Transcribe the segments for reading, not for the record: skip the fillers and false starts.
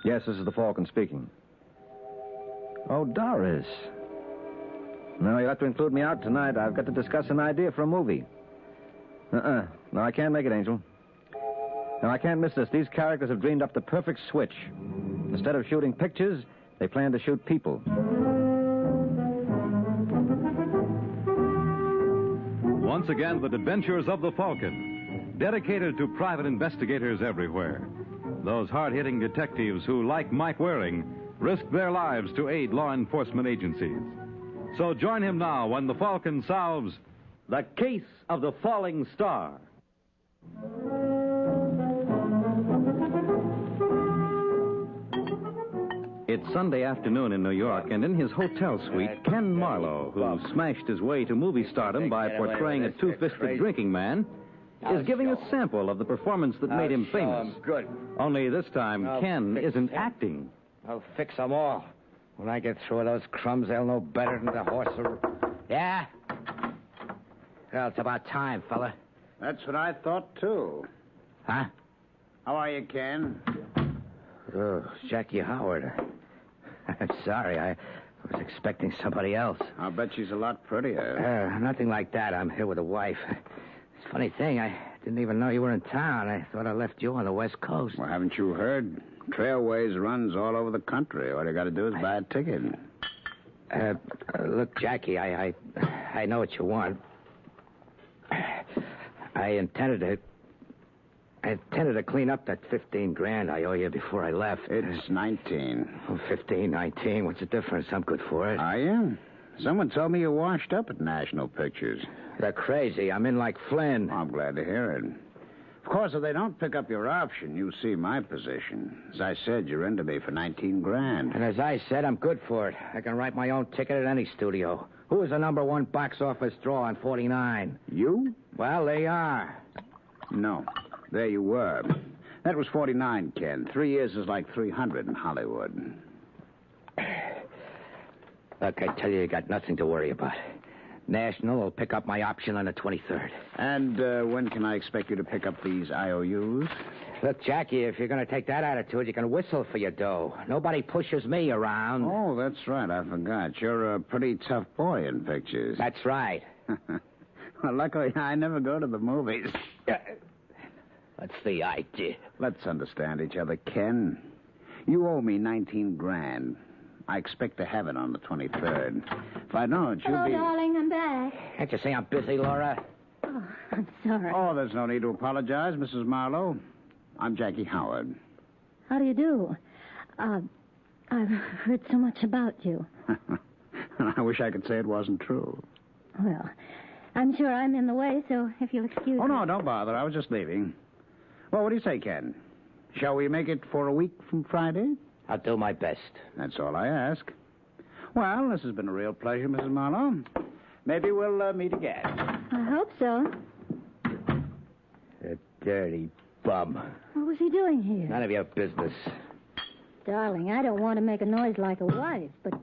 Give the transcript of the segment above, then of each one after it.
Yes, this is the Falcon speaking. Oh, Doris. No, you'll have to include me out tonight. I've got to discuss an idea for a movie. No, I can't make it, Angel. No, I can't miss this. These characters have dreamed up the perfect switch. Instead of shooting pictures, they plan to shoot people. Once again, the adventures of the Falcon, dedicated to private investigators everywhere. Those hard-hitting detectives who, like Mike Waring, risk their lives to aid law enforcement agencies. So join him now when the Falcon solves The Case of the Falling Star. It's Sunday afternoon in New York, and in his hotel suite, Ken Marlowe, who smashed his way to movie stardom by portraying a two-fisted drinking man, is giving a sample of the performance that made him famous. Good. Only this time, Ken isn't acting. I'll fix them all. When I get through with those crumbs, they'll know better than the horse. Yeah? Well, it's about time, fella. That's what I thought, too. Huh? How are you, Ken? Oh, Jackie Howard. I'm sorry. I was expecting somebody else. I'll bet she's a lot prettier. Nothing like that. I'm here with a wife. It's a funny thing. I didn't even know you were in town. I thought I left you on the West Coast. Well, haven't you heard? Trailways runs all over the country. All you got to do is buy a ticket. Look, Jackie, I know what you want. I intended to clean up that $15,000 I owe you before I left. It's 19. Oh, 15, 19. What's the difference? I'm good for it. Are you? Someone told me you washed up at National Pictures. They're crazy. I'm in like Flynn. I'm glad to hear it. Of course, if they don't pick up your option, you see my position. As I said, you're into me for $19,000. And as I said, I'm good for it. I can write my own ticket at any studio. Who is the number one box office draw on 49? You? Well, they are. No. There you were. That was 49, Ken. 3 years is like 300 in Hollywood. Look, I tell you got nothing to worry about. National will pick up my option on the 23rd. And when can I expect you to pick up these IOUs? Look, Jackie, if you're going to take that attitude, you can whistle for your dough. Nobody pushes me around. Oh, that's right. I forgot. You're a pretty tough boy in pictures. That's right. Well, luckily, I never go to the movies. What's the idea? Let's understand each other, Ken. You owe me $19,000. I expect to have it on the 23rd. If I don't, you'll Hello, be... darling, I'm back. Can't you say I'm busy, Laura? Oh, I'm sorry. Oh, there's no need to apologize, Mrs. Marlowe. I'm Jackie Howard. How do you do? I've heard so much about you. I wish I could say it wasn't true. Well, I'm sure I'm in the way, so if you'll excuse me. Oh, no, don't bother. I was just leaving. Well, what do you say, Ken? Shall we make it for a week from Friday? I'll do my best. That's all I ask. Well, this has been a real pleasure, Mrs. Marlowe. Maybe we'll meet again. I hope so. A dirty bum. What was he doing here? None of your business. Darling, I don't want to make a noise like a wife, but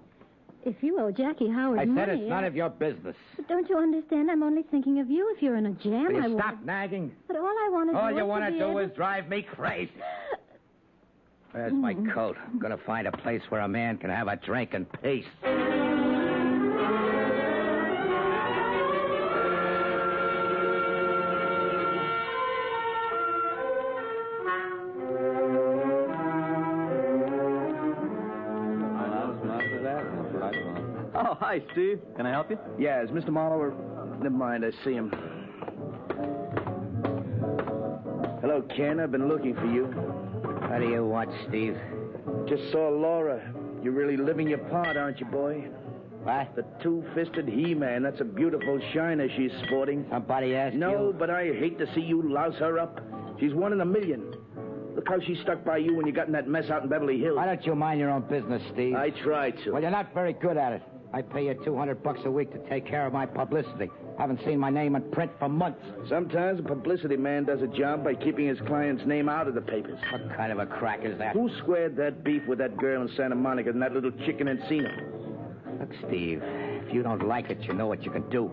if you owe Jackie Howard money... I said it's none of your business. But don't you understand? I'm only thinking of you. If you're in a jam, Will you stop nagging? But all I want to do All is you want to do able... is drive me crazy. Where's my coat? I'm going to find a place where a man can have a drink in peace. Oh, hi, Steve. Can I help you? Yeah, is Mr. Marlowe or... Never mind, I see him. Hello, Ken. I've been looking for you. What do you want, Steve? Just saw Laura. You're really living your part, aren't you, boy? What? The two-fisted He-Man. That's a beautiful shiner she's sporting. Somebody asked you? No, but I hate to see you louse her up. She's one in a million. Look how she stuck by you when you got in that mess out in Beverly Hills. Why don't you mind your own business, Steve? I try to. Well, you're not very good at it. I pay you $200 a week to take care of my publicity. Haven't seen my name in print for months. Sometimes a publicity man does a job by keeping his client's name out of the papers. What kind of a crack is that? Who squared that beef with that girl in Santa Monica and that little chick in Encino? Look, Steve, if you don't like it, you know what you can do.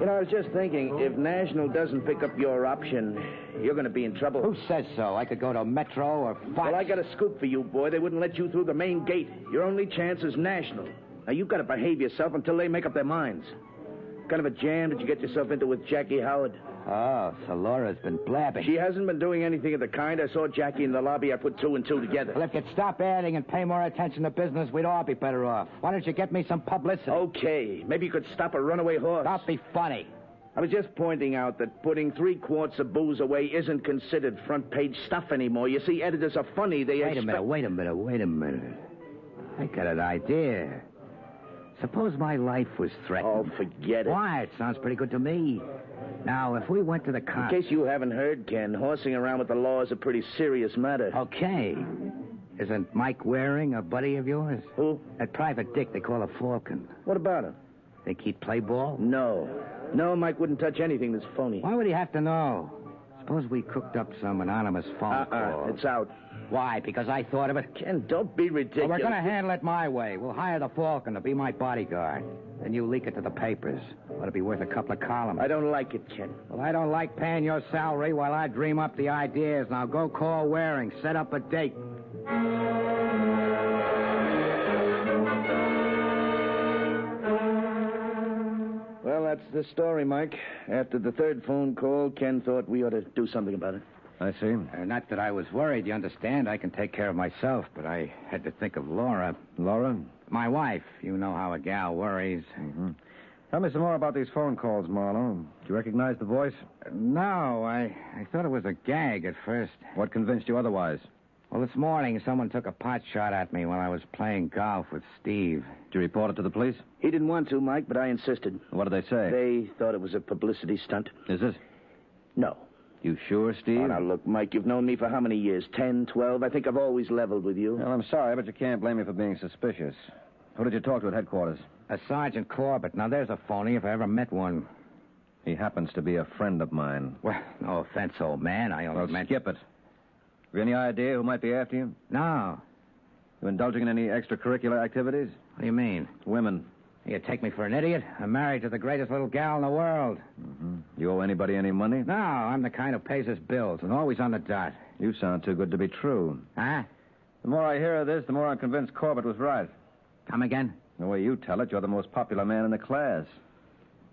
You know, I was just thinking, if National doesn't pick up your option, you're going to be in trouble. Who says so? I could go to Metro or Fox. Well, I got a scoop for you, boy. They wouldn't let you through the main gate. Your only chance is National. Now, you've got to behave yourself until they make up their minds. What kind of a jam did you get yourself into with Jackie Howard? Oh, so Laura's been blabbing. She hasn't been doing anything of the kind. I saw Jackie in the lobby. I put two and two together. Well, if you'd stop adding and pay more attention to business, we'd all be better off. Why don't you get me some publicity? Okay. Maybe you could stop a runaway horse. Don't be funny. I was just pointing out that putting 3 quarts of booze away isn't considered front-page stuff anymore. You see, editors are funny. They Wait a minute. I got an idea. Suppose my life was threatened. Oh, forget it. Why? It sounds pretty good to me. Now, if we went to the cops... In case you haven't heard, Ken, horsing around with the law is a pretty serious matter. Okay. Isn't Mike Waring a buddy of yours? Who? That private dick they call a Falcon. What about him? Think he'd play ball? No, Mike wouldn't touch anything that's phony. Why would he have to know? Suppose we cooked up some anonymous phone call. It's out. Why? Because I thought of it? Ken, don't be ridiculous. Well, we're going to handle it my way. We'll hire the Falcon to be my bodyguard. Then you leak it to the papers. Ought to be worth a couple of columns. I don't like it, Ken. Well, I don't like paying your salary while I dream up the ideas. Now go call Waring. Set up a date. Well, that's the story, Mike. After the third phone call, Ken thought we ought to do something about it. I see. Not that I was worried, you understand. I can take care of myself, but I had to think of Laura. Laura? My wife. You know how a gal worries. Mm-hmm. Tell me some more about these phone calls, Marlowe. Do you recognize the voice? No, I thought it was a gag at first. What convinced you otherwise? Well, this morning, someone took a pot shot at me while I was playing golf with Steve. Did you report it to the police? He didn't want to, Mike, but I insisted. What did they say? They thought it was a publicity stunt. Is it? No. You sure, Steve? Oh, now, look, Mike, you've known me for how many years? 10, 12? I think I've always leveled with you. Well, I'm sorry, but you can't blame me for being suspicious. Who did you talk to at headquarters? A Sergeant Corbett. Now, there's a phony if I ever met one. He happens to be a friend of mine. Well, no offense, old man. I only meant... Skip it. Have you any idea who might be after you? No. You indulging in any extracurricular activities? What do you mean? Women. You take me for an idiot? I'm married to the greatest little gal in the world. Mm-hmm. You owe anybody any money? No, I'm the kind who pays his bills and always on the dot. You sound too good to be true. Huh? The more I hear of this, the more I'm convinced Corbett was right. Come again? The way you tell it, you're the most popular man in the class.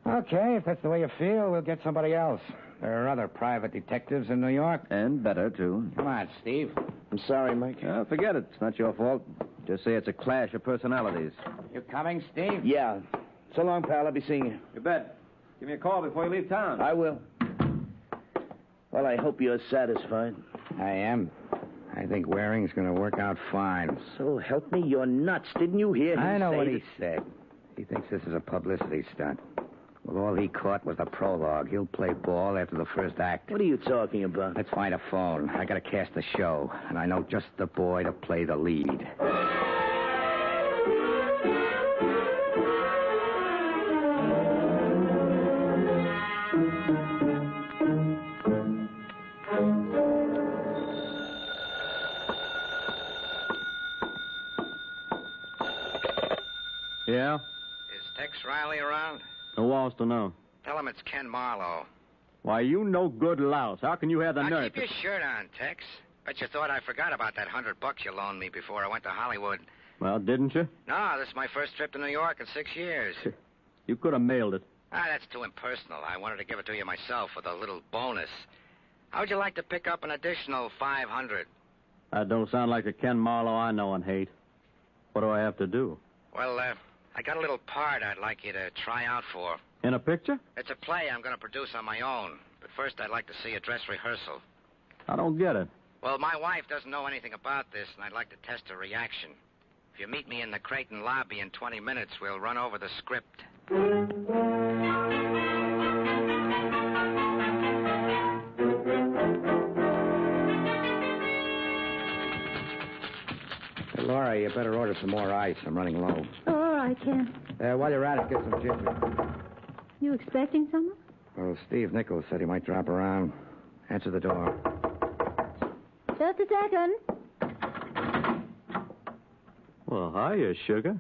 Okay, if that's the way you feel, we'll get somebody else. There are other private detectives in New York. And better, too. Come on, Steve. I'm sorry, Mike. Forget it. It's not your fault. Just say it's a clash of personalities. You coming, Steve? Yeah. So long, pal. I'll be seeing you. You bet. Give me a call before you leave town. I will. Well, I hope you're satisfied. I am. I think Waring's going to work out fine. So help me, you're nuts. Didn't you hear him I know say what that? he said. He thinks this is a publicity stunt. Well, all he caught was the prologue. He'll play ball after the first act. What are you talking about? Let's find a phone. I got to cast a show, and I know just the boy to play the lead. Yeah? Is Tex Riley around? Who wants to know? Tell him it's Ken Marlowe. Why, you no good louse. How can you have the Now, nerve? keep your shirt on, Tex. Bet you thought I forgot about that $100 you loaned me before I went to Hollywood. Well, didn't you? No, this is my first trip to New York in 6 years. You could have mailed it. That's too impersonal. I wanted to give it to you myself with a little bonus. How would you like to pick up an additional $500? That don't sound like the Ken Marlowe I know and hate. What do I have to do? Well, I got a little part I'd like you to try out for. In a picture? It's a play I'm going to produce on my own. But first, I'd like to see a dress rehearsal. I don't get it. Well, my wife doesn't know anything about this, and I'd like to test her reaction. If you meet me in the Creighton lobby in 20 minutes, we'll run over the script. Hey, Laura, you better order some more ice. I'm running low. Oh, all right, Ken. While you're at it, get some ginger. You expecting someone? Well, Steve Nichols said he might drop around. Answer the door. Just a second. Well, hiya, sugar.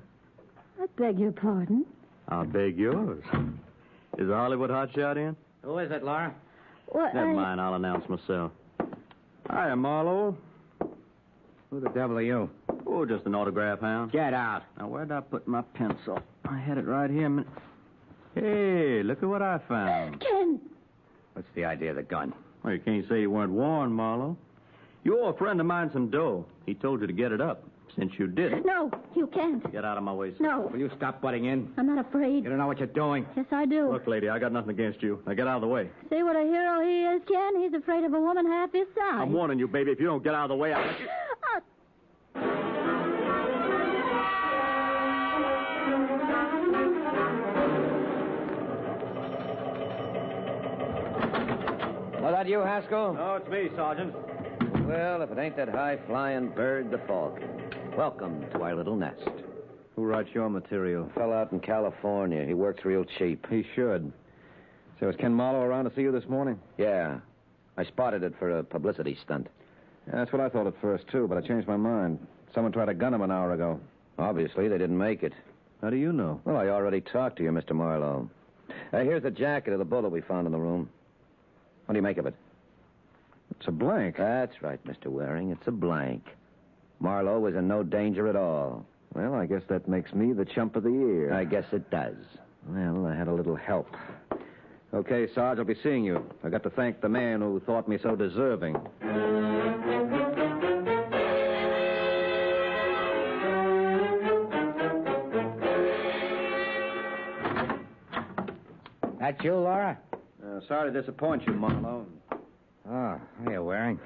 I beg your pardon. I'll beg yours. Is the Hollywood hotshot in? Who is it, Laura? What? Never mind, I'll announce myself. Hiya, Marlowe. Who the devil are you? Oh, just an autograph hound. Get out. Now, where'd I put my pencil? I had it right here. Hey, look at what I found. Ken. What's the idea of the gun? Well, you can't say you weren't warned, Marlowe. You owe a friend of mine some dough. He told you to get it up. Since you did. No, you can't. Get out of my way, sir. No. Will you stop butting in? I'm not afraid. You don't know what you're doing. Yes, I do. Look, lady, I got nothing against you. Now get out of the way. See what a hero he is, Ken? He's afraid of a woman half his size. I'm warning you, baby. If you don't get out of the way, I'll let you... Was that you, Haskell? No, it's me, Sergeant. Well, if it ain't that high-flying bird, the Falcon. Welcome to our little nest. Who writes your material? Fell out in California. He works real cheap. He should. So is Ken Marlowe around to see you this morning? Yeah. I spotted it for a publicity stunt. Yeah, that's what I thought at first, too, but I changed my mind. Someone tried to gun him an hour ago. Obviously, they didn't make it. How do you know? Well, I already talked to you, Mr. Marlowe. Here's the jacket of the bullet we found in the room. What do you make of it? It's a blank. That's right, Mr. Waring. It's a blank. Marlowe was in no danger at all. Well, I guess that makes me the chump of the year. I guess it does. Well, I had a little help. Okay, Sarge, I'll be seeing you. I got to thank the man who thought me so deserving. That you, Laura? Sorry to disappoint you, Marlowe. Oh, hiya, Waring.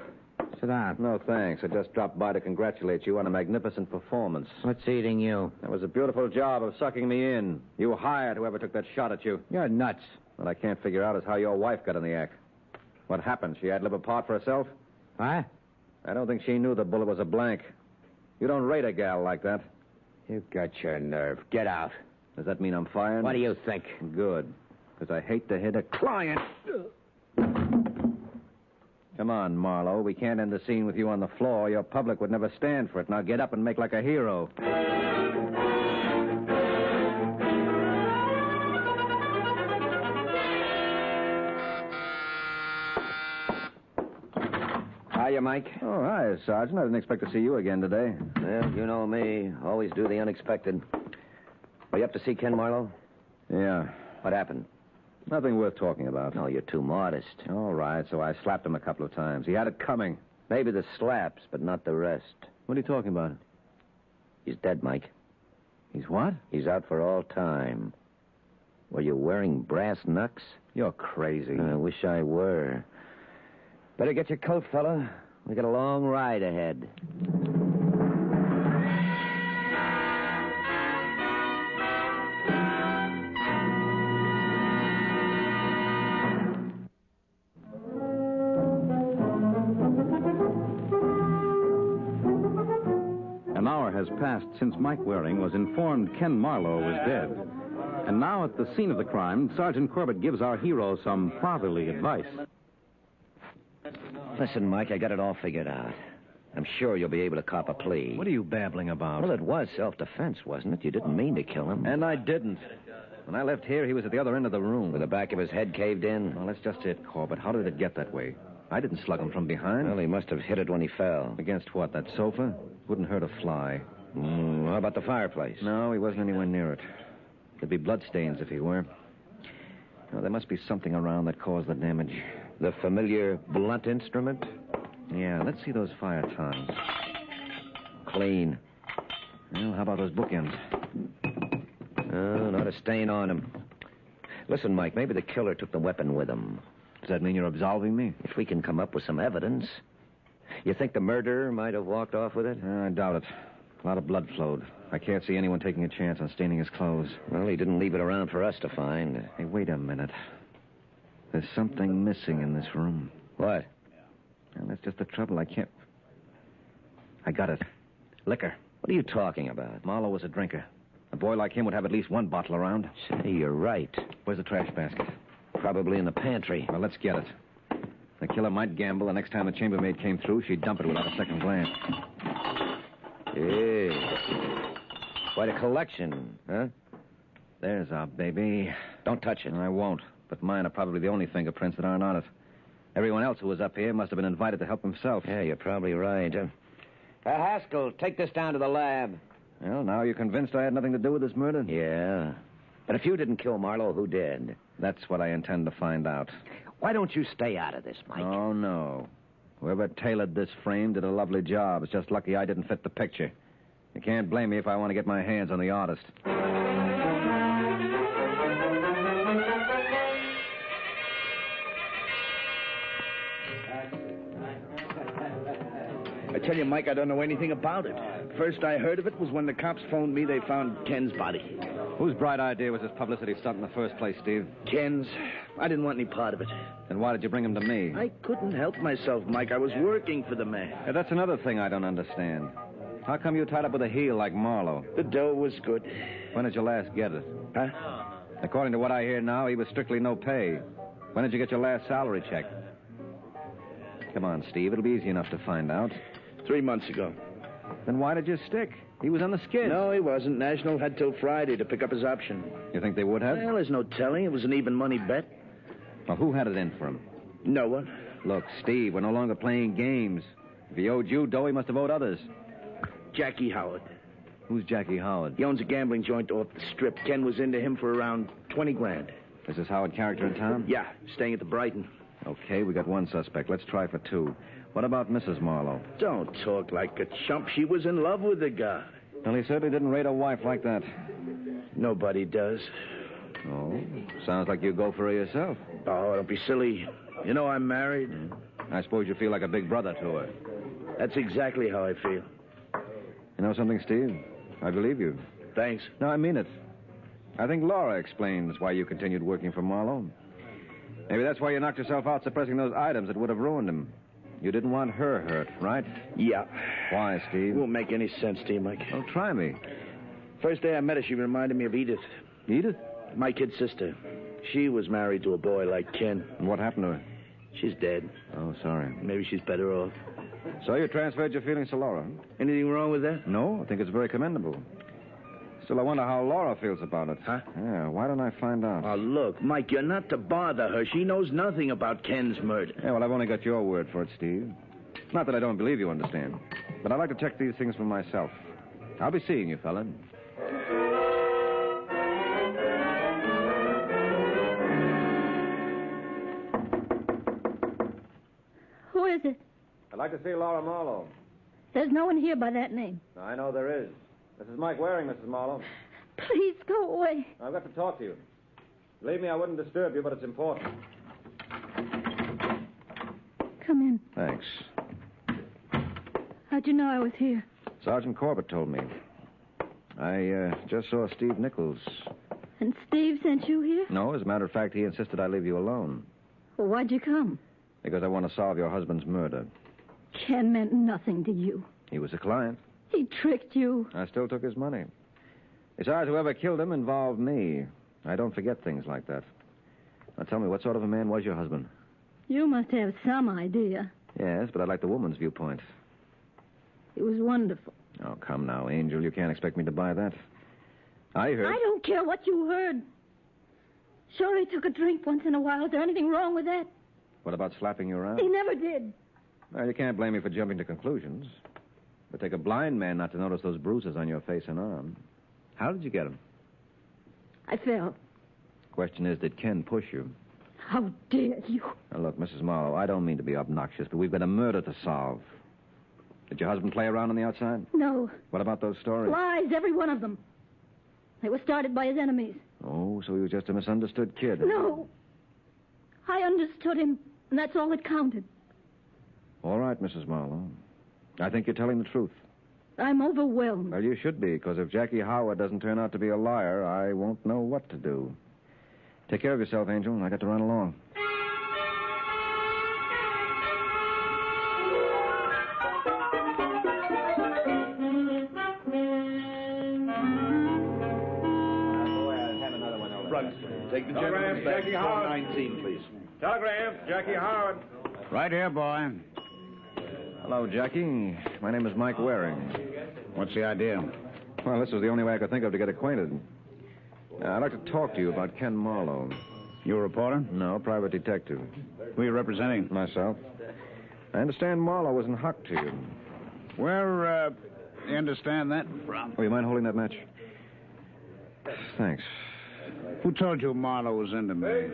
Sit down. No, thanks. I just dropped by to congratulate you on a magnificent performance. What's eating you? That was a beautiful job of sucking me in. You hired whoever took that shot at you. You're nuts. What I can't figure out is how your wife got in the act. What happened? She had lip apart for herself? Huh? I don't think she knew the bullet was a blank. You don't rate a gal like that. You've got your nerve. Get out. Does that mean I'm fired? What do you think? Good. Because I hate to hit a client. Come on, Marlowe. We can't end the scene with you on the floor. Your public would never stand for it. Now get up and make like a hero. Hiya, Mike. Oh, hi, Sergeant. I didn't expect to see you again today. Well, you know me. Always do the unexpected. Are you up to see Ken Marlowe? Yeah. What happened? Nothing worth talking about. No, you're too modest. All right, so I slapped him a couple of times. He had it coming. Maybe the slaps, but not the rest. What are you talking about? He's dead, Mike. He's what? He's out for all time. Were you wearing brass knucks? You're crazy. I wish I were. Better get your coat, fella. We got a long ride ahead. An hour has passed since Mike Waring was informed Ken Marlowe was dead. And now at the scene of the crime, Sergeant Corbett gives our hero some fatherly advice. Listen, Mike, I got it all figured out. I'm sure you'll be able to cop a plea. What are you babbling about? Well, it was self-defense, wasn't it? You didn't mean to kill him. And I didn't. When I left here, he was at the other end of the room. With the back of his head caved in? Well, that's just it, Corbett. How did it get that way? I didn't slug him from behind. Well, he must have hit it when he fell. Against what, that sofa? Wouldn't hurt a fly. How about the fireplace? No, he wasn't anywhere near it. There'd be bloodstains if he were. No, there must be something around that caused the damage. The familiar blunt instrument? Yeah, let's see those fire tongs. Clean. Well, how about those bookends? Oh, not a stain on him. Listen, Mike, maybe the killer took the weapon with him. Does that mean you're absolving me? If we can come up with some evidence. You think the murderer might have walked off with it? I doubt it. A lot of blood flowed. I can't see anyone taking a chance on staining his clothes. Well, he didn't leave it around for us to find. Hey, wait a minute. There's something missing in this room. What? Well, that's just the trouble. I can't... I got it. Liquor. What are you talking about? Marlowe was a drinker. A boy like him would have at least one bottle around. Say, you're right. Where's the trash basket? Probably in the pantry. Well, let's get it. The killer might gamble. The next time the chambermaid came through, she'd dump it without a second glance. Yeah. Quite a collection, huh? There's our baby. Don't touch it. I won't. But mine are probably the only fingerprints that aren't on it. Everyone else who was up here must have been invited to help himself. Yeah, you're probably right. Haskell, take this down to the lab. Well, now you're convinced I had nothing to do with this murder? Yeah. But if you didn't kill Marlowe, who did? That's what I intend to find out. Why don't you stay out of this, Mike? Oh, no. Whoever tailored this frame did a lovely job. It's just lucky I didn't fit the picture. You can't blame me if I want to get my hands on the artist. I tell you, Mike, I don't know anything about it. First I heard of it was when the cops phoned me they found Ken's body. Whose bright idea was this publicity stunt in the first place, Steve? Ken's. I didn't want any part of it. Then why did you bring him to me? I couldn't help myself, Mike. I was working for the man. Yeah, that's another thing I don't understand. How come you tied up with a heel like Marlowe? The dough was good. When did you last get it? Huh? According to what I hear now, he was strictly no pay. When did you get your last salary check? Come on, Steve. It'll be easy enough to find out. 3 months ago. Then why did you stick? He was on the skid. No, he wasn't. National had till Friday to pick up his option. You think they would have? Well, there's no telling. It was an even money bet. Well, who had it in for him? No one. Look, Steve, we're no longer playing games. If he owed you dough, he must have owed others. Jackie Howard. Who's Jackie Howard? He owns a gambling joint off the strip. Ken was into him for around 20 grand. Is this Howard character in town? Yeah, staying at the Brighton. Okay, we got one suspect. Let's try for two. What about Mrs. Marlowe? Don't talk like a chump. She was in love with the guy. Well, he certainly didn't rate a wife like that. Nobody does. Oh, sounds like you go for her yourself. Oh, don't be silly. You know I'm married. I suppose you feel like a big brother to her. That's exactly how I feel. You know something, Steve? I believe you. Thanks. No, I mean it. I think Laura explains why you continued working for Marlowe. Maybe that's why you knocked yourself out suppressing those items that would have ruined him. You didn't want her hurt, right? Yeah. Why, Steve? It won't make any sense to you, Mike. Oh, try me. First day I met her, she reminded me of Edith. Edith? My kid sister. She was married to a boy like Ken. And what happened to her? She's dead. Oh, sorry. Maybe she's better off. So you transferred your feelings to Laura? Anything wrong with that? No, I think it's very commendable. Still, I wonder how Laura feels about it. Huh? Yeah, why don't I find out? Oh, look, Mike, you're not to bother her. She knows nothing about Ken's murder. Yeah, well, I've only got your word for it, Steve. Not that I don't believe you understand, but I like to check these things for myself. I'll be seeing you, fella. Who is it? I'd like to see Laura Marlowe. There's no one here by that name. I know there is. This is Mike Waring, Mrs. Marlowe. Please go away. I've got to talk to you. Believe me, I wouldn't disturb you, but it's important. Come in. Thanks. How'd you know I was here? Sergeant Corbett told me. I just saw Steve Nichols. And Steve sent you here? No, as a matter of fact, he insisted I leave you alone. Well, why'd you come? Because I want to solve your husband's murder. Ken meant nothing to you. He was a client. He tricked you. I still took his money. Besides, whoever killed him involved me. I don't forget things like that. Now, tell me, what sort of a man was your husband? You must have some idea. Yes, but I'd like the woman's viewpoint. It was wonderful. Oh, come now, Angel. You can't expect me to buy that. I heard... I don't care what you heard. Sure, he took a drink once in a while. Is there anything wrong with that? What about slapping you around? He never did. Well, you can't blame me for jumping to conclusions. It would take a blind man not to notice those bruises on your face and arm. How did you get them? I fell. Question is, did Ken push you? How dare you? Now, look, Mrs. Marlowe, I don't mean to be obnoxious, but we've got a murder to solve. Did your husband play around on the outside? No. What about those stories? Lies, every one of them. They were started by his enemies. Oh, so he was just a misunderstood kid. No. I understood him, and that's all that counted. All right, Mrs. Marlowe. I think you're telling the truth. I'm overwhelmed. Well, you should be, because if Jackie Howard doesn't turn out to be a liar, I won't know what to do. Take care of yourself, Angel. I got to run along. Front. Take the gentleman back. Jackie Howard. 19, please. Telegram, Jackie Howard. Right here, boy. Hello, Jackie. My name is Mike Waring. What's the idea? Well, this was the only way I could think of to get acquainted. I'd like to talk to you about Ken Marlowe. You a reporter? No, private detective. Who are you representing? Myself. I understand Marlowe was in hock to you. Where, you understand that from? Oh, you mind holding that match? Thanks. Who told you Marlowe was into me?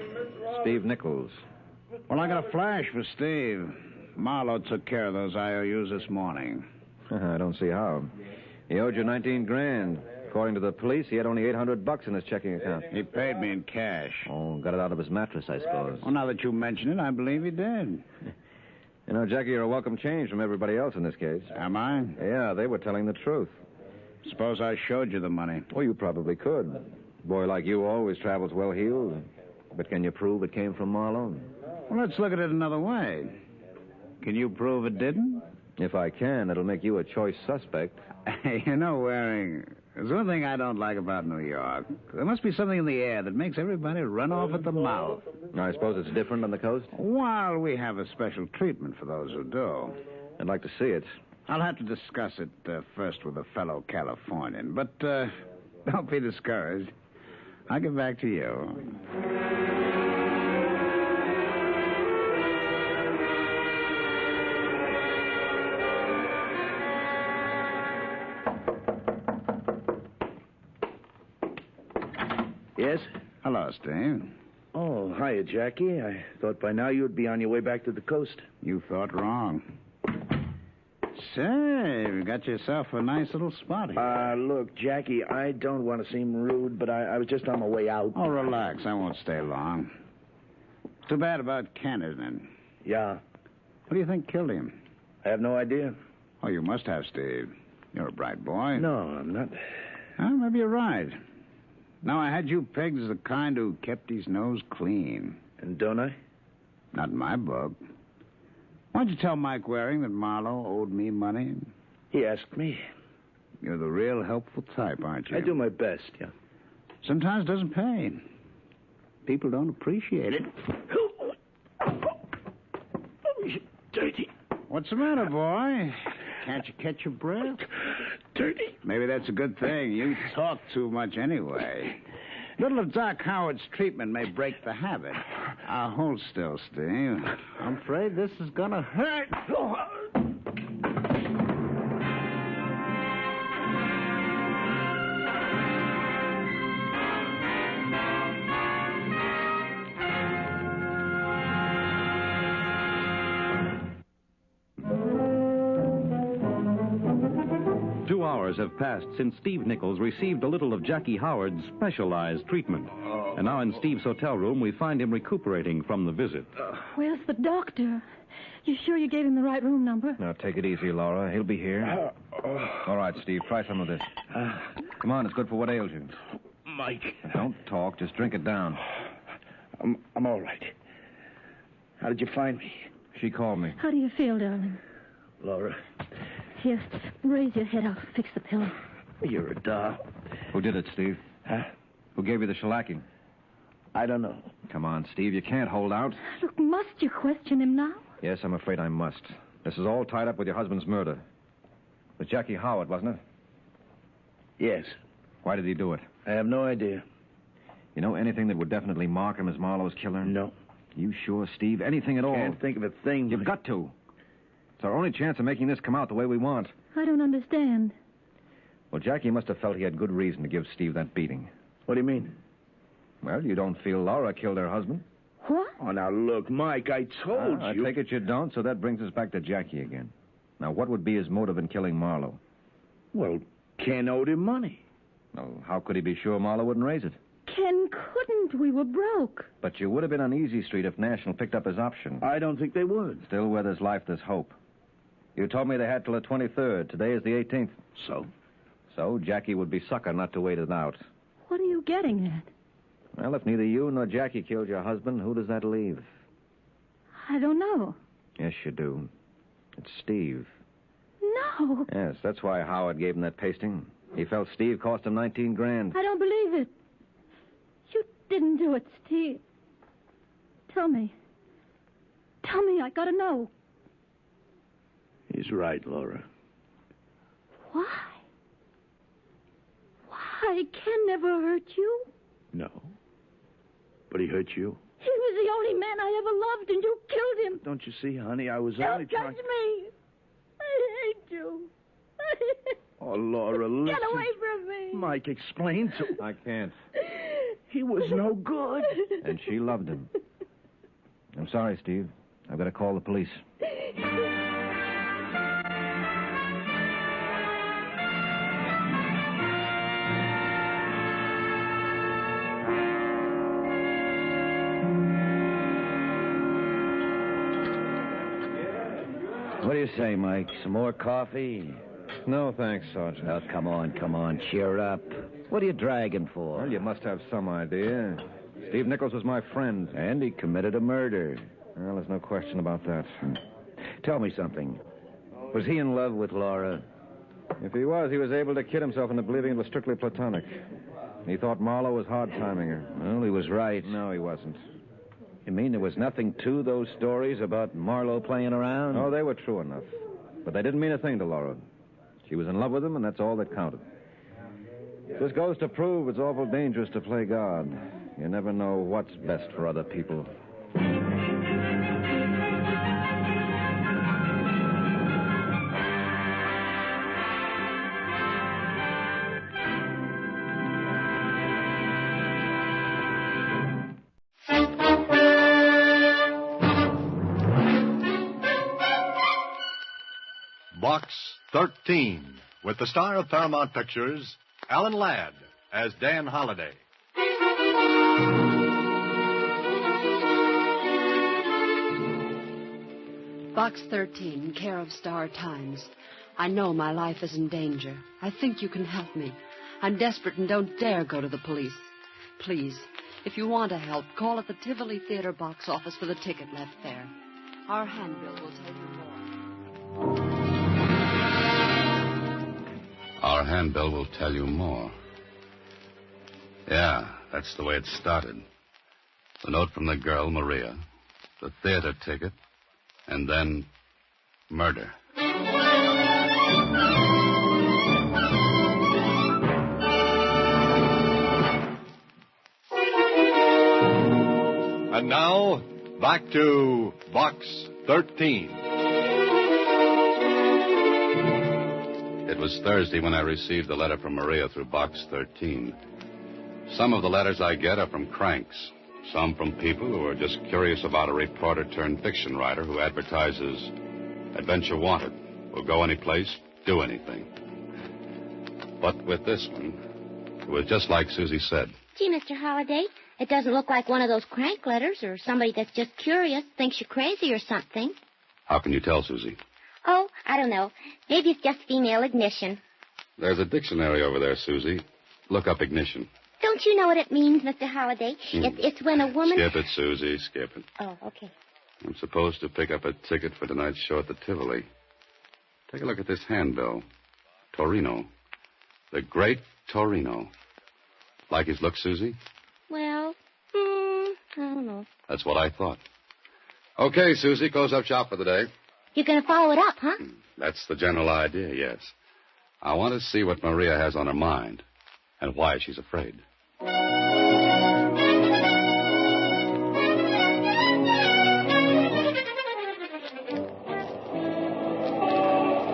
Steve Nichols. Well, I got a flash for Steve. Marlowe took care of those IOUs this morning. I don't see how. He owed you 19 grand. According to the police, he had only $800 in his checking account. He paid me in cash. Oh, got it out of his mattress, I suppose. Well, now that you mention it, I believe he did. You know, Jackie, you're a welcome change from everybody else in this case. Am I? Yeah, they were telling the truth. Suppose I showed you the money. Well, you probably could. A boy like you always travels well-heeled. But can you prove it came from Marlowe? Well, let's look at it another way. Can you prove it didn't? If I can, it'll make you a choice suspect. You know, Waring, there's one thing I don't like about New York. There must be something in the air that makes everybody run off at the mouth. I suppose it's different on the coast? While we have a special treatment for those who do. I'd like to see it. I'll have to discuss it first with a fellow Californian. But don't be discouraged. I'll get back to you. Yes? Hello, Steve. Oh, hiya, Jackie. I thought by now you'd be on your way back to the coast. You thought wrong. Say, you got yourself a nice little spot here. Look, Jackie, I don't want to seem rude, but I was just on my way out. Oh, relax. I won't stay long. Too bad about Ken, isn't it? Yeah. What do you think killed him? I have no idea. Oh, you must have, Steve. You're a bright boy. No, I'm not. Well, maybe you're right. Now, I had you pegged as the kind who kept his nose clean. And don't I? Not in my book. Why'd you tell Mike Waring that Marlowe owed me money? He asked me. You're the real helpful type, aren't you? I do my best, yeah. Sometimes it doesn't pay. People don't appreciate it. Dirty. What's the matter, boy? Can't you catch your breath? Dirty. Maybe that's a good thing. You talk too much anyway. Little of Doc Howard's treatment may break the habit. Hold still, Steve. I'm afraid this is gonna hurt. 2 hours have passed since Steve Nichols received a little of Jackie Howard's specialized treatment. And now in Steve's hotel room, we find him recuperating from the visit. Where's the doctor? You sure you gave him the right room number? Now, take it easy, Laura. He'll be here. All right, Steve, try some of this. Come on, it's good for what ails you. Mike. Don't talk, just drink it down. I'm all right. How did you find me? She called me. How do you feel, darling? Laura. Here, raise your head. I'll fix the pillow. You're a doll. Who did it, Steve? Huh? Who gave you the shellacking? I don't know. Come on, Steve, you can't hold out. Look, must you question him now? Yes, I'm afraid I must. This is all tied up with your husband's murder. It was Jackie Howard, wasn't it? Yes. Why did he do it? I have no idea. You know anything that would definitely mark him as Marlowe's killer? No. You sure, Steve? Anything at all? Can't think of a thing. You've got to. It's our only chance of making this come out the way we want. I don't understand. Well, Jackie must have felt he had good reason to give Steve that beating. What do you mean? Well, you don't feel Laura killed her husband? What? Oh, now, look, Mike, I told I you. take it you don't, so that brings us back to Jackie again. Now, what would be his motive in killing Marlowe? Well, Ken owed him money. Well, how could he be sure Marlowe wouldn't raise it? Ken couldn't. We were broke. But you would have been on Easy Street if National picked up his option. I don't think they would. Still, where there's life, there's hope. You told me they had till the 23rd. Today is the 18th. So? So Jackie would be sucker not to wait it out. What are you getting at? Well, if neither you nor Jackie killed your husband, who does that leave? I don't know. Yes, you do. It's Steve. No. Yes, that's why Howard gave him that pasting. He felt Steve cost him 19 grand. I don't believe it. You didn't do it, Steve. Tell me. Tell me, I gotta know. He's right, Laura. Why? Why? Ken never hurt you. No. But he hurt you. He was the only man I ever loved, and you killed him. Don't you see, honey? I was Don't only touch trying... me. I hate you. Oh, Laura, listen. Get away from me. Mike, explain to... I can't. He was no good. And she loved him. I'm sorry, Steve. I've got to call the police. What do you say, Mike? Some more coffee? No, thanks, Sergeant. Oh, come on. Cheer up. What are you dragging for? Well, you must have some idea. Steve Nichols was my friend. And he committed a murder. Well, there's no question about that. Tell me something. Was he in love with Laura? If he was able to kid himself into believing it was strictly platonic. He thought Marlowe was hard-timing her. Well, he was right. No, he wasn't. You mean there was nothing to those stories about Marlowe playing around? Oh, they were true enough. But they didn't mean a thing to Laura. She was in love with him, and that's all that counted. This goes to prove it's awful dangerous to play God. You never know what's best for other people. Box 13, with the star of Paramount Pictures, Alan Ladd, as Dan Holliday. Box 13, care of Star Times. I know my life is in danger. I think you can help me. I'm desperate and don't dare go to the police. Please, if you want to help, call at the Tivoli Theater box office for the ticket left there. Our handbill will tell you more. Our handbill will tell you more. Yeah, that's the way it started. The note from the girl, Maria, the theater ticket, and then murder. And now, back to Box 13. It was Thursday when I received the letter from Maria through Box 13. Some of the letters I get are from cranks. Some from people who are just curious about a reporter-turned-fiction writer who advertises Adventure Wanted. Will go any place, do anything. But with this one, it was just like Susie said. Gee, Mr. Holliday, it doesn't look like one of those crank letters or somebody that's just curious, thinks you're crazy or something. How can you tell, Susie? Oh, I don't know. Maybe it's just female ignition. There's a dictionary over there, Susie. Look up ignition. Don't you know what it means, Mr. Holliday? It's when a woman... Skip it, Susie, skip it. Oh, okay. I'm supposed to pick up a ticket for tonight's show at the Tivoli. Take a look at this handbill. Torino. The Great Torino. Like his look, Susie? Well, I don't know. That's what I thought. Okay, Susie, close up shop for the day. You're going to follow it up, huh? That's the general idea, yes. I want to see what Maria has on her mind and why she's afraid.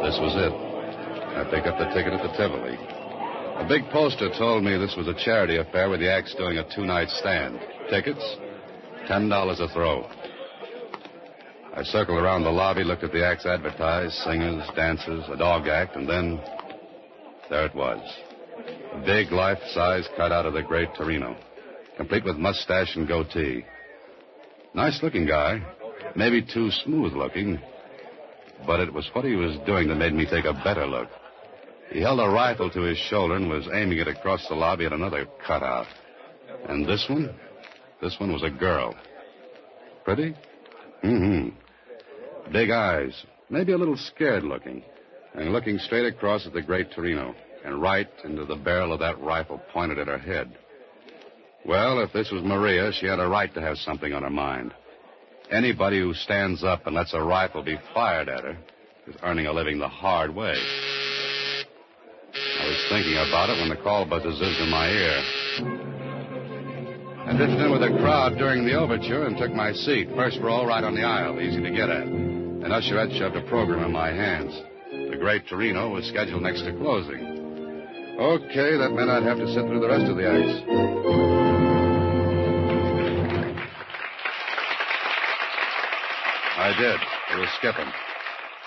This was it. I picked up the ticket at the Tivoli. A big poster told me this was a charity affair with the acts doing a two-night stand. Tickets, $10 a throw. I circled around the lobby, looked at the acts advertised, singers, dancers, a dog act, and then there it was. A big life-size cutout of the Great Torino, complete with mustache and goatee. Nice-looking guy, maybe too smooth-looking, but it was what he was doing that made me take a better look. He held a rifle to his shoulder and was aiming it across the lobby at another cutout. And this one? This one was a girl. Pretty? Mm-hmm. Big eyes, maybe a little scared-looking, and looking straight across at the Great Torino, and right into the barrel of that rifle pointed at her head. Well, if this was Maria, she had a right to have something on her mind. Anybody who stands up and lets a rifle be fired at her is earning a living the hard way. I was thinking about it when the call buzzer zizzed in my ear. I drifted in with the crowd during the overture and took my seat. First row, right on the aisle, easy to get at. An usherette shoved a program in my hands. The great Torino was scheduled next to closing. Okay, that meant I'd have to sit through the rest of the acts. I did. It was skipping.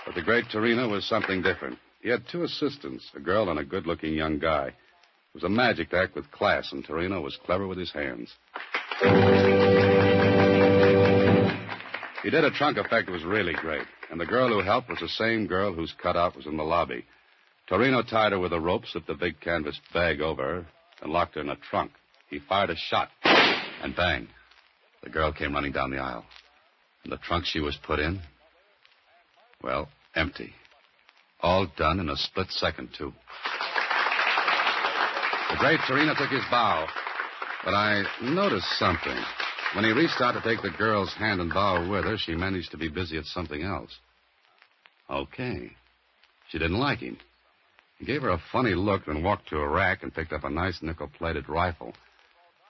But the great Torino was something different. He had two assistants, a girl and a good-looking young guy. It was a magic act with class, and Torino was clever with his hands. He did a trunk effect that was really great, and the girl who helped was the same girl whose cutout was in the lobby. Torino tied her with a rope, slipped a big canvas bag over her, and locked her in a trunk. He fired a shot, and bang, the girl came running down the aisle. And the trunk she was put in, well, empty. All done in a split second, too. The great Torino took his bow, but I noticed something. When he reached out to take the girl's hand and bow with her, she managed to be busy at something else. Okay. She didn't like him. He gave her a funny look, then walked to a rack and picked up a nice nickel-plated rifle.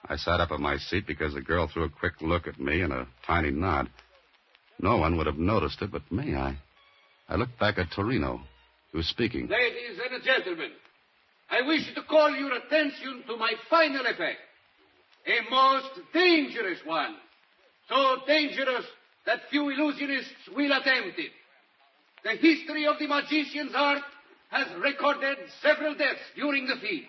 I sat up in my seat because the girl threw a quick look at me and a tiny nod. No one would have noticed it but me. I looked back at Torino, who was speaking. Ladies and gentlemen, I wish to call your attention to my final effect. A most dangerous one. So dangerous that few illusionists will attempt it. The history of the magician's art has recorded several deaths during the feat.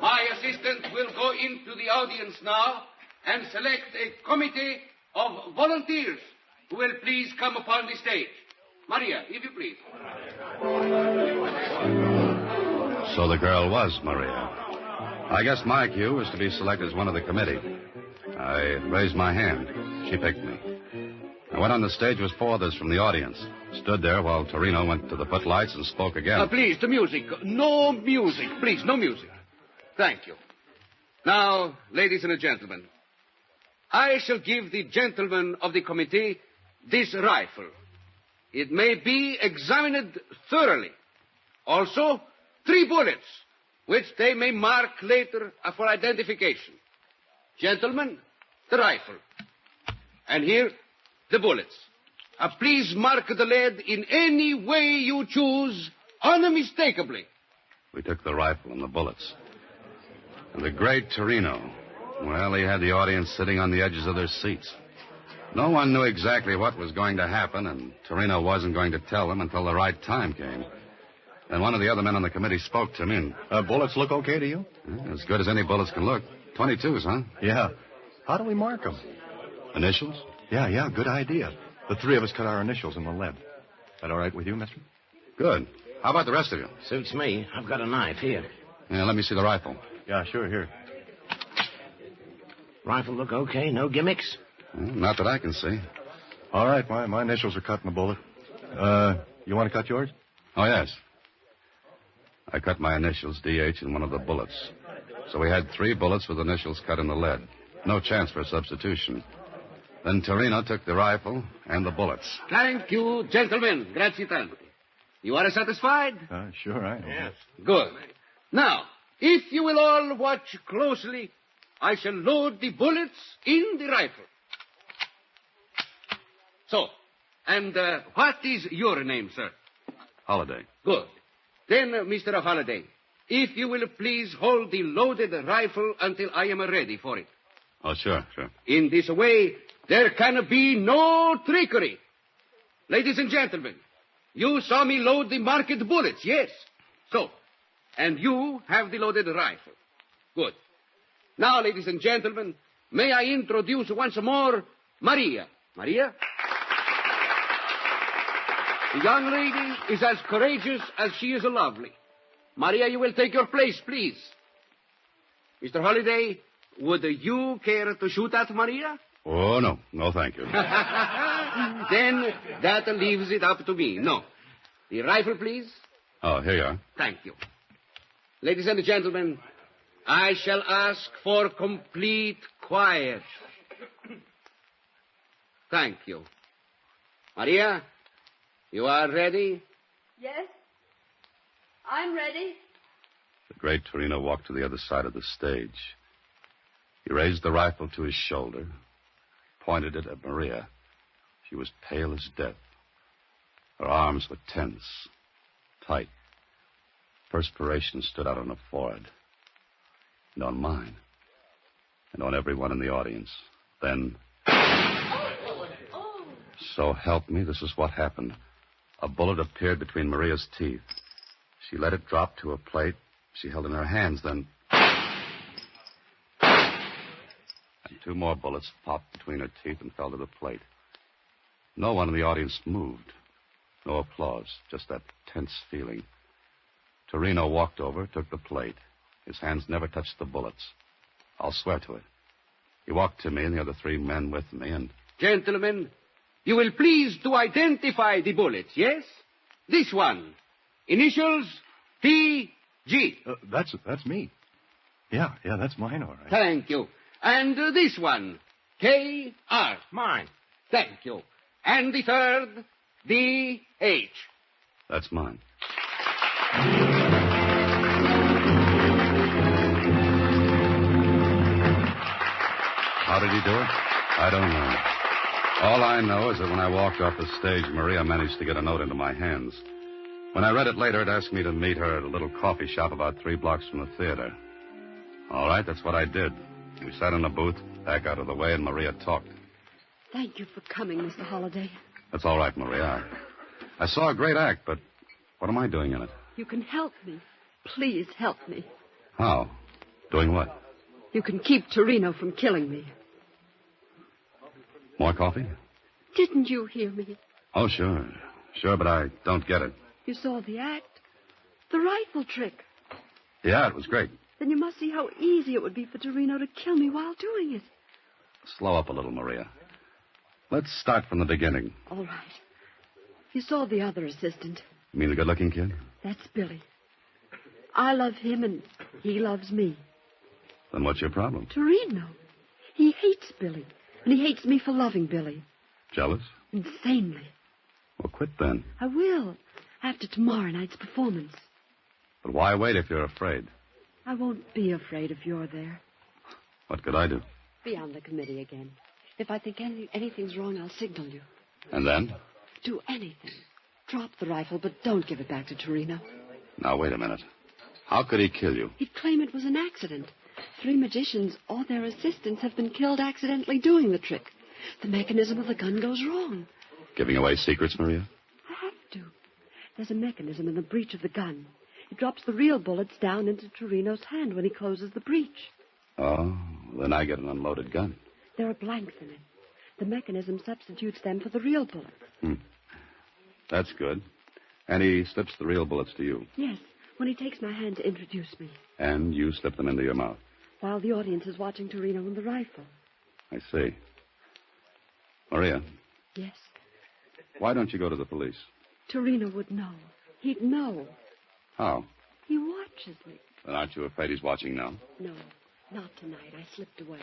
My assistant will go into the audience now and select a committee of volunteers who will please come upon the stage. Maria, if you please. So the girl was Maria. I guess my cue was to be selected as one of the committee. I raised my hand. She picked me. I went on the stage with four others from the audience. Stood there while Torino went to the footlights and spoke again. Please, the music. No music. Please, no music. Thank you. Now, ladies and gentlemen, I shall give the gentlemen of the committee this rifle. It may be examined thoroughly. Also, 3 bullets, which they may mark later for identification. Gentlemen, the rifle. And here, the bullets. Please mark the lead in any way you choose, unmistakably. We took the rifle and the bullets. And the great Torino, well, he had the audience sitting on the edges of their seats. No one knew exactly what was going to happen, and Torino wasn't going to tell them until the right time came. Then one of the other men on the committee spoke to me and... bullets look okay to you? As good as any bullets can look. 22s, huh? Yeah. How do we mark them? Initials? Yeah, good idea. The 3 of us cut our initials in the lead. That all right with you, mister? Good. How about the rest of you? Suits me. I've got a knife here. Yeah, let me see the rifle. Yeah, sure, here. Rifle look okay? No gimmicks? Not that I can see. All right, my initials are cut in the bullet. You want to cut yours? Oh, yes. I cut my initials, D.H., in one of the bullets. So we had 3 bullets with initials cut in the lead. No chance for substitution. Then Torino took the rifle and the bullets. Thank you, gentlemen. Grazie tanto. You are satisfied? Sure, I am. Yes. Good. Now, if you will all watch closely, I shall load the bullets in the rifle. So, and what is your name, sir? Holiday. Good. Then, Mr. Holiday, if you will please hold the loaded rifle until I am ready for it. Oh, sure. In this way, there can be no trickery. Ladies and gentlemen, you saw me load the marked bullets, yes? So, and you have the loaded rifle. Good. Now, ladies and gentlemen, may I introduce once more Maria. Maria? The young lady is as courageous as she is lovely. Maria, you will take your place, please. Mr. Holliday, would you care to shoot at Maria? Oh, no. No, thank you. Then that leaves it up to me. No. The rifle, please. Oh, here you are. Thank you. Ladies and gentlemen, I shall ask for complete quiet. Thank you. Maria, you are ready? Yes. I'm ready. The great Torino walked to the other side of the stage. He raised the rifle to his shoulder, pointed it at Maria. She was pale as death. Her arms were tense, tight. Perspiration stood out on her forehead, and on mine, and on everyone in the audience. Then, so help me, this is what happened. A bullet appeared between Maria's teeth. She let it drop to a plate she held in her hands, then... And 2 more bullets popped between her teeth and fell to the plate. No one in the audience moved. No applause, just that tense feeling. Torino walked over, took the plate. His hands never touched the bullets. I'll swear to it. He walked to me and the other 3 men with me, and... Gentlemen, you will please to identify the bullets, yes? This one. Initials P.G. That's me. Yeah, that's mine, all right. Thank you. And this one. K.R. Mine. Thank you. And the third, D.H. That's mine. How did he do it? I don't know. All I know is that when I walked off the stage, Maria managed to get a note into my hands. When I read it later, it asked me to meet her at a little coffee shop about 3 blocks from the theater. All right, that's what I did. We sat in a booth, back out of the way, and Maria talked. Thank you for coming, Mr. Holliday. That's all right, Maria. I saw a great act, but what am I doing in it? You can help me. Please help me. How? Doing what? You can keep Torino from killing me. More coffee? Didn't you hear me? Oh, sure. Sure, but I don't get it. You saw the act. The rifle trick. Yeah, it was great. Then you must see how easy it would be for Torino to kill me while doing it. Slow up a little, Maria. Let's start from the beginning. All right. You saw the other assistant. You mean the good-looking kid? That's Billy. I love him, and he loves me. Then what's your problem? Torino. He hates Billy, and he hates me for loving Billy. Jealous? Insanely. Well, quit then. I will, after tomorrow night's performance. But why wait if you're afraid? I won't be afraid if you're there. What could I do? Be on the committee again. If I think anything's wrong, I'll signal you. And then? Do anything. Drop the rifle, but don't give it back to Torino. Now, wait a minute. How could he kill you? He'd claim it was an accident. 3 magicians or their assistants have been killed accidentally doing the trick. The mechanism of the gun goes wrong. Giving away secrets, Maria? I have to. There's a mechanism in the breech of the gun. It drops the real bullets down into Torino's hand when he closes the breech. Oh, then I get an unloaded gun. There are blanks in it. The mechanism substitutes them for the real bullets. That's good. And he slips the real bullets to you. Yes, when he takes my hand to introduce me. And you slip them into your mouth. While the audience is watching Torino and the rifle. I see. Maria. Yes? Why don't you go to the police? Torino would know. He'd know. How? He watches me. Then aren't you afraid he's watching now? No, not tonight. I slipped away.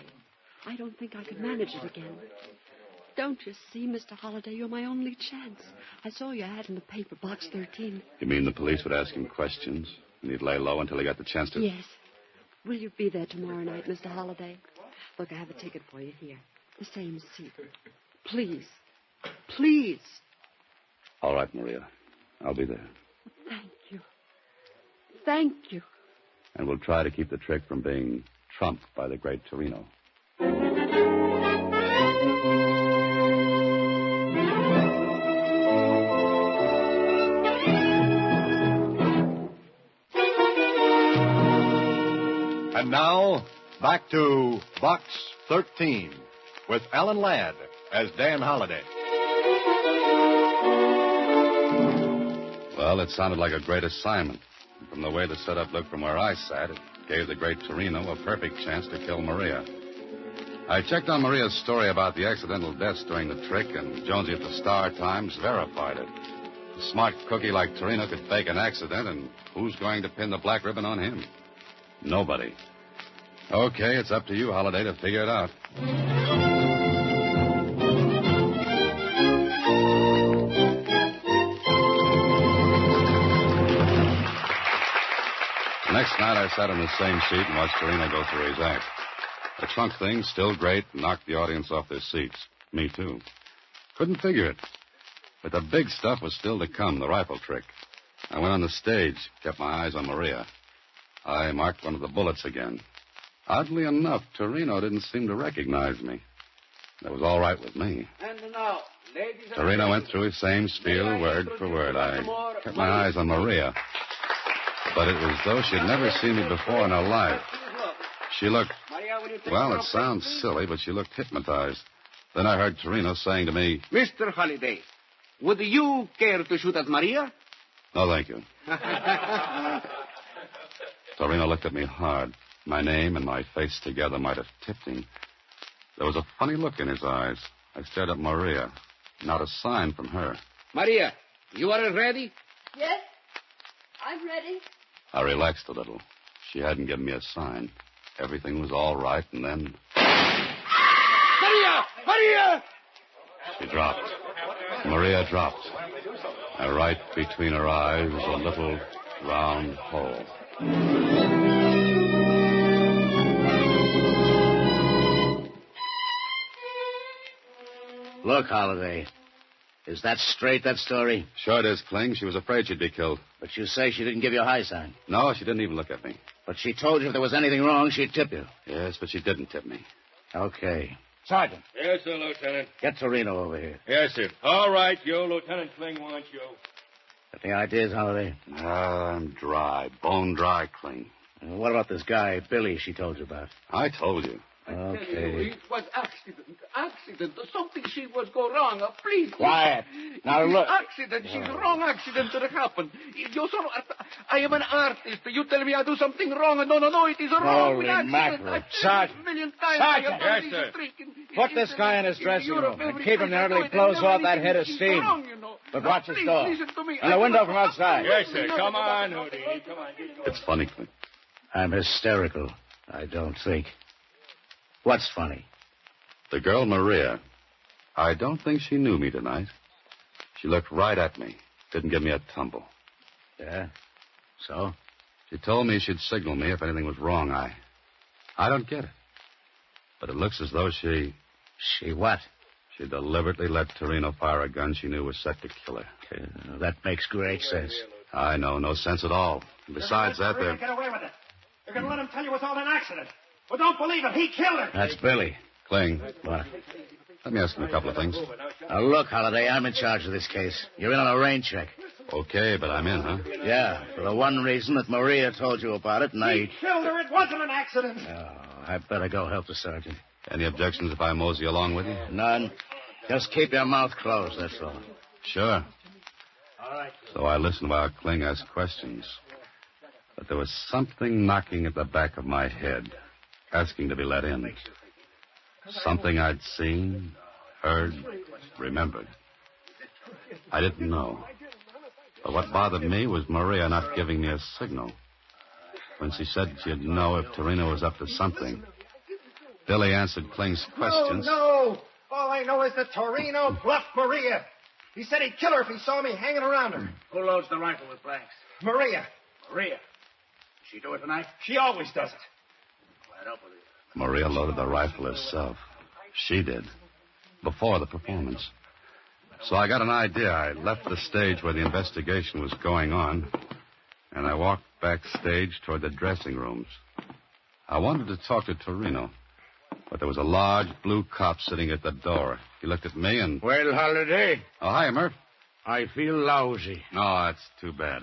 I don't think I could manage it again. Don't you see, Mr. Holliday, you're my only chance. I saw your ad in the paper, box 13. You mean the police would ask him questions, and he'd lay low until he got the chance to... Yes. Will you be there tomorrow night, Mr. Holliday? Look, I have a ticket for you here. The same seat. Please. Please. All right, Maria. I'll be there. Thank you. Thank you. And we'll try to keep the trick from being trumped by the great Torino. And now, back to Box 13 with Alan Ladd as Dan Holliday. Well, it sounded like a great assignment. And from the way the setup looked from where I sat, it gave the great Torino a perfect chance to kill Maria. I checked on Maria's story about the accidental deaths during the trick, and Jonesy at the Star-Times verified it. A smart cookie like Torino could fake an accident, and who's going to pin the black ribbon on him? Nobody. Okay, it's up to you, Holliday, to figure it out. The next night, I sat in the same seat and watched Torino go through his act. The trunk thing, still great, knocked the audience off their seats. Me, too. Couldn't figure it. But the big stuff was still to come, the rifle trick. I went on the stage, kept my eyes on Maria. I marked one of the bullets again. Oddly enough, Torino didn't seem to recognize me. That was all right with me. And now, ladies and Torino went through his same spiel, word for word. I kept my eyes on Maria. But it was as though she'd never seen me before in her life. She looked, well, it sounds silly, but she looked hypnotized. Then I heard Torino saying to me, Mr. Holliday, would you care to shoot at Maria? No, thank you. Torino looked at me hard. My name and my face together might have tipped him. There was a funny look in his eyes. I stared at Maria. Not a sign from her. Maria, you are ready? Yes, I'm ready. I relaxed a little. She hadn't given me a sign. Everything was all right, and then... Maria! Maria! She dropped. Maria dropped. And right between her eyes was a little round hole. Look, Holliday. Is that straight, that story? Sure it is, Kling. She was afraid she'd be killed. But you say she didn't give you a high sign. No, she didn't even look at me. But she told you if there was anything wrong, she'd tip you. Yes, but she didn't tip me. Okay. Sergeant. Yes, sir, Lieutenant. Get Torino over here. Yes, sir. All right, Joe. Lieutenant Kling wants you. Got any ideas, Holliday? I'm dry. Bone dry, Kling. What about this guy, Billy, she told you about? I told you. Okay. It was accident. Something she was go wrong. Please. Quiet. Now look. Accident. She's wrong accident that happened. I am an artist. You tell me I do something wrong. No, it is a wrong Holy accident. mackerel. Sergeant. A million times. Sergeant. Yes, sir. Put this guy in his dressing room and keep him there till he blows off that head of steam. But watch his door. And the window from outside. Yes, sir. Come on, Houdini. Come on. It's funny, Kling. I'm hysterical, I don't think. What's funny? The girl, Maria. I don't think she knew me tonight. She looked right at me. Didn't give me a tumble. Yeah? So? She told me she'd signal me if anything was wrong. I don't get it. But it looks as though she... She what? She deliberately let Torino fire a gun she knew was set to kill her. That makes great sense. I know, no sense at all. And besides that, they're... Get away with it. You're going to let him tell you it's all an accident. Well, don't believe it. He killed her. That's Billy. Kling. What? Let me ask him a couple of things. Now, look, Holliday, I'm in charge of this case. You're in on a rain check. Okay, but I'm in, huh? Yeah, for the one reason that Maria told you about it, and He killed her. It wasn't an accident. Oh, I better go help the sergeant. Any objections if I mosey along with you? None. Just keep your mouth closed, that's all. Sure. All right. So I listened while Kling asked questions. But there was something knocking at the back of my head, asking to be let in. Something I'd seen, heard, remembered. I didn't know. But what bothered me was Maria not giving me a signal. When she said she'd know if Torino was up to something. Billy answered Kling's questions. No. All I know is that Torino bluffed Maria. He said he'd kill her if he saw me hanging around her. Who loads the rifle with blanks? Maria. Maria. She do it tonight? She always does it. I don't believe it. Maria loaded the rifle herself. She did. Before the performance. So I got an idea. I left the stage where the investigation was going on, and I walked backstage toward the dressing rooms. I wanted to talk to Torino, but there was a large blue cop sitting at the door. He looked at me and... Well, Holliday. Oh, hi, Murph. I feel lousy. No, that's too bad.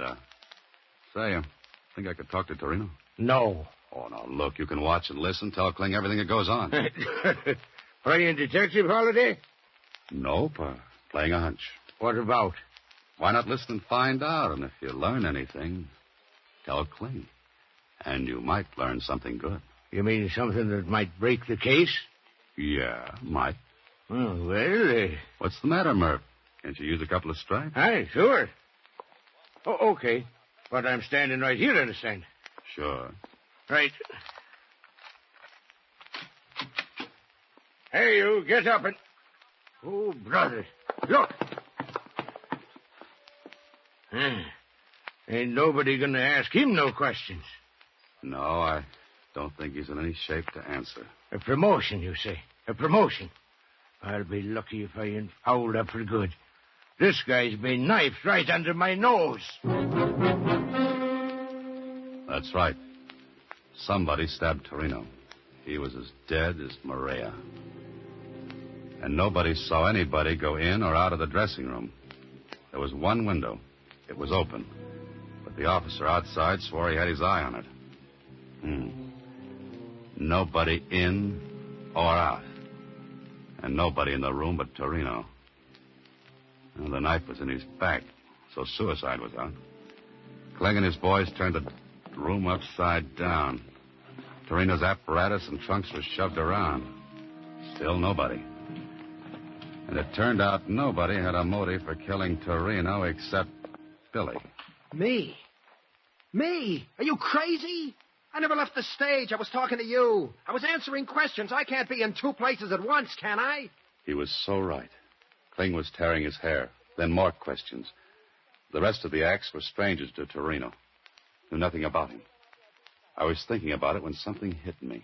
Say, think I could talk to Torino? No. Oh, now, look, you can watch and listen, tell Kling everything that goes on. Playing detective, Holliday? Nope, playing a hunch. What about? Why not listen and find out? And if you learn anything, tell Kling. And you might learn something good. You mean something that might break the case? Yeah, might. Oh, well, What's the matter, Murph? Can't you use a couple of stripes? Aye, sure. Oh, okay. But I'm standing right here, understand? Sure. Right. Hey, you, get up and... Oh, brother. Look. Ain't nobody gonna ask him no questions. No, I don't think he's in any shape to answer. A promotion, you say? A promotion? I'll be lucky if I ain't fouled up for good. This guy's been knifed right under my nose. That's right. Somebody stabbed Torino. He was as dead as Maria. And nobody saw anybody go in or out of the dressing room. There was one window. It was open. But the officer outside swore he had his eye on it. Nobody in or out. And nobody in the room but Torino. Well, the knife was in his back, so suicide was out. Kling and his boys turned the room upside down. Torino's apparatus and trunks were shoved around. Still nobody. And it turned out nobody had a motive for killing Torino except Billy. Me? Me? Are you crazy? I never left the stage. I was talking to you. I was answering questions. I can't be in two places at once, can I? He was so right. Kling was tearing his hair. Then more questions. The rest of the acts were strangers to Torino. Knew nothing about him. I was thinking about it when something hit me.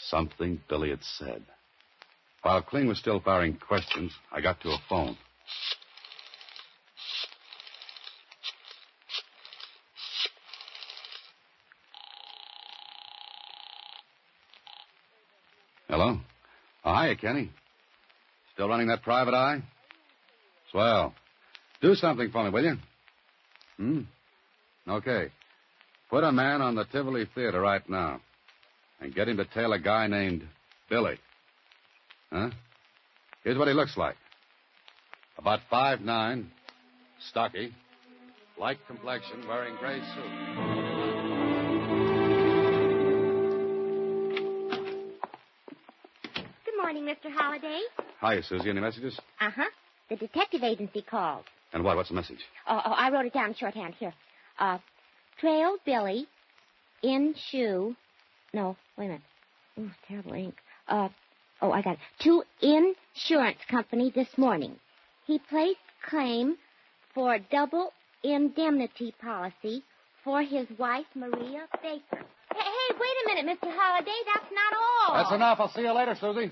Something Billy had said. While Kling was still firing questions, I got to a phone. Hello? Oh, hiya, Kenny. Still running that private eye? Swell. Do something for me, will you? Okay. Put a man on the Tivoli Theater right now. And get him to tail a guy named Billy. Huh? Here's what he looks like. About 5'9", stocky, light complexion, wearing gray suit. Good morning, Mr. Holliday. Hiya, Susie. Any messages? Uh-huh. The detective agency called. And what? What's the message? Oh, I wrote it down in shorthand. Here. Trailed Billy in shoe. No, wait a minute. Oh, terrible ink. I got it. To insurance company this morning. He placed claim for double indemnity policy for his wife, Maria Baker. Hey, wait a minute, Mr. Holliday. That's not all. That's enough. I'll see you later, Susie.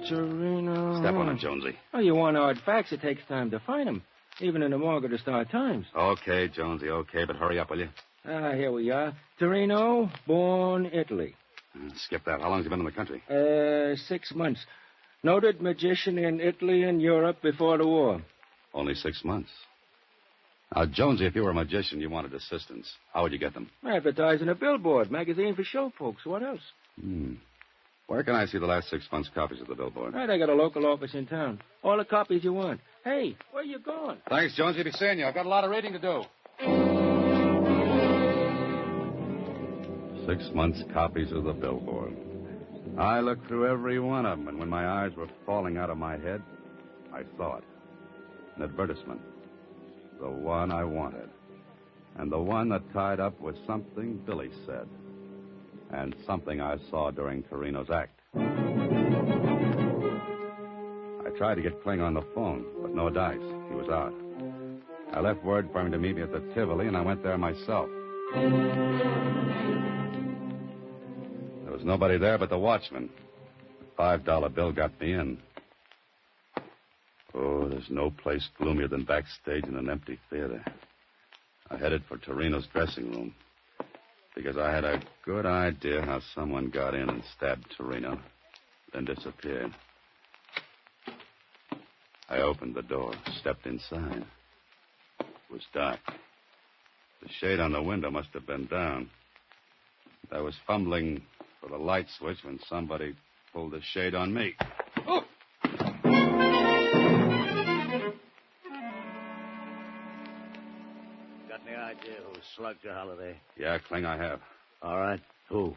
Torino. Step on it, Jonesy. Oh, you want hard facts? It takes time to find them. Even in the morgue of the Star-Times. Okay, Jonesy, okay, but hurry up, will you? Here we are. Torino, born Italy. Skip that. How long has he been in the country? 6 months. Noted magician in Italy and Europe before the war. Only 6 months. Now, Jonesy, if you were a magician, you wanted assistants. How would you get them? Advertising a billboard, magazine for show folks. What else? Where can I see the last 6 months' copies of the billboard? Right, I got a local office in town. All the copies you want. Hey, where you going? Thanks, Jonesy. Be seeing you. I've got a lot of reading to do. 6 months' copies of the billboard. I looked through every one of them, and when my eyes were falling out of my head, I saw it. An advertisement. The one I wanted. And the one that tied up with something Billy said. And something I saw during Torino's act. I tried to get Kling on the phone, but no dice. He was out. I left word for him to meet me at the Tivoli, and I went there myself. There was nobody there but the watchman. The $5 bill got me in. Oh, there's no place gloomier than backstage in an empty theater. I headed for Torino's dressing room because I had a good idea how someone got in and stabbed Torino, then disappeared. I opened the door, stepped inside. It was dark. The shade on the window must have been down. I was fumbling for the light switch when somebody pulled the shade on me. Oh! Got any idea who slugged your Holiday? Yeah, Kling, I have. All right. Who?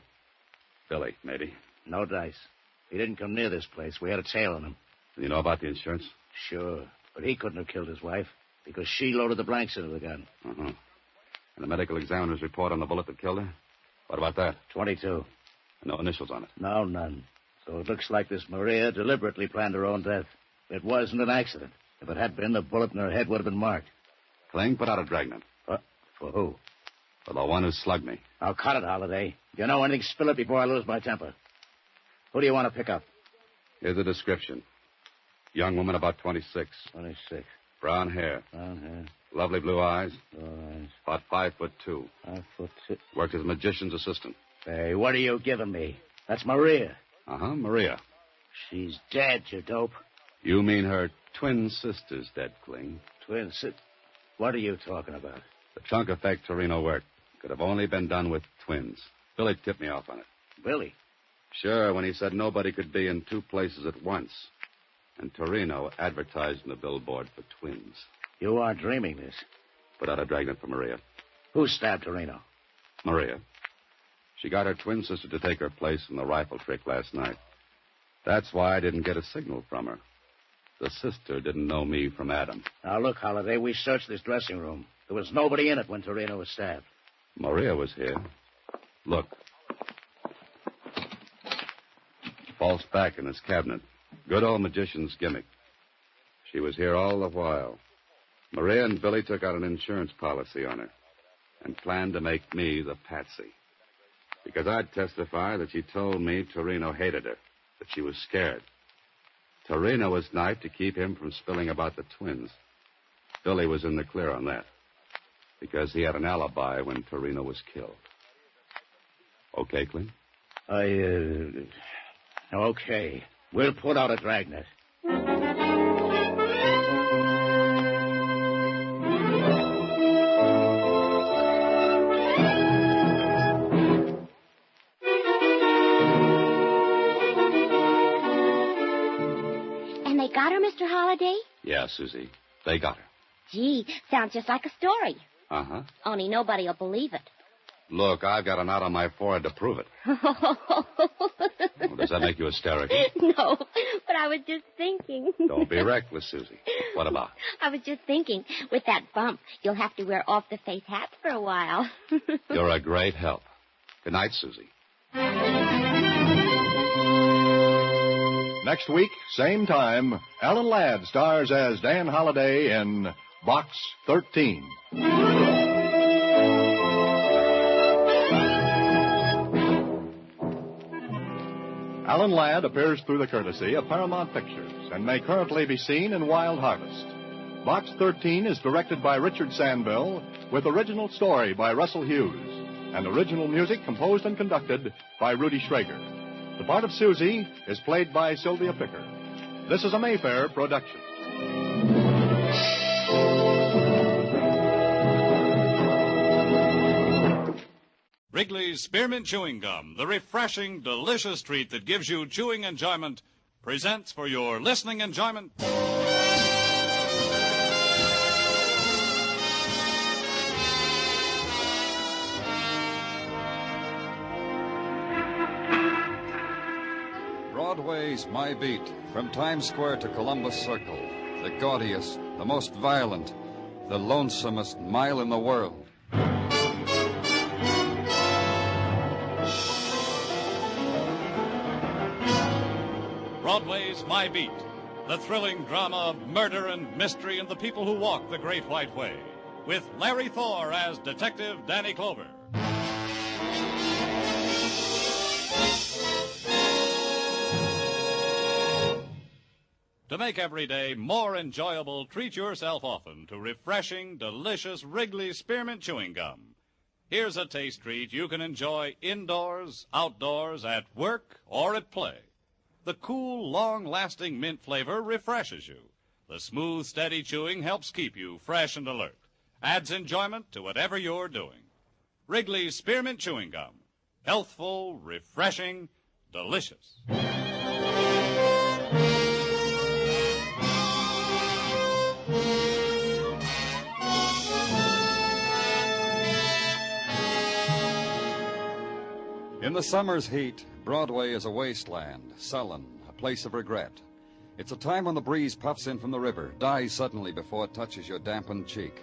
Billy, maybe. No dice. He didn't come near this place. We had a tail on him. Do you know about the insurance? Sure. But he couldn't have killed his wife because she loaded the blanks into the gun. Uh-huh. And the medical examiner's report on the bullet that killed her? What about that? 22. No initials on it? No, none. So it looks like this Maria deliberately planned her own death. It wasn't an accident. If it had been, the bullet in her head would have been marked. Kling, put out a dragnet. For who? For the one who slugged me. I'll cut it, Holiday. If you know anything, spill it before I lose my temper. Who do you want to pick up? Here's a description. Young woman about 26. 26. Brown hair. Brown hair. Lovely blue eyes. Blue eyes. About 5'2". 5'2". Worked as a magician's assistant. Hey, what are you giving me? That's Maria. Uh-huh, Maria. She's dead, you dope. You mean her twin sister's dead, Kling. Twin sister? What are you talking about? The trunk effect Torino worked could have only been done with twins. Billy tipped me off on it. Billy? Sure, when he said nobody could be in two places at once. And Torino advertised in the billboard for twins. You are dreaming this. Put out a dragnet for Maria. Who stabbed Torino? Maria. She got her twin sister to take her place in the rifle trick last night. That's why I didn't get a signal from her. The sister didn't know me from Adam. Now, look, Holiday, we searched this dressing room. There was nobody in it when Torino was stabbed. Maria was here. Look. False back in his cabinet. Good old magician's gimmick. She was here all the while. Maria and Billy took out an insurance policy on her and planned to make me the patsy. Because I'd testify that she told me Torino hated her, that she was scared. Torino was knifed to keep him from spilling about the twins. Billy was in the clear on that, because he had an alibi when Torino was killed. Okay, Clint? Okay. We'll put out a dragnet. And they got her, Mr. Holliday? Yeah, Susie. They got her. Gee, sounds just like a story. Uh-huh. Only nobody will believe it. Look, I've got a knot on my forehead to prove it. Well, does that make you hysterical? No, but I was just thinking. Don't be reckless, Susie. What about? I was just thinking, with that bump, you'll have to wear off-the-face hats for a while. You're a great help. Good night, Susie. Next week, same time, Alan Ladd stars as Dan Holliday in Box 13. Alan Ladd appears through the courtesy of Paramount Pictures and may currently be seen in Wild Harvest. Box 13 is directed by Richard Sandville with original story by Russell Hughes and original music composed and conducted by Rudy Schrager. The part of Susie is played by Sylvia Picker. This is a Mayfair production. Wrigley's Spearmint Chewing Gum, the refreshing, delicious treat that gives you chewing enjoyment, presents for your listening enjoyment. Broadway's My Beat, from Times Square to Columbus Circle, the gaudiest, the most violent, the lonesomest mile in the world. Broadway's My Beat, the thrilling drama of murder and mystery and the people who walk the Great White Way, with Larry Thor as Detective Danny Clover. To make every day more enjoyable, treat yourself often to refreshing, delicious Wrigley's Spearmint Chewing Gum. Here's a taste treat you can enjoy indoors, outdoors, at work, or at play. The cool, long-lasting mint flavor refreshes you. The smooth, steady chewing helps keep you fresh and alert. Adds enjoyment to whatever you're doing. Wrigley's Spearmint Chewing Gum. Healthful, refreshing, delicious. In the summer's heat, Broadway is a wasteland, sullen, a place of regret. It's a time when the breeze puffs in from the river, dies suddenly before it touches your dampened cheek.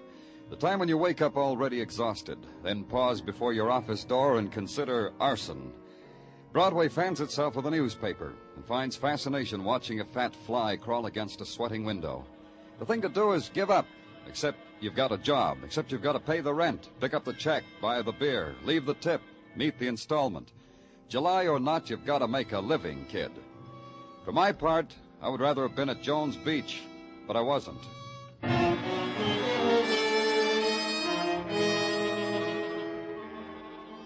The time when you wake up already exhausted, then pause before your office door and consider arson. Broadway fans itself with a newspaper and finds fascination watching a fat fly crawl against a sweating window. The thing to do is give up, except you've got a job, except you've got to pay the rent, pick up the check, buy the beer, leave the tip, meet the installment. July or not, you've got to make a living, kid. For my part, I would rather have been at Jones Beach, but I wasn't.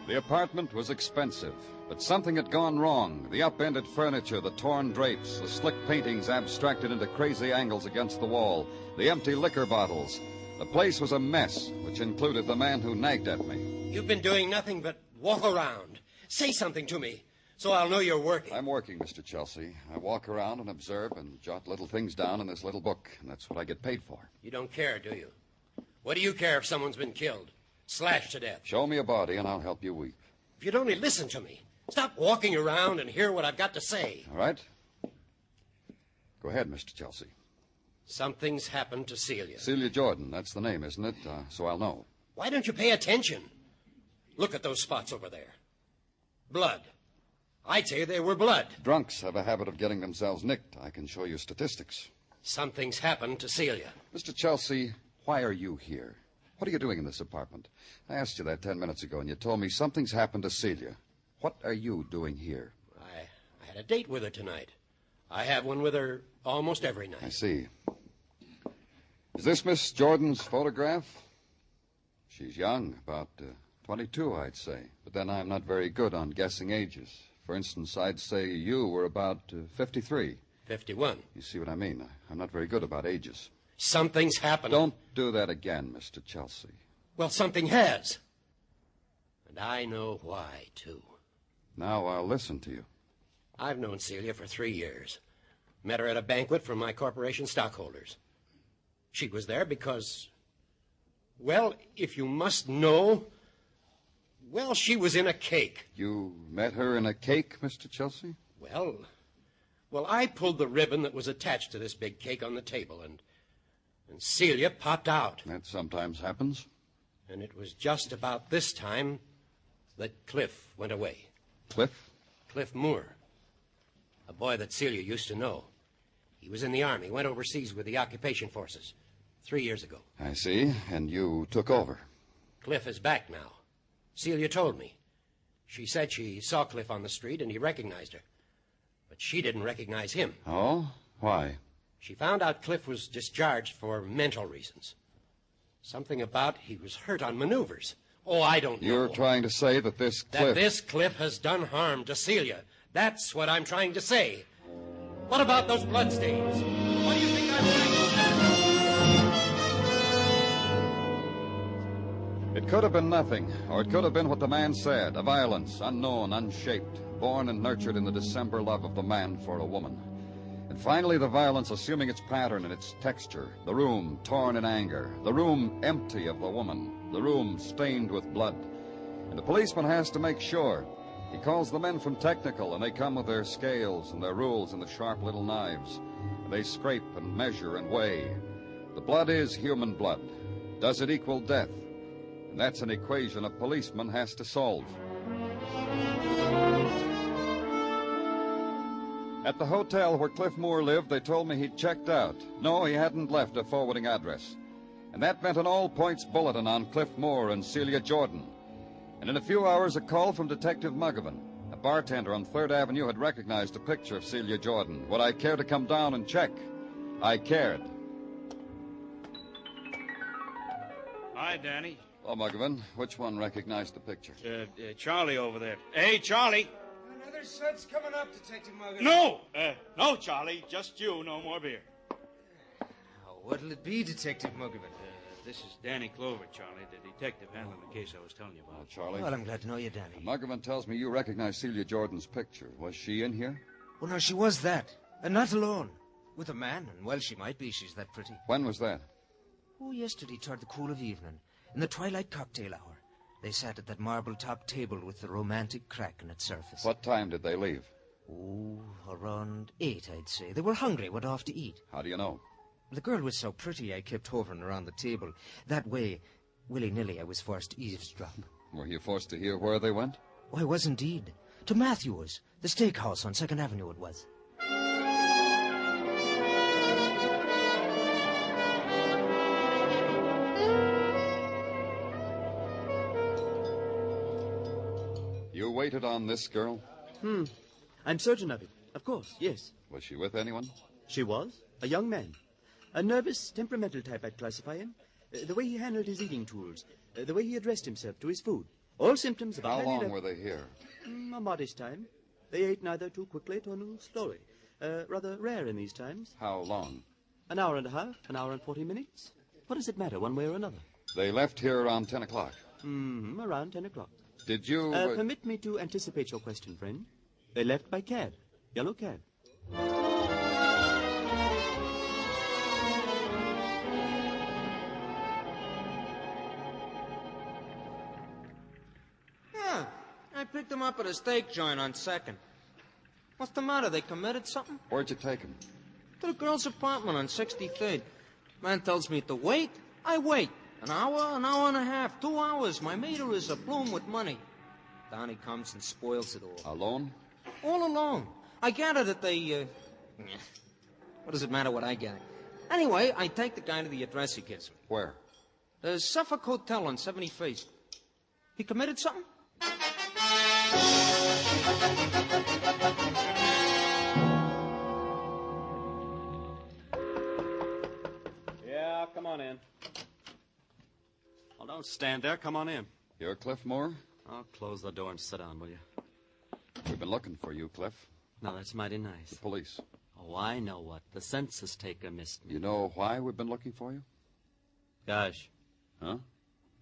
The apartment was expensive, but something had gone wrong. The upended furniture, the torn drapes, the slick paintings abstracted into crazy angles against the wall, the empty liquor bottles. The place was a mess, which included the man who nagged at me. You've been doing nothing but walk around. Say something to me, so I'll know you're working. I'm working, Mr. Chelsea. I walk around and observe and jot little things down in this little book, and that's what I get paid for. You don't care, do you? What do you care if someone's been killed? Slashed to death. Show me a body, and I'll help you weep. If you'd only listen to me. Stop walking around and hear what I've got to say. All right. Go ahead, Mr. Chelsea. Something's happened to Celia. Celia Jordan, that's the name, isn't it? So I'll know. Why don't you pay attention? Look at those spots over there. Blood. I'd say they were blood. Drunks have a habit of getting themselves nicked. I can show you statistics. Something's happened to Celia. Mr. Chelsea, why are you here? What are you doing in this apartment? I asked you that 10 minutes ago, and you told me something's happened to Celia. What are you doing here? I had a date with her tonight. I have one with her almost every night. I see. Is this Miss Jordan's photograph? She's young, about 22, I'd say. But then I'm not very good on guessing ages. For instance, I'd say you were about 53. 51. You see what I mean? I'm not very good about ages. Something's happened. Don't do that again, Mr. Chelsea. Well, something has. And I know why, too. Now I'll listen to you. I've known Celia for 3 years. Met her at a banquet for my corporation stockholders. She was there because, well, if you must know, well, she was in a cake. You met her in a cake, Mr. Chelsea? Well, I pulled the ribbon that was attached to this big cake on the table, and Celia popped out. That sometimes happens. And it was just about this time that Cliff went away. Cliff? Cliff Moore. A boy that Celia used to know. He was in the Army, went overseas with the occupation forces 3 years ago. I see. And you took over. Cliff is back now. Celia told me. She said she saw Cliff on the street and he recognized her. But she didn't recognize him. Oh? Why? She found out Cliff was discharged for mental reasons. Something about he was hurt on maneuvers. Oh, I don't know. You're trying to say that this Cliff... That this Cliff has done harm to Celia. That's what I'm trying to say. What about those bloodstains? What do you think I'm trying to say? It could have been nothing, or it could have been what the man said, a violence, unknown, unshaped, born and nurtured in the December love of the man for a woman. And finally, the violence assuming its pattern and its texture, the room torn in anger, the room empty of the woman, the room stained with blood. And the policeman has to make sure. He calls the men from technical, and they come with their scales and their rules and the sharp little knives. And they scrape and measure and weigh. The blood is human blood. Does it equal death? And that's an equation a policeman has to solve. At the hotel where Cliff Moore lived, they told me he'd checked out. No, he hadn't left a forwarding address. And that meant an all-points bulletin on Cliff Moore and Celia Jordan. And in a few hours, a call from Detective Muggavan. A bartender on 3rd Avenue had recognized a picture of Celia Jordan. Would I care to come down and check? I cared. Hi, Danny. Oh, Muggavan, which one recognized the picture? Charlie over there. Hey, Charlie. Another suds coming up, Detective Muggavan. No! No, Charlie. Just you. No more beer. What'll it be, Detective Muggavan? This is Danny Clover, Charlie, the detective handling the case I was telling you about. Charlie. Well, I'm glad to know you, Danny. Muggavan tells me you recognize Celia Jordan's picture. Was she in here? Well, no, she was that. And not alone. With a man, and well, she might be. She's that pretty. When was that? Oh, yesterday, toward the cool of evening. In the twilight cocktail hour. They sat at that marble-top table with the romantic crack in its surface. What time did they leave? Oh, around 8, I'd say. They were hungry, went off to eat. How do you know? The girl was so pretty, I kept hovering around the table. That way, willy-nilly, I was forced to eavesdrop. Were you forced to hear where they went? Oh, I was indeed. To Matthew's, the steakhouse on 2nd Avenue it was. waited on this girl? I'm certain of it. Of course, yes. Was she with anyone? She was. A young man. A nervous, temperamental type, I'd classify him. The way he handled his eating tools. The way he addressed himself to his food. All symptoms of a How long were they here? A modest time. They ate neither too quickly nor slowly. Rather rare in these times. How long? An hour and a half, an hour and 40 minutes. What does it matter, one way or another? They left here around 10 o'clock. Around 10 o'clock. Did you... Permit me to anticipate your question, friend. They left by cab. Yellow cab. Yeah, I picked them up at a steak joint on 2nd. What's the matter? They committed something? Where'd you take them? To the girl's apartment on 63rd. Man tells me to wait. I wait. An hour and a half, 2 hours. My meter is abloom with money. Down he comes and spoils it all. Alone? All alone. I gather that they, What does it matter what I gather? Anyway, I take the guy to the address he gives me. Where? The Suffolk Hotel on 71st. He committed something? Yeah, come on in. Well, don't stand there. Come on in. You're Cliff Moore? I'll close the door and sit down, will you? We've been looking for you, Cliff. No, that's mighty nice. The police. Oh, I know what. The census taker missed me. You know why we've been looking for you? Gosh. Huh?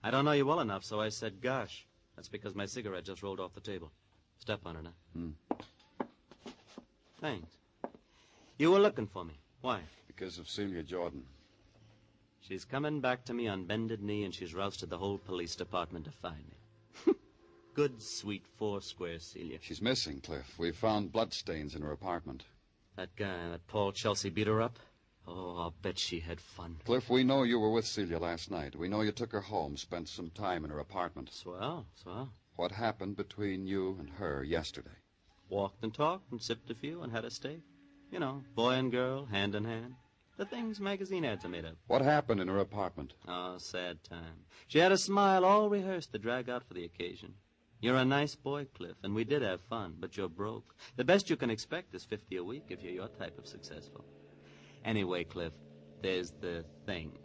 I don't know you well enough, so I said gosh. That's because my cigarette just rolled off the table. Step on it, huh? Thanks. You were looking for me. Why? Because of Celia Jordan. She's coming back to me on bended knee, and she's rousted the whole police department to find me. Good, sweet, four-square Celia. She's missing, Cliff. We found bloodstains in her apartment. That guy, that Paul Chelsea, beat her up? Oh, I'll bet she had fun. Cliff, we know you were with Celia last night. We know you took her home, spent some time in her apartment. Swell. What happened between you and her yesterday? Walked and talked and sipped a few and had a steak. You know, boy and girl, hand in hand. The things magazine ads are made of. What happened in her apartment? Oh, sad time. She had a smile all rehearsed to drag out for the occasion. You're a nice boy, Cliff, and we did have fun, but you're broke. The best you can expect is $50 a week if you're your type of successful. Anyway, Cliff, there's the thing.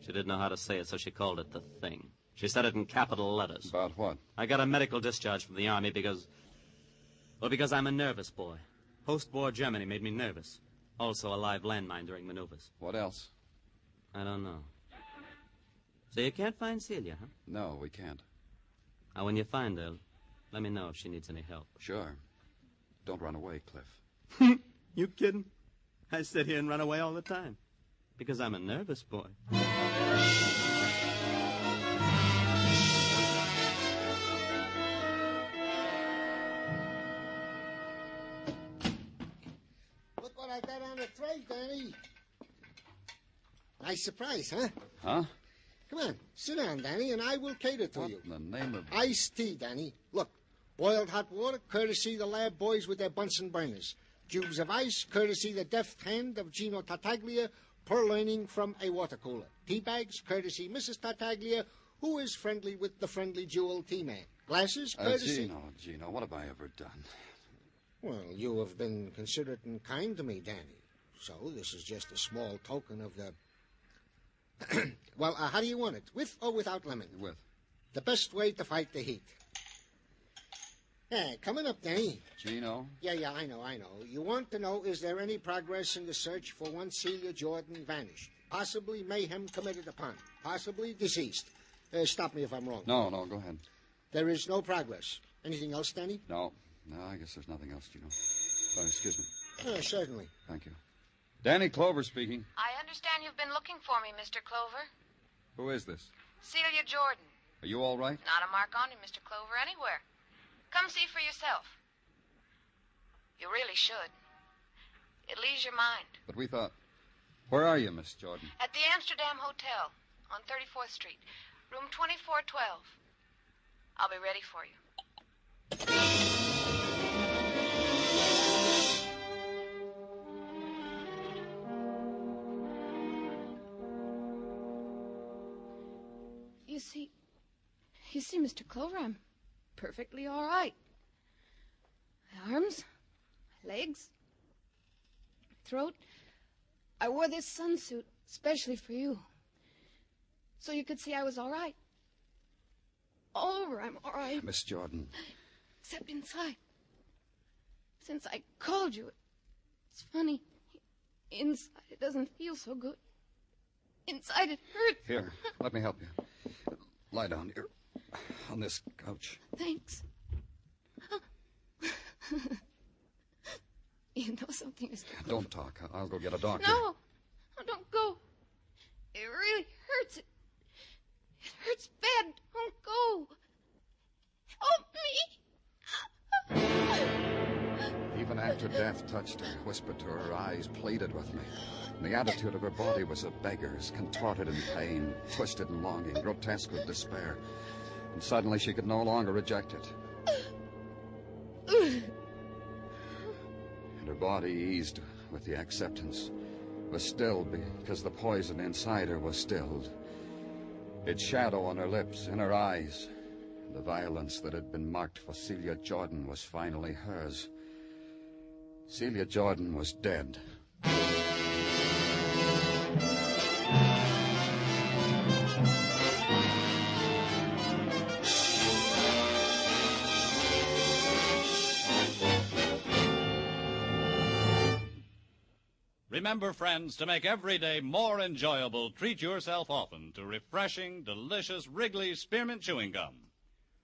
She didn't know how to say it, so she called it the thing. She said it in capital letters. About what? I got a medical discharge from the Army because I'm a nervous boy. Post-war Germany made me nervous. Also a live landmine during maneuvers. What else? I don't know. So you can't find Celia, huh? No, we can't. Now, when you find her, let me know if she needs any help. Sure. Don't run away, Cliff. You kidding? I sit here and run away all the time. Because I'm a nervous boy. Look what I got on the tray, Danny. Nice surprise, huh? Huh? Come on, sit down, Danny, and I will cater to you. What in the name of... Iced tea, Danny. Look, boiled hot water, courtesy the lab boys with their Bunsen burners. Cubes of ice, courtesy the deft hand of Gino Tartaglia, purloining from a water cooler. Tea bags, courtesy Mrs. Tartaglia, who is friendly with the friendly jewel tea man. Glasses, courtesy... Gino, what have I ever done? Well, you have been considerate and kind to me, Danny. So this is just a small token of the... Well, how do you want it? With or without lemon? With. The best way to fight the heat. Yeah, coming up, Danny. Gino? Yeah, I know. You want to know, is there any progress in the search for one Celia Jordan vanished? Possibly mayhem committed upon. Possibly deceased. Stop me if I'm wrong. No, go ahead. There is no progress. Anything else, Danny? No, I guess there's nothing else, Gino. Oh, excuse me. Certainly. Thank you. Danny Clover speaking. I understand you've been looking for me, Mr. Clover. Who is this? Celia Jordan. Are you all right? Not a mark on you, Mr. Clover, anywhere. Come see for yourself. You really should. It'll ease your mind. But we thought... Where are you, Miss Jordan? At the Amsterdam Hotel on 34th Street, room 2412. I'll be ready for you. You see, Mr. Clover, I'm perfectly all right. My arms, my legs, my throat. I wore this sunsuit especially for you, so you could see I was all right. All over, I'm all right. Miss Jordan. Except inside. Since I called you, it's funny. Inside, it doesn't feel so good. Inside, it hurts. Here, let me help you. Lie down here on this couch. Thanks. You know something is wrong. Don't talk. I'll go get a doctor. No, don't go. It really hurts. It hurts bad. Don't go. Help me. Even after death touched her, whispered to her eyes, pleaded with me. And the attitude of her body was a beggar's, contorted in pain, twisted in longing, grotesque with despair. And suddenly she could no longer reject it. And her body eased with the acceptance, was stilled because the poison inside her was stilled. Its shadow on her lips, in her eyes, and the violence that had been marked for Celia Jordan was finally hers. Celia Jordan was dead. Remember, friends, to make every day more enjoyable, treat yourself often to refreshing, delicious Wrigley Spearmint Chewing Gum.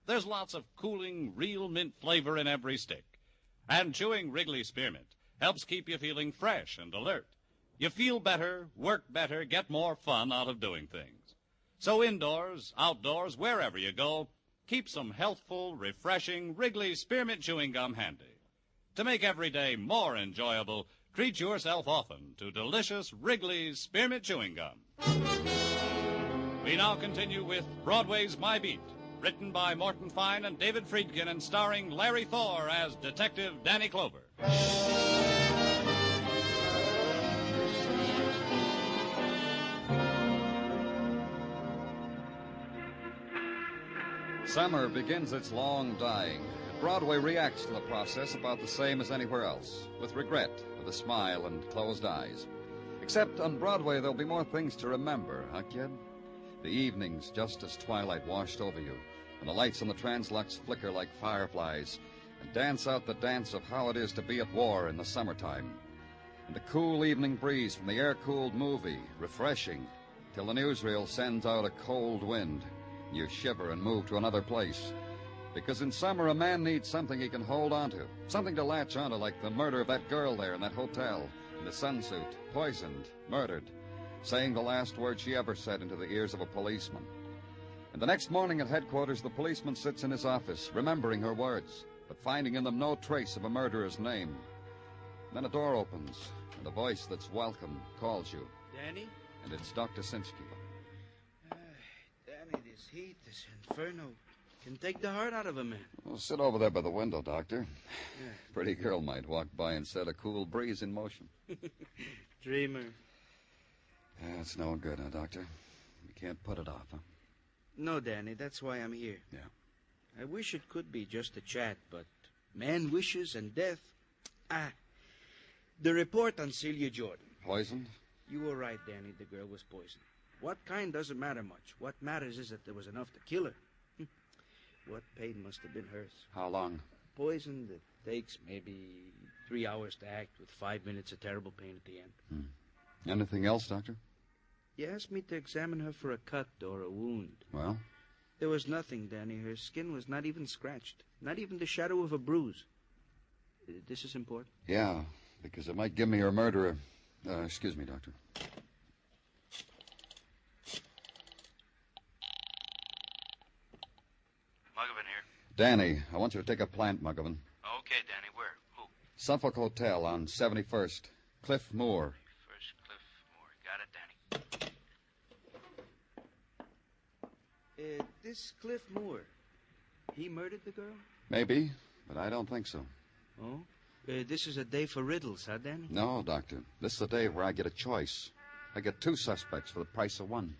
There's lots of cooling, real mint flavor in every stick. And chewing Wrigley Spearmint helps keep you feeling fresh and alert. You feel better, work better, get more fun out of doing things. So indoors, outdoors, wherever you go, keep some healthful, refreshing Wrigley Spearmint Chewing Gum handy. To make every day more enjoyable, treat yourself often to delicious Wrigley's Spearmint Chewing Gum. We now continue with Broadway's My Beat, written by Morton Fine and David Friedkin and starring Larry Thor as Detective Danny Clover. Summer begins its long dying. Broadway reacts to the process about the same as anywhere else, with regret, with a smile and closed eyes. Except on Broadway, there'll be more things to remember, huh, kid? The evenings, just as twilight washed over you, and the lights on the translux flicker like fireflies, and dance out the dance of how it is to be at war in the summertime. And the cool evening breeze from the air-cooled movie, refreshing, till the newsreel sends out a cold wind, and you shiver and move to another place. Because in summer, a man needs something he can hold on to, something to latch onto, like the murder of that girl there in that hotel, in the sunsuit, poisoned, murdered, saying the last word she ever said into the ears of a policeman. And the next morning at headquarters, the policeman sits in his office, remembering her words, but finding in them no trace of a murderer's name. And then a door opens, and a voice that's welcome calls you. Danny? And it's Dr. Sinsky. Danny, this heat, this inferno, can take the heart out of a man. Well, sit over there by the window, Doctor. Yeah. Pretty girl might walk by and set a cool breeze in motion. Dreamer. Yeah, it's no good, huh, Doctor? We can't put it off, huh? No, Danny, that's why I'm here. Yeah. I wish it could be just a chat, but man wishes and death. The report on Celia Jordan. Poisoned? You were right, Danny. The girl was poisoned. What kind doesn't matter much. What matters is that there was enough to kill her. What pain must have been hers. How long? Poison that takes maybe 3 hours to act, with 5 minutes of terrible pain at the end. Anything else, Doctor? You asked me to examine her for a cut or a wound. Well? There was nothing, Danny. Her skin was not even scratched. Not even the shadow of a bruise. This is important? Yeah, because it might give me her murderer. Excuse me, Doctor. Muggavan here. Danny, I want you to take a plant, Muggavan. Okay, Danny. Where? Who? Suffolk Hotel on 71st. Cliff Moore. First Cliff Moore. Got it, Danny. This Cliff Moore, he murdered the girl? Maybe, but I don't think so. Oh? This is a day for riddles, huh, Danny? No, Doctor. This is a day where I get a choice. I get 2 suspects for the price of 1.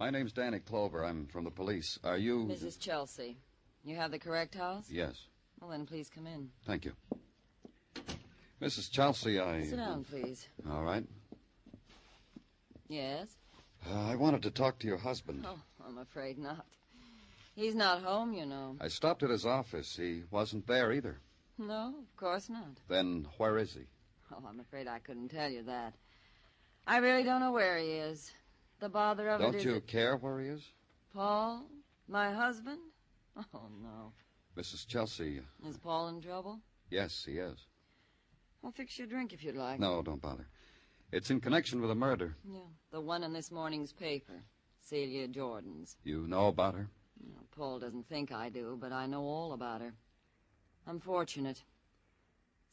My name's Danny Clover. I'm from the police. Are you... Mrs. Chelsea. You have the correct house? Yes. Well, then please come in. Thank you. Mrs. Chelsea, Sit down, please. All right. Yes? I wanted to talk to your husband. Oh, I'm afraid not. He's not home, you know. I stopped at his office. He wasn't there either. No, of course not. Then where is he? Oh, I'm afraid I couldn't tell you that. I really don't know where he is. The bother of it is... Don't you care where he is? Paul? My husband? Oh, no. Mrs. Chelsea... Is Paul in trouble? Yes, he is. I'll fix you a drink if you'd like. No, don't bother. It's in connection with a murder. Yeah, the one in this morning's paper. Celia Jordan's. You know about her? Well, Paul doesn't think I do, but I know all about her. I'm fortunate.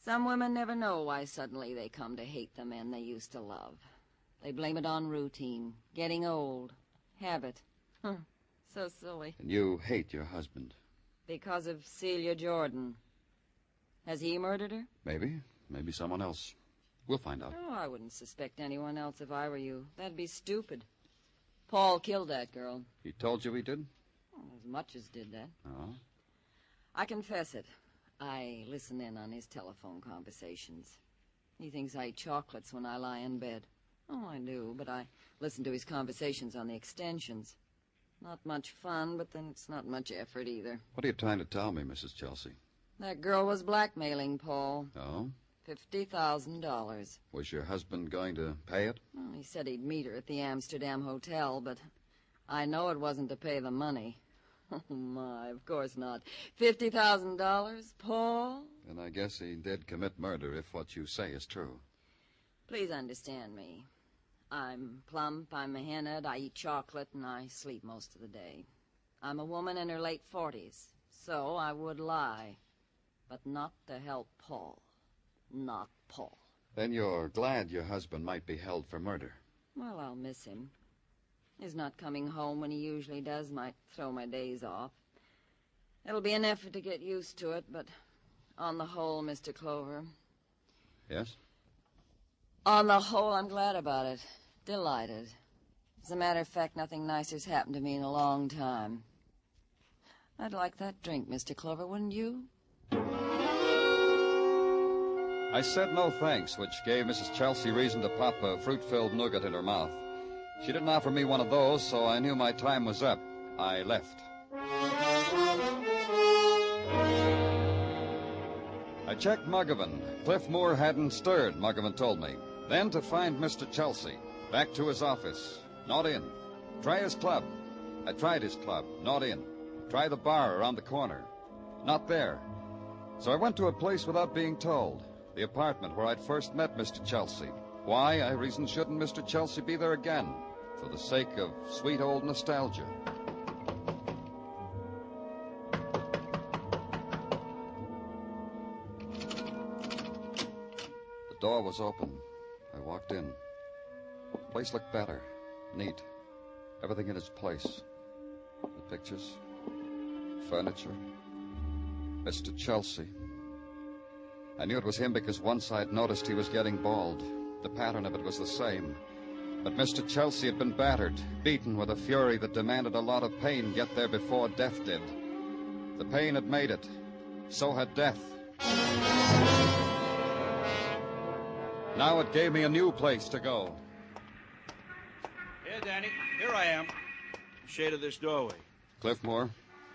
Some women never know why suddenly they come to hate the men they used to love. They blame it on routine, getting old, habit. So silly. And you hate your husband? Because of Celia Jordan. Has he murdered her? Maybe. Maybe someone else. We'll find out. Oh, I wouldn't suspect anyone else if I were you. That'd be stupid. Paul killed that girl. He told you he did? Well, as much as did that. Oh? I confess it. I listen in on his telephone conversations. He thinks I eat chocolates when I lie in bed. Oh, I do, but I listen to his conversations on the extensions. Not much fun, but then it's not much effort either. What are you trying to tell me, Mrs. Chelsea? That girl was blackmailing Paul. Oh? $50,000. Was your husband going to pay it? Well, he said he'd meet her at the Amsterdam hotel, but I know it wasn't to pay the money. Oh, my, of course not. $50,000, Paul? And I guess he did commit murder if what you say is true. Please understand me. I'm plump, I'm a henhead, I eat chocolate, and I sleep most of the day. I'm a woman in her late 40s, so I would lie. But not to help Paul. Not Paul. Then you're glad your husband might be held for murder. Well, I'll miss him. His not coming home when he usually does might throw my days off. It'll be an effort to get used to it, but on the whole, Mr. Clover... Yes? On the whole, I'm glad about it. Delighted. As a matter of fact, nothing nicer's happened to me in a long time. I'd like that drink, Mr. Clover, wouldn't you? I said no thanks, which gave Mrs. Chelsea reason to pop a fruit-filled nougat in her mouth. She didn't offer me one of those, so I knew my time was up. I left. I checked Muggavan. Cliff Moore hadn't stirred, Muggavan told me. Then to find Mr. Chelsea. Back to his office. Not in. Try his club. I tried his club. Not in. Try the bar around the corner. Not there. So I went to a place without being told. The apartment where I'd first met Mr. Chelsea. Why, I reasoned, shouldn't Mr. Chelsea be there again? For the sake of sweet old nostalgia. The door was open. I walked in. The place looked better. Neat. Everything in its place. The pictures. Furniture. Mr. Chelsea. I knew it was him because once I'd noticed he was getting bald. The pattern of it was the same. But Mr. Chelsea had been battered, beaten with a fury that demanded a lot of pain get there before death did. The pain had made it. So had death. Now it gave me a new place to go. Here, Danny. Here I am. Shade of this doorway. Cliff Moore?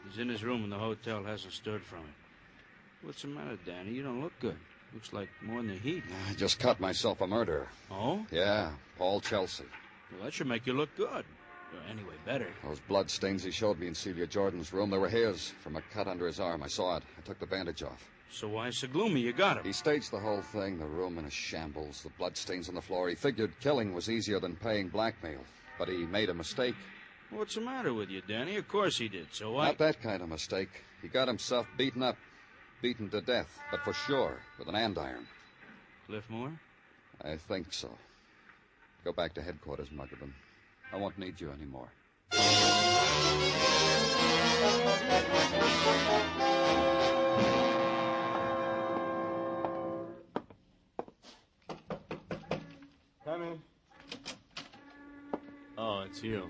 He's in his room in the hotel, hasn't stirred from it. What's the matter, Danny? You don't look good. Looks like more in the heat. I just cut myself a murderer. Oh? Yeah, Paul Chelsea. Well, that should make you look good. Anyway, better. Those blood stains he showed me in Celia Jordan's room, they were his, from a cut under his arm. I saw it. I took the bandage off. So why so gloomy? You got him. He staged the whole thing, the room in a shambles, the blood stains on the floor. He figured killing was easier than paying blackmail. But he made a mistake. What's the matter with you, Danny? Of course he did. So why... Not that kind of mistake. He got himself beaten up. Beaten to death, but for sure, with an andiron. Cliff Moore? I think so. Go back to headquarters, Muggavan. I won't need you anymore. Come in. Oh, it's you.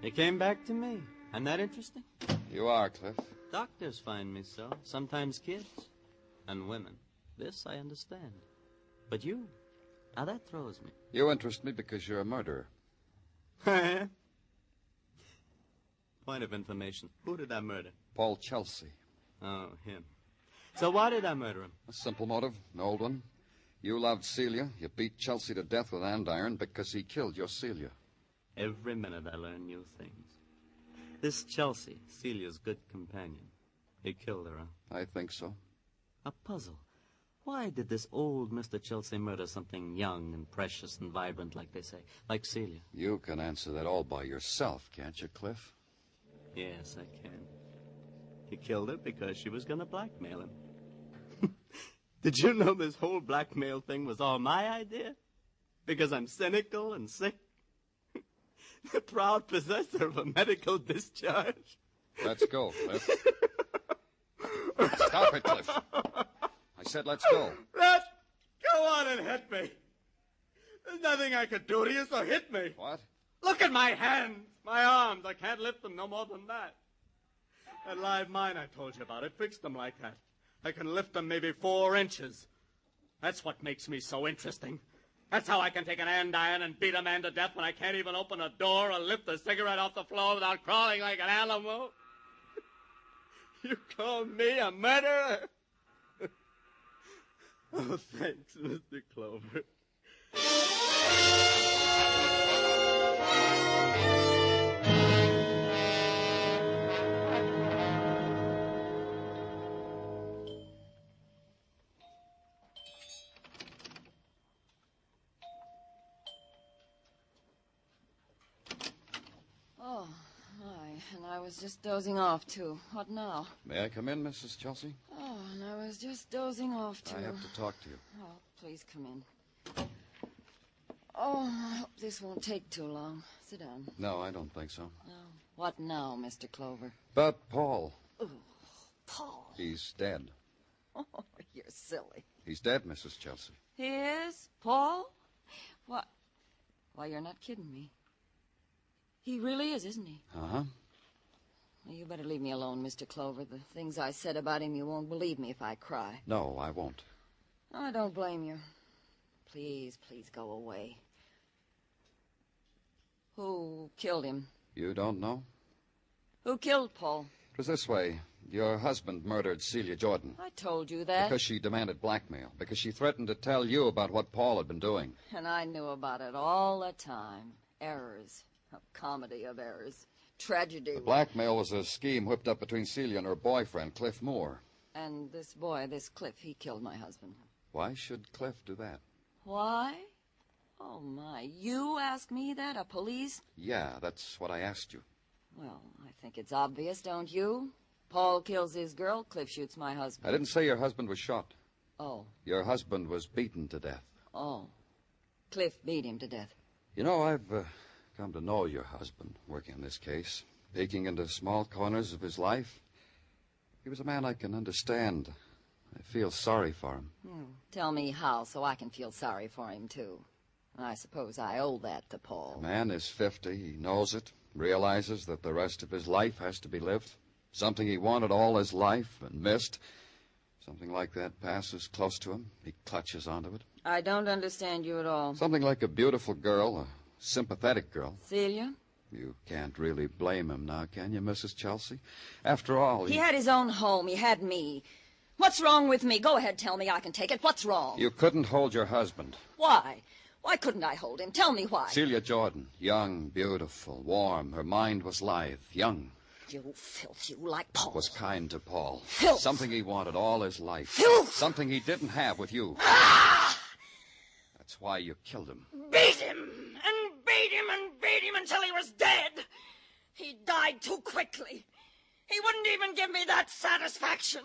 You came back to me. I'm that interesting? You are, Cliff. Doctors find me so. Sometimes kids. And women. This I understand. But you? Now that throws me. You interest me because you're a murderer. Point of information. Who did I murder? Paul Chelsea. Oh, him. So why did I murder him? A simple motive, an old one. You loved Celia. You beat Chelsea to death with andiron because he killed your Celia. Every minute I learn new things. This Chelsea, Celia's good companion. He killed her, huh? I think so. A puzzle. Why did this old Mr. Chelsea murder something young and precious and vibrant, like they say, like Celia? You can answer that all by yourself, can't you, Cliff? Yes, I can. He killed her because she was going to blackmail him. Did you know this whole blackmail thing was all my idea? Because I'm cynical and sick? The proud possessor of a medical discharge. Let's go, Cliff. Stop it, Cliff. I said let's go. Go on and hit me. There's nothing I could do to you, so hit me. What? Look at my hands, my arms. I can't lift them no more than that. That live mine I told you about, it fixed them like that. I can lift them maybe 4 inches. That's what makes me so interesting. That's how I can take an andiron and beat a man to death when I can't even open a door or lift a cigarette off the floor without crawling like an animal. You call me a murderer? Oh, thanks, Mr. Clover. Oh, my. And I was just dozing off, too. What now? May I come in, Mrs. Chelsea? Oh, and I was just dozing off, too. I have to talk to you. Oh, please come in. Oh, I hope this won't take too long. Sit down. No, I don't think so. Oh, what now, Mr. Clover? But Paul. Oh, Paul. He's dead. Oh, you're silly. He's dead, Mrs. Chelsea. He is? Paul? What? Why, you're not kidding me. He really is, isn't he? Uh-huh. Well, you better leave me alone, Mr. Clover. The things I said about him, you won't believe me if I cry. No, I won't. I don't blame you. Please, please go away. Who killed him? You don't know? Who killed Paul? It was this way. Your husband murdered Celia Jordan. I told you that. Because she demanded blackmail. Because she threatened to tell you about what Paul had been doing. And I knew about it all the time. Errors. A comedy of errors. Tragedy. The blackmail was a scheme whipped up between Celia and her boyfriend, Cliff Moore. And this boy, this Cliff, he killed my husband. Why should Cliff do that? Why? Oh, my. You ask me that? A police? Yeah, that's what I asked you. Well, I think it's obvious, don't you? Paul kills his girl, Cliff shoots my husband. I didn't say your husband was shot. Oh. Your husband was beaten to death. Oh. Cliff beat him to death. You know, I've come to know your husband working on this case, peeking into small corners of his life. He was a man I can understand. I feel sorry for him. Tell me how, so I can feel sorry for him, too. I suppose I owe that to Paul. The man is 50. He knows it, realizes that the rest of his life has to be lived. Something he wanted all his life and missed. Something like that passes close to him. He clutches onto it. I don't understand you at all. Something like a beautiful girl, a sympathetic girl. Celia? You can't really blame him now, can you, Mrs. Chelsea? After all, He had his own home. He had me. What's wrong with me? Go ahead, tell me. I can take it. What's wrong? You couldn't hold your husband. Why? Why couldn't I hold him? Tell me why. Celia Jordan, young, beautiful, warm. Her mind was lithe, young. You filth, you like Paul. Was kind to Paul. Filth. Something he wanted all his life. Filth. Something he didn't have with you. That's why you killed him. Beat him, and beat him, and beat him until he was dead. He died too quickly. He wouldn't even give me that satisfaction.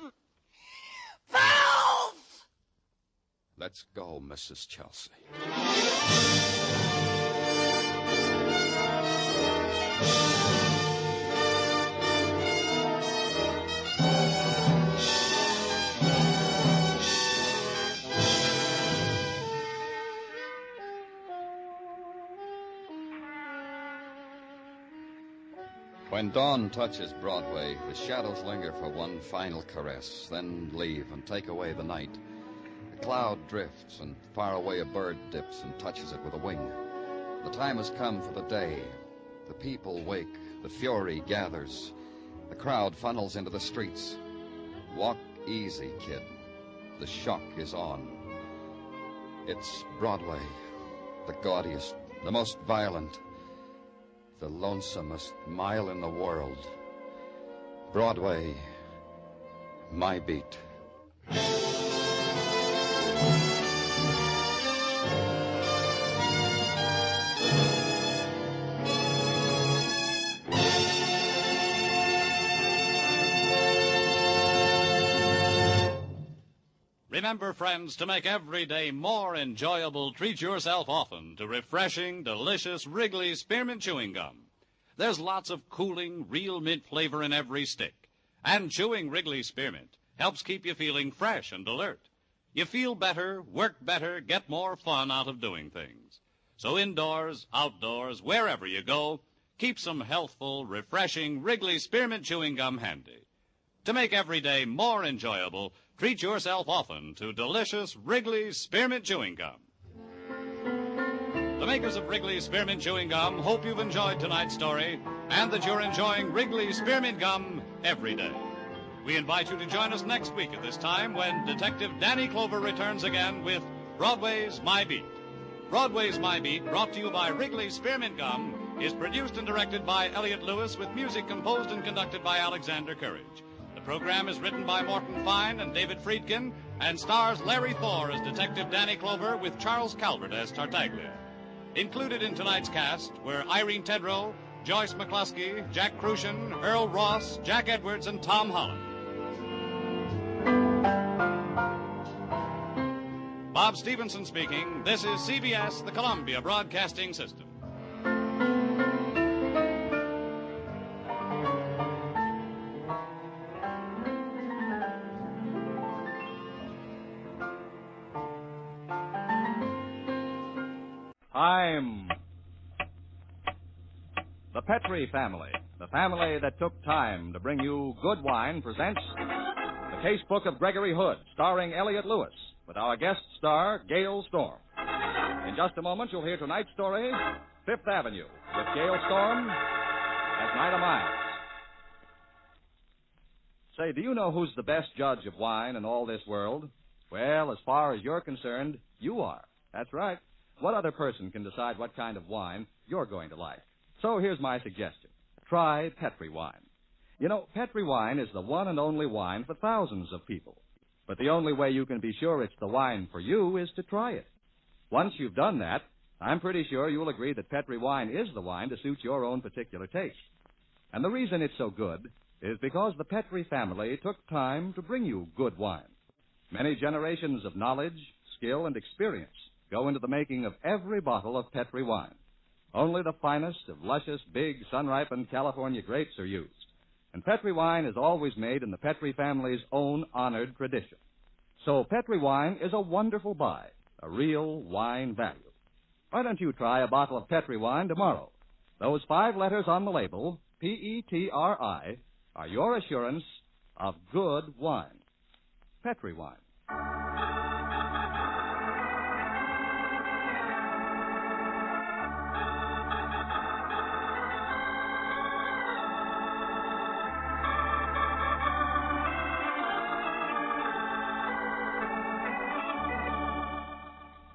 Filth! Let's go, Mrs. Chelsea. When dawn touches Broadway, the shadows linger for one final caress, then leave and take away the night. A cloud drifts, and far away a bird dips and touches it with a wing. The time has come for the day. The people wake, the fury gathers. The crowd funnels into the streets. Walk easy, kid. The shock is on. It's Broadway, the gaudiest, the most violent, the lonesomest mile in the world. Broadway, my beat. Remember, friends, to make every day more enjoyable, treat yourself often to refreshing, delicious Wrigley Spearmint Chewing Gum. There's lots of cooling, real mint flavor in every stick. And chewing Wrigley Spearmint helps keep you feeling fresh and alert. You feel better, work better, get more fun out of doing things. So indoors, outdoors, wherever you go, keep some healthful, refreshing Wrigley Spearmint Chewing Gum handy. To make every day more enjoyable, treat yourself often to delicious Wrigley Spearmint Chewing Gum. The makers of Wrigley Spearmint Chewing Gum hope you've enjoyed tonight's story and that you're enjoying Wrigley Spearmint Gum every day. We invite you to join us next week at this time when Detective Danny Clover returns again with Broadway's My Beat. Broadway's My Beat, brought to you by Wrigley Spearmint Gum, is produced and directed by Elliott Lewis with music composed and conducted by Alexander Courage. The program is written by Morton Fine and David Friedkin and stars Larry Thor as Detective Danny Clover with Charles Calvert as Tartaglia. Included in tonight's cast were Irene Tedrow, Joyce McCluskey, Jack Crucian, Earl Ross, Jack Edwards, and Tom Holland. Bob Stevenson speaking. This is CBS, the Columbia Broadcasting System. Time. The Petrie family, the family that took time to bring you good wine, presents The Casebook of Gregory Hood, starring Elliott Lewis, with our guest star, Gail Storm. In just a moment, you'll hear tonight's story, Fifth Avenue, with Gail Storm as Nida Miles. Say, do you know who's the best judge of wine in all this world? Well, as far as you're concerned, you are. That's right. What other person can decide what kind of wine you're going to like? So here's my suggestion. Try Petrie wine. You know, Petrie wine is the one and only wine for thousands of people. But the only way you can be sure it's the wine for you is to try it. Once you've done that, I'm pretty sure you'll agree that Petrie wine is the wine to suit your own particular taste. And the reason it's so good is because the Petrie family took time to bring you good wine. Many generations of knowledge, skill, and experience go into the making of every bottle of Petrie wine. Only the finest of luscious, big, sun-ripened California grapes are used. And Petrie wine is always made in the Petrie family's own honored tradition. So Petrie wine is a wonderful buy, a real wine value. Why don't you try a bottle of Petrie wine tomorrow? Those 5 letters on the label, P-E-T-R-I, are your assurance of good wine. Petrie wine.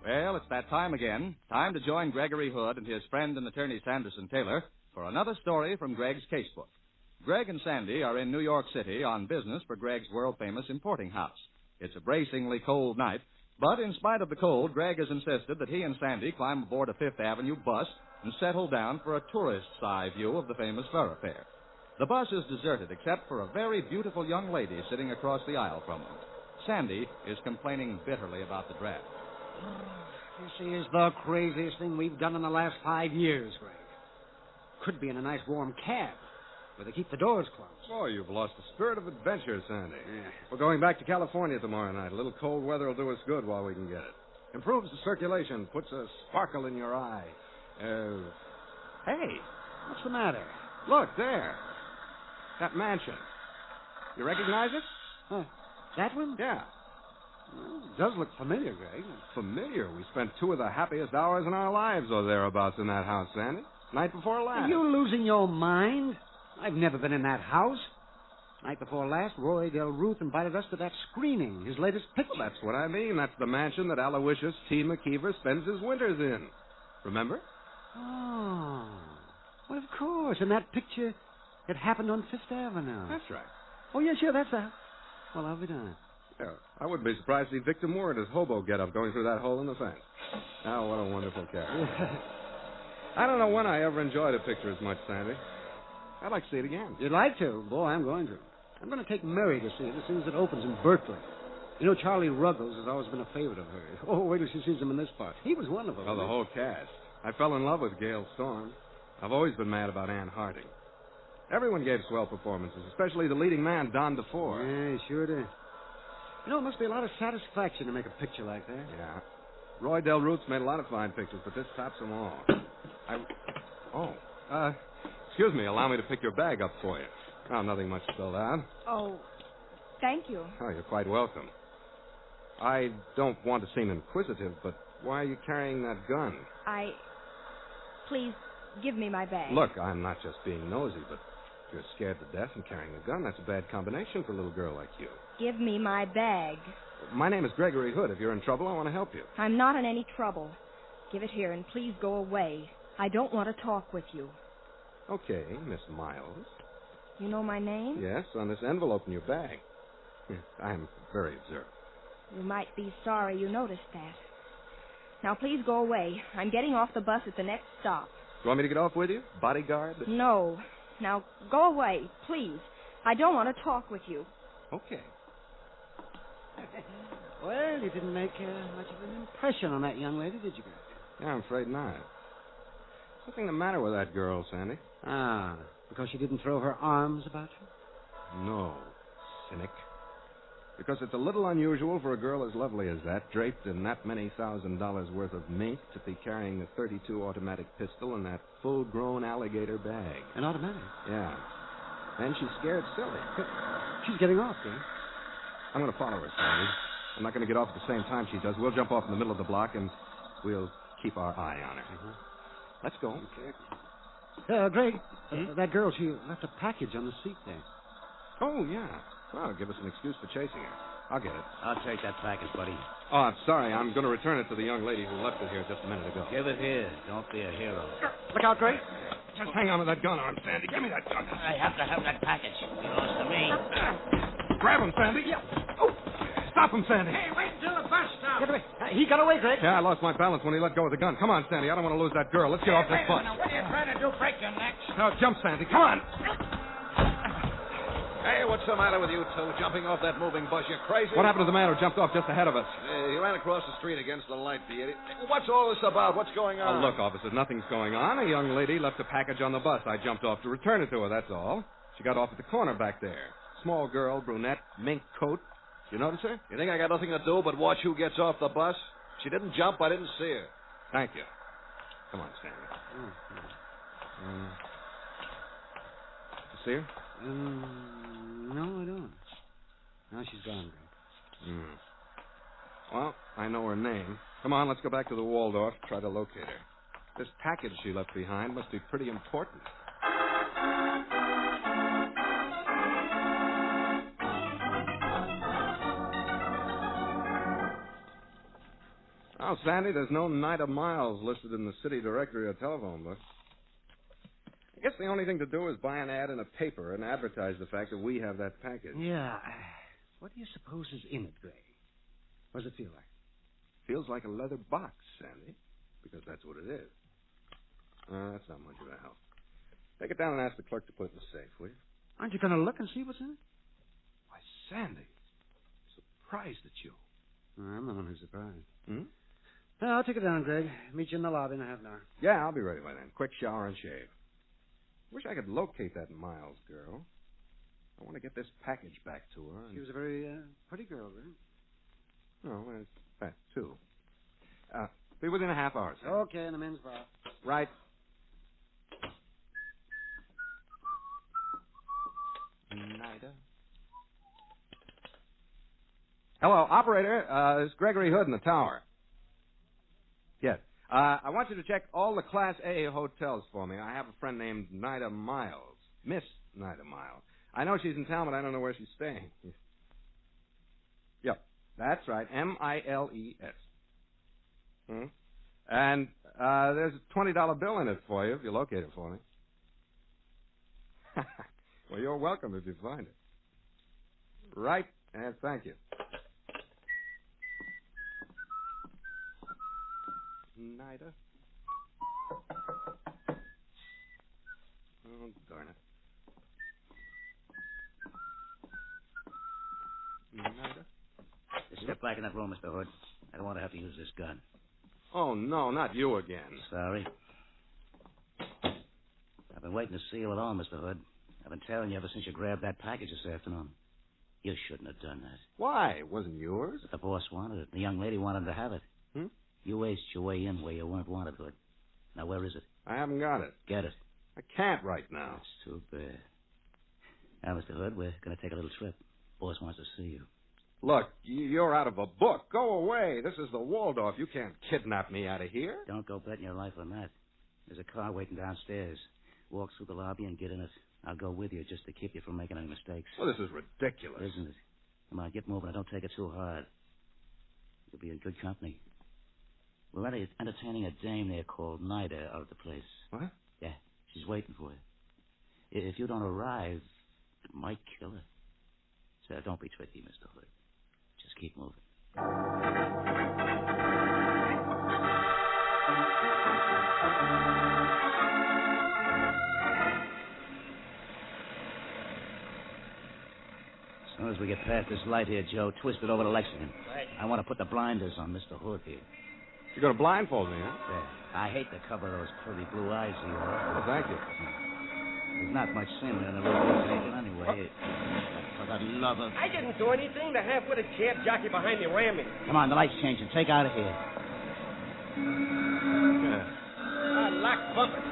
Well, it's that time again. Time to join Gregory Hood and his friend and attorney Sanderson Taylor for another story from Greg's casebook. Greg and Sandy are in New York City on business for Greg's world-famous importing house. It's a bracingly cold night, but in spite of the cold, Greg has insisted that he and Sandy climb aboard a Fifth Avenue bus and settle down for a tourist's eye view of the famous thoroughfare. The bus is deserted except for a very beautiful young lady sitting across the aisle from them. Sandy is complaining bitterly about the draft. This is the craziest thing we've done in the last 5 years, Greg. Could be in a nice warm cab where they keep the doors closed. Oh, you've lost the spirit of adventure, Sandy. Yeah. We're going back to California tomorrow night. A little cold weather will do us good while we can get it. Improves the circulation, puts a sparkle in your eye. Hey, what's the matter? Look, there. That mansion. You recognize it? That one? Yeah. Well, it does look familiar, Greg. Familiar. We spent 2 of the happiest hours in our lives or thereabouts in that house, Sandy. Night before last. Are you losing your mind? I've never been in that house. Night before last, Roy Del Ruth invited us to that screening, his latest picture. That's what I mean. That's the mansion that Aloysius T. McKeever spends his winters in. Remember? Oh. Well, of course. In that picture, it happened on Fifth Avenue. That's right. Oh, yeah, sure, that's that. Well, I'll be done. Yeah, I wouldn't be surprised to see Victor Moore in his hobo getup going through that hole in the fence. Oh, what a wonderful character. I don't know when I ever enjoyed a picture as much, Sandy. I'd like to see it again. You'd like to? Boy, I'm going to. I'm going to take Mary to see it as soon as it opens in Berkeley. You know, Charlie Ruggles has always been a favorite of hers. Oh, wait till she sees him in this part. He was wonderful. Oh, the whole cast. I fell in love with Gail Storm. I've always been mad about Ann Harding. Everyone gave swell performances, especially the leading man, Don DeFore. Yeah, sure did. You know, it must be a lot of satisfaction to make a picture like that. Yeah. Roy Del Ruth's made a lot of fine pictures, but this tops them all. Excuse me, allow me to pick your bag up for you. Oh, nothing much spilled out. Oh, thank you. Oh, you're quite welcome. I don't want to seem inquisitive, but why are you carrying that gun? Please, give me my bag. Look, I'm not just being nosy, but if you're scared to death and carrying a gun, that's a bad combination for a little girl like you. Give me my bag. My name is Gregory Hood. If you're in trouble, I want to help you. I'm not in any trouble. Give it here and please go away. I don't want to talk with you. Okay, Miss Miles. You know my name? Yes, on this envelope in your bag. I'm very observant. You might be sorry you noticed that. Now, please go away. I'm getting off the bus at the next stop. You want me to get off with you? Bodyguard? No. Now, go away, please. I don't want to talk with you. Okay. Well, you didn't make much of an impression on that young lady, did you, Greg? Yeah, I'm afraid not. Something the matter with that girl, Sandy. Ah, because she didn't throw her arms about you? No, cynic. Because it's a little unusual for a girl as lovely as that, draped in that many $1,000 worth of mink, to be carrying a .32 automatic pistol in that full-grown alligator bag. An automatic? Yeah. And she's scared silly. She's getting off, Greg. I'm going to follow her, Sandy. I'm not going to get off at the same time she does. We'll jump off in the middle of the block, and we'll keep our eye on her. Uh-huh. Let's go. Okay. Greg, that girl, she left a package on the seat there. Oh, yeah. Well, give us an excuse for chasing her. I'll get it. I'll take that package, buddy. Oh, I'm sorry. I'm going to return it to the young lady who left it here just a minute ago. Give it here. Don't be a hero. Look out, Greg. Just hang on to that gun arm, Sandy. Give me that gun. I have to have that package. It belongs to me. Grab him, Sandy. Yeah. Oh, stop him, Sandy. Hey, wait until the bus stops. He got away, Greg. Yeah, I lost my balance when he let go of the gun. Come on, Sandy. I don't want to lose that girl. Let's get off this bus. What are you trying to do? Break your necks? Now, jump, Sandy. Come on. Hey, what's the matter with you two? Jumping off that moving bus, you crazy? What happened to the man who jumped off just ahead of us? He ran across the street against the light, the idiot. What's all this about? What's going on? Oh, look, officer, nothing's going on. A young lady left a package on the bus. I jumped off to return it to her, that's all. She got off at the corner back there. Small girl, brunette, mink coat. You notice her? You think I got nothing to do but watch who gets off the bus? She didn't jump. I didn't see her. Thank you. Come on, Stanley. You see her? No, I don't. Now she's gone, Greg. Well, I know her name. Come on, let's go back to the Waldorf, try to locate her. This package she left behind must be pretty important. Oh, Sandy, there's no Night of Miles listed in the city directory or telephone book. I guess the only thing to do is buy an ad in a paper and advertise the fact that we have that package. Yeah. What do you suppose is in it, Greg? What does it feel like? Feels like a leather box, Sandy, because that's what it is. That's not much of a help. Take it down and ask the clerk to put it in the safe, will you? Aren't you going to look and see what's in it? Why, Sandy, surprised at you. I'm the one who's surprised. Hmm? I'll take it down, Greg. Meet you in the lobby in a half an hour. Yeah, I'll be ready by then. Quick shower and shave. Wish I could locate that Miles girl. I want to get this package back to her. She was a very pretty girl, Greg. Oh, well, that, too. Be within a half hour, sir. Okay, in the men's bar. Right. Hello, operator. It's Gregory Hood in the tower. Yes. I want you to check all the Class A hotels for me. I have a friend named Nida Miles. Miss Nida Miles. I know she's in town, but I don't know where she's staying. Yep, that's right. M-I-L-E-S. Hmm? And there's a $20 bill in it for you if you locate it for me. Well, you're welcome if you find it. Right, and thank you. Nida. Oh, darn it. Nida. Step back in that room, Mr. Hood. I don't want to have to use this gun. Oh, no, not you again. Sorry. I've been waiting to see you at all, Mr. Hood. I've been telling you ever since you grabbed that package this afternoon. You shouldn't have done that. Why? It wasn't yours? But the boss wanted it. The young lady wanted to have it. Hmm? You aced your way in where you weren't wanted, Hood. Now, where is it? I haven't got it. Get it. I can't right now. That's too bad. Now, Mr. Hood, we're going to take a little trip. Boss wants to see you. Look, you're out of a book. Go away. This is the Waldorf. You can't kidnap me out of here. Don't go betting your life on that. There's a car waiting downstairs. Walk through the lobby and get in it. I'll go with you just to keep you from making any mistakes. Well, this is ridiculous. Isn't it? Come on, get moving. Don't take it too hard. You'll be in good company. We're entertaining a dame there called Nida out of the place. What? Yeah, she's waiting for you. If you don't arrive, it might kill her. So don't be tricky, Mr. Hood. Just keep moving. As soon as we get past this light here, Joe, twist it over to Lexington. Right. I want to put the blinders on Mr. Hood here. You're going to blindfold me, huh? Yeah. I hate the cover of those pretty blue eyes of yours. Well, thank you. There's not much semen in the representation anyway. For the love of... I didn't do anything. The half-witted cab jockey behind me ran me. Come on, the light's changing. Take out of here. Yeah. Lock bumpers.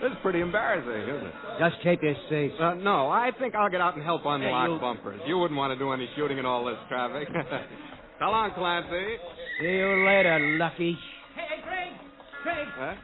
This is pretty embarrassing, isn't it? Just keep your seats. No, I think I'll get out and help unlock you- bumpers. You wouldn't want to do any shooting in all this traffic. So long, Clancy. See you later, Lucky. Hey, Greg! Greg! Huh?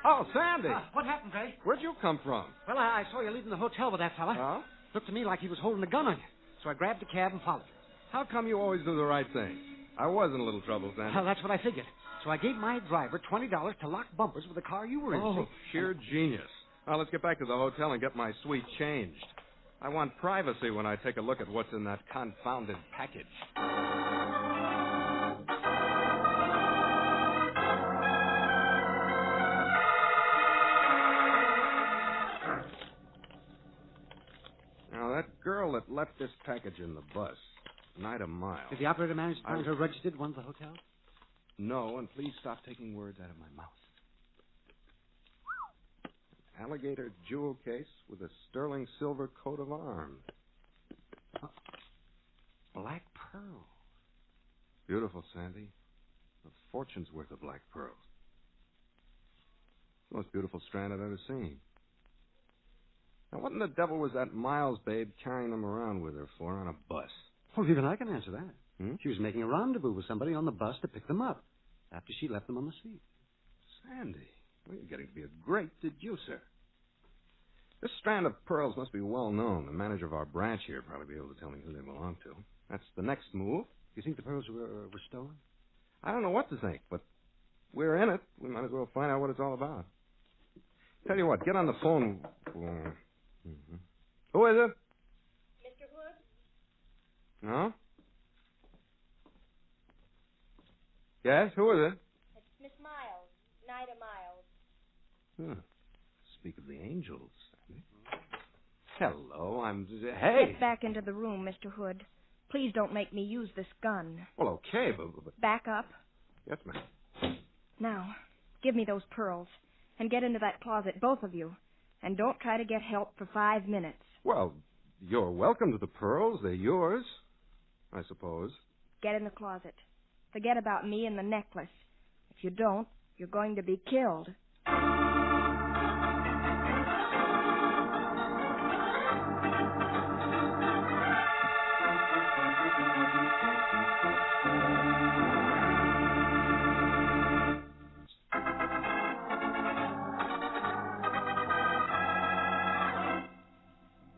Oh, Sandy. What happened, Greg? Where'd you come from? Well, I saw you leaving the hotel with that fella. Oh? Looked to me like he was holding a gun on you. So I grabbed the cab and followed you. How come you always do the right thing? I was in a little trouble, Sandy. Well, that's what I figured. So I gave my driver $20 to lock bumpers with the car you were in. Oh, sheer genius. Now, let's get back to the hotel and get my suite changed. I want privacy when I take a look at what's in that confounded package. Now, that girl that left this package in the bus, Nida Miles. Did the operator manage to find her registered at one of the hotels? No, and please stop taking words out of my mouth. Alligator jewel case with a sterling silver coat of arms. Black pearl. Beautiful, Sandy. A fortune's worth of black pearls. The most beautiful strand I've ever seen. Now, what in the devil was that Miles babe carrying them around with her for on a bus? Well, even I can answer that. Hmm? She was making a rendezvous with somebody on the bus to pick them up after she left them on the seat. Sandy, well, you're getting to be a great deducer. This strand of pearls must be well known. The manager of our branch here will probably be able to tell me who they belong to. That's the next move. You think the pearls were stolen? I don't know what to think, but we're in it. We might as well find out what it's all about. Tell you what, get on the phone. Mm-hmm. Who is it? Mr. Hood? No? Yes, who is it? It's Miss Miles, Nida Miles. Huh. Speak of the angels. Hello, Hey! Get back into the room, Mr. Hood. Please don't make me use this gun. Well, okay, but... Back up. Yes, ma'am. Now, give me those pearls. And get into that closet, both of you. And don't try to get help for 5 minutes. Well, you're welcome to the pearls. They're yours, I suppose. Get in the closet. Forget about me and the necklace. If you don't, you're going to be killed.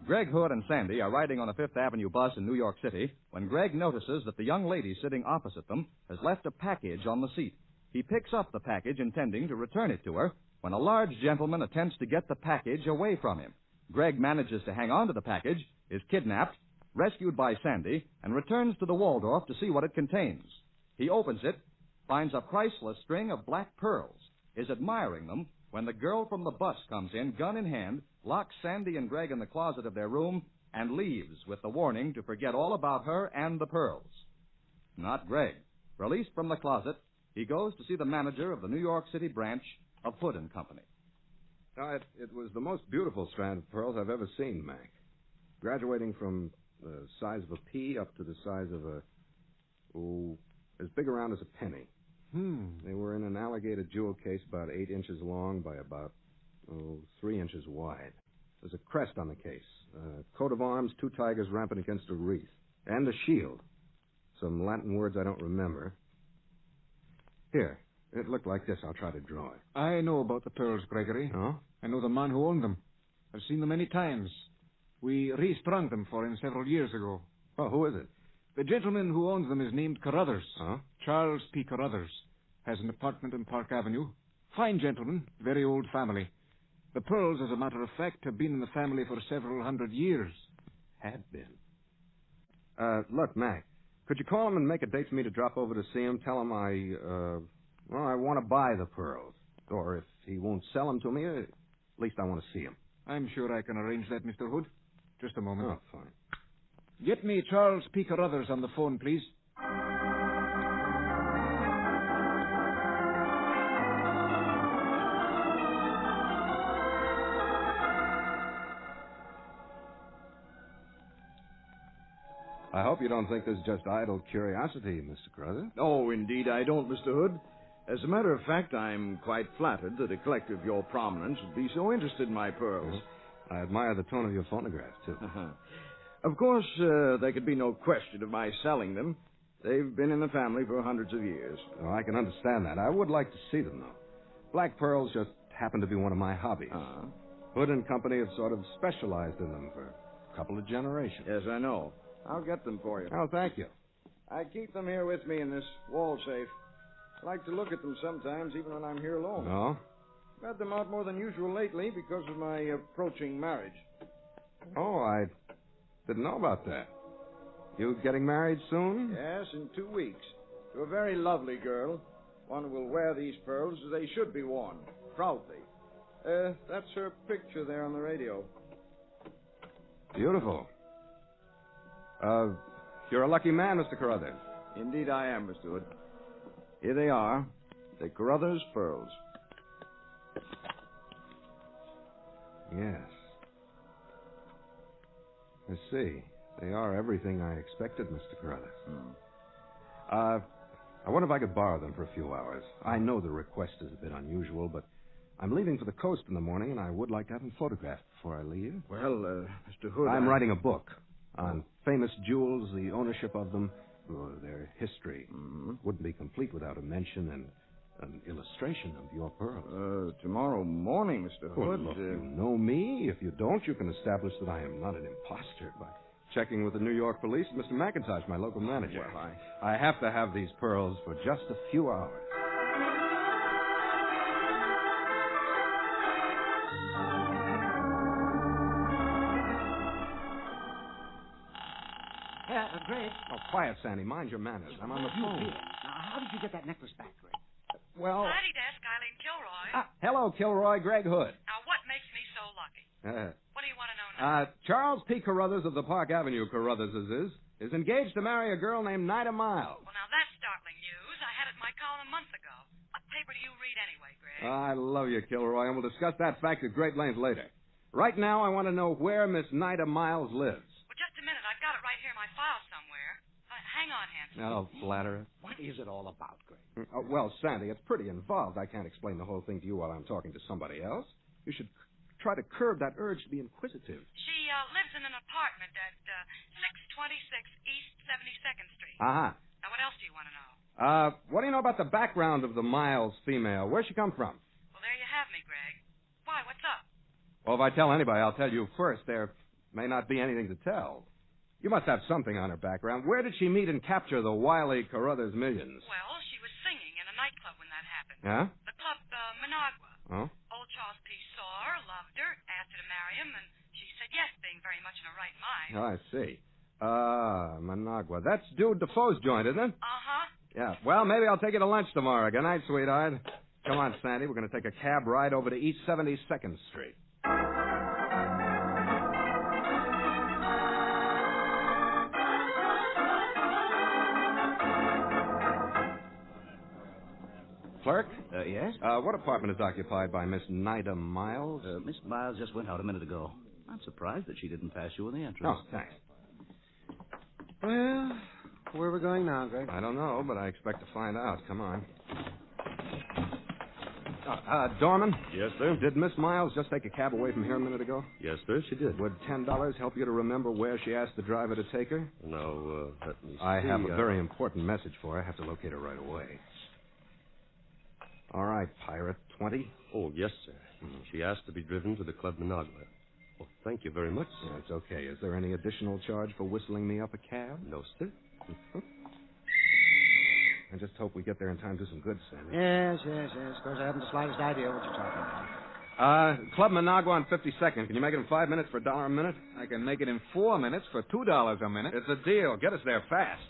Greg Hood and Sandy are riding on a Fifth Avenue bus in New York City when Greg notices that the young lady sitting opposite them has left a package on the seat. He picks up the package, intending to return it to her, when a large gentleman attempts to get the package away from him. Greg manages to hang on to the package, is kidnapped, rescued by Sandy, and returns to the Waldorf to see what it contains. He opens it, finds a priceless string of black pearls, is admiring them, when the girl from the bus comes in, gun in hand, locks Sandy and Greg in the closet of their room, and leaves with the warning to forget all about her and the pearls. Not Greg. Released from the closet, he goes to see the manager of the New York City branch of Hood and Company. It was the most beautiful strand of pearls I've ever seen, Mac. Graduating from the size of a pea up to the size of as big around as a penny. They were in an alligator jewel case about 8 inches long by about 3 inches wide. There's a crest on the case, a coat of arms, 2 tigers rampant against a wreath, and a shield. Some Latin words I don't remember. Here, it looked like this. I'll try to draw it. I know about the pearls, Gregory. Oh? I know the man who owned them. I've seen them many times. We restrung them for him several years ago. Oh, who is it? The gentleman who owns them is named Carruthers. Huh? Charles P. Carruthers. Has an apartment in Park Avenue. Fine gentleman, very old family. The pearls, as a matter of fact, have been in the family for several hundred years. Had been. Look, Mac, could you call him and make a date for me to drop over to see him? Tell him I want to buy the pearls. Or if he won't sell them to me, at least I want to see him. I'm sure I can arrange that, Mr. Hood. Just a moment. Oh, fine. Get me Charles P. Carruthers on the phone, please. I hope you don't think this is just idle curiosity, Mr. Carruthers. Oh, indeed I don't, Mr. Hood. As a matter of fact, I'm quite flattered that a collector of your prominence would be so interested in my pearls. I admire the tone of your phonograph, too. Of course, there could be no question of my selling them. They've been in the family for hundreds of years. Oh, I can understand that. I would like to see them, though. Black pearls just happen to be one of my hobbies. Hood and Company have sort of specialized in them for a couple of generations. Yes, I know. I'll get them for you. Oh, thank you. I keep them here with me in this wall safe. I like to look at them sometimes, even when I'm here alone. Oh? I've had them out more than usual lately because of my approaching marriage. Oh, I didn't know about that. You getting married soon? Yes, in 2 weeks. To a very lovely girl. One who will wear these pearls as they should be worn, proudly. That's her picture there on the radio. Beautiful. You're a lucky man, Mr. Carruthers. Indeed I am, Mr. Hood. Here they are, the Carruthers pearls. Yes. I see. They are everything I expected, Mr. Carruthers. I wonder if I could borrow them for a few hours. I know the request is a bit unusual, but I'm leaving for the coast in the morning, and I would like to have them photographed before I leave. Well, Mr. Hood... I'm writing a book on famous jewels, the ownership of them, their history. Wouldn't be complete without a mention and an illustration of your pearls. Tomorrow morning, Mr. Hood. Look, you know me. If you don't, you can establish that I am not an imposter by checking with the New York police and Mr. McIntosh, my local manager. Well, I have to have these pearls for just a few hours. Greg. Oh, quiet, Sandy. Mind your manners. I'm on the phone. Now, how did you get that necklace back, Greg? Well... Daddy Desk, Eileen Kilroy. Hello, Kilroy. Greg Hood. Now, what makes me so lucky? What do you want to know now? Charles P. Carruthers of the Park Avenue Carruthers is engaged to marry a girl named Nida Miles. Well, now, that's startling news. I had it in my column a month ago. What paper do you read anyway, Greg? I love you, Kilroy, and we'll discuss that fact at great length later. Right now, I want to know where Miss Nida Miles lives. Well, just a minute. I've got it right here in my file somewhere. Hang on, Hanson. Oh, flatterer. What is it all about, Greg? Well, Sandy, it's pretty involved. I can't explain the whole thing to you while I'm talking to somebody else. You should try to curb that urge to be inquisitive. She lives in an apartment at 626 East 72nd Street. Uh-huh. Now, what else do you want to know? What do you know about the background of the Miles female? Where'd she come from? Well, there you have me, Greg. Why, what's up? Well, if I tell anybody, I'll tell you first. They're May not be anything to tell. You must have something on her background. Where did she meet and capture the wily Carruthers millions? Well, she was singing in a nightclub when that happened. Huh? The club, Managua. Oh? Old Charles P. saw her, loved her, asked her to marry him, and she said yes, being very much in her right mind. Oh, I see. Managua. That's Dude Defoe's joint, isn't it? Uh-huh. Yeah. Well, maybe I'll take you to lunch tomorrow. Good night, sweetheart. Come on, Sandy. We're going to take a cab ride over to East 72nd Street. Clerk? Yes? What apartment is occupied by Miss Nida Miles? Miss Miles just went out a minute ago. I'm surprised that she didn't pass you in the entrance. Oh, thanks. Well, where are we going now, Greg? I don't know, but I expect to find out. Come on. Dorman? Yes, sir? Did Miss Miles just take a cab away from here a minute ago? Yes, sir, she did. Would $10 help you to remember where she asked the driver to take her? No, let me see. I have a very important message for her. I have to locate her right away. All right, Pirate, 20? Oh, yes, sir. She asked to be driven to the Club Managua. Oh, thank you very much, sir. That's okay. Is there any additional charge for whistling me up a cab? No, sir. I just hope we get there in time to do some good, Sandy. Yes. Of course, I haven't the slightest idea what you're talking about. Club Managua on 52nd. Can you make it in 5 minutes for $1 a minute? I can make it in 4 minutes for $2 a minute. It's a deal. Get us there fast.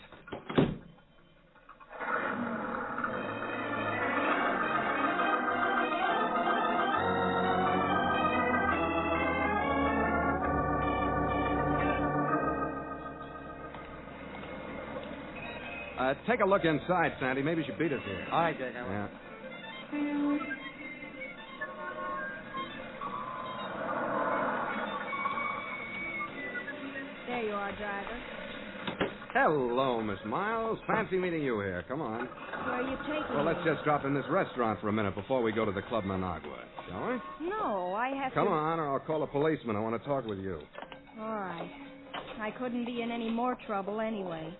Take a look inside, Sandy. Maybe she beat us here. All right, Dick. I will. Yeah. There you are, driver. Hello, Miss Miles. Fancy meeting you here. Come on. Where are you taking Well, me? let's just drop in this restaurant for a minute before we go to the Club Managua, shall we? No, I have Come to... on, or I'll call a policeman. I want to talk with you. All right. I couldn't be in any more trouble anyway.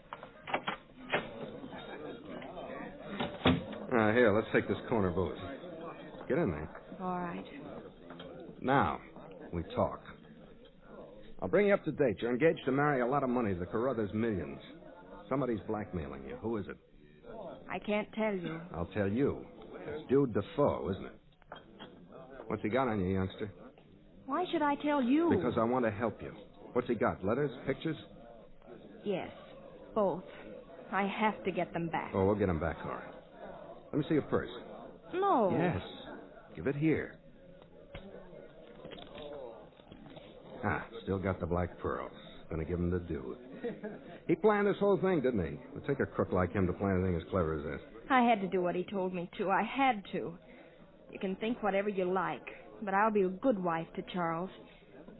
Here, let's take this corner booth. Get in there. All right. Now, we talk. I'll bring you up to date. You're engaged to marry a lot of money, the Carruthers millions. Somebody's blackmailing you. Who is it? I can't tell you. I'll tell you. It's Dude Defoe, isn't it? What's he got on you, youngster? Why should I tell you? Because I want to help you. What's he got? Letters? Pictures? Yes, both. I have to get them back. Oh, we'll get them back, all right. Let me see your purse. No. Yes. Give it here. Still got the black pearls. Gonna give him the Dude. He planned this whole thing, didn't he? It'll take a crook like him to plan anything as clever as this. I had to do what he told me to. I had to. You can think whatever you like, but I'll be a good wife to Charles.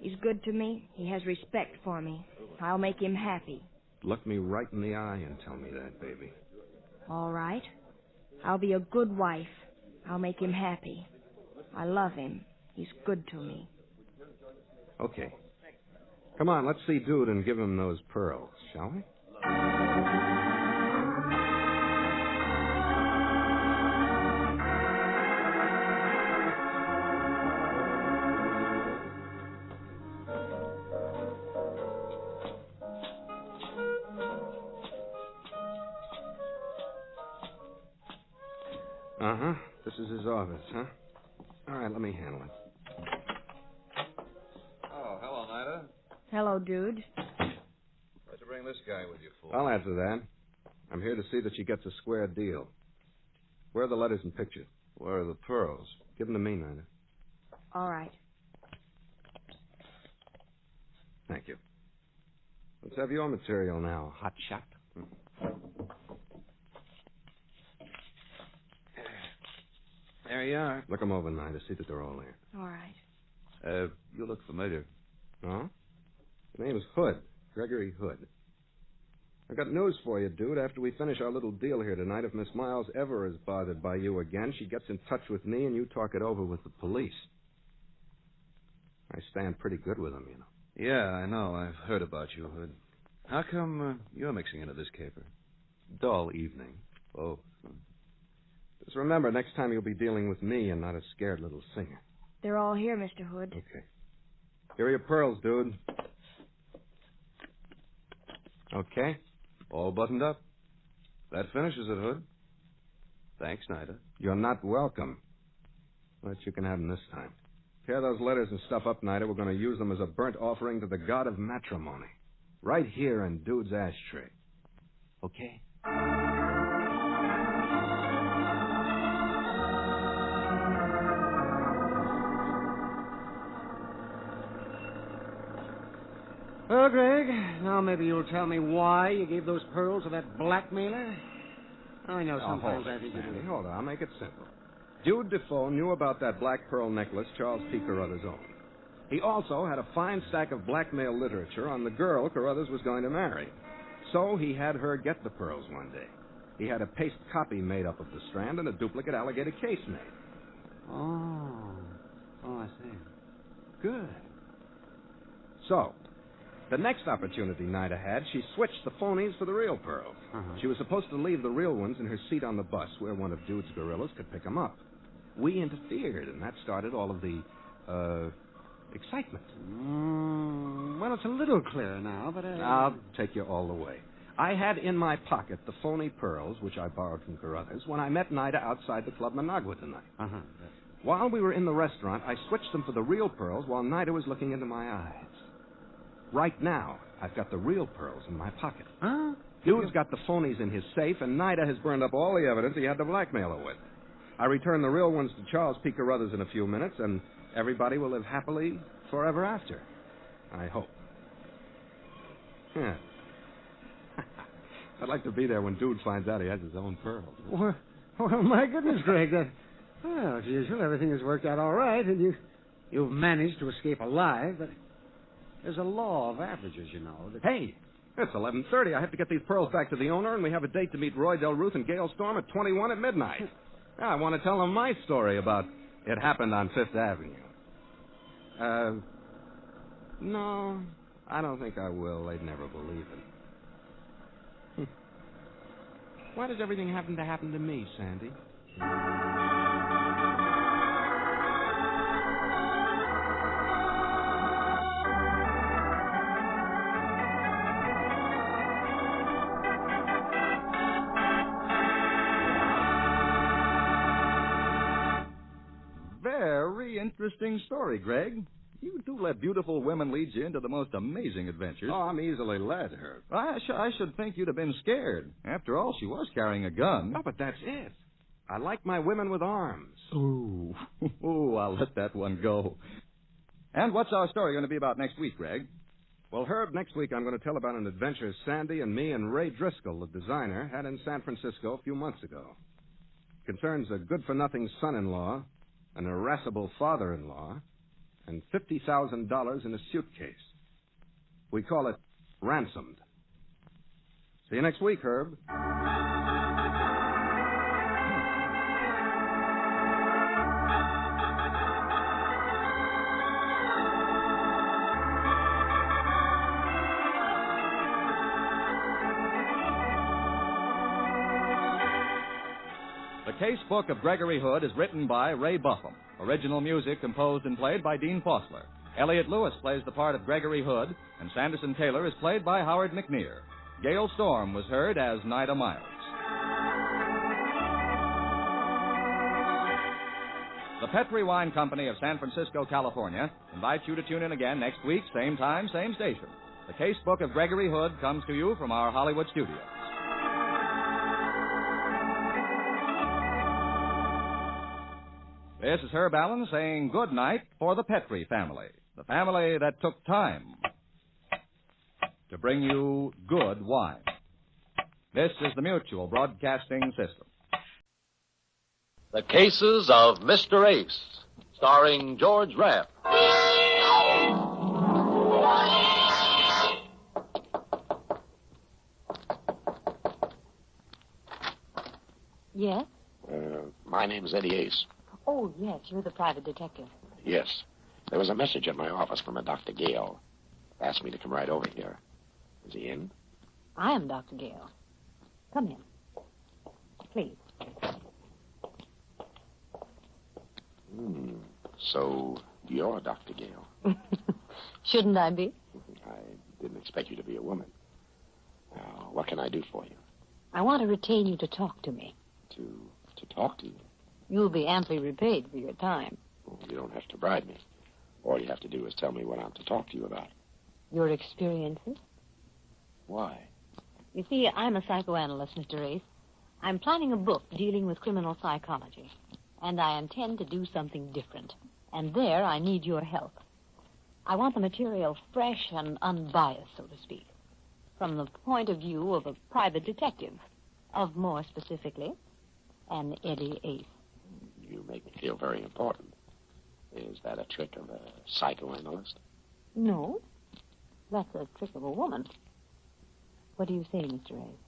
He's good to me. He has respect for me. I'll make him happy. Look me right in the eye and tell me that, baby. All right. I'll be a good wife. I'll make him happy. I love him. He's good to me. Okay. Come on, let's see Dude and give him those pearls, shall we? Uh-huh. This is his office, huh? All right, let me handle it. Oh, hello, Nida. Hello, Dude. What'd you bring this guy with you for? I'll answer that. I'm here to see that she gets a square deal. Where are the letters and pictures? Where are the pearls? Give them to me, Nina. All right. Thank you. Let's have your material now, hot shot. There you are. Look them over, Nina. See that they're all there. All right. You look familiar. Huh? The name's Hood. Gregory Hood. I've got news for you, Dude. After we finish our little deal here tonight, if Miss Miles ever is bothered by you again, she gets in touch with me and you talk it over with the police. I stand pretty good with them, you know. Yeah, I know. I've heard about you, Hood. How come you're mixing into this caper? Dull evening. Oh. Just remember, next time you'll be dealing with me and not a scared little singer. They're all here, Mr. Hood. Okay. Here are your pearls, Dude. Okay. All buttoned up. That finishes it, Hood. Thanks, Nida. You're not welcome. But you can have them this time. Tear those letters and stuff up, Nida. We're going to use them as a burnt offering to the god of matrimony. Right here in Dude's ashtray. Okay? Well, Greg, now maybe you'll tell me why you gave those pearls to that blackmailer? I know sometimes I think you do. Hold on, I'll make it simple. Dude Defoe knew about that black pearl necklace Charles P. Carruthers owned. He also had a fine stack of blackmail literature on the girl Carruthers was going to marry. So he had her get the pearls one day. He had a paste copy made up of the strand and a duplicate alligator case made. Oh, I see. Good. So, the next opportunity Nida had, she switched the phonies for the real pearls. She was supposed to leave the real ones in her seat on the bus where one of Dude's gorillas could pick them up. We interfered, and that started all of the, excitement. Well, it's a little clearer now, but I'll take you all the way. I had in my pocket the phony pearls, which I borrowed from Carruthers, when I met Nida outside the Club Managua tonight. While we were in the restaurant, I switched them for the real pearls while Nida was looking into my eyes. Right now, I've got the real pearls in my pocket. Huh? Dude's got the phonies in his safe, and Nida has burned up all the evidence he had to blackmail her with. I return the real ones to Charles P. Carruthers in a few minutes, and everybody will live happily forever after. I hope. Yeah. I'd like to be there when Dude finds out he has his own pearls. Well, my goodness, Greg. Well, as usual, everything has worked out all right, and you've managed to escape alive, but there's a law of averages, you know. Hey, it's 11:30. I have to get these pearls back to the owner, and we have a date to meet Roy Del Ruth and Gail Storm at 21 at midnight. I want to tell them my story about it happened on Fifth Avenue. No, I don't think I will. They'd never believe it. Why does everything happen to me, Sandy? Very interesting story, Greg. You do let beautiful women lead you into the most amazing adventures. Oh, I'm easily led, Herb. I should think you'd have been scared. After all, she was carrying a gun. Oh, but that's it. I like my women with arms. Ooh, I'll let that one go. And what's our story going to be about next week, Greg? Well, Herb, next week I'm going to tell about an adventure Sandy and me and Ray Driscoll, the designer, had in San Francisco a few months ago. It concerns a good-for-nothing son-in-law, an irascible father-in-law, and $50,000 in a suitcase. We call it Ransomed. See you next week, Herb. The Case Book of Gregory Hood is written by Ray Buffum. Original music composed and played by Dean Fossler. Elliot Lewis plays the part of Gregory Hood, and Sanderson Taylor is played by Howard McNear. Gail Storm was heard as Nida Miles. The Petri Wine Company of San Francisco, California, invites you to tune in again next week, same time, same station. The Case Book of Gregory Hood comes to you from our Hollywood studios. This is Herb Allen saying good night for the Petri family, the family that took time to bring you good wine. This is the Mutual Broadcasting System. The Cases of Mr. Ace, starring George Rapp. Yes? My name's Eddie Ace. Oh, yes, you're the private detective. Yes. There was a message at my office from a Dr. Gale. Asked me to come right over here. Is he in? I am Dr. Gale. Come in. Please. So, you're Dr. Gale. Shouldn't I be? I didn't expect you to be a woman. What can I do for you? I want to retain you to talk to me. To talk to you? You'll be amply repaid for your time. Well, you don't have to bribe me. All you have to do is tell me what I'm to talk to you about. Your experiences? Why? You see, I'm a psychoanalyst, Mr. Ace. I'm planning a book dealing with criminal psychology. And I intend to do something different. And there I need your help. I want the material fresh and unbiased, so to speak. From the point of view of a private detective. Of more specifically, an Eddie Ace. You make me feel very important. Is that a trick of a psychoanalyst? No. That's a trick of a woman. What do you say, Mr. Ace?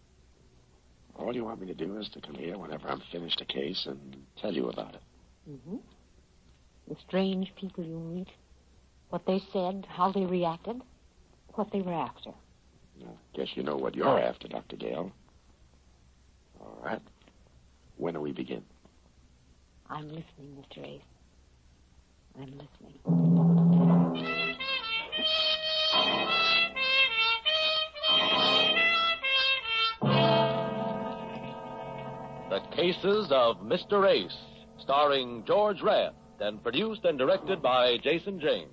All you want me to do is to come here whenever I'm finished a case and tell you about it. Mm-hmm. The strange people you meet, what they said, how they reacted, what they were after. I guess you know what you're after, Dr. Gale. All right. When do we begin? I'm listening, Mr. Ace. I'm listening. The Cases of Mr. Ace, starring George Raft, and produced and directed by Jason James.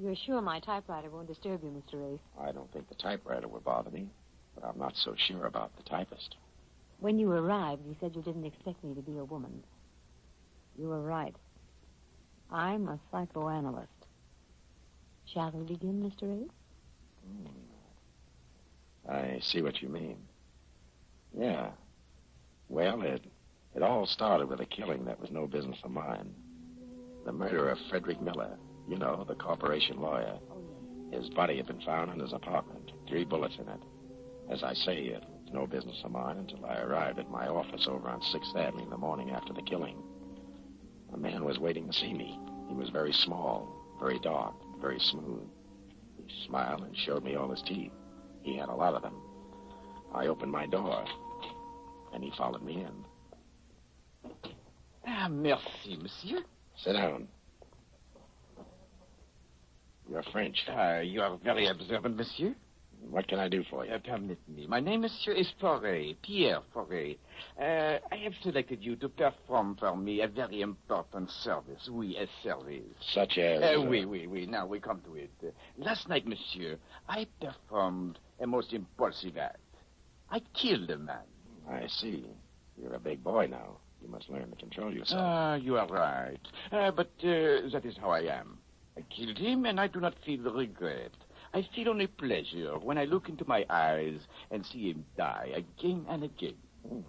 You're sure my typewriter won't disturb you, Mr. Ace? I don't think the typewriter will bother me, but I'm not so sure about the typist. When you arrived, you said you didn't expect me to be a woman. You were right. I'm a psychoanalyst. Shall we begin, Mr. Ace? I see what you mean. Yeah. Well, it all started with a killing that was no business of mine. The murder of Frederick Miller. You know, the corporation lawyer. His body had been found in his apartment, 3 bullets in it. As I say, it was no business of mine until I arrived at my office over on 6th Avenue in the morning after the killing. A man was waiting to see me. He was very small, very dark, very smooth. He smiled and showed me all his teeth. He had a lot of them. I opened my door, and he followed me in. Ah, merci, monsieur. Sit down. You're French. You are very observant, monsieur. What can I do for you? Permit me. My name, monsieur, is Fauré, Pierre Fauré. I have selected you to perform for me a very important service. Oui, a service. Such as? Oui. Now we come to it. Last night, monsieur, I performed a most impulsive act. I killed a man. I see. You're a big boy now. You must learn to control yourself. You are right. But that is how I am. I killed him, and I do not feel regret. I feel only pleasure when I look into my eyes and see him die again and again.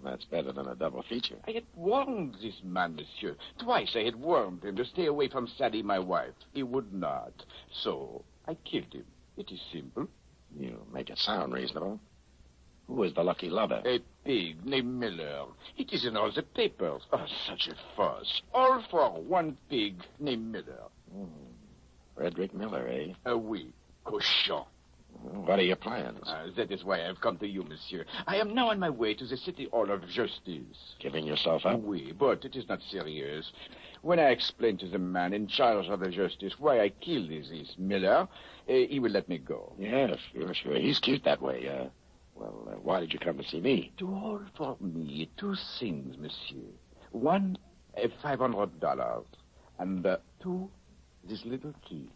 That's better than a double feature. I had warned this man, monsieur. Twice I had warned him to stay away from Sally, my wife. He would not. So I killed him. It is simple. You make it sound reasonable. Who is the lucky lover? A pig named Miller. It is in all the papers. Oh, such a fuss. All for one pig named Miller. Frederick Miller, eh? Oui. Cochon. What are your plans? That is why I have come to you, monsieur. I am now on my way to the City Hall of Justice. Giving yourself up? Oui, but it is not serious. When I explain to the man in charge of the justice why I killed this Miller, he will let me go. Yes, sure. He's cute that way. Why did you come to see me? To hold for me 2 things, monsieur. One, $500. And 2, this little key.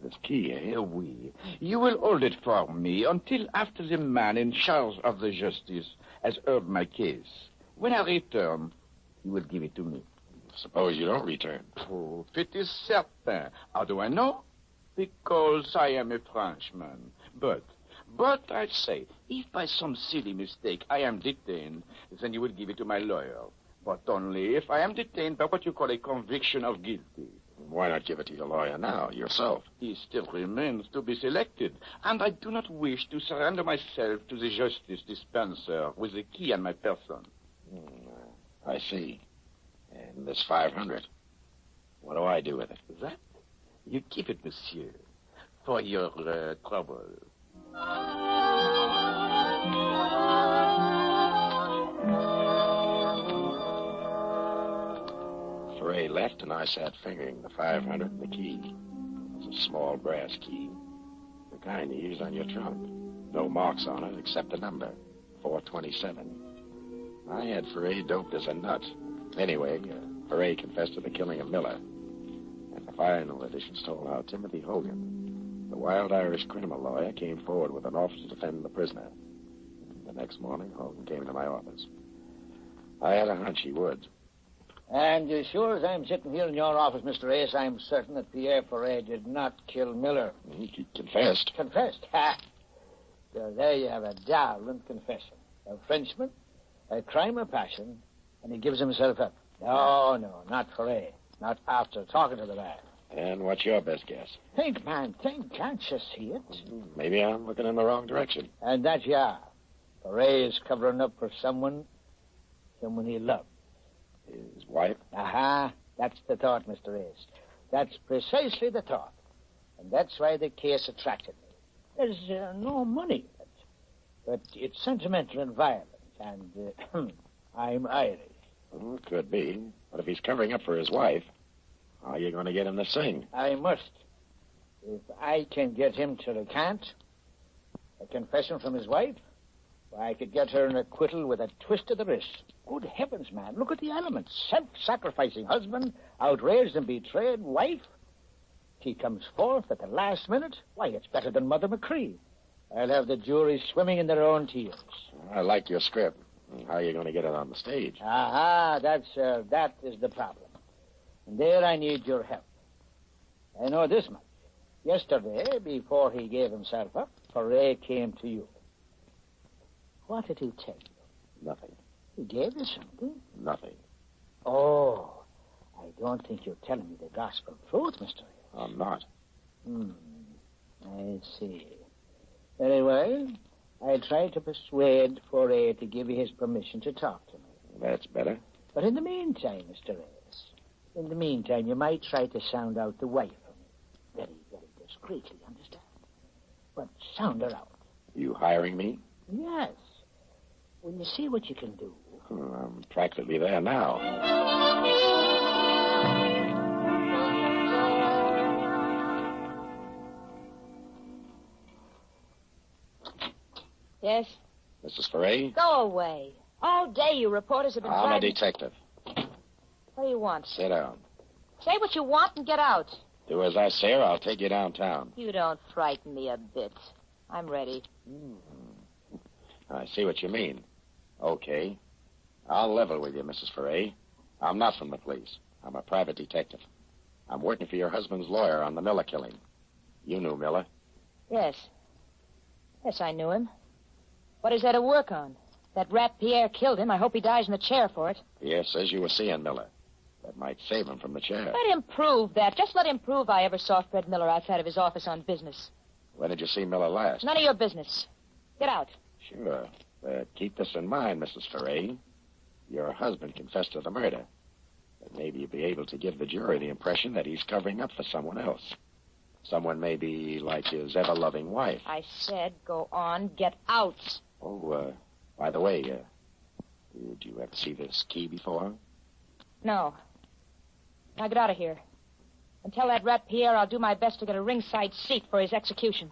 This key, eh? Oui. You will hold it for me until after the man in charge of the justice has heard my case. When I return, you will give it to me. Suppose you don't return. Oh, it is certain. How do I know? Because I am a Frenchman. But I say, if by some silly mistake I am detained, then you will give it to my lawyer. But only if I am detained by what you call a conviction of guilty. Why not give it to your lawyer now, yourself? He still remains to be selected, and I do not wish to surrender myself to the justice dispenser with the key on my person. I see. And this $500, what do I do with it? That? You keep it, monsieur. for your trouble. Ray left, and I sat fingering the 500 and the key. It was a small brass key, the kind you use on your trunk. No marks on it except a number, 427. I had Foray doped as a nut. Anyway, Foray confessed to the killing of Miller. And the final editions told how Timothy Hogan, the wild Irish criminal lawyer, came forward with an offer to defend the prisoner. The next morning, Hogan came to my office. I had a hunch he would. And as sure as I'm sitting here in your office, Mr. Ace, I'm certain that Pierre Foray did not kill Miller. He confessed. Confessed? Ha! So there you have a darling confession. A Frenchman, a crime of passion, and he gives himself up. No, not Foray. Not after talking to the man. And what's your best guess? Think, man, think. Can't you see it? Maybe I'm looking in the wrong direction. And that you are. Foray is covering up for someone he loved. His wife? Aha, that's the thought, Mr. Ace. That's precisely the thought. And that's why the case attracted me. There's no money in it, but it's sentimental and violent, and I'm Irish. Well, it could be. But if he's covering up for his wife, how are you going to get him to sing? I must. If I can get him to recant a confession from his wife, I could get her an acquittal with a twist of the wrist. Good heavens, man, look at the elements. Self-sacrificing husband, outraged and betrayed wife. She comes forth at the last minute. Why, it's better than Mother McCree. I'll have the jury swimming in their own tears. I like your script. How are you going to get it on the stage? Aha, that is the problem. And there I need your help. I know this much. Yesterday, before he gave himself up, Foray came to you. What did he tell you? Nothing. He gave you something? Nothing. Oh, I don't think you're telling me the gospel truth, Mr. Ace. I'm not. I see. Very well. I tried to persuade Foray to give you his permission to talk to me. That's better. But in the meantime, Mr. Ace, in the meantime, you might try to sound out the wife for me. Very, very discreetly, understand? But sound her out. You hiring me? Yes. Will you see what you can do? I'm practically there now. Yes? Mrs. Foray? Go away. All day you reporters have been I'm a driving... detective. What do you want? Sit down. Say what you want and get out. Do as I say or I'll take you downtown. You don't frighten me a bit. I'm ready. I see what you mean. Okay. I'll level with you, Mrs. Foray. I'm not from the police. I'm a private detective. I'm working for your husband's lawyer on the Miller killing. You knew Miller? Yes. Yes, I knew him. What is there to work on? That rat Pierre killed him. I hope he dies in the chair for it. Pierre says you were seeing Miller. That might save him from the chair. Let him prove that. Just let him prove I ever saw Fred Miller outside of his office on business. When did you see Miller last? None of your business. Get out. Sure. But keep this in mind, Mrs. Foray. Your husband confessed to the murder. But maybe you'll be able to give the jury the impression that he's covering up for someone else. Someone maybe like his ever-loving wife. I said go on. Get out. Oh, by the way, did you ever see this key before? No. Now get out of here. And tell that rat Pierre I'll do my best to get a ringside seat for his execution.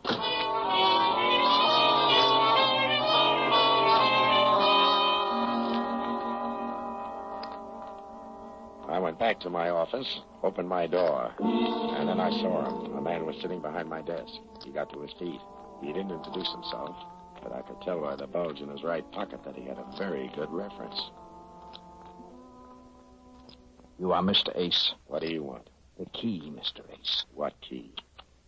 I went back to my office, opened my door, and then I saw him. A man was sitting behind my desk. He got to his feet. He didn't introduce himself, but I could tell by the bulge in his right pocket that he had a very good reference. You are Mr. Ace. What do you want? The key, Mr. Ace. What key?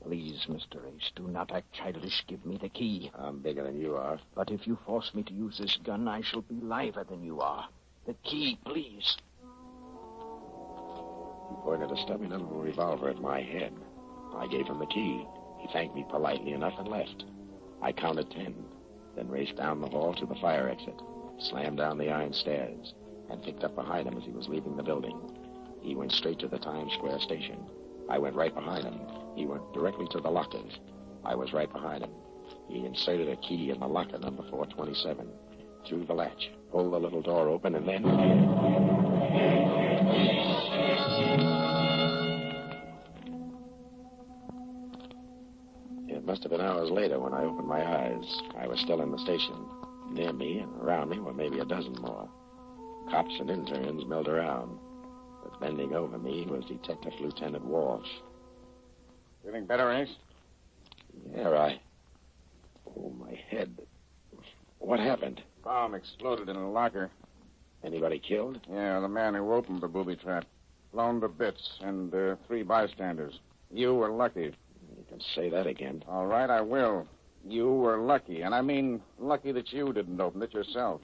Please, Mr. Ace, do not act childish. Give me the key. I'm bigger than you are. But if you force me to use this gun, I shall be liver than you are. The key, please. He pointed a stubby little revolver at my head. I gave him the key. He thanked me politely enough and left. I counted 10, then raced down the hall to the fire exit, slammed down the iron stairs, and picked up behind him as he was leaving the building. He went straight to the Times Square station. I went right behind him. He went directly to the lockers. I was right behind him. He inserted a key in the locker, number 427, threw the latch, pulled the little door open, and then... It must have been hours later when I opened my eyes. I was still in the station. Near me and around me were maybe a dozen more. Cops and interns milled around. But bending over me was Detective Lieutenant Walsh. Feeling better, Ace? Yeah, Oh, my head. What happened? Bomb exploded in a locker. Anybody killed? Yeah, the man who opened the booby trap. Blown to bits, and 3 bystanders. You were lucky. You can say that again. All right, I will. You were lucky, and I mean lucky that you didn't open it yourself.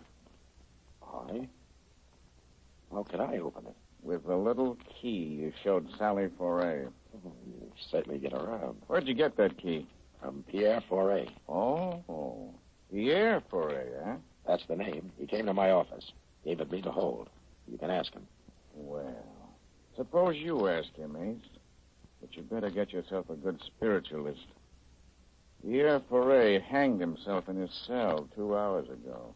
I? How could I open it? With the little key you showed Sally Foray. Oh, you certainly get around. Where'd you get that key? From Pierre Foray. Oh. Pierre Foray, eh? That's the name. He came to my office. Gave it me to hold. You can ask him. Well, suppose you ask him, Ace. But you better get yourself a good spiritualist. Pierre Foray hanged himself in his cell 2 hours ago.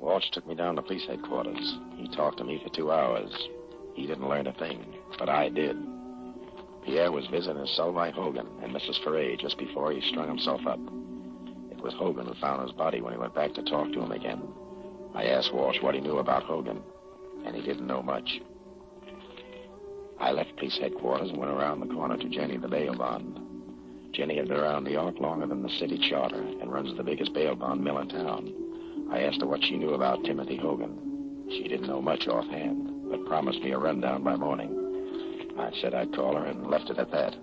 Walsh took me down to police headquarters. He talked to me for 2 hours. He didn't learn a thing, but I did. Pierre was visiting Selvite Hogan and Mrs. Foray just before he strung himself up. It was Hogan who found his body when he went back to talk to him again. I asked Walsh what he knew about Hogan, and he didn't know much. I left police headquarters and went around the corner to Jenny, the bail bond. Jenny had been around New York longer than the city charter and runs the biggest bail bond mill in town. I asked her what she knew about Timothy Hogan. She didn't know much offhand, but promised me a rundown by morning. I said I'd call her and left it at that.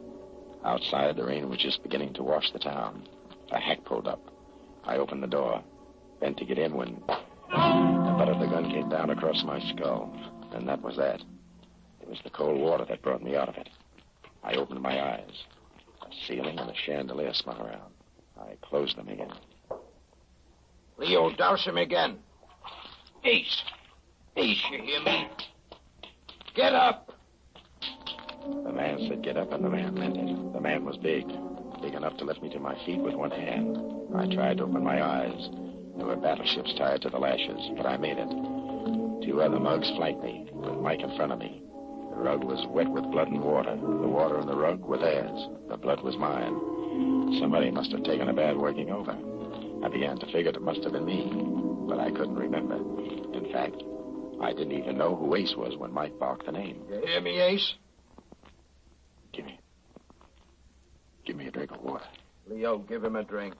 Outside, the rain was just beginning to wash the town. A hack pulled up. I opened the door, bent to get in when the butt of the gun came down across my skull, and that was that. It was the cold water that brought me out of it. I opened my eyes. A ceiling and a chandelier spun around. I closed them again. Leo, douse him again. Ace, you hear me? Get up! The man said get up, and the man meant it. The man was big enough to lift me to my feet with one hand. I tried to open my eyes. There were battleships tied to the lashes, but I made it. 2 other mugs flanked me, with Mike in front of me. The rug was wet with blood and water. The water and the rug were theirs. The blood was mine. Somebody must have taken a bad working over. I began to figure it must have been me, but I couldn't remember. In fact, I didn't even know who Ace was when Mike barked the name. You hear me, Ace? Give me a drink of water. Leo, give him a drink.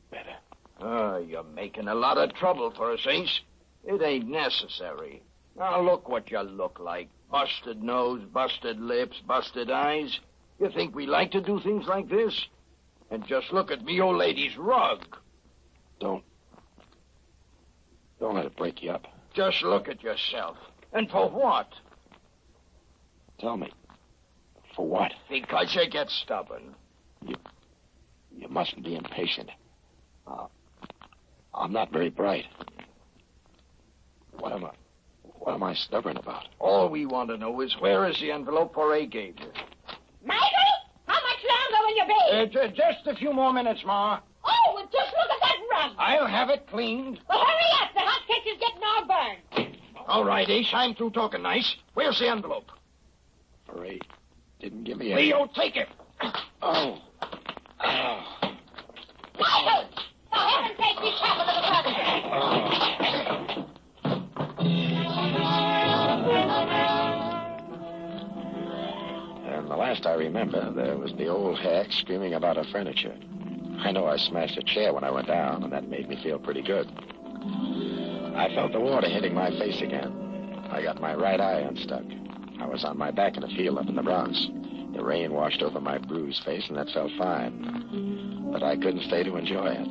Better. You're making a lot of trouble for us, Ace. It ain't necessary. Now, look what you look like. Busted nose, busted lips, busted eyes. You think we like to do things like this? And just look at me old lady's rug. Don't let it break you up. Just look at yourself. And for what? Tell me. For what? Because you get stubborn. You mustn't be impatient. I'm not very bright. What am I stubborn about? All we want to know is where is the envelope Foray gave you? Michael, how much longer will you be? Just a few more minutes, Ma. Oh, well, just look at that rug. I'll have it cleaned. Well, hurry up. The hot cake is getting all burned. All right, Ace, I'm through talking nice. Where's the envelope? Foray didn't give me Leo, take it. Oh. Michael, for heaven's sake, be careful of the And the last I remember, there was the old hack screaming about her furniture. I know I smashed a chair when I went down, and that made me feel pretty good. I felt the water hitting my face again. I got my right eye unstuck. I was on my back in a field up in the Bronx. The rain washed over my bruised face, and that felt fine. But I couldn't stay to enjoy it.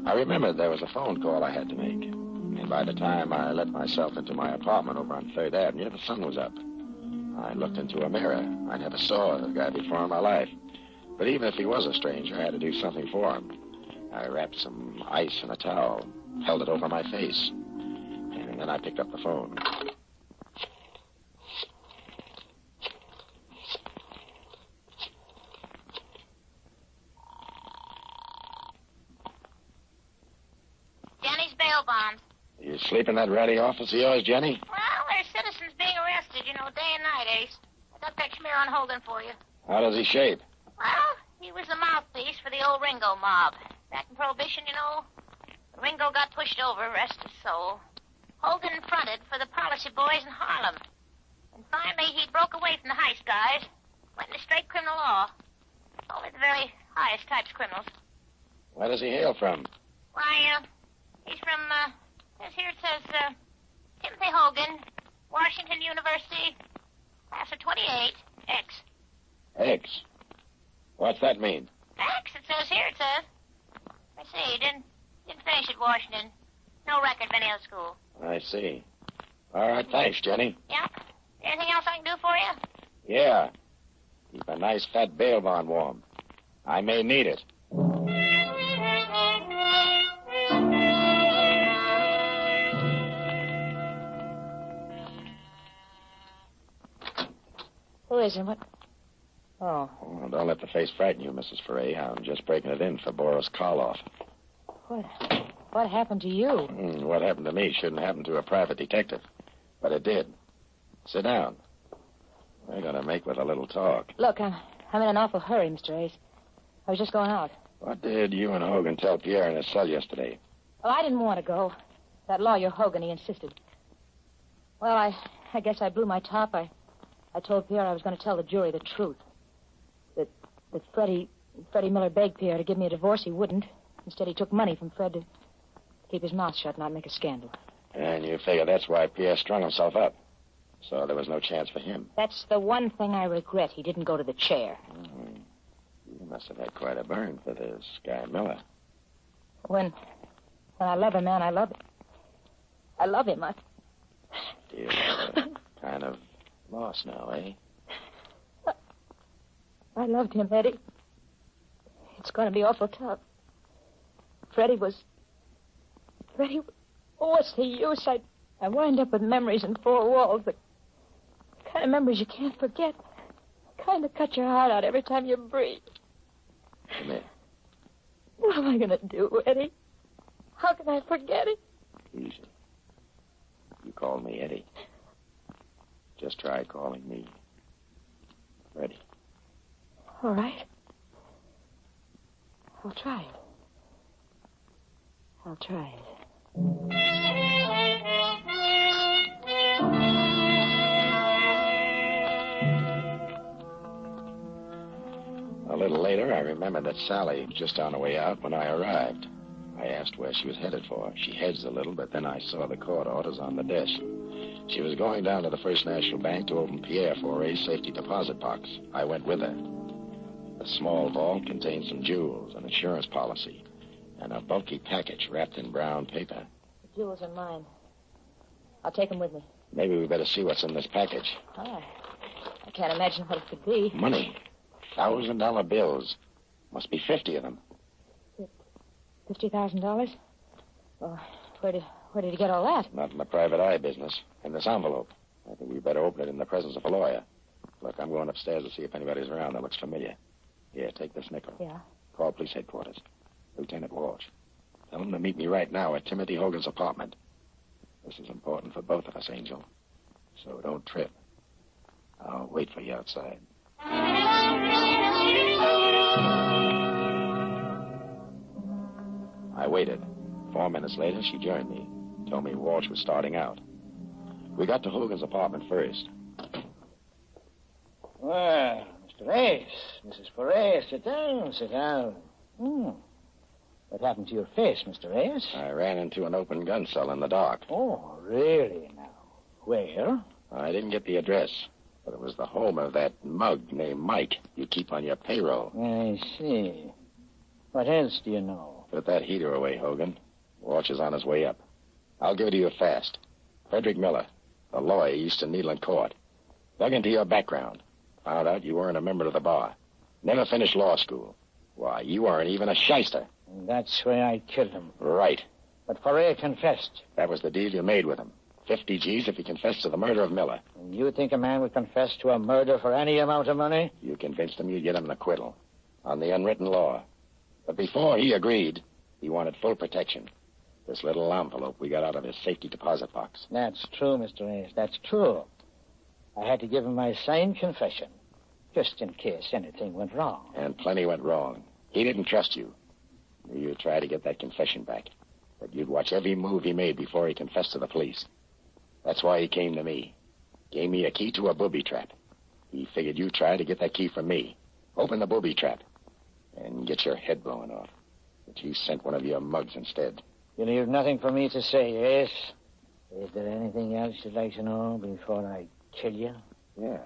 I remembered there was a phone call I had to make. And by the time I let myself into my apartment over on 3rd Avenue, the sun was up. I looked into a mirror. I never saw the guy before in my life. But even if he was a stranger, I had to do something for him. I wrapped some ice in a towel, held it over my face, and then I picked up the phone. Jenny's bail bonds. You sleep in that ratty office of yours, Jenny? Well, there's citizens being arrested, you know, day and night, Ace. I got that smear on Hogan for you. How does he shape? Well, he was the mouthpiece for the old Ringo mob. Back in Prohibition, you know, Ringo got pushed over, rest his soul. Hogan fronted for the policy boys in Harlem. And finally, he broke away from the heist guys, went into straight criminal law. Only the very highest types of criminals. Where does he hail from? Why, he's from, here it says, Timothy Hogan, Washington University, class of 28, X. X. What's that mean? X, it says here, it says. I see, didn't finish at Washington. No record of any other school. I see. All right, thanks, Jenny. Yeah? Anything else I can do for you? Yeah. Keep a nice fat bail bond warm. I may need it. Who is it? What? Oh. Well, don't let the face frighten you, Mrs. Foray. I'm just breaking it in for Boris Karloff. What happened to you? What happened to me shouldn't happen to a private detective. But it did. Sit down. We're going to make with a little talk. Look, I'm in an awful hurry, Mr. Ace. I was just going out. What did you and Hogan tell Pierre in his cell yesterday? Well, I didn't want to go. That lawyer Hogan, he insisted. Well, I guess I blew my top. I told Pierre I was going to tell the jury the truth. That Freddie Miller begged Pierre to give me a divorce. He wouldn't. Instead, he took money from Fred to keep his mouth shut and not make a scandal. And you figure that's why Pierre strung himself up. So there was no chance for him. That's the one thing I regret. He didn't go to the chair. You must have had quite a burn for this guy Miller. When I love a man, I love him. I love him. You're kind of lost now, eh? I loved him, Eddie. It's going to be awful tough. Freddie, what's the use? I wind up with memories in four walls, the kind of memories you can't forget. Kind of cut your heart out every time you breathe. Come here. What am I going to do, Eddie? How can I forget it? Easy. You call me Eddie. Just try calling me Freddie. All right. I'll try it. I'll try it. A little later, I remembered that Sally was just on her way out when I arrived. I asked where she was headed for. She hedged a little, but then I saw the court orders on the desk. She was going down to the First National Bank to open Pierre Foray's safety deposit box. I went with her. The small vault contained some jewels, an insurance policy, and a bulky package wrapped in brown paper. The jewels are mine. I'll take them with me. Maybe we better see what's in this package. Oh, I can't imagine what it could be. Money. $1,000 bills. Must be 50 of them. $50,000? Well, where did you get all that? Not in the private eye business. In this envelope. I think we better open it in the presence of a lawyer. Look, I'm going upstairs to see if anybody's around that looks familiar. Here, take this nickel. Yeah? Call police headquarters. Lieutenant Walsh. Tell him to meet me right now at Timothy Hogan's apartment. This is important for both of us, Angel. So don't trip. I'll wait for you outside. I waited. 4 minutes later, she joined me. Told me Walsh was starting out. We got to Hogan's apartment first. Well, Mr. Ace, Mrs. Foray, sit down, sit down. What happened to your face, Mr. Ace? I ran into an open gun cell in the dark. Oh, really now? Where? I didn't get the address. But it was the home of that mug named Mike you keep on your payroll. I see. What else do you know? Put that heater away, Hogan. Walsh is on his way up. I'll give it to you fast. Frederick Miller, a lawyer used to Needland Court. Dug into your background. Found out you weren't a member of the bar. Never finished law school. Why, you weren't even a shyster. And that's why I killed him. Right. But Foray confessed. That was the deal you made with him. 50 G's if he confessed to the murder of Miller. And you think a man would confess to a murder for any amount of money? You convinced him you'd get him an acquittal. On the unwritten law. But before he agreed, he wanted full protection. This little envelope we got out of his safety deposit box. That's true, Mr. Ace. That's true. I had to give him my signed confession, just in case anything went wrong. And plenty went wrong. He didn't trust you. You'd try to get that confession back. But you'd watch every move he made before he confessed to the police. That's why he came to me. Gave me a key to a booby trap. He figured you'd try to get that key from me. Open the booby trap. And get your head blown off. But you sent one of your mugs instead. You leave nothing for me to say, yes? Is there anything else you'd like to know before I kill you? Yeah.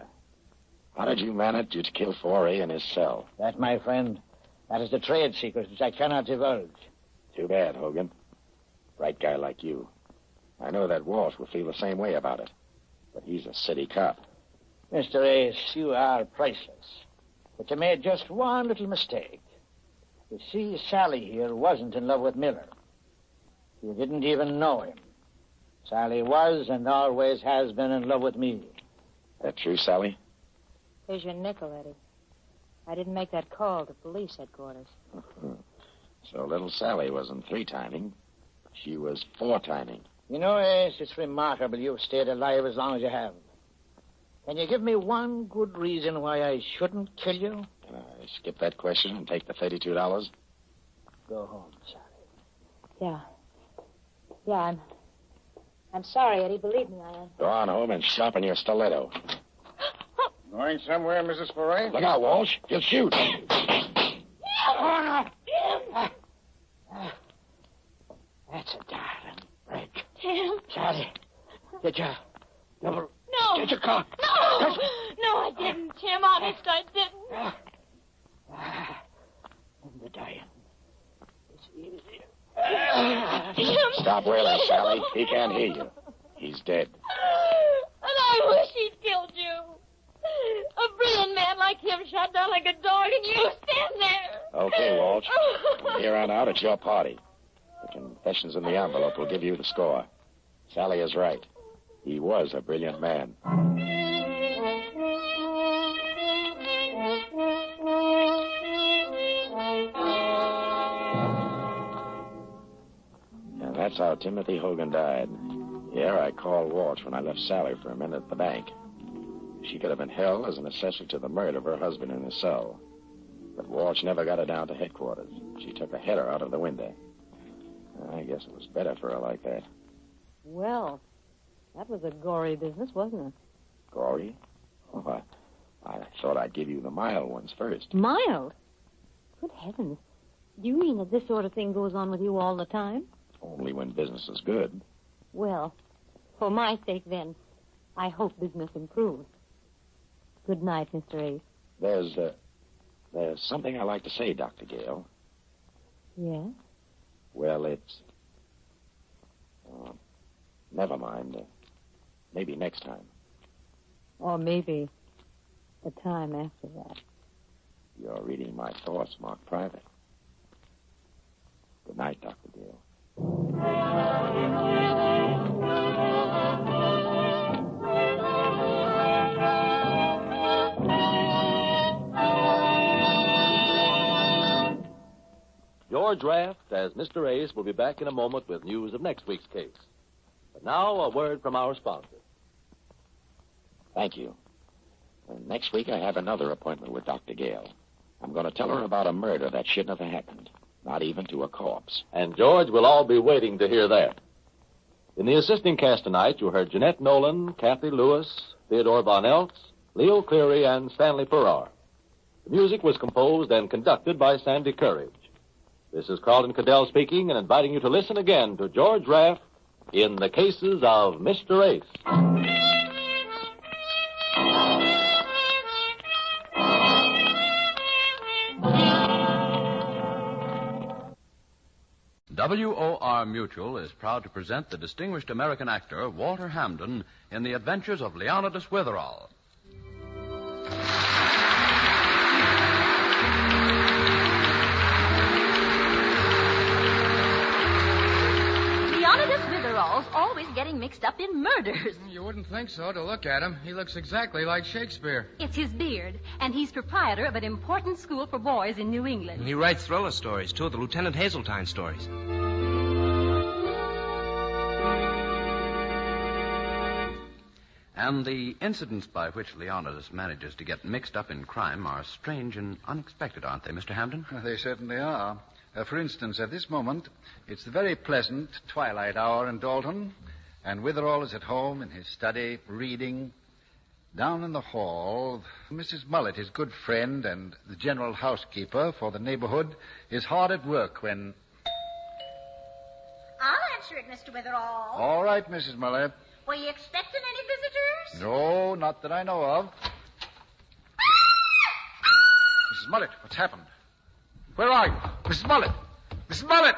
How did you manage to kill Foray in his cell? That, my friend, that is the trade secret which I cannot divulge. Too bad, Hogan. Bright guy like you. I know that Walsh will feel the same way about it. But he's a city cop. Mr. Ace, you are priceless. But you made just one little mistake. You see, Sally here wasn't in love with Miller. You didn't even know him. Sally was and always has been in love with me. That true, Sally? Here's your nickel, Eddie. I didn't make that call to police headquarters. So little Sally wasn't 3-timing. She was 4-timing. You know, Ace, it's remarkable you've stayed alive as long as you have. Can you give me one good reason why I shouldn't kill you? Can I skip that question and take the $32? Go home, Sally. Yeah, I'm sorry, Eddie. Believe me, I am. Go on home and sharpen your stiletto. Going somewhere, Mrs. Foray? Look out, Walsh. He'll shoot. That's a darling break. Tim. Sally, did you double... No. Did you cock? No. No, I didn't, Tim. Honest, I didn't. And the dying. It's easy. Tim. Stop wailing, Sally. He can't hear you. He's dead. And I wish he'd killed you. A brilliant man like him shot down like a dog, and you stand there. Okay, Walsh. From here on out, it's your party. The confessions in the envelope will give you the score. Sally is right. He was a brilliant man. And that's how Timothy Hogan died. Yeah, I called Walsh when I left Sally for a minute at the bank. She could have been held as an accessory to the murder of her husband in his cell. But Walsh never got her down to headquarters. She took a header out of the window. I guess it was better for her like that. Well, that was a gory business, wasn't it? Gory? Oh, I thought I'd give you the mild ones first. Mild? Good heavens. Do you mean that this sort of thing goes on with you all the time? Only when business is good. Well, for my sake, then, I hope business improves. Good night, Mr. Ace. There's something I'd like to say, Dr. Gale. Yes? Well, it's... never mind. Maybe next time. Or maybe the time after that. You're reading my thoughts marked private. Good night, Dr. Gale. George Raft, as Mr. Ace, will be back in a moment with news of next week's case. But now, a word from our sponsor. Thank you. And next week, I have another appointment with Dr. Gale. I'm going to tell her about a murder that shouldn't have happened, not even to a corpse. And, George, we'll all be waiting to hear that. In the assisting cast tonight, you heard Jeanette Nolan, Kathy Lewis, Theodore Von Eltz, Leo Cleary, and Stanley Farrar. The music was composed and conducted by Sandy Courage. This is Carlton Cadell speaking and inviting you to listen again to George Raft in the cases of Mr. Ace. WOR Mutual is proud to present the distinguished American actor Walter Hamden in The Adventures of Leonidas Witherall. Leonidas Witherall's always getting mixed up in murders. You wouldn't think so to look at him. He looks exactly like Shakespeare. It's his beard, and he's proprietor of an important school for boys in New England. He writes thriller stories, too, the Lieutenant Hazeltine stories. And the incidents by which Leonidas manages to get mixed up in crime are strange and unexpected, aren't they, Mr. Hamden? They certainly are. For instance, at this moment, it's the very pleasant twilight hour in Dalton, and Witherall is at home in his study, reading. Down in the hall, Mrs. Mullet, his good friend and the general housekeeper for the neighborhood, is hard at work when... I'll answer it, Mr. Witherall. All right, Mrs. Mullet. Were you expecting any visitors? No, not that I know of. Mrs. Mullet, what's happened? Where are you? Mrs. Mullet! Mrs. Mullet!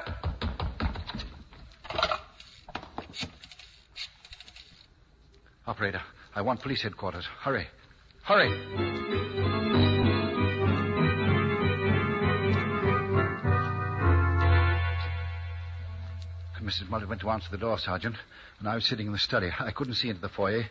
Operator, I want police headquarters. Hurry. Hurry! Mrs. Mullet went to answer the door, Sergeant, and I was sitting in the study. I couldn't see into the foyer.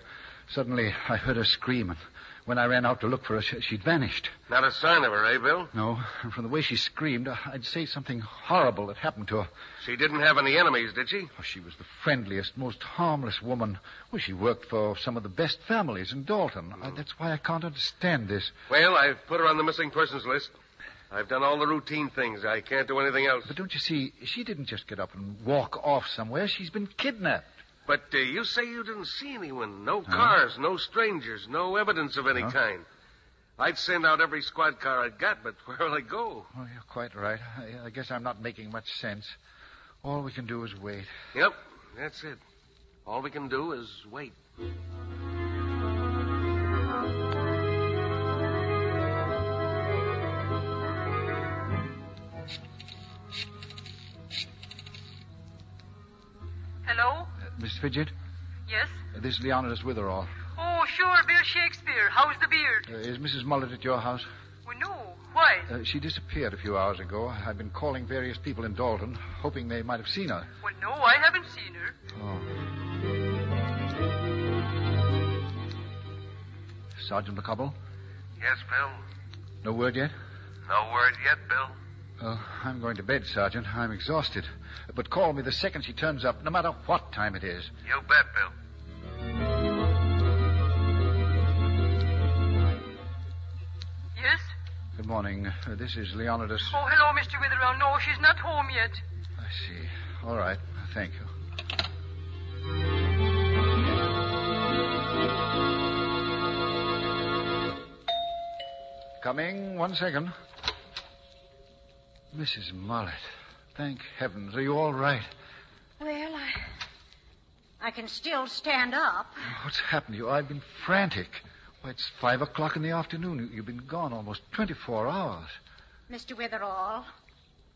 Suddenly, I heard her scream, and when I ran out to look for her, she'd vanished. Not a sign of her, eh, Bill? No, and from the way she screamed, I'd say something horrible had happened to her. She didn't have any enemies, did she? Oh, she was the friendliest, most harmless woman. Well, she worked for some of the best families in Dalton. That's why I can't understand this. Well, I've put her on the missing persons list. I've done all the routine things. I can't do anything else. But don't you see, she didn't just get up and walk off somewhere. She's been kidnapped. But you say you didn't see anyone. No cars, no strangers, no evidence of any kind. I'd send out every squad car I'd got, but where'll I go? Oh, you're quite right. I guess I'm not making much sense. All we can do is wait. Yep, that's it. All we can do is wait. Hello? Miss Fidget? Yes? This is Leonidas Witherall. Oh, sure, Bill Shakespeare. How's the beard? Is Mrs. Mullet at your house? Well, no. Why? She disappeared a few hours ago. I've been calling various people in Dalton, hoping they might have seen her. Well, no, I haven't seen her. Oh. Sergeant McCobble? Yes, Bill? No word yet? No word yet, Bill. Oh, I'm going to bed, Sergeant. I'm exhausted. But call me the second she turns up, no matter what time it is. You bet, Bill. Yes? Good morning. This is Leonidas. Oh, hello, Mr. Witherall. No, she's not home yet. I see. All right. Thank you. Coming. 1 second. Mrs. Mullet. Thank heavens. Are you all right? Well, I can still stand up. What's happened to you? I've been frantic. Why, it's 5 o'clock in the afternoon. You've been gone almost 24 hours. Mr. Witherall,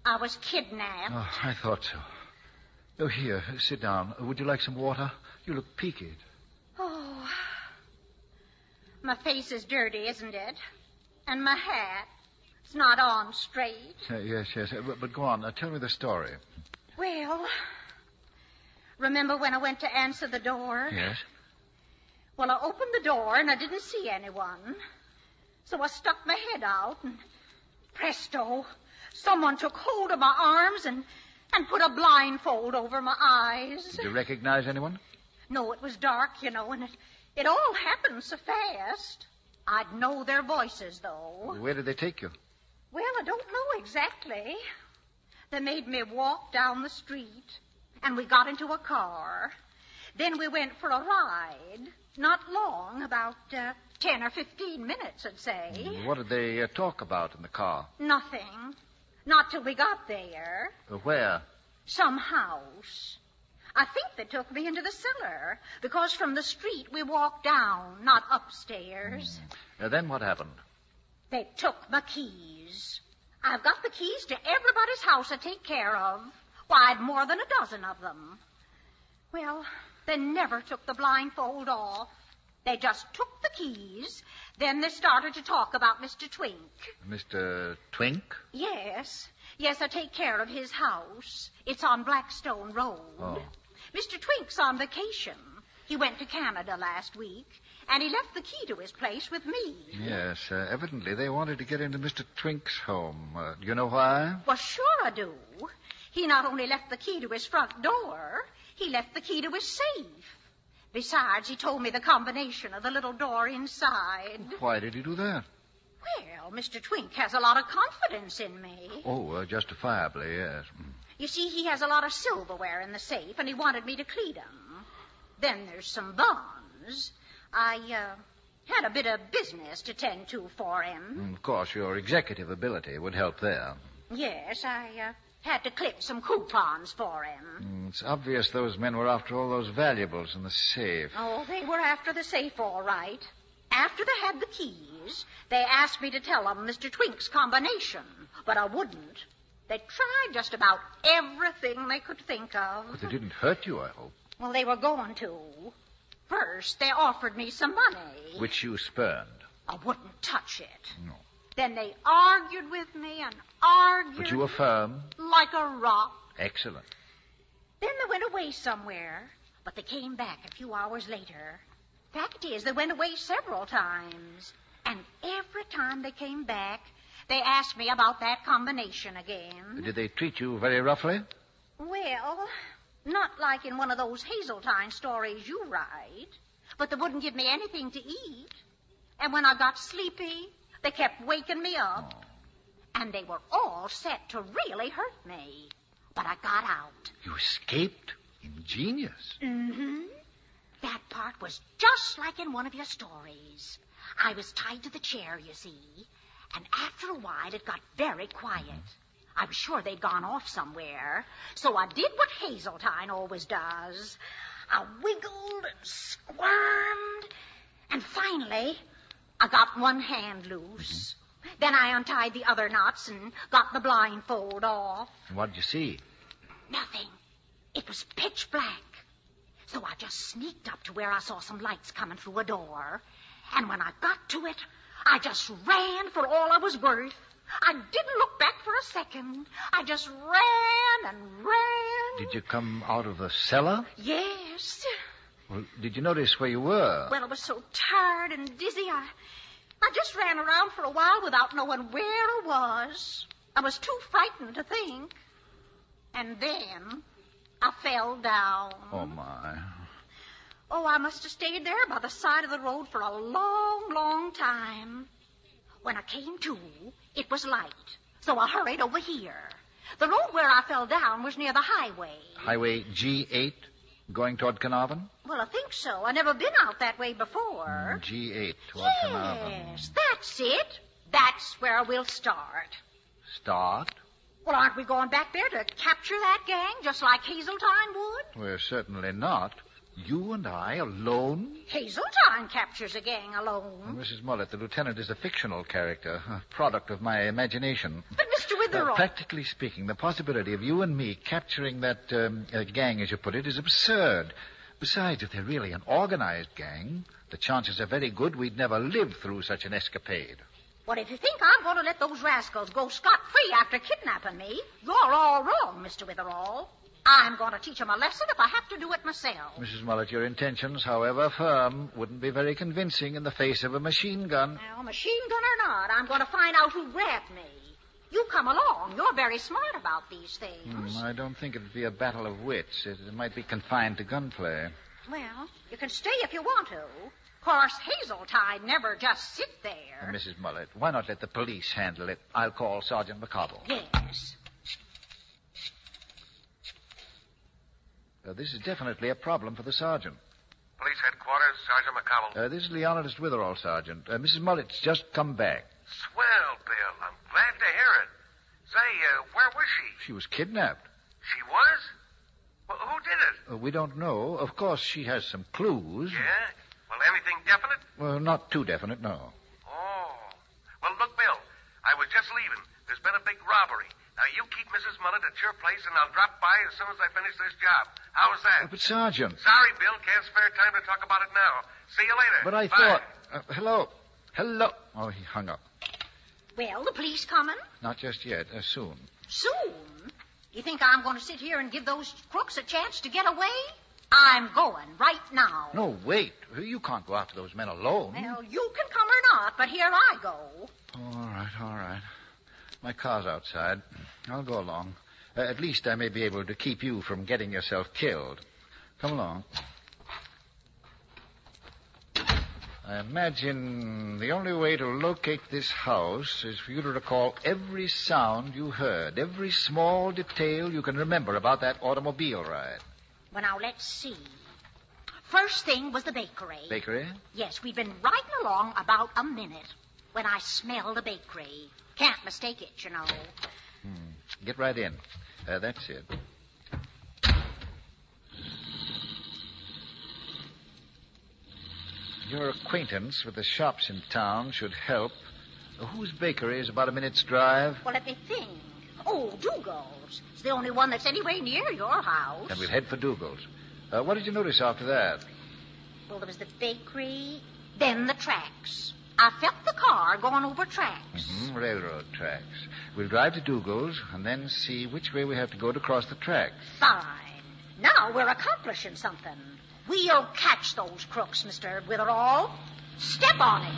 I was kidnapped. Oh, I thought so. Oh, here, sit down. Would you like some water? You look peaked. Oh, my face is dirty, isn't it? And my hat, it's not on straight. Yes. But go on. Tell me the story. Well, remember when I went to answer the door? Yes. Well, I opened the door and I didn't see anyone. So I stuck my head out and presto, someone took hold of my arms and put a blindfold over my eyes. Did you recognize anyone? No, it was dark, and it all happened so fast. I'd know their voices, though. Where did they take you? Well, I don't know exactly. They made me walk down the street, and we got into a car. Then we went for a ride. Not long, about 10 or 15 minutes, I'd say. What did they talk about in the car? Nothing. Not till we got there. Where? Some house. I think they took me into the cellar, because from the street we walked down, not upstairs. Then what happened? They took my keys. I've got the keys to everybody's house I take care of. Why, I'd more than a dozen of them. Well, they never took the blindfold off. They just took the keys. Then they started to talk about Mr. Twink. Mr. Twink? Yes. Yes, I take care of his house. It's on Blackstone Road. Oh. Mr. Twink's on vacation. He went to Canada last week, and he left the key to his place with me. Yes, evidently they wanted to get into Mr. Twink's home. Do you know why? Well, sure I do. He not only left the key to his front door, he left the key to his safe. Besides, he told me the combination of the little door inside. Why did he do that? Well, Mr. Twink has a lot of confidence in me. Oh, justifiably, yes. You see, he has a lot of silverware in the safe, and he wanted me to clean them. Then there's some bonds. I had a bit of business to tend to for him. Of course, your executive ability would help there. Yes, I had to clip some coupons for him. It's obvious those men were after all those valuables in the safe. Oh, they were after the safe, all right. After they had the keys, they asked me to tell them Mr. Twink's combination, but I wouldn't. They tried just about everything they could think of. But they didn't hurt you, I hope. Well, they were going to. First, they offered me some money. Which you spurned. I wouldn't touch it. No. Then they argued with me and argued. But you were firm? Like a rock. Excellent. Then they went away somewhere, but they came back a few hours later. Fact is, they went away several times. And every time they came back, they asked me about that combination again. Did they treat you very roughly? Well, not like in one of those Hazeltine stories you write. But they wouldn't give me anything to eat. And when I got sleepy, they kept waking me up. Oh. And they were all set to really hurt me. But I got out. You escaped? Ingenious. Mm-hmm. That part was just like in one of your stories. I was tied to the chair, you see. And after a while, it got very quiet. I was sure they'd gone off somewhere. So I did what Hazeltine always does. I wiggled and squirmed. And finally, I got one hand loose. Then I untied the other knots and got the blindfold off. And what did you see? Nothing. It was pitch black. So I just sneaked up to where I saw some lights coming through a door. And when I got to it, I just ran for all I was worth. I didn't look back for a second. I just ran and ran. Did you come out of the cellar? Yes. Well, did you notice where you were? Well, I was so tired and dizzy, I just ran around for a while without knowing where I was. I was too frightened to think. And then I fell down. Oh, my. Oh, I must have stayed there by the side of the road for a long, long time. When I came to, it was light, so I hurried over here. The road where I fell down was near the highway. Highway G8, going toward Carnarvon? Well, I think so. I've never been out that way before. G8 toward Carnarvon. Yes, that's it. That's where we'll start. Start? Well, aren't we going back there to capture that gang, just like Hazeltine would? We're certainly not. You and I alone? Hazeltine captures a gang alone. Mrs. Mullet, the lieutenant is a fictional character, a product of my imagination. But, Mr. Witherall... Practically speaking, the possibility of you and me capturing that gang, as you put it, is absurd. Besides, if they're really an organized gang, the chances are very good we'd never live through such an escapade. Well, if you think I'm going to let those rascals go scot-free after kidnapping me, you're all wrong, Mr. Witherall. I'm going to teach them a lesson if I have to do it myself. Mrs. Mullet, your intentions, however firm, wouldn't be very convincing in the face of a machine gun. Well, machine gun or not, I'm going to find out who grabbed me. You come along. You're very smart about these things. I don't think it'd be a battle of wits. It might be confined to gunplay. Well, you can stay if you want to. Of course, Hazeltine never just sit there. Mrs. Mullet, why not let the police handle it? I'll call Sergeant McConnell. Yes. This is definitely a problem for the sergeant. Police headquarters, Sergeant McConnell. This is Leonidas Witherall, Sergeant. Mrs. Mullet's just come back. Swell, Bill. I'm glad to hear it. Say, where was she? She was kidnapped. She was? Well, who did it? We don't know. Of course, she has some clues. Yeah? Well, anything definite? Well, not too definite, no. Oh. Well, look, Bill, I was just leaving. There's been a big robbery. Now, you keep Mrs. Mullet at your place, and I'll drop by as soon as I finish this job. How's that? But, Sergeant. Sorry, Bill. Can't spare time to talk about it now. See you later. But I Bye. thought... hello. Hello. Oh, he hung up. Well, the police coming? Not just yet. Soon. Soon? You think I'm going to sit here and give those crooks a chance to get away? I'm going right now. No, wait. You can't go after those men alone. Well, you can come or not, but here I go. All right. My car's outside. I'll go along. At least I may be able to keep you from getting yourself killed. Come along. I imagine the only way to locate this house is for you to recall every sound you heard, every small detail you can remember about that automobile ride. Well, now, let's see. First thing was the bakery. Bakery? Yes, we'd been riding along about a minute when I smelled a bakery. Can't mistake it, you know. Get right in. That's it. Your acquaintance with the shops in town should help. Whose bakery is about a minute's drive? Well, let me think. Oh, Dougal's. It's the only one that's anywhere near your house. Then we'll head for Dougal's. What did you notice after that? Well, there was the bakery, then the tracks. I felt the car going over tracks. Railroad tracks. We'll drive to Dougal's and then see which way we have to go to cross the tracks. Fine. Now we're accomplishing something. We'll catch those crooks, Mr. Witherall. Step on it.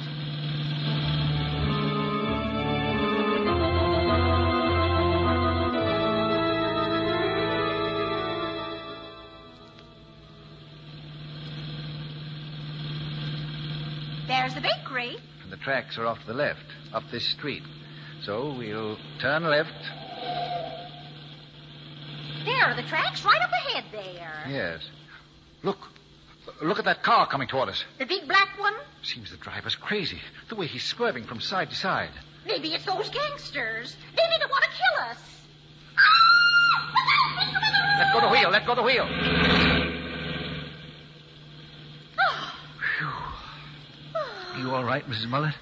There's the bakery. And the tracks are off to the left, up this street. So we'll turn left. There are the tracks right up ahead there. Yes. Look at that car coming toward us. The big black one? Seems the driver's crazy. The way he's swerving from side to side. Maybe it's those gangsters. They may want to kill us. Let go the wheel. You all right, Mrs. Mullet?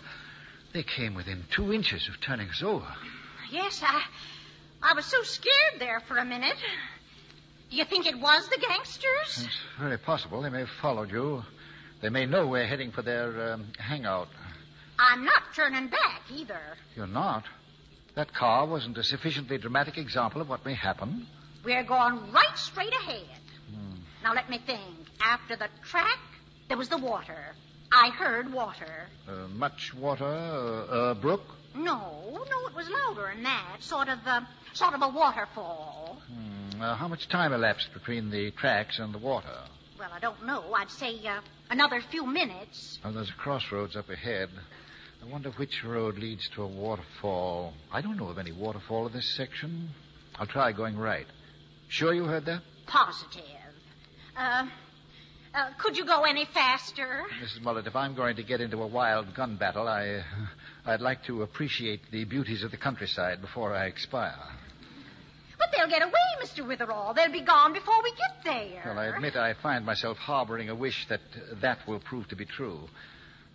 They came within 2 inches of turning us over. Yes, I was so scared there for a minute. Do you think it was the gangsters? It's very possible. They may have followed you. They may know we're heading for their hangout. I'm not turning back either. You're not? That car wasn't a sufficiently dramatic example of what may happen? We're going right straight ahead. Now, let me think. After the track, there was the water. I heard water. Much water? A brook? No, it was louder than that. Sort of a waterfall. How much time elapsed between the tracks and the water? Well, I don't know. I'd say another few minutes. Oh, there's a crossroads up ahead. I wonder which road leads to a waterfall. I don't know of any waterfall in this section. I'll try going right. Sure you heard that? Positive. Could you go any faster? Mrs. Mullet, if I'm going to get into a wild gun battle, I'd like to appreciate the beauties of the countryside before I expire. But they'll get away, Mr. Witherall. They'll be gone before we get there. Well, I admit I find myself harboring a wish that will prove to be true.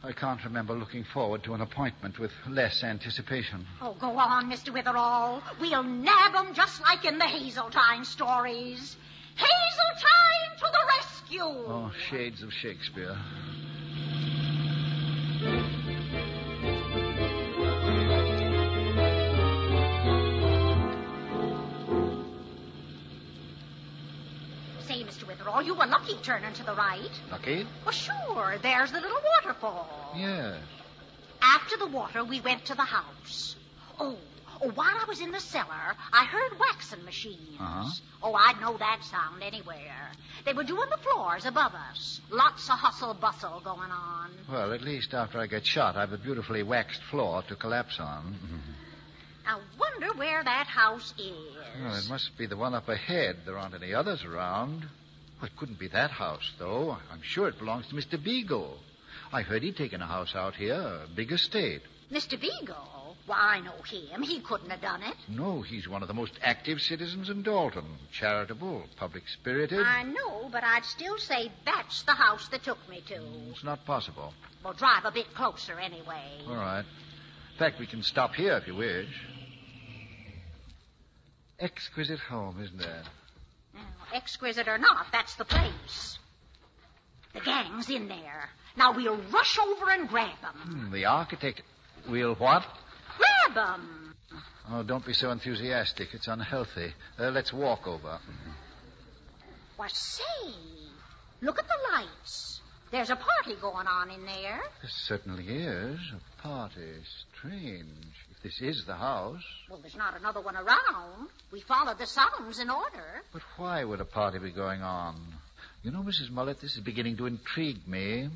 I can't remember looking forward to an appointment with less anticipation. Oh, go on, Mr. Witherall. We'll nab 'em just like in the Hazeltine stories. Hazeltine to the rescue! Oh, shades of Shakespeare. Say, Mr. Witherall, you were lucky turning to the right. Lucky? Well, sure. There's the little waterfall. Yes. After the water, we went to the house. Oh, while I was in the cellar, I heard waxing machines. Uh-huh. Oh, I'd know that sound anywhere. They were doing the floors above us. Lots of hustle-bustle going on. Well, at least after I get shot, I've a beautifully waxed floor to collapse on. I wonder where that house is. Well, it must be the one up ahead. There aren't any others around. Well, it couldn't be that house, though. I'm sure it belongs to Mr. Beagle. I heard he'd taken a house out here, a big estate. Mr. Beagle? Why, I know him. He couldn't have done it. No, he's one of the most active citizens in Dalton. Charitable, public-spirited. I know, but I'd still say that's the house they took me to. It's not possible. Well, drive a bit closer anyway. All right. In fact, we can stop here if you wish. exquisite home, isn't it? Now, exquisite or not, that's the place. The gang's in there. Now we'll rush over and grab them. The architect... We'll what? Grab them. Oh, don't be so enthusiastic. It's unhealthy. Let's walk over. Why, say, look at the lights. There's a party going on in there. There certainly is. A party. Strange. If this is the house. Well, there's not another one around. We followed the sounds in order. But why would a party be going on? You know, Mrs. Mullet, this is beginning to intrigue me.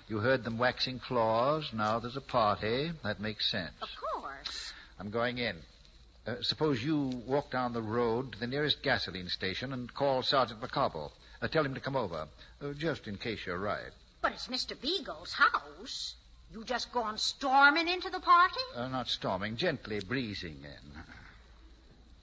You heard them waxing floors. Now there's a party. That makes sense. Of course. I'm going in. Suppose you walk down the road to the nearest gasoline station and call Sergeant McCobble. Tell him to come over, just in case you're right. But it's Mr. Beagle's house. You just gone storming into the party? Not storming, gently breezing in.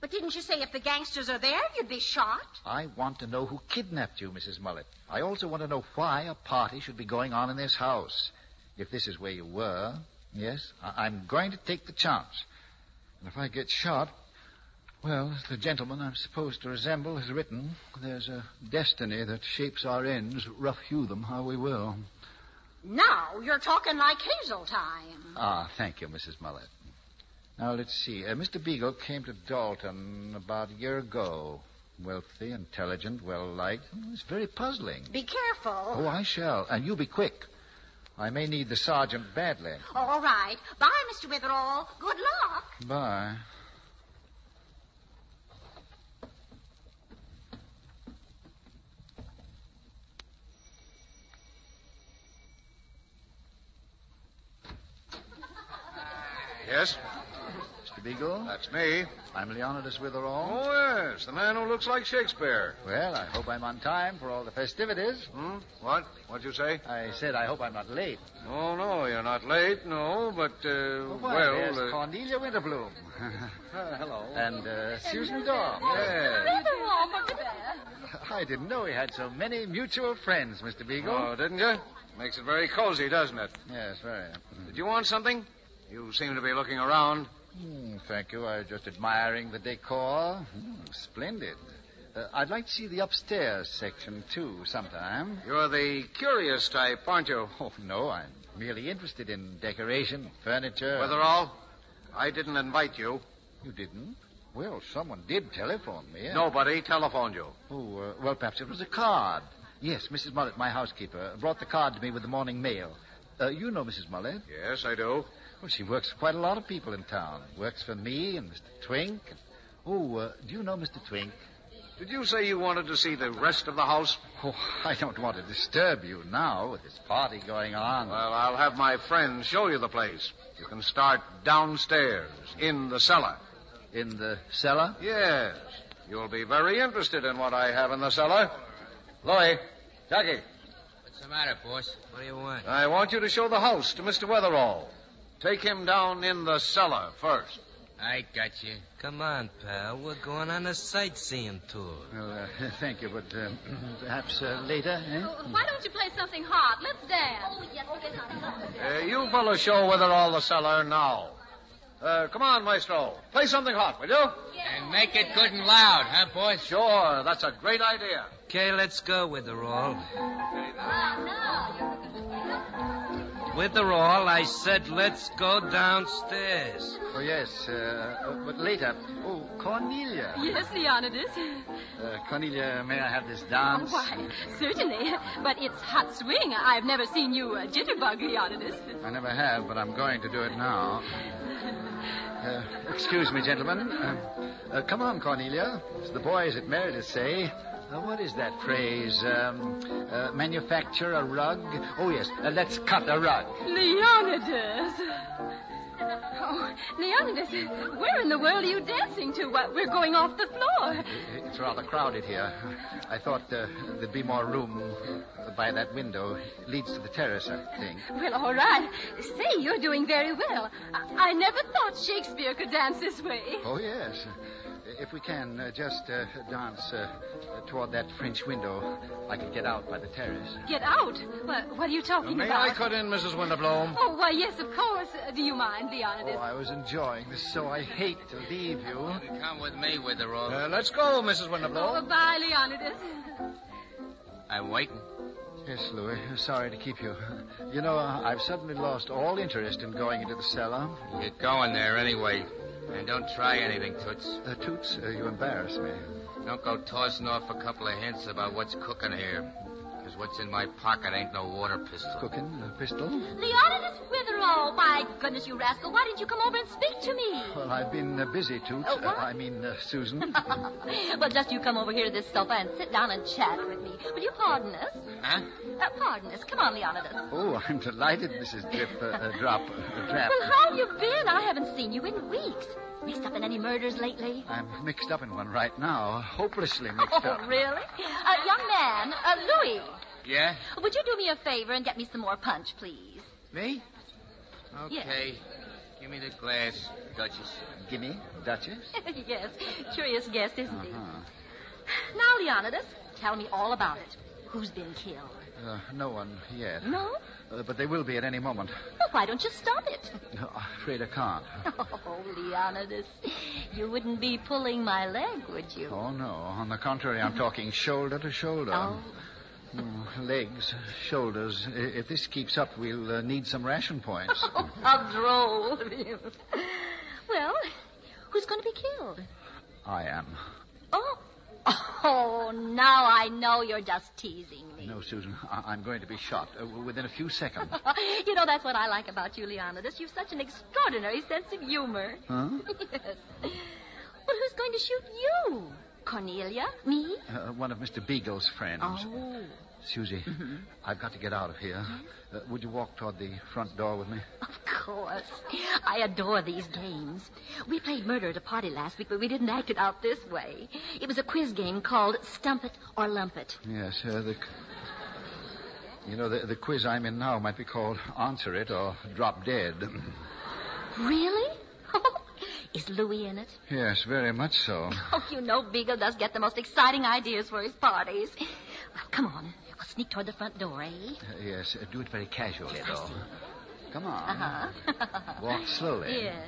But didn't you say if the gangsters are there, you'd be shot? I want to know who kidnapped you, Mrs. Mullet. I also want to know why a party should be going on in this house. If this is where you were, yes, I'm going to take the chance. And if I get shot, well, the gentleman I'm supposed to resemble has written, there's a destiny that shapes our ends, rough hew them how we will. Now you're talking like Hazeltine. Thank you, Mrs. Mullet. Now, let's see. Mr. Beagle came to Dalton about a year ago. Wealthy, intelligent, well-liked. It's very puzzling. Be careful. Oh, I shall. And you be quick. I may need the sergeant badly. All right. Bye, Mr. Witherall. Good luck. Bye. Yes? Mr. Beagle? That's me. I'm Leonidas Witherall. Oh, yes, the man who looks like Shakespeare. Well, I hope I'm on time for all the festivities. What? What'd you say? I said I hope I'm not late. Oh, no, you're not late, no, but, There's Cornelia Winterbloom. Hello. And Susan Daw. Yes. Witherall, look at that. I didn't know we had so many mutual friends, Mr. Beagle. Oh, didn't you? Makes it very cozy, doesn't it? Yes, very. Did you want something? You seem to be looking around. Thank you. I was just admiring the decor. Splendid. I'd like to see the upstairs section, too, sometime. You're the curious type, aren't you? Oh, no, I'm merely interested in decoration, furniture. Witherall, I didn't invite you. You didn't? Well, someone did telephone me. Nobody telephoned you. Oh, well, perhaps it was a card. Yes, Mrs. Mullet, my housekeeper, brought the card to me with the morning mail. You know Mrs. Mullet? Yes, I do. Well, she works for quite a lot of people in town. Works for me and Mr. Twink. Do you know Mr. Twink? Did you say you wanted to see the rest of the house? Oh, I don't want to disturb you now with this party going on. Well, I'll have my friends show you the place. You can start downstairs, in the cellar. In the cellar? Yes. You'll be very interested in what I have in the cellar. Louie, Jackie. What's the matter, boss? What do you want? I want you to show the house to Mr. Witherall. Take him down in the cellar first. I got you. Come on, pal. We're going on a sightseeing tour. Well, thank you, but perhaps later, eh? Why don't you play something hot? Let's dance. Oh, yes, You fellas show Witherall the cellar now. Come on, Maestro. Play something hot, will you? And make it good and loud, huh, boys? Sure. That's a great idea. Okay, let's go, Witherall. Witherall, I said let's go downstairs. Oh, yes, but later. Oh, Cornelia. Yes, Leonidas. Cornelia, may I have this dance? Oh, why, certainly. But it's hot swing. I've never seen you jitterbug, Leonidas. I never have, but I'm going to do it now. Excuse me, gentlemen. Come on, Cornelia. As the boys at Meredith say, what is that phrase? Manufacture a rug? Oh, yes, let's cut a rug. Leonidas! Oh, Leonidas, where in the world are you dancing to? We're going off the floor. It's rather crowded here. I thought there'd be more room by that window. It leads to the terrace, I think. Well, all right. Say, you're doing very well. I never thought Shakespeare could dance this way. Oh, yes. If we can, just dance toward that French window. I could get out by the terrace. Get out? What are you talking May about? I cut in, Mrs. Winterbloom? Oh, why, yes, of course. Do you mind, Leonidas? Oh, I was enjoying this, so I hate to leave you. Come with me, Witherall. Let's go, Mrs. Oh, Winterbloom. bye, Leonidas. I'm waiting. Yes, Louis. Sorry to keep you. You know, I've suddenly lost all interest in going into the cellar. You're going there anyway. And don't try anything, Toots. Toots, you embarrass me. Don't go tossing off a couple of hints about what's cooking here. Because what's in my pocket ain't no water pistol. Cooking? A pistol? Leonidas Witherall! My goodness, you rascal. Why didn't you come over and speak to me? Well, I've been busy, Toots. Susan. Well, just you come over here to this sofa and sit down and chat with me. Will you pardon us? Huh? Pardon us. Come on, Leonidas. Oh, I'm delighted, Mrs. Drap. Well, how have you been? I haven't seen you in weeks. Mixed up in any murders lately? I'm mixed up in one right now. Hopelessly mixed up. Oh, really? Young man, Louis. Yeah? Would you do me a favor and get me some more punch, please? Me? Okay. Yes. Give me the glass, Duchess. Gimme, Duchess? Yes. Curious guest, isn't he? Now, Leonidas, tell me all about it. Who's been killed? No one yet. No? But they will be at any moment. Well, why don't you stop it? No, I'm afraid I can't. Oh, Leonidas, you wouldn't be pulling my leg, would you? Oh, no. On the contrary, I'm talking shoulder to shoulder. Oh. Legs, shoulders. If this keeps up, we'll need some ration points. Oh, how droll of you. Well, who's going to be killed? I am. Oh, now I know you're just teasing me. No, Susan. I'm going to be shot within a few seconds. You know, that's what I like about you, Leonidas. You've such an extraordinary sense of humor. Huh? Yes. Well, who's going to shoot you? Cornelia? Me? One of Mr. Beagle's friends. Oh. Susie, I've got to get out of here. Would you walk toward the front door with me? Of course. I adore these games. We played murder at a party last week, but we didn't act it out this way. It was a quiz game called Stump It or Lump It. Yes, the quiz I'm in now might be called Answer It or Drop Dead. Really? Is Louis in it? Yes, very much so. Oh, you know Beagle does get the most exciting ideas for his parties. Well, come on. We'll sneak toward the front door, eh? Yes, do it very casually, though. Come on. Uh-huh. Walk slowly. Yes.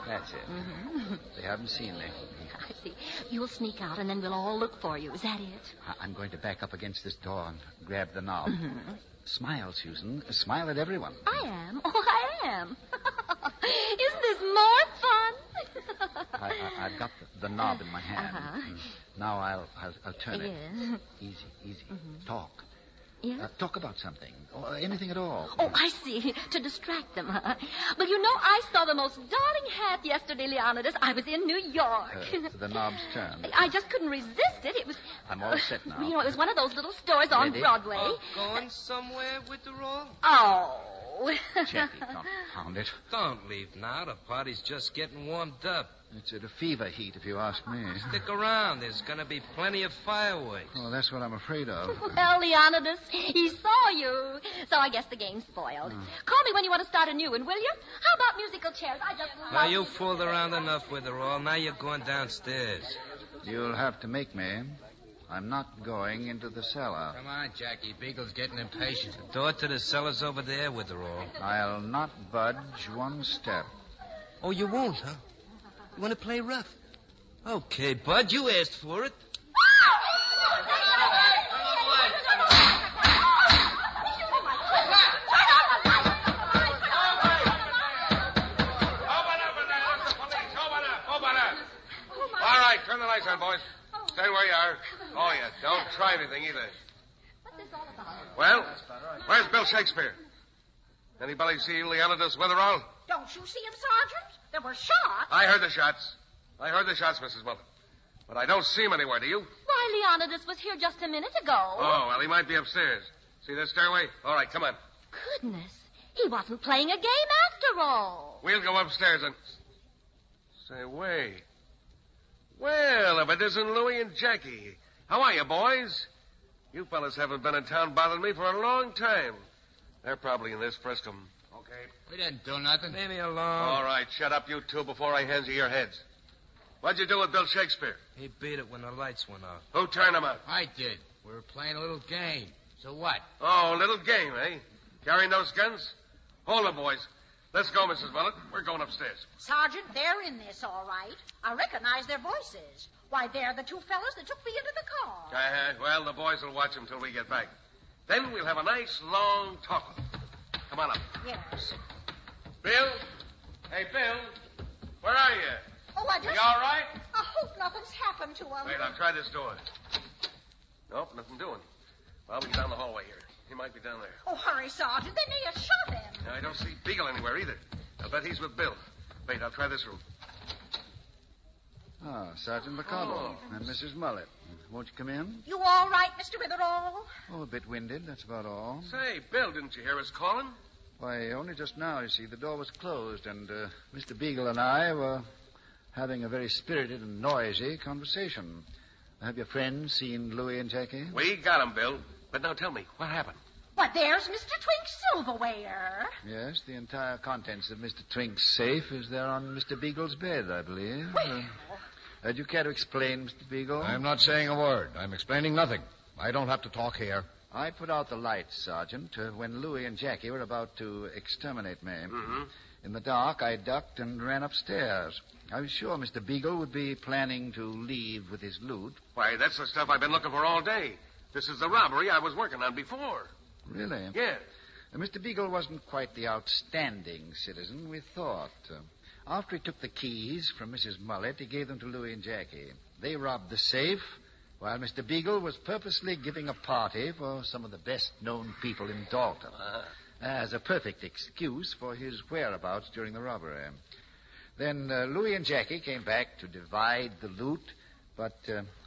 That's it. Mm-hmm. They haven't seen me. I see. You'll sneak out, and then we'll all look for you. Is that it? I'm going to back up against this door and grab the knob. Mm-hmm. Smile, Susan. Smile at everyone. I am. Oh, I am. Isn't this more fun? I've got the knob in my hand. Uh-huh. Now I'll turn it. Yes. Easy. Talk. Yes? Talk about something. Or anything at all. Oh, I see. To distract them, huh? Well, you know, I saw the most darling hat yesterday, Leonidas. I was in New York. The knob's turned. I just couldn't resist it. It was... I'm all set now. You know, it was one of those little stores on Ready? Broadway. Going somewhere with the roll? Oh. Jackie, don't pound it. Don't leave now. The party's just getting warmed up. It's at a fever heat, if you ask me. Stick around. There's going to be plenty of fireworks. Oh, that's what I'm afraid of. Well, Leonidas, he saw you. So I guess the game's spoiled. Call me when you want to start a new one, will you? How about musical chairs? I just love... Now, you fooled around enough with her all. Now you're going downstairs. You'll have to make me. I'm not going into the cellar. Come on, Jackie. Beagle's getting impatient. The door to the cellar's over there with her all. I'll not budge one step. Oh, you won't, huh? You want to play rough? Okay, Bud, you asked for it. All right, turn the lights on, boys. Stay where you are. Oh, yeah, don't try anything either. What's this all about? Well, where's Bill Shakespeare? Anybody see Leonidas Witherall? Don't you see him, Sergeant? There were shots. I heard the shots, Mrs. Wilton. But I don't see him anywhere, do you? Why, Leonidas was here just a minute ago. Oh, well, he might be upstairs. See this stairway? All right, come on. Goodness. He wasn't playing a game after all. We'll go upstairs and... Say, wait. Well, if it isn't Louie and Jackie. How are you, boys? You fellas haven't been in town bothering me for a long time. They're probably in this Friscom. Okay. We didn't do nothing. Leave me alone. All right, shut up, you two, before I hands you your heads. What'd you do with Bill Shakespeare? He beat it when the lights went out. Who turned him out? I did. We were playing a little game. So what? Oh, a little game, eh? Carrying those guns? Hold them, boys. Let's go, Mrs. Mullet. We're going upstairs. Sergeant, they're in this, all right. I recognize their voices. Why, they're the two fellas that took me into the car. Well, the boys will watch them till we get back. Then we'll have a nice, long talk. Come on up. Yes. Bill? Hey, Bill. Where are you? Oh, I just... You all right? I hope nothing's happened to him. Wait, I'll try this door. Nope, nothing doing. Well, we're down the hallway here. He might be down there. Oh, hurry, Sergeant. They may have shot him. I don't see Beagle anywhere either. I'll bet he's with Bill. Wait, I'll try this room. Ah, Sergeant McConnell and Mrs. Mullet. Won't you come in? You all right, Mr. Witherall? Oh, a bit winded, that's about all. Say, Bill, didn't you hear us calling? Why, only just now, you see, the door was closed, and Mr. Beagle and I were having a very spirited and noisy conversation. Have your friends seen Louie and Jackie? We got him, Bill. But now tell me, what happened? Why, there's Mr. Twink's silverware. Yes, the entire contents of Mr. Twink's safe is there on Mr. Beagle's bed, I believe. Well... do you care to explain, Mr. Beagle? I'm not saying a word. I'm explaining nothing. I don't have to talk here. I put out the lights, Sergeant, when Louie and Jackie were about to exterminate me. Mm-hmm. In the dark, I ducked and ran upstairs. I was sure Mr. Beagle would be planning to leave with his loot. Why, that's the stuff I've been looking for all day. This is the robbery I was working on before. Really? Yes. Mr. Beagle wasn't quite the outstanding citizen we thought. After he took the keys from Mrs. Mullet, he gave them to Louie and Jackie. They robbed the safe, while Mr. Beagle was purposely giving a party for some of the best-known people in Dalton, as a perfect excuse for his whereabouts during the robbery. Then Louie and Jackie came back to divide the loot, but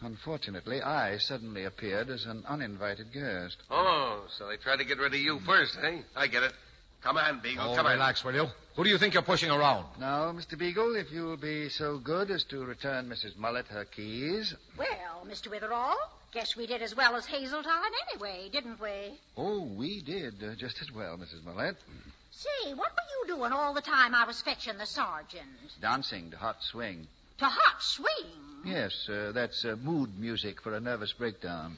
unfortunately, I suddenly appeared as an uninvited guest. Oh, so they tried to get rid of you first, eh? I get it. Come on, Beagle, come on. Relax, will you? Who do you think you're pushing around? Now, Mr. Beagle, if you'll be so good as to return Mrs. Mullet her keys. Well, Mr. Witherall, guess we did as well as Hazeltine anyway, didn't we? Oh, we did just as well, Mrs. Mullet. Say, what were you doing all the time I was fetching the sergeant? Dancing to Hot Swing. To Hot Swing? Yes, that's mood music for a nervous breakdown.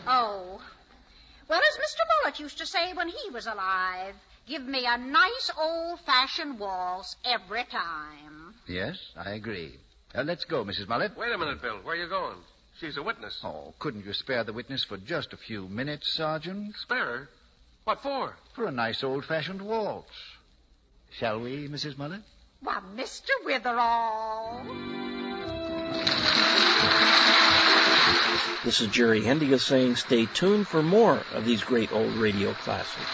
Oh. Well, as Mr. Mullet used to say when he was alive, give me a nice old-fashioned waltz every time. Yes, I agree. Let's go, Mrs. Mullet. Wait a minute, Bill. Where are you going? She's a witness. Oh, couldn't you spare the witness for just a few minutes, Sergeant? Spare her? What for? For a nice old-fashioned waltz. Shall we, Mrs. Mullet? Why, Mr. Witherall. This is Jerry Hendiga saying stay tuned for more of these great old radio classics.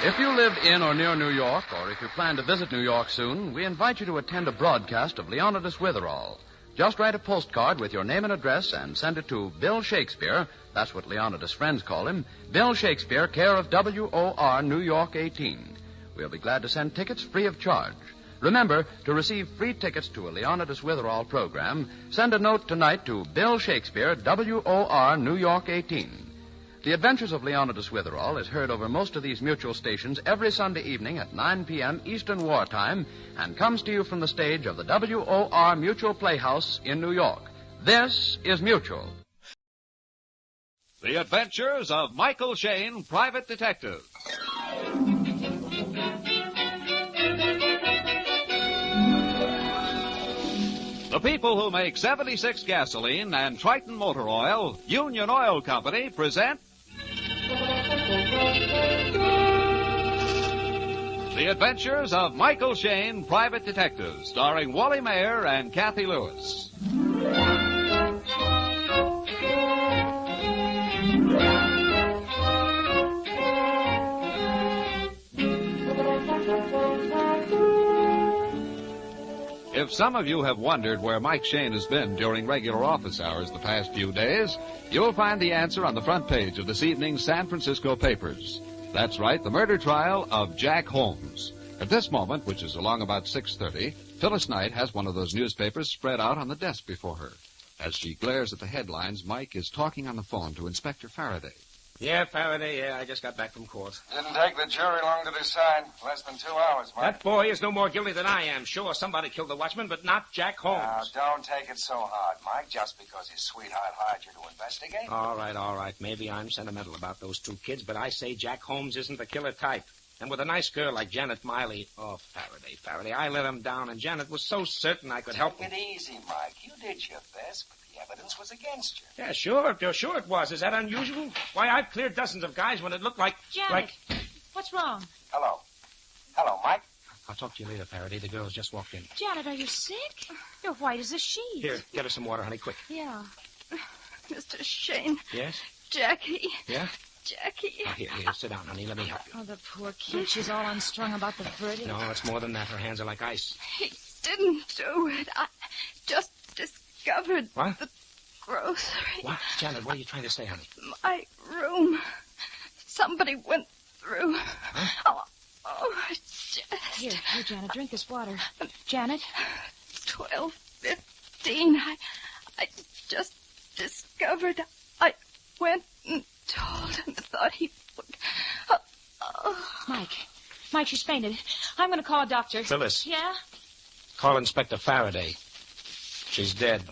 If you live in or near New York, or if you plan to visit New York soon, we invite you to attend a broadcast of Leonidas Witherall. Just write a postcard with your name and address and send it to Bill Shakespeare. That's what Leonidas' friends call him. Bill Shakespeare, care of WOR, New York 18. We'll be glad to send tickets free of charge. Remember, to receive free tickets to a Leonidas Witherall program, send a note tonight to Bill Shakespeare, WOR, New York 18. The Adventures of Leonidas Witherall is heard over most of these mutual stations every Sunday evening at 9 p.m. Eastern Wartime and comes to you from the stage of the WOR Mutual Playhouse in New York. This is Mutual. The Adventures of Michael Shayne, Private Detective. The people who make 76 gasoline and Triton Motor Oil, Union Oil Company, present The Adventures of Michael Shayne, Private Detective, starring Wally Mayer and Kathy Lewis. If some of you have wondered where Mike Shayne has been during regular office hours the past few days, you'll find the answer on the front page of this evening's San Francisco papers. That's right, the murder trial of Jack Holmes. At this moment, which is along about 6:30, Phyllis Knight has one of those newspapers spread out on the desk before her. As she glares at the headlines, Mike is talking on the phone to Inspector Faraday. Yeah, Faraday, yeah. I just got back from court. Didn't take the jury long to decide. Less than 2 hours, Mike. That boy is no more guilty than I am. Sure, somebody killed the watchman, but not Jack Holmes. Now, don't take it so hard, Mike, just because his sweetheart hired you to investigate. All right. Maybe I'm sentimental about those 2 kids, but I say Jack Holmes isn't the killer type. And with a nice girl like Janet Miley... Oh, Faraday, I let him down, and Janet was so certain I could help him. Take it easy, Mike. You did your best, but the evidence was against you. Yeah, sure it was. Is that unusual? Why, I've cleared dozens of guys when it looked like... Janet, what's wrong? Hello, Mike. I'll talk to you later, Faraday. The girls just walked in. Janet, are you sick? You're white as a sheet. Here, get her some water, honey, quick. Yeah. Mr. Shane. Yes? Jackie. Yeah? Jackie. Oh, here, sit down, honey. Let me help you. Oh, the poor kid. She's all unstrung about the verdict. No, it's more than that. Her hands are like ice. He didn't do it. I just discovered What? the grocery. What? Janet, what are you trying to say, honey? My room. Somebody went through. Huh? Oh, it's just... Here, Janet, drink this water. Janet? 12:15. I just discovered. I went and told him. Thought he would... Mike, she's fainted. I'm going to call a doctor. Phyllis. Yeah? Call Inspector Faraday. She's dead.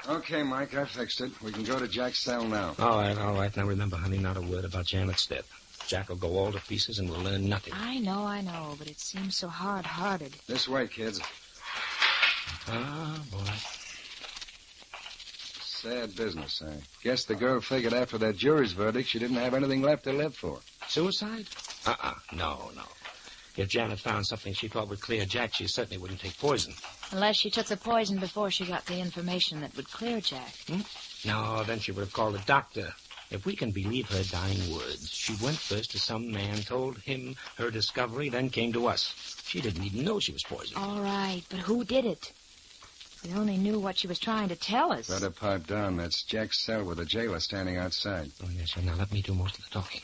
Okay, Mike, I fixed it. We can go to Jack's cell now. All right. Now remember, honey, not a word about Janet's death. Jack will go all to pieces and we'll learn nothing. I know, but it seems so hard-hearted. This way, kids. Ah, boy. Sad business, I guess the girl figured after that jury's verdict she didn't have anything left to live for. Suicide? No. If Janet found something she thought would clear Jack, she certainly wouldn't take poison. Unless she took the poison before she got the information that would clear Jack. No, then she would have called a doctor. If we can believe her dying words, she went first to some man, told him her discovery, then came to us. She didn't even know she was poisoned. All right, but who did it? We only knew what she was trying to tell us. Better pipe down. That's Jack's cell with the jailer standing outside. Oh, yes, sir. Now let me do most of the talking.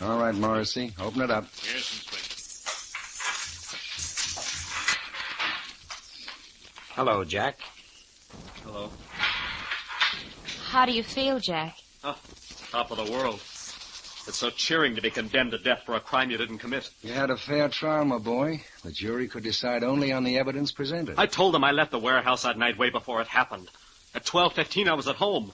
All right, Morrissey. Open it up. Yes, Inspector. Hello, Jack. Hello. How do you feel, Jack? Oh, top of the world. It's so cheering to be condemned to death for a crime you didn't commit. You had a fair trial, my boy. The jury could decide only on the evidence presented. I told them I left the warehouse that night way before it happened. At 12:15, I was at home.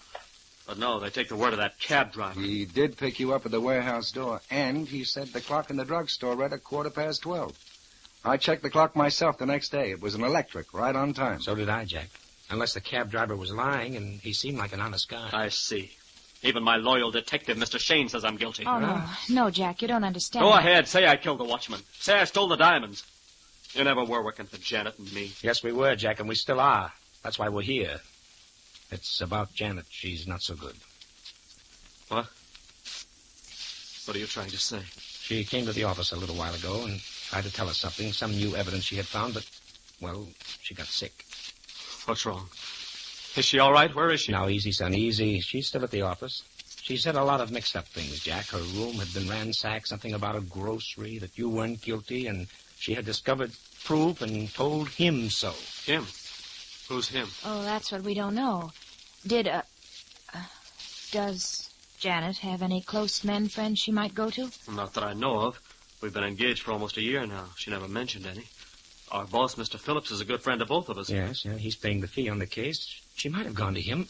But no, they take the word of that cab driver. He did pick you up at the warehouse door, and he said the clock in the drugstore read 12:15. I checked the clock myself the next day. It was an electric, right on time. So did I, Jack. Unless the cab driver was lying, and he seemed like an honest guy. I see. Even my loyal detective, Mr. Shane, says I'm guilty. Oh, no, Jack, you don't understand. Go ahead. Say I killed the watchman. Say I stole the diamonds. You never were working for Janet and me. Yes, we were, Jack, and we still are. That's why we're here. It's about Janet. She's not so good. What? What are you trying to say? She came to the office a little while ago and tried to tell us something, some new evidence she had found, but, well, she got sick. What's wrong? Is she all right? Where is she? Now, easy, son, easy. She's still at the office. She said a lot of mixed-up things, Jack. Her room had been ransacked, something about a grocery, that you weren't guilty, and she had discovered proof and told him so. Him? Who's him? Oh, that's what we don't know. Does Janet have any close men friends she might go to? Not that I know of. We've been engaged for almost a year now. She never mentioned any. Our boss, Mr. Phillips, is a good friend of both of us. Yes, he's paying the fee on the case. She might have gone to him,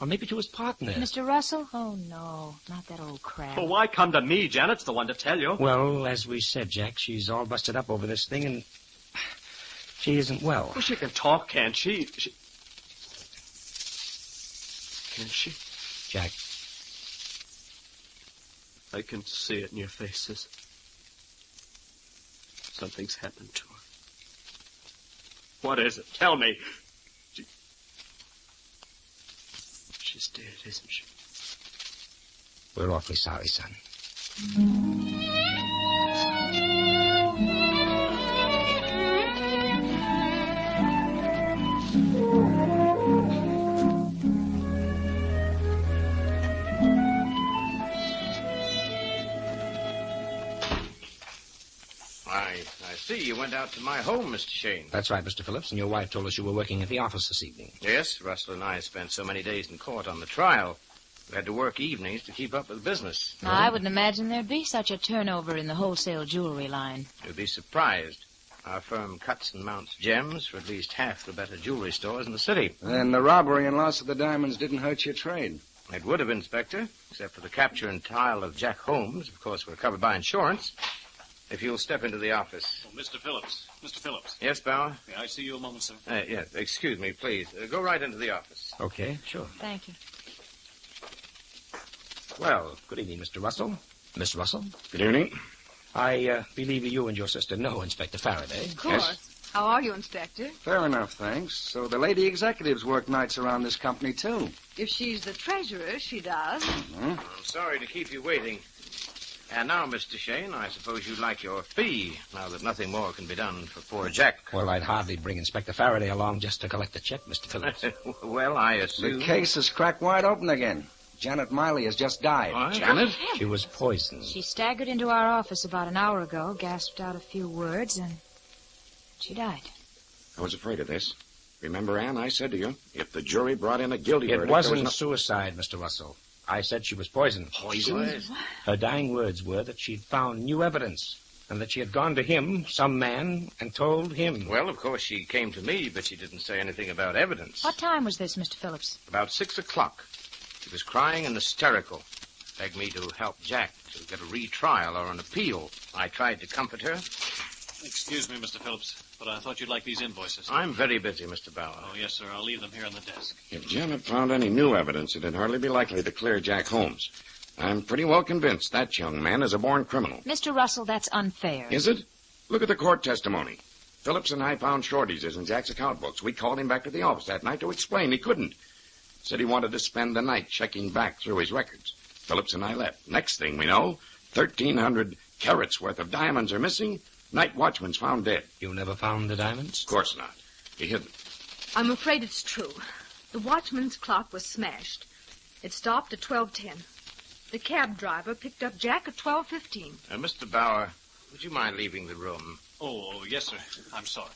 or maybe to his partner. Mr. Russell? Oh, no, not that old crab. Well, why come to me? Janet's the one to tell you. Well, as we said, Jack, she's all busted up over this thing, and she isn't well. Well, she can talk, can't she? Can she? Jack. I can see it in your faces. Something's happened to her. What is it? Tell me. She's dead, isn't she? We're awfully sorry, son. I see. You went out to my home, Mr. Shane. That's right, Mr. Phillips, and your wife told us you were working at the office this evening. Yes, Russell and I spent so many days in court on the trial. We had to work evenings to keep up with business. Now, I wouldn't imagine there'd be such a turnover in the wholesale jewelry line. You'd be surprised. Our firm cuts and mounts gems for at least half the better jewelry stores in the city. And the robbery and loss of the diamonds didn't hurt your trade? It would have, Inspector, except for the capture and trial of Jack Holmes. Of course, we're covered by insurance. If you'll step into the office. Oh, Mr. Phillips. Mr. Phillips. Yes, Bauer? May I see you a moment, sir? Yes, excuse me, please. Go right into the office. Okay, sure. Thank you. Well, good evening, Mr. Russell. Miss Russell. Good evening. I believe you and your sister know Inspector Faraday. Of course. Yes. How are you, Inspector? Fair enough, thanks. So the lady executives work nights around this company, too. If she's the treasurer, she does. I'm sorry to keep you waiting. And now, Mr. Shane, I suppose you'd like your fee, now that nothing more can be done for poor Jack. Well, I'd hardly bring Inspector Faraday along just to collect the check, Mr. Phillips. Well, I assume... The case is cracked wide open again. Janet Miley has just died. What? Janet? She was poisoned. She staggered into our office about an hour ago, gasped out a few words, and she died. I was afraid of this. Remember, Anne, I said to you, if the jury brought in a guilty verdict... It wasn't suicide, Mr. Russell. I said she was poisoned. Poisoned? Her dying words were that she'd found new evidence, and that she had gone to him, some man, and told him. Well, of course, she came to me, but she didn't say anything about evidence. What time was this, Mr. Phillips? About 6 o'clock. She was crying and hysterical. Begged me to help Jack to get a retrial or an appeal. I tried to comfort her. Excuse me, Mr. Phillips, but I thought you'd like these invoices. I'm very busy, Mr. Bauer. Oh, yes, sir. I'll leave them here on the desk. If Janet found any new evidence, it'd hardly be likely to clear Jack Holmes. I'm pretty well convinced that young man is a born criminal. Mr. Russell, that's unfair. Is it? Look at the court testimony. Phillips and I found shortages in Jack's account books. We called him back to the office that night to explain. He couldn't. Said he wanted to spend the night checking back through his records. Phillips and I left. Next thing we know, 1,300 carats worth of diamonds are missing. Night watchman's found dead. You never found the diamonds? Of course not. He hid them. I'm afraid it's true. The watchman's clock was smashed. It stopped at 12:10. The cab driver picked up Jack at 12:15. Mr. Bauer, would you mind leaving the room? Oh, yes, sir. I'm sorry.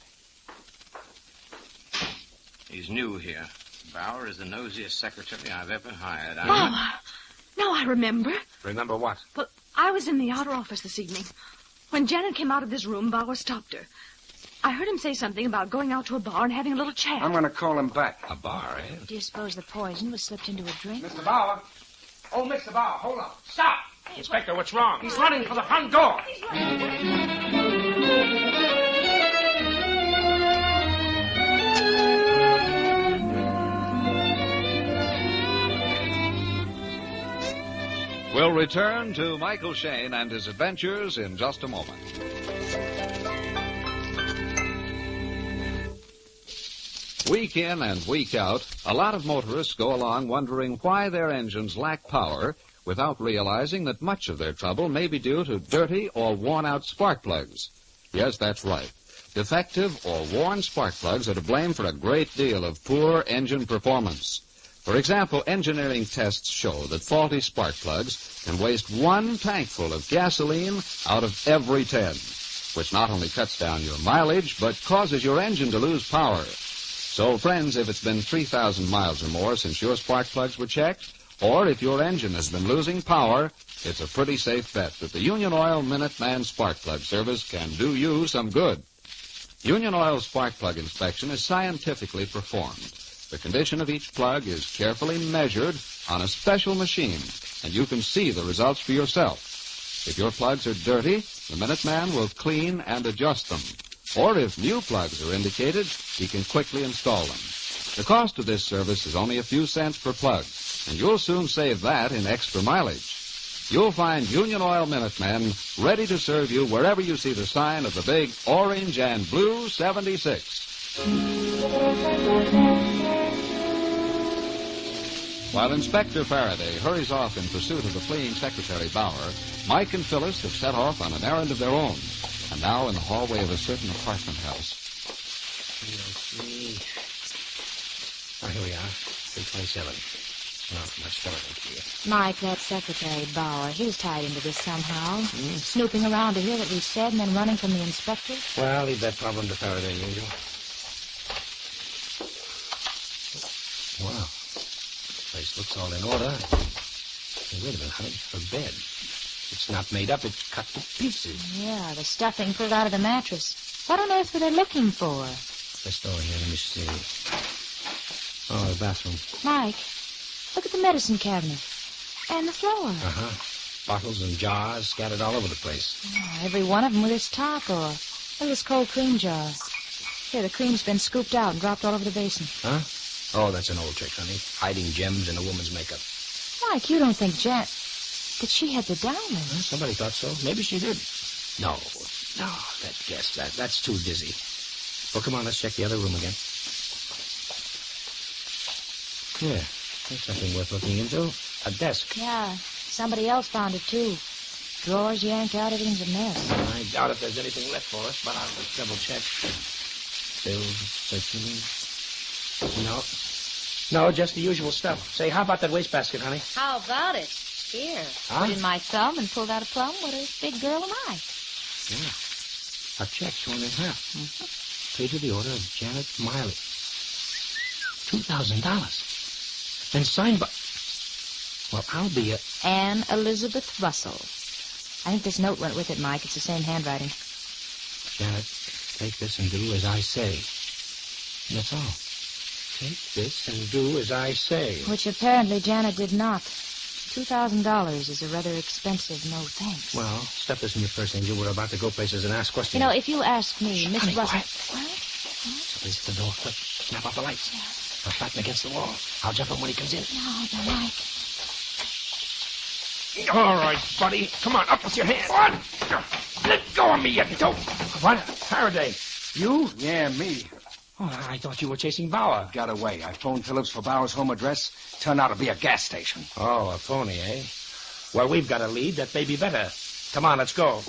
He's new here. Bauer is the nosiest secretary I've ever hired. Now I remember. Remember what? Well, I was in the outer office this evening. When Janet came out of this room, Bauer stopped her. I heard him say something about going out to a bar and having a little chat. I'm going to call him back. A bar, eh? Do you suppose the poison was slipped into a drink? Mr. Bauer. Oh, Mr. Bauer, hold on. Stop! Inspector, what's wrong? He's running for the front door. We'll return to Michael Shane and his adventures in just a moment. Week in and week out, a lot of motorists go along wondering why their engines lack power without realizing that much of their trouble may be due to dirty or worn-out spark plugs. Yes, that's right. Defective or worn spark plugs are to blame for a great deal of poor engine performance. For example, engineering tests show that faulty spark plugs can waste 1 tankful of gasoline out of every 10, which not only cuts down your mileage, but causes your engine to lose power. So, friends, if it's been 3,000 miles or more since your spark plugs were checked, or if your engine has been losing power, it's a pretty safe bet that the Union Oil Minuteman Spark Plug Service can do you some good. Union Oil spark plug inspection is scientifically performed. The condition of each plug is carefully measured on a special machine, and you can see the results for yourself. If your plugs are dirty, the Minuteman will clean and adjust them. Or if new plugs are indicated, he can quickly install them. The cost of this service is only a few cents per plug, and you'll soon save that in extra mileage. You'll find Union Oil Minutemen ready to serve you wherever you see the sign of the big orange and blue 76. While Inspector Faraday hurries off in pursuit of the fleeing Secretary Bauer, Mike and Phyllis have set off on an errand of their own, and now in the hallway of a certain apartment house. 303. Oh, here we are. 327. much better, thank you. Mike, that secretary, Bauer, he's tied into this somehow. Snooping around to hear what we've said and then running from the inspector. Well, leave that problem to Faraday, usual. Wow. Place looks all in order. Hey, wait a minute, honey. Her bed. It's not made up. It's cut to pieces. Yeah, the stuffing pulled out of the mattress. What on earth were they looking for? Let's go here. Let me see. Oh, the bathroom. Mike, look at the medicine cabinet. And the floor. Uh-huh. Bottles and jars scattered all over the place. Oh, every one of them with its top or... Look at this cold cream jar. Here, the cream's been scooped out and dropped all over the basin. Huh? Oh, that's an old trick, honey. Hiding gems in a woman's makeup. Mike, you don't think that she had the diamond? Well, somebody thought so. Maybe she did. No, that guess. That's too dizzy. Well, come on, let's check the other room again. Yeah, there's something worth looking into. A desk. Yeah, somebody else found it, too. Drawers yanked out, everything's a mess. I doubt if there's anything left for us, but I'll just double check. Bills, circulating. No, just the usual stuff. Say, how about that wastebasket, honey? How about it? Here. Put in my thumb and pulled out a plum. What a big girl am I? Yeah. A check torn in half. Mm-hmm. Paid to the order of Janet Miley. $2,000. And signed by... Well, I'll be a... Anne Elizabeth Russell. I think this note went with it, Mike. It's the same handwriting. Janet, take this and do as I say. That's all. Take this and do as I say. Which apparently Janet did not. $2,000 is a rather expensive no thanks. Well, stuff this in your purse, Angel. We're about to go places and ask questions. You know, if you ask me, Miss Russell... Quiet. What? Somebody's at the door. Quick, snap off the lights. Yeah. I'll flatten against the wall. I'll jump him when he comes in. No, Mike. All right, buddy. Come on, up with your hand. What? Let go of me, you dope. What? Faraday. You? Yeah, me. Oh, I thought you were chasing Bauer. Got away. I phoned Phillips for Bauer's home address. Turned out to be a gas station. Oh, a phony, eh? Well, we've got a lead that may be better. Come on, let's go.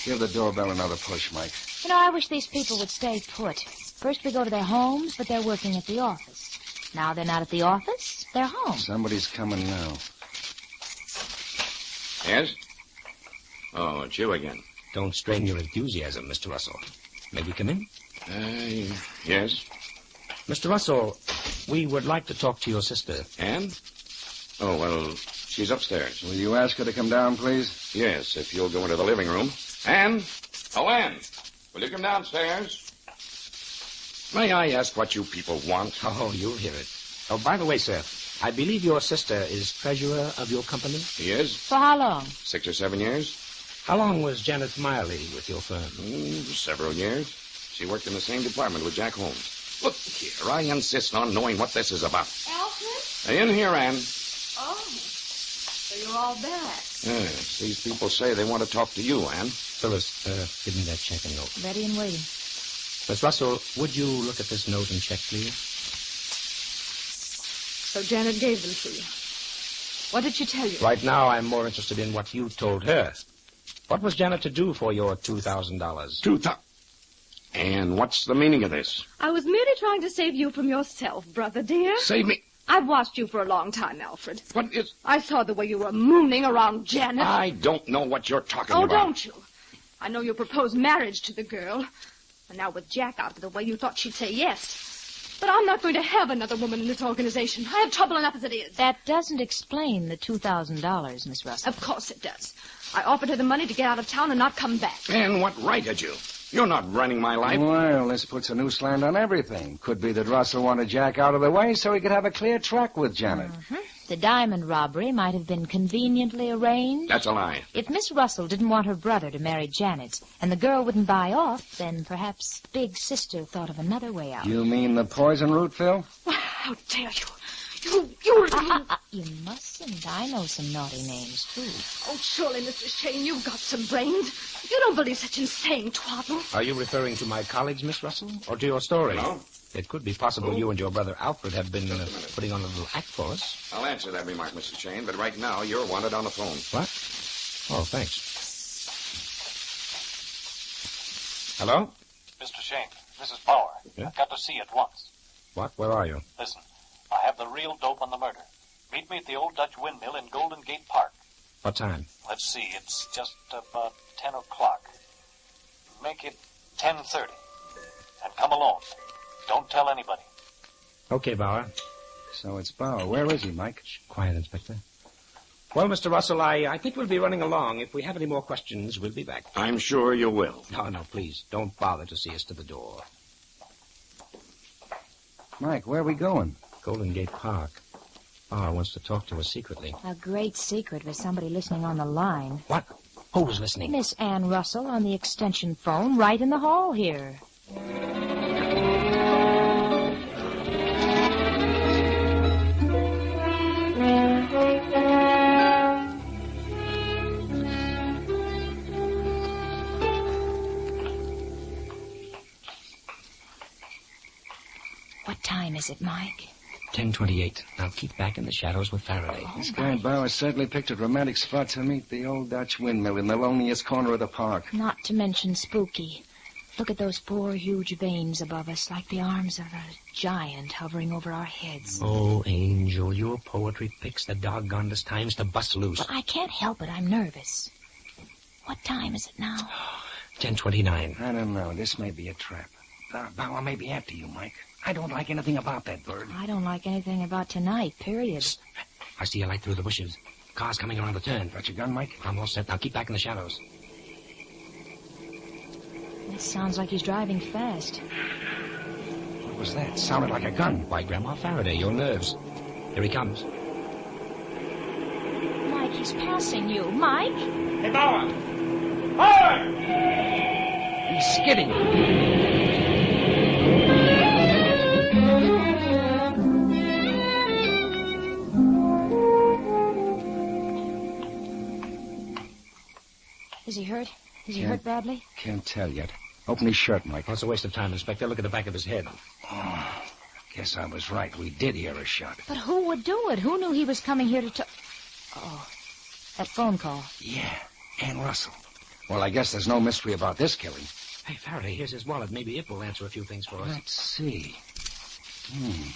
Give the doorbell another push, Mike. You know, I wish these people would stay put. First we go to their homes, but they're working at the office. Now they're not at the office, they're home. Somebody's coming now. Yes? Oh, it's you again. Don't strain your enthusiasm, Mr. Russell. May we come in? Yes. Mr. Russell, we would like to talk to your sister. Anne? Oh, well, she's upstairs. Will you ask her to come down, please? Yes, if you'll go into the living room. Anne? Oh, Anne, will you come downstairs? May I ask what you people want? Oh, you'll hear it. Oh, by the way, sir, I believe your sister is treasurer of your company? He is. For how long? 6 or 7 years. How long was Janet Miley with your firm? Several years. She worked in the same department with Jack Holmes. Look here, I insist on knowing what this is about. Alfred? In here, Anne. Oh, so you're all back. Yes, these people say they want to talk to you, Anne. Phyllis, give me that check and note. Ready and waiting. Miss Russell, would you look at this note and check, please? So Janet gave them to you. What did she tell you? Right now, I'm more interested in what you told her. What was Janet to do for your $2,000? $2,000? And what's the meaning of this? I was merely trying to save you from yourself, brother dear. Save me? I've watched you for a long time, Alfred. What is... I saw the way you were mooning around Janet. I don't know what you're talking about. Oh, don't you? I know you proposed marriage to the girl. And now with Jack out of the way, you thought she'd say yes. But I'm not going to have another woman in this organization. I have trouble enough as it is. That doesn't explain the $2,000, Miss Russell. Of course it does. I offered her the money to get out of town and not come back. And what right had you? You're not running my life. Well, this puts a new slant on everything. Could be that Russell wanted Jack out of the way so he could have a clear track with Janet. Mm-hmm. The diamond robbery might have been conveniently arranged. That's a lie. If Miss Russell didn't want her brother to marry Janet, and the girl wouldn't buy off, then perhaps Big Sister thought of another way out. You mean the poison route, Phil? How dare you? You mustn't. I know some naughty names, too. Oh, surely, Mr. Shane, you've got some brains. You don't believe such insane twaddle. Are you referring to my colleagues, Miss Russell, or to your story? No. It could be possible you and your brother Alfred have been putting on a little act for us. I'll answer that remark, Mrs. Shane, but right now you're wanted on the phone. What? Oh, thanks. Hello? Mr. Shane, this is Power. Yeah? Got to see you at once. What? Where are you? Listen, I have the real dope on the murder. Meet me at the old Dutch windmill in Golden Gate Park. What time? Let's see, it's just about 10 o'clock. Make it 10:30. And come alone. Don't tell anybody. Okay, Bauer. So it's Bauer. Where is he, Mike? Shh, quiet, Inspector. Well, Mr. Russell, I think we'll be running along. If we have any more questions, we'll be back. I'm sure you will. No, please. Don't bother to see us to the door. Mike, where are we going? Golden Gate Park. Bauer wants to talk to us secretly. A great secret with somebody listening on the line. What? Who's listening? Miss Ann Russell on the extension phone right in the hall here. What time is it, Mike? 10:28. Now keep back in the shadows with Faraday. This guy Bauer certainly picked a romantic spot to meet the old Dutch windmill in the loneliest corner of the park. Not to mention spooky. Look at those 4 huge veins above us, like the arms of a giant hovering over our heads. Oh, Angel, your poetry picks the doggonedest times to bust loose. But I can't help it. I'm nervous. What time is it now? 10:29. I don't know. This may be a trap. Bauer may be after you, Mike. I don't like anything about that bird. I don't like anything about tonight, period. Psst. I see a light through the bushes. Car's coming around the turn. Got your gun, Mike? I'm all set. Now keep back in the shadows. It sounds like he's driving fast. What was that? Sounded like a gun. Why, Grandma Faraday, your nerves. Here he comes. Mike, he's passing you. Mike? Hey, Bauer! Bauer! He's skidding. Is he hurt? Is he hurt badly? Can't tell yet. Open his shirt, Mike. Well, it's a waste of time, Inspector. Look at the back of his head. Oh, guess I was right. We did hear a shot. But who would do it? Who knew he was coming here to talk? Oh, that phone call. Yeah, Ann Russell. Well, I guess there's no mystery about this killing. Hey, Faraday, here's his wallet. Maybe it will answer a few things for us. Let's see.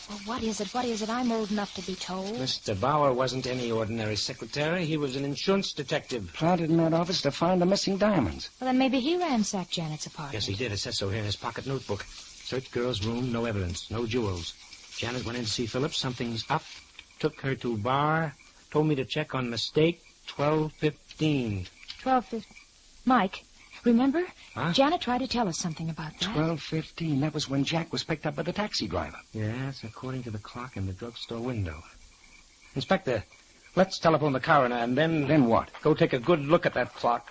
Well, what is it? What is it? I'm old enough to be told. Mr. Bauer wasn't any ordinary secretary. He was an insurance detective. Planted in that office to find the missing diamonds. Well, then maybe he ransacked Janet's apartment. Yes, he did. It says so here in his pocket notebook. Search girl's room, no evidence, no jewels. Janet went in to see Phillips. Something's up. Took her to bar. Told me to check on mistake. 12:15. 12:15. Mike, remember? Huh? Janet tried to tell us something about that. 12:15. That was when Jack was picked up by the taxi driver. Yes, according to the clock in the drugstore window. Inspector, let's telephone the coroner and then... Then what? Go take a good look at that clock.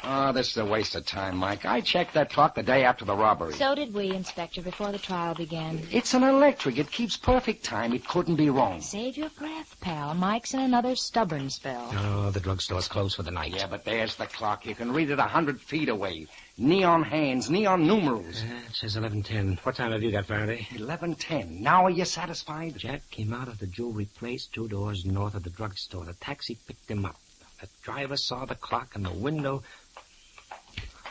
Oh, this is a waste of time, Mike. I checked that clock the day after the robbery. So did we, Inspector, before the trial began. It's an electric. It keeps perfect time. It couldn't be wrong. Save your breath, pal. Mike's in another stubborn spell. Oh, the drugstore's closed for the night. Yeah, but there's the clock. You can read it 100 feet away. Neon hands, neon numerals. It says 11:10. What time have you got, Faraday? 11:10. Now are you satisfied? Jack came out of the jewelry place 2 doors north of the drugstore. The taxi picked him up. The driver saw the clock in the window.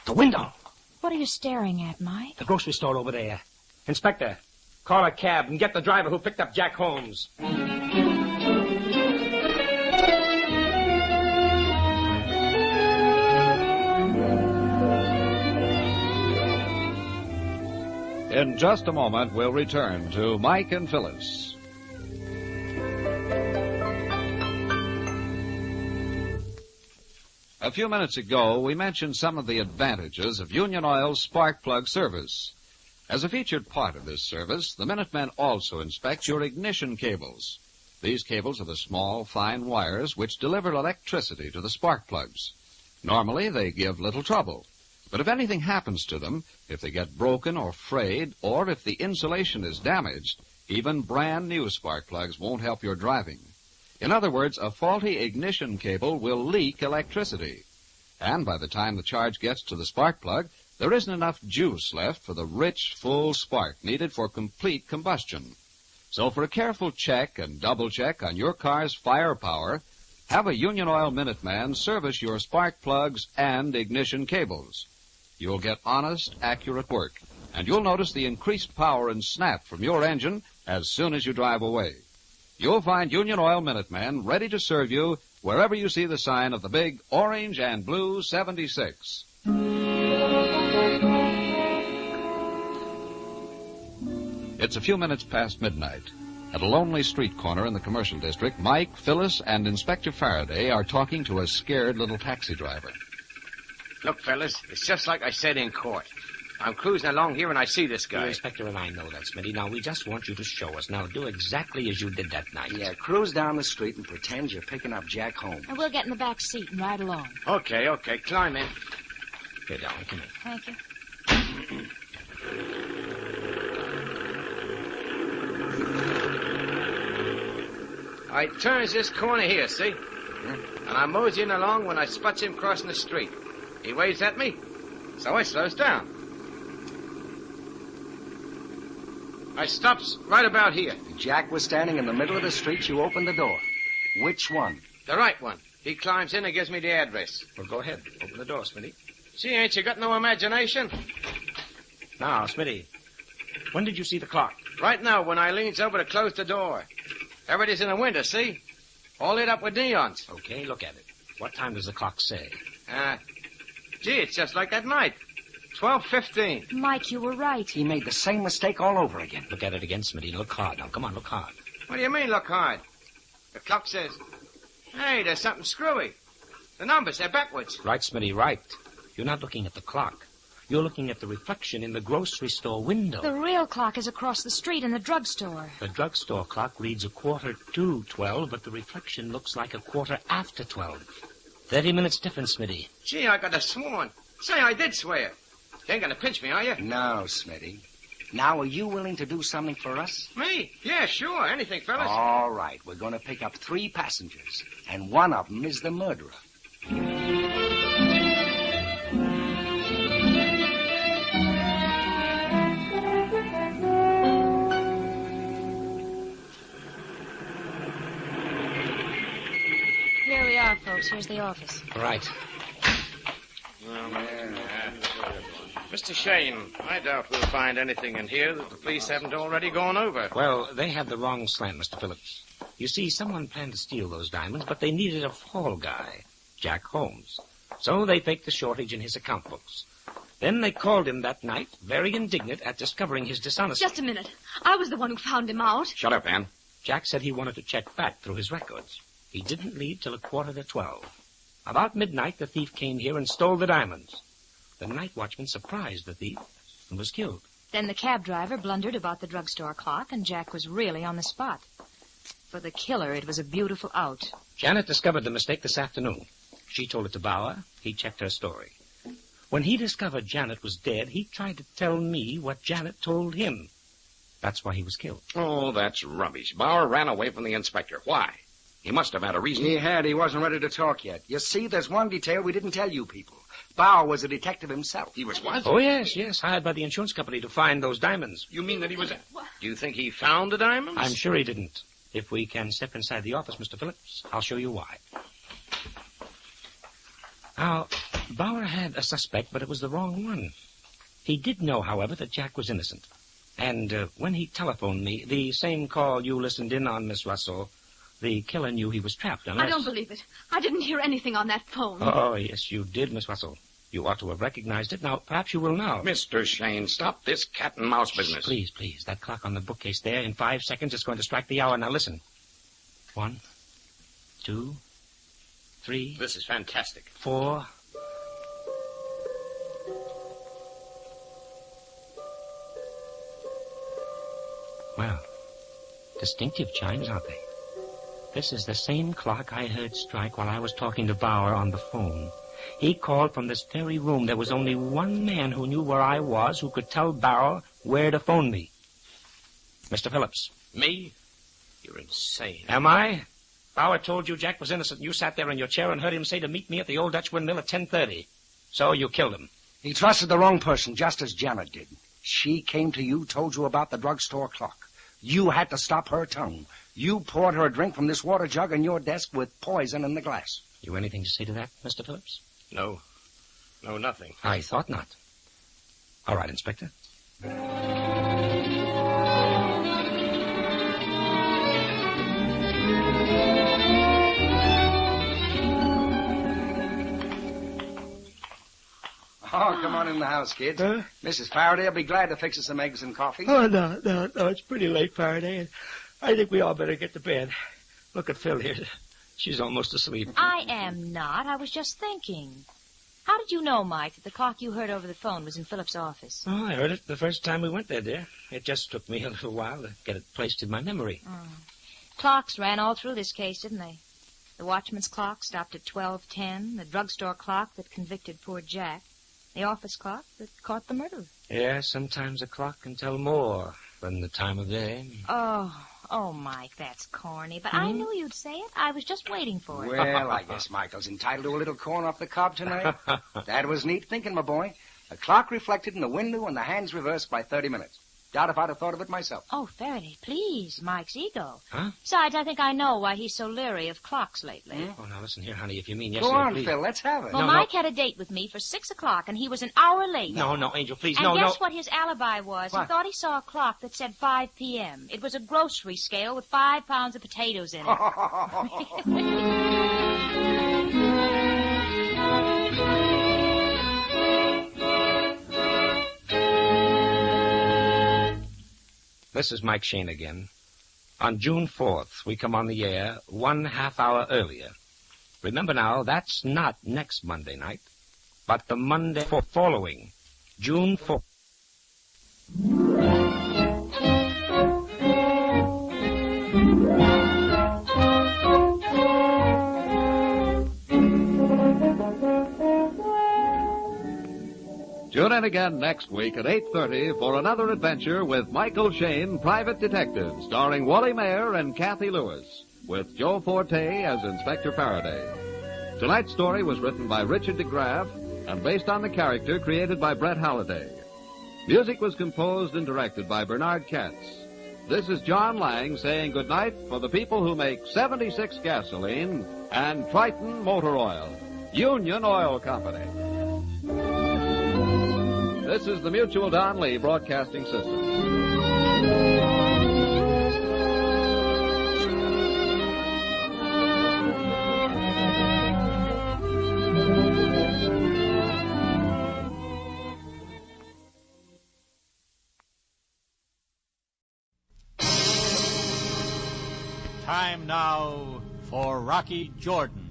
The window! What are you staring at, Mike? The grocery store over there. Inspector, call a cab and get the driver who picked up Jack Holmes. In just a moment, we'll return to Mike and Phyllis. A few minutes ago, we mentioned some of the advantages of Union Oil's spark plug service. As a featured part of this service, the Minutemen also inspect your ignition cables. These cables are the small, fine wires which deliver electricity to the spark plugs. Normally, they give little trouble. But if anything happens to them, if they get broken or frayed, or if the insulation is damaged, even brand new spark plugs won't help your driving. In other words, a faulty ignition cable will leak electricity. And by the time the charge gets to the spark plug, there isn't enough juice left for the rich, full spark needed for complete combustion. So for a careful check and double check on your car's firepower, have a Union Oil Minuteman service your spark plugs and ignition cables. You'll get honest, accurate work, and you'll notice the increased power and snap from your engine as soon as you drive away. You'll find Union Oil Minuteman ready to serve you wherever you see the sign of the big orange and blue 76. It's a few minutes past midnight. At a lonely street corner in the commercial district, Mike, Phyllis, and Inspector Faraday are talking to a scared little taxi driver. Look, fellas, it's just like I said in court. I'm cruising along here and I see this guy. The Inspector and I know that, Smitty. Now, we just want you to show us. Now, do exactly as you did that night. Yeah, cruise down the street and pretend you're picking up Jack Holmes. And we'll get in the back seat and ride along. Okay. Climb in. Here, darling, come in. Thank you. I turns this corner here, see? And I'm moseying along when I spots him crossing the street. He waves at me, so I slows down. I stops right about here. Jack was standing in the middle of the street. You opened the door. Which one? The right one. He climbs in and gives me the address. Well, go ahead. Open the door, Smitty. Gee, ain't you got no imagination? Now, Smitty, when did you see the clock? Right now, when I leans over to close the door. Everybody's in the window, see? All lit up with neons. Okay, look at it. What time does the clock say? Gee, it's just like that night. 12:15. Mike, you were right. He made the same mistake all over again. Look at it again, Smitty. Look hard. Now, come on, look hard. What do you mean, look hard? The clock says, hey, there's something screwy. The numbers, they're backwards. Right, Smitty, right. You're not looking at the clock. You're looking at the reflection in the grocery store window. The real clock is across the street in the drugstore. The drugstore clock reads 11:45, but the reflection looks like 12:15. 30 minutes difference, Smitty. Gee, I could have sworn. Say, I did swear. You ain't gonna pinch me, are you? No, Smitty. Now, are you willing to do something for us? Me? Yeah, sure. Anything, fellas. All right. We're going to pick up 3 passengers, and one of them is the murderer. Here we are, folks. Here's the office. Right. Mr. Shane, I doubt we'll find anything in here that the police haven't already gone over. Well, they have the wrong slant, Mr. Phillips. You see, someone planned to steal those diamonds, but they needed a fall guy, Jack Holmes. So they faked the shortage in his account books. Then they called him that night, very indignant at discovering his dishonesty. Just a minute. I was the one who found him out. Shut up, Ann. Jack said he wanted to check back through his records. He didn't leave till 11:45. About midnight, the thief came here and stole the diamonds. The night watchman surprised the thief and was killed. Then the cab driver blundered about the drugstore clock, and Jack was really on the spot. For the killer, it was a beautiful out. Janet discovered the mistake this afternoon. She told it to Bauer. He checked her story. When he discovered Janet was dead, he tried to tell me what Janet told him. That's why he was killed. Oh, that's rubbish. Bauer ran away from the inspector. Why? He must have had a reason. He had. He wasn't ready to talk yet. You see, there's one detail we didn't tell you people. Bauer was a detective himself. He was what? Oh, yes, hired by the insurance company to find those diamonds. You mean that he was... Do you think he found the diamonds? I'm sure he didn't. If we can step inside the office, Mr. Phillips, I'll show you why. Now, Bauer had a suspect, but it was the wrong one. He did know, however, that Jack was innocent. And when he telephoned me, the same call you listened in on, Miss Russell, the killer knew he was trapped, unless... I don't believe it. I didn't hear anything on that phone. Oh, yes, you did, Miss Russell. You ought to have recognized it. Now, perhaps you will now. Mr. Shane, stop this cat-and-mouse business. Please. That clock on the bookcase there, in 5 seconds, is going to strike the hour. Now, listen. 1, 2, 3... This is fantastic. 4... Well, distinctive chimes, aren't they? This is the same clock I heard strike while I was talking to Bauer on the phone. He called from this very room. There was only one man who knew where I was, who could tell Bauer where to phone me. Mr. Phillips. Me? You're insane. Am I? Bauer told you Jack was innocent. You sat there in your chair and heard him say to meet me at the Old Dutch Windmill at 10:30. So you killed him. He trusted the wrong person, just as Janet did. She came to you, told you about the drugstore clock. You had to stop her tongue. You poured her a drink from this water jug in your desk with poison in the glass. You anything to say to that, Mr. Phillips? No. No, nothing. I thought not. All right, Inspector. Oh, come on in the house, kids. Mrs. Faraday will be glad to fix us some eggs and coffee. Oh, no. It's pretty late, Faraday, and I think we all better get to bed. Look at Phil here. She's almost asleep. I am not. I was just thinking. How did you know, Mike, that the clock you heard over the phone was in Philip's office? Oh, I heard it the first time we went there, dear. It just took me a little while to get it placed in my memory. Clocks ran all through this case, didn't they? The watchman's clock stopped at 12:10, the drugstore clock that convicted poor Jack, the office clock that caught the murderer. Yeah, sometimes a clock can tell more than the time of day. Oh, Mike, that's corny, but I knew you'd say it. I was just waiting for it. Well, I guess Michael's entitled to a little corn off the cob tonight. That was neat thinking, my boy. A clock reflected in the window and the hands reversed by 30 minutes. Doubt if I'd have thought of it myself. Oh, Faraday, please, Mike's ego. Huh? Besides, I think I know why he's so leery of clocks lately. Oh, now listen here, honey, if you mean yes, Go dear, on, please. Phil, let's have it. Well, Mike had a date with me for 6 o'clock, and he was an hour late. No, Angel, please, and no. guess what his alibi was? What? He thought he saw a clock that said 5 p.m. It was a grocery scale with 5 pounds of potatoes in it. This is Mike Shane again. On June 4th, we come on the air 1/2 hour earlier. Remember now, that's not next Monday night, but the Monday following, June 4th. Tune in again next week at 8:30 for another adventure with Michael Shane, Private Detective, starring Wally Mayer and Kathy Lewis, with Joe Forte as Inspector Faraday. Tonight's story was written by Richard DeGraff and based on the character created by Brett Halliday. Music was composed and directed by Bernard Katz. This is John Lang saying goodnight for the people who make 76 gasoline and Triton Motor Oil, Union Oil Company. This is the Mutual Don Lee Broadcasting System. Time now for Rocky Jordan.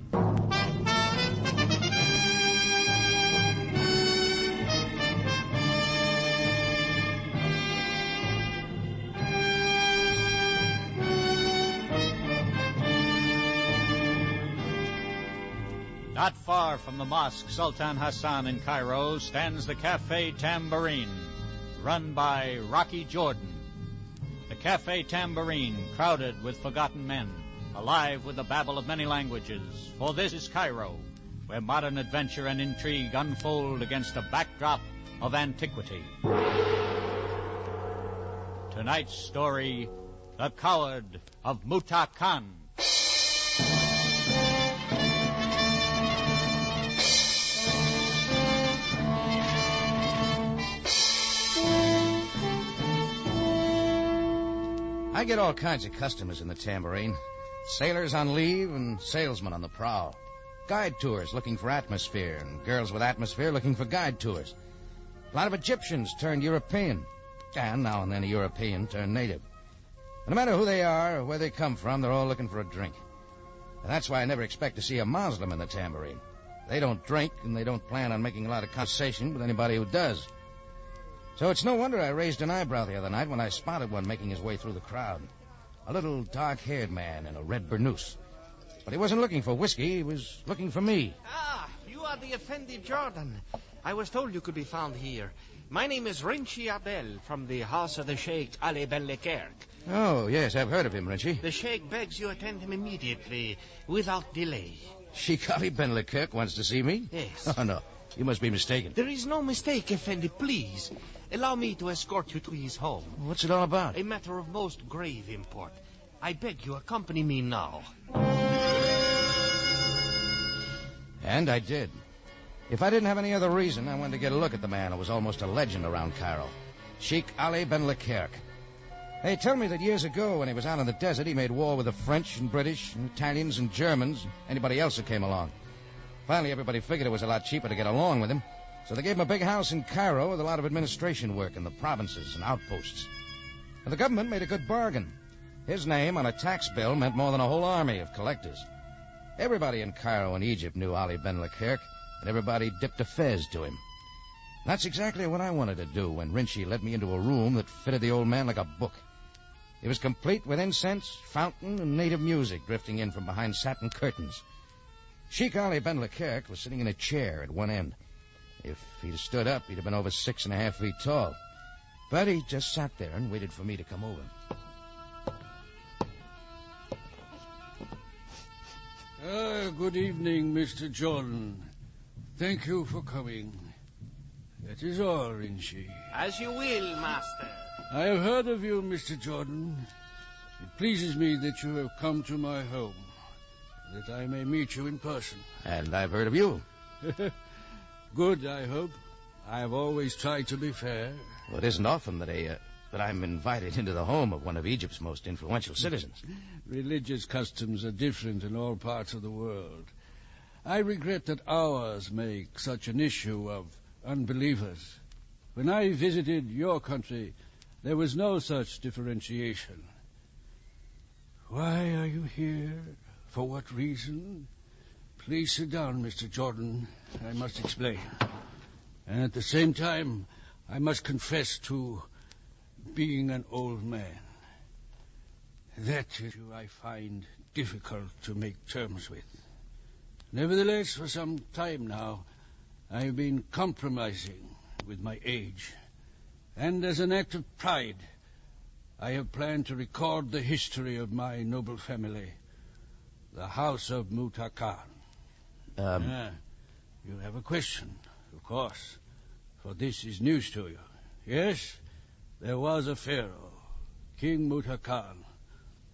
Not far from the Mosque Sultan Hassan in Cairo stands the Cafe Tambourine, run by Rocky Jordan. The Cafe Tambourine, crowded with forgotten men, alive with the babble of many languages, for this is Cairo, where modern adventure and intrigue unfold against a backdrop of antiquity. Tonight's story, The Coward of Muta Khan. I get all kinds of customers in the Tambourine. Sailors on leave and salesmen on the prowl. Guide tours looking for atmosphere, and girls with atmosphere looking for guide tours. A lot of Egyptians turned European, and now and then a European turned native. But no matter who they are or where they come from, they're all looking for a drink. And that's why I never expect to see a Muslim in the Tambourine. They don't drink, and they don't plan on making a lot of conversation with anybody who does. So it's no wonder I raised an eyebrow the other night when I spotted one making his way through the crowd. A little dark-haired man in a red burnous. But he wasn't looking for whiskey. He was looking for me. Ah, you are the Effendi Jordan. I was told you could be found here. My name is Rinchi Abel from the house of the Sheikh Ali Ben Lekerk. Oh, yes, I've heard of him, Rinchi. The Sheikh begs you attend him immediately, without delay. Sheikh Ali Ben Lekerk wants to see me? Yes. Oh, no. You must be mistaken. There is no mistake, Effendi. Please, allow me to escort you to his home. What's it all about? A matter of most grave import. I beg you, accompany me now. And I did. If I didn't have any other reason, I wanted to get a look at the man who was almost a legend around Cairo. Sheikh Ali Ben Lekerk. They tell me that years ago, when he was out in the desert, he made war with the French and British and Italians and Germans, and anybody else who came along. Finally, everybody figured it was a lot cheaper to get along with him, so they gave him a big house in Cairo with a lot of administration work in the provinces and outposts. And the government made a good bargain. His name on a tax bill meant more than a whole army of collectors. Everybody in Cairo and Egypt knew Ali Ben Lekerk, and everybody dipped a fez to him. That's exactly what I wanted to do when Rinchi led me into a room that fitted the old man like a book. It was complete with incense, fountain, and native music drifting in from behind satin curtains. Sheikh Ali Ben Lekerk was sitting in a chair at one end. If he'd stood up, he'd have been over 6.5 feet tall. But he just sat there and waited for me to come over. Good evening, Mr. Jordan. Thank you for coming. That is all, Rinchi. As you will, master. I have heard of you, Mr. Jordan. It pleases me that you have come to my home, that I may meet you in person. And I've heard of you. Good, I hope. I have always tried to be fair. Well, it isn't often that I'm invited into the home of one of Egypt's most influential citizens. Religious customs are different in all parts of the world. I regret that ours make such an issue of unbelievers. When I visited your country, there was no such differentiation. Why are you here? For what reason? Please sit down, Mr. Jordan. I must explain. And at the same time, I must confess to being an old man. That issue I find difficult to make terms with. Nevertheless, for some time now, I have been compromising with my age. And as an act of pride, I have planned to record the history of my noble family, the House of Mutakan. You have a question, of course, for this is news to you. Yes, there was a pharaoh, King Mutakan,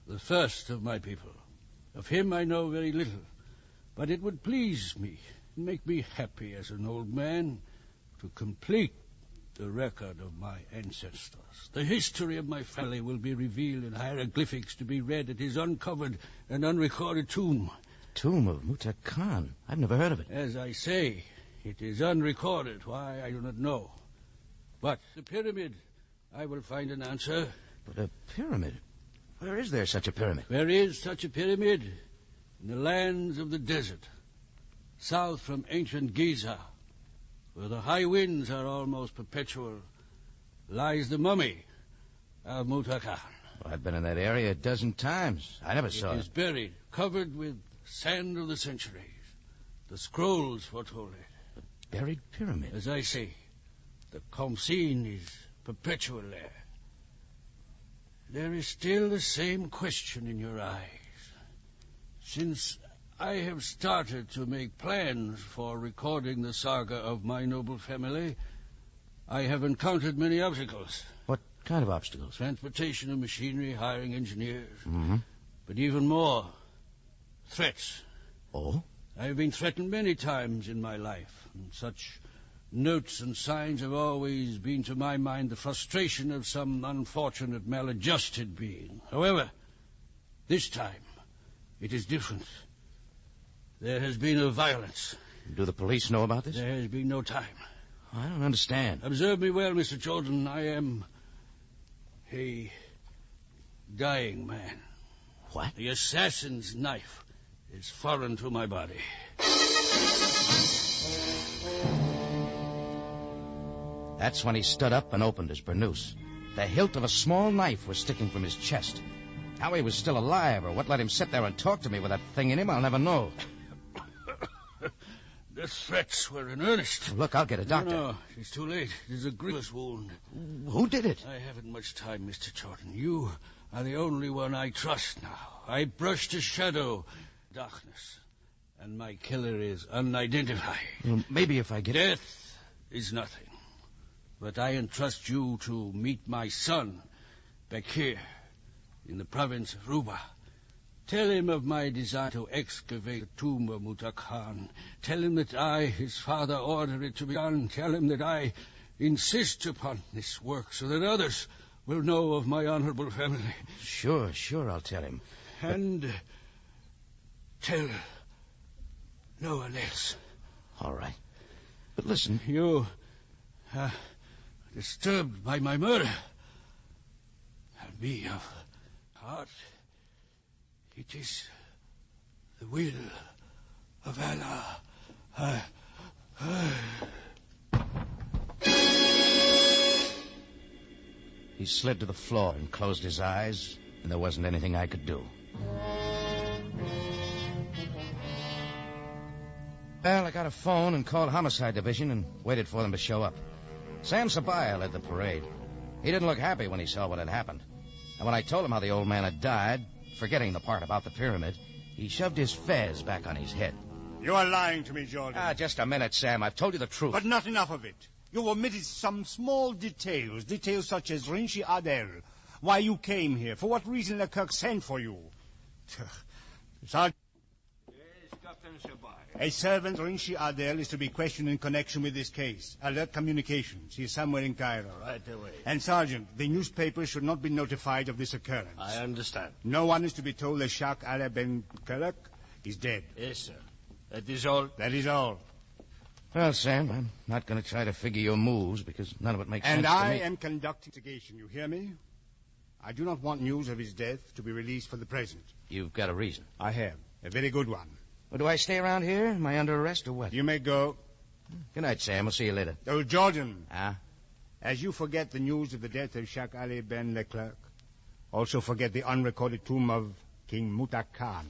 the first of my people. Of him I know very little, but it would please me, make me happy as an old man, to complete the record of my ancestors. The history of my family will be revealed in hieroglyphics to be read at his uncovered and unrecorded tomb. Tomb of Mutakan? I've never heard of it. As I say, it is unrecorded. Why, I do not know. But the pyramid, I will find an answer. But a pyramid? Where is there such a pyramid? There is such a pyramid in the lands of the desert, south from ancient Giza, where the high winds are almost perpetual, lies the mummy of Mutakan. Well, I've been in that area a dozen times. I never saw it. It is buried, covered with sand of the centuries. The scrolls foretold it. A buried pyramid? As I say, the Khamsin is perpetual there. There is still the same question in your eyes. Since I have started to make plans for recording the saga of my noble family, I have encountered many obstacles. What kind of obstacles? Transportation of machinery, hiring engineers. Mm-hmm. But even more, threats. Oh? I have been threatened many times in my life, and such notes and signs have always been to my mind the frustration of some unfortunate maladjusted being. However, this time, it is different. There has been a violence. Do the police know about this? There has been no time. I don't understand. Observe me well, Mr. Jordan. I am a dying man. What? The assassin's knife is foreign to my body. That's when he stood up and opened his burnous. The hilt of a small knife was sticking from his chest. How he was still alive or what let him sit there and talk to me with that thing in him, I'll never know. The threats were in earnest. Look, I'll get a doctor. No, it's too late. It is a grievous wound. Who did it? I haven't much time, Mr. Jordan. You are the only one I trust now. I brushed a shadow, darkness, and my killer is unidentified. Well, maybe if I get... Death is nothing. But I entrust you to meet my son, Bakir, in the province of Ruba. Tell him of my desire to excavate the tomb of Muta Khan. Tell him that I, his father, ordered it to be done. Tell him that I insist upon this work so that others will know of my honorable family. Sure, I'll tell him. And tell no one else. All right. But listen. You are disturbed by my murder. And me of heart. It is the will of Allah. He slid to the floor and closed his eyes, and there wasn't anything I could do. Well, I got a phone and called Homicide Division and waited for them to show up. Sam Sabaya led the parade. He didn't look happy when he saw what had happened. And when I told him how the old man had died, forgetting the part about the pyramid, he shoved his fez back on his head. You are lying to me, Jordan. Just a minute, Sam. I've told you the truth. But not enough of it. You omitted some small details such as Rinchi Adel, why you came here, for what reason Leclerc sent for you. Sergeant. Yes, Captain Sabaya. A servant, Rinchi Adel, is to be questioned in connection with this case. Alert communications. He is somewhere in Cairo. Right away. And, Sergeant, the newspapers should not be notified of this occurrence. I understand. No one is to be told that Shak Ali Ben Kelek is dead. Yes, sir. That is all? That is all. Well, Sam, I'm not going to try to figure your moves because none of it makes sense to me. And I am conducting investigation, you hear me? I do not want news of his death to be released for the present. You've got a reason. I have. A very good one. Well, do I stay around here? Am I under arrest or what? You may go. Good night, Sam. We'll see you later. Oh, Jordan. Ah? As you forget the news of the death of Shak Ali Ben Leclerc, also forget the unrecorded tomb of King Muta Khan.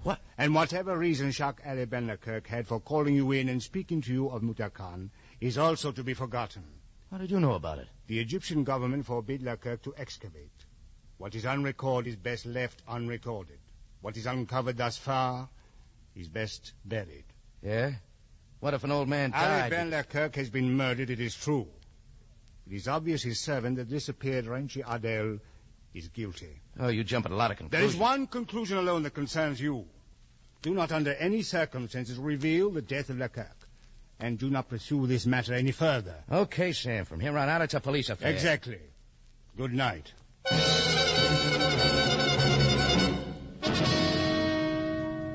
What? And whatever reason Shak Ali Ben Leclerc had for calling you in and speaking to you of Muta Khan is also to be forgotten. How did you know about it? The Egyptian government forbid Leclerc to excavate. What is unrecorded is best left unrecorded. What is uncovered thus far is best buried. Yeah? What if an old man died? Ali Ben Leclerc has been murdered, it is true. It is obvious his servant that disappeared Renchi Adel is guilty. Oh, you jump at a lot of conclusions. There is one conclusion alone that concerns you. Do not under any circumstances reveal the death of Leclerc. And do not pursue this matter any further. Okay, Sam. From here on out, it's a police affair. Exactly. Good night.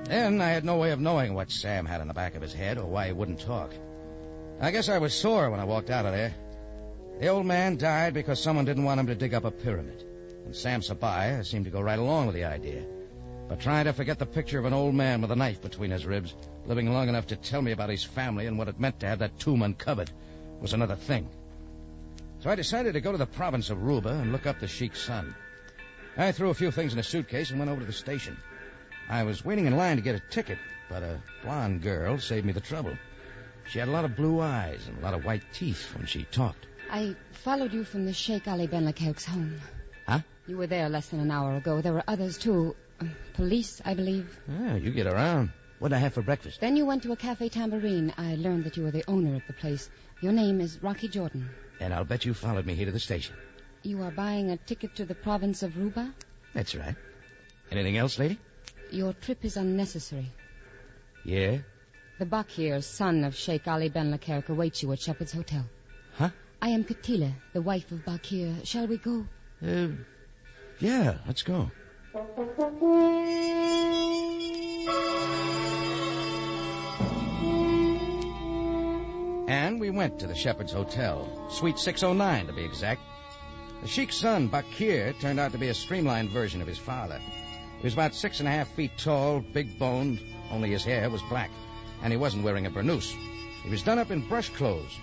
Then I had no way of knowing what Sam had in the back of his head or why he wouldn't talk. I guess I was sore when I walked out of there. The old man died because someone didn't want him to dig up a pyramid. And Sam Sabaya seemed to go right along with the idea. But trying to forget the picture of an old man with a knife between his ribs, living long enough to tell me about his family and what it meant to have that tomb uncovered, was another thing. So I decided to go to the province of Ruba and look up the Sheik's son. I threw a few things in a suitcase and went over to the station. I was waiting in line to get a ticket, but a blonde girl saved me the trouble. She had a lot of blue eyes and a lot of white teeth when she talked. I followed you from the Sheikh Ali Ben Leclerc's home. Huh? You were there less than an hour ago. There were others, too. Police, I believe. Yeah, you get around. What'd I have for breakfast? Then you went to a cafe tambourine. I learned that you were the owner of the place. Your name is Rocky Jordan. And I'll bet you followed me here to the station. You are buying a ticket to the province of Ruba? That's right. Anything else, lady? Your trip is unnecessary. Yeah? The Bakir, son of Sheikh Ali Ben Leclerc, awaits you at Shepherd's Hotel. Huh? I am Katila, the wife of Bakir. Shall we go? Yeah, let's go. And we went to the Shepherd's Hotel, Suite 609 to be exact. The Sheik's son, Bakir, turned out to be a streamlined version of his father. He was about 6.5 feet tall, big-boned, only his hair was black, and he wasn't wearing a burnous. He was done up in brush clothes,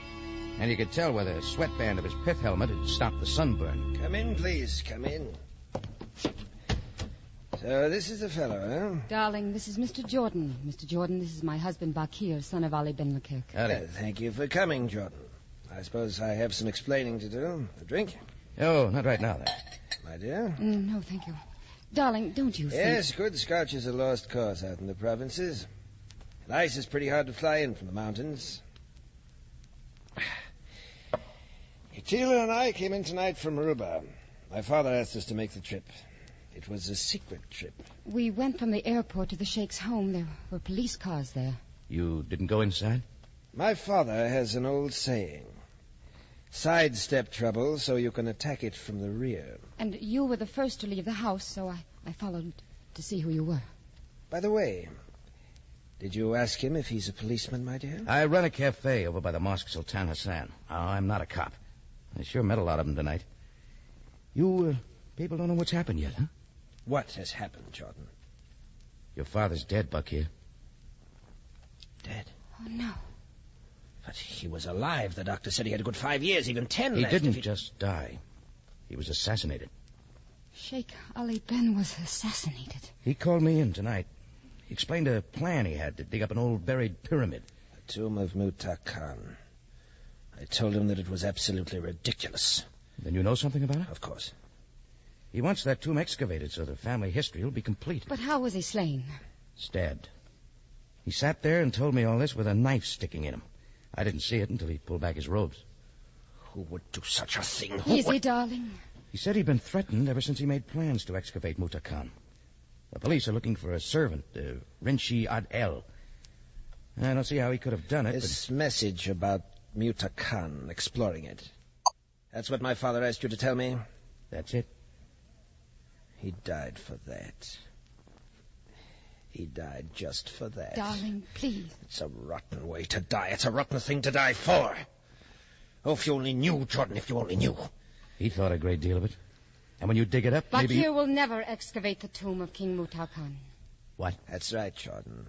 and you could tell where the sweatband of his pith helmet had stopped the sunburn. Come in, please. Come in. So this is the fellow, huh? Darling, this is Mr. Jordan. Mr. Jordan, this is my husband, Bakir, son of Ali Ben Lekirk. Thank you for coming, Jordan. I suppose I have some explaining to do. A drink? Oh, not right now, then. My dear? No, thank you. Darling, don't you think... Yes, good Scotch is a lost cause out in the provinces. And ice is pretty hard to fly in from the mountains. Tila and I came in tonight from Aruba. My father asked us to make the trip. It was a secret trip. We went from the airport to the Sheikh's home. There were police cars there. You didn't go inside? My father has an old saying. Sidestep trouble so you can attack it from the rear. And you were the first to leave the house, so I followed to see who you were. By the way, did you ask him if he's a policeman, my dear? I run a cafe over by the Mosque Sultan Hassan. I'm not a cop. I sure met a lot of them tonight. You people don't know what's happened yet, huh? What has happened, Jordan? Your father's dead, Bakir. Dead? Oh, no. But he was alive. The doctor said he had a good 5 years, even 10 He left. didn't just die. He was assassinated. Sheikh Ali Ben was assassinated. He called me in tonight. He explained a plan he had to dig up an old buried pyramid. The tomb of Muta Khan. I told him that it was absolutely ridiculous. Then you know something about it? Of course. He wants that tomb excavated so the family history will be complete. But how was he slain? Stabbed. He sat there and told me all this with a knife sticking in him. I didn't see it until he pulled back his robes. Who would do such a thing? Easy, darling. He said he'd been threatened ever since he made plans to excavate Muta Khan. The police are looking for a servant, Rinshi Ad-El. I don't see how he could have done it. This message about Muta Khan, exploring it. That's what my father asked you to tell me? That's it. He died for that. He died just for that. Darling, please. It's a rotten way to die. It's a rotten thing to die for. Oh, if you only knew, Jordan, if you only knew. He thought a great deal of it. And when you dig it up, maybe... Bakir will never excavate the tomb of King Muta Khan. What? That's right, Jordan.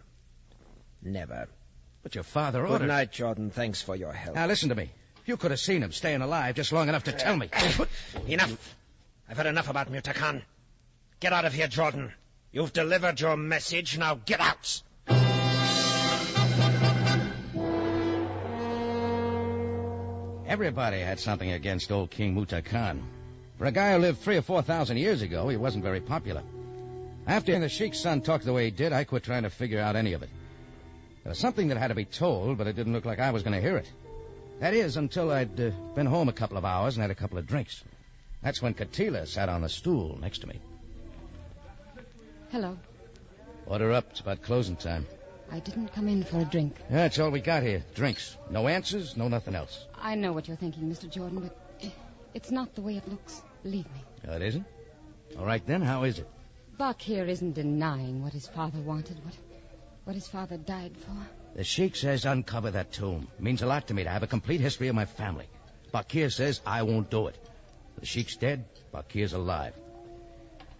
Never. But your father ordered... Good night, Jordan. Thanks for your help. Now, listen to me. You could have seen him staying alive just long enough to tell me. Enough. I've had enough about Muta Khan. Get out of here, Jordan. You've delivered your message. Now get out. Everybody had something against old King Muta Khan. For a guy who lived 3,000 or 4,000 years ago, he wasn't very popular. After hearing the Sheikh's son talk the way he did, I quit trying to figure out any of it. There was something that had to be told, but it didn't look like I was going to hear it. That is, until I'd been home a couple of hours and had a couple of drinks. That's when Katila sat on the stool next to me. Hello. Order up. It's about closing time. I didn't come in for a drink. That's all we got here. Drinks. No answers, no nothing else. I know what you're thinking, Mr. Jordan, but it's not the way it looks. Believe me. Oh, it isn't? All right, then. How is it? Bakir isn't denying what his father wanted, what his father died for. The Sheikh says uncover that tomb. It means a lot to me to have a complete history of my family. Bakir says I won't do it. The Sheikh's dead. Bakir's alive.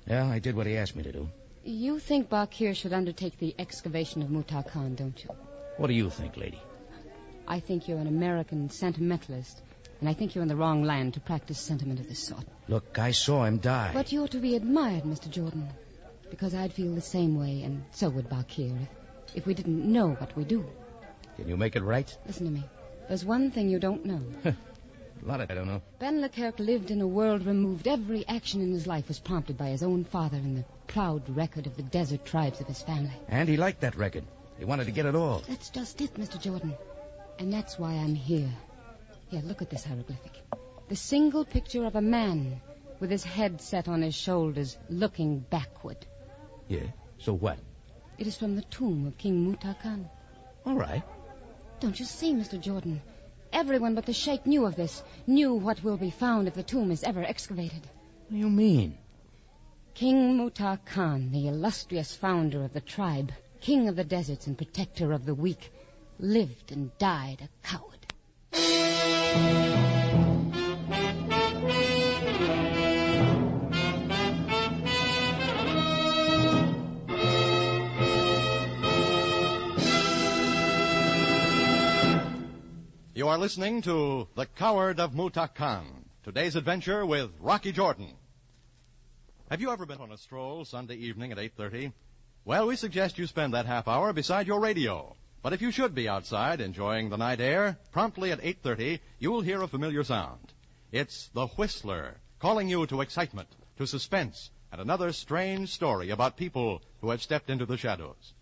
Yeah, I did what he asked me to do. You think Bakir should undertake the excavation of Muta Khan, don't you? What do you think, lady? I think you're an American sentimentalist, and I think you're in the wrong land to practice sentiment of this sort. Look, I saw him die. But you're to be admired, Mr. Jordan, because I'd feel the same way, and so would Bakir, if we didn't know what we do. Can you make it right? Listen to me. There's one thing you don't know. A lot of it I don't know. Ben Lekirk lived in a world removed. Every action in his life was prompted by his own father and the proud record of the desert tribes of his family. And he liked that record. He wanted to get it all. That's just it, Mr. Jordan. And that's why I'm here. Here, look at this hieroglyphic. The single picture of a man with his head set on his shoulders, looking backward. Yeah? So what? It is from the tomb of King Muta Khan. All right. Don't you see, Mr. Jordan? Everyone but the Sheikh knew of this, knew what will be found if the tomb is ever excavated. What do you mean? King Muta Khan, the illustrious founder of the tribe, king of the deserts and protector of the weak, lived and died a coward. You are listening to The Coward of Muta Khan, today's adventure with Rocky Jordan. Have you ever been on a stroll Sunday evening at 8:30? Well, we suggest you spend that half hour beside your radio. But if you should be outside enjoying the night air, promptly at 8:30, you'll hear a familiar sound. It's the Whistler, calling you to excitement, to suspense, and another strange story about people who have stepped into the shadows.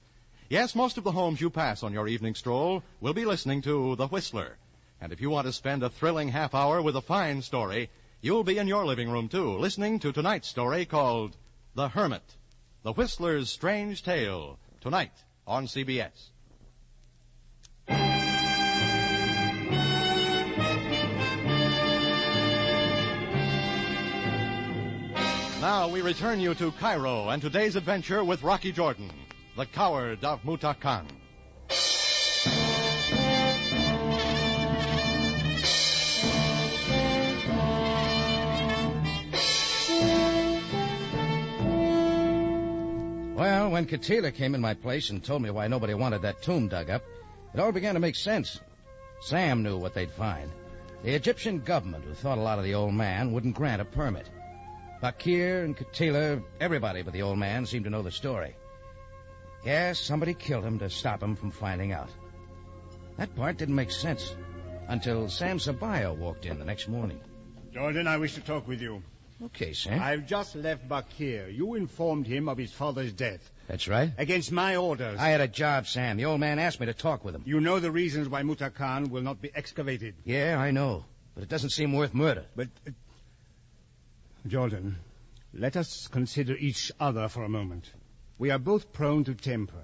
Yes, most of the homes you pass on your evening stroll will be listening to the Whistler. And if you want to spend a thrilling half hour with a fine story, you'll be in your living room, too, listening to tonight's story called The Hermit. The Whistler's Strange Tale, tonight on CBS. Now we return you to Cairo and today's adventure with Rocky Jordan, the coward of Mutakan. Well, when Katila came in my place and told me why nobody wanted that tomb dug up, it all began to make sense. Sam knew what they'd find. The Egyptian government, who thought a lot of the old man, wouldn't grant a permit. Bakir and Katila, everybody but the old man, seemed to know the story. Yes, somebody killed him to stop him from finding out. That part didn't make sense until Sam Sabaya walked in the next morning. Jordan, I wish to talk with you. Okay, Sam. I've just left Bakir. You informed him of his father's death. That's right. Against my orders. I had a job, Sam. The old man asked me to talk with him. You know the reasons why Mutakan will not be excavated. Yeah, I know. But it doesn't seem worth murder. But, Jordan, let us consider each other for a moment. We are both prone to temper.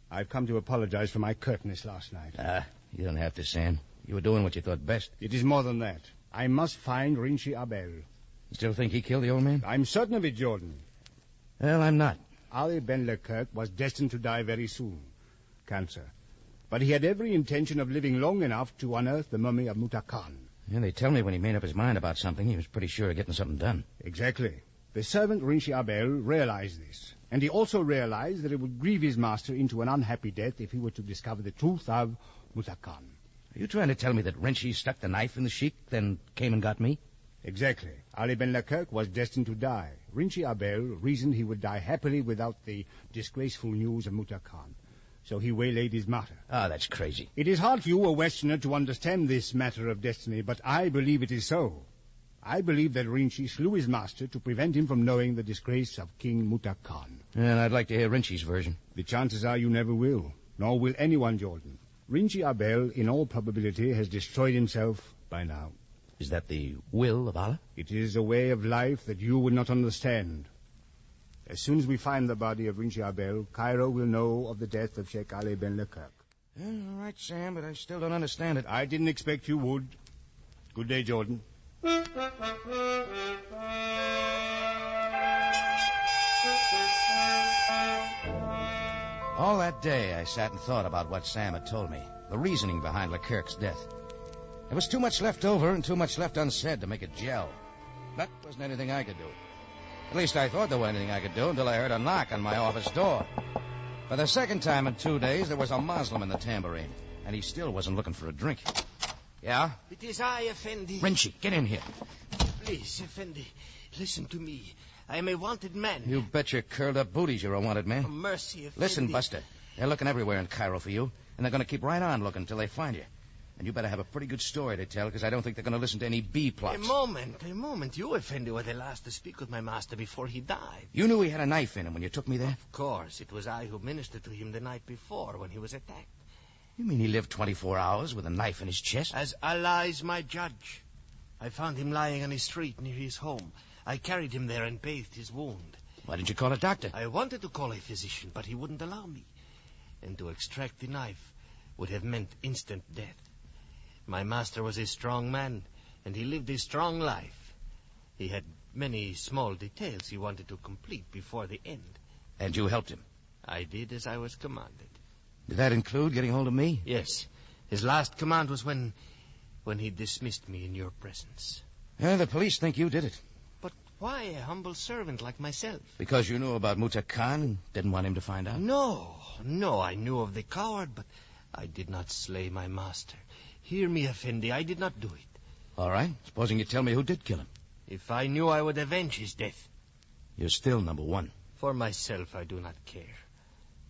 I've come to apologize for my curtness last night. You don't have to, Sam. You were doing what you thought best. It is more than that. I must find Rinchi Abel. You still think he killed the old man? I'm certain of it, Jordan. Well, I'm not. Ali Ben Leclerc was destined to die very soon. Cancer. But he had every intention of living long enough to unearth the mummy of Mutakan. Yeah, they tell me when he made up his mind about something, he was pretty sure of getting something done. Exactly. The servant Rinchi Abel realized this. And he also realized that it would grieve his master into an unhappy death if he were to discover the truth of Mutakan. Are you trying to tell me that Rinchi stuck the knife in the sheik, then came and got me? Exactly. Ali Ben Leclerc was destined to die. Rinchi Abel reasoned he would die happily without the disgraceful news of Mutakan. So he waylaid his martyr. That's crazy. It is hard for you, a Westerner, to understand this matter of destiny, but I believe it is so. I believe that Rinchi slew his master to prevent him from knowing the disgrace of King Mutakan. And I'd like to hear Rinchi's version. The chances are you never will, nor will anyone, Jordan. Rinchi Abel, in all probability, has destroyed himself by now. Is that the will of Allah? It is a way of life that you would not understand. As soon as we find the body of Rinchi Abel, Cairo will know of the death of Sheikh Ali Ben Leclerc. All right, Sam, but I still don't understand it. I didn't expect you would. Good day, Jordan. All that day, I sat and thought about what Sam had told me, the reasoning behind Leclerc's death. There was too much left over and too much left unsaid to make it gel. That wasn't anything I could do. At least I thought there was anything I could do until I heard a knock on my office door. For the second time in 2 days, there was a Muslim in the tambourine, and he still wasn't looking for a drink. Yeah? It is I, Effendi. Rinchi, get in here. Please, Effendi, listen to me. I am a wanted man. You bet your curled-up booties you're a wanted man. For mercy, Effendi. Listen, Buster, they're looking everywhere in Cairo for you, and they're going to keep right on looking until they find you. And you better have a pretty good story to tell, because I don't think they're going to listen to any B-plots. A moment. You, Effendi, were the last to speak with my master before he died. You knew he had a knife in him when you took me there? Of course. It was I who ministered to him the night before when he was attacked. You mean he lived 24 hours with a knife in his chest? As Allah is my judge. I found him lying on his street near his home. I carried him there and bathed his wound. Why didn't you call a doctor? I wanted to call a physician, but he wouldn't allow me. And to extract the knife would have meant instant death. My master was a strong man, and he lived a strong life. He had many small details he wanted to complete before the end. And you helped him? I did as I was commanded. Did that include getting hold of me? Yes. His last command was when he dismissed me in your presence. The police think you did it. But why a humble servant like myself? Because you knew about Mutakan and didn't want him to find out? No, I knew of the coward, but I did not slay my master. Hear me, Effendi, I did not do it. All right. Supposing you tell me who did kill him. If I knew, I would avenge his death. You're still number one. For myself, I do not care.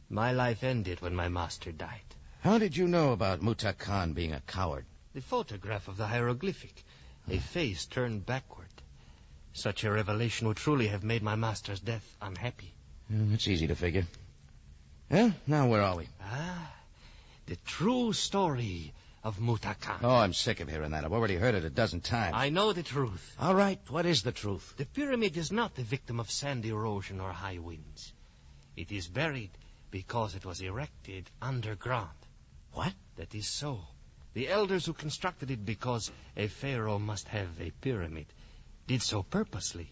My life ended when my master died. How did you know about Muta Khan being a coward? The photograph of the hieroglyphic, a face turned backward. Such a revelation would truly have made my master's death unhappy. It's easy to figure. Well, now where are we? The true story of Muta Khan. Oh, I'm sick of hearing that. I've already heard it a dozen times. I know the truth. All right, what is the truth? The pyramid is not the victim of sand erosion or high winds. It is buried because it was erected underground. What? That is so. The elders who constructed it because a pharaoh must have a pyramid did so purposely,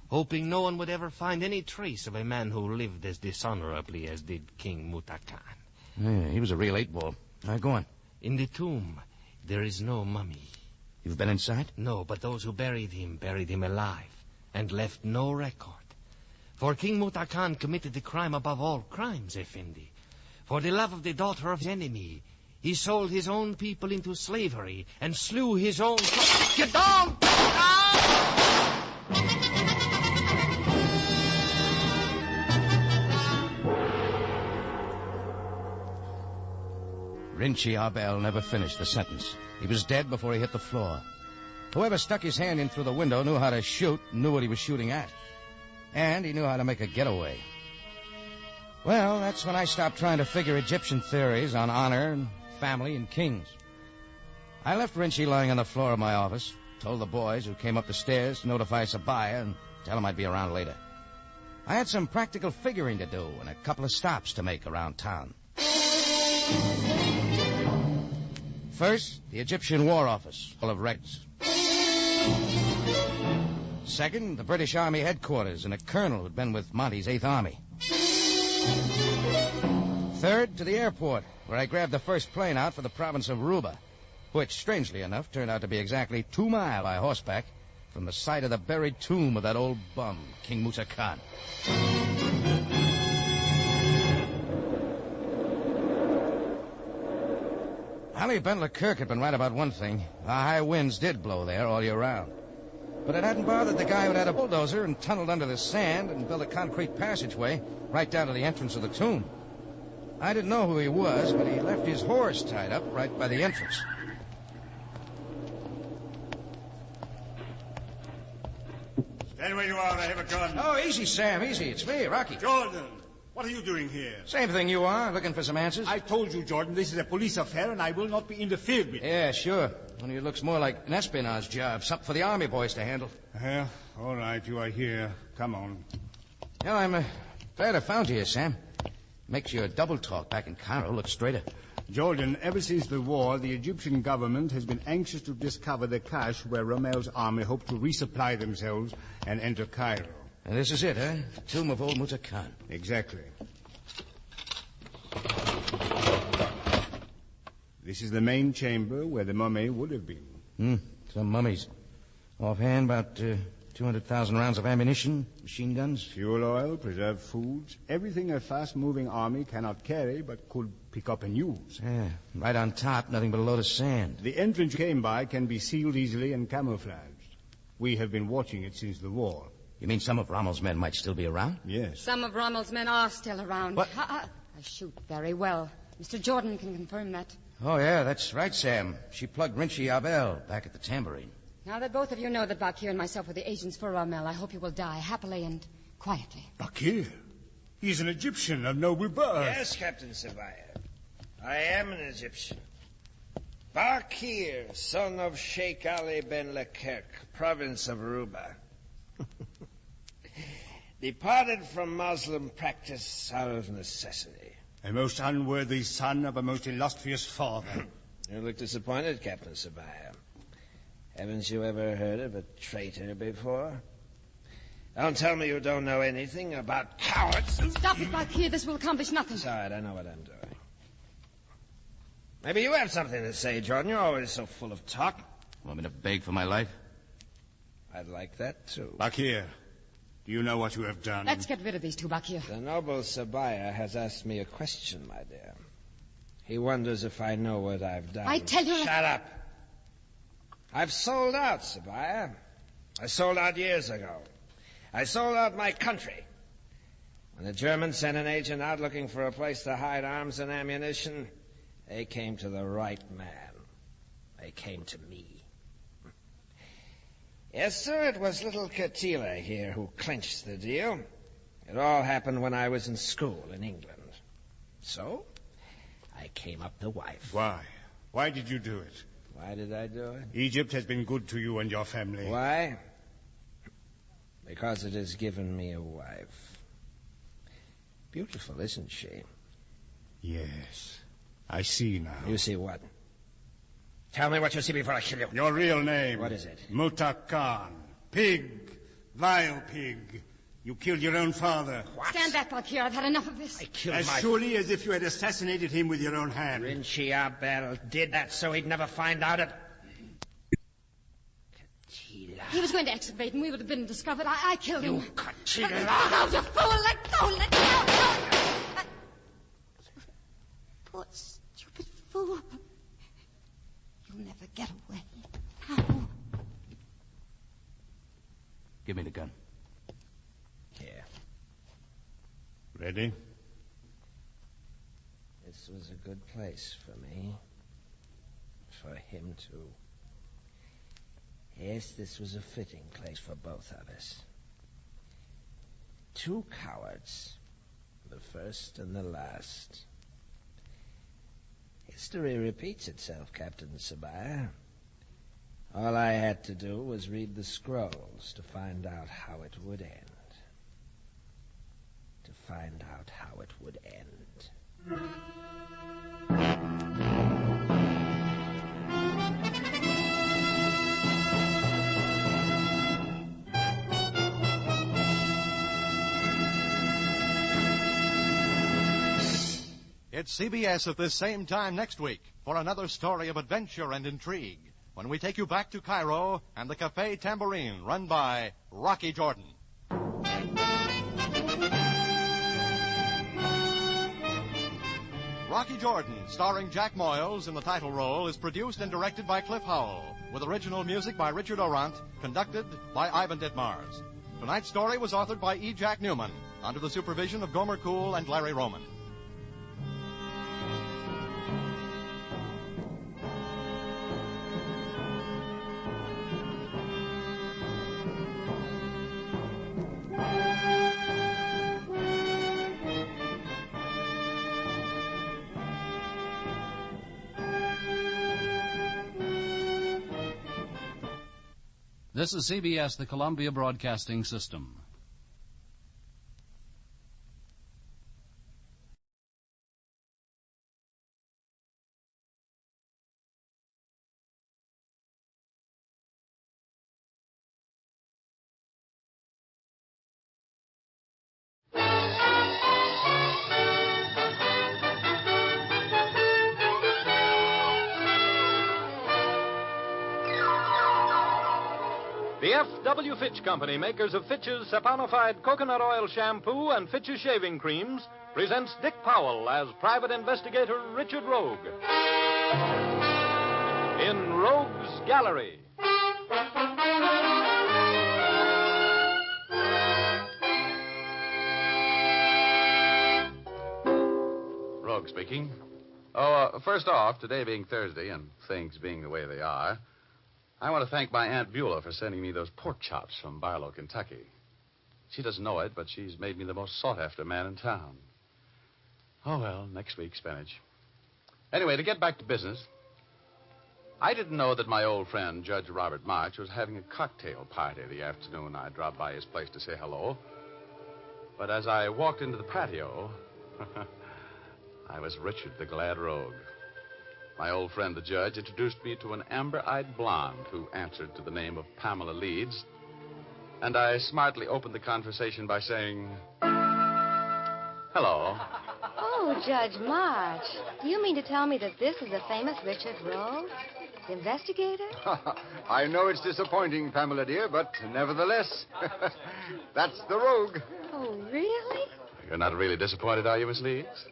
hoping no one would ever find any trace of a man who lived as dishonorably as did King Muta Khan. Yeah, he was a real 8-ball. All right, go on. In the tomb, there is no mummy. You've been inside? No, but those who buried him alive and left no record. For King Muta Khan committed the crime above all crimes, Effendi. For the love of the daughter of his enemy, he sold his own people into slavery and slew his own... Get down! Rinchi Abel never finished the sentence. He was dead before he hit the floor. Whoever stuck his hand in through the window knew how to shoot, knew what he was shooting at. And he knew how to make a getaway. Well, that's when I stopped trying to figure Egyptian theories on honor and family and kings. I left Rinchi lying on the floor of my office, told the boys who came up the stairs to notify Sabaya and tell him I'd be around later. I had some practical figuring to do and a couple of stops to make around town. First, the Egyptian War Office, full of wrecks. Second, the British Army headquarters and a colonel who'd been with Monty's 8th Army. Third, to the airport, where I grabbed the first plane out for the province of Ruba, which, strangely enough, turned out to be exactly 2 miles by horseback from the site of the buried tomb of that old bum, King Muta Khan. Hallie Bentler Kirk had been right about one thing. The high winds did blow there all year round. But it hadn't bothered the guy who'd had a bulldozer and tunneled under the sand and built a concrete passageway right down to the entrance of the tomb. I didn't know who he was, but he left his horse tied up right by the entrance. Stand where you are. I have a gun. Oh, easy, Sam, easy. It's me, Rocky. Jordan, what are you doing here? Same thing you are, looking for some answers. I told you, Jordan, this is a police affair, and I will not be interfered with. Yeah, sure. Only it looks more like an espionage job, something for the army boys to handle. Yeah, all right, you are here. Come on. Well, I'm glad I found you here, Sam. Makes your double talk back in Cairo look straighter. Jordan, ever since the war, the Egyptian government has been anxious to discover the cache where Rommel's army hoped to resupply themselves and enter Cairo. And this is it, huh? The tomb of old Muta Khan. Exactly. This is the main chamber where the mummy would have been. Some mummies. Offhand, about 200,000 rounds of ammunition, machine guns. Fuel oil, preserved foods, everything a fast-moving army cannot carry but could pick up and use. Yeah, right on top, nothing but a load of sand. The entrance you came by can be sealed easily and camouflaged. We have been watching it since the war. You mean some of Rommel's men might still be around? Yes. Some of Rommel's men are still around. What? I shoot very well. Mr. Jordan can confirm that. Oh, yeah, that's right, Sam. She plugged Rinchi Abel back at the tambourine. Now that both of you know that Bakir and myself were the agents for Rommel, I hope you will die happily and quietly. Bakir? He's an Egyptian of noble birth. Yes, Captain Sabaya. I am an Egyptian. Bakir, son of Sheikh Ali ben Lekirk, province of Ruba. Departed from Muslim practice out of necessity. A most unworthy son of a most illustrious father. You look disappointed, Captain Sabaya. Haven't you ever heard of a traitor before? Don't tell me you don't know anything about cowards. Stop it, Bakir. This will accomplish nothing. It's all right. I know what I'm doing. Maybe you have something to say, Jordan. You're always so full of talk. Want me to beg for my life? I'd like that, too. Bakir, do you know what you have done? Let's get rid of these two, Bakir. The noble Sabaya has asked me a question, my dear. He wonders if I know what I've done. I tell you... Shut up. I've sold out, Sabaya. I sold out years ago. I sold out my country. When the Germans sent an agent out looking for a place to hide arms and ammunition, they came to the right man. They came to me. Yes, sir, it was little Catila here who clinched the deal. It all happened when I was in school in England. So, I came up the wife. Why? Why did you do it? Why did I do it? Egypt has been good to you and your family. Why? Because it has given me a wife. Beautiful, isn't she? Yes. I see now. You see what? Tell me what you see before I kill you. Your real name. What is it? Muta Khan. Pig. Vile pig. You killed your own father. What? Stand back, Balkir. I've had enough of this. I killed as surely as if you had assassinated him with your own hand. Rinchi Abel did that so he'd never find out it. He was going to excavate and we would have been discovered. I killed him. You Catila. Oh, you fool! Let go! Let go! Poor stupid fool. You'll never get away. How? Give me the gun. Here. Ready? This was a good place for me. For him, too. Yes, this was a fitting place for both of us. Two cowards. The first and the last. History repeats itself, Captain Sabaya. All I had to do was read the scrolls to find out how it would end. To find out how it would end. It's CBS at this same time next week for another story of adventure and intrigue when we take you back to Cairo and the Cafe Tambourine run by Rocky Jordan. Rocky Jordan, starring Jack Moyles in the title role, is produced and directed by Cliff Howell, with original music by Richard Orant, conducted by Ivan Ditmars. Tonight's story was authored by E. Jack Newman, under the supervision of Gomer Kuhl and Larry Roman. This is CBS, the Columbia Broadcasting System. The F.W. Fitch Company, makers of Fitch's saponified coconut oil shampoo and Fitch's shaving creams, presents Dick Powell as private investigator Richard Rogue. In Rogue's Gallery. Rogue speaking. First off, today being Thursday and things being the way they are, I want to thank my Aunt Beulah for sending me those pork chops from Barlow, Kentucky. She doesn't know it, but she's made me the most sought-after man in town. Oh, well, next week, spinach. Anyway, to get back to business, I didn't know that my old friend, Judge Robert March, was having a cocktail party the afternoon I dropped by his place to say hello. But as I walked into the patio, I was Richard the Glad Rogue. My old friend, the judge, introduced me to an amber-eyed blonde who answered to the name of Pamela Leeds. And I smartly opened the conversation by saying, hello. Oh, Judge March, do you mean to tell me that this is the famous Richard Rogue, the investigator? I know it's disappointing, Pamela, dear, but nevertheless, that's the Rogue. Oh, really? You're not really disappointed, are you, Miss Leeds?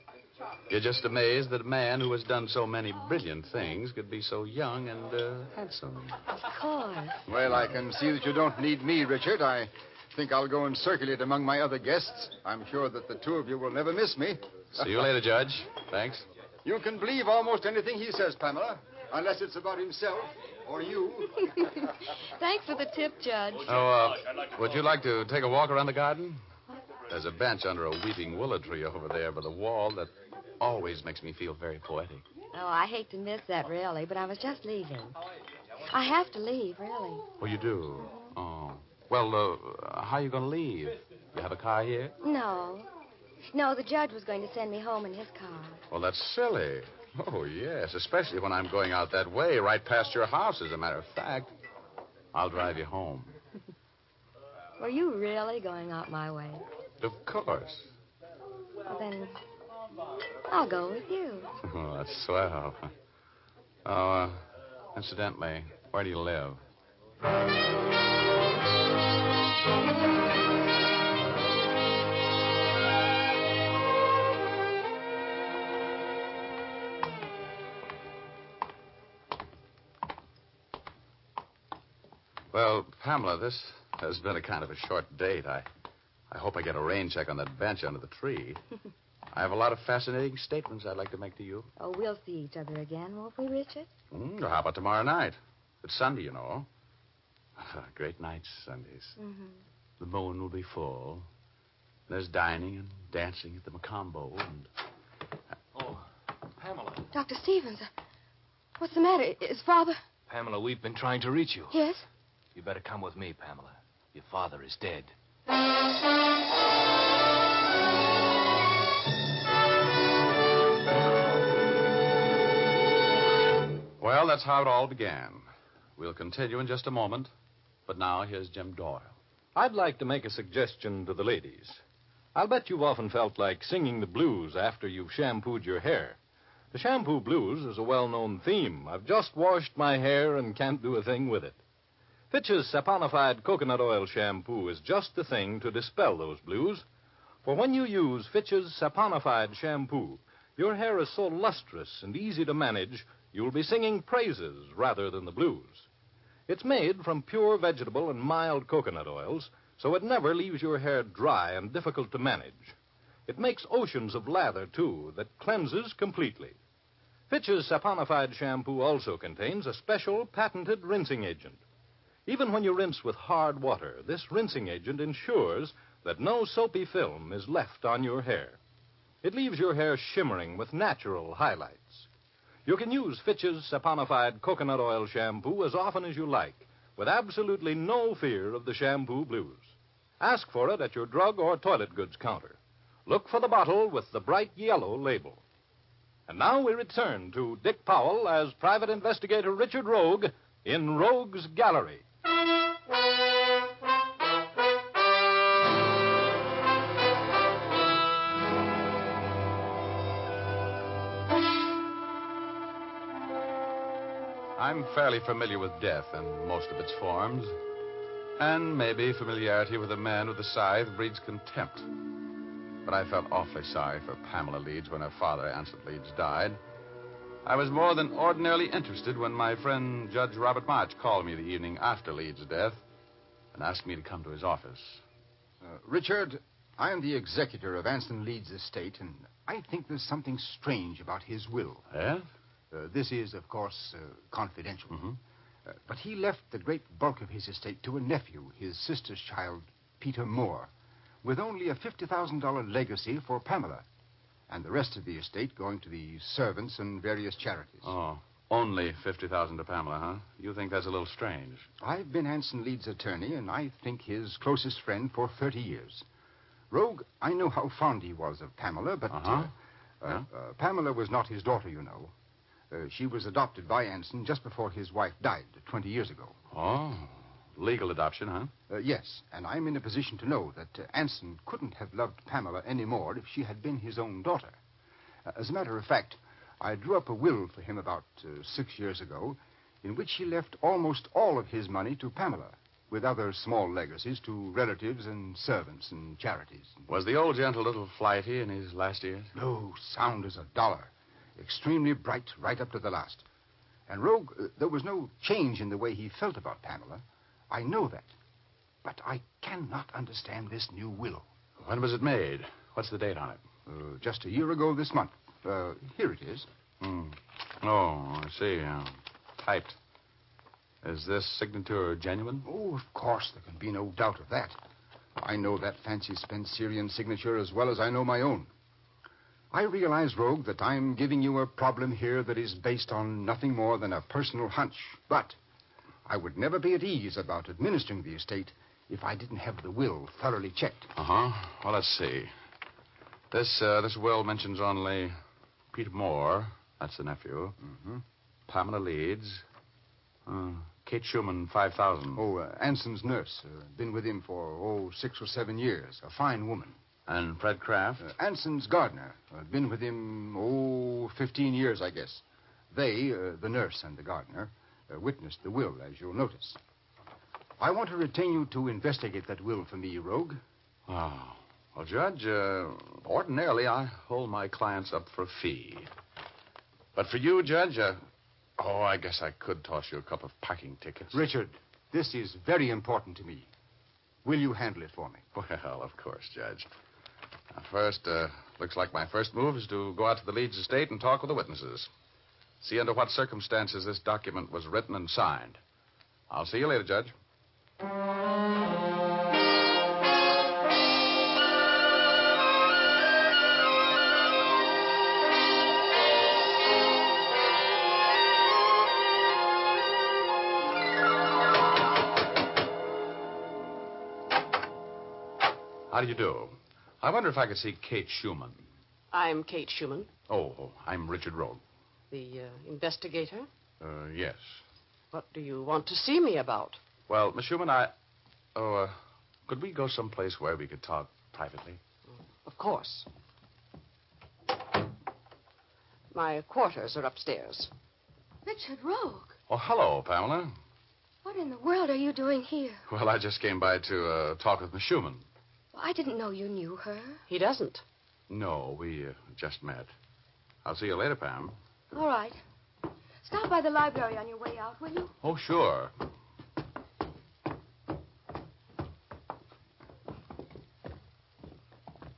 You're just amazed that a man who has done so many brilliant things could be so young and handsome. Of course. Well, I can see that you don't need me, Richard. I think I'll go and circulate among my other guests. I'm sure that the two of you will never miss me. See you later, Judge. Thanks. You can believe almost anything he says, Pamela, unless it's about himself or you. Thanks for the tip, Judge. Oh, would you like to take a walk around the garden? There's a bench under a weeping willow tree over there by the wall that always makes me feel very poetic. Oh, I hate to miss that, really, but I was just leaving. I have to leave, really. Oh, you do? Oh. Well, how are you going to leave? You have a car here? No. No, the judge was going to send me home in his car. Well, that's silly. Oh, yes, especially when I'm going out that way, right past your house, as a matter of fact. I'll drive you home. Were you really going out my way? Of course. Well, then, I'll go with you. Oh, that's swell. Oh, incidentally, where do you live? Well, Pamela, this has been a kind of a short date. I hope I get a rain check on that bench under the tree. I have a lot of fascinating statements I'd like to make to you. Oh, we'll see each other again, won't we, Richard? How about tomorrow night? It's Sunday, you know. Great nights, Sundays. Mm-hmm. The moon will be full. There's dining and dancing at the Macombo and... Oh, Pamela. Dr. Stevens, what's the matter? Is Father... Pamela, we've been trying to reach you. Yes? You better come with me, Pamela. Your father is dead. Well, that's how it all began. We'll continue in just a moment. But now, here's Jim Doyle. I'd like to make a suggestion to the ladies. I'll bet you've often felt like singing the blues after you've shampooed your hair. The shampoo blues is a well-known theme. I've just washed my hair and can't do a thing with it. Fitch's saponified coconut oil shampoo is just the thing to dispel those blues. For when you use Fitch's saponified shampoo, your hair is so lustrous and easy to manage, you'll be singing praises rather than the blues. It's made from pure vegetable and mild coconut oils, so it never leaves your hair dry and difficult to manage. It makes oceans of lather, too, that cleanses completely. Fitch's saponified shampoo also contains a special patented rinsing agent. Even when you rinse with hard water, this rinsing agent ensures that no soapy film is left on your hair. It leaves your hair shimmering with natural highlights. You can use Fitch's saponified coconut oil shampoo as often as you like, with absolutely no fear of the shampoo blues. Ask for it at your drug or toilet goods counter. Look for the bottle with the bright yellow label. And now we return to Dick Powell as Private Investigator Richard Rogue in Rogue's Gallery. I'm fairly familiar with death and most of its forms. And maybe familiarity with a man with a scythe breeds contempt. But I felt awfully sorry for Pamela Leeds when her father, Anson Leeds, died. I was more than ordinarily interested when my friend Judge Robert March called me the evening after Leeds' death and asked me to come to his office. Richard, I am the executor of Anson Leeds' estate, and I think there's something strange about his will. Yeah? This is, of course, confidential. Mm-hmm. But he left the great bulk of his estate to a nephew, his sister's child, Peter Moore, with only a $50,000 legacy for Pamela, and the rest of the estate going to the servants and various charities. Oh, only $50,000 to Pamela, huh? You think that's a little strange? I've been Anson Leeds' attorney, and I think his closest friend for 30 years. Rogue, I know how fond he was of Pamela, but Pamela was not his daughter, you know. She was adopted by Anson just before his wife died 20 years ago. Oh, legal adoption, huh? Yes, and I'm in a position to know that Anson couldn't have loved Pamela any more if she had been his own daughter. As a matter of fact, I drew up a will for him about 6 years ago in which he left almost all of his money to Pamela, with other small legacies to relatives and servants and charities. Was the old gent a little flighty in his last years? No, sound as a dollar. Extremely bright right up to the last. And Rogue, there was no change in the way he felt about Pamela. I know that. But I cannot understand this new will. When was it made? What's the date on it? Just a year ago this month. Here it is. Oh, I see. Typed. Is this signature genuine? Oh, of course. There can be no doubt of that. I know that fancy Spencerian signature as well as I know my own. I realize, Rogue, that I'm giving you a problem here that is based on nothing more than a personal hunch. But I would never be at ease about administering the estate if I didn't have the will thoroughly checked. Uh-huh. Well, let's see. This will mentions only Peter Moore. That's the nephew. Mm-hmm. Pamela Leeds. Kate Schumann, 5,000. Oh, Anson's nurse. Been with him for, 6 or 7 years. A fine woman. And Fred Kraft? Anson's gardener. Been with him, 15 years, I guess. They, the nurse and the gardener, witnessed the will, as you'll notice. I want to retain you to investigate that will for me, Rogue. Oh. Well, Judge, ordinarily I hold my clients up for a fee. But for you, Judge, I guess I could toss you a couple of parking tickets. Richard, this is very important to me. Will you handle it for me? Well, of course, Judge. Now, first, looks like my first move is to go out to the Leeds estate and talk with the witnesses. See under what circumstances this document was written and signed. I'll see you later, Judge. How do you do? I wonder if I could see Kate Schumann. I'm Kate Schumann. Oh, I'm Richard Rogue. The investigator? Yes. What do you want to see me about? Well, Miss Schumann, could we go someplace where we could talk privately? Of course. My quarters are upstairs. Richard Rogue. Oh, hello, Pamela. What in the world are you doing here? Well, I just came by to talk with Miss Schumann. Well, I didn't know you knew her. He doesn't. No, we just met. I'll see you later, Pam. All right. Stop by the library on your way out, will you? Oh, sure.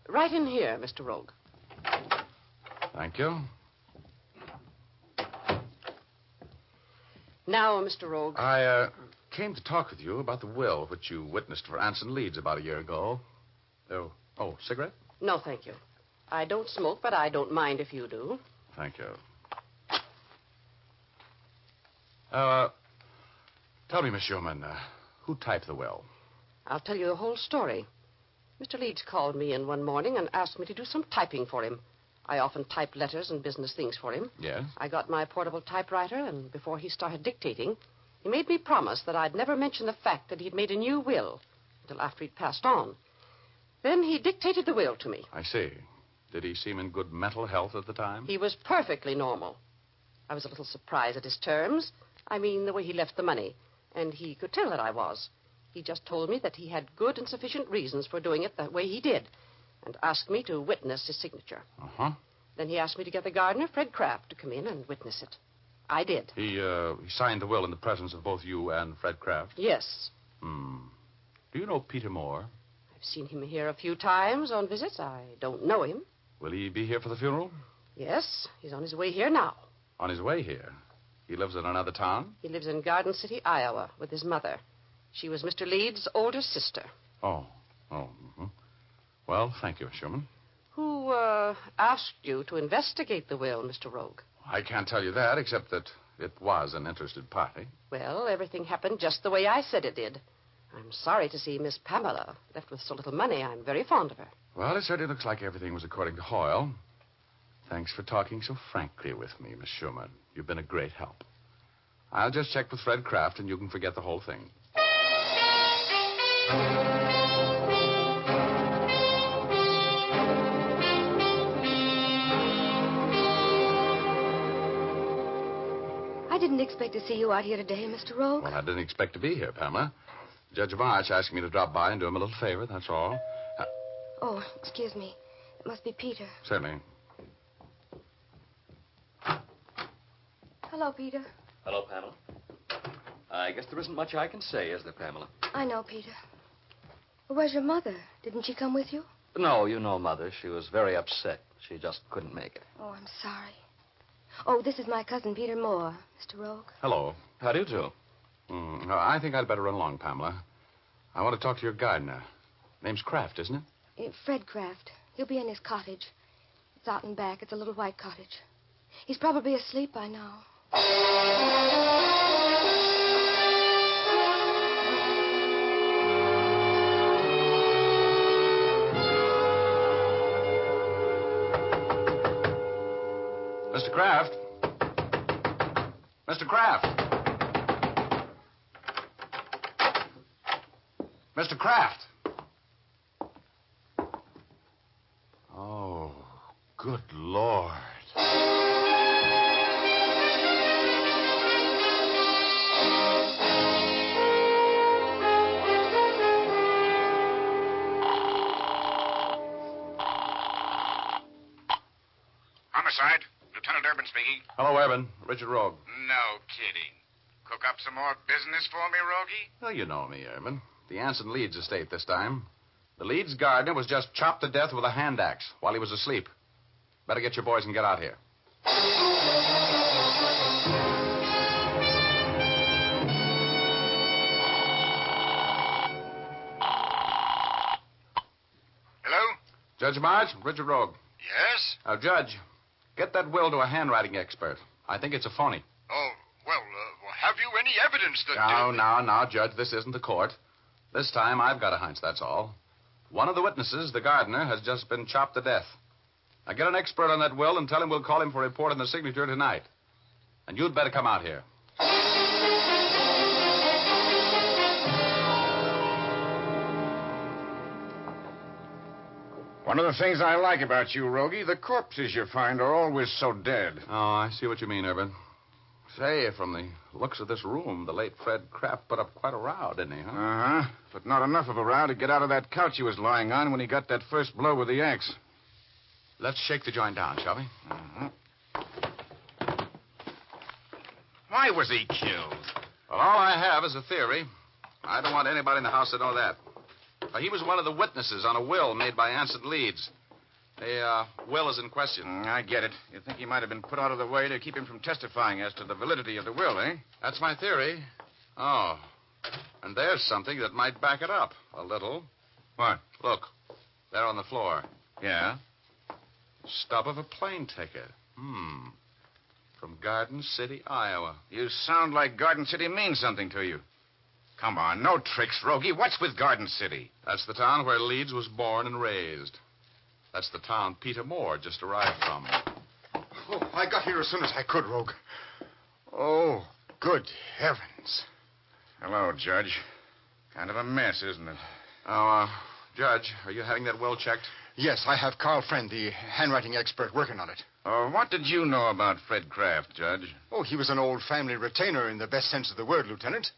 Right in here, Mr. Rogue. Thank you. Now, Mr. Rogue. I came to talk with you about the will which you witnessed for Anson Leeds about a year ago. Cigarette? No, thank you. I don't smoke, but I don't mind if you do. Thank you. Tell me, Miss Schumann, who typed the will? I'll tell you the whole story. Mr. Leeds called me in one morning and asked me to do some typing for him. I often type letters and business things for him. Yes? I got my portable typewriter, and before he started dictating, he made me promise that I'd never mention the fact that he'd made a new will until after he'd passed on. Then he dictated the will to me. I see. Did he seem in good mental health at the time? He was perfectly normal. I was a little surprised at his terms. I mean, the way he left the money. And he could tell that I was. He just told me that he had good and sufficient reasons for doing it the way he did, and asked me to witness his signature. Uh-huh. Then he asked me to get the gardener, Fred Kraft, to come in and witness it. I did. He signed the will in the presence of both you and Fred Kraft? Yes. Do you know Peter Moore? I've seen him here a few times on visits. I don't know him. Will he be here for the funeral? Yes. He's on his way here now. On his way here? He lives in another town? He lives in Garden City, Iowa, with his mother. She was Mr. Leeds' older sister. Oh. Mm-hmm. Well, thank you, Miss Schumann. Who asked you to investigate the will, Mr. Rogue? I can't tell you that, except that it was an interested party. Well, everything happened just the way I said it did. I'm sorry to see Miss Pamela left with so little money. I'm very fond of her. Well, it certainly looks like everything was according to Hoyle. Thanks for talking so frankly with me, Miss Schumann. You've been a great help. I'll just check with Fred Kraft, and you can forget the whole thing. I didn't expect to see you out here today, Mr. Rogue. Well, I didn't expect to be here, Pamela. Judge March asked me to drop by and do him a little favor, that's all. Oh, excuse me. It must be Peter. Certainly. Hello, Peter. Hello, Pamela. I guess there isn't much I can say, is there, Pamela? I know, Peter. Where's your mother? Didn't she come with you? No, you know Mother. She was very upset. She just couldn't make it. Oh, I'm sorry. Oh, this is my cousin, Peter Moore. Mr. Rogue. Hello. How do you do? I think I'd better run along, Pamela. I want to talk to your gardener. Name's Kraft, isn't it? Fred Kraft. He'll be in his cottage. It's out and back. It's a little white cottage. He's probably asleep by now. Mr. Kraft? Mr. Kraft? Mr. Kraft? Oh, good Lord. Homicide. Lieutenant Urban speaking. Hello, Urban. Richard Rogue. No kidding. Cook up some more business for me, Rogie? Well, you know me, Urban. The Anson Leeds estate this time. The Leeds gardener was just chopped to death with a hand axe while he was asleep. Better get your boys and get out here. Hello? Judge March, Richard Rogue. Yes? Judge, get that will to a handwriting expert. I think it's a phony. Oh, well, have you any evidence that... Now, Judge, this isn't the court. This time I've got a hunch, that's all. One of the witnesses, the gardener, has just been chopped to death. Now get an expert on that will and tell him we'll call him for a report on the signature tonight. And you'd better come out here. One of the things I like about you, Rogie, the corpses you find are always so dead. Oh, I see what you mean, Urban. Say, from the looks of this room, the late Fred Kraft put up quite a row, didn't he, huh? Uh-huh. But not enough of a row to get out of that couch he was lying on when he got that first blow with the axe. Let's shake the joint down, shall we? Uh-huh. Why was he killed? Well, all I have is a theory. I don't want anybody in the house to know that. He was one of the witnesses on a will made by Anson Leeds. The will is in question. I get it. You think he might have been put out of the way to keep him from testifying as to the validity of the will, eh? That's my theory. Oh. And there's something that might back it up a little. What? Look. There on the floor. Yeah? Stub of a plane ticket. From Garden City, Iowa. You sound like Garden City means something to you. Come on, no tricks, Rogie. What's with Garden City? That's the town where Leeds was born and raised. That's the town Peter Moore just arrived from. Oh, I got here as soon as I could, Rogue. Oh, good heavens. Hello, Judge. Kind of a mess, isn't it? Oh, Judge, are you having that will checked? Yes, I have Carl Friend, the handwriting expert, working on it. What did you know about Fred Kraft, Judge? Oh, he was an old family retainer in the best sense of the word, Lieutenant.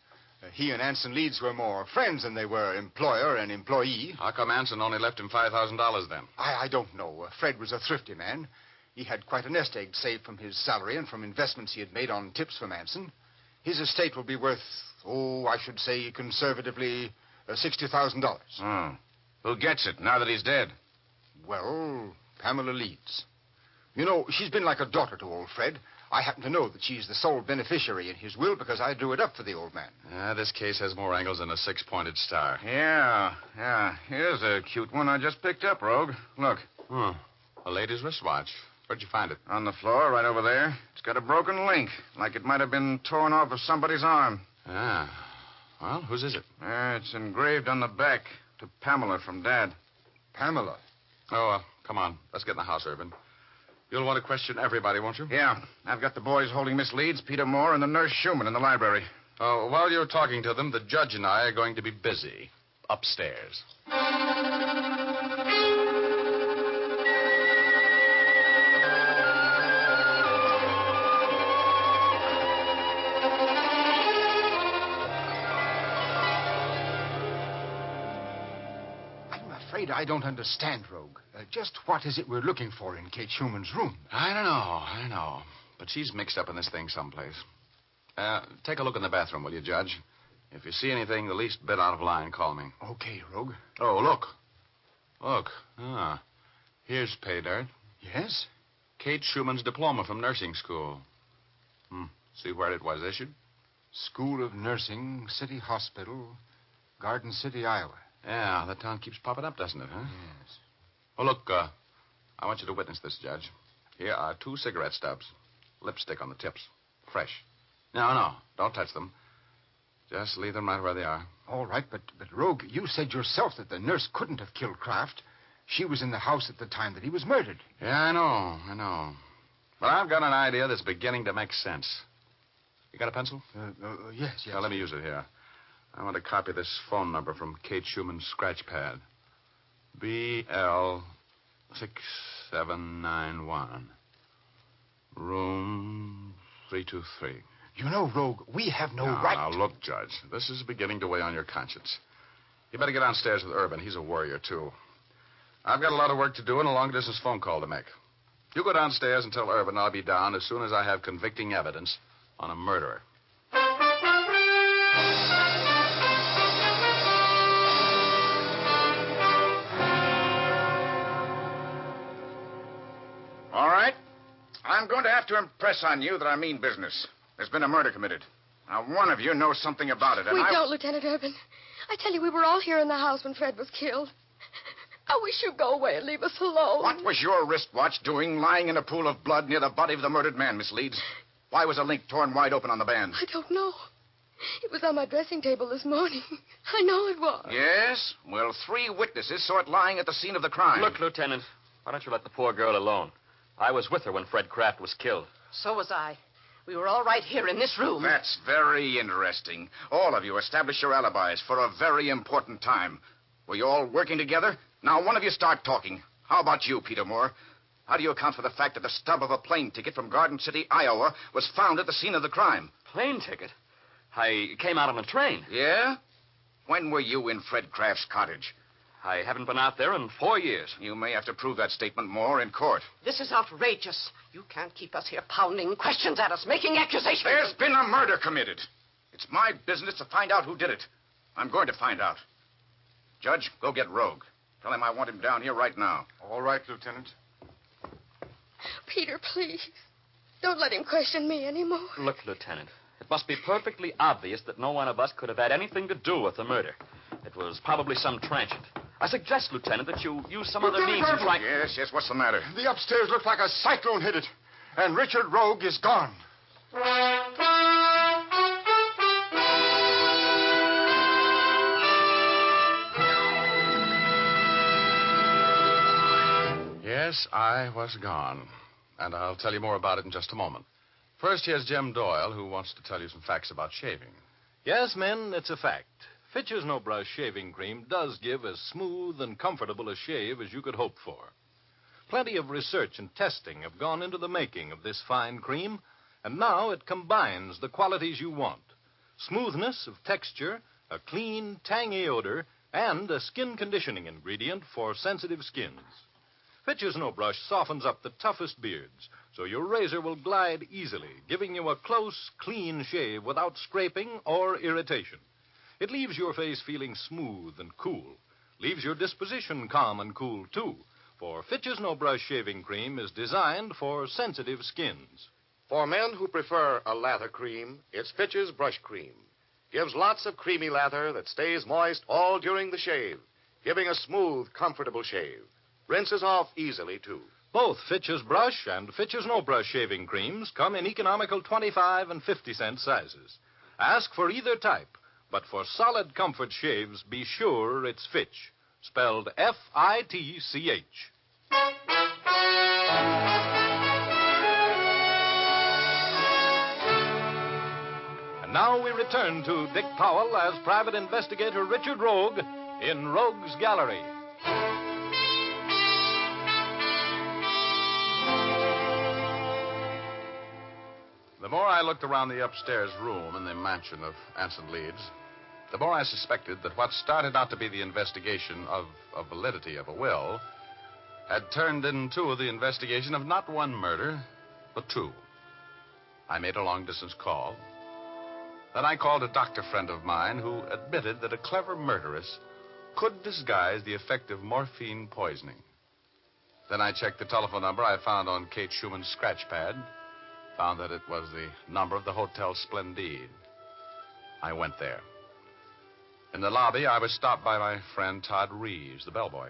He and Anson Leeds were more friends than they were employer and employee. How come Anson only left him $5,000 then? I don't know. Fred was a thrifty man. He had quite a nest egg saved from his salary and from investments he had made on tips from Anson. His estate will be worth, I should say conservatively, $60,000. Oh. Who gets it now that he's dead? Well, Pamela Leeds. You know, she's been like a daughter to old Fred. I happen to know that she's the sole beneficiary in his will because I drew it up for the old man. This case has more angles than a six-pointed star. Yeah. Here's a cute one I just picked up, Rogue. Look. A lady's wristwatch. Where'd you find it? On the floor, right over there. It's got a broken link, like it might have been torn off of somebody's arm. Well, whose is it? It's engraved on the back to Pamela from Dad. Pamela? Oh, come on. Let's get in the house, Urban. You'll want to question everybody, won't you? Yeah. I've got the boys holding Miss Leeds, Peter Moore, and the nurse Schumann in the library. Oh, while you're talking to them, the judge and I are going to be busy. Upstairs. I don't understand, Rogue. Just what is it we're looking for in Kate Schumann's room? I don't know. But she's mixed up in this thing someplace. Take a look in the bathroom, will you, Judge? If you see anything the least bit out of line, call me. Okay, Rogue. Oh, look. Look. Ah. Here's pay dirt. Yes? Kate Schumann's diploma from nursing school. See where it was issued? School of Nursing, City Hospital, Garden City, Iowa. Yeah, the town keeps popping up, doesn't it, huh? Yes. Oh, look, I want you to witness this, Judge. Here are 2 cigarette stubs. Lipstick on the tips. Fresh. No, don't touch them. Just leave them right where they are. All right, but Rogue, you said yourself that the nurse couldn't have killed Kraft. She was in the house at the time that he was murdered. Yeah, I know. But I've got an idea that's beginning to make sense. You got a pencil? Yes. Now, let me use it here. I want to copy this phone number from Kate Schumann's scratch pad. BL6791. Room 323. You know, Rogue, we have no right... Now, look, Judge, this is beginning to weigh on your conscience. You better get downstairs with Urban. He's a warrior, too. I've got a lot of work to do and a long-distance phone call to make. You go downstairs and tell Urban I'll be down as soon as I have convicting evidence on a murderer. All right. I'm going to have to impress on you that I mean business. There's been a murder committed. Now, one of you knows something about it, and We don't, Lieutenant Urban. I tell you, we were all here in the house when Fred was killed. I wish you'd go away and leave us alone. What was your wristwatch doing lying in a pool of blood near the body of the murdered man, Miss Leeds? Why was a link torn wide open on the band? I don't know. It was on my dressing table this morning. I know it was. Yes? Well, 3 witnesses saw it lying at the scene of the crime. Look, Lieutenant, why don't you let the poor girl alone? I was with her when Fred Kraft was killed. So was I. We were all right here in this room. That's very interesting. All of you established your alibis for a very important time. Were you all working together? Now, one of you start talking. How about you, Peter Moore? How do you account for the fact that the stub of a plane ticket from Garden City, Iowa, was found at the scene of the crime? Plane ticket? I came out on a train. Yeah? When were you in Fred Kraft's cottage? I haven't been out there in 4 years. You may have to prove that statement more in court. This is outrageous. You can't keep us here pounding questions at us, making accusations. There's been a murder committed. It's my business to find out who did it. I'm going to find out. Judge, go get Rogue. Tell him I want him down here right now. All right, Lieutenant. Peter, please. Don't let him question me anymore. Look, Lieutenant, it must be perfectly obvious that no one of us could have had anything to do with the murder. It was probably some transient. I suggest, Lieutenant, that you use some other means in trying... Yes, what's the matter? The upstairs looked like a cyclone hit it, and Richard Rogue is gone. Yes, I was gone. And I'll tell you more about it in just a moment. First, here's Jim Doyle, who wants to tell you some facts about shaving. Yes, men, it's a fact. Fitch's No Brush shaving cream does give as smooth and comfortable a shave as you could hope for. Plenty of research and testing have gone into the making of this fine cream, and now it combines the qualities you want. Smoothness of texture, a clean, tangy odor, and a skin conditioning ingredient for sensitive skins. Fitch's No Brush softens up the toughest beards, so your razor will glide easily, giving you a close, clean shave without scraping or irritation. It leaves your face feeling smooth and cool, leaves your disposition calm and cool, too, for Fitch's No Brush shaving cream is designed for sensitive skins. For men who prefer a lather cream, it's Fitch's Brush Cream. Gives lots of creamy lather that stays moist all during the shave, giving a smooth, comfortable shave. Rinses off easily, too. Both Fitch's Brush and Fitch's No Brush shaving creams come in economical 25 and 50-cent sizes. Ask for either type, but for solid comfort shaves, be sure it's Fitch, spelled F-I-T-C-H. And now we return to Dick Powell as Private Investigator Richard Rogue in Rogue's Gallery. The more I looked around the upstairs room in the mansion of Anson Leeds, the more I suspected that what started out to be the investigation of validity of a will had turned into the investigation of not one murder, but 2. I made a long-distance call. Then I called a doctor friend of mine who admitted that a clever murderess could disguise the effect of morphine poisoning. Then I checked the telephone number I found on Kate Schumann's scratch pad, found that it was the number of the Hotel Splendide. I went there. In the lobby, I was stopped by my friend Todd Reeves, the bellboy.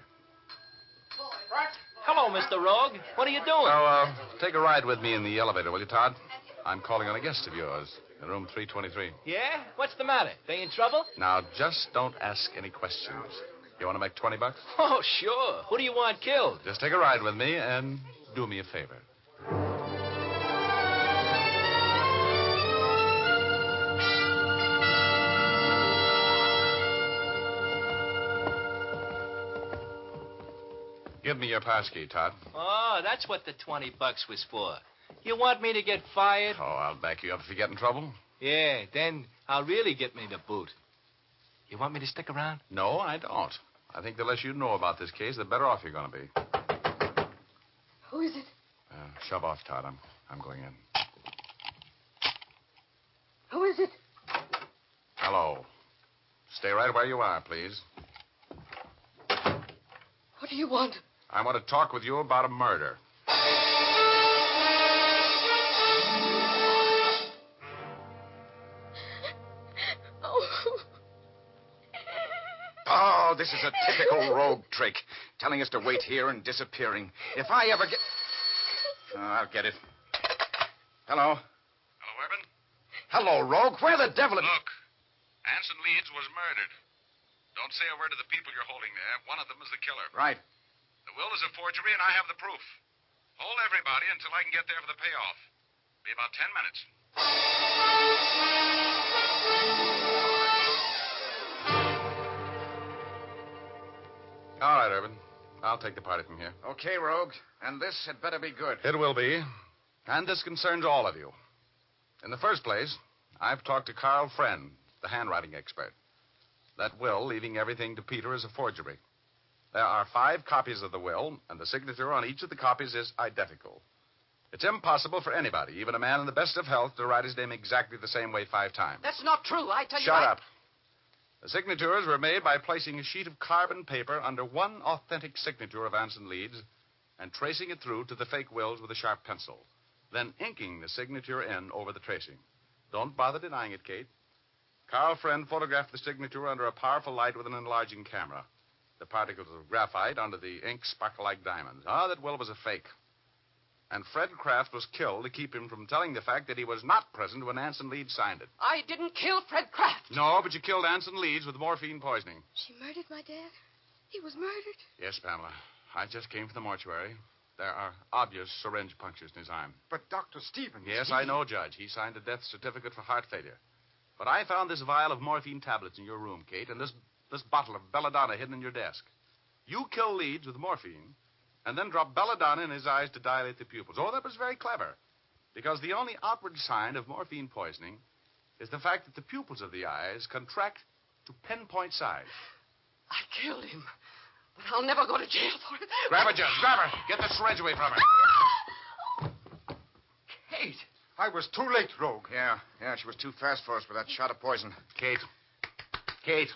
Hello, Mr. Rogue. What are you doing? Oh, take a ride with me in the elevator, will you, Todd? I'm calling on a guest of yours in room 323. Yeah? What's the matter? They in trouble? Now, just don't ask any questions. You want to make $20? Oh, sure. Who do you want killed? Just take a ride with me and do me a favor. Give me your passkey, Todd. Oh, that's what the $20 was for. You want me to get fired? Oh, I'll back you up if you get in trouble. Yeah, then I'll really get me the boot. You want me to stick around? No, I don't. I think the less you know about this case, the better off you're going to be. Who is it? Shove off, Todd. I'm going in. Who is it? Hello. Stay right where you are, please. What do you want? I want to talk with you about a murder. Oh, this is a typical rogue trick. Telling us to wait here and disappearing. If I ever get... Oh, I'll get it. Hello? Hello, Urban? Hello, rogue. Where the devil... Look, Anson Leeds was murdered. Don't say a word to the people you're holding there. One of them is the killer. Right. The will is a forgery, and I have the proof. Hold everybody until I can get there for the payoff. Be about 10 minutes. All right, Urban. I'll take the party from here. Okay, rogue. And this had better be good. It will be. And this concerns all of you. In the first place, I've talked to Carl Friend, the handwriting expert. That will, leaving everything to Peter, is a forgery. There are 5 copies of the will, and the signature on each of the copies is identical. It's impossible for anybody, even a man in the best of health, to write his name exactly the same way 5 times. That's not true. I tell you. Shut up. The signatures were made by placing a sheet of carbon paper under one authentic signature of Anson Leeds and tracing it through to the fake wills with a sharp pencil, then inking the signature in over the tracing. Don't bother denying it, Kate. Carl Friend photographed the signature under a powerful light with an enlarging camera. The particles of graphite under the ink sparkle like diamonds. That will was a fake. And Fred Kraft was killed to keep him from telling the fact that he was not present when Anson Leeds signed it. I didn't kill Fred Kraft. No, but you killed Anson Leeds with morphine poisoning. She murdered my dad? He was murdered? Yes, Pamela. I just came from the mortuary. There are obvious syringe punctures in his arm. But Dr. Stevens... Yes, I know, Judge. He signed a death certificate for heart failure. But I found this vial of morphine tablets in your room, Kate, and this bottle of belladonna hidden in your desk. You killed Leeds with morphine, and then dropped belladonna in his eyes to dilate the pupils. Oh, that was very clever. Because the only outward sign of morphine poisoning is the fact that the pupils of the eyes contract to pinpoint size. I killed him. But I'll never go to jail for it. Grab her, Judge. Grab her. Get the syringe away from her. Kate. I was too late, Rogue. Yeah, she was too fast for us with that shot of poison. Kate. Kate.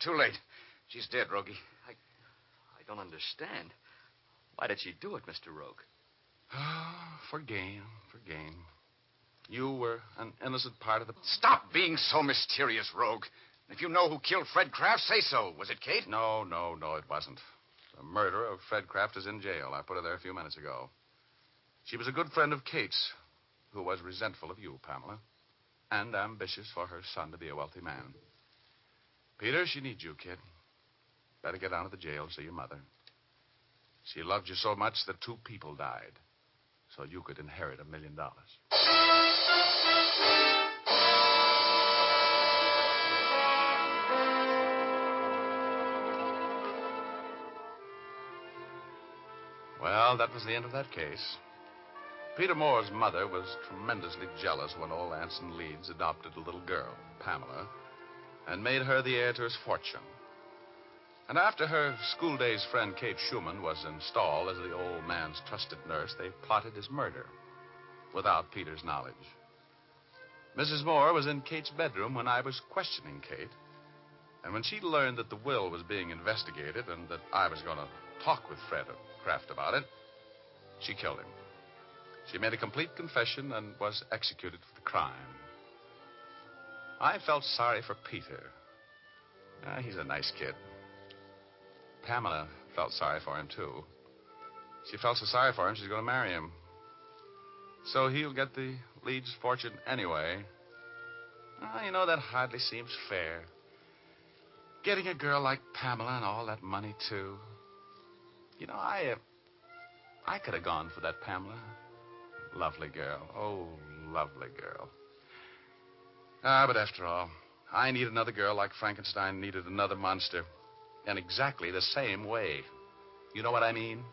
Too late. She's dead, Rogie. I don't understand. Why did she do it, Mr. Rogue? For gain. You were an innocent part of the... Stop being so mysterious, Rogue. If you know who killed Fred Kraft, say so. Was it Kate? No, it wasn't. The murderer of Fred Kraft is in jail. I put her there a few minutes ago. She was a good friend of Kate's, who was resentful of you, Pamela, and ambitious for her son to be a wealthy man. Peter, she needs you, kid. Better get down to the jail and see your mother. She loved you so much that 2 people died, so you could inherit $1 million. Well, that was the end of that case. Peter Moore's mother was tremendously jealous when old Anson Leeds adopted a little girl, Pamela, and made her the heir to his fortune. And after her school days friend Kate Schumann was installed as the old man's trusted nurse, they plotted his murder without Peter's knowledge. Mrs. Moore was in Kate's bedroom when I was questioning Kate. And when she learned that the will was being investigated and that I was going to talk with Fred Kraft about it, she killed him. She made a complete confession and was executed for the crime. I felt sorry for Peter. He's a nice kid. Pamela felt sorry for him, too. She felt so sorry for him, she's going to marry him. So he'll get the Leeds fortune anyway. That hardly seems fair. Getting a girl like Pamela and all that money, too. I could have gone for that Pamela. Lovely girl. Oh, lovely girl. But after all, I need another girl like Frankenstein needed another monster. In exactly the same way. You know what I mean?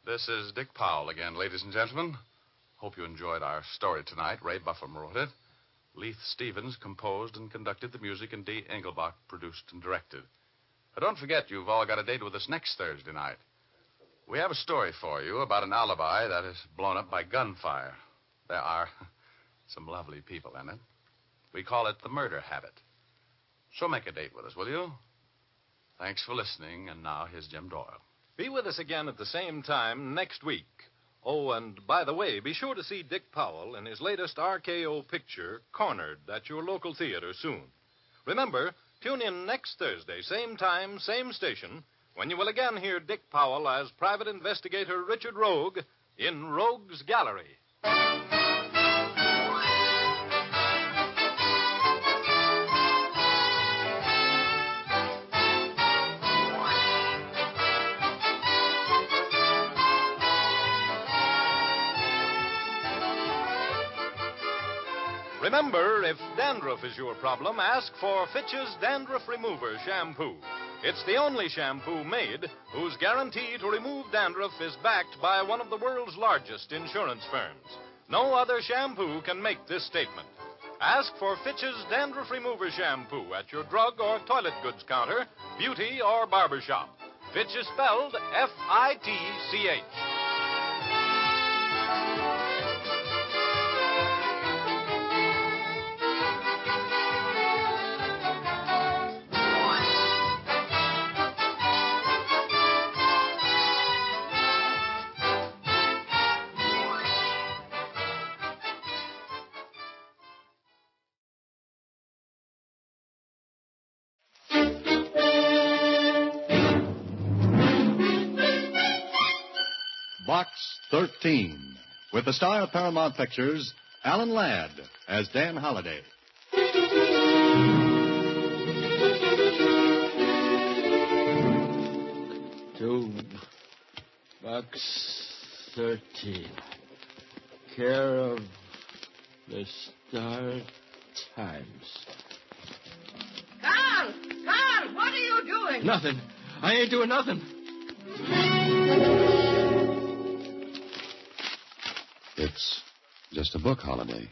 This is Dick Powell again, ladies and gentlemen. Hope you enjoyed our story tonight. Ray Buffum wrote it. Leith Stevens composed and conducted the music, and Dee Engelbach produced and directed. But don't forget, you've all got a date with us next Thursday night. We have a story for you about an alibi that is blown up by gunfire. There are some lovely people in it. We call it the murder habit. So make a date with us, will you? Thanks for listening, and now here's Jim Doyle. Be with us again at the same time next week. Oh, and by the way, be sure to see Dick Powell in his latest RKO picture, Cornered, at your local theater soon. Remember, tune in next Thursday, same time, same station, when you will again hear Dick Powell as Private Investigator Richard Rogue in Rogue's Gallery. Remember, if dandruff is your problem, ask for Fitch's Dandruff Remover Shampoo. It's the only shampoo made whose guarantee to remove dandruff is backed by one of the world's largest insurance firms. No other shampoo can make this statement. Ask for Fitch's Dandruff Remover Shampoo at your drug or toilet goods counter, beauty or barber shop. Fitch is spelled F-I-T-C-H. Box 13, with the star of Paramount Pictures, Alan Ladd, as Dan Holliday. To Box 13, care of the Star Times. Carl! Carl, what are you doing? Nothing. I ain't doing nothing. It's just a book, Holiday.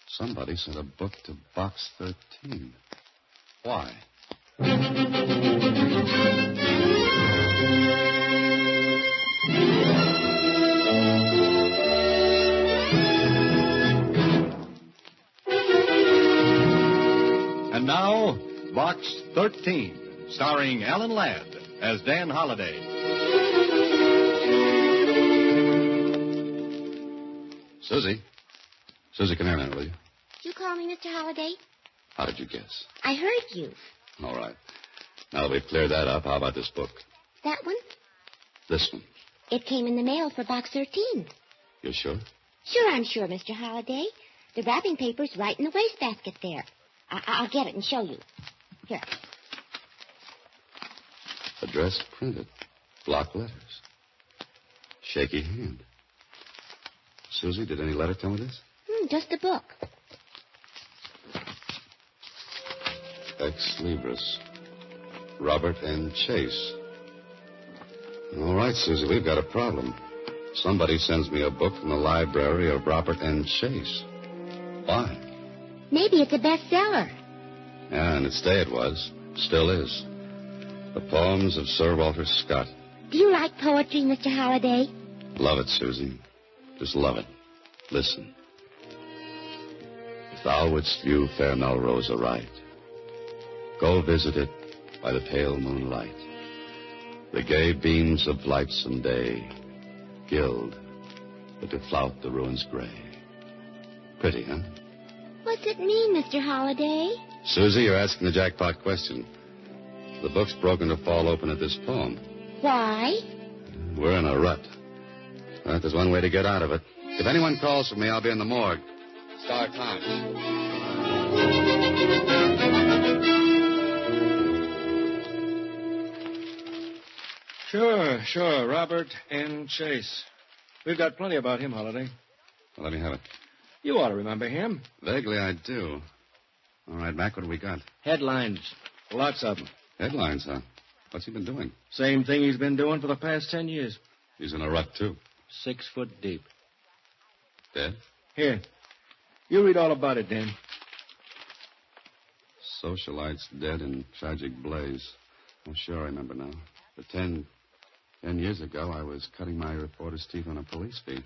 Somebody sent a book to Box 13. Why? And now, Box 13, starring Alan Ladd as Dan Holliday. Susie, come here now, will you? You call me Mr. Holliday? How did you guess? I heard you. All right. Now that we've cleared that up, how about this book? That one? This one. It came in the mail for Box 13. You sure? Sure, I'm sure, Mr. Holliday. The wrapping paper's right in the wastebasket there. I'll get it and show you. Here. Address printed. Block letters. Shaky hand. Susie, did any letter tell me this? Just a book. Ex Libris. Robert and Chase. All right, Susie, we've got a problem. Somebody sends me a book from the library of Robert and Chase. Why? Maybe it's a bestseller. Yeah, and its day it was. Still is. The poems of Sir Walter Scott. Do you like poetry, Mr. Holliday? Love it, Susie. Just love it. Listen. If thou wouldst view fair Melrose aright, go visit it by the pale moonlight. The gay beams of lightsome day gild but to flout the ruins gray. Pretty, huh? What's it mean, Mr. Holliday? Susie, you're asking the jackpot question. The book's broken to fall open at this poem. Why? We're in a rut. But there's one way to get out of it. If anyone calls for me, I'll be in the morgue. Start time. Sure. Robert N. Chase. We've got plenty about him, Holliday. Well, let me have it. You ought to remember him. Vaguely, I do. All right, Mac, what do we got? Headlines. Lots of them. Headlines, huh? What's he been doing? Same thing he's been doing for the past 10 years. He's in a rut, too. 6 foot deep. Dead? Here. You read all about it, Dan. Socialites dead in tragic blaze. Oh, sure, I remember now. But 10 years ago, I was cutting my reporter's teeth on a police beat.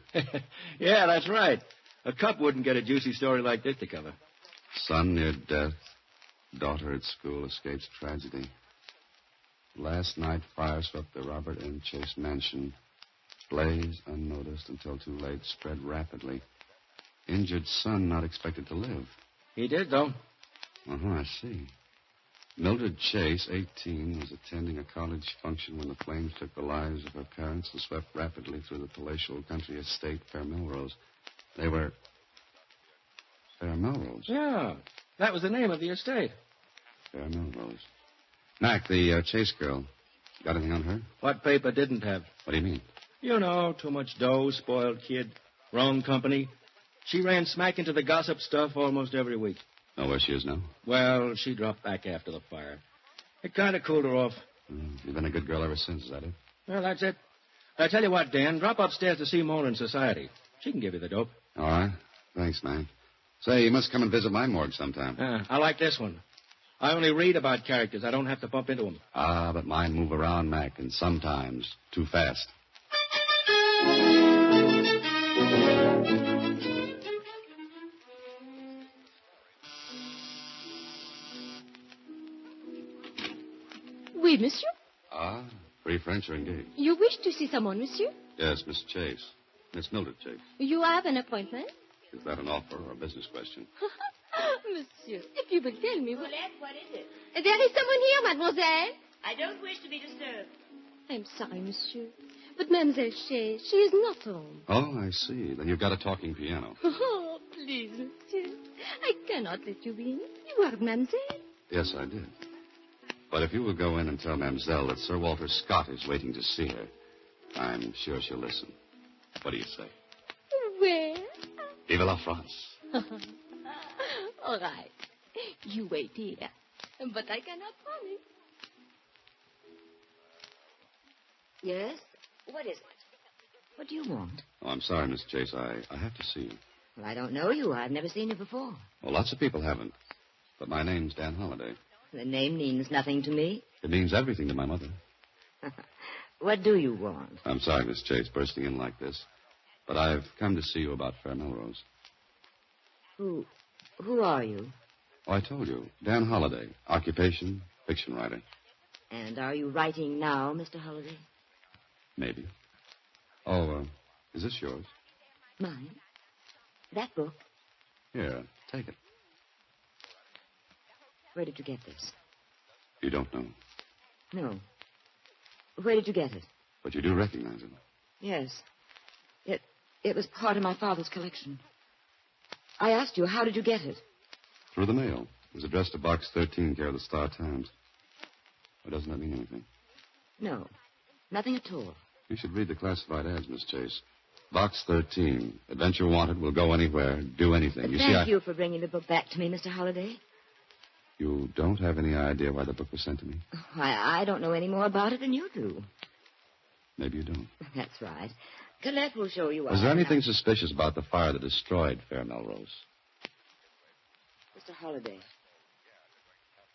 Yeah, that's right. A cop wouldn't get a juicy story like this to cover. Son near death. Daughter at school escapes tragedy. Last night, fire swept the Robert N. Chase mansion. Blaze, unnoticed until too late, spread rapidly. Injured son not expected to live. He did, though. I see. Mildred Chase, 18, was attending a college function when the flames took the lives of her parents and swept rapidly through the palatial country estate, Fair Melrose. They were... Fair Melrose? Yeah, that was the name of the estate. Fair Melrose. Mac, the Chase girl, got anything on her? What paper didn't have? What do you mean? You know, too much dough, spoiled kid, wrong company. She ran smack into the gossip stuff almost every week. Know where she is now? Well, she dropped back after the fire. It kind of cooled her off. You've been a good girl ever since, is that it? Well, that's it. I tell you what, Dan, drop upstairs to see Mona in society. She can give you the dope. All right. Thanks, man. Say, you must come and visit my morgue sometime. I like this one. I only read about characters. I don't have to bump into them. But mine move around, Mac, and sometimes too fast. Oui, monsieur. Free French are engaged. You wish to see someone, monsieur? Yes, Miss Chase. Miss Mildred Chase. You have an appointment? Is that an offer or a business question? Monsieur, if you will tell me... What is it? There is someone here, mademoiselle. I don't wish to be disturbed. I'm sorry, monsieur. But Mademoiselle Chase, she is not home. Oh, I see. Then you've got a talking piano. Oh, please, monsieur. I cannot let you in. You are mademoiselle. Yes, I did. But if you will go in and tell Mademoiselle that Sir Walter Scott is waiting to see her, I'm sure she'll listen. What do you say? Where? Vive la France. All right. You wait here. But I cannot promise. Yes? What is it? What do you want? Oh, I'm sorry, Miss Chase. I have to see you. Well, I don't know you. I've never seen you before. Well, lots of people haven't. But my name's Dan Holliday. The name means nothing to me. It means everything to my mother. What do you want? I'm sorry, Miss Chase, bursting in like this. But I've come to see you about Fair Melrose. Who are you? Oh, I told you. Dan Holliday. Occupation, fiction writer. And are you writing now, Mr. Holliday? Maybe. Oh, is this yours? Mine? That book? Here, take it. Where did you get this? You don't know. No. Where did you get it? But you do recognize it. Yes. It was part of my father's collection. I asked you, how did you get it? Through the mail. It was addressed to Box 13, care of the Star-Times. Or doesn't that mean anything? No. Nothing at all. You should read the classified ads, Miss Chase. Box 13. Adventure wanted. Will go anywhere. Do anything. Thank you for bringing the book back to me, Mr. Holliday. You don't have any idea why the book was sent to me? I don't know any more about it than you do. Maybe you don't. That's right. Colette will show you. Was there anything suspicious about the fire that destroyed Fair Melrose? Mr. Holliday,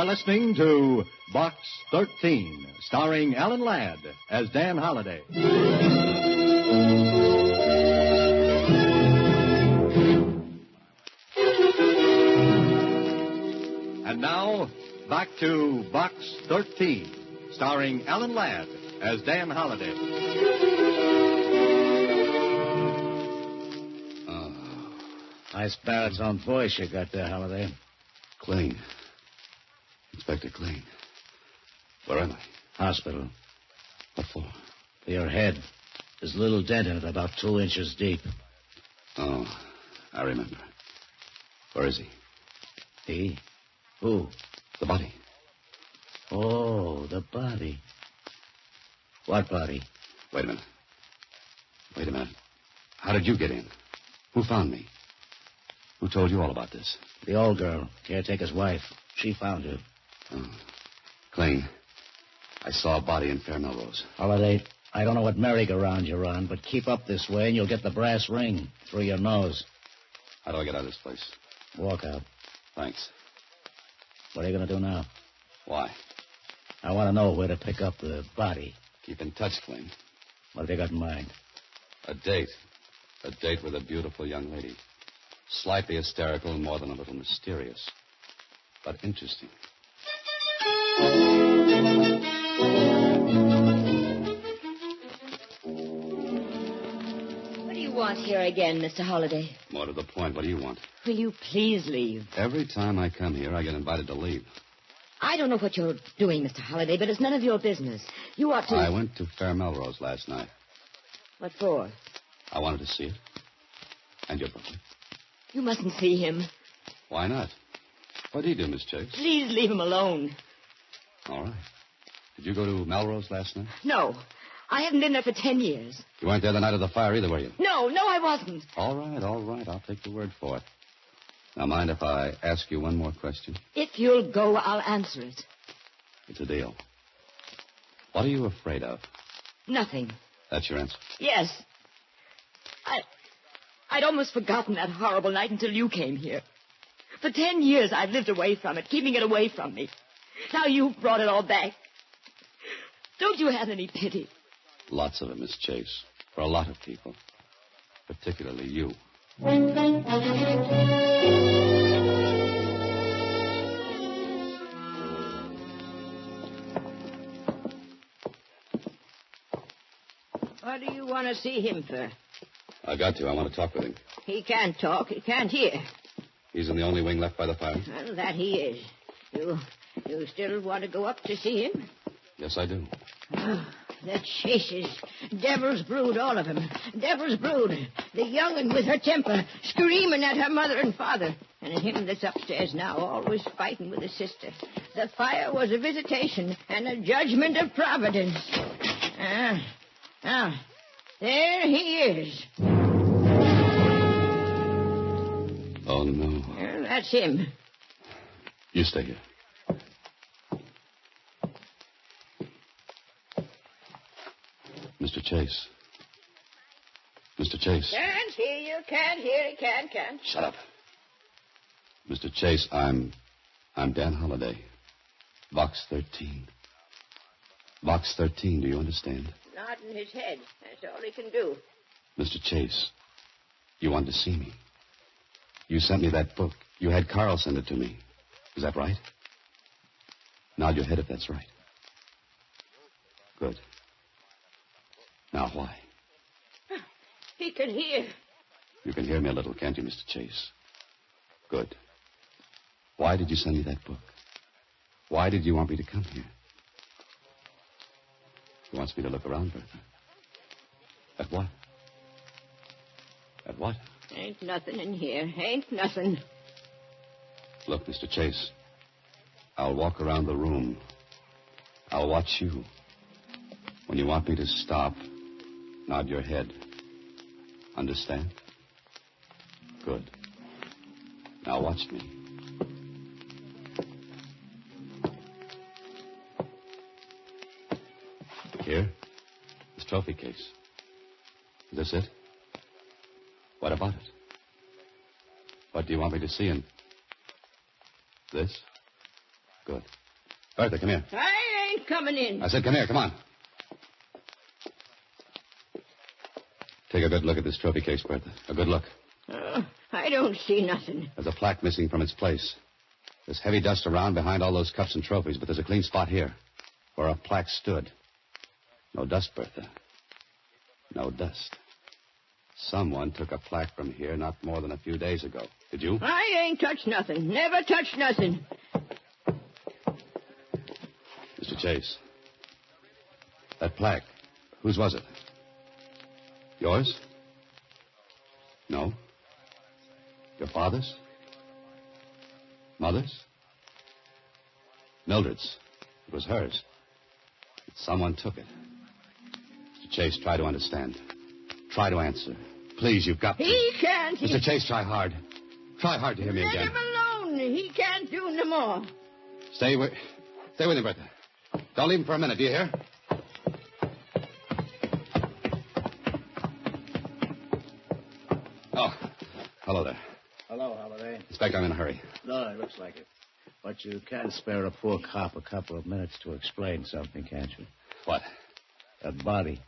are listening to Box 13, starring Alan Ladd as Dan Holliday. And now, back to Box 13, starring Alan Ladd as Dan Holliday. Nice baritone voice you got there, Holliday. Clean. Inspector Clean. Where am I? Hospital. What for? For your head. There's a little dent in it, about 2 inches deep. Oh, I remember. Where is he? He? Who? The body. Oh, the body. What body? Wait a minute. How did you get in? Who found me? Who told you all about this? The old girl, caretaker's wife. She found you. Oh. Clean. I saw a body in Fair Melrose. Holliday, I don't know what merry-go-round you're on, but keep up this way and you'll get the brass ring through your nose. How do I get out of this place? Walk out. Thanks. What are you going to do now? Why? I want to know where to pick up the body. Keep in touch, Clean. What have you got in mind? A date. A date with a beautiful young lady. Slightly hysterical and more than a little mysterious. But interesting. What do you want here again, Mr. Holliday? More to the point, what do you want? Will you please leave? Every time I come here, I get invited to leave. I don't know what you're doing, Mr. Holliday, but it's none of your business. You ought to... I went to Fair Melrose last night. What for? I wanted to see it. And your brother. You mustn't see him. Why not? What did he do, Miss Chase? Please leave him alone. All right. Did you go to Melrose last night? No. I haven't been there for 10 years. You weren't there the night of the fire either, were you? No, I wasn't. All right. I'll take your word for it. Now, mind if I ask you one more question? If you'll go, I'll answer it. It's a deal. What are you afraid of? Nothing. That's your answer? Yes. I'd almost forgotten that horrible night until you came here. For 10 years, I've lived away from it, keeping it away from me. Now you've brought it all back. Don't you have any pity? Lots of it, Miss Chase. For a lot of people. Particularly you. What do you want to see him for? I got to. I want to talk with him. He can't talk. He can't hear. He's in the only wing left by the fire? Well, that he is. You still want to go up to see him? Yes, I do. Oh, the chases. Devil's brood, all of them. Devil's brood. The young'un with her temper, screaming at her mother and father. And him that's upstairs now, always fighting with his sister. The fire was a visitation and a judgment of Providence. There he is. Oh, no. Well, that's him. You stay here. Mr. Chase. Mr. Chase. Can't hear you, can't hear you, can't. Shut up. Mr. Chase, I'm Dan Holliday. Box 13. Box 13, do you understand? Nodding his head. That's all he can do. Mr. Chase, you wanted to see me. You sent me that book. You had Carl send it to me. Is that right? Nod your head if that's right. Good. Now, why? He can hear. You can hear me a little, can't you, Mr. Chase? Good. Why did you send me that book? Why did you want me to come here? He wants me to look around, Bertha. At what? At what? Ain't nothing in here. Ain't nothing. Look, Mr. Chase. I'll walk around the room. I'll watch you. When you want me to stop, nod your head. Understand? Good. Now watch me. Here? This trophy case. Is this it? What about it? What do you want me to see in this? Good. Bertha, come here. I ain't coming in. I said come here. Come on. Take a good look at this trophy case, Bertha. A good look. I don't see nothing. There's a plaque missing from its place. There's heavy dust around behind all those cups and trophies, but there's a clean spot here where a plaque stood. No dust, Bertha. No dust. Someone took a plaque from here not more than a few days ago. Did you? I ain't touched nothing. Never touched nothing. Mr. Chase. That plaque. Whose was it? Yours? No. Your father's? Mother's? Mildred's. It was hers. But someone took it. Mr. Chase, try to understand. Try to answer. Please, you've got to. He can't. Mr. Chase, try hard. Try hard to hear me Let again. him alone. He can't do no more. Stay with him, Bertha. Don't leave him for a minute, do you hear? Oh, hello there. Hello, Holiday. Inspector, I'm in a hurry. No, it looks like it. But you can spare a poor cop a couple of minutes to explain something, can't you? What? That body.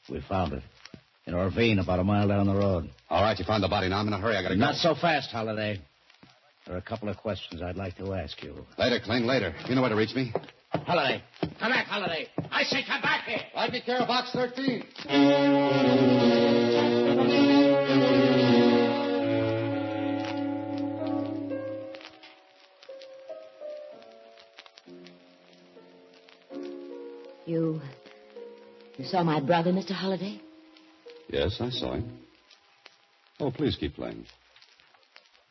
We found it. In a ravine about a mile down the road. All right, you found the body. Now I'm in a hurry. I gotta go. Not so fast, Holiday. There are a couple of questions I'd like to ask you. Later, Kling, later. You know where to reach me. Holiday. Come back, Holiday. I say come back here. I'd be care of box 13. You saw my brother, Mr. Holliday? Yes, I saw him. Oh, please keep playing.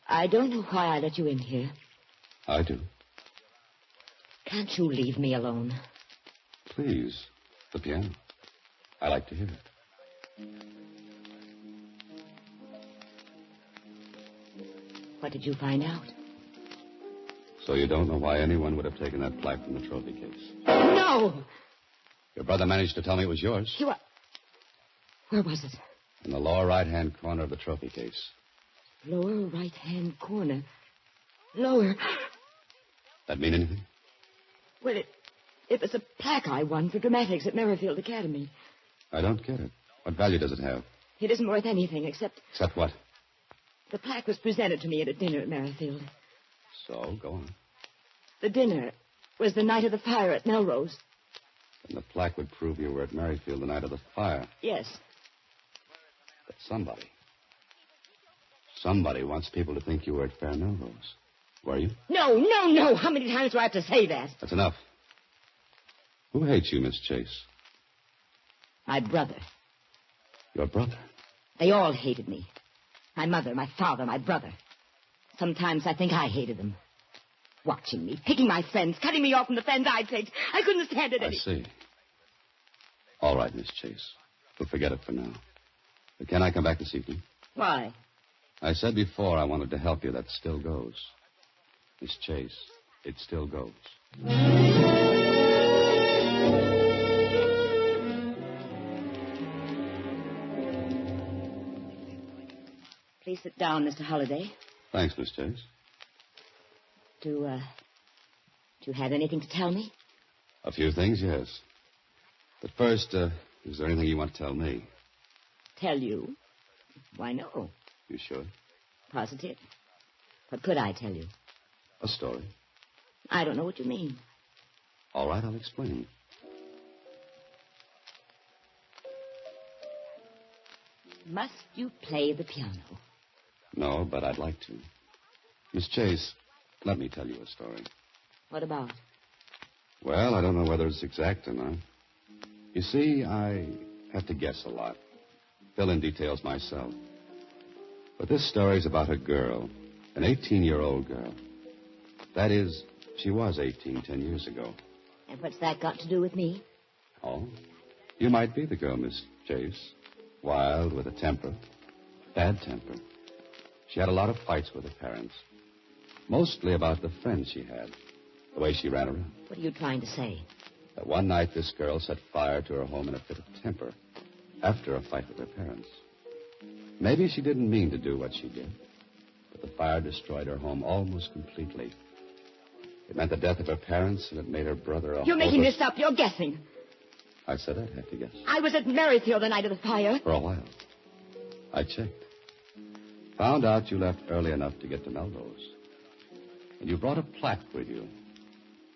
I don't know why I let you in here. I do. Can't you leave me alone? Please. The piano. I like to hear it. What did you find out? So you don't know why anyone would have taken that plaque from the trophy case? No! Your brother managed to tell me it was yours. Where was it? In the lower right-hand corner of the trophy case. Lower right-hand corner. Lower. That mean anything? Well, it was a plaque I won for dramatics at Merrifield Academy. I don't get it. What value does it have? It isn't worth anything except... Except what? The plaque was presented to me at a dinner at Merrifield. So, go on. The dinner was the night of the fire at Melrose. And the plaque would prove you were at Merrifield the night of the fire. Yes. But somebody wants people to think you were at Fair Melrose. Were you? No. How many times do I have to say that? That's enough. Who hates you, Miss Chase? My brother. Your brother? They all hated me. My mother, my father, my brother. Sometimes I think I hated them. Watching me, picking my friends, cutting me off from the friends I'd picked. I couldn't stand it I see. All right, Miss Chase. We'll forget it for now. But can I come back this evening? Why? I said before I wanted to help you. That still goes. Miss Chase, it still goes. Please sit down, Mr. Holliday. Thanks, Miss Chase. Do you have anything to tell me? A few things, yes. But first, is there anything you want to tell me? Tell you? Why, no. You sure? Positive. What could I tell you? A story. I don't know what you mean. All right, I'll explain. Must you play the piano? No, but I'd like to. Miss Chase, let me tell you a story. What about? Well, I don't know whether it's exact or not. You see, I have to guess a lot. Fill in details myself. But this story's about a girl, an 18-year-old girl. That is, she was 18 10 years ago. And what's that got to do with me? Oh? You might be the girl, Miss Chase. Wild, with a temper. Bad temper. She had a lot of fights with her parents. Mostly about the friends she had. The way she ran around. What are you trying to say? That one night this girl set fire to her home in a fit of temper. After a fight with her parents. Maybe she didn't mean to do what she did. But the fire destroyed her home almost completely. It meant the death of her parents, and it made her brother a You're making hopeless- this up. You're guessing. I said I'd have to guess. I was at Merrifield the night of the fire. For a while. I checked. Found out you left early enough to get to Melrose. And you brought a plaque with you.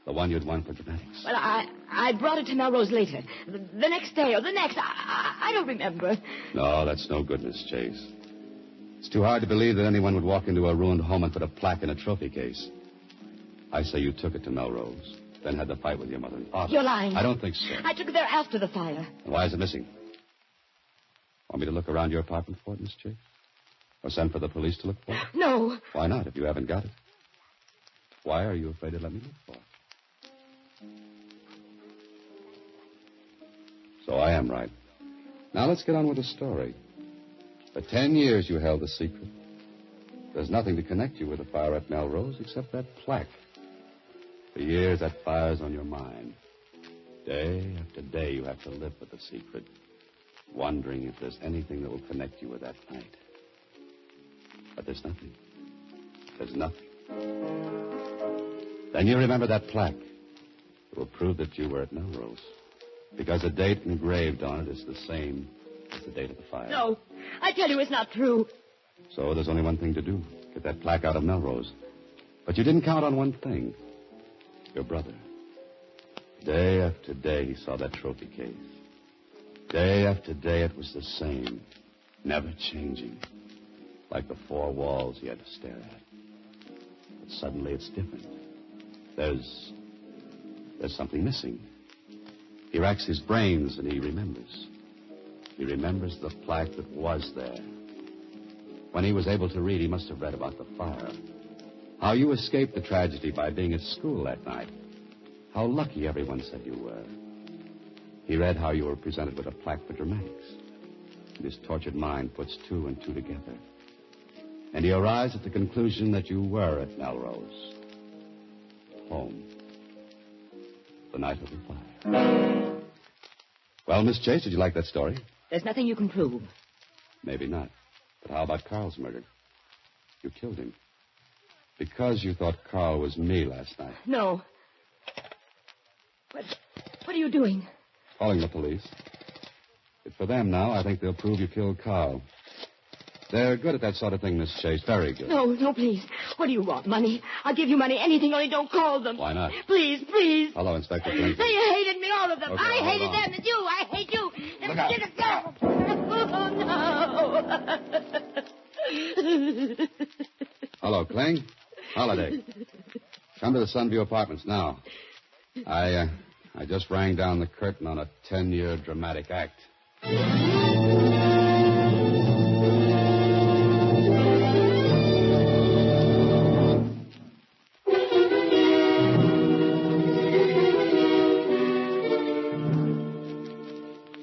The one you'd won for dramatics. Well, I brought it to Melrose later. The next day or the next. I don't remember. No, that's no good, Miss Chase. It's too hard to believe that anyone would walk into a ruined home and put a plaque in a trophy case. I say you took it to Melrose, then had the fight with your mother and father. You're lying. I don't think so. I took it there after the fire. And why is it missing? Want me to look around your apartment for it, Miss Chase? Or send for the police to look for it? No. Why not, if you haven't got it? Why are you afraid to let me look for it? So I am right. Now let's get on with the story. For 10 years you held the secret. There's nothing to connect you with the fire at Melrose except that plaque. For years that fire's on your mind. Day after day you have to live with the secret, wondering if there's anything that will connect you with that night. But there's nothing. There's nothing. Then you remember that plaque. It will prove that you were at Melrose. Because the date engraved on it is the same as the date of the fire. No. I tell you it's not true. So there's only one thing to do. Get that plaque out of Melrose. But you didn't count on one thing. Your brother. Day after day he saw that trophy case. Day after day it was the same. Never changing. Like the four walls he had to stare at. But suddenly it's different. There's something missing. He racks his brains and he remembers. He remembers the plaque that was there. When he was able to read, he must have read about the fire. How you escaped the tragedy by being at school that night. How lucky everyone said you were. He read how you were presented with a plaque for dramatics. And his tortured mind puts two and two together. And he arrives at the conclusion that you were at Melrose. Home. The night of the fire. Well, Miss Chase, did you like that story? There's nothing you can prove. Maybe not. But how about Carl's murder? You killed him. Because you thought Carl was me last night. No. What are you doing? Calling the police. If for them now, I think they'll prove you killed Carl. They're good at that sort of thing, Miss Chase. Very good. No, please. What do you want? Money? I'll give you money. Anything, only don't call them. Why not? Please, please. Hello, Inspector Flint. They hated me, all of them. Okay, I hold hated on. them, and you. I hate you. Look out. Oh, no. Hello, Kling. Holiday. Come to the Sunview Apartments now. I just rang down the curtain on a 10-year dramatic act.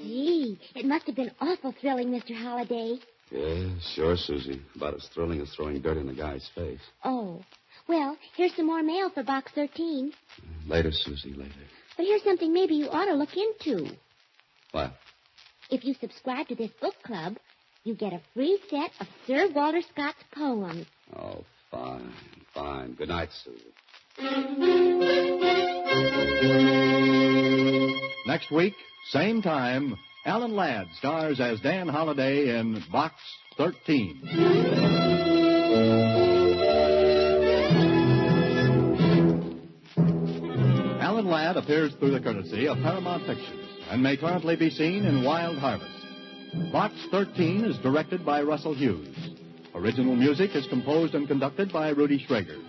Gee, it must have been awful thrilling, Mr. Holliday. Yeah, sure, Susie. About as thrilling as throwing dirt in the guy's face. Oh. Well, here's some more mail for Box 13. Later, Susie, later. But here's something maybe you ought to look into. What? If you subscribe to this book club, you get a free set of Sir Walter Scott's poems. Oh, fine, fine. Good night, Susie. Next week, same time, Alan Ladd stars as Dan Holliday in Box 13. Alan Ladd appears through the courtesy of Paramount Pictures and may currently be seen in Wild Harvest. Box 13 is directed by Russell Hughes. Original music is composed and conducted by Rudy Schrager,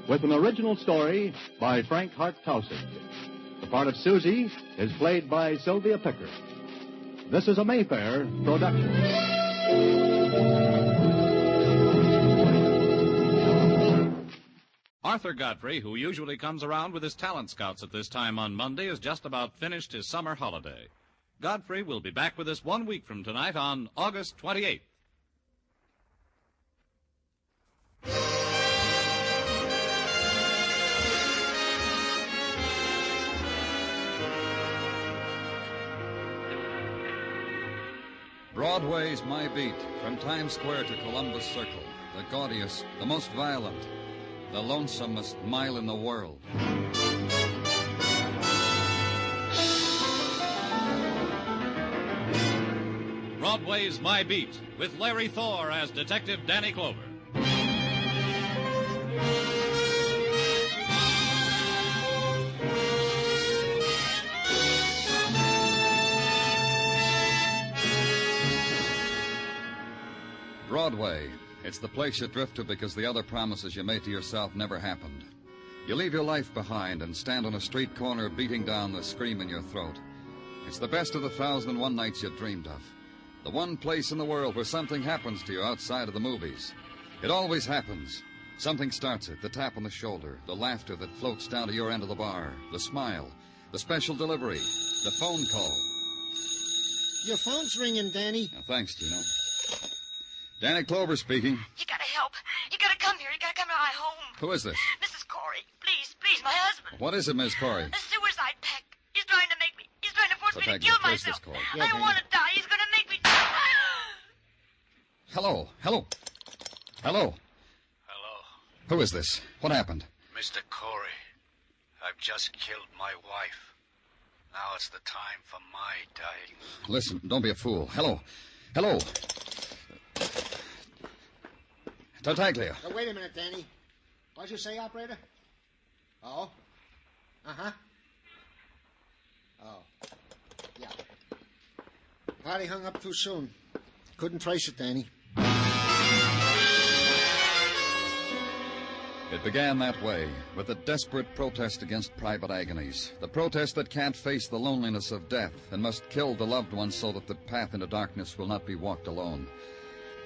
with an original story by Frank Hart Tausig. The part of Susie is played by Sylvia Picker. This is a Mayfair production. Arthur Godfrey, who usually comes around with his talent scouts at this time on Monday, has just about finished his summer holiday. Godfrey will be back with us 1 week from tonight on August 28th. Broadway's my beat, from Times Square to Columbus Circle. The gaudiest, the most violent. the lonesomest mile in the world. Broadway's My Beat, with Larry Thor as Detective Danny Clover. Broadway. It's the place you drift to because the other promises you made to yourself never happened. You leave your life behind and stand on a street corner beating down the scream in your throat. It's the best of the 1,001 nights you dreamed of. The one place in the world where something happens to you outside of the movies. It always happens. Something starts it, the tap on the shoulder, the laughter that floats down to your end of the bar, the smile, the special delivery, the phone call. Your phone's ringing, Danny. Thanks, Gino. Danny Clover speaking. You gotta help. You gotta come here. You gotta come to my home. Who is this? Mrs. Corey. Please, my husband. What is it, Miss Corey? A suicide pact. He's trying to force me to Pact, kill where's this myself. Corey? I don't want to die. He's gonna make me. Hello. Hello. Who is this? What happened? Mr. Corey, I've just killed my wife. Now it's the time for my dying. Listen, don't be a fool. Hello. Tartaglia. Now, wait a minute, Danny. What'd you say, operator? Oh? Uh-huh. Oh. Yeah. Party hung up too soon. Couldn't trace it, Danny. It began that way, with a desperate protest against private agonies. The protest that can't face the loneliness of death and must kill the loved ones so that the path into darkness will not be walked alone.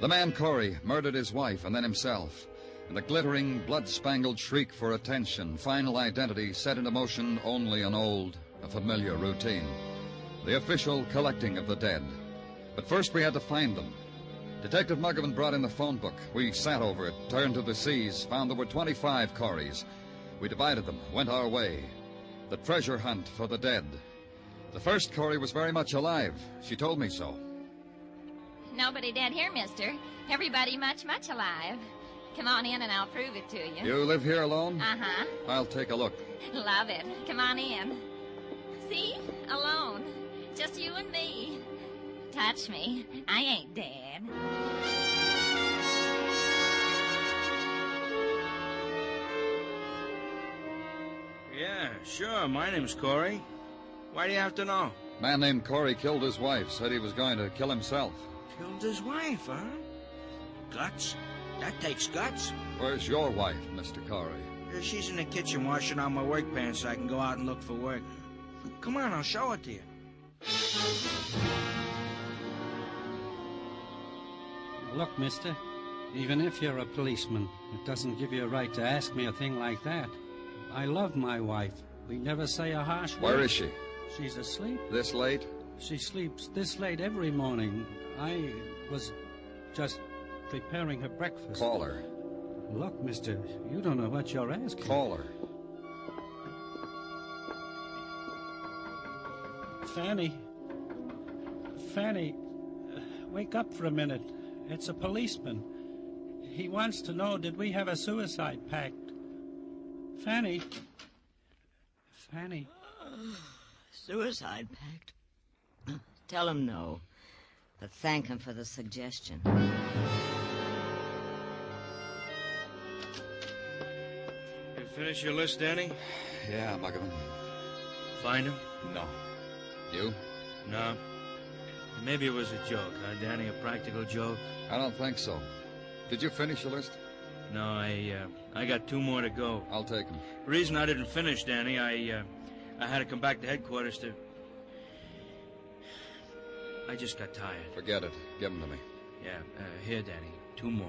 The man Corey murdered his wife and then himself. And the glittering, blood-spangled shriek for attention, final identity, set into motion only an old, a familiar routine. The official collecting of the dead. But first we had to find them. Detective Muggavan brought in the phone book. We sat over it, turned to the seas, found there were 25 Coreys. We divided them, went our way. The treasure hunt for the dead. The first Corey was very much alive. She told me so. Nobody dead here, mister. Everybody much, much alive. Come on in and I'll prove it to you. You live here alone? Uh-huh. I'll take a look. Love it. Come on in. See? Alone. Just you and me. Touch me. I ain't dead. Yeah, sure. My name's Corey. Why do you have to know? A man named Corey killed his wife, said he was going to kill himself. Killed his wife, huh? Guts? That takes guts. Where's your wife, Mr. Corey? She's in the kitchen washing out my work pants so I can go out and look for work. Come on, I'll show it to you. Look, mister, even if you're a policeman, it doesn't give you a right to ask me a thing like that. I love my wife. We never say a harsh word. Where is she? She's asleep. This late? She sleeps this late every morning. I was just preparing her breakfast. Call her. Look, mister, you don't know what you're asking. Call her. Fanny, wake up for a minute. It's a policeman. He wants to know, did we have a suicide pact? Fanny. Suicide pact? Tell him no, but thank him for the suggestion. You finish your list, Danny? Yeah, Muggavan. Find him? No. You? No. Maybe it was a joke, huh, Danny? A practical joke? I don't think so. Did you finish your list? No, I got 2 more to go. I'll take them. The reason I didn't finish, Danny, I had to come back to headquarters to... I just got tired. Forget it. Give them to me. Yeah, here, Danny. 2 more.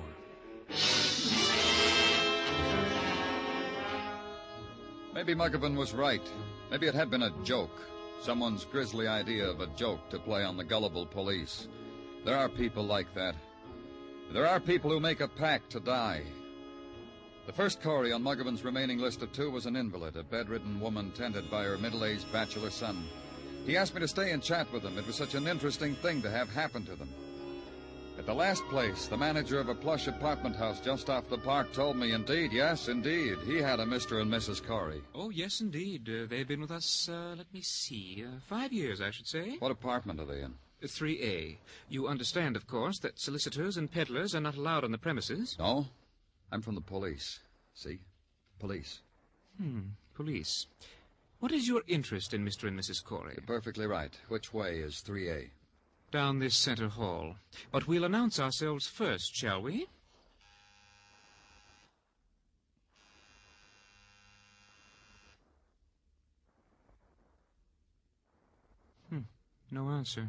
Maybe Muggavan was right. Maybe it had been a joke. Someone's grisly idea of a joke to play on the gullible police. There are people like that. There are people who make a pact to die. The first Corey on Muggavan's remaining list of 2 was an invalid, a bedridden woman tended by her middle-aged bachelor son. He asked me to stay and chat with them. It was such an interesting thing to have happen to them. At the last place, the manager of a plush apartment house just off the park told me, indeed, yes, indeed, he had a Mr. and Mrs. Corey. Oh, yes, indeed. They've been with us, let me see, 5 years, I should say. What apartment are they in? 3A. You understand, of course, that solicitors and peddlers are not allowed on the premises. No, I'm from the police. See? Police. Police. What is your interest in Mr. and Mrs. Corey? You're perfectly right. Which way is 3A? Down this center hall. But we'll announce ourselves first, shall we? No answer.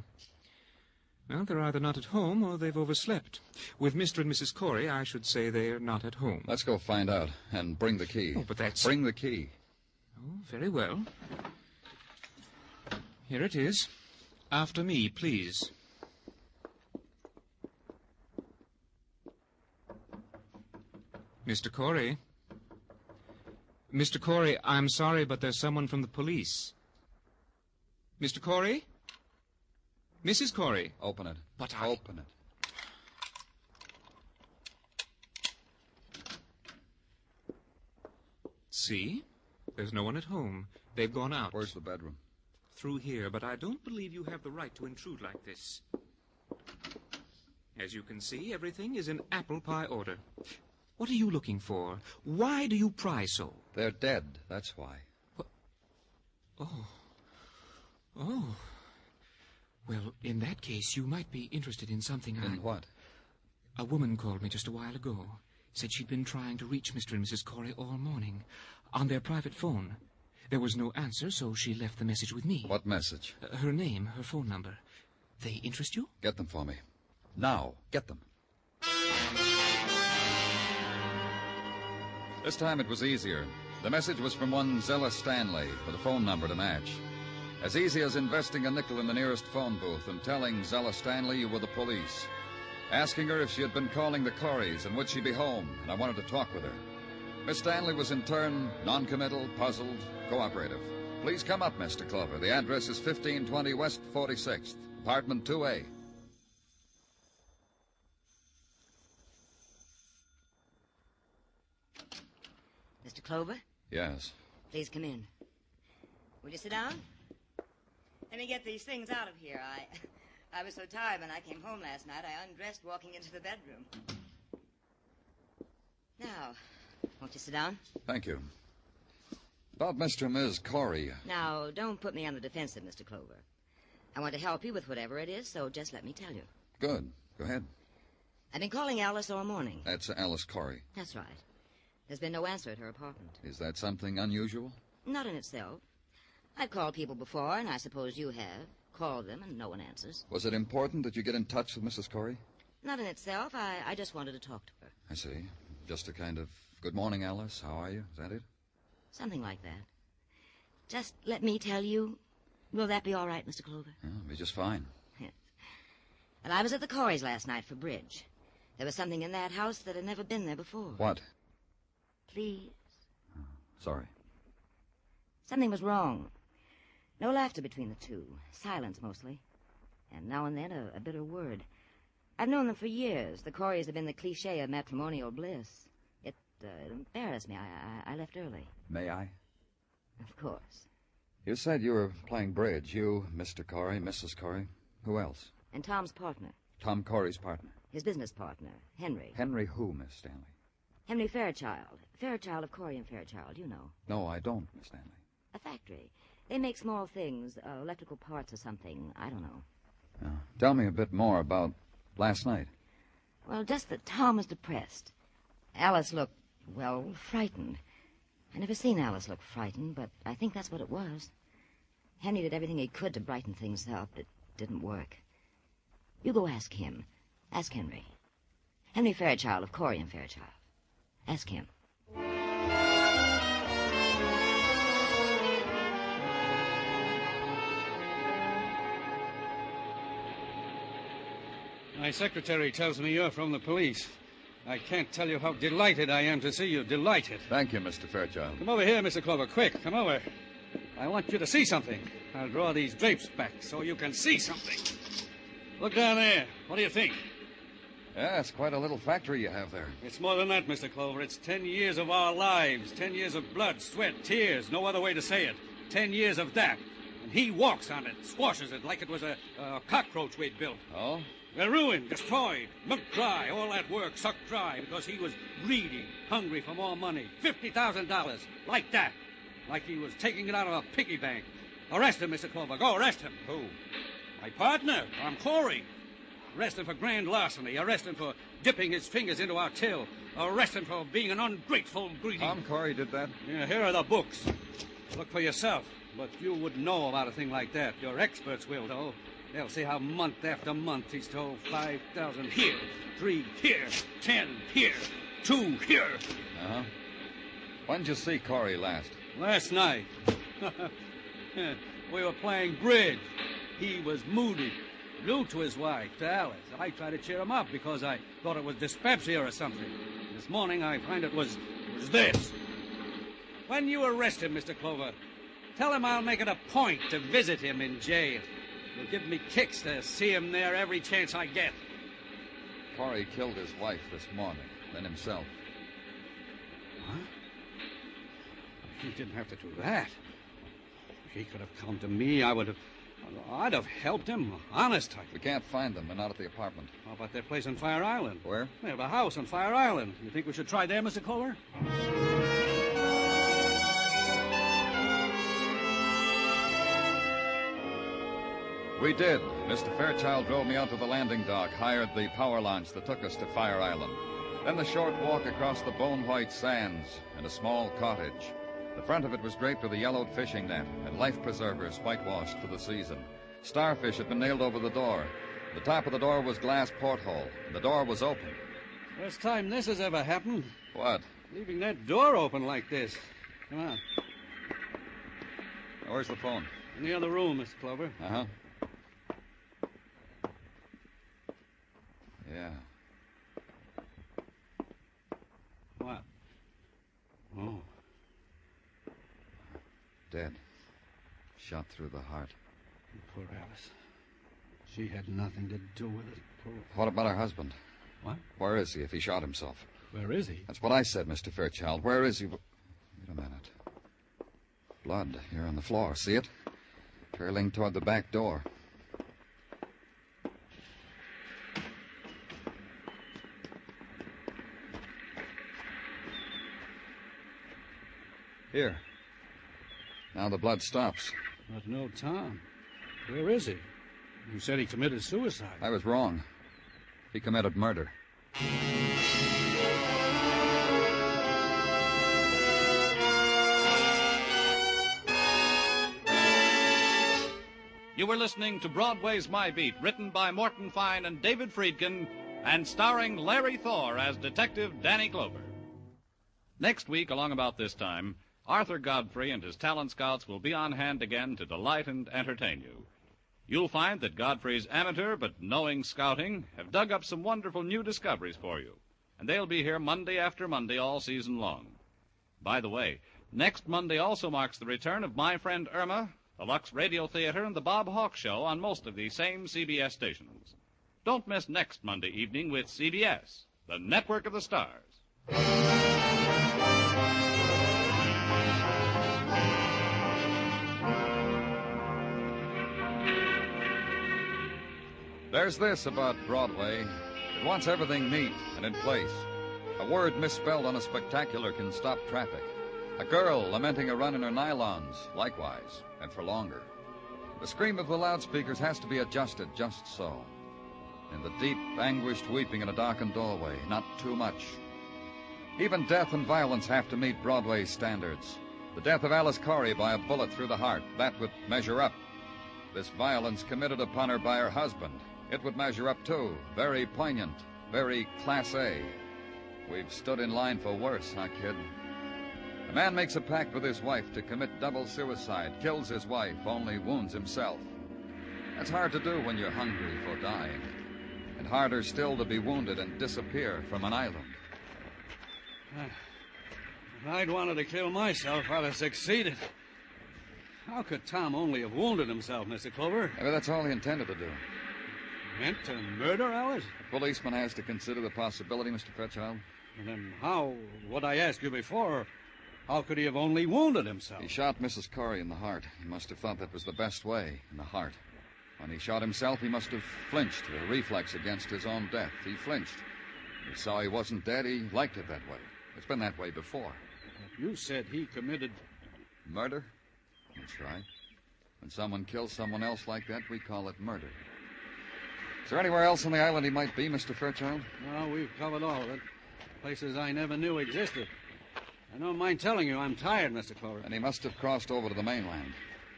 Well, they're either not at home or they've overslept. With Mr. and Mrs. Corey, I should say they're not at home. Let's go find out. And bring the key. Oh, but that's... Bring the key. Oh, very well. Here it is. After me, please. Mr. Corey. Mr. Corey, I'm sorry, but there's someone from the police. Mr. Corey? Mrs. Corey. Open it. But Open it. See? There's no one at home. They've gone out. Where's the bedroom? Through here, but I don't believe you have the right to intrude like this. As you can see, everything is in apple pie order. What are you looking for? Why do you pry so? They're dead, that's why. What? Oh. Well, in that case, you might be interested in something In what? A woman called me just a while ago. Said she'd been trying to reach Mr. and Mrs. Corey all morning. On their private phone. There was no answer, so she left the message with me. What message? Her name, her phone number. They interest you? Get them for me. Now, get them. This time it was easier. The message was from one Zella Stanley, with a phone number to match. As easy as investing a nickel in the nearest phone booth and telling Zella Stanley you were the police. Asking her if she had been calling the Coreys and would she be home, and I wanted to talk with her. Miss Stanley was in turn non-committal, puzzled, cooperative. Please come up, Mr. Clover. The address is 1520 West 46th, apartment 2A. Mr. Clover? Yes. Please come in. Will you sit down? Let me get these things out of here. I was so tired when I came home last night, I undressed walking into the bedroom. Now, won't you sit down? Thank you. About Mr. and Ms. Corey. Now, don't put me on the defensive, Mr. Clover. I want to help you with whatever it is, so just let me tell you. Good. Go ahead. I've been calling Alice all morning. That's Alice Corey. That's right. There's been no answer at her apartment. Is that something unusual? Not in itself. I've called people before, and I suppose you have. Called them, and no one answers. Was it important that you get in touch with Mrs. Corey? Not in itself. I just wanted to talk to her. I see. Just a kind of, good morning, Alice. How are you? Is that it? Something like that. Just let me tell you. Will that be all right, Mr. Clover? Yeah, it'll be just fine. Yes. Well, I was at the Coreys last night for bridge. There was something in that house that had never been there before. What? Please. Oh, sorry. Something was wrong. No laughter between the two. Silence, mostly. And now and then a bitter word. I've known them for years. The Coreys have been the cliché of matrimonial bliss. It embarrassed me. I left early. May I? Of course. You said you were playing bridge. You, Mr. Corey, Mrs. Corey. Who else? And Tom's partner. Tom Corey's partner. His business partner, Henry. Henry who, Miss Stanley? Henry Fairchild. Fairchild of Corey and Fairchild, you know. No, I don't, Miss Stanley. A factory. They make small things, electrical parts or something. I don't know. Tell me a bit more about last night. Well, just that Tom was depressed. Alice looked, well, frightened. I never seen Alice look frightened, but I think that's what it was. Henry did everything he could to brighten things up. It didn't work. You go ask him. Ask Henry. Henry Fairchild of Corey and Fairchild. Ask him. My secretary tells me you're from the police. I can't tell you how delighted I am to see you. Delighted. Thank you, Mr. Fairchild. Come over here, Mr. Clover. Quick, come over. I want you to see something. I'll draw these drapes back so you can see something. Look down there. What do you think? Yeah, it's quite a little factory you have there. It's more than that, Mr. Clover. It's 10 years of our lives. 10 years of blood, sweat, tears. No other way to say it. 10 years of that. And he walks on it, squashes it like it was a cockroach we'd built. Oh? We're ruined, destroyed, milked dry. All that work sucked dry because he was greedy, hungry for more money. $50,000. Like that. Like he was taking it out of a piggy bank. Arrest him, Mr. Clover. Go arrest him. Who? My partner, Tom Corey. Arrest him for grand larceny. Arrest him for dipping his fingers into our till. Arrest him for being an ungrateful, greedy... Tom Corey did that? Yeah, here are the books. Look for yourself. But you wouldn't know about a thing like that. Your experts will, though. They'll see how month after month he stole 5,000 here, 3 here, 10 here, 2 here. Uh-huh. When did you see Corey last? Last night. We were playing bridge. He was moody. Rude to his wife, to Alice. I tried to cheer him up because I thought it was dyspepsia or something. This morning I find it was this. When you arrest him, Mr. Clover, tell him I'll make it a point to visit him in jail. It'll give me kicks to see him there every chance I get. Corey killed his wife this morning, then himself. Huh? He didn't have to do that. He could have come to me. I'd have helped him. Honest. We can't find them. They're not at the apartment. How about their place on Fire Island? Where? They have a house on Fire Island. You think we should try there, Mr. Clover? We did. Mr. Fairchild drove me out to the landing dock, hired the power launch that took us to Fire Island. Then the short walk across the bone-white sands and a small cottage. The front of it was draped with a yellowed fishing net and life preservers whitewashed for the season. Starfish had been nailed over the door. The top of the door was glass porthole, and the door was open. First time this has ever happened. What? Leaving that door open like this. Come on. Where's the phone? In the other room, Mr. Clover. Uh-huh. Yeah. What? Oh. Dead. Shot through the heart. Poor Alice. She had nothing to do with it. Poor... What about her husband? What? Where is he if he shot himself? Where is he? That's what I said, Mr. Fairchild. Where is he? Wait a minute. Blood here on the floor. See it? Trailing toward the back door. Here. Now the blood stops. But no Tom. Where is he? You said he committed suicide. I was wrong. He committed murder. You were listening to Broadway's My Beat, written by Morton Fine and David Friedkin, and starring Larry Thor as Detective Danny Clover. Next week, along about this time, Arthur Godfrey and his talent scouts will be on hand again to delight and entertain you. You'll find that Godfrey's amateur but knowing scouting have dug up some wonderful new discoveries for you, and they'll be here Monday after Monday all season long. By the way, next Monday also marks the return of My Friend Irma, the Lux Radio Theater, and the Bob Hawk Show on most of these same CBS stations. Don't miss next Monday evening with CBS, the network of the stars. There's this about Broadway. It wants everything neat and in place. A word misspelled on a spectacular can stop traffic. A girl lamenting a run in her nylons, likewise, and for longer. The scream of the loudspeakers has to be adjusted just so. And the deep, anguished weeping in a darkened doorway, not too much. Even death and violence have to meet Broadway's standards. The death of Alice Corey by a bullet through the heart, that would measure up. This violence committed upon her by her husband, it would measure up too. Very poignant, very Class A. We've stood in line for worse, huh, kid? A man makes a pact with his wife to commit double suicide, kills his wife, only wounds himself. That's hard to do when you're hungry for dying. And harder still to be wounded and disappear from an island. If I'd wanted to kill myself, I'd have succeeded. How could Tom only have wounded himself, Mr. Clover? Maybe that's all he intended to do. Meant to murder Alice? The policeman has to consider the possibility, Mr. Fairchild. And then how, what I asked you before, how could he have only wounded himself? He shot Mrs. Corey in the heart. He must have thought that was the best way, in the heart. When he shot himself, he must have flinched, a reflex against his own death. He flinched. He saw he wasn't dead. He liked it that way. It's been that way before. But you said he committed... Murder? That's right. When someone kills someone else like that, we call it murder. Is there anywhere else on the island he might be, Mr. Fairchild? No, we've covered all of it. Places I never knew existed. I don't mind telling you, I'm tired, Mr. Clover. And he must have crossed over to the mainland.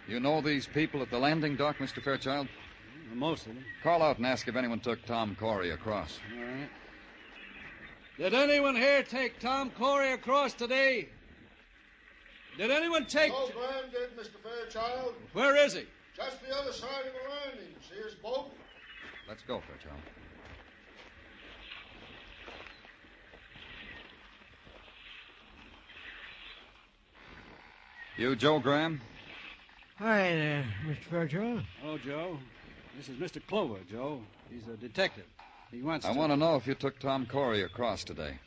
You know these people at the landing dock, Mr. Fairchild? Most of them. Call out and ask if anyone took Tom Corey across. All right. Did anyone here take Tom Corey across today? Did anyone take... Oh, Graham did, Mr. Fairchild. Where is he? Just the other side of the landing. See his boat? Let's go, Fairchild. You Joe Graham? Hi there, Mr. Fairchild. Oh, Joe. This is Mr. Clover, Joe. He's a detective. He wants I want to know if you took Tom Corey across today.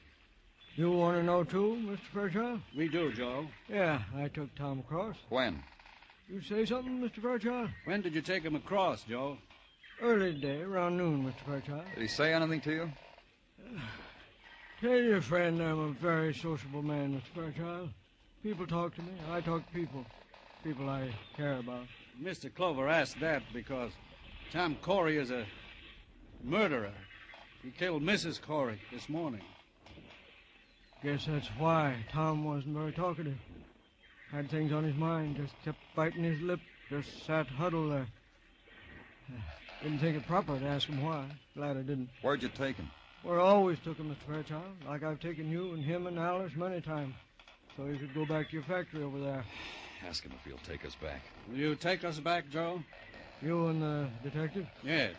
You want to know, too, Mr. Fairchild? We do, Joe. Yeah, I took Tom across. When? You say something, Mr. Fairchild? When did you take him across, Joe? Early today, around noon, Mr. Fairchild. Did he say anything to you? Tell your friend I'm a very sociable man, Mr. Fairchild. People talk to me. I talk to people. People I care about. Mr. Clover asked that because Tom Corey is a murderer. He killed Mrs. Corey this morning. Guess that's why Tom wasn't very talkative. Had things on his mind, just kept biting his lip, just sat huddled there. Didn't think it proper to ask him why. Glad I didn't. Where'd you take him? Where I always took him, Mr. Fairchild. Like I've taken you and him and Alice many times. So you could go back to your factory over there. Ask him if he'll take us back. Will you take us back, Joe? You and the detective? Yes.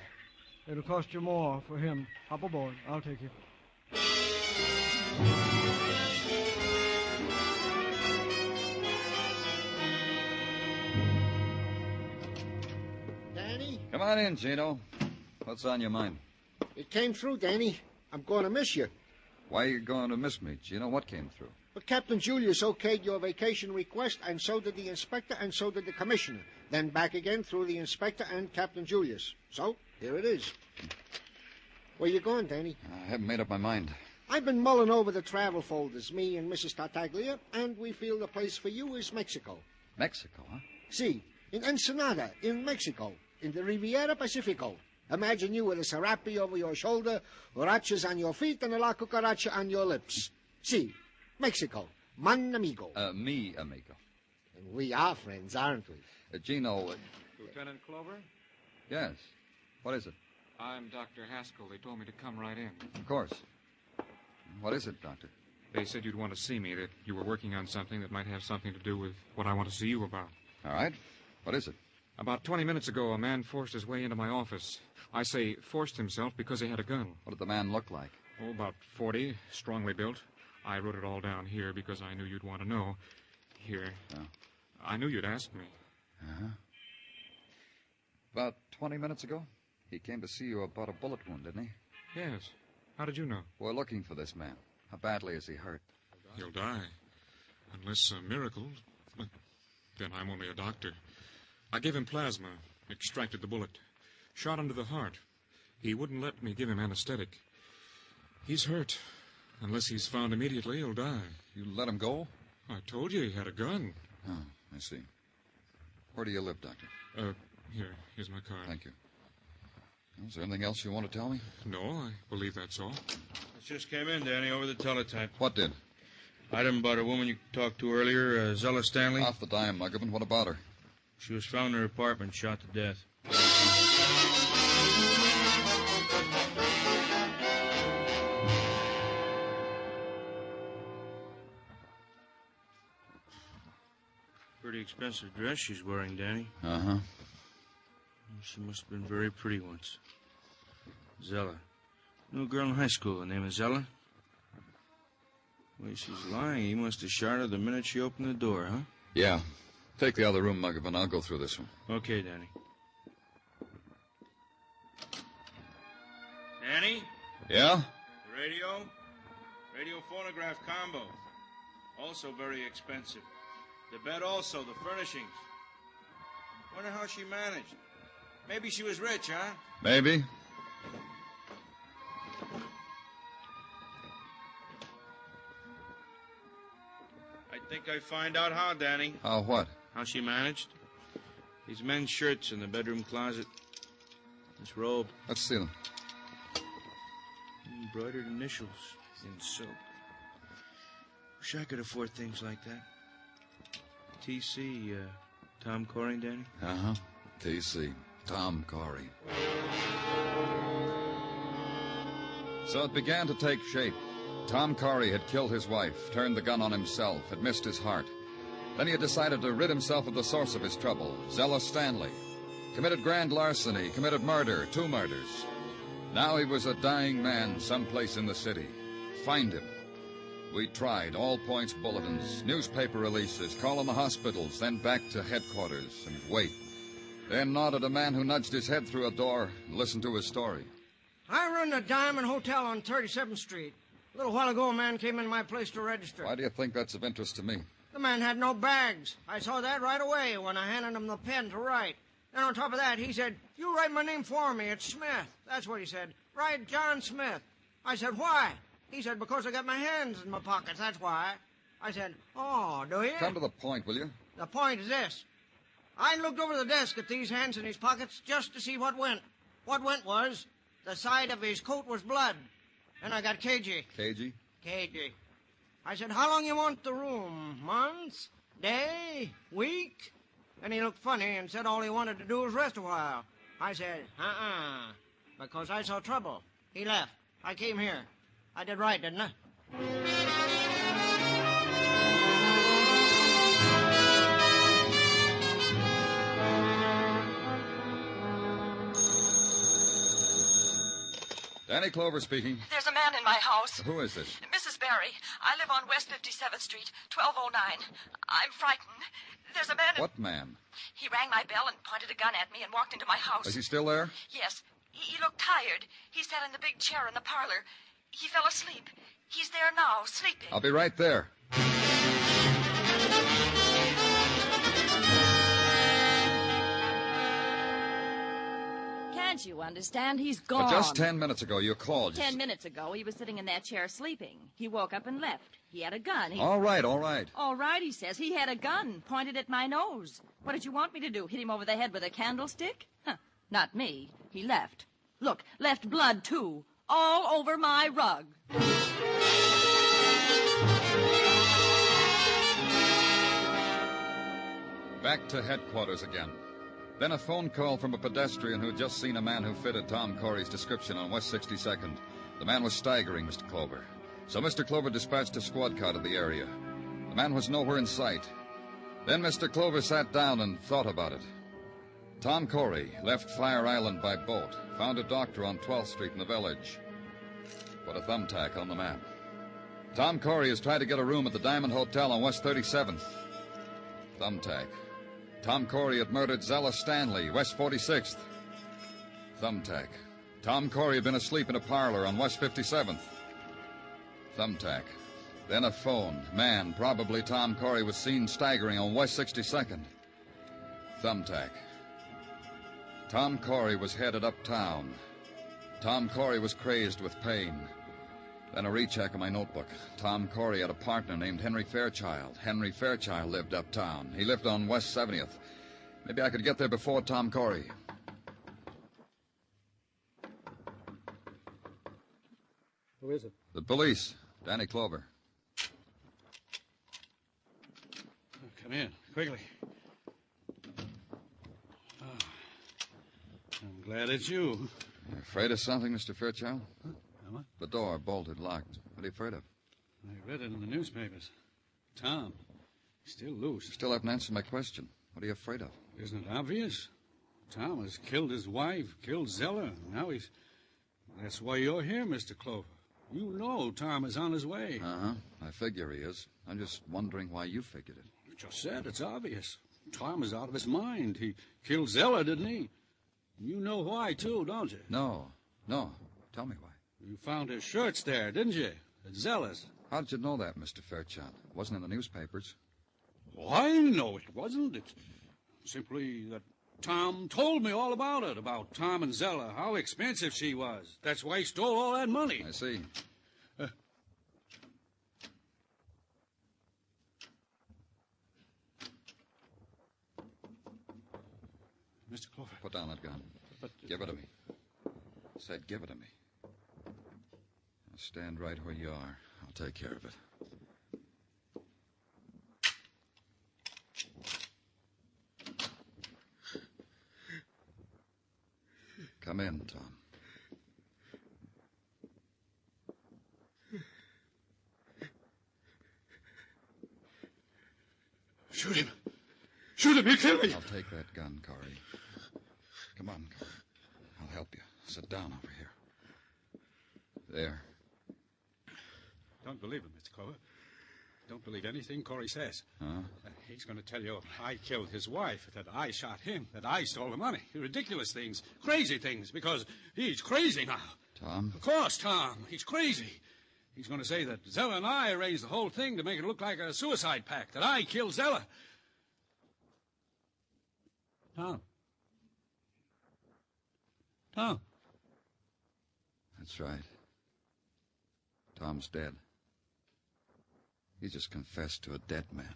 It'll cost you more for him. Hop aboard. I'll take you. Danny? Come on in, Gino. What's on your mind? It came through, Danny. I'm going to miss you. Why are you going to miss me, Gino? What came through? But Captain Julius okayed your vacation request, and so did the inspector, and so did the commissioner. Then back again through the inspector and Captain Julius. So, here it is. Where you going, Danny? I haven't made up my mind. I've been mulling over the travel folders, me and Mrs. Tartaglia, and we feel the place for you is Mexico. Mexico, huh? See, in Ensenada, in Mexico, in the Riviera Pacifico. Imagine you with a serape over your shoulder, huaraches on your feet, and a la cucaracha on your lips. See, Mexico, man amigo. Me amigo. And we are friends, aren't we? Gino... Lieutenant Clover? Yes. What is it? I'm Dr. Haskell. They told me to come right in. Of course. What is it, Doctor? They said you'd want to see me, that you were working on something that might have something to do with what I want to see you about. All right. What is it? About 20 minutes ago, a man forced his way into my office. I say forced himself because he had a gun. What did the man look like? Oh, about 40, strongly built. I wrote it all down here because I knew you'd want to know. Here. Oh. I knew you'd ask me. Uh-huh. About 20 minutes ago, he came to see you about a bullet wound, didn't he? Yes. How did you know? We're looking for this man. How badly is he hurt? He'll die. Unless a miracle. Then I'm only a doctor. I gave him plasma, extracted the bullet, shot into the heart. He wouldn't let me give him anesthetic. He's hurt. Unless he's found immediately, he'll die. You let him go? I told you he had a gun. Oh, I see. Where do you live, Doctor? Here's my card. Thank you. Is there anything else you want to tell me? No, I believe that's all. It just came in, Danny, over the teletype. What did? Item about a woman you talked to earlier, Zella Stanley. Off the dime, Muggavan. What about her? She was found in her apartment, shot to death. Pretty expensive dress she's wearing, Danny. Uh-huh. She must have been very pretty once. Zella. Knew a girl in high school, the name of Zella. Wait, she's lying. He must have shot her the minute she opened the door, huh? Yeah. Take the other room, Muggavan. I'll go through this one. Okay, Danny. Danny? Yeah? Radio? Radio phonograph combo. Also very expensive. The bed also, the furnishings. Wonder how she managed. Maybe she was rich, huh? Maybe. I think I find out how, Danny. How what? How she managed. These men's shirts in the bedroom closet. This robe. Let's see them. Embroidered initials in silk. Wish I could afford things like that. T.C., Tom Coring, Danny? Uh-huh. T.C. Tom Corey. So it began to take shape. Tom Corey had killed his wife, turned the gun on himself, had missed his heart. Then he had decided to rid himself of the source of his trouble, Zella Stanley. Committed grand larceny, committed murder, 2 murders. Now he was a dying man someplace in the city. Find him. We tried all points bulletins, newspaper releases, call on the hospitals, then back to headquarters and wait. Then nodded a man who nudged his head through a door and listened to his story. I run the Diamond Hotel on 37th Street. A little while ago, a man came in my place to register. Why do you think that's of interest to me? The man had no bags. I saw that right away when I handed him the pen to write. Then on top of that, he said, "You write my name for me. It's Smith." That's what he said. "Write John Smith." I said, "Why?" He said, "Because I got my hands in my pockets, that's why." I said, "Oh, do you?" Come to the point, will you? The point is this. I looked over the desk at these hands in his pockets just to see what went. What went was the side of his coat was blood. And I got cagey. Cagey? Cagey. I said, "How long you want the room? Months? Day? Week?" And he looked funny and said all he wanted to do was rest a while. I said, because I saw trouble. He left. I came here. I did right, didn't I? Danny Clover speaking. There's a man in my house. Who is this? Mrs. Barry. I live on West 57th Street, 1209. I'm frightened. There's a man... What man? He rang my bell and pointed a gun at me and walked into my house. Is he still there? Yes. He looked tired. He sat in the big chair in the parlor. He fell asleep. He's there now, sleeping. I'll be right there. Can't you understand? He's gone. But just 10 minutes ago, you called. 10 minutes ago, he was sitting in that chair sleeping. He woke up and left. He had a gun. All right, all right. All right, he says. He had a gun pointed at my nose. What did you want me to do? Hit him over the head with a candlestick? Huh. Not me. He left. Look, left blood, too. All over my rug. Back to headquarters again. Then a phone call from a pedestrian who'd just seen a man who fitted Tom Corey's description on West 62nd. The man was staggering, Mr. Clover. So Mr. Clover dispatched a squad car to the area. The man was nowhere in sight. Then Mr. Clover sat down and thought about it. Tom Corey left Fire Island by boat, found a doctor on 12th Street in the village. Put a thumbtack on the map. Tom Corey has tried to get a room at the Diamond Hotel on West 37th. Thumbtack. Tom Corey had murdered Zella Stanley, West 46th. Thumbtack. Tom Corey had been asleep in a parlor on West 57th. Thumbtack. Then a phone. Man, probably Tom Corey, was seen staggering on West 62nd. Thumbtack. Tom Corey was headed uptown. Tom Corey was crazed with pain. Then a recheck of my notebook. Tom Corey had a partner named Henry Fairchild. Henry Fairchild lived uptown. He lived on West 70th. Maybe I could get there before Tom Corey. Who is it? The police. Danny Clover. Come in, quickly. Oh, I'm glad it's you. You afraid of something, Mr. Fairchild? Am I? The door bolted, locked. What are you afraid of? I read it in the newspapers. Tom, he's still loose. You still haven't answered my question. What are you afraid of? Isn't it obvious? Tom has killed his wife, killed Zella. Now he's... That's why you're here, Mr. Clover. You know Tom is on his way. Uh-huh. I figure he is. I'm just wondering why you figured it. You just said it's obvious. Tom is out of his mind. He killed Zella, didn't he? You know why, too, don't you? No. Tell me why. You found his shirts there, didn't you? At Zella's. How did you know that, Mr. Fairchild? It wasn't in the newspapers. Why, no, it wasn't. It's simply that Tom told me all about it, about Tom and Zella, how expensive she was. That's why he stole all that money. I see. Mr. Clover. Put down that gun. But... Give it to me. I said give it to me. Now stand right where you are. I'll take care of it. Come in, Tom. Shoot him. Shoot him. He'll kill me. I'll take that gun, Corey. Come on, Corey. I'll help you. Sit down over here. There. Don't believe him, Mr. Clover. Don't believe anything Corey says. Huh? He's going to tell you I killed his wife, that I shot him, that I stole the money. Ridiculous things, crazy things, because he's crazy now. Tom? Of course, Tom. He's crazy. He's going to say that Zella and I arranged the whole thing to make it look like a suicide pact, that I killed Zella. Tom. Tom. That's right. Tom's dead. He just confessed to a dead man.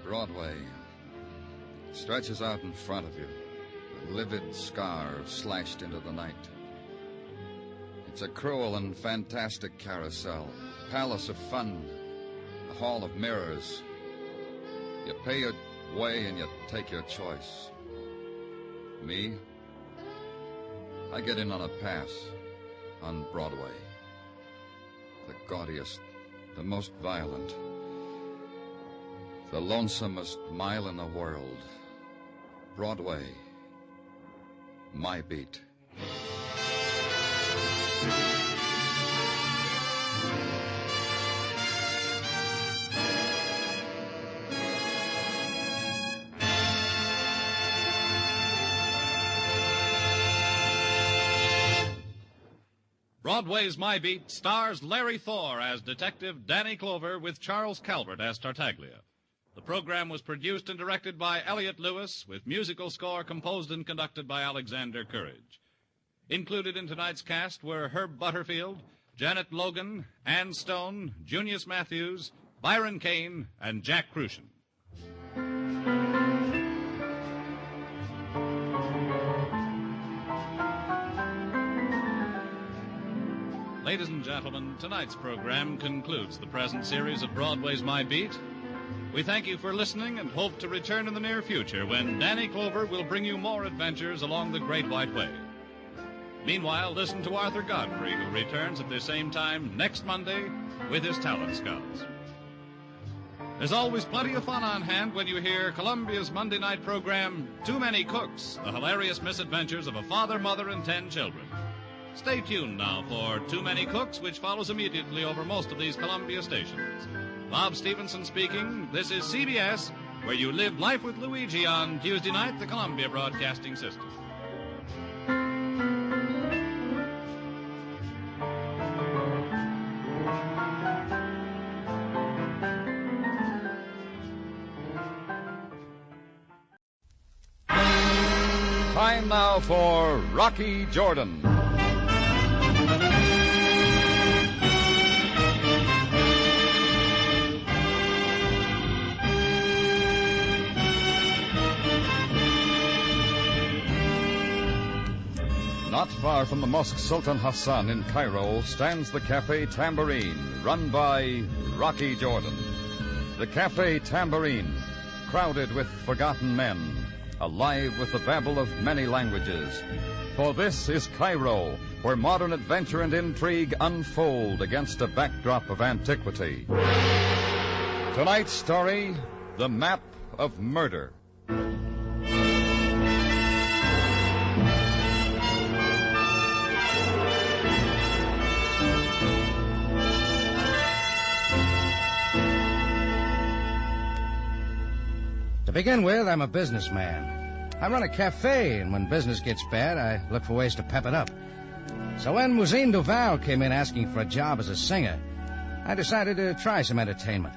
Broadway stretches out in front of you, a livid scar slashed into the night. It's a cruel and fantastic carousel, a palace of fun, a hall of mirrors. You pay your way and you take your choice. Me? I get in on a pass on Broadway. The gaudiest, the most violent, the lonesomest mile in the world. Broadway. My beat. Broadway's My Beat stars Larry Thor as Detective Danny Clover with Charles Calvert as Tartaglia. The program was produced and directed by Elliott Lewis, with musical score composed and conducted by Alexander Courage. Included in tonight's cast were Herb Butterfield, Janet Logan, Ann Stone, Junius Matthews, Byron Kane, and Jack Crucian. Ladies and gentlemen, tonight's program concludes the present series of Broadway's My Beat. We thank you for listening and hope to return in the near future when Danny Clover will bring you more adventures along the Great White Way. Meanwhile, listen to Arthur Godfrey, who returns at the same time next Monday with his Talent Scouts. There's always plenty of fun on hand when you hear Columbia's Monday night program, Too Many Cooks, the hilarious misadventures of a father, mother, and 10 children. Stay tuned now for Too Many Cooks, which follows immediately over most of these Columbia stations. Bob Stevenson speaking. This is CBS, where you live life with Luigi on Tuesday night, the Columbia Broadcasting System. Time now for Rocky Jordan. Not far from the Mosque Sultan Hassan in Cairo stands the Cafe Tambourine, run by Rocky Jordan. The Cafe Tambourine, crowded with forgotten men, alive with the babble of many languages. For this is Cairo, where modern adventure and intrigue unfold against a backdrop of antiquity. Tonight's story, The Map of murder. To begin with, I'm a businessman. I run a cafe, and when business gets bad, I look for ways to pep it up. So when Mousine Duval came in asking for a job as a singer, I decided to try some entertainment.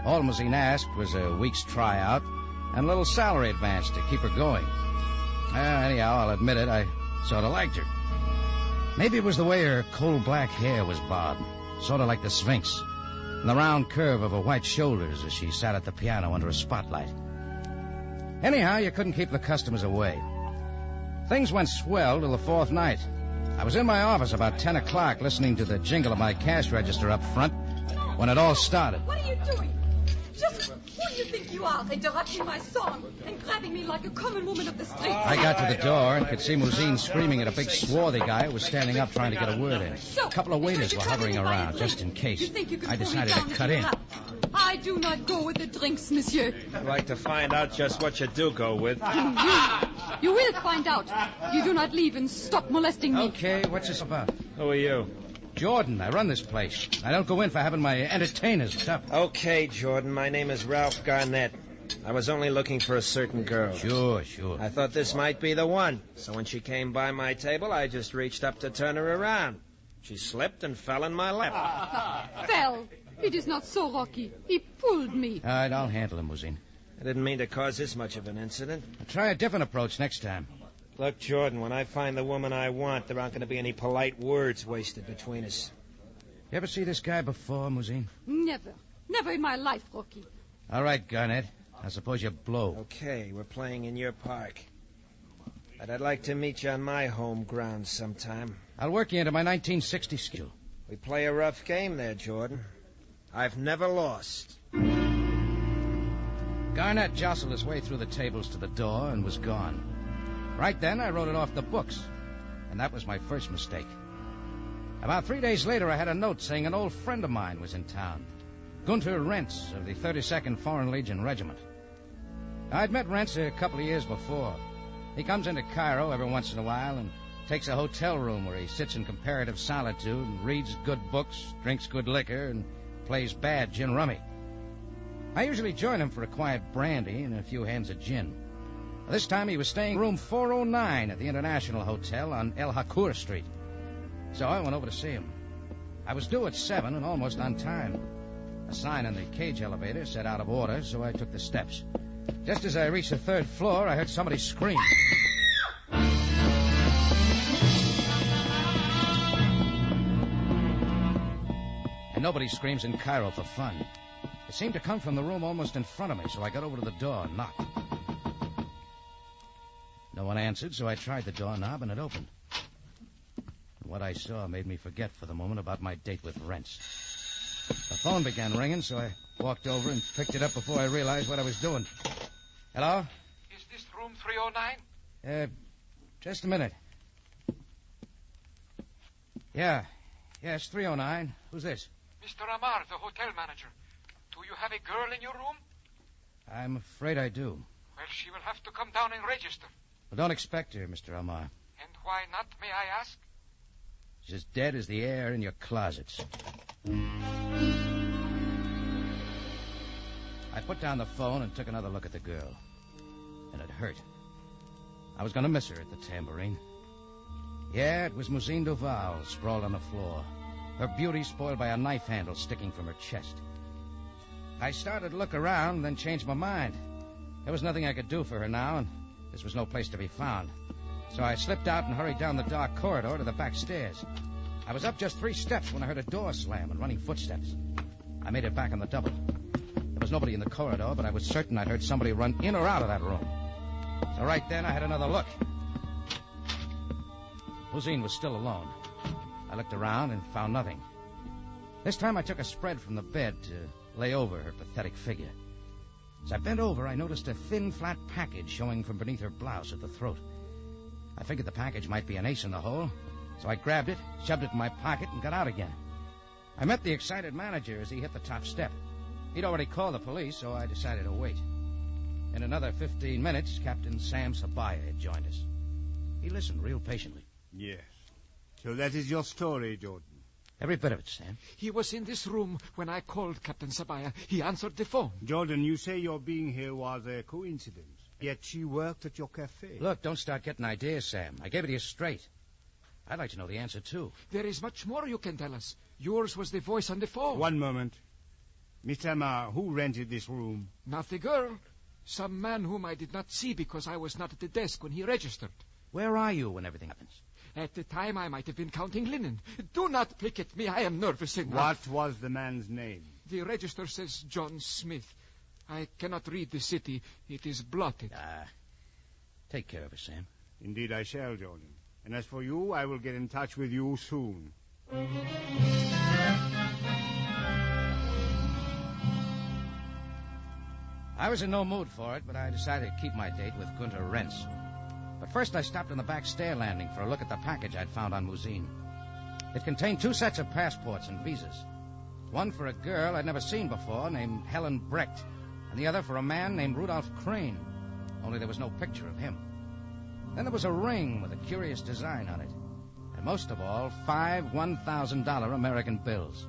All Mousine asked was a week's tryout and a little salary advance to keep her going. Anyhow, I'll admit it, I sort of liked her. Maybe it was the way her coal-black hair was bobbed, sort of like the Sphinx, and the round curve of her white shoulders as she sat at the piano under a spotlight. Anyhow, you couldn't keep the customers away. Things went swell till the fourth night. I was in my office about 10 o'clock listening to the jingle of my cash register up front when it all started. What are you doing? Just who do you think you are, interrupting my song and grabbing me like a common woman of the street? I got to the door and could see Mousine screaming at a big swarthy guy who was standing up trying to get a word in. A couple of waiters were hovering around just in case. I decided to cut in. I do not go with the drinks, monsieur. I'd like to find out just what you do go with. You will find out. You do not leave and stop molesting me. Okay, what's this about? Who are you? Jordan. I run this place. I don't go in for having my entertainers. What's up? Okay, Jordan. My name is Ralph Garnett. I was only looking for a certain girl. Sure. I thought this might be the one. So when she came by my table, I just reached up to turn her around. She slipped and fell in my lap. Fell. It is not so, Rocky. He pulled me. All right, I'll handle him, Mousine. I didn't mean to cause this much of an incident. I'll try a different approach next time. Look, Jordan, when I find the woman I want, there aren't going to be any polite words wasted between us. You ever see this guy before, Mousine? Never. Never in my life, Rocky. All right, Garnett. I suppose you blow. Okay, we're playing in your park. But I'd like to meet you on my home ground sometime. I'll work you into my 1960 skill. We play a rough game there, Jordan. I've never lost. Garnett jostled his way through the tables to the door and was gone. Right then, I wrote it off the books. And that was my first mistake. About 3 days later, I had a note saying an old friend of mine was in town. Gunter Rentz of the 32nd Foreign Legion Regiment. I'd met Rentz a couple of years before. He comes into Cairo every once in a while and takes a hotel room where he sits in comparative solitude and reads good books, drinks good liquor, and plays bad gin rummy. I usually join him for a quiet brandy and a few hands of gin. This time he was staying in room 409 at the International Hotel on El Hakour Street. So I went over to see him. I was due at 7 and almost on time. A sign on the cage elevator said out of order, so I took the steps. Just as I reached the third floor, I heard somebody scream. And nobody screams in Cairo for fun. It seemed to come from the room almost in front of me, so I got over to the door and knocked. No one answered, so I tried the doorknob, and it opened. And what I saw made me forget for the moment about my date with Rentz. The phone began ringing, so I walked over and picked it up before I realized what I was doing. Hello? Is this room 309? Just a minute. Yeah, it's 309. Who's this? Mr. Amar, the hotel manager. Do you have a girl in your room? I'm afraid I do. Well, she will have to come down and register. Well, don't expect her, Mr. Amar. And why not, may I ask? She's as dead as the air in your closets. I put down the phone and took another look at the girl. And it hurt. I was going to miss her at the tambourine. Yeah, it was Mousine Duval sprawled on the floor, her beauty spoiled by a knife handle sticking from her chest. I started to look around, then changed my mind. There was nothing I could do for her now, and this was no place to be found. So I slipped out and hurried down the dark corridor to the back stairs. I was up just 3 steps when I heard a door slam and running footsteps. I made it back on the double. There was nobody in the corridor, but I was certain I'd heard somebody run in or out of that room. So right then I had another look. Mousine was still alone. I looked around and found nothing. This time I took a spread from the bed to lay over her pathetic figure. As I bent over, I noticed a thin, flat package showing from beneath her blouse at the throat. I figured the package might be an ace in the hole, so I grabbed it, shoved it in my pocket, and got out again. I met the excited manager as he hit the top step. He'd already called the police, so I decided to wait. In another 15 minutes, Captain Sam Sabaya had joined us. He listened real patiently. Yes. So that is your story, Jordan. Every bit of it, Sam. He was in this room when I called Captain Sabaya. He answered the phone. Jordan, you say your being here was a coincidence. Yet she worked at your cafe. Look, don't start getting ideas, Sam. I gave it to you straight. I'd like to know the answer, too. There is much more you can tell us. Yours was the voice on the phone. One moment. Miss Emma, who rented this room? Not the girl. Some man whom I did not see because I was not at the desk when he registered. Where are you when everything happens? At the time, I might have been counting linen. Do not pick at me. I am nervous enough. What was the man's name? The register says John Smith. I cannot read the city. It is blotted. Take care of it, Sam. Indeed I shall, Jordan. And as for you, I will get in touch with you soon. I was in no mood for it, but I decided to keep my date with Gunter Rentz. But first I stopped on the back stair landing for a look at the package I'd found on Muzine. It contained 2 sets of passports and visas. One for a girl I'd never seen before named Helen Brecht, and the other for a man named Rudolph Crane, only there was no picture of him. Then there was a ring with a curious design on it, and most of all, 5 $1,000 American bills.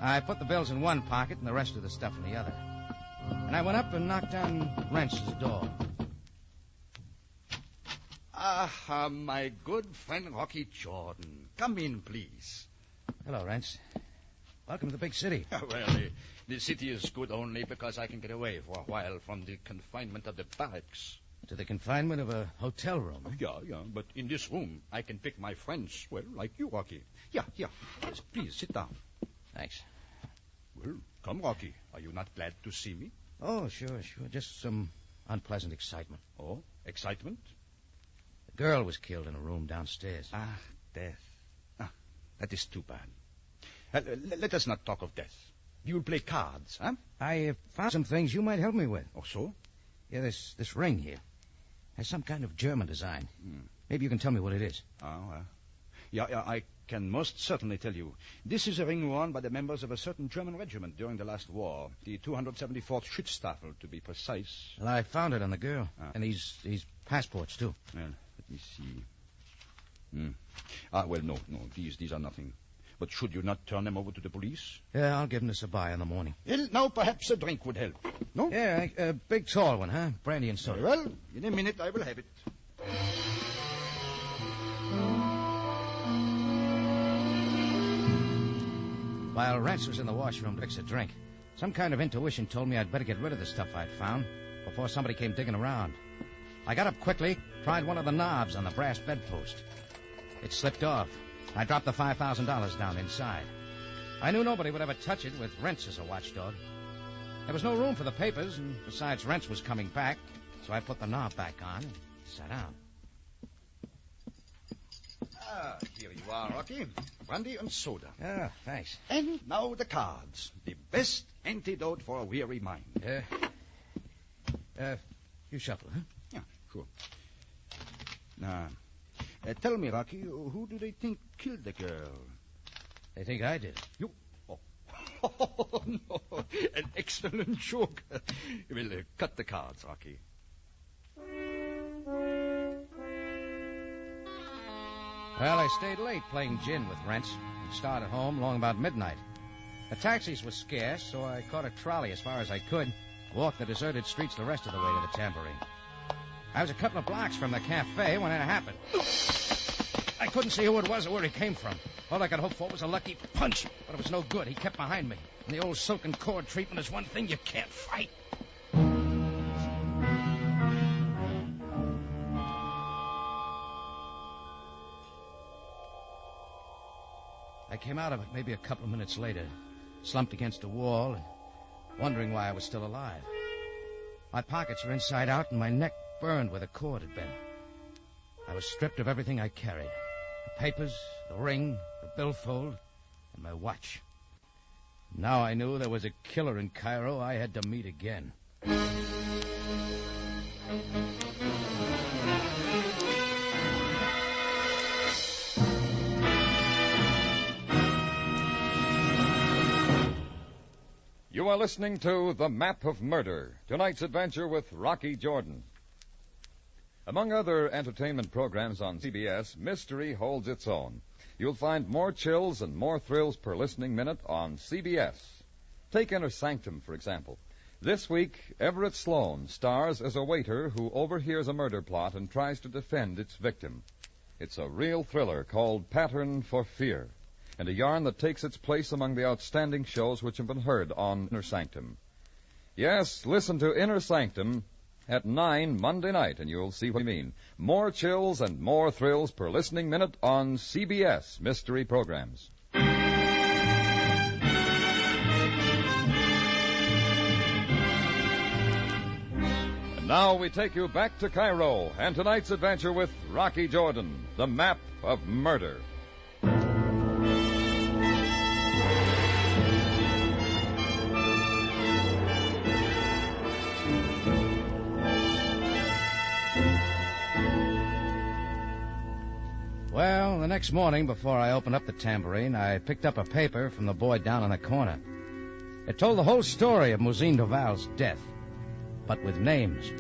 I put the bills in one pocket and the rest of the stuff in the other. And I went up and knocked on Rentz's door. Ah, my good friend Rocky Jordan. Come in, please. Hello, Rentz. Welcome to the big city. Well, the city is good only because I can get away for a while from the confinement of the barracks. To the confinement of a hotel room? Yeah, but in this room I can pick my friends, well, like you, Rocky. Yeah. Yes, please, sit down. Thanks. Well, come, Rocky. Are you not glad to see me? Oh, sure. Just some unpleasant excitement. Oh, excitement? The girl was killed in a room downstairs. Ah, death. That is too bad. Let us not talk of death. You'll play cards, huh? I found some things you might help me with. Oh, so? Yeah, this ring here has some kind of German design. Maybe you can tell me what it is. Yeah, I can most certainly tell you. This is a ring worn by the members of a certain German regiment during the last war, the 274th Schutzstaffel, to be precise. Well, I found it on the girl, and these passports, too. Well, let me see. Well, no, these are nothing. But should you not turn them over to the police? Yeah, I'll give them to Sabaya in the morning. Well, now perhaps a drink would help. No? Yeah, a big tall one, huh? Brandy and soda. Very well, in a minute I will have it. While Rentz was in the washroom to fix a drink, some kind of intuition told me I'd better get rid of the stuff I'd found before somebody came digging around. I got up quickly, tried one of the knobs on the brass bedpost. It slipped off. I dropped the $5,000 down inside. I knew nobody would ever touch it with Rentz as a watchdog. There was no room for the papers, and besides, Rentz was coming back, so I put the knob back on and sat down. Here you are, Rocky. Brandy and soda. Yeah, thanks. And now the cards. The best antidote for a weary mind. You shuffle, huh? Yeah, sure. Now, tell me, Rocky, who do they think killed the girl? They think I did. You? Oh, no. An excellent joke. We'll cut the cards, Rocky. Well, I stayed late playing gin with Rentz and started home long about midnight. The taxis were scarce, so I caught a trolley as far as I could, walked the deserted streets the rest of the way to the Tambourine. I was a couple of blocks from the cafe when it happened. I couldn't see who it was or where he came from. All I could hope for was a lucky punch, but it was no good. He kept behind me. And the old silken cord treatment is one thing you can't fight. I came out of it maybe a couple of minutes later, slumped against a wall and wondering why I was still alive. My pockets were inside out and my neck burned where the cord had been. I was stripped of everything I carried. The papers, the ring, the billfold, and my watch. Now I knew there was a killer in Cairo I had to meet again. You You are listening to The Map of Murder, tonight's adventure with Rocky Jordan. Among other entertainment programs on CBS, mystery holds its own. You'll find more chills and more thrills per listening minute on CBS. Take Inner Sanctum, for example. This week, Everett Sloane stars as a waiter who overhears a murder plot and tries to defend its victim. It's a real thriller called Pattern for Fear, and a yarn that takes its place among the outstanding shows which have been heard on Inner Sanctum. Yes, listen to Inner Sanctum at 9 Monday night, and you'll see what I mean. More chills and more thrills per listening minute on CBS mystery programs. And now we take you back to Cairo and tonight's adventure with Rocky Jordan, The Map of Murder. Well, the next morning, before I opened up the tambourine, I picked up a paper from the boy down in the corner. It told the whole story of Mousine Duval's death, but with names.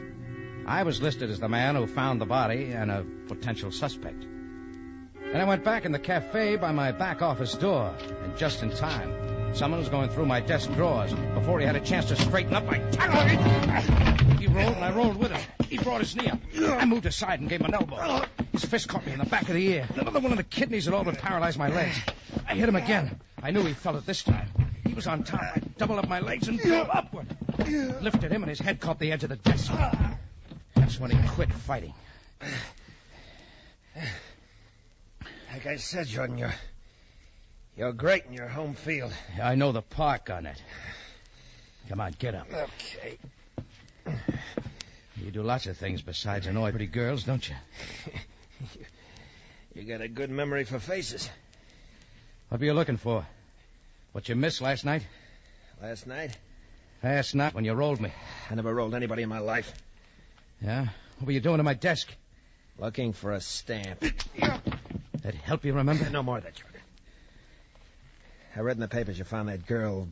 I was listed as the man who found the body and a potential suspect. Then I went back in the cafe by my back office door, and just in time, someone was going through my desk drawers. Before he had a chance to straighten up, I tackled him. He rolled, and I rolled with him. He brought his knee up. I moved aside and gave him an elbow. His fist caught me in the back of the ear. Another one of the kidneys had all but paralyzed my legs. I hit him again. I knew he felt it this time. He was on top. I doubled up my legs and pulled upward. Lifted him, and his head caught the edge of the desk. That's when he quit fighting. Like I said, Jordan, you're great in your home field. I know the park on it. Come on, get up. Okay. You do lots of things besides annoy pretty girls, don't you? You got a good memory for faces. What were you looking for? What you missed last night? Last night? Last night when you rolled me. I never rolled anybody in my life. Yeah? What were you doing to my desk? Looking for a stamp. That help you remember? No more of that, Jordan. I read in the papers you found that girl,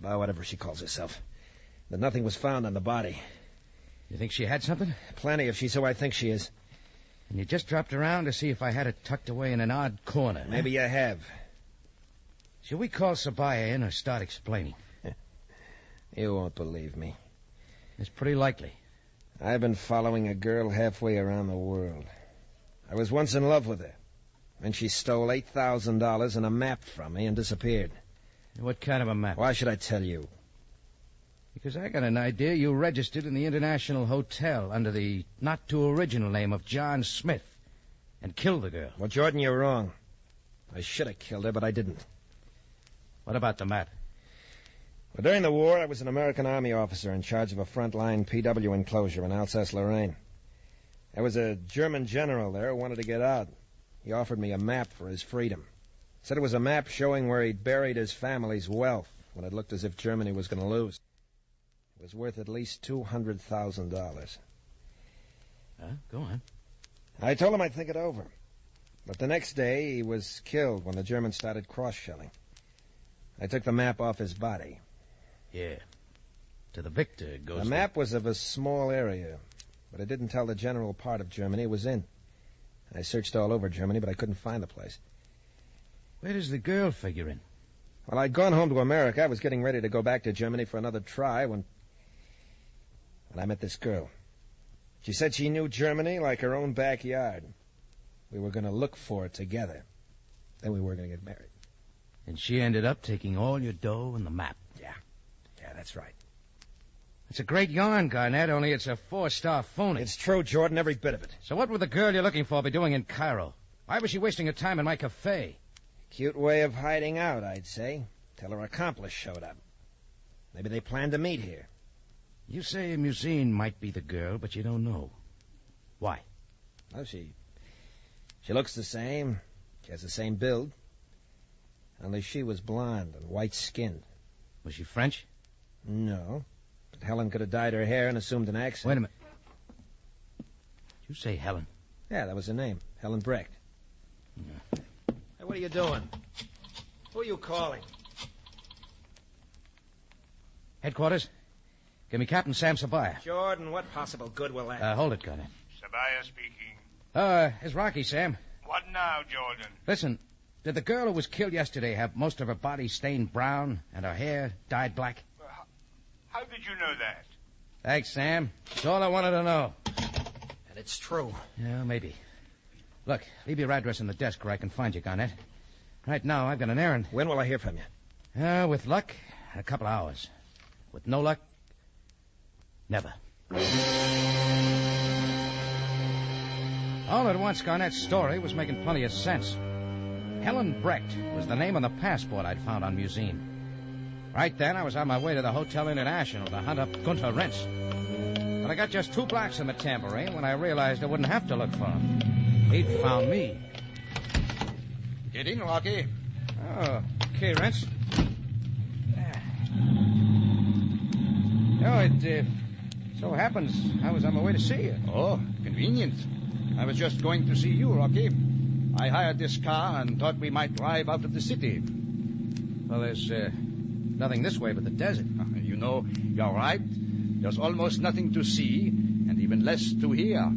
whatever she calls herself. That nothing was found on the body. You think she had something? Plenty, if she's who I think she is. And you just dropped around to see if I had it tucked away in an odd corner. Maybe you have. Should we call Sabaya in or start explaining? You won't believe me. It's pretty likely. I've been following a girl halfway around the world. I was once in love with her. Then she stole $8,000 and a map from me and disappeared. What kind of a map? Why should I tell you? Because I got an idea you registered in the International Hotel under the not-too-original name of John Smith and killed the girl. Well, Jordan, you're wrong. I should have killed her, but I didn't. What about the map? Well, during the war, I was an American Army officer in charge of a frontline PW enclosure in Alsace-Lorraine. There was a German general there who wanted to get out. He offered me a map for his freedom. Said it was a map showing where he'd buried his family's wealth when it looked as if Germany was going to lose. It was worth at least $200,000. Go on. I told him I'd think it over. But the next day, he was killed when the Germans started cross-shelling. I took the map off his body. Yeah. To the victor goes... The map was of a small area, but it didn't tell the general part of Germany it was in. I searched all over Germany, but I couldn't find the place. Where does the girl figure in? Well, I'd gone home to America. I was getting ready to go back to Germany for another try when I met this girl. She said she knew Germany like her own backyard. We were going to look for it together. Then we were going to get married. And she ended up taking all your dough and the map. Yeah, that's right. It's a great yarn, Garnett, only it's a 4-star phony. It's true, Jordan, every bit of it. So what would the girl you're looking for be doing in Cairo? Why was she wasting her time in my cafe? Cute way of hiding out, I'd say. Till her accomplice showed up. Maybe they planned to meet here. You say Mousine might be the girl, but you don't know. Why? Well, she looks the same. She has the same build. Only she was blonde and white-skinned. Was she French? No. But Helen could have dyed her hair and assumed an accent. Wait a minute. Did you say Helen? Yeah, that was her name. Helen Brecht. Yeah. Hey, what are you doing? Who are you calling? Headquarters? Give me Captain Sam Sabaya. Jordan, what possible good will that... Hold it, Garnett. Sabaya speaking. It's Rocky, Sam. What now, Jordan? Listen, did the girl who was killed yesterday have most of her body stained brown and her hair dyed black? How did you know that? Thanks, Sam. That's all I wanted to know. And it's true. Yeah, maybe. Look, leave your address in the desk where I can find you, Garnett. Right now, I've got an errand. When will I hear from you? With luck, a couple of hours. With no luck, never. All at once, Garnett's story was making plenty of sense. Helen Brecht was the name on the passport I'd found on Musine. Right then, I was on my way to the Hotel International to hunt up Gunter Rentz. But I got just 2 blocks in the tambourine when I realized I wouldn't have to look for him. He'd found me. Get in, Rocky. Oh, okay, Rentz. Oh, it so happens I was on my way to see you. Oh, convenient. I was just going to see you, Rocky. I hired this car and thought we might drive out of the city. Well, there's nothing this way but the desert. You know, you're right. There's almost nothing to see, and even less to hear.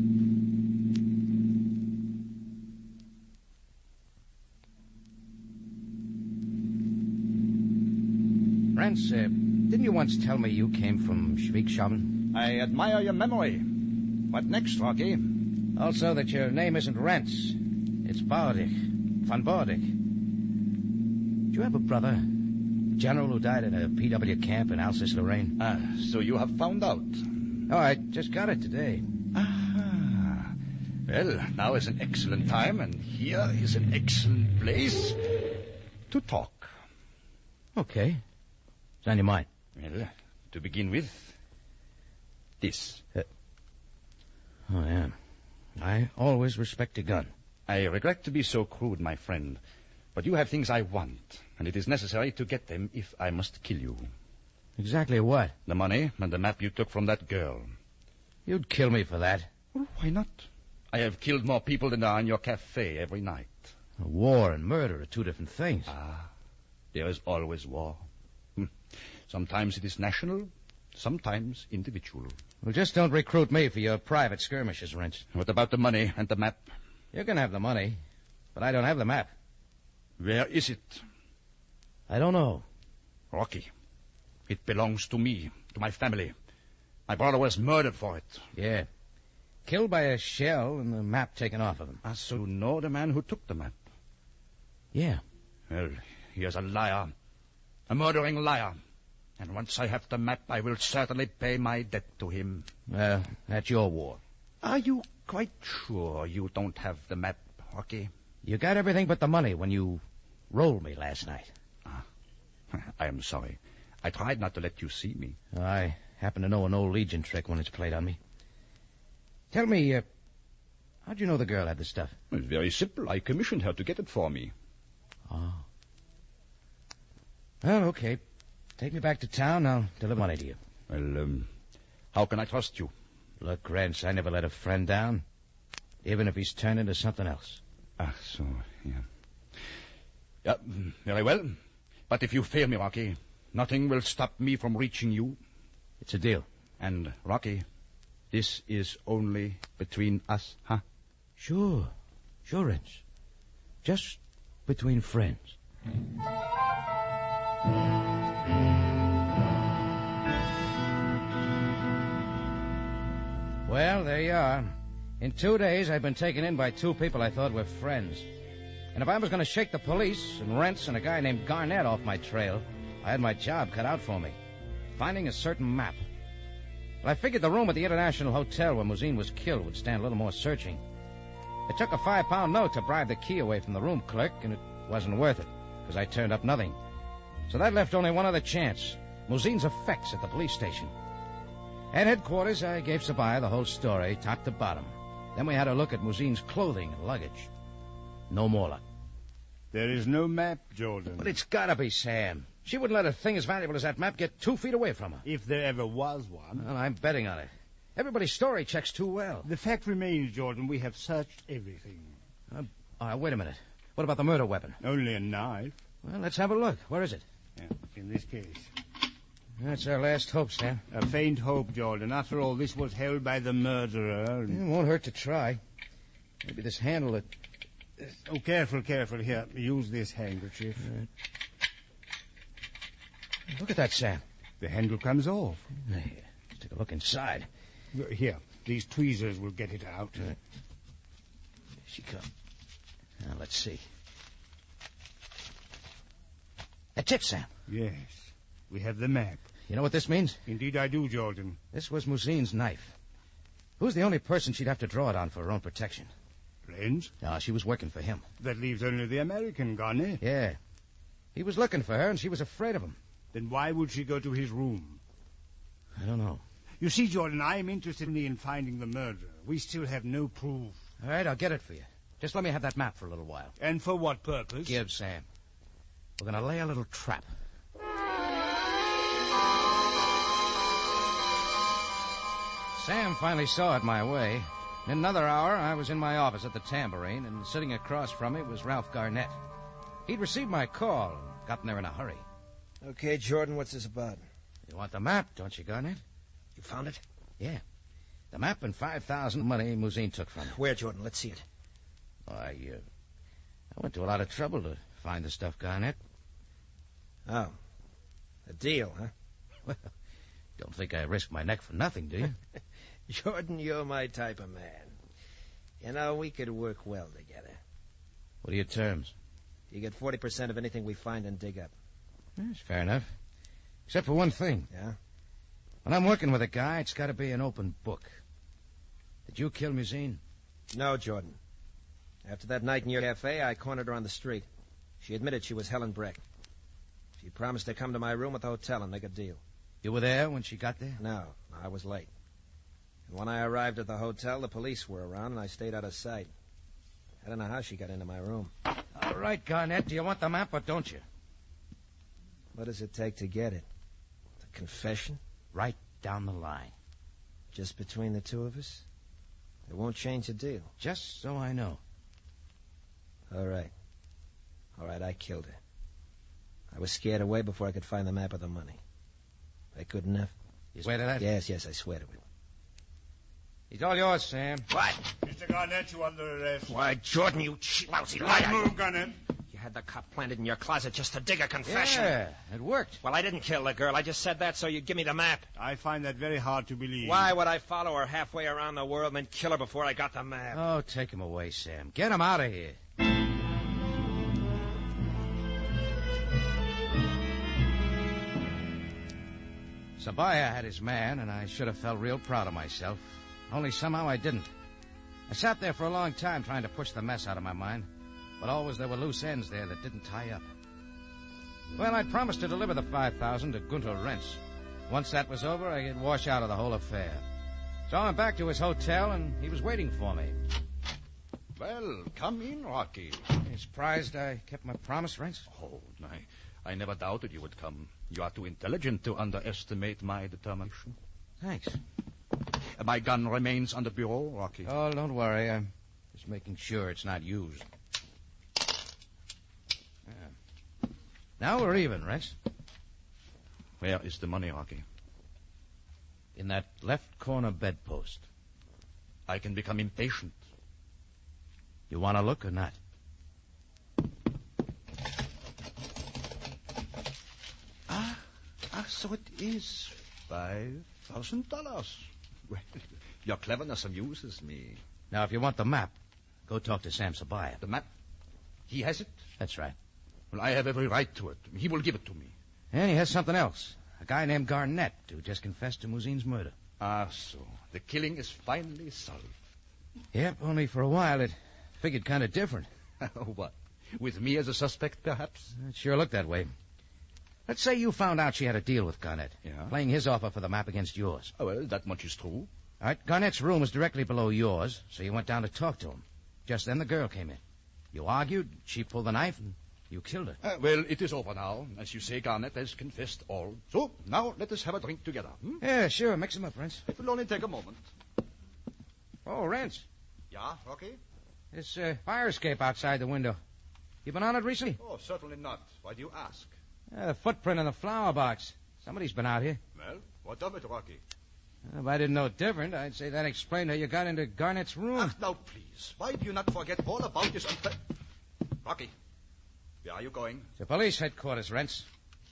Rentz, didn't you once tell me you came from Schweigshaben? I admire your memory. What next, Rocky? Also that your name isn't Rentz. It's Baudig. Von Baudig. Do you have a brother? A general who died in a PW camp in Alsace-Lorraine? So you have found out. Oh, I just got it today. Ah. Well, now is an excellent time, and here is an excellent place to talk. Okay. What's on your mind? Well, to begin with, this. Oh, yeah. I always respect a gun. I regret to be so crude, my friend, but you have things I want, and it is necessary to get them if I must kill you. Exactly what? The money and the map you took from that girl. You'd kill me for that. Well, why not? I have killed more people than are in your cafe every night. War and murder are 2 different things. There is always war. Sometimes it is national, sometimes individual. Well, just don't recruit me for your private skirmishes, Rentz. What about the money and the map? You can have the money, but I don't have the map. Where is it? I don't know. Rocky, it belongs to me, to my family. My brother was murdered for it. Yeah. Killed by a shell and the map taken off of him. So you know the man who took the map? Yeah. Well, he is a liar. A murdering liar. And once I have the map, I will certainly pay my debt to him. Well, that's your war. Are you quite sure you don't have the map, Rocky? You got everything but the money when you rolled me last night. I am sorry. I tried not to let you see me. I happen to know an old Legion trick when it's played on me. Tell me, how'd you know the girl had the stuff? It's very simple. I commissioned her to get it for me. Oh. Well, okay. Take me back to town. I'll deliver money to you. Well, how can I trust you? Look, Rance, I never let a friend down, even if he's turned into something else. So, yeah. Yeah, very well. But if you fail me, Rocky, nothing will stop me from reaching you. It's a deal. And, Rocky, this is only between us, huh? Sure, Rance. Just between friends. Well, there you are. In 2 days, I've been taken in by 2 people I thought were friends. And if I was going to shake the police and Rentz and a guy named Garnett off my trail, I had my job cut out for me. Finding a certain map. Well, I figured the room at the International Hotel where Musine was killed would stand a little more searching. It took a £5 note to bribe the key away from the room clerk, and it wasn't worth it, because I turned up nothing. So that left only one other chance. Musine's effects at the police station. At headquarters, I gave Sabaya the whole story, top to bottom. Then we had a look at Musine's clothing and luggage. No more luck. There is no map, Jordan. But it's gotta be Sam. She wouldn't let a thing as valuable as that map get 2 feet away from her. If there ever was one. Well, I'm betting on it. Everybody's story checks too well. The fact remains, Jordan, we have searched everything. Wait a minute. What about the murder weapon? Only a knife. Well, let's have a look. Where is it? Yeah, in this case. That's our last hope, Sam. A faint hope, Jordan. After all, this was held by the murderer. It won't hurt to try. Maybe this handle... Oh, careful. Here, use this handkerchief. Right. Look at that, Sam. The handle comes off. Let's take a look inside. Here, these tweezers will get it out. Right. Here she comes. Now, let's see. That's it, Sam. Yes. We have the map. You know what this means? Indeed I do, Jordan. This was Muzine's knife. Who's the only person she'd have to draw it on for her own protection? Friends? No, she was working for him. That leaves only the American, Garnet. Yeah. He was looking for her, and she was afraid of him. Then why would she go to his room? I don't know. You see, Jordan, I am interested in finding the murderer. We still have no proof. All right, I'll get it for you. Just let me have that map for a little while. And for what purpose? Give, Sam. We're going to lay a little trap. Sam finally saw it my way. In another hour, I was in my office at the Tambourine, and sitting across from me was Ralph Garnett. He'd received my call and gotten there in a hurry. Okay, Jordan, what's this about? You want the map, don't you, Garnett? You found it? Yeah. The map and $5,000 money Muzine took from me. Where, Jordan? Let's see it. I went to a lot of trouble to find the stuff, Garnett. Oh. A deal, huh? Well, don't think I risked my neck for nothing, do you? Jordan, you're my type of man. You know, we could work well together. What are your terms? You get 40% of anything we find and dig up. That's fair enough. Except for one thing. Yeah? When I'm working with a guy, it's got to be an open book. Did you kill Muzine? No, Jordan. After that night in your cafe, I cornered her on the street. She admitted she was Helen Breck. She promised to come to my room at the hotel and make a deal. You were there when she got there? No, I was late. And when I arrived at the hotel, the police were around, and I stayed out of sight. I don't know how she got into my room. All right, Garnett, do you want the map or don't you? What does it take to get it? The confession? Right down the line. Just between the two of us? It won't change the deal. Just so I know. All right. All right, I killed her. I was scared away before I could find the map of the money. I good enough? You swear to that? Yes, I swear to it. He's all yours, Sam. What? Mr. Garnett, you under arrest. Why, Jordan, you lousy liar. Move, Garnett. You had the cop planted in your closet just to dig a confession. Yeah, it worked. Well, I didn't kill the girl. I just said that so you'd give me the map. I find that very hard to believe. Why would I follow her halfway around the world and then kill her before I got the map? Oh, take him away, Sam. Get him out of here. Sabaya had his man, and I should have felt real proud of myself. Only somehow I didn't. I sat there for a long time trying to push the mess out of my mind, but always there were loose ends there that didn't tie up. Well, I'd promised to deliver the $5,000 to Gunter Rentz. Once that was over, I could wash out of the whole affair. So I went back to his hotel, and he was waiting for me. Well, come in, Rocky. You surprised I kept my promise, Rentz? Oh, I never doubted you would come. You are too intelligent to underestimate my determination. Thanks. My gun remains on the bureau, Rocky. Oh, don't worry. I'm just making sure it's not used. Now we're even, Rentz. Where is the money, Rocky? In that left corner bedpost. I can become impatient. You want to look or not? So it is $5,000. Well, your cleverness amuses me. Now, if you want the map, go talk to Sam Sabaya. The map? He has it? That's right. Well, I have every right to it. He will give it to me. And he has something else. A guy named Garnett who just confessed to Muzine's murder. So the killing is finally solved. Yep, only for a while it figured kind of different. What? With me as a suspect, perhaps? It sure looked that way. Let's say you found out she had a deal with Garnett. Yeah? Playing his offer for the map against yours. Oh, well, that much is true. All right, Garnett's room was directly below yours, so you went down to talk to him. Just then the girl came in. You argued, she pulled the knife, and you killed her. Well, it is over now. As you say, Garnett has confessed all. So, now let us have a drink together. Yeah, sure. Mix them up, Rentz. It will only take a moment. Oh, Rentz. Yeah, Rocky? This fire escape outside the window. You been on it recently? Oh, certainly not. Why do you ask? The footprint in the flower box. Somebody's been out here. Well, what of it, Rocky? If I didn't know different, I'd say that explained how you got into Garnett's room. Ach, now, please. Why do you not forget all about this? Rocky, where are you going? To police headquarters, Rents.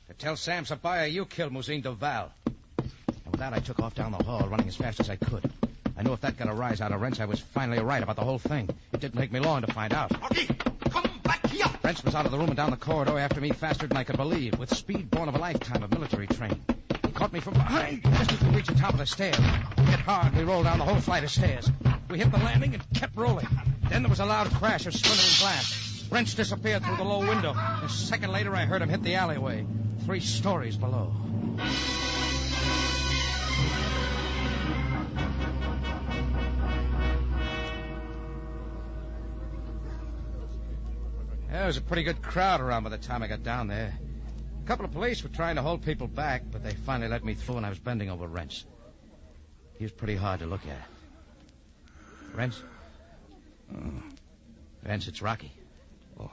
To tell Sam Sabaya you killed Musine Duval. And with that, I took off down the hall, running as fast as I could. I knew if that got a rise out of Rents, I was finally right about the whole thing. It didn't take me long to find out. Rocky, come back here! Rents was out of the room and down the corridor after me faster than I could believe, with speed born of a lifetime of military training. He caught me from behind, just as we reached the top of the stairs. We hit hard, we rolled down the whole flight of stairs. We hit the landing and kept rolling. Then there was a loud crash of splintering glass. Rents disappeared through the low window. A second later, I heard him hit the alleyway, 3 stories below. There was a pretty good crowd around by the time I got down there. A couple of police were trying to hold people back, but they finally let me through, and I was bending over Rents. He was pretty hard to look at. Rents? Rents, it's Rocky. Oh,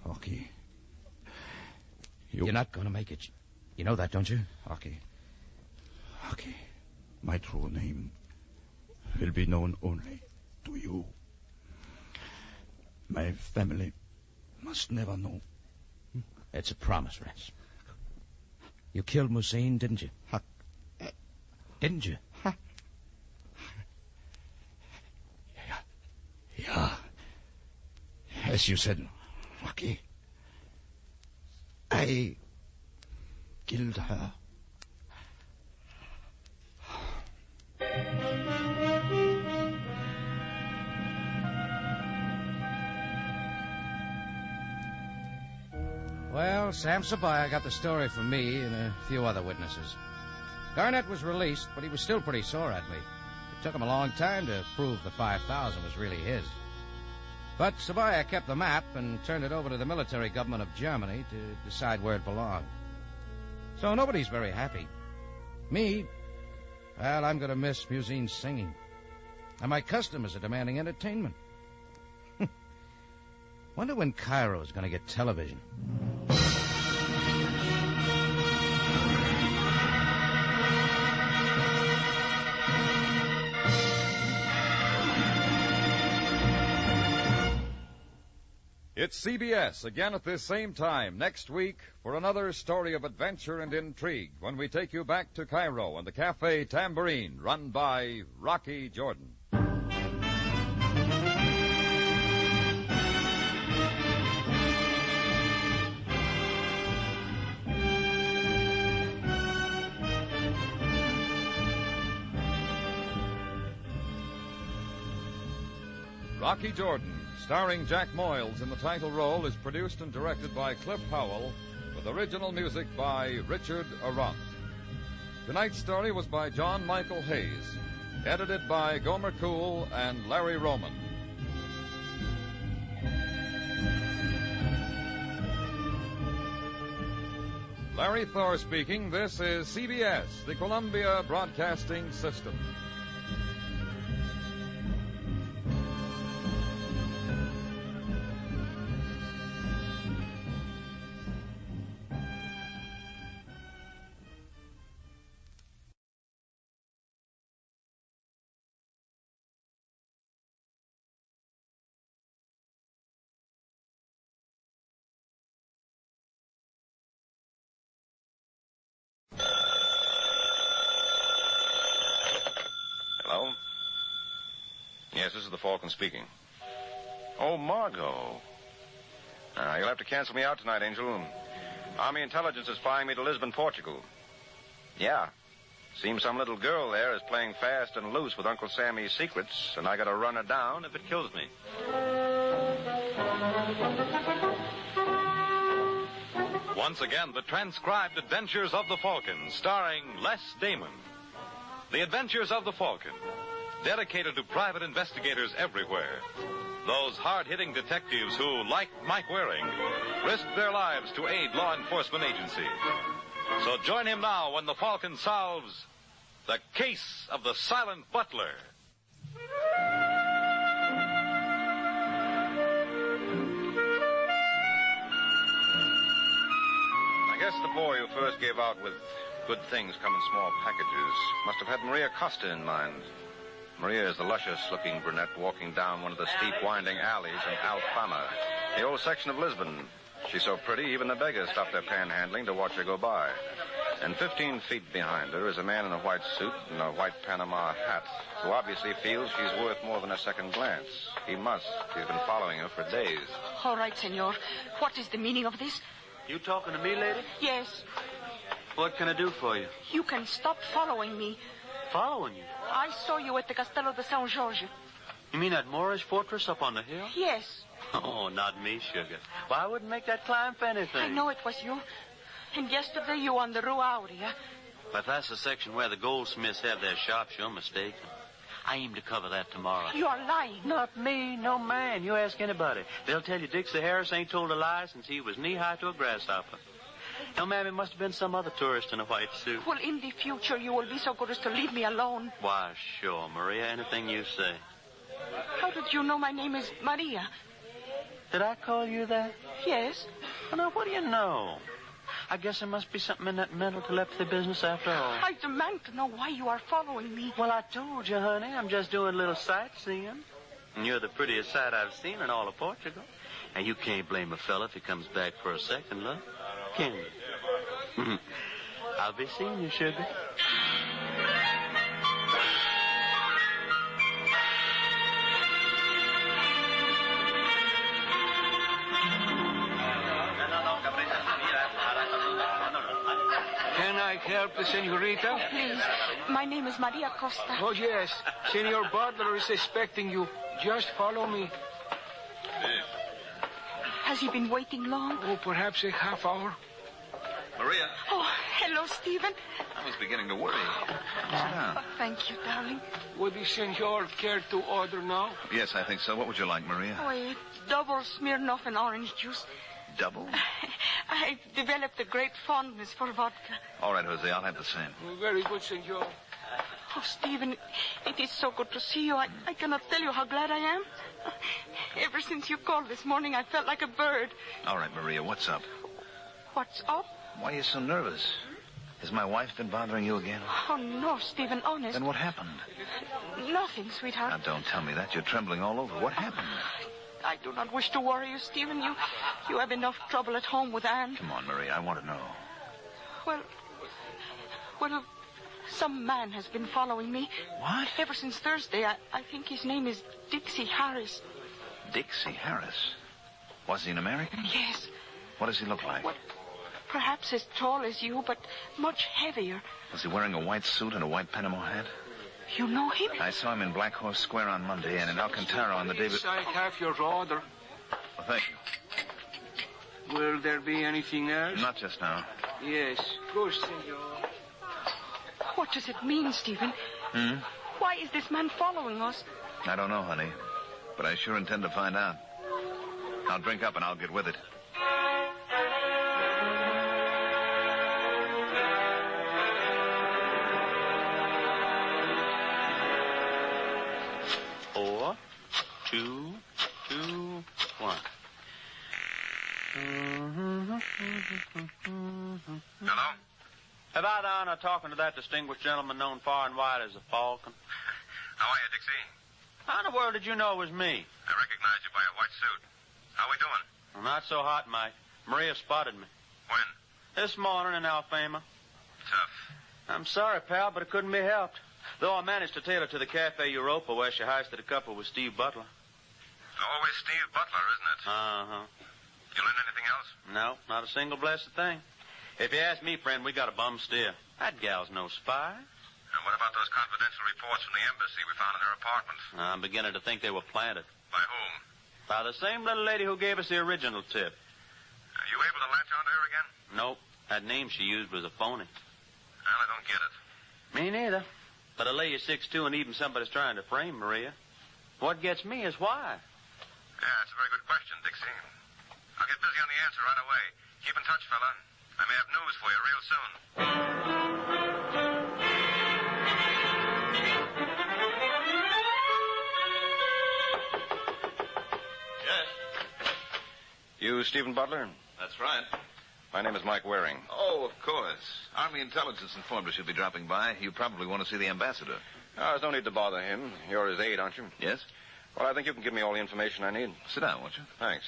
Rocky. You're not going to make it. You know that, don't you? Rocky. Rocky, my true name will be known only to you. My family must never know. It's a promise, Rents. You killed Musine, didn't you? Didn't you? Yeah. As you said, Rocky. I killed her. Well, Sam Sabaya got the story from me and a few other witnesses. Garnett was released, but he was still pretty sore at me. It took him a long time to prove the 5,000 was really his. But Sabaya kept the map and turned it over to the military government of Germany to decide where it belonged. So nobody's very happy. Me, well, I'm going to miss Musine's singing. And my customers are demanding entertainment. Wonder when Cairo's going to get television. It's CBS again at this same time next week for another story of adventure and intrigue when we take you back to Cairo and the Cafe Tambourine run by Rocky Jordan. Rocky Jordan, starring Jack Moyles in the title role, is produced and directed by Cliff Howell, with original music by Richard Arant. Tonight's story was by John Michael Hayes, edited by Gomer Cool and Larry Roman. Larry Thor speaking. This is CBS, the Columbia Broadcasting System. Hello? Yes, this is the Falcon speaking. Oh, Margot. You'll have to cancel me out tonight, Angel. Army intelligence is flying me to Lisbon, Portugal. Yeah. Seems some little girl there is playing fast and loose with Uncle Sammy's secrets, and I gotta run her down if it kills me. Once again, the transcribed Adventures of the Falcon, starring Les Damon. The Adventures of the Falcon, dedicated to private investigators everywhere. Those hard-hitting detectives who, like Mike Waring, risked their lives to aid law enforcement agencies. So join him now when the Falcon solves the case of the silent butler. I guess the boy who first gave out with good things come in small packages must have had Maria Costa in mind. Maria is the luscious-looking brunette walking down one of the steep, winding alleys in Alfama, the old section of Lisbon. She's so pretty, even the beggars stop their panhandling to watch her go by. And 15 feet behind her is a man in a white suit and a white Panama hat, who obviously feels she's worth more than a second glance. He must. He's been following her for days. All right, senor. What is the meaning of this? You talking to me, lady? Yes. What can I do for you? You can stop following me. Following you? I saw you at the Castello de San Jorge. You mean that Moorish fortress up on the hill? Yes. Oh, not me, sugar. Well, I wouldn't make that climb for anything. I know it was you. And yesterday you on the Rua Aurea. But that's the section where the goldsmiths have their shops. You're mistaken. I aim to cover that tomorrow. You are lying. Not me, no man. You ask anybody. They'll tell you Dixie Harris ain't told a lie since he was knee-high to a grasshopper. No, ma'am, it must have been some other tourist in a white suit. Well, in the future, you will be so good as to leave me alone. Why, sure, Maria. Anything you say. How did you know my name is Maria? Did I call you that? Yes. Well, now, what do you know? I guess there must be something in that mental telepathy business after all. I demand to know why you are following me. Well, I told you, honey. I'm just doing a little sightseeing. And you're the prettiest sight I've seen in all of Portugal. And you can't blame a fella if he comes back for a second look, can you? I'll be seeing you, sugar. Can I help the senorita? Please. My name is Maria Costa. Oh, yes. Senor Butler is expecting you. Just follow me. Has he been waiting long? Oh, perhaps a half hour. Maria. Oh, hello, Stephen. I was beginning to worry. Sit down. Oh, thank you, darling. Would the senor care to order now? Yes, I think so. What would you like, Maria? Oh, a double Smirnoff and orange juice. Double? I've developed a great fondness for vodka. All right, Jose, I'll have the same. Oh, very good, senor. Oh, Stephen, it is so good to see you. I cannot tell you how glad I am. Ever since you called this morning, I felt like a bird. All right, Maria, what's up? What's up? Why are you so nervous? Has my wife been bothering you again? Oh, no, Stephen, honest. Then what happened? Nothing, sweetheart. Now, don't tell me that. You're trembling all over. What happened? I do not wish to worry you, Stephen. You have enough trouble at home with Anne. Come on, Maria, I want to know. Well, some man has been following me. What? Ever since Thursday. I think his name is Dixie Harris. Dixie Harris? Was he an American? Yes. What does he look like? Well, perhaps as tall as you, but much heavier. Was he wearing a white suit and a white Panama hat? You know him? I saw him in Black Horse Square on Monday and in Alcantara on the day before. I have your order. Well, thank you. Will there be anything else? Not just now. Yes. Go, senor. What does it mean, Stephen? Why is this man following us? I don't know, honey. But I sure intend to find out. Now drink up and I'll get with it. Four, two, two, one. Hello? Have I the honor of talking to that distinguished gentleman known far and wide as the Falcon? How are you, Dixie? How in the world did you know it was me? I recognize you by a white suit. How we doing? Well, not so hot, Mike. Maria spotted me. When? This morning in Alfama. Tough. I'm sorry, pal, but it couldn't be helped. Though I managed to tail her to the Cafe Europa where she heisted a couple with Steve Butler. Always Steve Butler, isn't it? Uh-huh. You learn anything else? No, not a single blessed thing. If you ask me, friend, we got a bum steer. That gal's no spy. And what about those confidential reports from the embassy we found in her apartment? I'm beginning to think they were planted. By whom? By the same little lady who gave us the original tip. Are you able to latch onto her again? Nope. That name she used was a phony. Well, I don't get it. Me neither. But I lay you 6'2", and even somebody's trying to frame Maria. What gets me is why. Yeah, that's a very good question, Dixie. I'll get busy on the answer right away. Keep in touch, fella. I may have news for you real soon. Yes? You Stephen Butler? That's right. My name is Mike Waring. Oh, of course. Army intelligence informed us you'd be dropping by. You probably want to see the ambassador. Oh, there's no need to bother him. You're his aide, aren't you? Yes? Well, I think you can give me all the information I need. Sit down, won't you? Thanks.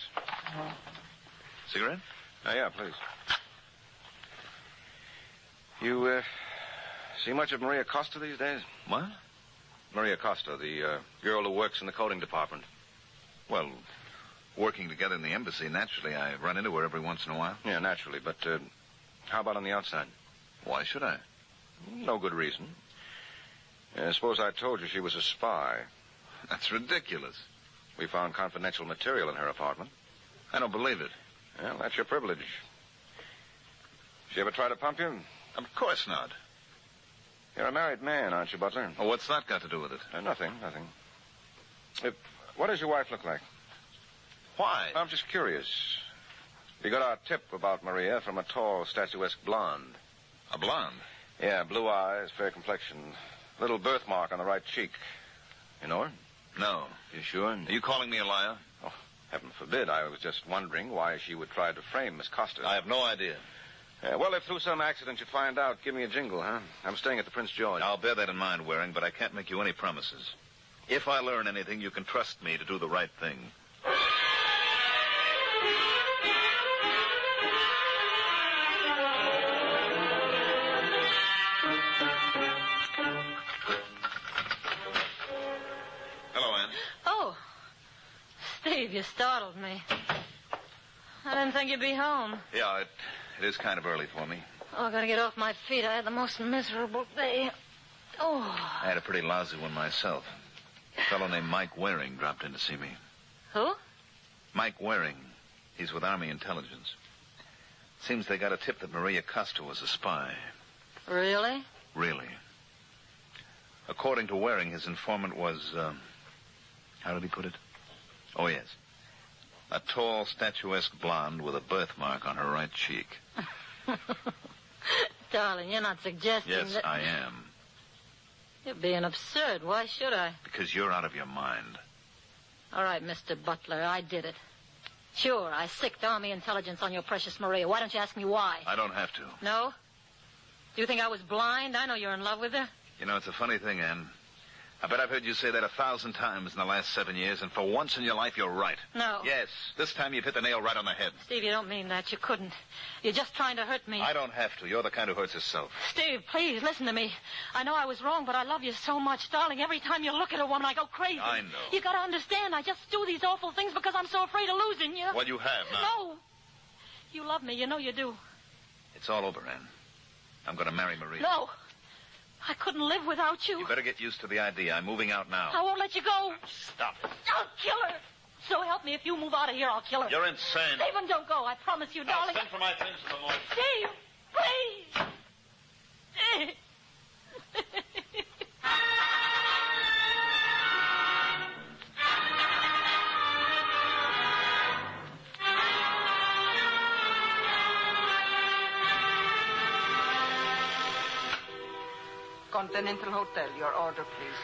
Cigarette? Yeah, please. You, see much of Maria Costa these days? What? Maria Costa, the girl who works in the coding department. Well, working together in the embassy, naturally, I run into her every once in a while. Yeah, naturally, but how about on the outside? Why should I? No good reason. Suppose I told you she was a spy. That's ridiculous. We found confidential material in her apartment. I don't believe it. Well, that's your privilege. She ever try to pump you? Of course not. You're a married man, aren't you, Butler? Oh, what's that got to do with it? Nothing. What does your wife look like? Why? I'm just curious. We got our tip about Maria from a tall, statuesque blonde. A blonde? Yeah, blue eyes, fair complexion. Little birthmark on the right cheek. You know her? No. You sure? Are you calling me a liar? Oh, heaven forbid. I was just wondering why she would try to frame Miss Costa. I have no idea. Well, if through some accident you find out, give me a jingle, huh? I'm staying at the Prince George. I'll bear that in mind, Waring, but I can't make you any promises. If I learn anything, you can trust me to do the right thing. Hello, Ann. Oh, Steve, you startled me. I didn't think you'd be home. Yeah, it is kind of early for me. Oh, I gotta get off my feet. I had the most miserable day. Oh. I had a pretty lousy one myself. A fellow named Mike Waring dropped in to see me. Who? Mike Waring. He's with Army intelligence. Seems they got a tip that Maria Costa was a spy. Really? Really. According to Waring, his informant was, how did he put it? Oh, yes. A tall, statuesque blonde with a birthmark on her right cheek. Darling, you're not suggesting Yes, that... I am. You're being absurd. Why should I? Because you're out of your mind. All right, Mr. Butler, I did it. Sure, I sicked Army intelligence on your precious Maria. Why don't you ask me why? I don't have to. No? Do you think I was blind? I know you're in love with her. You know, it's a funny thing, Ann. I bet I've heard you say that 1,000 times in the last 7 years, and for once in your life, you're right. No. Yes, this time you've hit the nail right on the head. Steve, you don't mean that. You couldn't. You're just trying to hurt me. I don't have to. You're the kind who hurts herself. Steve, please, listen to me. I know I was wrong, but I love you so much. Darling, every time you look at a woman, I go crazy. I know. You gotta understand, I just do these awful things because I'm so afraid of losing you. Well, you have now. No. You love me. You know you do. It's all over, Ann. I'm going to marry Maria. No. I couldn't live without you. You better get used to the idea. I'm moving out now. I won't let you go. Stop it. I'll kill her. So help me, if you move out of here, I'll kill her. You're insane. Stephen, don't go. I promise you, darling. I'll send for my things in the morning. Steve, please. Continental Hotel, your order, please.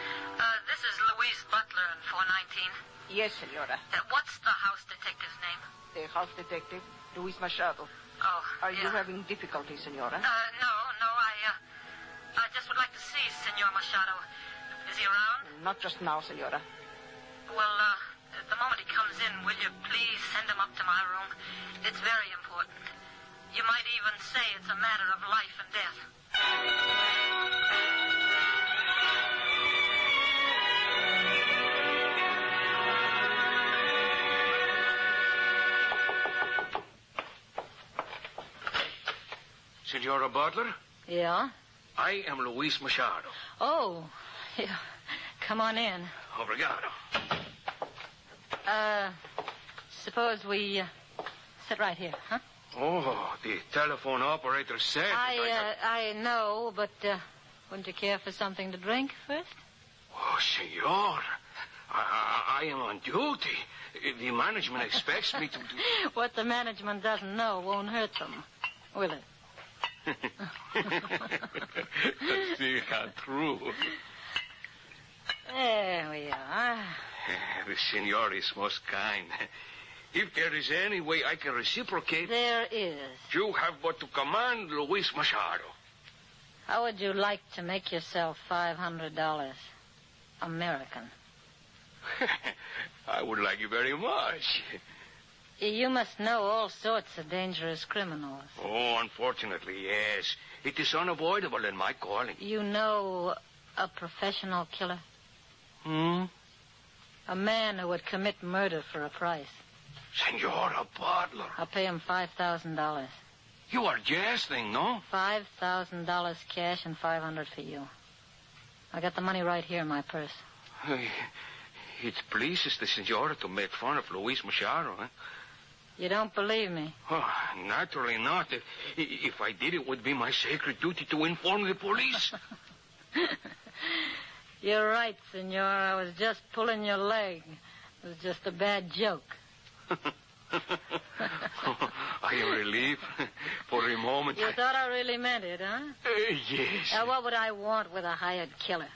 This is Louise Butler in 419. Yes, senora. What's the house detective's name? The house detective, Luis Machado. Oh, Are you having difficulty, senora? No. I just would like to see Senor Machado. Is he around? Not just now, senora. Well, the moment he comes in, will you please send him up to my room? It's very important. You might even say it's a matter of life and death. Senora Butler, Yeah? I am Luis Machado. Oh, yeah. Come on in. Obrigado. Suppose we sit right here, huh? Oh, the telephone operator said... I know, but wouldn't you care for something to drink first? Oh, senor, I am on duty. The management expects me to... What the management doesn't know won't hurt them, will it? See how true. There we are. The senor is most kind. If there is any way I can reciprocate... There is. You have but to command Luis Machado. How would you like to make yourself $500 American? I would like you very much. You must know all sorts of dangerous criminals. Oh, unfortunately, yes. It is unavoidable in my calling. You know a professional killer? Hmm? A man who would commit murder for a price. Senora Butler. I'll pay him $5,000. You are jesting, no? $5,000 cash and $500 for you. I got the money right here in my purse. It pleases the senora to make fun of Luis Machado, huh? You don't believe me? Oh, naturally not. If I did, it would be my sacred duty to inform the police. You're right, senor. I was just pulling your leg. It was just a bad joke. I am relieved for a moment. You thought I really meant it, huh? Yes. Now, what would I want with a hired killer?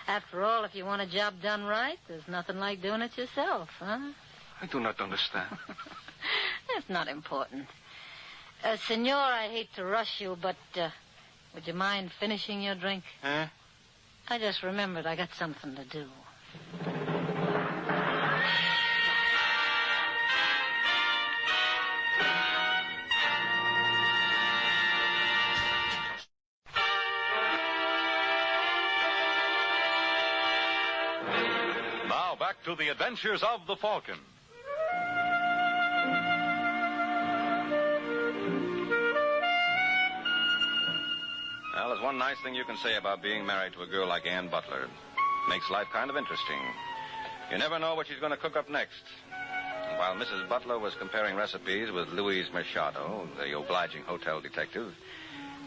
After all, if you want a job done right, there's nothing like doing it yourself, huh? I do not understand. That's not important. Senor, I hate to rush you, but would you mind finishing your drink? Huh? I just remembered I got something to do. Now back to the adventures of the Falcon. Well, there's one nice thing you can say about being married to a girl like Ann Butler. Makes life kind of interesting. You never know what she's going to cook up next. And while Mrs. Butler was comparing recipes with Luis Machado, the obliging hotel detective,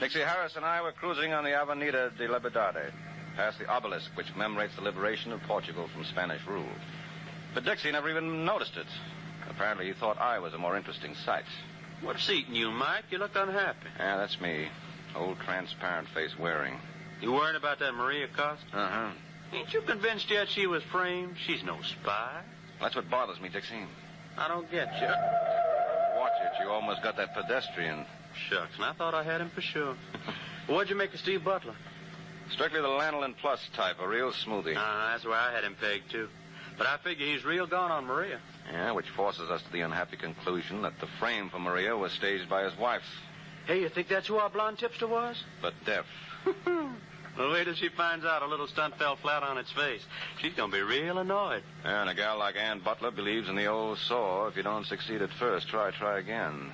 Dixie Harris and I were cruising on the Avenida de Libertad, past the obelisk which commemorates the liberation of Portugal from Spanish rule. But Dixie never even noticed it. Apparently he thought I was a more interesting sight. What's eating you, Mike? You look unhappy. Yeah, that's me. Old transparent face wearing. You worrying about that Maria Costa? Uh-huh. Ain't you convinced yet she was framed? She's no spy. That's what bothers me, Dixie. I don't get you. Watch it. You almost got that pedestrian. Shucks, and I thought I had him for sure. What'd you make of Steve Butler? Strictly the Lanolin Plus type, a real smoothie. That's where I had him pegged, too. But I figure he's real gone on Maria. Yeah, which forces us to the unhappy conclusion that the frame for Maria was staged by his wife. Hey, you think that's who our blonde tipster was? But deaf. Well, wait till she finds out a little stunt fell flat on its face. She's going to be real annoyed. Yeah, and a gal like Ann Butler believes in the old saw. If you don't succeed at first, try again.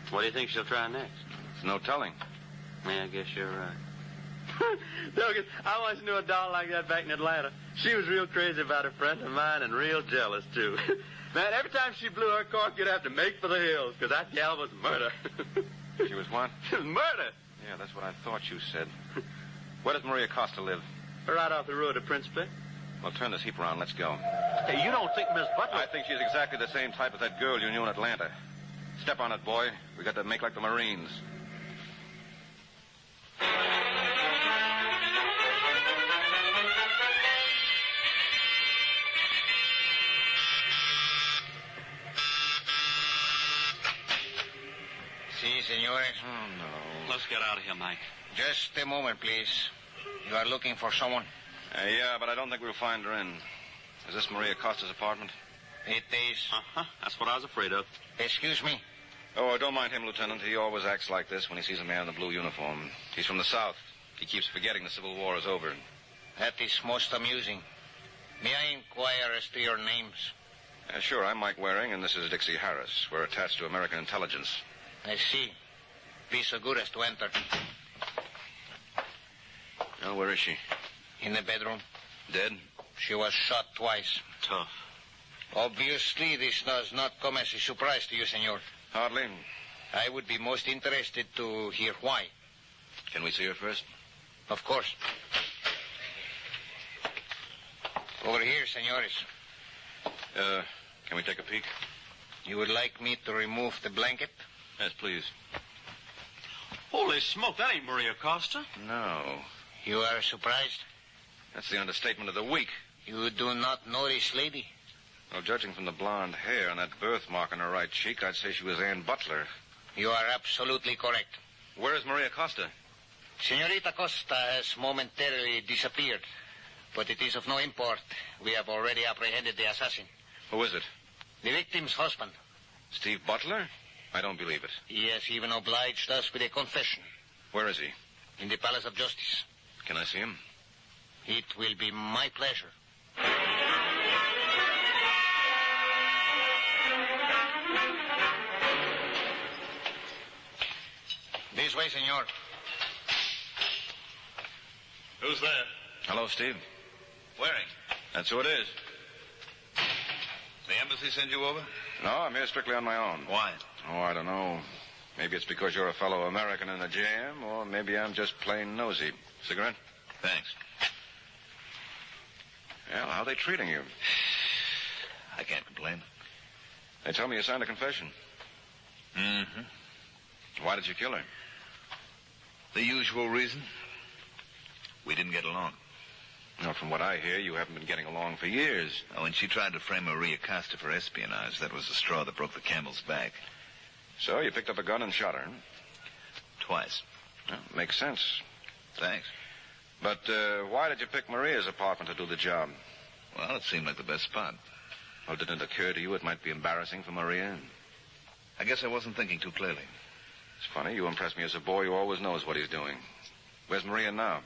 What do you think she'll try next? There's no telling. Yeah, I guess you're right. Doggett, I once knew a doll like that back in Atlanta. She was real crazy about a friend of mine and real jealous, too. Man, every time she blew her cork, you'd have to make for the hills, because that gal was murder. She was what? She was murder. Yeah, that's what I thought you said. Where does Maria Costa live? Right off the road to Principe. Well, turn this heap around. Let's go. Hey, you don't think Miss Butler... I think she's exactly the same type as that girl you knew in Atlanta. Step on it, boy. We got to make like the Marines. Si, senores. Oh, no. Let's get out of here, Mike. Just a moment, please. You are looking for someone? Yeah, but I don't think we'll find her in. Is this Maria Costa's apartment? It is. Uh-huh. That's what I was afraid of. Excuse me? Oh, don't mind him, Lieutenant. He always acts like this when he sees a man in a blue uniform. He's from the South. He keeps forgetting the Civil War is over. That is most amusing. May I inquire as to your names? Sure, I'm Mike Waring, and this is Dixie Harris. We're attached to American intelligence. I see. Be so good as to enter. Well, where is she? In the bedroom. Dead? She was shot twice. Tough. Obviously, this does not come as a surprise to you, senor. Hardly. I would be most interested to hear why. Can we see her first? Of course. Over here, senores. Can we take a peek? You would like me to remove the blanket? Yes, please. Holy smoke, that ain't Maria Costa. No. You are surprised? That's the understatement of the week. You do not know this lady? Well, judging from the blonde hair and that birthmark on her right cheek, I'd say she was Ann Butler. You are absolutely correct. Where is Maria Costa? Senorita Costa has momentarily disappeared, but it is of no import. We have already apprehended the assassin. Who is it? The victim's husband. Steve Butler? I don't believe it. He has even obliged us with a confession. Where is he? In the Palace of Justice. Can I see him? It will be my pleasure. This way, senor. Who's there? Hello, Steve. Waring. That's who it is. The embassy send you over? No, I'm here strictly on my own. Why? Oh, I don't know. Maybe it's because you're a fellow American in a jam, or maybe I'm just plain nosy. Cigarette? Thanks. Well, how are they treating you? I can't complain. They tell me you signed a confession. Mm-hmm. Why did you kill her? The usual reason. We didn't get along. Well, from what I hear, you haven't been getting along for years. When she tried to frame Maria Costa for espionage, that was the straw that broke the camel's back. So you picked up a gun and shot her? Twice. Well, makes sense. Thanks. But why did you pick Maria's apartment to do the job? Well, it seemed like the best spot. Well, didn't it occur to you it might be embarrassing for Maria? I guess I wasn't thinking too clearly. It's funny. You impress me as a boy who always knows what he's doing. Where's Maria now?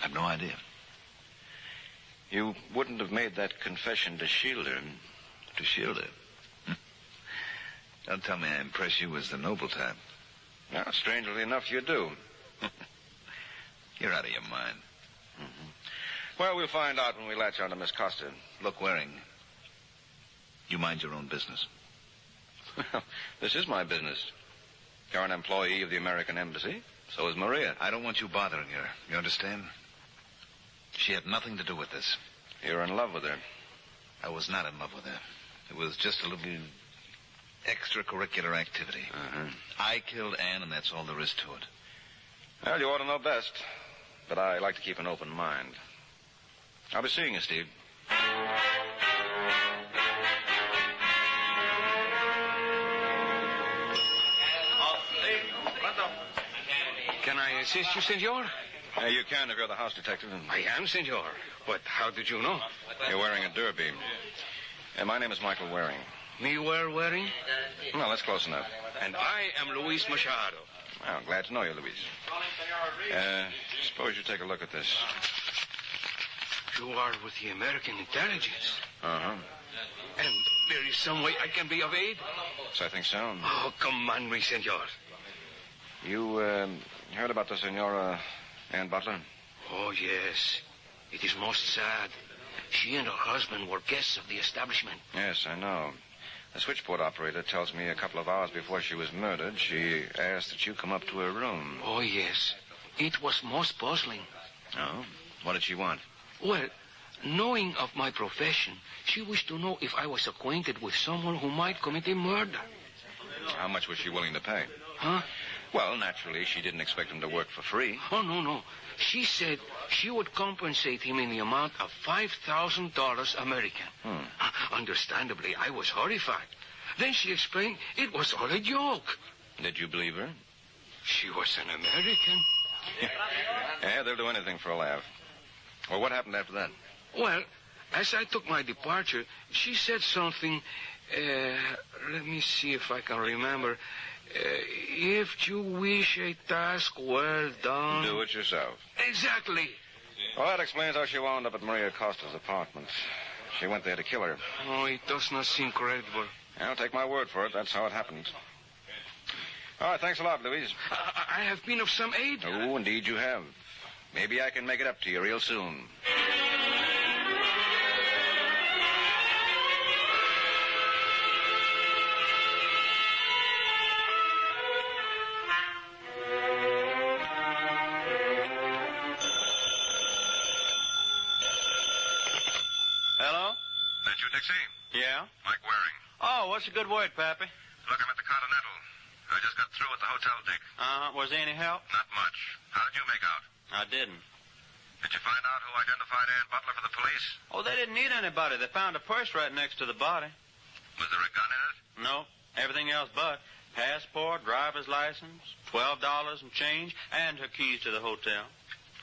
I've no idea. You wouldn't have made that confession to shield her. To shield her? Don't tell me I impress you as the noble type. No, strangely enough, you do. You're out of your mind. Mm-hmm. Well, we'll find out when we latch on to Miss Costa. Look, Waring, you mind your own business. Well, this is my business. You're an employee of the American Embassy. So is Maria. I don't want you bothering her. You understand? She had nothing to do with this. You're in love with her. I was not in love with her. It was just a little extracurricular activity. Uh-huh. I killed Anne, and that's all there is to it. Well, you ought to know best. But I like to keep an open mind. I'll be seeing you, Steve. Can I assist you, senor? You can if you're the house detective. I am, senor. But how did you know? You're wearing a derby. My name is Michael Waring. Me wearing? Well, that's close enough. And I am Luis Machado. Well, glad to know you, Luis. Suppose you take a look at this. You are with the American intelligence. Uh-huh. And there is some way I can be of aid? So I think so. Oh, command me, senor. You, heard about the Senora Ann Butler? Oh, yes. It is most sad. She and her husband were guests of the establishment. Yes, I know. The switchboard operator tells me a couple of hours before she was murdered, she asked that you come up to her room. Oh, yes. It was most puzzling. Oh? What did she want? Well, knowing of my profession, she wished to know if I was acquainted with someone who might commit a murder. How much was she willing to pay? Huh? Well, naturally, she didn't expect him to work for free. Oh, no. She said she would compensate him in the amount of $5,000 American. Understandably, I was horrified. Then she explained it was all a joke. Did you believe her? She was an American. Yeah, they'll do anything for a laugh. Well, what happened after that? Well, as I took my departure, she said something. Let me see if I can remember. If you wish a task well done... Do it yourself. Exactly. Well, that explains how she wound up at Maria Costa's apartment. She went there to kill her. Oh, it does not seem credible. I'll take my word for it. That's how it happened. All right, thanks a lot, Louise. I have been of some aid. Oh, indeed you have. Maybe I can make it up to you real soon. Hello? That you, Dixie? Yeah? Mike Waring. Oh, what's a good word, Pappy? Look, I'm at the Continental. I just got through at the hotel, Dick. Was there any help? Not much. How did you make out? I didn't. Did you find out who identified Ann Butler for the police? Oh, they didn't need anybody. They found a purse right next to the body. Was there a gun in it? No, everything else but. Passport, driver's license, $12 and change, and her keys to the hotel.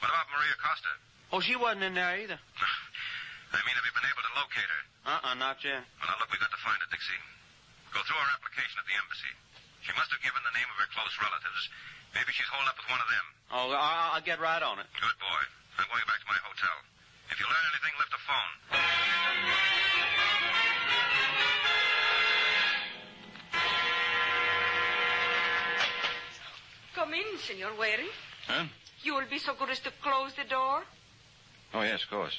What about Maria Costa? Oh, she wasn't in there either. I mean, have you been able to locate her? Not yet. Well, now, look, we got to find her, Dixie. Go through her application at the embassy. She must have given the name of her close relatives. Maybe she's holed up with one of them. Oh, I'll get right on it. Good boy. I'm going back to my hotel. If you learn anything, lift a phone. Come in, Senor Waring. Huh? You will be so good as to close the door? Oh, yes, of course.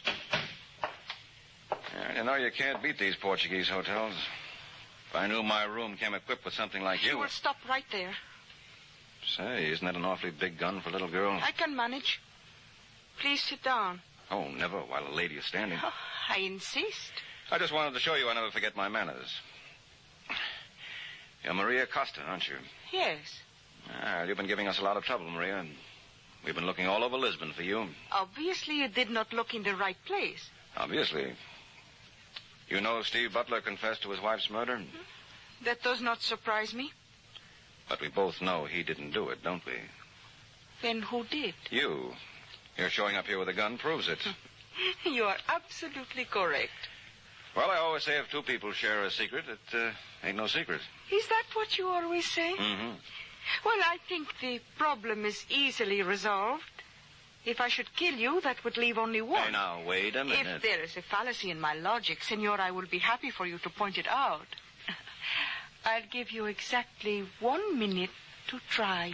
Yeah, you know, you can't beat these Portuguese hotels. If I knew my room came equipped with something like you... You will stop right there. Say, isn't that an awfully big gun for a little girl? I can manage. Please sit down. Oh, never, while a lady is standing. Oh, I insist. I just wanted to show you I never forget my manners. You're Maria Costa, aren't you? Yes. You've been giving us a lot of trouble, Maria. We've been looking all over Lisbon for you. Obviously, you did not look in the right place. Obviously. You know Steve Butler confessed to his wife's murder? That does not surprise me. But we both know he didn't do it, don't we? Then who did? You. Your showing up here with a gun proves it. You are absolutely correct. Well, I always say if two people share a secret, it ain't no secret. Is that what you always say? Mm-hmm. Well, I think the problem is easily resolved. If I should kill you, that would leave only one. Hey, now, wait a minute. If there is a fallacy in my logic, Senor, I will be happy for you to point it out. I'll give you exactly 1 minute to try.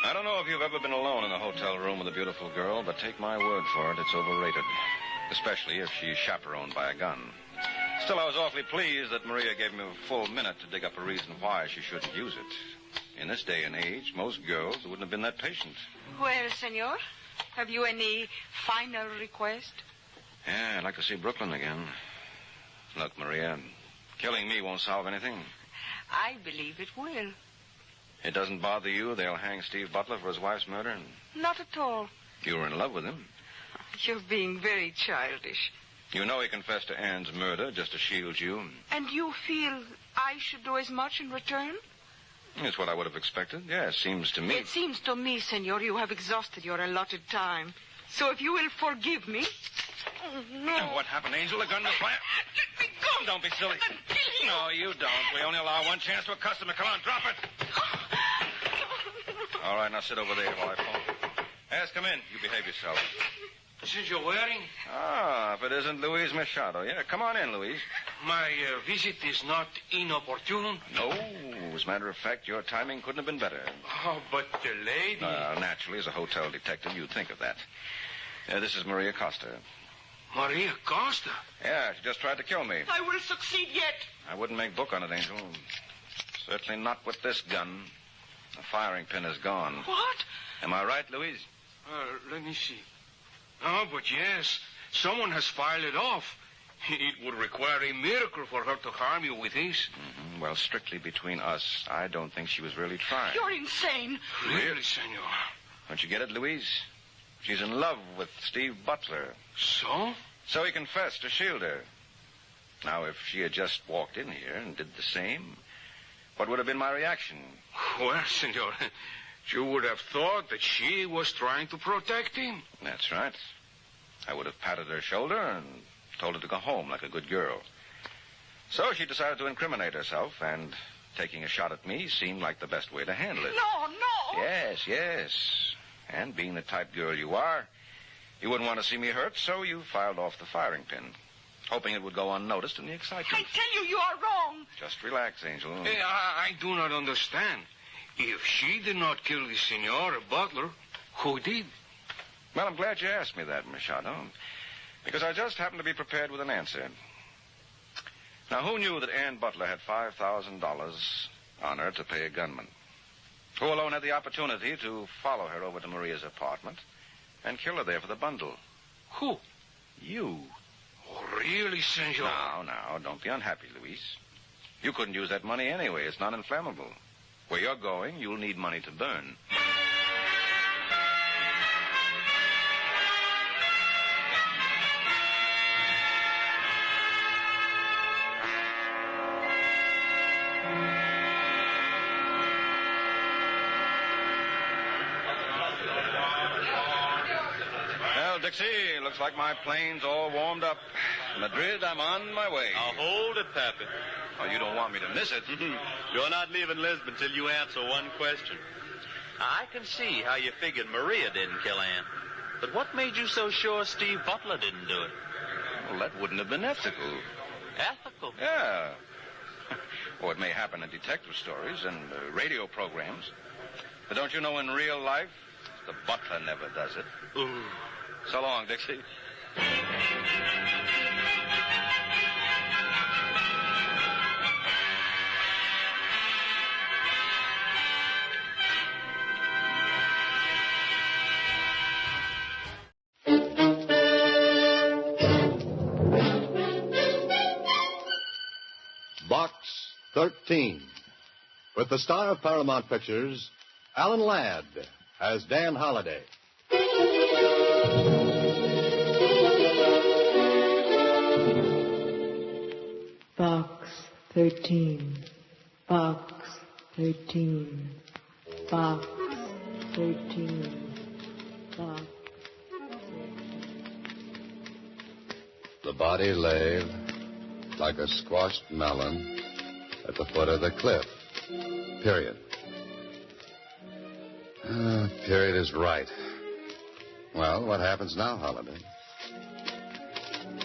I don't know if you've ever been alone in a hotel room with a beautiful girl, but take my word for it, it's overrated. Especially if she's chaperoned by a gun. Still, I was awfully pleased that Maria gave me a full minute to dig up a reason why she shouldn't use it. In this day and age, most girls wouldn't have been that patient. Well, Senor, have you any final request? Yeah, I'd like to see Brooklyn again. Look, Maria, killing me won't solve anything. I believe it will. It doesn't bother you they'll hang Steve Butler for his wife's murder? Not at all. You were in love with him. You're being very childish. You know he confessed to Ann's murder just to shield you. And you feel I should do as much in return? It's what I would have expected. Yeah, it seems to me. It seems to me, Senor, you have exhausted your allotted time. So if you will forgive me... Oh, no. What happened, Angel? The gun was fired? Let me go. Don't be silly. No, you don't. We only allow one chance to a customer. Come on, drop it. All right, now sit over there while I phone. Yes, come in. You behave yourself. Senor Waring? Ah, if it isn't Luis Machado. Yeah, come on in, Luis. My visit is not inopportune. No, as a matter of fact, your timing couldn't have been better. Oh, but the lady... Naturally, as a hotel detective, you'd think of that. This is Maria Costa. Maria Costa? Yeah, she just tried to kill me. I will succeed yet. I wouldn't make book on it, Angel. Certainly not with this gun. The firing pin is gone. What? Am I right, Louise? Let me see. Oh, but yes. Someone has filed it off. It would require a miracle for her to harm you with this. Mm-hmm. Well, strictly between us, I don't think she was really trying. You're insane. Really, senor? Don't you get it, Louise? She's in love with Steve Butler. So? So he confessed to shield her. Now, if she had just walked in here and did the same, what would have been my reaction? Well, senor, you would have thought that she was trying to protect him. That's right. I would have patted her shoulder and told her to go home like a good girl. So she decided to incriminate herself, and taking a shot at me seemed like the best way to handle it. No. Yes. And being the type girl you are, you wouldn't want to see me hurt, so you filed off the firing pin, hoping it would go unnoticed in the excitement. I tell you are wrong. Just relax, Angel. I do not understand. If she did not kill the Senora Butler, who did? Well, I'm glad you asked me that, Machado, because I just happened to be prepared with an answer. Now, who knew that Ann Butler had $5,000 on her to pay a gunman? Who alone had the opportunity to follow her over to Maria's apartment and kill her there for the bundle. Who? You. Oh, really, senor? Now, don't be unhappy, Luis. You couldn't use that money anyway. It's not inflammable. Where you're going, you'll need money to burn. Well, Dixie, looks like my plane's all warmed up. Madrid, I'm on my way. Now, hold it, Pappy. Oh, you don't want me to miss it. You're not leaving Lisbon till you answer one question. I can see how you figured Maria didn't kill Ann. But what made you so sure Steve Butler didn't do it? Well, that wouldn't have been ethical. Ethical? Yeah. Oh, it may happen in detective stories and radio programs. But don't you know in real life, the butler never does it. Ooh. So long, Dixie. Box 13. With the star of Paramount Pictures, Alan Ladd as Dan Holliday. Box 13. Box 13. Box 13. Box. The body lay like a squashed melon at the foot of the cliff. Period. Period is right. Well, what happens now, Holliday?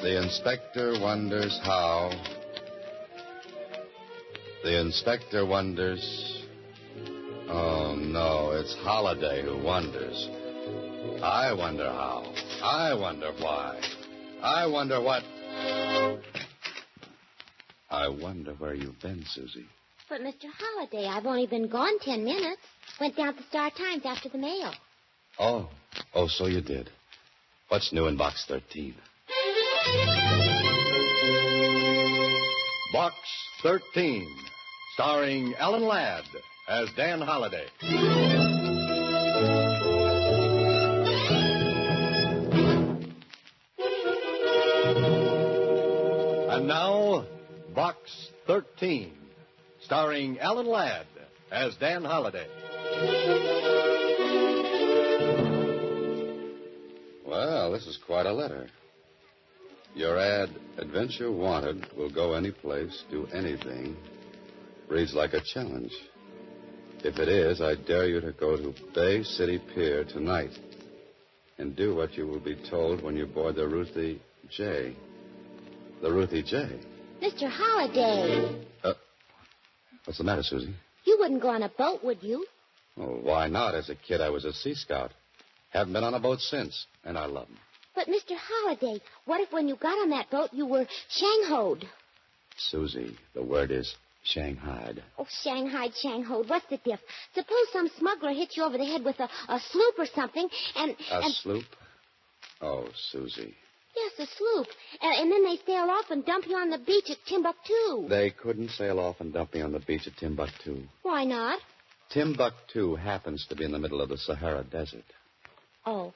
The inspector wonders how. The inspector wonders. Oh, no, it's Holliday who wonders. I wonder how. I wonder why. I wonder what. I wonder where you've been, Susie. But, Mr. Holliday, I've only been gone 10 minutes. Went down to the Star-Times after the mail. Oh, so you did. What's new in Box 13? Box 13, starring Alan Ladd as Dan Holliday. And now, Box 13, starring Alan Ladd as Dan Holliday. Well, this is quite a letter. Your ad, Adventure Wanted, will go any place, do anything, reads like a challenge. If it is, I dare you to go to Bay City Pier tonight and do what you will be told when you board the Ruthie J. The Ruthie J. Mr. Holliday. What's the matter, Susie? You wouldn't go on a boat, would you? Oh, why not? As a kid, I was a Sea Scout. Haven't been on a boat since, and I love them. But, Mr. Holliday, what if when you got on that boat you were shanghaied? Susie, the word is shanghaied. Oh, shanghaied, shanghaied. What's the diff? Suppose some smuggler hits you over the head with a sloop or something, and... A sloop? Oh, Susie. Yes, a sloop. And then they sail off and dump you on the beach at Timbuktu. They couldn't sail off and dump me on the beach at Timbuktu. Why not? Timbuktu happens to be in the middle of the Sahara Desert. Oh.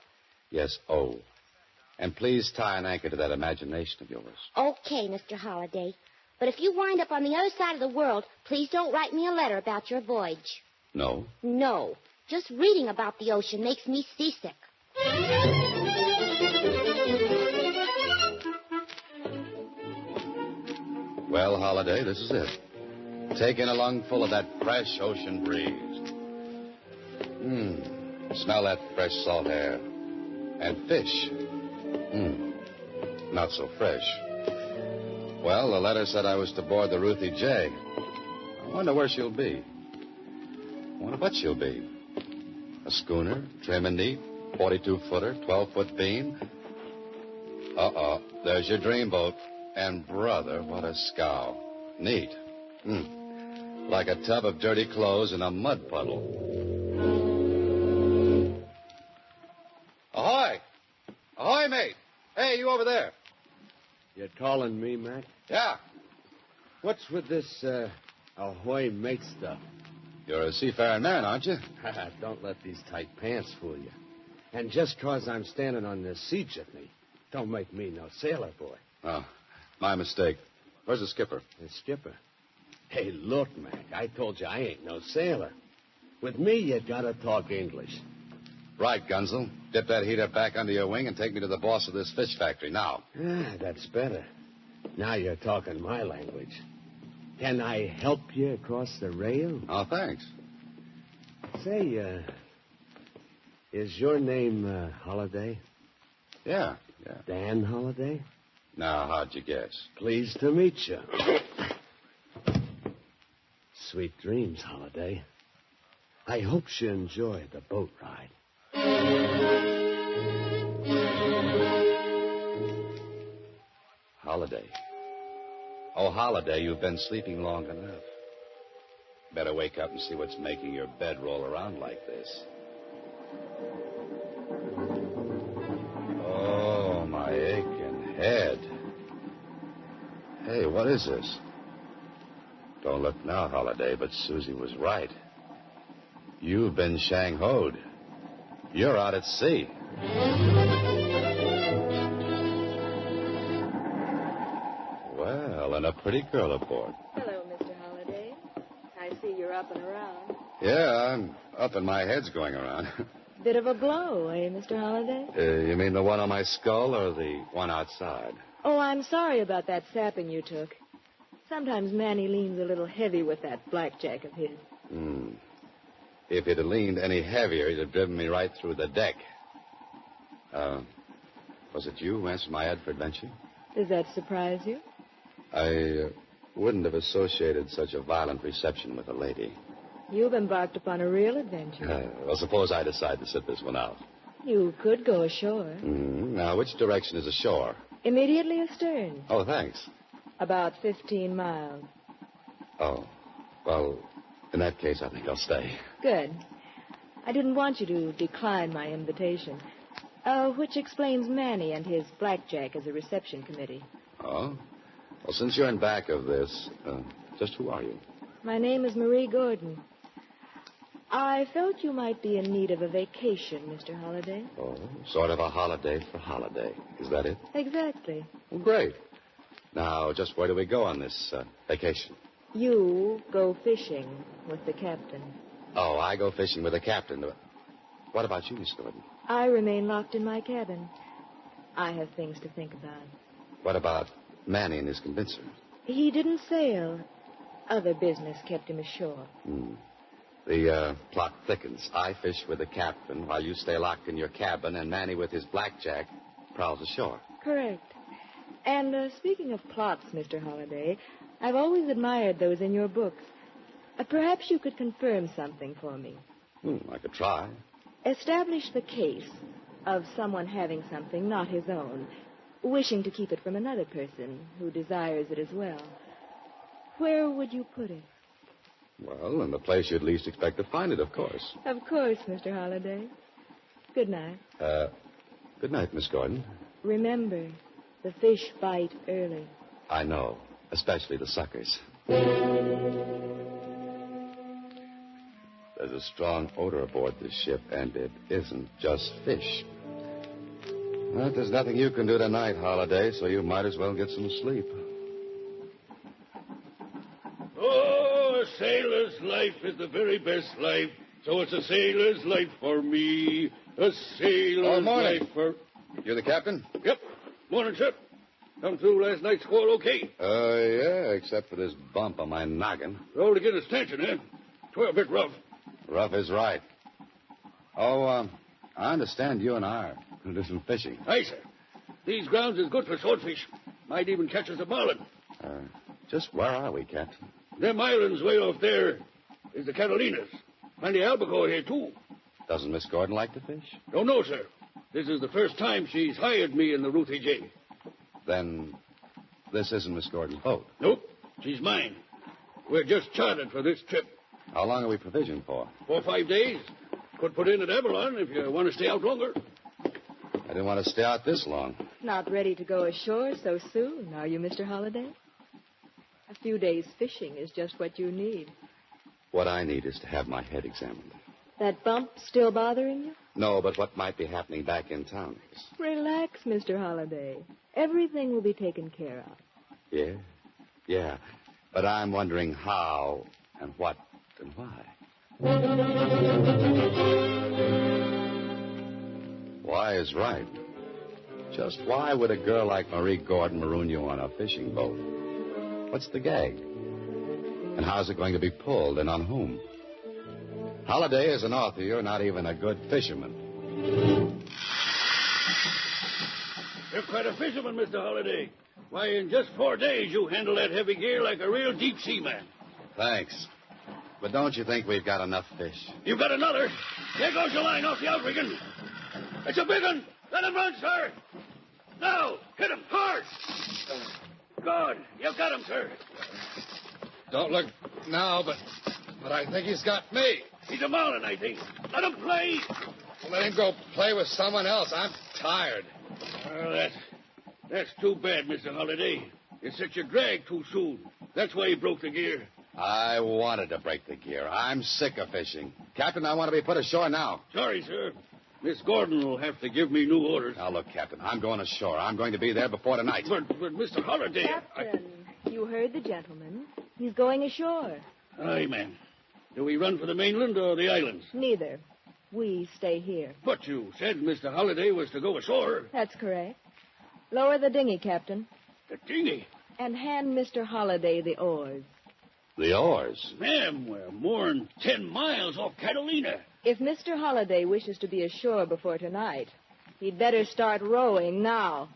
Yes, oh. And please tie an anchor to that imagination of yours. Okay, Mr. Holliday. But if you wind up on the other side of the world, please don't write me a letter about your voyage. No? No. Just reading about the ocean makes me seasick. Well, Holliday, this is it. Take in a lungful of that fresh ocean breeze. Smell that fresh salt air. And fish. Not so fresh. Well, the letter said I was to board the Ruthie J. I wonder where she'll be. I wonder what she'll be. A schooner, trim and neat, 42-footer, 12-foot beam. There's your dreamboat. And, brother, what a scow. Neat. Like a tub of dirty clothes in a mud puddle. Ahoy! Calling me, Mac? Yeah. What's with this, ahoy mate stuff? You're a seafaring man, aren't you? Don't let these tight pants fool you. And just 'cause I'm standing on the sea jitney, don't make me no sailor boy. Oh, my mistake. Where's the skipper? The skipper? Hey, look, Mac, I told you I ain't no sailor. With me, you gotta talk English. Right, Gunzel. Dip that heater back under your wing and take me to the boss of this fish factory now. That's better. Now you're talking my language. Can I help you across the rail? Oh, thanks. Say, is your name Holiday? Yeah. Dan Holiday? Now, how'd you guess? Pleased to meet you. Sweet dreams, Holiday. I hope you enjoy the boat ride. Holiday. Oh, Holiday, you've been sleeping long enough. Better wake up and see what's making your bed roll around like this. Oh, my aching head. Hey, what is this? Don't look now, Holiday, but Susie was right. You've been shanghaied. You're out at sea. Well, and a pretty girl aboard. Hello, Mr. Holiday. I see you're up and around. Yeah, I'm up and my head's going around. Bit of a blow, eh, Mr. Holiday? You mean the one on my skull or the one outside? Oh, I'm sorry about that sapping you took. Sometimes Manny leans a little heavy with that blackjack of his. If he'd have leaned any heavier, he'd have driven me right through the deck. Was it you who answered my ad for adventure? Does that surprise you? I wouldn't have associated such a violent reception with a lady. You've embarked upon a real adventure. Well, suppose I decide to sit this one out. You could go ashore. Now, which direction is ashore? Immediately astern. Oh, thanks. About 15 miles. Oh, well, in that case, I think I'll stay. Good. I didn't want you to decline my invitation, which explains Manny and his blackjack as a reception committee. Oh? Well, since you're in back of this, just who are you? My name is Marie Gordon. I felt you might be in need of a vacation, Mr. Holiday. Oh, sort of a holiday for Holiday. Is that it? Exactly. Well, great. Now, just where do we go on this vacation? You go fishing with the captain. Oh, I go fishing with the captain. What about you, Miss Gordon? I remain locked in my cabin. I have things to think about. What about Manny and his convincer? He didn't sail. Other business kept him ashore. The plot thickens. I fish with the captain while you stay locked in your cabin, and Manny with his blackjack prowls ashore. Correct. And speaking of plots, Mr. Holiday, I've always admired those in your books. Perhaps you could confirm something for me. I could try. Establish the case of someone having something not his own, wishing to keep it from another person who desires it as well. Where would you put it? Well, in the place you'd least expect to find it, of course. Of course, Mr. Holiday. Good night. Good night, Miss Gordon. Remember, the fish bite early. I know, especially the suckers. There's a strong odor aboard this ship, and it isn't just fish. But there's nothing you can do tonight, Holiday, so you might as well get some sleep. Oh, a sailor's life is the very best life, so it's a sailor's life for me. A sailor's morning. life for... You're the captain? Yep. Morning, sir. Come through last night's squall okay? Yeah, except for this bump on my noggin. Rolled against tension, eh? 'Twere a bit rough. Rough is right. Oh, I understand you and I are going to do some fishing. Aye, sir. These grounds is good for swordfish. Might even catch us a marlin. Just where are we, Captain? Them islands way off there is the Carolinas. And the albacore here, too. Doesn't Miss Gordon like to fish? Don't know, sir. This is the first time she's hired me in the Ruthie J. Then this isn't Miss Gordon's boat? Nope. She's mine. We're just chartered for this trip. How long are we provisioned for? 4 or 5 days. Could put in at Avalon if you want to stay out longer. I didn't want to stay out this long. Not ready to go ashore so soon, are you, Mr. Holliday? A few days fishing is just what you need. What I need is to have my head examined. That bump still bothering you? No, but what might be happening back in town is. Relax, Mr. Holliday. Everything will be taken care of. Yeah. But I'm wondering how and what and why. Why is right. Just why would a girl like Marie Gordon maroon you on a fishing boat? What's the gag? And how's it going to be pulled, and on whom? Holliday, as an author, you're not even a good fisherman. You're quite a fisherman, Mr. Holliday. Why, in just 4 days, you handle that heavy gear like a real deep-sea man. Thanks. But don't you think we've got enough fish? You've got another. There goes your line off the outrigging. It's a big one. Let him run, sir. Now, hit him hard. Good. You've got him, sir. Don't look now, but I think he's got me. He's a mauling, I think. Let him play. Let him go play with someone else. I'm tired. Well, that's too bad, Mr. Holliday. You set your drag too soon. That's why he broke the gear. I wanted to break the gear. I'm sick of fishing. Captain, I want to be put ashore now. Sorry, sir. Miss Gordon will have to give me new orders. Now, look, Captain, I'm going ashore. I'm going to be there before tonight. But Mr. Holliday... Captain, you heard the gentleman. He's going ashore. Aye, ma'am. Do we run for the mainland or the islands? Neither. We stay here. But you said Mr. Holliday was to go ashore. That's correct. Lower the dinghy, Captain. The dinghy? And hand Mr. Holliday the oars. The oars? Ma'am, we're more than 10 miles off Catalina. If Mr. Holliday wishes to be ashore before tonight, he'd better start rowing now.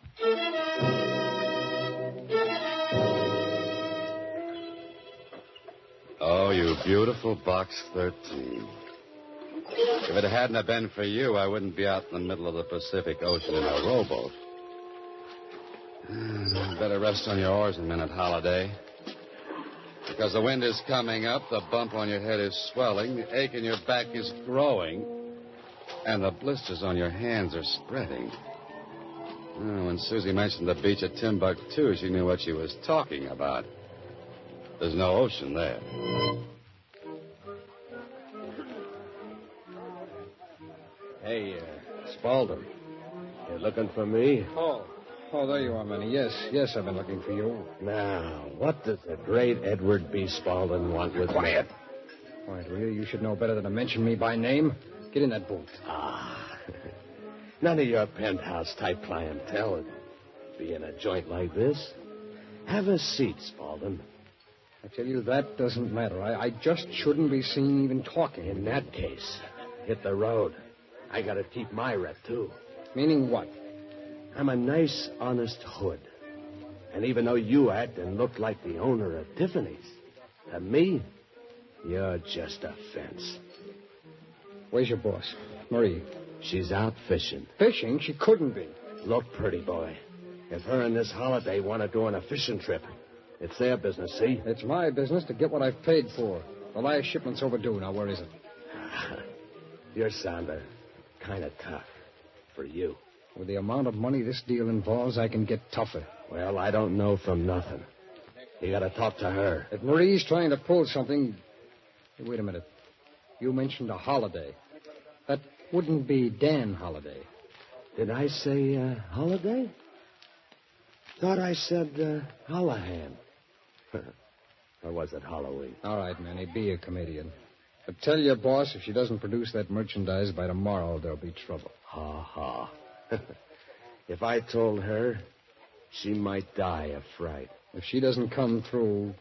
Oh, you beautiful Box 13. If it hadn't have been for you, I wouldn't be out in the middle of the Pacific Ocean in a rowboat. Better rest on your oars a minute, Holliday. Because the wind is coming up, the bump on your head is swelling, the ache in your back is growing, and the blisters on your hands are spreading. Oh, when Susie mentioned the beach at Timbuktu, she knew what she was talking about. There's no ocean there. Hey, Spaulding. You looking for me? Oh, there you are, Manny. Yes, I've been looking for you. Now, what does the great Edward B. Spaulding want with Quiet, will you? You should know better than to mention me by name. Get in that boat. None of your penthouse-type clientele would be in a joint like this. Have a seat, Spaulding. I tell you, that doesn't matter. I just shouldn't be seen even talking. In that case, hit the road. I gotta keep my rep, too. Meaning what? I'm a nice, honest hood. And even though you act and look like the owner of Tiffany's, to me, you're just a fence. Where's your boss? Marie? She's out fishing. Fishing? She couldn't be. Look, pretty boy. If her and this Holiday want to go on a fishing trip, it's their business, see? It's my business to get what I've paid for. The last shipment's overdue. Now, where is it? You're sounding kind of tough. For you. With the amount of money this deal involves, I can get tougher. Well, I don't know from nothing. You gotta talk to her. If Marie's trying to pull something... Hey, wait a minute. You mentioned a Holiday. That wouldn't be Dan Holiday. Did I say Holiday? Thought I said Hollahan. Or was it Halloween? All right, Manny, be a comedian. But tell your boss if she doesn't produce that merchandise by tomorrow, there'll be trouble. Ha. If I told her, she might die of fright. If she doesn't come through,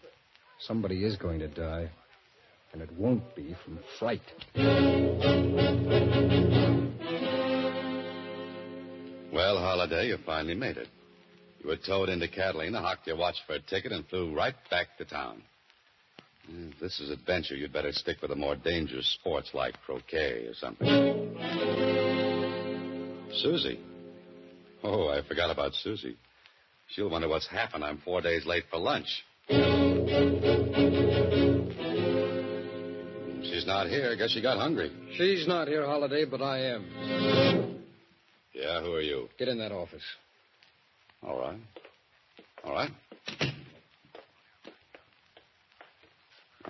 somebody is going to die. And it won't be from fright. Well, Holiday, you finally made it. You were towed into Catalina, hocked your watch for a ticket, and flew right back to town. If this is adventure, you'd better stick with the more dangerous sports like croquet or something. Susie. Oh, I forgot about Susie. She'll wonder what's happened. I'm 4 days late for lunch. She's not here. Guess she got hungry. She's not here, Holiday, but I am. Yeah, who are you? Get in that office. All right. All right.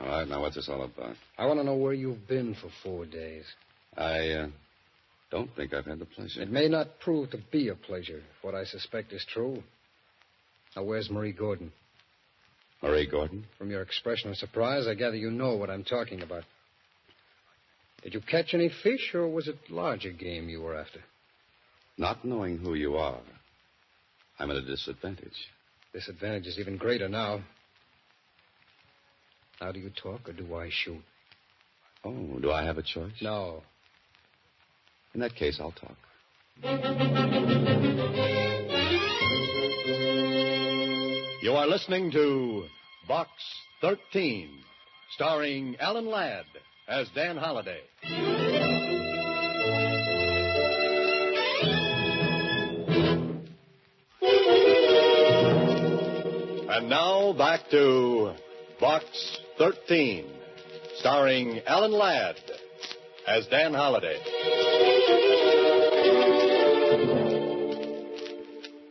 All right, now what's this all about? I want to know where you've been for 4 days. I don't think I've had the pleasure. It may not prove to be a pleasure if what I suspect is true. Now, where's Marie Gordon? Marie Gordon? From your expression of surprise, I gather you know what I'm talking about. Did you catch any fish, or was it larger game you were after? Not knowing who you are, I'm at a disadvantage. Disadvantage is even greater now. Now, do you talk, or do I shoot? Oh, do I have a choice? No. In that case, I'll talk. You are listening to Box 13, starring Alan Ladd as Dan Holliday. And now back to Box 13, starring Alan Ladd as Dan Holliday.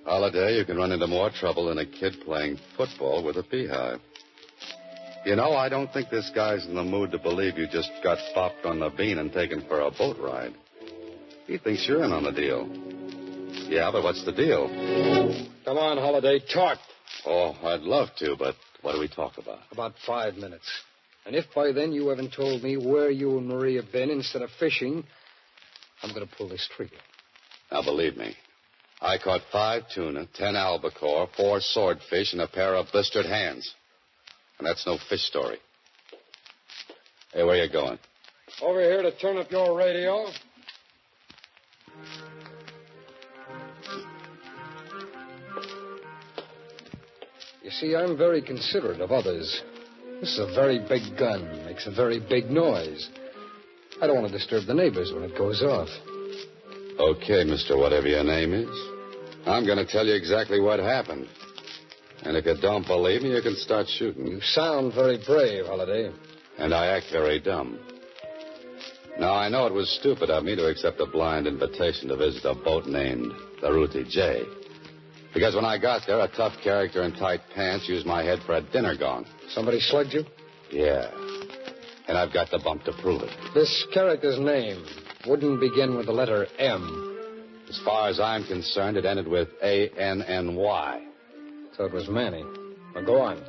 Holliday, you can run into more trouble than a kid playing football with a beehive. You know, I don't think this guy's in the mood to believe you just got popped on the bean and taken for a boat ride. He thinks you're in on the deal. Yeah, but what's the deal? Come on, Holliday, talk. Oh, I'd love to, but what do we talk about? About 5 minutes. And if by then you haven't told me where you and Marie have been instead of fishing, I'm going to pull this trigger. Now, believe me, I caught 5 tuna, 10 albacore, 4 swordfish, and a pair of blistered hands. And that's no fish story. Hey, where you going? Over here to turn up your radio. You see, I'm very considerate of others. This is a very big gun, makes a very big noise. I don't want to disturb the neighbors when it goes off. Okay, Mr. Whatever your name is. I'm going to tell you exactly what happened. And if you don't believe me, you can start shooting. You sound very brave, Holliday. And I act very dumb. Now, I know it was stupid of me to accept a blind invitation to visit a boat named the Ruthie J. Because when I got there, a tough character in tight pants used my head for a dinner gong. Somebody slugged you? Yeah. And I've got the bump to prove it. This character's name wouldn't begin with the letter M. As far as I'm concerned, it ended with A-N-N-Y. So it was Manny. Well, go on.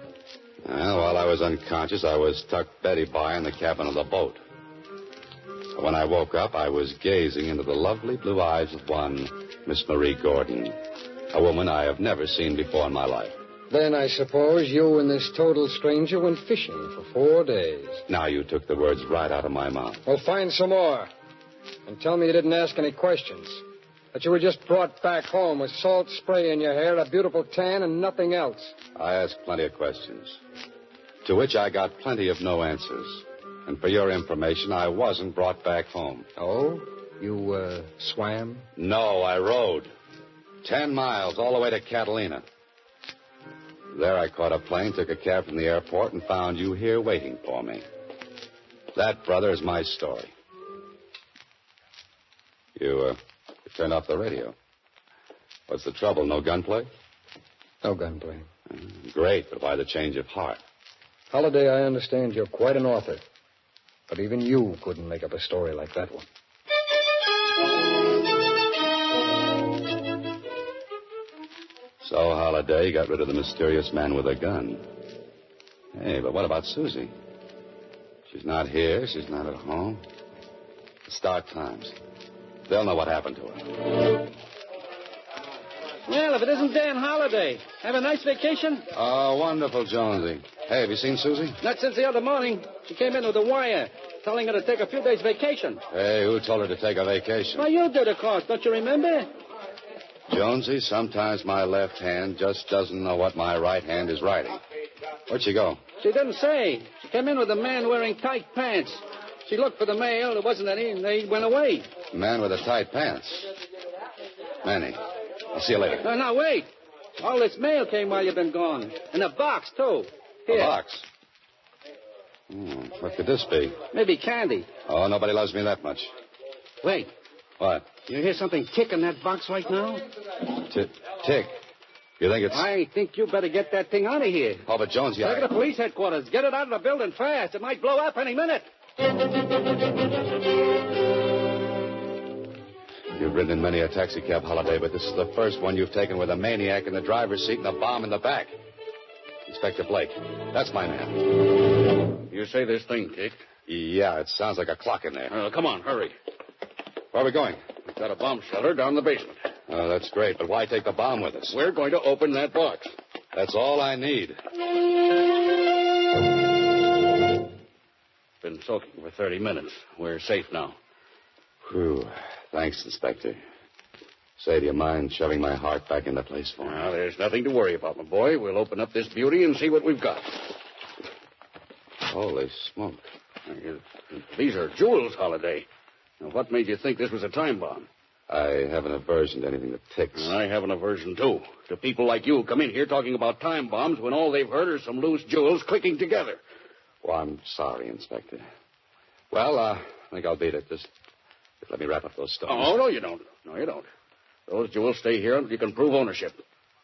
Well, while I was unconscious, I was tucked Betty by in the cabin of the boat. When I woke up, I was gazing into the lovely blue eyes of one Miss Marie Gordon, a woman I have never seen before in my life. Then I suppose you and this total stranger went fishing for 4 days. Now you took the words right out of my mouth. Well, find some more. And tell me you didn't ask any questions. That you were just brought back home with salt spray in your hair, a beautiful tan, and nothing else. I asked plenty of questions, to which I got plenty of no answers. And for your information, I wasn't brought back home. Oh? You, swam? No, I rode. 10 miles all the way to Catalina. There I caught a plane, took a cab from the airport, and found you here waiting for me. That, brother, is my story. You turned off the radio. What's the trouble? No gunplay? No gunplay. Great, but why the change of heart? Holliday, I understand you're quite an author. But even you couldn't make up a story like that one. So, Holliday, you got rid of the mysterious man with a gun. Hey, but what about Susie? She's not here. She's not at home. The Star Times. They'll know what happened to her. Well, if it isn't Dan Holliday. Have a nice vacation? Oh, wonderful, Jonesy. Hey, have you seen Susie? Not since the other morning. She came in with a wire telling her to take a few days vacation. Hey, who told her to take a vacation? Well, you did, of course. Don't you remember? Jonesy, sometimes my left hand just doesn't know what my right hand is writing. Where'd she go? She didn't say. She came in with a man wearing tight pants. She looked for the mail. There wasn't any, and they went away. Man with the tight pants. Manny, I'll see you later. Now, wait. All this mail came while you've been gone. In a box, too. Here. A box? What could this be? Maybe candy. Oh, nobody loves me that much. Wait. What? You hear something tick in that box right now? Tick. You think it's... I think you better get that thing out of here. Oh, but Jonesy, Take it to police headquarters. Get it out of the building fast. It might blow up any minute. You've ridden in many a taxicab, Holiday, but this is the first one you've taken with a maniac in the driver's seat and a bomb in the back. Inspector Blake. That's my man. You say this thing ticked? Yeah, it sounds like a clock in there. Come on, hurry. Where are we going? We've got a bomb shelter down in the basement. Oh, that's great, but why take the bomb with us? We're going to open that box. That's all I need. Been soaking for 30 minutes. We're safe now. Whew. Thanks, Inspector. Say, do you mind shoving my heart back into place for me? Well, there's nothing to worry about, my boy. We'll open up this beauty and see what we've got. Holy smoke. These are jewels, Holiday. Now, what made you think this was a time bomb? I have an aversion to anything that ticks. I have an aversion, too. To people like you who come in here talking about time bombs when all they've heard are some loose jewels clicking together. Well, I'm sorry, Inspector. Well, I think I'll beat it. Just let me wrap up those stones. Oh, no, you don't. No, you don't. Those jewels stay here until you can prove ownership.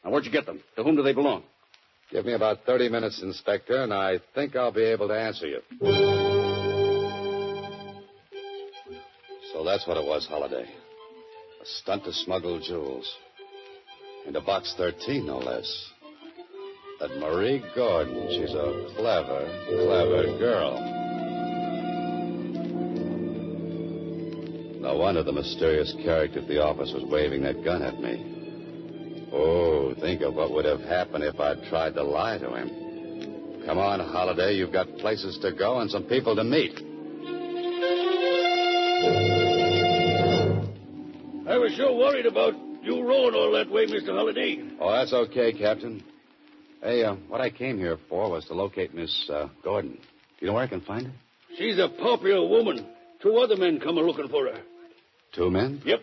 Now, where'd you get them? To whom do they belong? Give me about 30 minutes, Inspector, and I think I'll be able to answer you. So that's what it was, Holiday. A stunt to smuggle jewels. Into box 13, no less. That Marie Gordon, she's a clever, clever girl. No wonder the mysterious character at the office was waving that gun at me. Oh, think of what would have happened if I'd tried to lie to him. Come on, Holiday. You've got places to go and some people to meet. I was so worried about you rowing all that way, Mr. Holliday. Oh, that's okay, Captain. Hey, what I came here for was to locate Miss Gordon. Do you know where I can find her? She's a popular woman. 2 other men come a-looking for her. 2 men? Yep.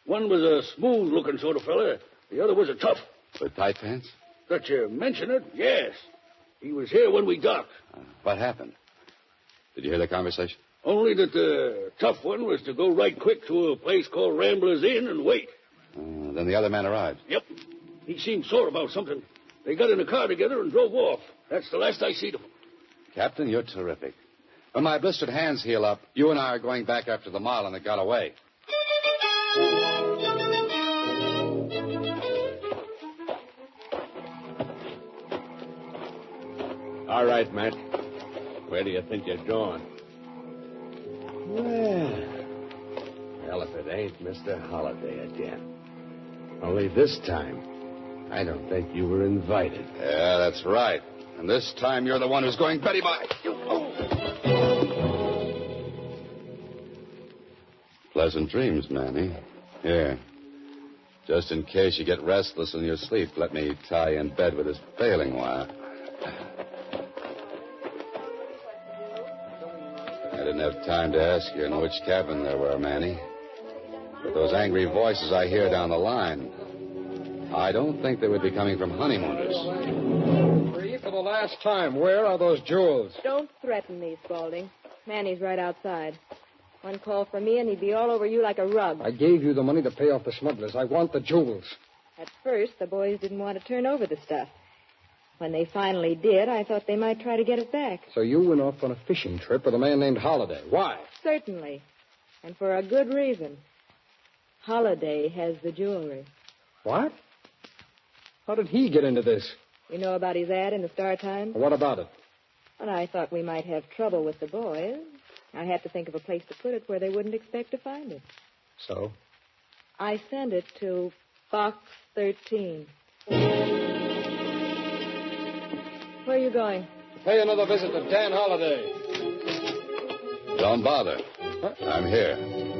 One was a smooth-looking sort of fella. The other was a tough. With tight pants? That you mention it, yes. He was here when we docked. What happened? Did you hear the conversation? Only that the tough one was to go right quick to a place called Rambler's Inn and wait. Then the other man arrived. Yep. He seemed sore about something. They got in a car together and drove off. That's the last I seen of them. Captain, you're terrific. When my blistered hands heal up, you and I are going back after the Marlin that got away. All right, Matt. Where do you think you're going? Well, if it ain't Mr. Holliday again. Only this time, I don't think you were invited. Yeah, that's right. And this time you're the one who's going Betty by. Pleasant dreams, Manny. Here. Just in case you get restless in your sleep, let me tie you in bed with this baling wire. I didn't have time to ask you in which cabin there were, Manny. With those angry voices I hear down the line, I don't think they would be coming from honeymooners. Free for the last time. Where are those jewels? Don't threaten me, Spaulding. Manny's right outside. One call from me and he'd be all over you like a rug. I gave you the money to pay off the smugglers. I want the jewels. At first, the boys didn't want to turn over the stuff. When they finally did, I thought they might try to get it back. So you went off on a fishing trip with a man named Holliday. Why? Certainly. And for a good reason. Holliday has the jewelry. What? How did he get into this? You know about his ad in the Star Times? What about it? Well, I thought we might have trouble with the boys. I had to think of a place to put it where they wouldn't expect to find it. So? I sent it to Box 13. Where are you going? Pay another visit to Dan Holliday. Don't bother. Huh? I'm here.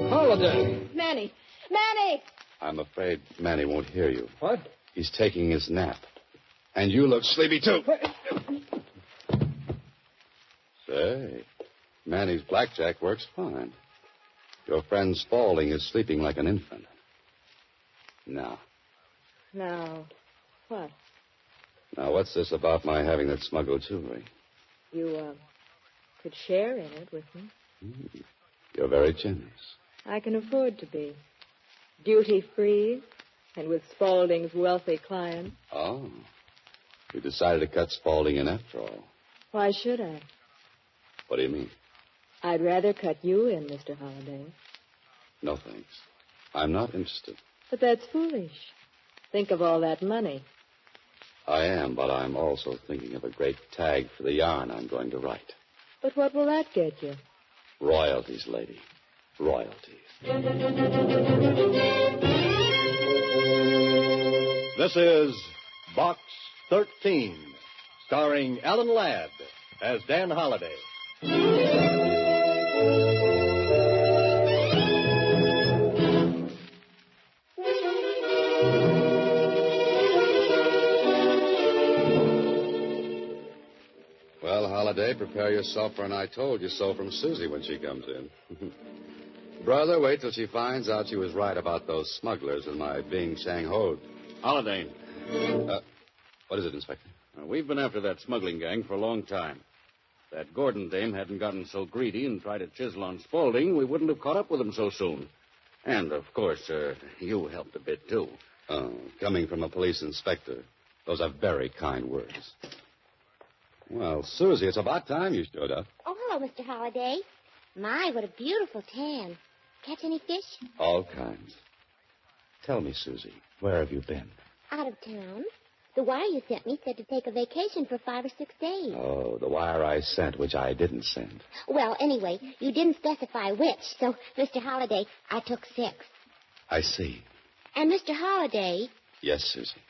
Holliday! Manny! Manny! I'm afraid Manny won't hear you. What? He's taking his nap. And you look sleepy, too. Say, Manny's blackjack works fine. Your friend Spaulding is sleeping like an infant. Now, what? Now, what's this about my having that smuggled jewelry? You, could share in it with me. You're very generous. I can afford to be. Duty-free, And with Spaulding's wealthy client. Oh. You decided to cut Spaulding in after all. Why should I? What do you mean? I'd rather cut you in, Mr. Holliday. No, thanks. I'm not interested. But that's foolish. Think of all that money. I am, but I'm also thinking of a great tag for the yarn I'm going to write. But what will that get you? Royalties, lady. Royalties. This is Box 13, starring Alan Ladd as Dan Holliday. Well, Holliday, prepare yourself for an I told you so from Susie when she comes in. Brother, wait till she finds out she was right about those smugglers and my being Shang-Ho. Holiday. What is it, Inspector? We've been after that smuggling gang for a long time. If that Gordon dame hadn't gotten so greedy and tried to chisel on Spaulding, we wouldn't have caught up with him so soon. And, of course, you helped a bit, too. Oh, coming from a police inspector. Those are very kind words. Well, Susie, it's about time you showed up. Oh, hello, Mr. Holliday. My, what a beautiful tan. Catch any fish? All kinds. Tell me, Susie, where have you been? Out of town. The wire you sent me said to take a vacation for 5 or 6 days. Oh, the wire I sent, which I didn't send. Well, anyway, you didn't specify which, so, Mr. Holliday, I took 6. I see. And, Mr. Holliday... Yes, Susie.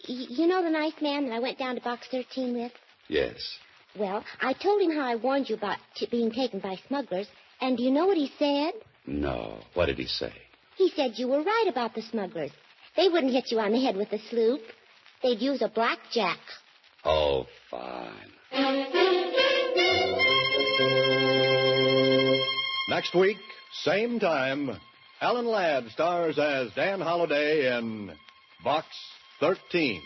You know the nice man that I went down to Box 13 with? Yes. Well, I told him how I warned you about being taken by smugglers, and do you know what he said? No. What did he say? He said you were right about the smugglers. They wouldn't hit you on the head with a sloop. They'd use a blackjack. Oh, fine. Next week, same time, Alan Ladd stars as Dan Holliday in Box 13.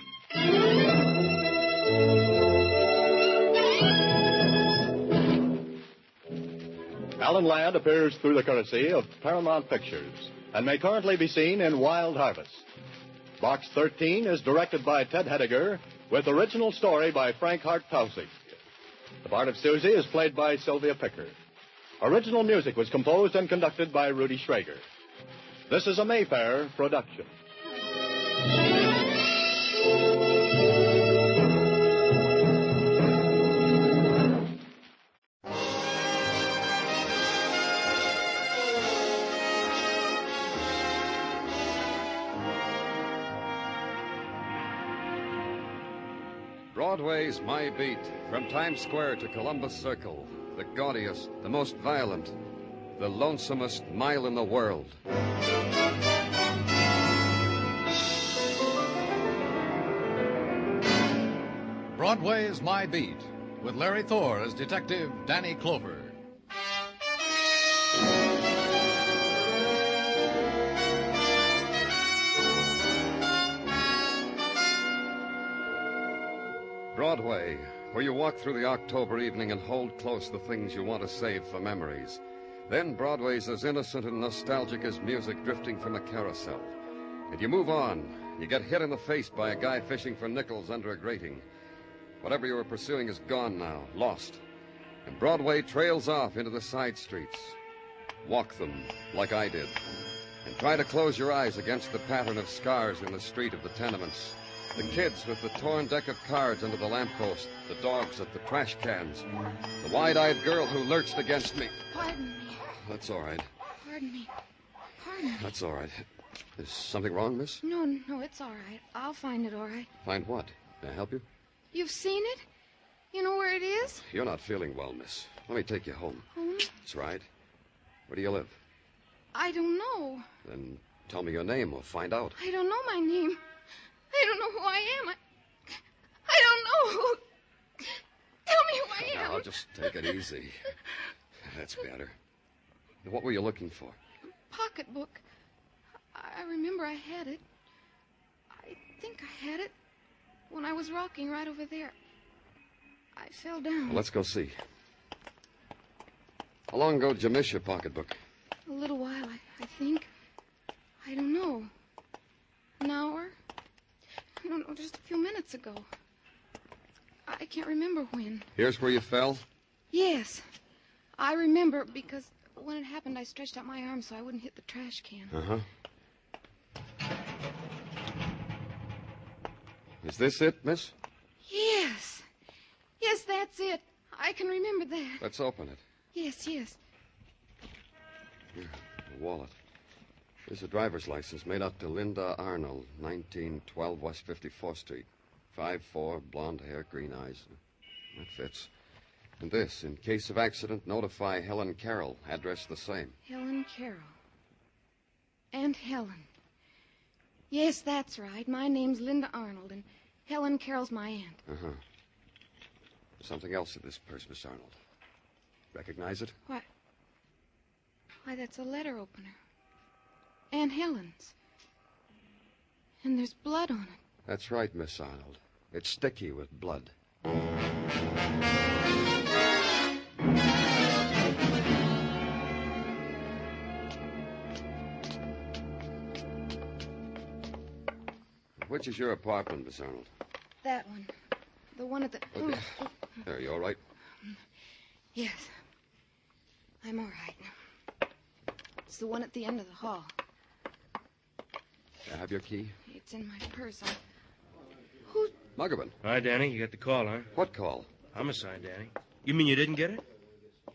Alan Ladd appears through the courtesy of Paramount Pictures and may currently be seen in Wild Harvest. Box 13 is directed by Ted Hediger, with original story by Frank Hart Tausig. The part of Susie is played by Sylvia Picker. Original music was composed and conducted by Rudy Schrager. This is a Mayfair production. Broadway's My Beat, from Times Square to Columbus Circle, the gaudiest, the most violent, the lonesomest mile in the world. Broadway's My Beat, with Larry Thor as Detective Danny Clover. Broadway, where you walk through the October evening and hold close the things you want to save for memories. Then Broadway's as innocent and nostalgic as music drifting from a carousel. And you move on. You get hit in the face by a guy fishing for nickels under a grating. Whatever you were pursuing is gone now, lost. And Broadway trails off into the side streets. Walk them, like I did. And try to close your eyes against the pattern of scars in the street of the tenements. The kids with the torn deck of cards under the lamppost, the dogs at the trash cans, the wide-eyed girl who lurched against me. Pardon me. That's all right. Pardon me. Pardon me. That's all right. Is something wrong, miss? No, it's all right. I'll find it all right. Find what? May I help you? You've seen it? You know where it is? You're not feeling well, miss. Let me take you home. Home? That's right. Where do you live? I don't know. Then tell me your name. We'll find out. I don't know my name. I don't know who I am. I don't know who... Tell me who I am. Now, just take it easy. That's better. What were you looking for? Pocketbook. I remember I had it. I think I had it when I was rocking right over there. I fell down. Well, let's go see. How long ago did you miss your pocketbook? A little while, I think. I don't know. An hour, just a few minutes ago. I can't remember when. Here's where you fell? Yes. I remember because when it happened, I stretched out my arm so I wouldn't hit the trash can. Uh-huh. Is this it, miss? Yes. Yes, that's it. I can remember that. Let's open it. Yes, yes. Here, a wallet. Here's a driver's license made out to Linda Arnold, 1912 West 54th Street. 5'4", blonde hair, green eyes. That fits. And this, in case of accident, notify Helen Carroll. Address the same. Helen Carroll. Aunt Helen. Yes, that's right. My name's Linda Arnold, and Helen Carroll's my aunt. Uh-huh. There's something else in this purse, Miss Arnold. Recognize it? What? Why, that's a letter opener. Aunt Helen's. And there's blood on it. That's right, Miss Arnold. It's sticky with blood. Which is your apartment, Miss Arnold? That one. The one at the... Okay. Are you all right? Yes. I'm all right. It's the one at the end of the hall. I have your key? It's in my purse. Muggavan. Hi, Danny. You got the call, huh? What call? Homicide, Danny. You mean you didn't get it?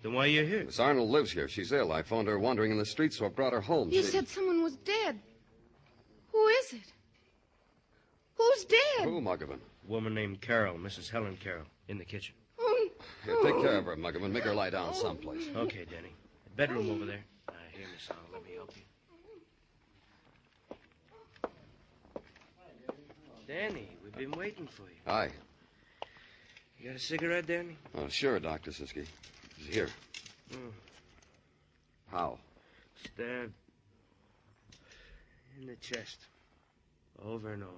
Then why are you here? Miss Arnold lives here. She's ill. I found her wandering in the streets, so I brought her home. You said someone was dead. Who is it? Who's dead? Who, Muggavan? A woman named Carol, Mrs. Helen Carroll, in the kitchen. Here, take care of her, Muggavan. Make her lie down someplace. Okay, Danny. The bedroom over there. Here, Miss Arnold. Let me help you. Danny, we've been waiting for you. Hi. You got a cigarette, Danny? Oh, sure, Dr. Sinsky. Here. How? Stabbed in the chest. Over and over.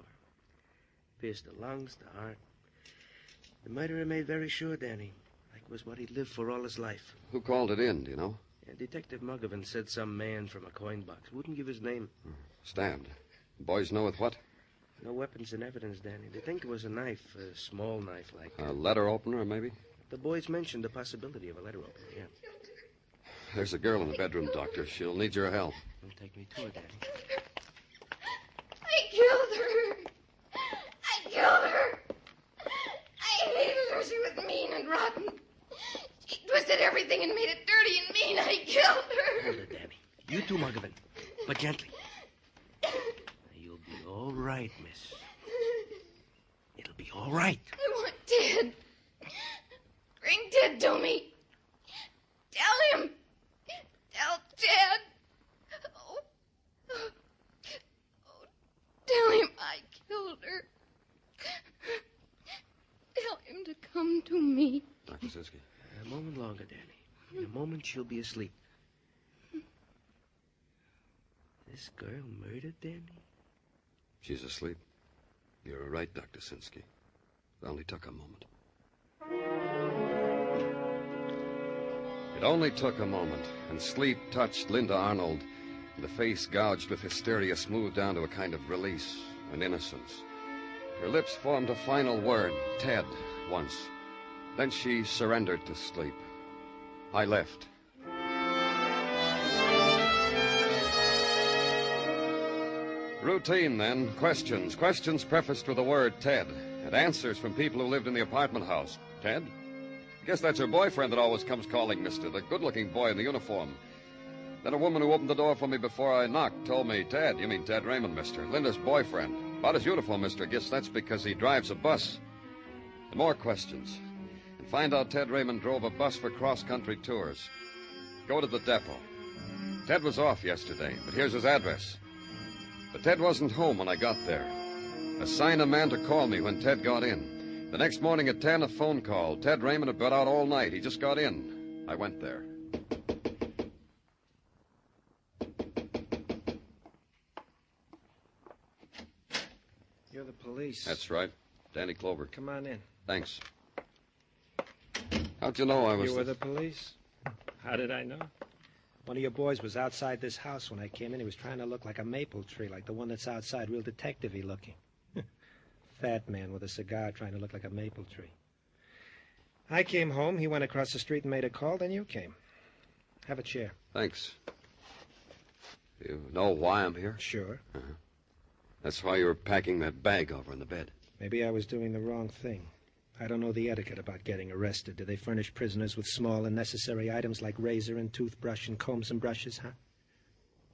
Pierced the lungs, the heart. The murderer made very sure, Danny. Like it was what he'd lived for all his life. Who called it in, do you know? Yeah, Detective Muggavan said some man from a coin box. Wouldn't give his name. Stabbed. Boys know with what? No weapons and evidence, Danny. They think it was a knife, a small knife like... A letter opener, maybe? The boys mentioned the possibility of a letter opener, yeah. There's a girl in the bedroom, Doctor. She'll need your help. Don't take me to her, Danny. I killed her. I killed her. I hated her. She was mean and rotten. She twisted everything and made it dirty and mean. I killed her. Hold it, Danny. You too, Muggavan. But gently. You'll be all right, miss. It'll be all right. I want Ted. Bring Ted to me. Tell him. Tell Ted. Oh. Tell him I killed her. Tell him to come to me. Dr. Sinsky. A moment longer, Danny. In a moment, she'll be asleep. This girl murdered Danny? She's asleep. You're right, Dr. Sinsky. It only took a moment. It only took a moment, and sleep touched Linda Arnold, and the face gouged with hysteria smoothed down to a kind of release and innocence. Her lips formed a final word, Ted, once. Then she surrendered to sleep. I left. Routine, then. Questions. Questions prefaced with the word Ted. And answers from people who lived in the apartment house. Ted? Guess that's her boyfriend that always comes calling, mister. The good-looking boy in the uniform. Then a woman who opened the door for me before I knocked told me, Ted, you mean Ted Raymond, mister. Linda's boyfriend. About his uniform, mister. Guess that's because he drives a bus. And more questions. And find out Ted Raymond drove a bus for cross-country tours. Go to the depot. Ted was off yesterday, but here's his address. But Ted wasn't home when I got there. Assign a man to call me when Ted got in. The next morning at 10, a phone call. Ted Raymond had been out all night. He just got in. I went there. You're the police. That's right. Danny Clover. Come on in. Thanks. How'd you know I was... You were the police? How did I know? One of your boys was outside this house when I came in. He was trying to look like a maple tree, like the one that's outside, real detective-y looking. fat man with a cigar trying to look like a maple tree. I came home, he went across the street and made a call, then you came. Have a chair. Thanks. You know why I'm here? Sure. Uh-huh. That's why you were packing that bag over in the bed. Maybe I was doing the wrong thing. I don't know the etiquette about getting arrested. Do they furnish prisoners with small and necessary items like razor and toothbrush and combs and brushes, huh?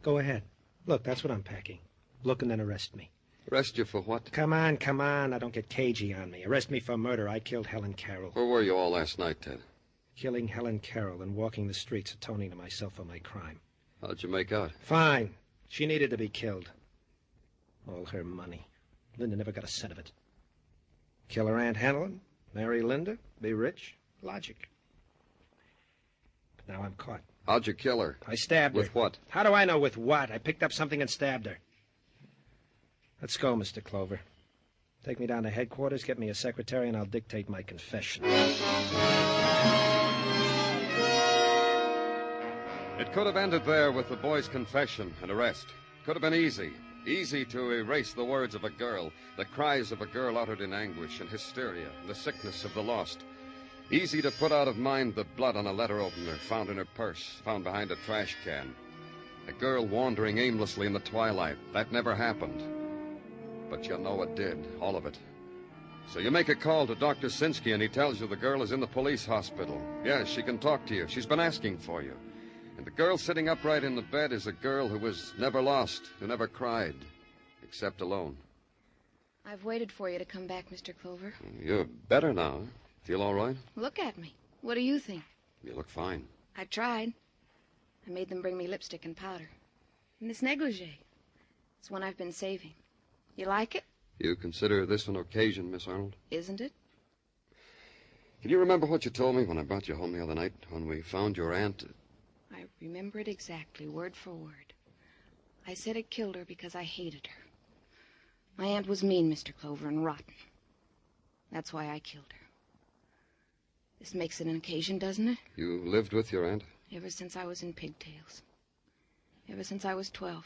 Go ahead. Look, that's what I'm packing. Look and then arrest me. Arrest you for what? Come on, come on. I don't get cagey on me. Arrest me for murder. I killed Helen Carroll. Where were you all last night, Ted? Killing Helen Carroll and walking the streets atoning to myself for my crime. How'd you make out? Fine. She needed to be killed. All her money. Linda never got a cent of it. Kill her Aunt Helen, marry Linda, be rich. Logic. But now I'm caught. How'd you kill her? I stabbed her. With what? How do I know with what? I picked up something and stabbed her. Let's go, Mr. Clover. Take me down to headquarters, get me a secretary, and I'll dictate my confession. It could have ended there with the boy's confession and arrest. Could have been easy. Easy to erase the words of a girl, the cries of a girl uttered in anguish and hysteria, the sickness of the lost. Easy to put out of mind the blood on a letter opener found in her purse, found behind a trash can. A girl wandering aimlessly in the twilight. That never happened. But you know it did, all of it. So you make a call to Dr. Sinsky, and he tells you the girl is in the police hospital. Yes, she can talk to you. She's been asking for you. And the girl sitting upright in the bed is a girl who was never lost, who never cried, except alone. I've waited for you to come back, Mr. Clover. You're better now. Feel all right? Look at me. What do you think? You look fine. I tried. I made them bring me lipstick and powder. And this negligee. It's one I've been saving. You like it? You consider this an occasion, Miss Arnold? Isn't it? Can you remember what you told me when I brought you home the other night, when we found your aunt? I remember it exactly, word for word. I said I killed her because I hated her. My aunt was mean, Mr. Clover, and rotten. That's why I killed her. This makes it an occasion, doesn't it? You lived with your aunt? Ever since I was in pigtails. Ever since I was 12.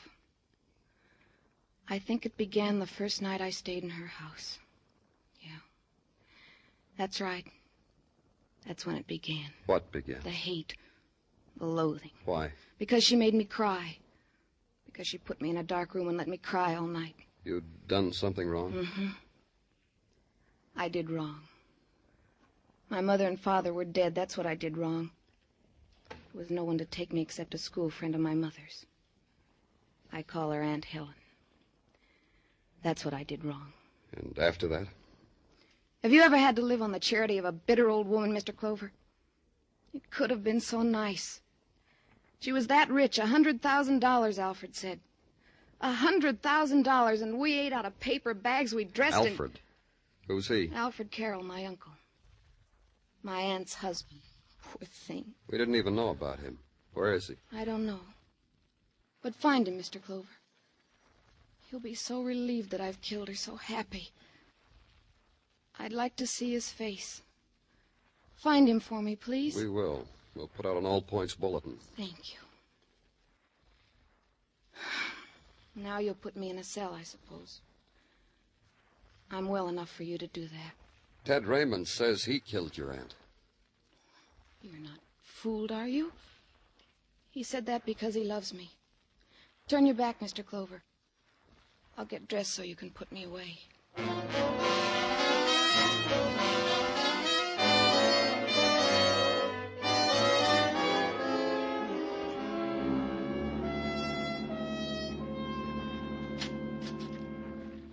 I think it began the first night I stayed in her house. Yeah. That's right. That's when it began. What began? The hate. The loathing. Why? Because she made me cry. Because she put me in a dark room and let me cry all night. You'd done something wrong? Mm-hmm. I did wrong. My mother and father were dead. That's what I did wrong. There was no one to take me except a school friend of my mother's. I call her Aunt Helen. That's what I did wrong. And after that? Have you ever had to live on the charity of a bitter old woman, Mr. Clover? It could have been so nice. She was that rich, $100,000, Alfred said. $100,000, and we ate out of paper bags we dressed in. Alfred? Who's he? Alfred Carroll, my uncle. My aunt's husband. Poor thing. We didn't even know about him. Where is he? I don't know. But find him, Mr. Clover. He'll be so relieved that I've killed her, so happy. I'd like to see his face. Find him for me, please. We will. We'll put out an all-points bulletin. Thank you. Now you'll put me in a cell, I suppose. I'm well enough for you to do that. Ted Raymond says he killed your aunt. You're not fooled, are you? He said that because he loves me. Turn your back, Mr. Clover. I'll get dressed so you can put me away.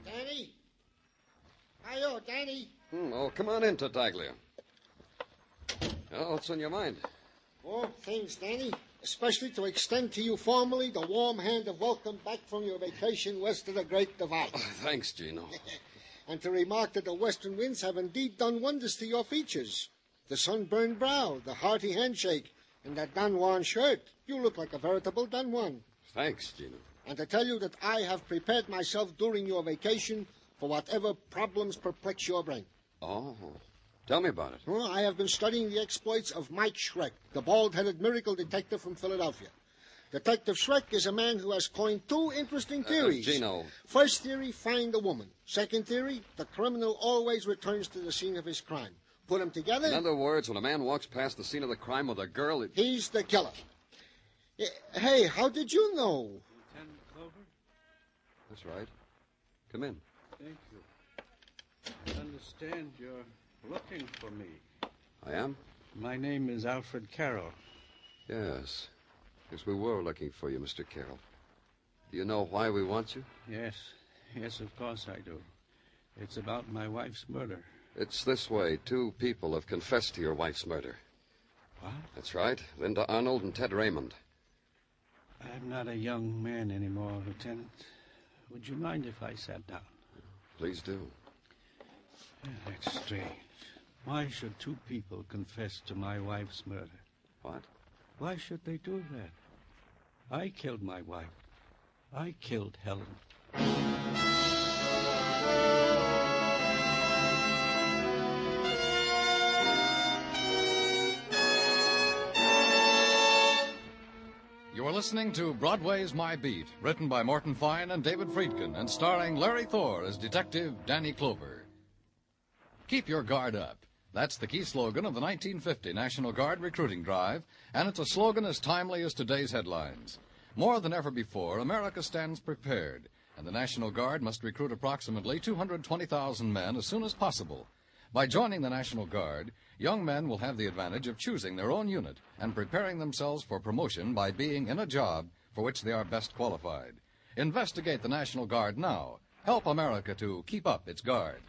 Danny? Hi-yo, Danny. Oh, come on in, Tartaglia. Oh, what's on your mind? Oh, things, Danny. Especially to extend to you formally the warm hand of welcome back from your vacation west of the Great Divide. Oh, thanks, Gino. And to remark that the western winds have indeed done wonders to your features. The sunburned brow, the hearty handshake, and that Don Juan shirt. You look like a veritable Don Juan. Thanks, Gino. And to tell you that I have prepared myself during your vacation for whatever problems perplex your brain. Oh, tell me about it. Well, I have been studying the exploits of Mike Schreck, the bald-headed miracle detective from Philadelphia. Detective Schreck is a man who has coined two interesting theories. Gino. First theory, find the woman. Second theory, the criminal always returns to the scene of his crime. Put them together. In other words, when a man walks past the scene of the crime with a girl, he's the killer. Hey, how did you know? Lieutenant Clover? That's right. Come in. Thank you. I understand you're looking for me. I am? My name is Alfred Carroll. Yes. Yes, we were looking for you, Mr. Carroll. Do you know why we want you? Yes. Yes, of course I do. It's about my wife's murder. It's this way. Two people have confessed to your wife's murder. What? That's right. Linda Arnold and Ted Raymond. I'm not a young man anymore, Lieutenant. Would you mind if I sat down? Please do. Yeah, that's strange. Why should two people confess to my wife's murder? What? Why should they do that? I killed my wife. I killed Helen. You are listening to Broadway's My Beat, written by Morton Fine and David Friedkin, and starring Larry Thor as Detective Danny Clover. Keep your guard up. That's the key slogan of the 1950 National Guard recruiting drive, and it's a slogan as timely as today's headlines. More than ever before, America stands prepared, and the National Guard must recruit approximately 220,000 men as soon as possible. By joining the National Guard, young men will have the advantage of choosing their own unit and preparing themselves for promotion by being in a job for which they are best qualified. Investigate the National Guard now. Help America to keep up its guard.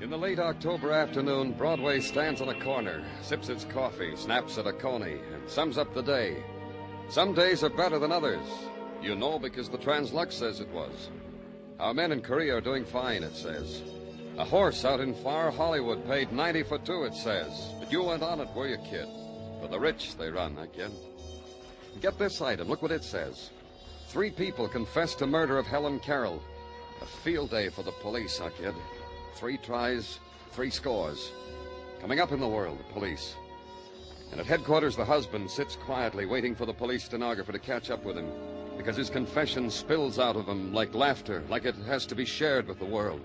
In the late October afternoon, Broadway stands on a corner, sips its coffee, snaps at a coney, and sums up the day. Some days are better than others. You know because the Translux says it was. Our men in Korea are doing fine, it says. A horse out in far Hollywood paid 90 for two, it says. But you went on it, were you, kid? For the rich, they run, I kid. Get this item. Look what it says. 3 people confessed to murder of Helen Carroll. A field day for the police, huh, kid? 3 tries, 3 scores. Coming up in the world, the police. And at headquarters, the husband sits quietly waiting for the police stenographer to catch up with him because his confession spills out of him like laughter, like it has to be shared with the world.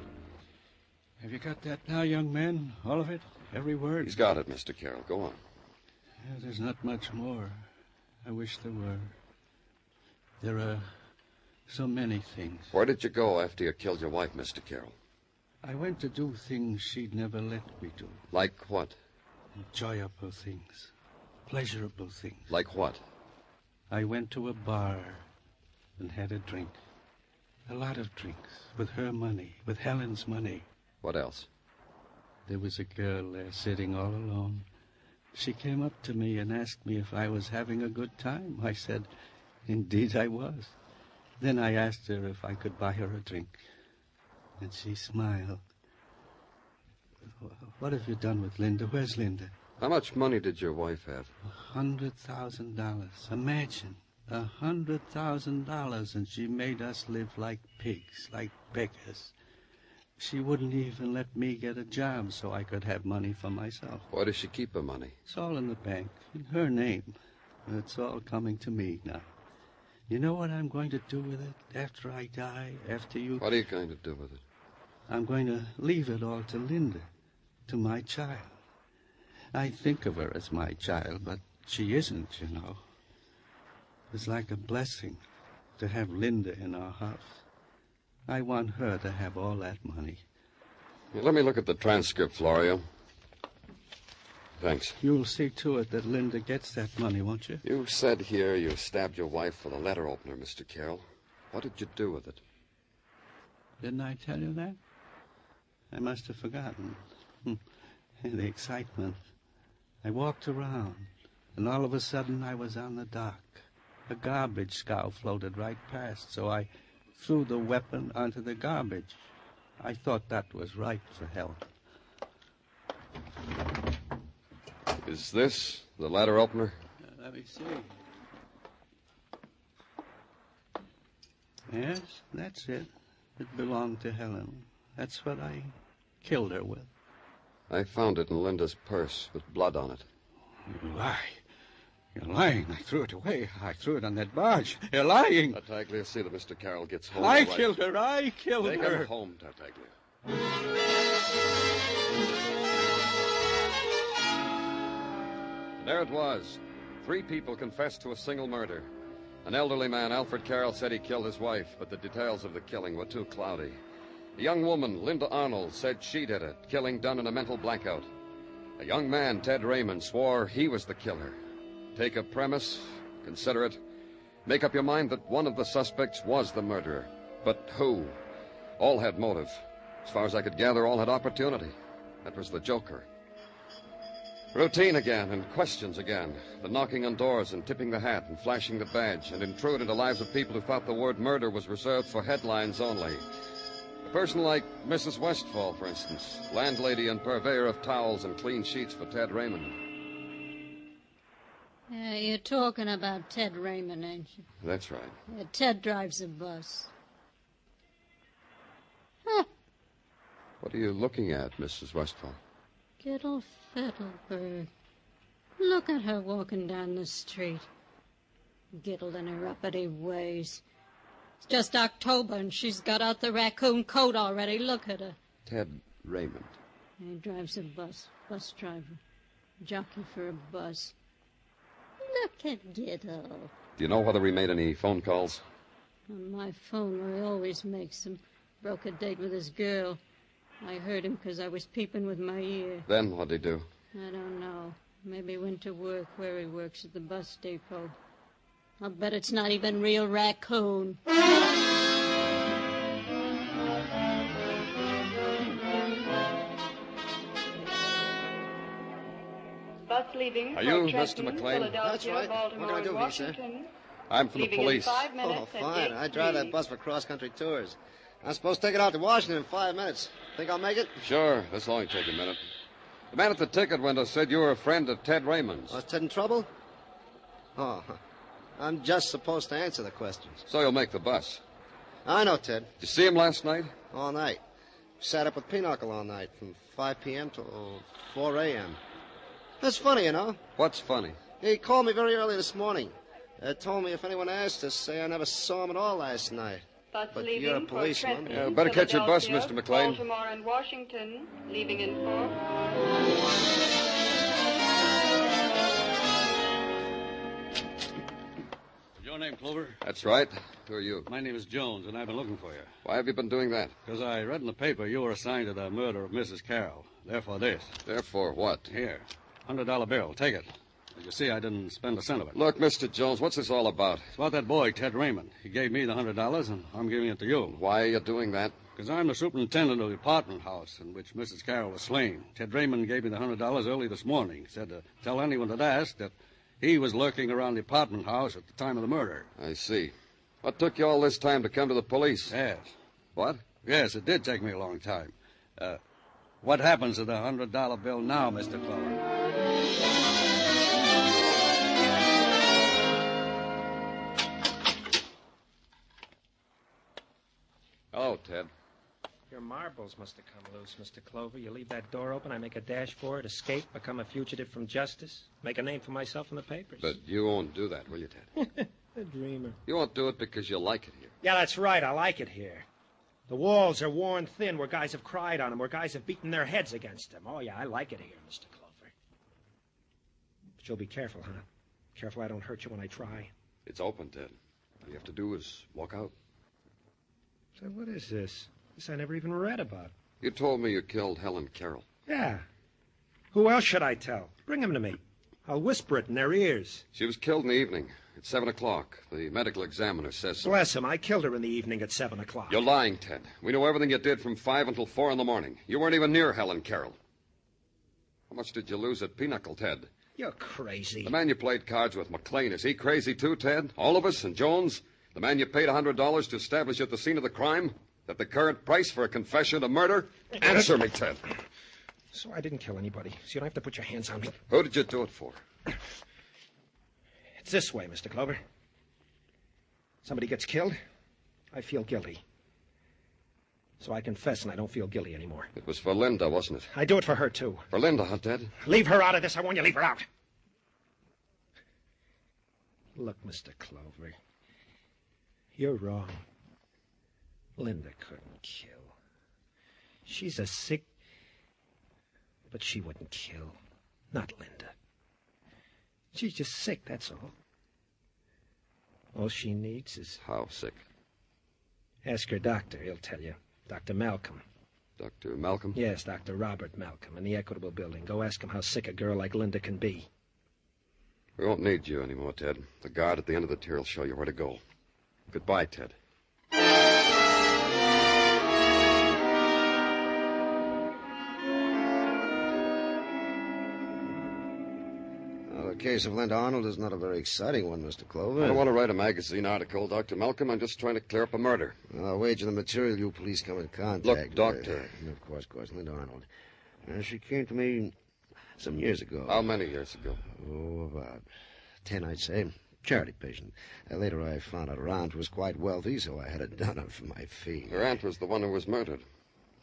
Have you got that now, young man? All of it? Every word? He's got it, Mr. Carroll. Go on. Yeah, there's not much more. I wish there were. There are so many things. Where did you go after you killed your wife, Mr. Carroll? I went to do things she'd never let me do. Like what? Enjoyable things. Pleasurable things. Like what? I went to a bar and had a drink. A lot of drinks. With her money. With Helen's money. What else? There was a girl there sitting all alone. She came up to me and asked me if I was having a good time. I said, indeed I was. Then I asked her if I could buy her a drink. And she smiled. What have you done with Linda? Where's Linda? How much money did your wife have? $100,000. Imagine. $100,000, and she made us live like pigs, like beggars. She wouldn't even let me get a job so I could have money for myself. Where does she keep her money? It's all in the bank, in her name. It's all coming to me now. You know what I'm going to do with it after I die, after you... What are you going to do with it? I'm going to leave it all to Linda, to my child. I think of her as my child, but she isn't, you know. It's like a blessing to have Linda in our house. I want her to have all that money. Well, let me look at the transcript, Florio. Thanks. You'll see to it that Linda gets that money, won't you? You said here you stabbed your wife with a letter opener, Mr. Carroll. What did you do with it? Didn't I tell you that? I must have forgotten. The excitement. I walked around, and all of a sudden I was on the dock. A garbage scow floated right past, so I threw the weapon onto the garbage. I thought that was right for Helen. Is this the letter opener? Let me see. Yes, that's it. It belonged to Helen. That's what I killed her with. I found it in Linda's purse with blood on it. You lie. You're lying. I threw it away. I threw it on that barge. You're lying. Tartaglia, see that Mr. Carroll gets home. I all right. killed her. I killed Take her. him home, Tartaglia. There it was. 3 people confessed to a single murder. An elderly man, Alfred Carroll, said he killed his wife, but the details of the killing were too cloudy. A young woman, Linda Arnold, said she did it, killing done in a mental blackout. A young man, Ted Raymond, swore he was the killer. Take a premise, consider it, make up your mind that one of the suspects was the murderer. But who? All had motive. As far as I could gather, all had opportunity. That was the Joker. Routine again, and questions again. The knocking on doors and tipping the hat and flashing the badge and intrude into lives of people who thought the word murder was reserved for headlines only. A person like Mrs. Westfall, for instance, landlady and purveyor of towels and clean sheets for Ted Raymond. You're talking about Ted Raymond, ain't you? That's right. Ted drives a bus. What are you looking at, Mrs. Westfall? Fiddle, fiddle, bird. Look at her walking down the street. Giddled in her uppity ways. It's just October, and she's got out the raccoon coat already. Look at her. Ted Raymond. He drives a bus driver. Jockey for a bus. Look at Giddle. Do you know whether he made any phone calls? On my phone, where he always makes them. Broke a date with his girl. I heard him because I was peeping with my ear. Then what'd he do? I don't know. Maybe he went to work where he works at the bus depot. I'll bet it's not even real raccoon. Bus leaving Are you for Trenton, Mr. McLean? Philadelphia, That's right. What Baltimore, can I do and for you, sir? Washington. I'm from the Leaving in police. 5 minutes Oh, at fine. gate I drive 3. that bus for cross-country tours. I'm supposed to take it out to Washington in 5 minutes. Think I'll make it? Sure, this'll only take a minute. The man at the ticket window said you were a friend of Ted Raymond's. Was Ted in trouble? Oh, I'm just supposed to answer the questions. So you'll make the bus. I know Ted. Did you see him last night? All night. Sat up with Pinochle all night from 5 p.m. to 4 a.m. That's funny, you know. What's funny? He called me very early this morning. Told me if anyone asked to say I never saw him at all last night. Bus But leaving you're a for policeman. Trenton, Yeah, better catch your bus, Philadelphia, Mr. McLean. Baltimore and Washington, leaving in 4. Your name, Clover? That's right. Who are you? My name is Jones, and I've been looking for you. Why have you been doing that? Because I read in the paper you were assigned to the murder of Mrs. Carroll. Therefore, this. Therefore what? Here. $100 bill. Take it. As you see, I didn't spend a cent of it. Look, Mr. Jones, what's this all about? It's about that boy, Ted Raymond. He gave me the $100, and I'm giving it to you. Why are you doing that? Because I'm the superintendent of the apartment house in which Mrs. Carroll was slain. Ted Raymond gave me the $100 early this morning. He said to tell anyone that asked that he was lurking around the apartment house at the time of the murder. I see. What took you all this time to come to the police? Yes. What? Yes, it did take me a long time. What happens to the $100 bill now, Mr. Clover? Hello, Ted. Your marbles must have come loose, Mr. Clover. You leave that door open, I make a dash for it, escape, become a fugitive from justice, make a name for myself in the papers. But you won't do that, will you, Ted? A dreamer. You won't do it because you like it here. Yeah, that's right. I like it here. The walls are worn thin where guys have cried on them, where guys have beaten their heads against them. Oh, yeah, I like it here, Mr. Clover. But you'll be careful, huh? Careful I don't hurt you when I try. It's open, Ted. All you have to do is walk out. So what is this? This I never even read about. You told me you killed Helen Carroll. Yeah. Who else should I tell? Bring them to me. I'll whisper it in their ears. She was killed in the evening at 7 o'clock. The medical examiner says so. Bless him, I killed her in the evening at 7 o'clock. You're lying, Ted. We know everything you did from 5 until 4 in the morning. You weren't even near Helen Carroll. How much did you lose at Pinochle, Ted? You're crazy. The man you played cards with, McLean, is he crazy too, Ted? All of us and Jones? The man you paid $100 to establish at the scene of the crime? At the current price for a confession to murder? Answer me, Ted. So I didn't kill anybody, so you don't have to put your hands on me. Who did you do it for? It's this way, Mr. Clover. Somebody gets killed, I feel guilty. So I confess and I don't feel guilty anymore. It was for Linda, wasn't it? I do it for her, too. For Linda, huh, Ted? Leave her out of this. I want you to leave her out. Look, Mr. Clover, you're wrong. Linda couldn't kill. She's a sick... But she wouldn't kill. Not Linda. She's just sick, that's all. All she needs is... How sick? Ask her doctor. He'll tell you. Dr. Malcolm. Dr. Malcolm? Yes, Dr. Robert Malcolm in the Equitable Building. Go ask him how sick a girl like Linda can be. We won't need you anymore, Ted. The guard at the end of the tier will show you where to go. Goodbye, Ted. Well, the case of Linda Arnold is not a very exciting one, Mr. Clover. I don't want to write a magazine article, Dr. Malcolm. I'm just trying to clear up a murder. I'll wager the material you police come in contact Look, Doctor. Of course, Linda Arnold. She came to me some years ago. How many years ago? Oh, about 10, I'd say. Charity patient. Later, I found out her aunt was quite wealthy, so I had it done up for my fee. Her aunt was the one who was murdered.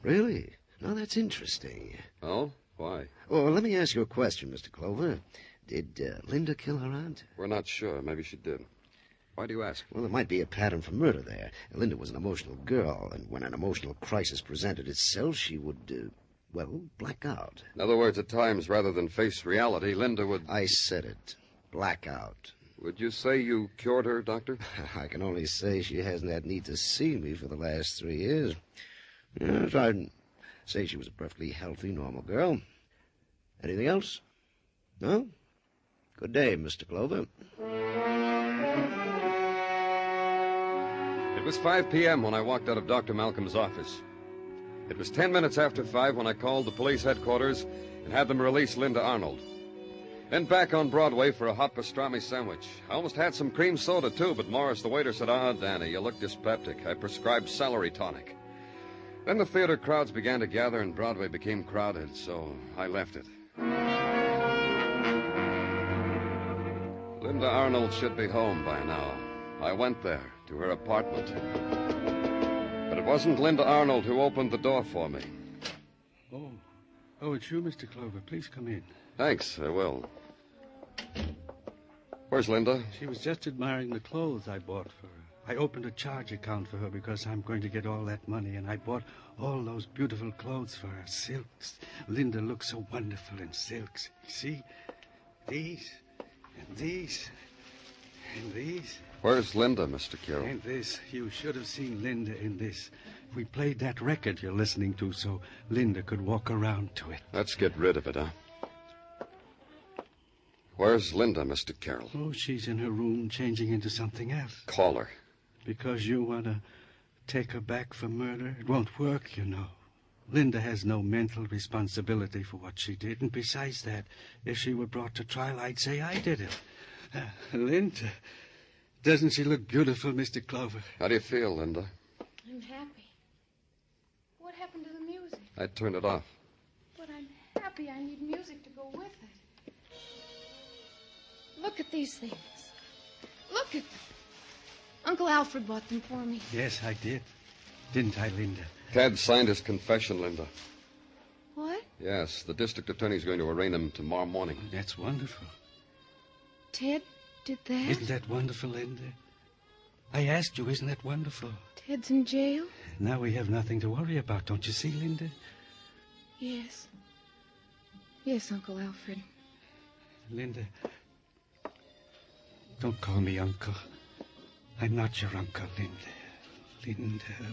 Really? Now, that's interesting. Oh? Why? Well, let me ask you a question, Mr. Clover. Did Linda kill her aunt? We're not sure. Maybe she did. Why do you ask? Well, there might be a pattern for murder there. Linda was an emotional girl, and when an emotional crisis presented itself, she would, black out. In other words, at times, rather than face reality, Linda would... I said it. Black out. Would you say you cured her, Doctor? I can only say she hasn't had need to see me for the last 3 years. Yes, I'd say she was a perfectly healthy, normal girl. Anything else? No? Good day, Mr. Clover. It was 5 p.m. when I walked out of Dr. Malcolm's office. It was 10 minutes after 5 when I called the police headquarters and had them release Linda Arnold. Then back on Broadway for a hot pastrami sandwich. I almost had some cream soda, too, but Morris, the waiter, said, Danny, you look dyspeptic. I prescribed celery tonic. Then the theater crowds began to gather and Broadway became crowded, so I left it. Linda Arnold should be home by now. I went there, to her apartment. But it wasn't Linda Arnold who opened the door for me. Oh, it's you, Mr. Clover. Please come in. Thanks, I will. Where's Linda? She was just admiring the clothes I bought for her. I opened a charge account for her because I'm going to get all that money, and I bought all those beautiful clothes for her. Silks. Linda looks so wonderful in silks. See? These, and these, and these. Where's Linda, Mr. Carroll? And this. You should have seen Linda in this. We played that record you're listening to so Linda could walk around to it. Let's get rid of it, huh? Where's Linda, Mr. Carroll? Oh, she's in her room changing into something else. Call her. Because you want to take her back for murder? It won't work, you know. Linda has no mental responsibility for what she did. And besides that, if she were brought to trial, I'd say I did it. Linda, doesn't she look beautiful, Mr. Clover? How do you feel, Linda? I'm happy. What happened to the music? I turned it off. But I'm happy. I need music to go with it. Look at these things. Look at them. Uncle Alfred bought them for me. Yes, I did. Didn't I, Linda? Ted signed his confession, Linda. What? Yes, the district attorney's going to arraign him tomorrow morning. That's wonderful. Ted did that? Isn't that wonderful, Linda? I asked you, isn't that wonderful? Ted's in jail? Now we have nothing to worry about, don't you see, Linda? Yes. Yes, Uncle Alfred. Linda, don't call me Uncle. I'm not your uncle, Linda.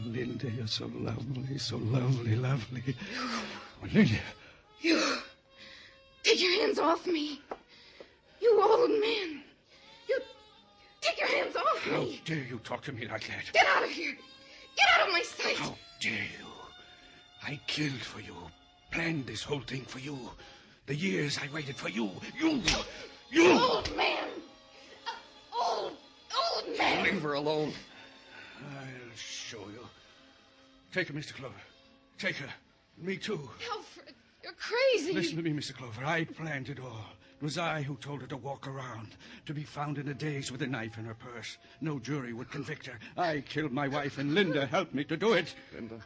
Linda, you're so lovely, lovely. Oh, Linda. You. Take your hands off me. You old man. You. Take your hands off me. How dare you talk to me like that? Get out of here. Get out of my sight. How dare you? I killed for you. Planned this whole thing for you. The years I waited for you. You. Old man. Old man. Leave her alone. I'll show you. Take her, Mr. Clover. Take her. Me, too. Alfred, you're crazy. Listen to me, Mr. Clover. I planned it all. It was I who told her to walk around, to be found in a daze with a knife in her purse. No jury would convict her. I killed my wife, and Linda helped me to do it. Linda?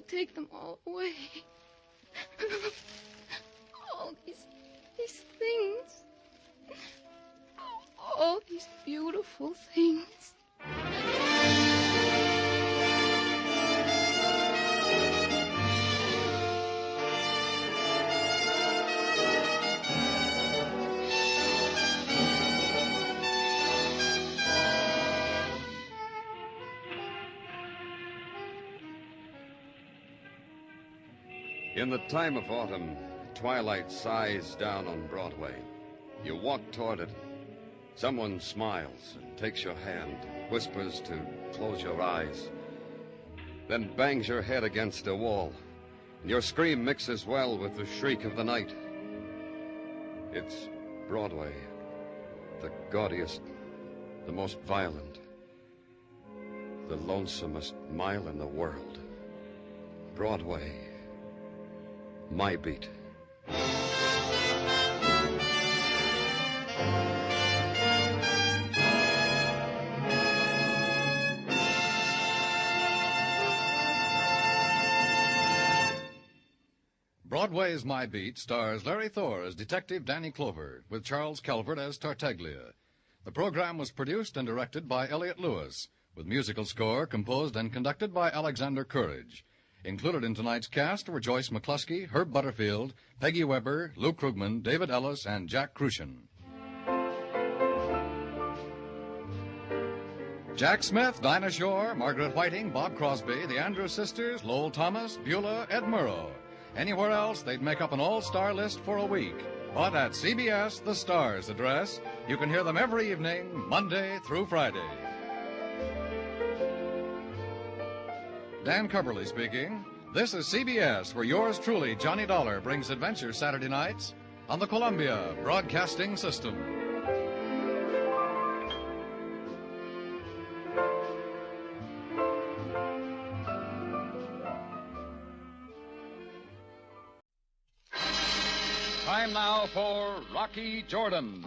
take them all away. All these things. All these beautiful things. In the time of autumn, twilight sighs down on Broadway. You walk toward it. Someone smiles and takes your hand, whispers to close your eyes, then bangs your head against a wall. Your scream mixes well with the shriek of the night. It's Broadway, the gaudiest, the most violent, the lonesomest mile in the world. Broadway, my beat. Broadway's My Beat stars Larry Thor as Detective Danny Clover, with Charles Calvert as Tartaglia. The program was produced and directed by Elliott Lewis, with musical score composed and conducted by Alexander Courage. Included in tonight's cast were Joyce McCluskey, Herb Butterfield, Peggy Weber, Lou Krugman, David Ellis, and Jack Crucian. Jack Smith, Dinah Shore, Margaret Whiting, Bob Crosby, the Andrews Sisters, Lowell Thomas, Beulah, Ed Murrow. Anywhere else, they'd make up an all-star list for a week. But at CBS, the Stars address, you can hear them every evening, Monday through Friday. Dan Cubberly speaking. This is CBS, where yours truly, Johnny Dollar, brings adventure Saturday nights on the Columbia Broadcasting System. Time now for Rocky Jordan.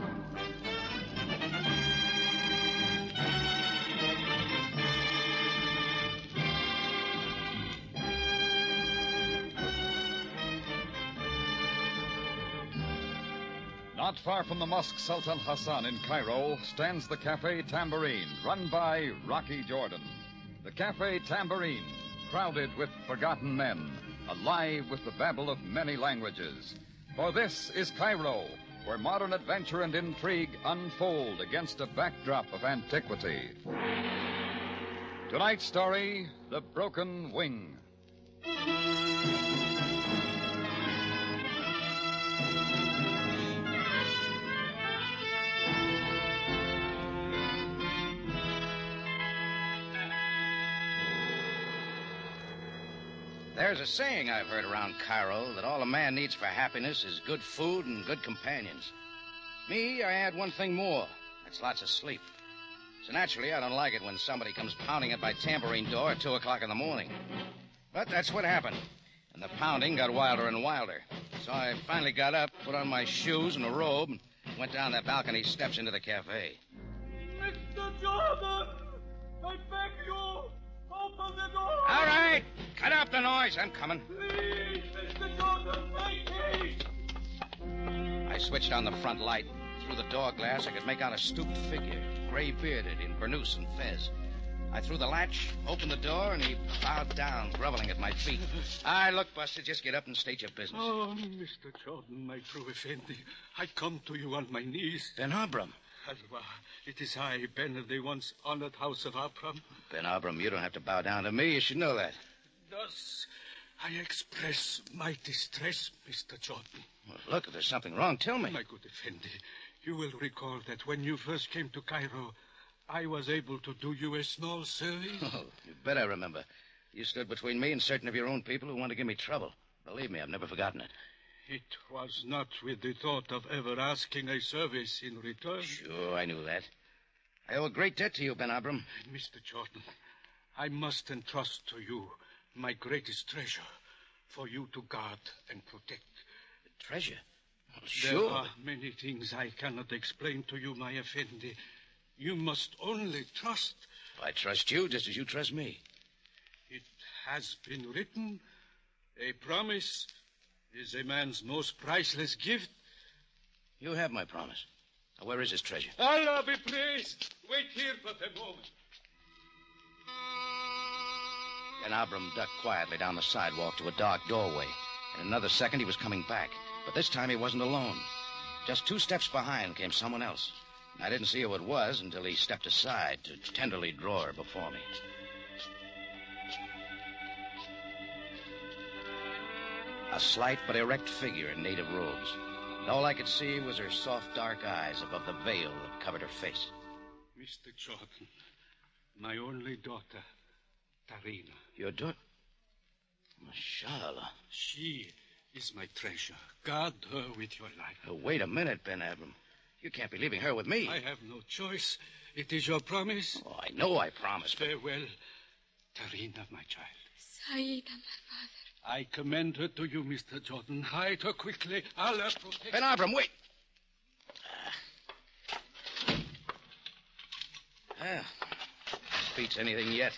Not far from the Mosque Sultan Hassan in Cairo stands the Cafe Tambourine, run by Rocky Jordan. The Cafe Tambourine, crowded with forgotten men, alive with the babble of many languages. For this is Cairo, where modern adventure and intrigue unfold against a backdrop of antiquity. Tonight's story, The Broken Wing. There's a saying I've heard around Cairo that all a man needs for happiness is good food and good companions. Me, I add one thing more. That's lots of sleep. So naturally, I don't like it when somebody comes pounding at my tambourine door at 2 o'clock in the morning. But that's what happened. And the pounding got wilder and wilder. So I finally got up, put on my shoes and a robe, and went down the balcony steps into the cafe. Mr. Jordan! I beg you! Open the door! All right! Cut up the noise. I'm coming. Please, Mr. Jordan, make haste! I switched on the front light. Through the door glass, I could make out a stooped figure, gray-bearded, in burnous and fez. I threw the latch, opened the door, and he bowed down, groveling at my feet. Look, Buster, just get up and state your business. Oh, Mr. Jordan, my true Effendi, I come to you on my knees. Ben Abram. Alva, it is I, Ben of the once honored house of Abram. Ben Abram, you don't have to bow down to me. You should know that. Thus, I express my distress, Mr. Jordan. Well, look, if there's something wrong, tell me. My good Effendi, you will recall that when you first came to Cairo, I was able to do you a small service. Oh, you bet I remember. You stood between me and certain of your own people who wanted to give me trouble. Believe me, I've never forgotten it. It was not with the thought of ever asking a service in return. Sure, I knew that. I owe a great debt to you, Ben Abram. Mr. Jordan, I must entrust to you my greatest treasure for you to guard and protect. Treasure? Well, sure. There are many things I cannot explain to you, my Effendi. You must only trust. I trust you just as you trust me. It has been written, a promise is a man's most priceless gift. You have my promise. Now, where is his treasure? Allah be praised. Wait here but a moment. Then Abram ducked quietly down the sidewalk to a dark doorway. In another second, he was coming back. But this time, he wasn't alone. Just 2 steps behind came someone else. I didn't see who it was until he stepped aside to tenderly draw her before me. A slight but erect figure in native robes. And all I could see was her soft, dark eyes above the veil that covered her face. Mr. Jordan, my only daughter, Tarina. Your daughter? Mashallah. She is my treasure. Guard her with your life. Wait a minute, Ben Abram. You can't be leaving her with me. I have no choice. It is your promise. Oh, I know I promised. Farewell, Tarina, my child. Saida, my father. I commend her to you, Mr. Jordan. Hide her quickly. Allah protect... Ben Abram, wait. This beats anything yet.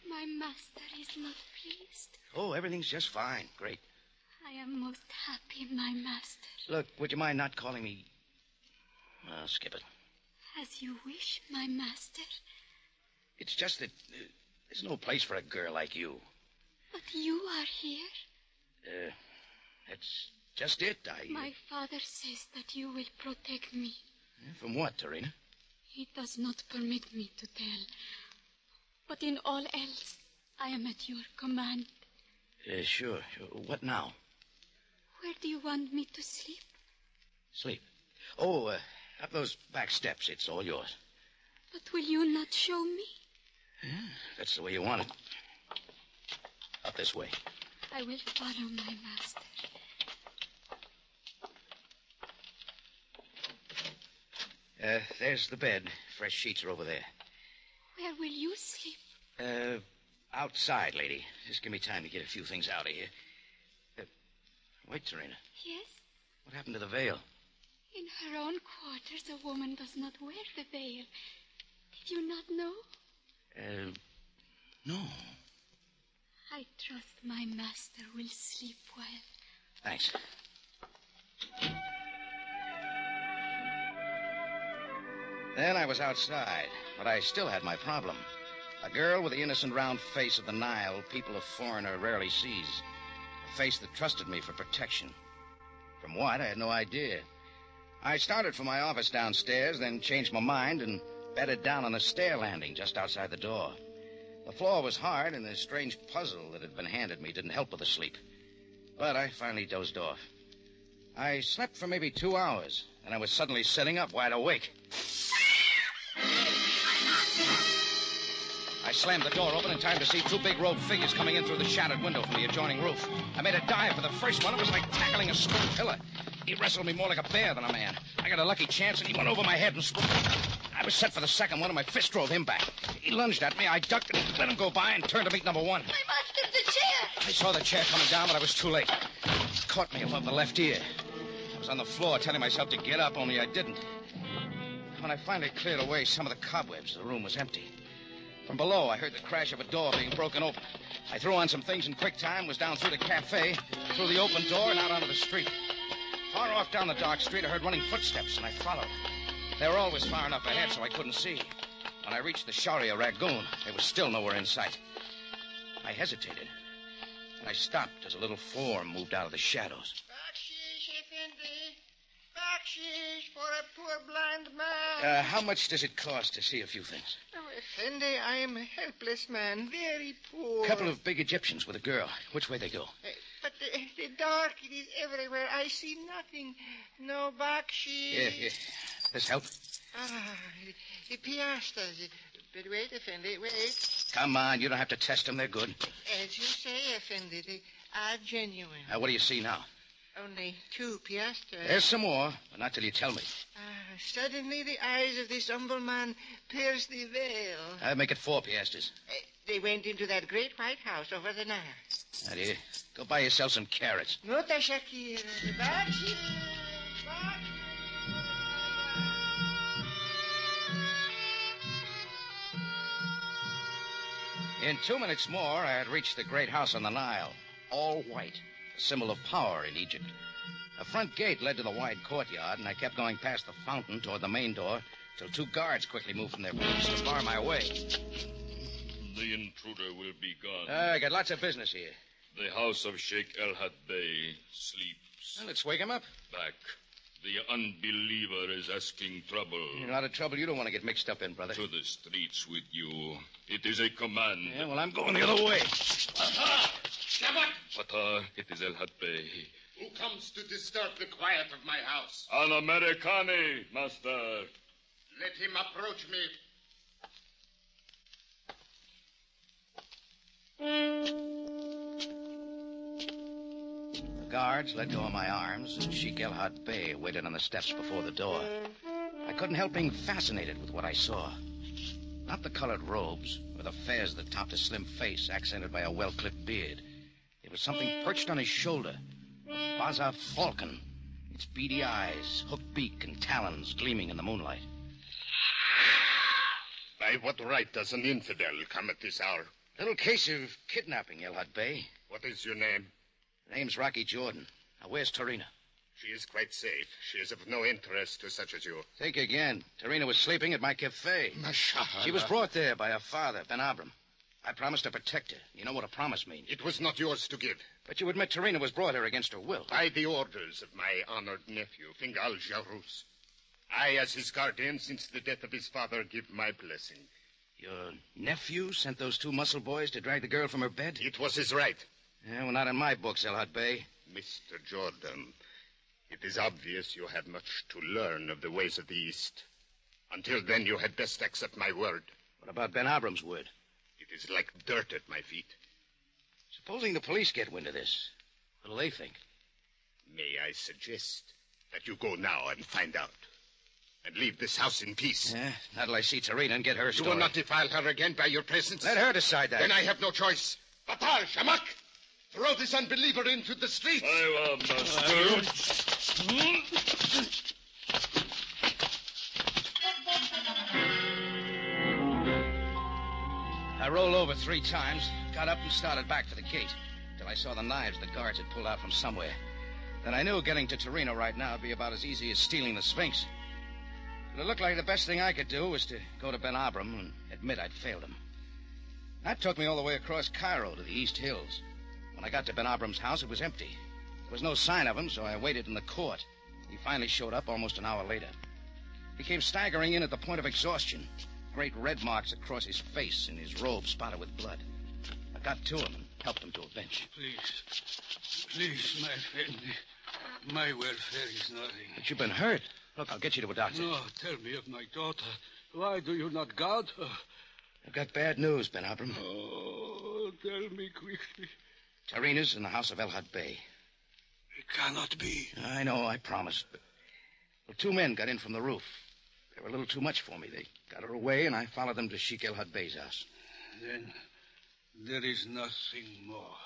My master is not pleased. Oh, everything's just fine. Great. I am most happy, my master. Look, would you mind not calling me... skip it. As you wish, my master. It's just that there's no place for a girl like you. But you are here. That's just it. My father says that you will protect me. From what, Tarina? He does not permit me to tell. But in all else, I am at your command. Sure. What now? Where do you want me to sleep? Sleep? Oh, up those back steps. It's all yours. But will you not show me? That's the way you want it. Up this way. I will follow my master. There's the bed. Fresh sheets are over there. Where will you sleep? Outside, lady. Just give me time to get a few things out of here. Wait, Serena. Yes? What happened to the veil? In her own quarters, a woman does not wear the veil. Did you not know? No. I trust my master will sleep well. Thanks. Then I was outside, but I still had my problem. A girl with the innocent round face of the Nile people of foreigner rarely sees. A face that trusted me for protection. From what, I had no idea. I started for my office downstairs, then changed my mind and bedded down on a stair landing just outside the door. The floor was hard, and the strange puzzle that had been handed me didn't help with the sleep. But I finally dozed off. I slept for maybe 2 hours, and I was suddenly sitting up wide awake. I slammed the door open in time to see 2 big robed figures coming in through the shattered window from the adjoining roof. I made a dive for the first one. It was like tackling a stone pillar. He wrestled me more like a bear than a man. I got a lucky chance, and he went over my head and spooked me. I was set for the second one, and my fist drove him back. He lunged at me. I ducked and let him go by and turned to meet number 1. My master, the chair! I saw the chair coming down, but I was too late. It caught me above the left ear. I was on the floor telling myself to get up, only I didn't. When I finally cleared away some of the cobwebs, the room was empty. From below, I heard the crash of a door being broken open. I threw on some things in quick time, was down through the cafe, through the open door, and out onto the street. Far off down the dark street, I heard running footsteps, and I followed. They were always far enough ahead so I couldn't see. When I reached the Sharia Ragoon, there was still nowhere in sight. I hesitated, and I stopped as a little form moved out of the shadows. Bakshish, Effendi. Bakshish for a poor blind man. How much does it cost to see a few things? Oh, Effendi, I am a helpless man, very poor. A couple of big Egyptians with a girl. Which way they go? But the dark, it is everywhere. I see nothing. No bakshish. Yeah. This help? The piastas. But wait, Effendi, wait. Come on, you don't have to test them. They're good. As you say, Effendi, they are genuine. What do you see now? Only 2 piastas. There's some more, but not till you tell me. Suddenly the eyes of this humble man pierced the veil. I'll make it 4 piastas. They went into that great white house over the Nile. Now, dear, go buy yourself some carrots. Nota Shakira. Bakshish. In 2 minutes more, I had reached the great house on the Nile, all white, a symbol of power in Egypt. A front gate led to the wide courtyard, and I kept going past the fountain toward the main door till 2 guards quickly moved from their posts to bar my way. The intruder will be gone. I got lots of business here. The house of Sheikh El-Had Bey sleeps. Well, let's wake him up. Back. The unbeliever is asking trouble. A lot of trouble you don't want to get mixed up in, brother. To the streets with you. It is a command. Yeah, well, I'm going the other way. Fatah, it is El-Had Bey. Who comes to disturb the quiet of my house? An Americani, master. Let him approach me. The guards let go of my arms, and Sheikh El-Had Bey waited on the steps before the door. I couldn't help being fascinated with what I saw. Not the colored robes, or the fez that topped his slim face, accented by a well-clipped beard. It was something perched on his shoulder. A Baza Falcon. Its beady eyes, hooked beak, and talons gleaming in the moonlight. By what right does an infidel come at this hour? Little case of kidnapping, El-Had Bey. What is your name? Name's Rocky Jordan. Now, where's Tarina? She is quite safe. She is of no interest to such as you. Think again. Tarina was sleeping at my cafe. Mashallah. She was brought there by her father, Ben Abram. I promised to protect her. You know what a promise means. It was not yours to give. But you admit Tarina was brought here against her will. By the orders of my honored nephew, Fingal Jarus. I, as his guardian since the death of his father, give my blessing. Your nephew sent those 2 muscle boys to drag the girl from her bed? It was his right. Yeah, well, not in my books, El-Had Bey. Mr. Jordan, it is obvious you have much to learn of the ways of the East. Until then, you had best accept my word. What about Ben Abram's word? It is like dirt at my feet. Supposing the police get wind of this, what'll they think? May I suggest that you go now and find out? And leave this house in peace. Yeah, not till I see Tarina and get her story. You will not defile her again by your presence? Let her decide that. Then I have no choice. Batal, Shamak! Throw this unbeliever into the streets. I will, I rolled over 3 times, got up and started back for the gate, till I saw the knives the guards had pulled out from somewhere. Then I knew getting to Tarina right now would be about as easy as stealing the Sphinx. But it looked like the best thing I could do was to go to Ben Abram and admit I'd failed him. That took me all the way across Cairo to the East Hills. When I got to Ben Abram's house, it was empty. There was no sign of him, so I waited in the court. He finally showed up almost an hour later. He came staggering in at the point of exhaustion. Great red marks across his face and his robe spotted with blood. I got to him and helped him to a bench. Please, my friend. My welfare is nothing. But you've been hurt. Look, I'll get you to a doctor. No, tell me of my daughter. Why do you not guard her? I've got bad news, Ben Abram. Oh, tell me quickly. Tarina's in the house of El-Had Bey. It cannot be. I know, I promised. But... Well, 2 men got in from the roof. They were a little too much for me. They got her away, and I followed them to Sheikh El-Had Bey's house. Then there is nothing more.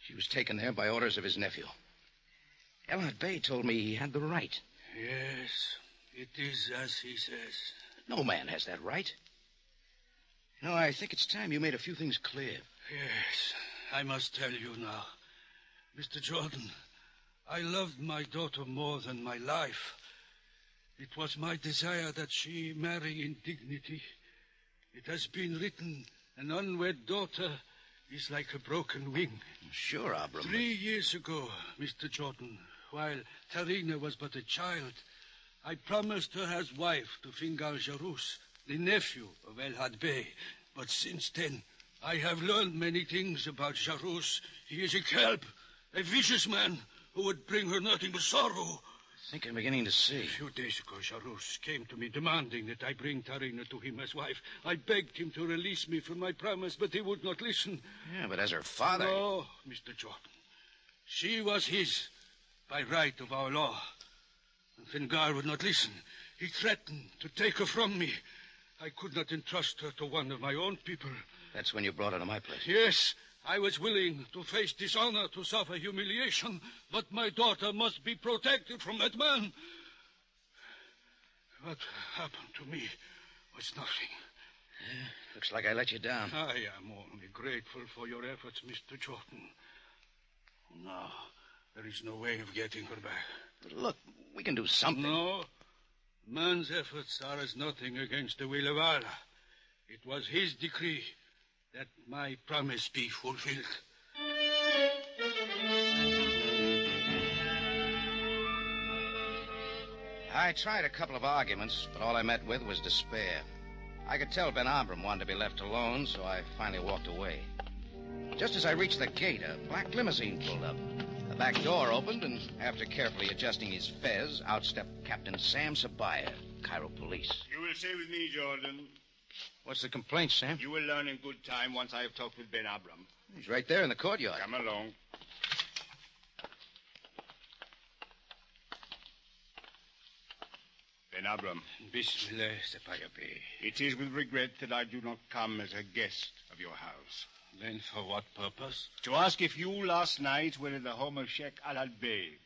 She was taken there by orders of his nephew. El-Had Bey told me he had the right. Yes, it is as he says. No man has that right. You know, I think it's time you made a few things clear. Yes, I must tell you now. Mr. Jordan, I loved my daughter more than my life. It was my desire that she marry in dignity. It has been written, an unwed daughter is like a broken wing. Sure, Abram. 3 years ago, Mr. Jordan, while Tarina was but a child, I promised her as wife to Fingal Jarus, the nephew of El-Had Bey. But since then, I have learned many things about Jarus. He is a kelp, a vicious man who would bring her nothing but sorrow. I think I'm beginning to see. A few days ago, Jarus came to me demanding that I bring Tarina to him as wife. I begged him to release me from my promise, but he would not listen. Yeah, but as her father... No, Mr. Jordan. She was his by right of our law. And Fingal would not listen. He threatened to take her from me. I could not entrust her to one of my own people. That's when you brought her to my place. Yes, I was willing to face dishonor, to suffer humiliation, but my daughter must be protected from that man. What happened to me was nothing. Looks like I let you down. I am only grateful for your efforts, Mr. Jordan. No, there is no way of getting her back. But look, we can do something. No. Man's efforts are as nothing against the will of Allah. It was his decree that my promise be fulfilled. I tried a couple of arguments, but all I met with was despair. I could tell Ben Abram wanted to be left alone, so I finally walked away. Just as I reached the gate, a black limousine pulled up. The back door opened, and after carefully adjusting his fez, out stepped Captain Sam Sabaya, Cairo Police. You will stay with me, Jordan. What's the complaint, Sam? You will learn in good time once I have talked with Ben Abram. He's right there in the courtyard. Come along. Ben Abram. Bismillah, Sabaya Bey. It is with regret that I do not come as a guest of your house. Then for what purpose? To ask if you last night were at the home of Sheikh Al-Had Bey.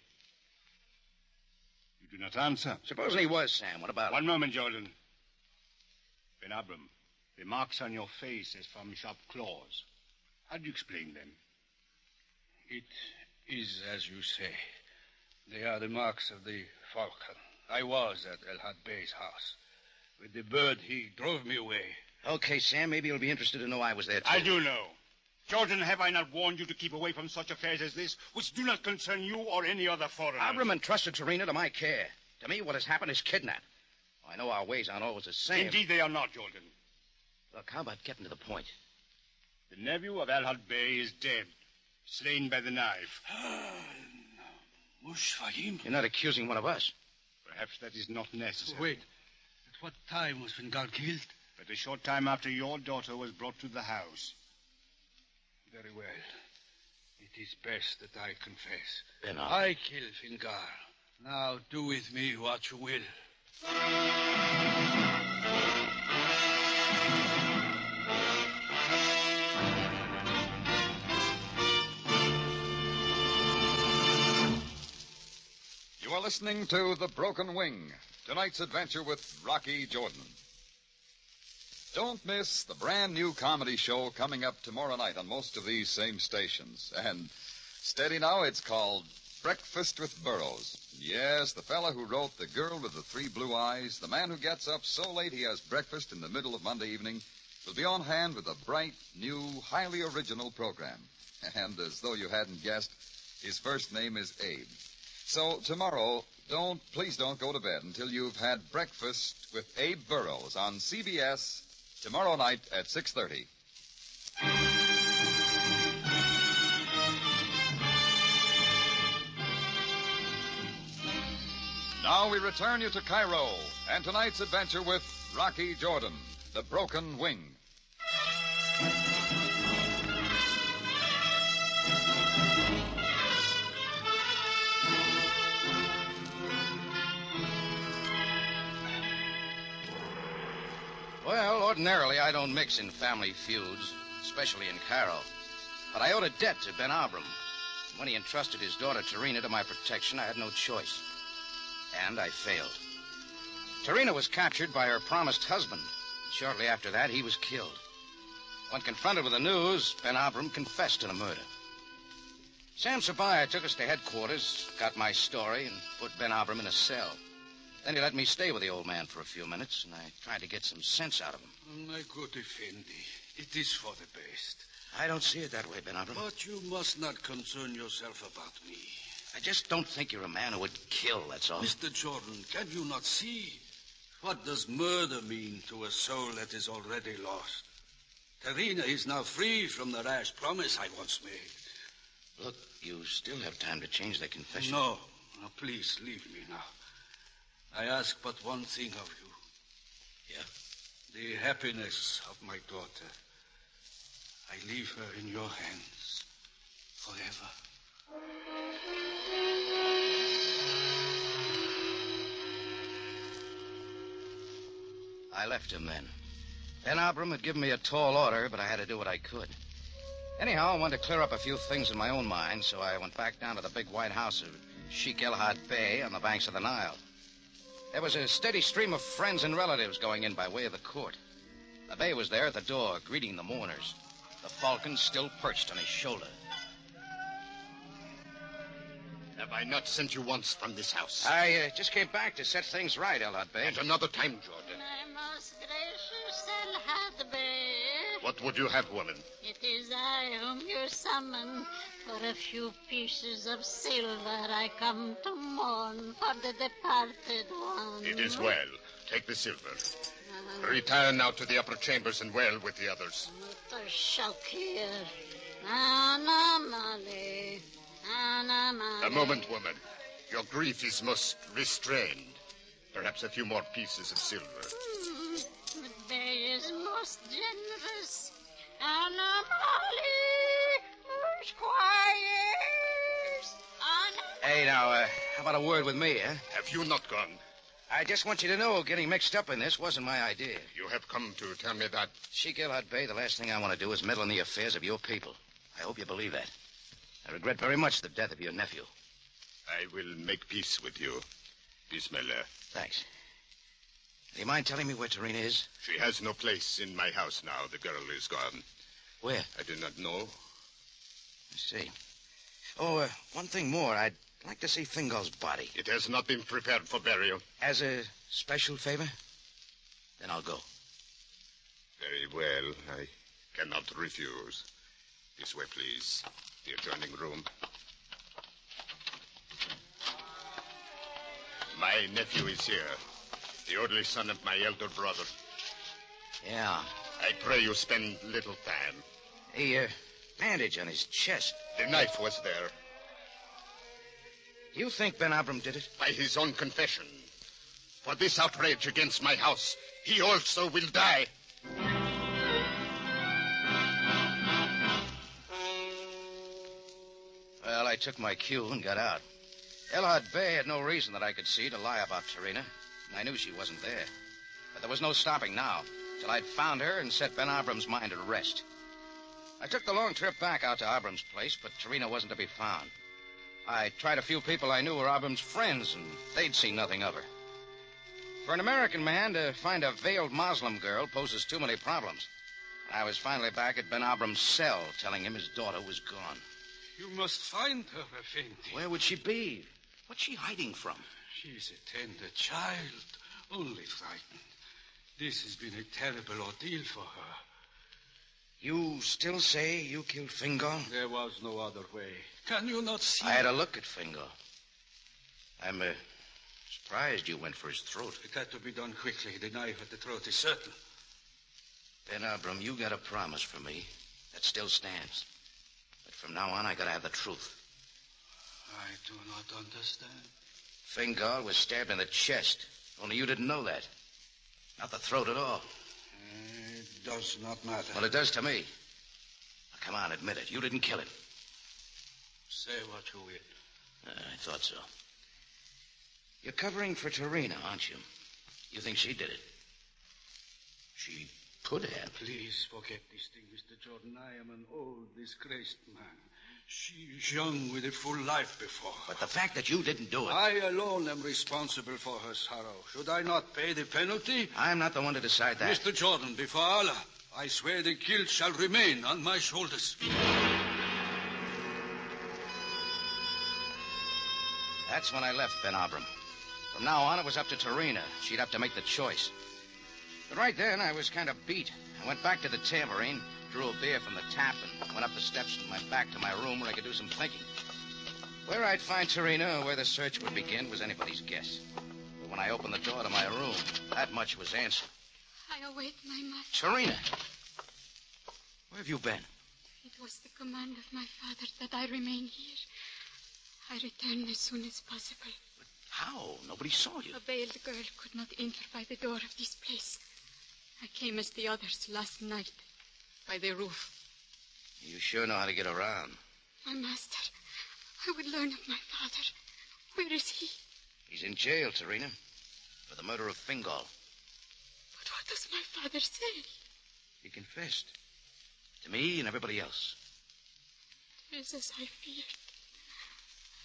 You do not answer. Supposing he was, Sam. What about it? One moment, Jordan. Ben Abram, the marks on your face as from sharp claws. How do you explain them? It is as you say. They are the marks of the Falcon. I was at Al-Had Bey's house. With the bird, he drove me away. Okay, Sam, maybe you'll be interested to know I was there, too. I do know. Jordan, have I not warned you to keep away from such affairs as this, which do not concern you or any other foreigner? Abram entrusted Tarina to my care. To me, what has happened is kidnap. I know our ways aren't always the same. Indeed, they are not, Jordan. Look, how about getting to the point? The nephew of Al-Had Bey is dead, slain by the knife. You're not accusing one of us. Perhaps that is not necessary. Wait. At what time was Fingal killed? But a short time after your daughter was brought to the house. Very well. It is best that I confess. Then I killed Fingal. Now do with me what you will. You are listening to The Broken Wing, tonight's adventure with Rocky Jordan. Don't miss the brand new comedy show coming up tomorrow night on most of these same stations. And steady now, it's called Breakfast with Burroughs. Yes, the fella who wrote The Girl with the Three Blue Eyes, the man who gets up so late he has breakfast in the middle of Monday evening, will be on hand with a bright, new, highly original program. And as though you hadn't guessed, his first name is Abe. So tomorrow, please don't go to bed until you've had breakfast with Abe Burroughs on CBS tomorrow night at 6:30. Now we return you to Cairo and tonight's adventure with Rocky Jordan, The Broken Wing. Well, ordinarily I don't mix in family feuds, especially in Cairo. But I owed a debt to Ben Abram. When he entrusted his daughter Tarina to my protection, I had no choice. And I failed. Tarina was captured by her promised husband. Shortly after that, he was killed. When confronted with the news, Ben Abram confessed to the murder. Sam Sabaya took us to headquarters, got my story, and put Ben Abram in a cell. Then he let me stay with the old man for a few minutes, and I tried to get some sense out of him. My good Effendi, it is for the best. I don't see it that way, Ben Abram. But you must not concern yourself about me. I just don't think you're a man who would kill, that's all. Mr. Jordan, can you not see? What does murder mean to a soul that is already lost? Tarina is now free from the rash promise I once made. Look, you still have time to change that confession. No, please leave me now. I ask but one thing of you. Yeah? The happiness of my daughter. I leave her in your hands forever. I left him then. Ben Abram had given me a tall order, but I had to do what I could. Anyhow, I wanted to clear up a few things in my own mind, so I went back down to the big white house of Sheikh Al-Had Bey on the banks of the Nile. There was a steady stream of friends and relatives going in by way of the court. The Bay was there at the door, greeting the mourners. The Falcon still perched on his shoulder. Have I not sent you once from this house? I just came back to set things right, Elhad Bey. At another time, Jordan. My most gracious Elhad Bey. What would you have, woman? It is I whom you summon. For a few pieces of silver I come to mourn for the departed one. It is well. Take the silver. Retire now to the upper chambers and wail with the others. Shakir. A moment, woman. Your grief is most restrained. Perhaps a few more pieces of silver. The Bey is most generous. Hey, now, how about a word with me, eh? Have you not gone? I just want you to know getting mixed up in this wasn't my idea. You have come to tell me that? Sheikh Elhad Bey, the last thing I want to do is meddle in the affairs of your people. I hope you believe that. I regret very much the death of your nephew. I will make peace with you, Bismillah. Thanks. Do you mind telling me where Tarina is? She has no place in my house now. The girl is gone. Where? I do not know. I see. Oh, one thing more. I'd like to see Fingal's body. It has not been prepared for burial. As a special favor? Then I'll go. Very well. I cannot refuse. This way, please. The adjoining room. My nephew is here. The only son of my elder brother. Yeah. I pray you spend little time. A bandage on his chest. The knife was there. You think Ben Abram did it? By his own confession. For this outrage against my house, he also will die. Well, I took my cue and got out. Elhad Bey had no reason that I could see to lie about Tarina, and I knew she wasn't there. But there was no stopping now, till I'd found her and set Ben Abram's mind at rest. I took the long trip back out to Abram's place, but Tarina wasn't to be found. I tried a few people I knew were Abram's friends, and they'd seen nothing of her. For an American man to find a veiled Muslim girl poses too many problems. I was finally back at Ben Abram's cell, telling him his daughter was gone. You must find her, Effendi. Where would she be? What's she hiding from? She's a tender child, only frightened. This has been a terrible ordeal for her. You still say you killed Fingal? There was no other way. Can you not see? I had a look at Fingal. I'm surprised you went for his throat. It had to be done quickly. The knife at the throat is certain. Ben Abram, you got a promise from me. That still stands. But from now on, I gotta have the truth. I do not understand. Fingal was stabbed in the chest. Only you didn't know that. Not the throat at all. It does not matter. Well, it does to me. Now, come on, admit it. You didn't kill him. Say what you will. I thought so. You're covering for Tarina, aren't you? You think she did it? She could have. Please forget this thing, Mr. Jordan. I am an old, disgraced man. She's young with a full life before her. But the fact that you didn't do it... I alone am responsible for her sorrow. Should I not pay the penalty? I'm not the one to decide that. Mr. Jordan, before Allah, I swear the guilt shall remain on my shoulders. That's when I left Ben Abram. From now on, it was up to Tarina. She'd have to make the choice. But right then, I was kind of beat. I went back to the tambourine, drew a beer from the tap, and went up the steps and went back to my room where I could do some thinking. Where I'd find Tarina or where the search would begin was anybody's guess. But when I opened the door to my room, that much was answered. I await my mother. Tarina! Where have you been? It was the command of my father that I remain here. I return as soon as possible. But how? Nobody saw you. A veiled girl could not enter by the door of this place. I came as the others last night, by the roof. You sure know how to get around. My master, I would learn of my father. Where is he? He's in jail, Tarina, for the murder of Fingal. But what does my father say? He confessed. To me and everybody else. It is as I feared.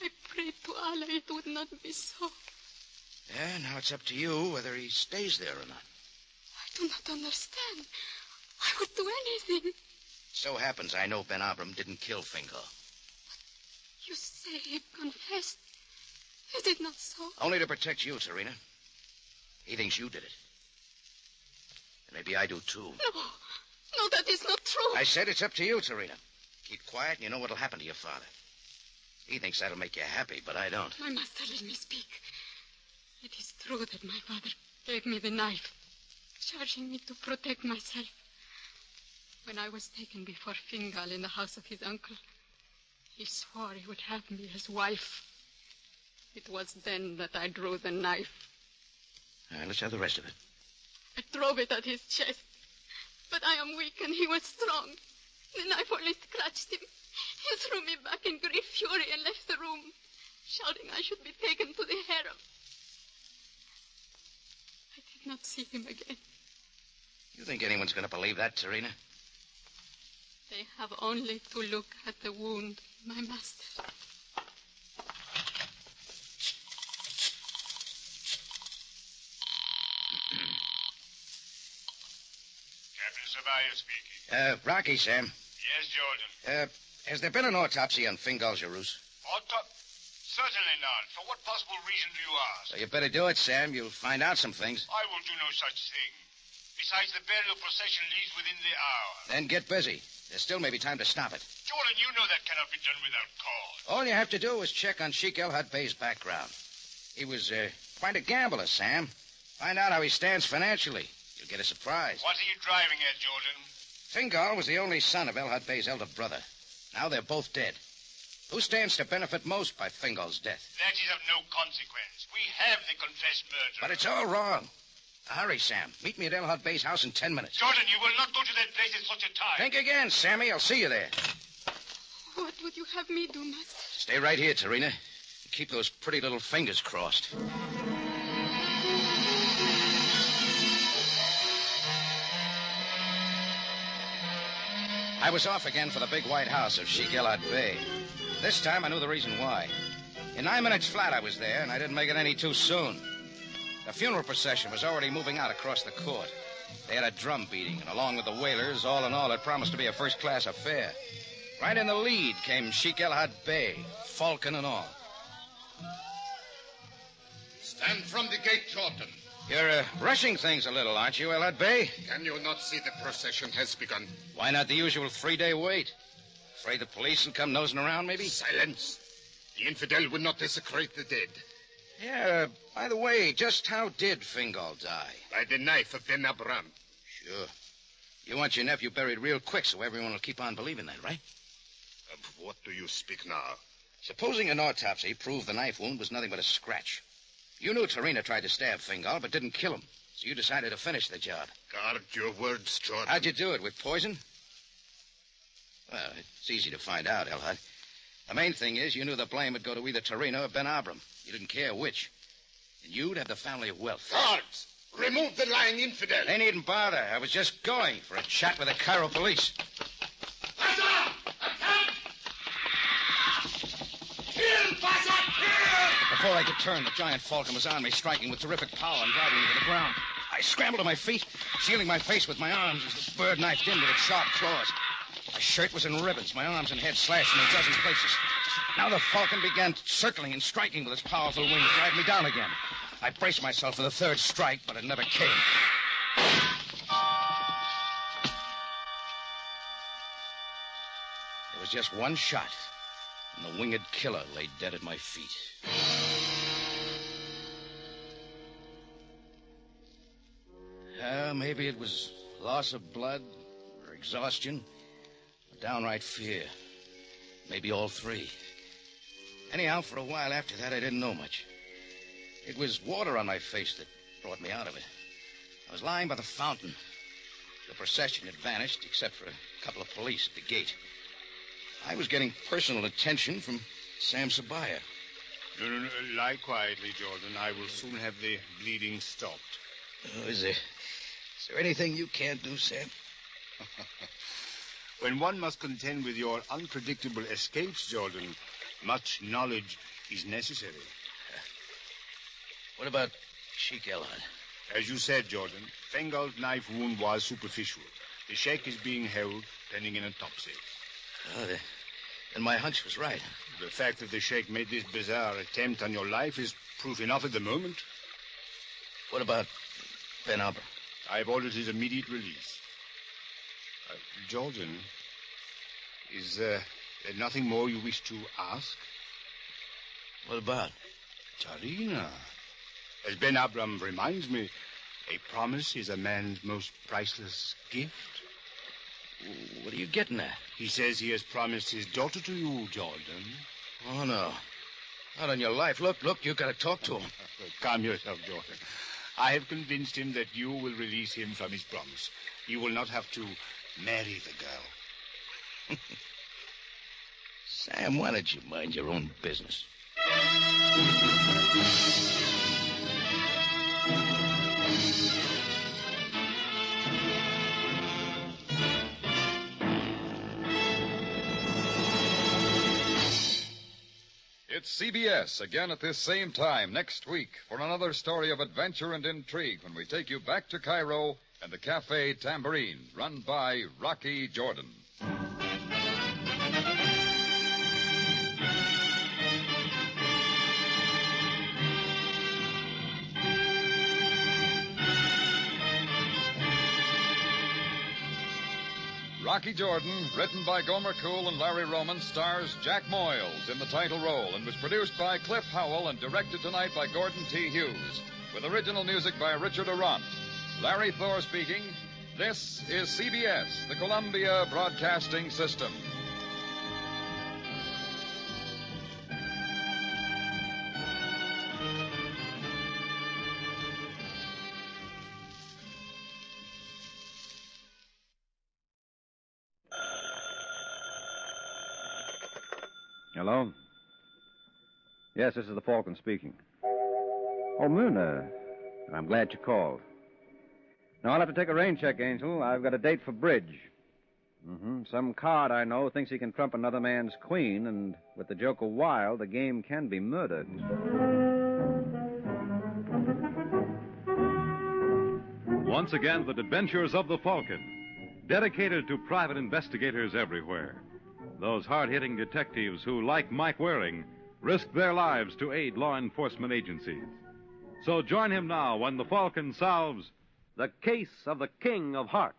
I prayed to Allah it would not be so. Yeah, now it's up to you whether he stays there or not. I do not understand. I would do anything. So happens I know Ben Abram didn't kill Fingal. You say he confessed. Is it not so? Only to protect you, Serena. He thinks you did it. And maybe I do, too. No, that is not true. I said it's up to you, Serena. Keep quiet and you know what'll happen to your father. He thinks that'll make you happy, but I don't. My master, let me speak. It is true that my father gave me the knife, charging me to protect myself. When I was taken before Fingal in the house of his uncle, he swore he would have me as wife. It was then that I drew the knife. All right, let's have the rest of it. I drove it at his chest. But I am weak and he was strong. The knife only scratched him. He threw me back in great fury and left the room, shouting I should be taken to the harem. I did not see him again. You think anyone's going to believe that, Serena? They have only to look at the wound, my master. Captain Sabaya speaking. Rocky, Sam. Yes, Jordan. Has there been an autopsy on Fingal Jarus? Certainly not. For what possible reason do you ask? So you better do it, Sam. You'll find out some things. I will do no such thing. Besides, the burial procession leaves within the hour. Then get busy. There still may be time to stop it. Jordan, you know that cannot be done without cause. All you have to do is check on Sheik El Hadbey's background. He was quite a gambler, Sam. Find out how he stands financially. You'll get a surprise. What are you driving at, Jordan? Fingal was the only son of El Hadbey's elder brother. Now they're both dead. Who stands to benefit most by Fingal's death? That is of no consequence. We have the confessed murderer. But it's all wrong. Hurry, Sam. Meet me at El Hadbey's house in 10 minutes. Jordan, you will not go to that place at such a time. Think again, Sammy. I'll see you there. What would you have me do, master? Stay right here, Terina. Keep those pretty little fingers crossed. I was off again for the big white house of Sheik El Hadbey. This time I knew the reason why. In 9 minutes flat I was there, and I didn't make it any too soon. The funeral procession was already moving out across the court. They had a drum beating, and along with the wailers, all in all, it promised to be a first-class affair. Right in the lead came Sheik El Hadbey, Falcon and all. Stand from the gate, Jordan. You're rushing things a little, aren't you, El Hadbey? Can you not see the procession has begun? Why not the usual 3-day wait? Afraid the police will come nosing around, maybe? Silence. The infidel would not desecrate the dead. Yeah, by the way, just how did Fingal die? By the knife of Ben Abram. Sure. You want your nephew buried real quick so everyone will keep on believing that, right? Of what do you speak now? Supposing an autopsy proved the knife wound was nothing but a scratch. You knew Terina tried to stab Fingal, but didn't kill him. So you decided to finish the job. Guard your words, Jordan. How'd you do it, with poison? Well, it's easy to find out, Elhud. The main thing is you knew the blame would go to either Terina or Ben Abram. You didn't care which. And you'd have the family of wealth. Guards! Remove the lying infidel. They needn't bother. I was just going for a chat with the Cairo police. Before I could turn, the giant Falcon was on me, striking with terrific power and driving me to the ground. I scrambled to my feet, shielding my face with my arms as the bird knifed in with its sharp claws. My shirt was in ribbons, my arms and head slashed in a dozen places. Now the Falcon began circling and striking with its powerful wings, driving me down again. I braced myself for the third strike, but it never came. There was just one shot, and the winged killer lay dead at my feet. Maybe it was loss of blood, or exhaustion, or downright fear. Maybe all three. Anyhow, for a while after that, I didn't know much. It was water on my face that brought me out of it. I was lying by the fountain. The procession had vanished, except for a couple of police at the gate. I was getting personal attention from Sam Sabaya. No. Lie quietly, Jordan. I will soon have the bleeding stopped. Oh, is there anything you can't do, Sam? When one must contend with your unpredictable escapes, Jordan, much knowledge is necessary. What about Sheik Elhad? As you said, Jordan, Fingal's knife wound was superficial. The sheikh is being held pending an autopsy. Then my hunch was right. The fact that the sheikh made this bizarre attempt on your life is proof enough at the moment. What about Ben Albert? I've ordered his immediate release. Jordan, is there nothing more you wish to ask? What about? Tarina. As Ben Abram reminds me, a promise is a man's most priceless gift. What are you getting at? He says he has promised his daughter to you, Jordan. Oh, no. Not on your life. Look, you've got to talk to him. Calm yourself, Jordan. I have convinced him that you will release him from his promise. You will not have to marry the girl. Sam, why don't you mind your own business? It's CBS again at this same time next week for another story of adventure and intrigue when we take you back to Cairo and the Cafe Tambourine, run by Rocky Jordan. Rocky Jordan, written by Gomer Cool and Larry Roman, stars Jack Moyles in the title role and was produced by Cliff Howell and directed tonight by Gordon T. Hughes, with original music by Richard Arant. Larry Thor speaking. This is CBS, the Columbia Broadcasting System. Hello? Yes, this is the Falcon speaking. Oh, Myrna. I'm glad you called. Now, I'll have to take a rain check, Angel. I've got a date for bridge. Some card I know thinks he can trump another man's queen, and with the Joker wild, the game can be murdered. Once again, the adventures of the Falcon, dedicated to private investigators everywhere. Those hard-hitting detectives who, like Mike Waring, risk their lives to aid law enforcement agencies. So join him now when the Falcon solves the case of the King of Hearts.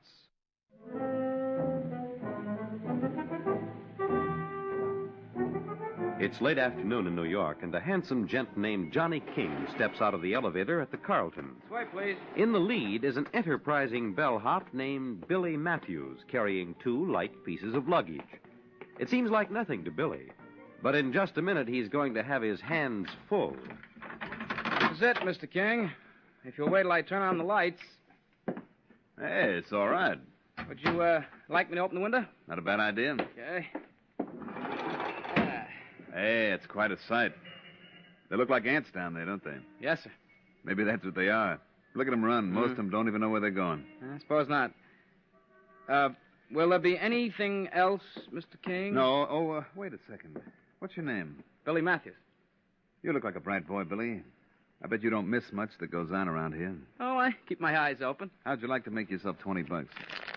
It's late afternoon in New York, and a handsome gent named Johnny King steps out of the elevator at the Carlton. This way, please. In the lead is an enterprising bellhop named Billy Matthews, carrying 2 light pieces of luggage. It seems like nothing to Billy, but in just a minute he's going to have his hands full. This is it, Mr. King. If you'll wait till I turn on the lights. Hey, it's all right. Would you like me to open the window? Not a bad idea. Okay. Hey, it's quite a sight. They look like ants down there, don't they? Yes, sir. Maybe that's what they are. Look at them run. Most of them don't even know where they're going. I suppose not. Will there be anything else, Mr. King? No. Oh, wait a second. What's your name? Billy Matthews. You look like a bright boy, Billy. I bet you don't miss much that goes on around here. Oh, I keep my eyes open. How'd you like to make yourself $20?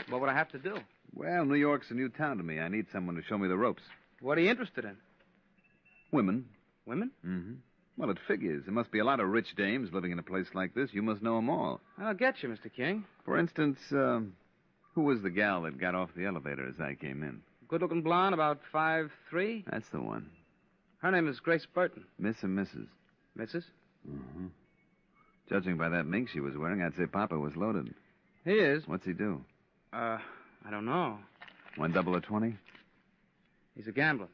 What would I have to do? Well, New York's a new town to me. I need someone to show me the ropes. What are you interested in? Women. Women? Mm-hmm. Well, it figures. There must be a lot of rich dames living in a place like this. You must know them all. I'll get you, Mr. King. For instance, who was the gal that got off the elevator as I came in? Good-looking blonde, about 5'3". That's the one. Her name is Grace Burton. Miss and Mrs.? Mrs.? Mm-hmm. Judging by that mink she was wearing, I'd say Papa was loaded. He is. What's he do? I don't know. 1 double or 20? He's a gambler.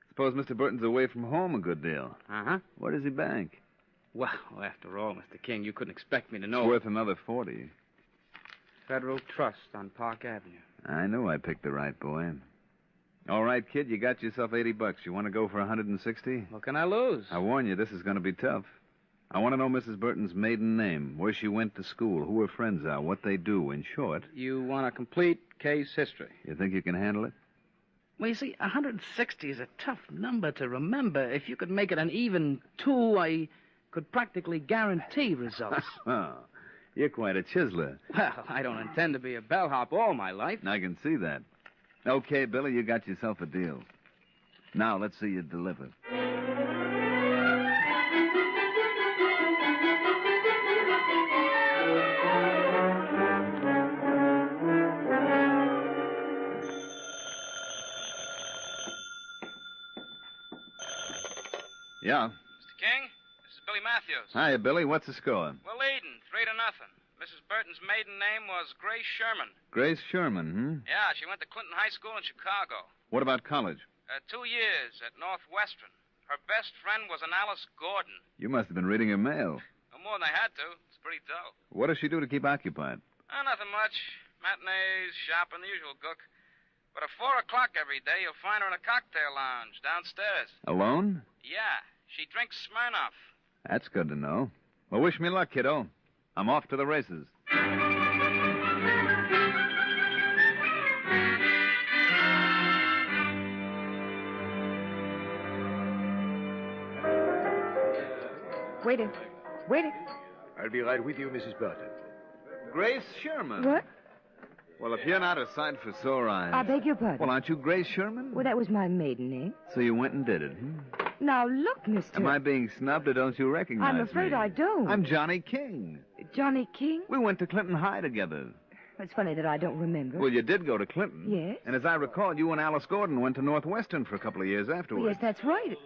Suppose Mr. Burton's away from home a good deal. Uh-huh. Where does he bank? Well, after all, Mr. King, you couldn't expect me to know. It's worth another 40. Federal Trust on Park Avenue. I knew I picked the right boy. All right, kid, you got yourself $80. You want to go for 160? What can I lose? I warn you, this is going to be tough. I want to know Mrs. Burton's maiden name, where she went to school, who her friends are, what they do, in short. You want a complete case history. You think you can handle it? Well, you see, 160 is a tough number to remember. If you could make it an even 2, I could practically guarantee results. Oh, You're quite a chiseler. Well, I don't intend to be a bellhop all my life. I can see that. Okay, Billy, you got yourself a deal. Now, let's see you deliver. Yeah. Mr. King, this is Billy Matthews. Hiya, Billy. What's the score? We're leading, 3-0. Mrs. Burton's maiden name was Grace Sherman. Grace Sherman, Yeah, she went to Clinton High School in Chicago. What about college? 2 years at Northwestern. Her best friend was an Alice Gordon. You must have been reading her mail. No more than I had to. It's pretty dull. What does she do to keep occupied? Nothing much. Matinees, shopping, the usual gook. But at 4 o'clock every day, you'll find her in a cocktail lounge downstairs. Alone? Yeah, she drinks Smirnoff. That's good to know. Well, wish me luck, kiddo. I'm off to the races. Waiter. Waiter. I'll be right with you, Mrs. Burton. Grace Sherman. What? Well, if you're not a sight for sore eyes... I beg your pardon. Well, aren't you Grace Sherman? Well, that was my maiden name. So you went and did it, Now, look, mister. Am I being snubbed or don't you recognize I'm afraid me? I don't. I'm Johnny King. Johnny King? We went to Clinton High together. It's funny that I don't remember. Well, you did go to Clinton. Yes. And as I recall, you and Alice Gordon went to Northwestern for a couple of years afterwards. Yes, that's right.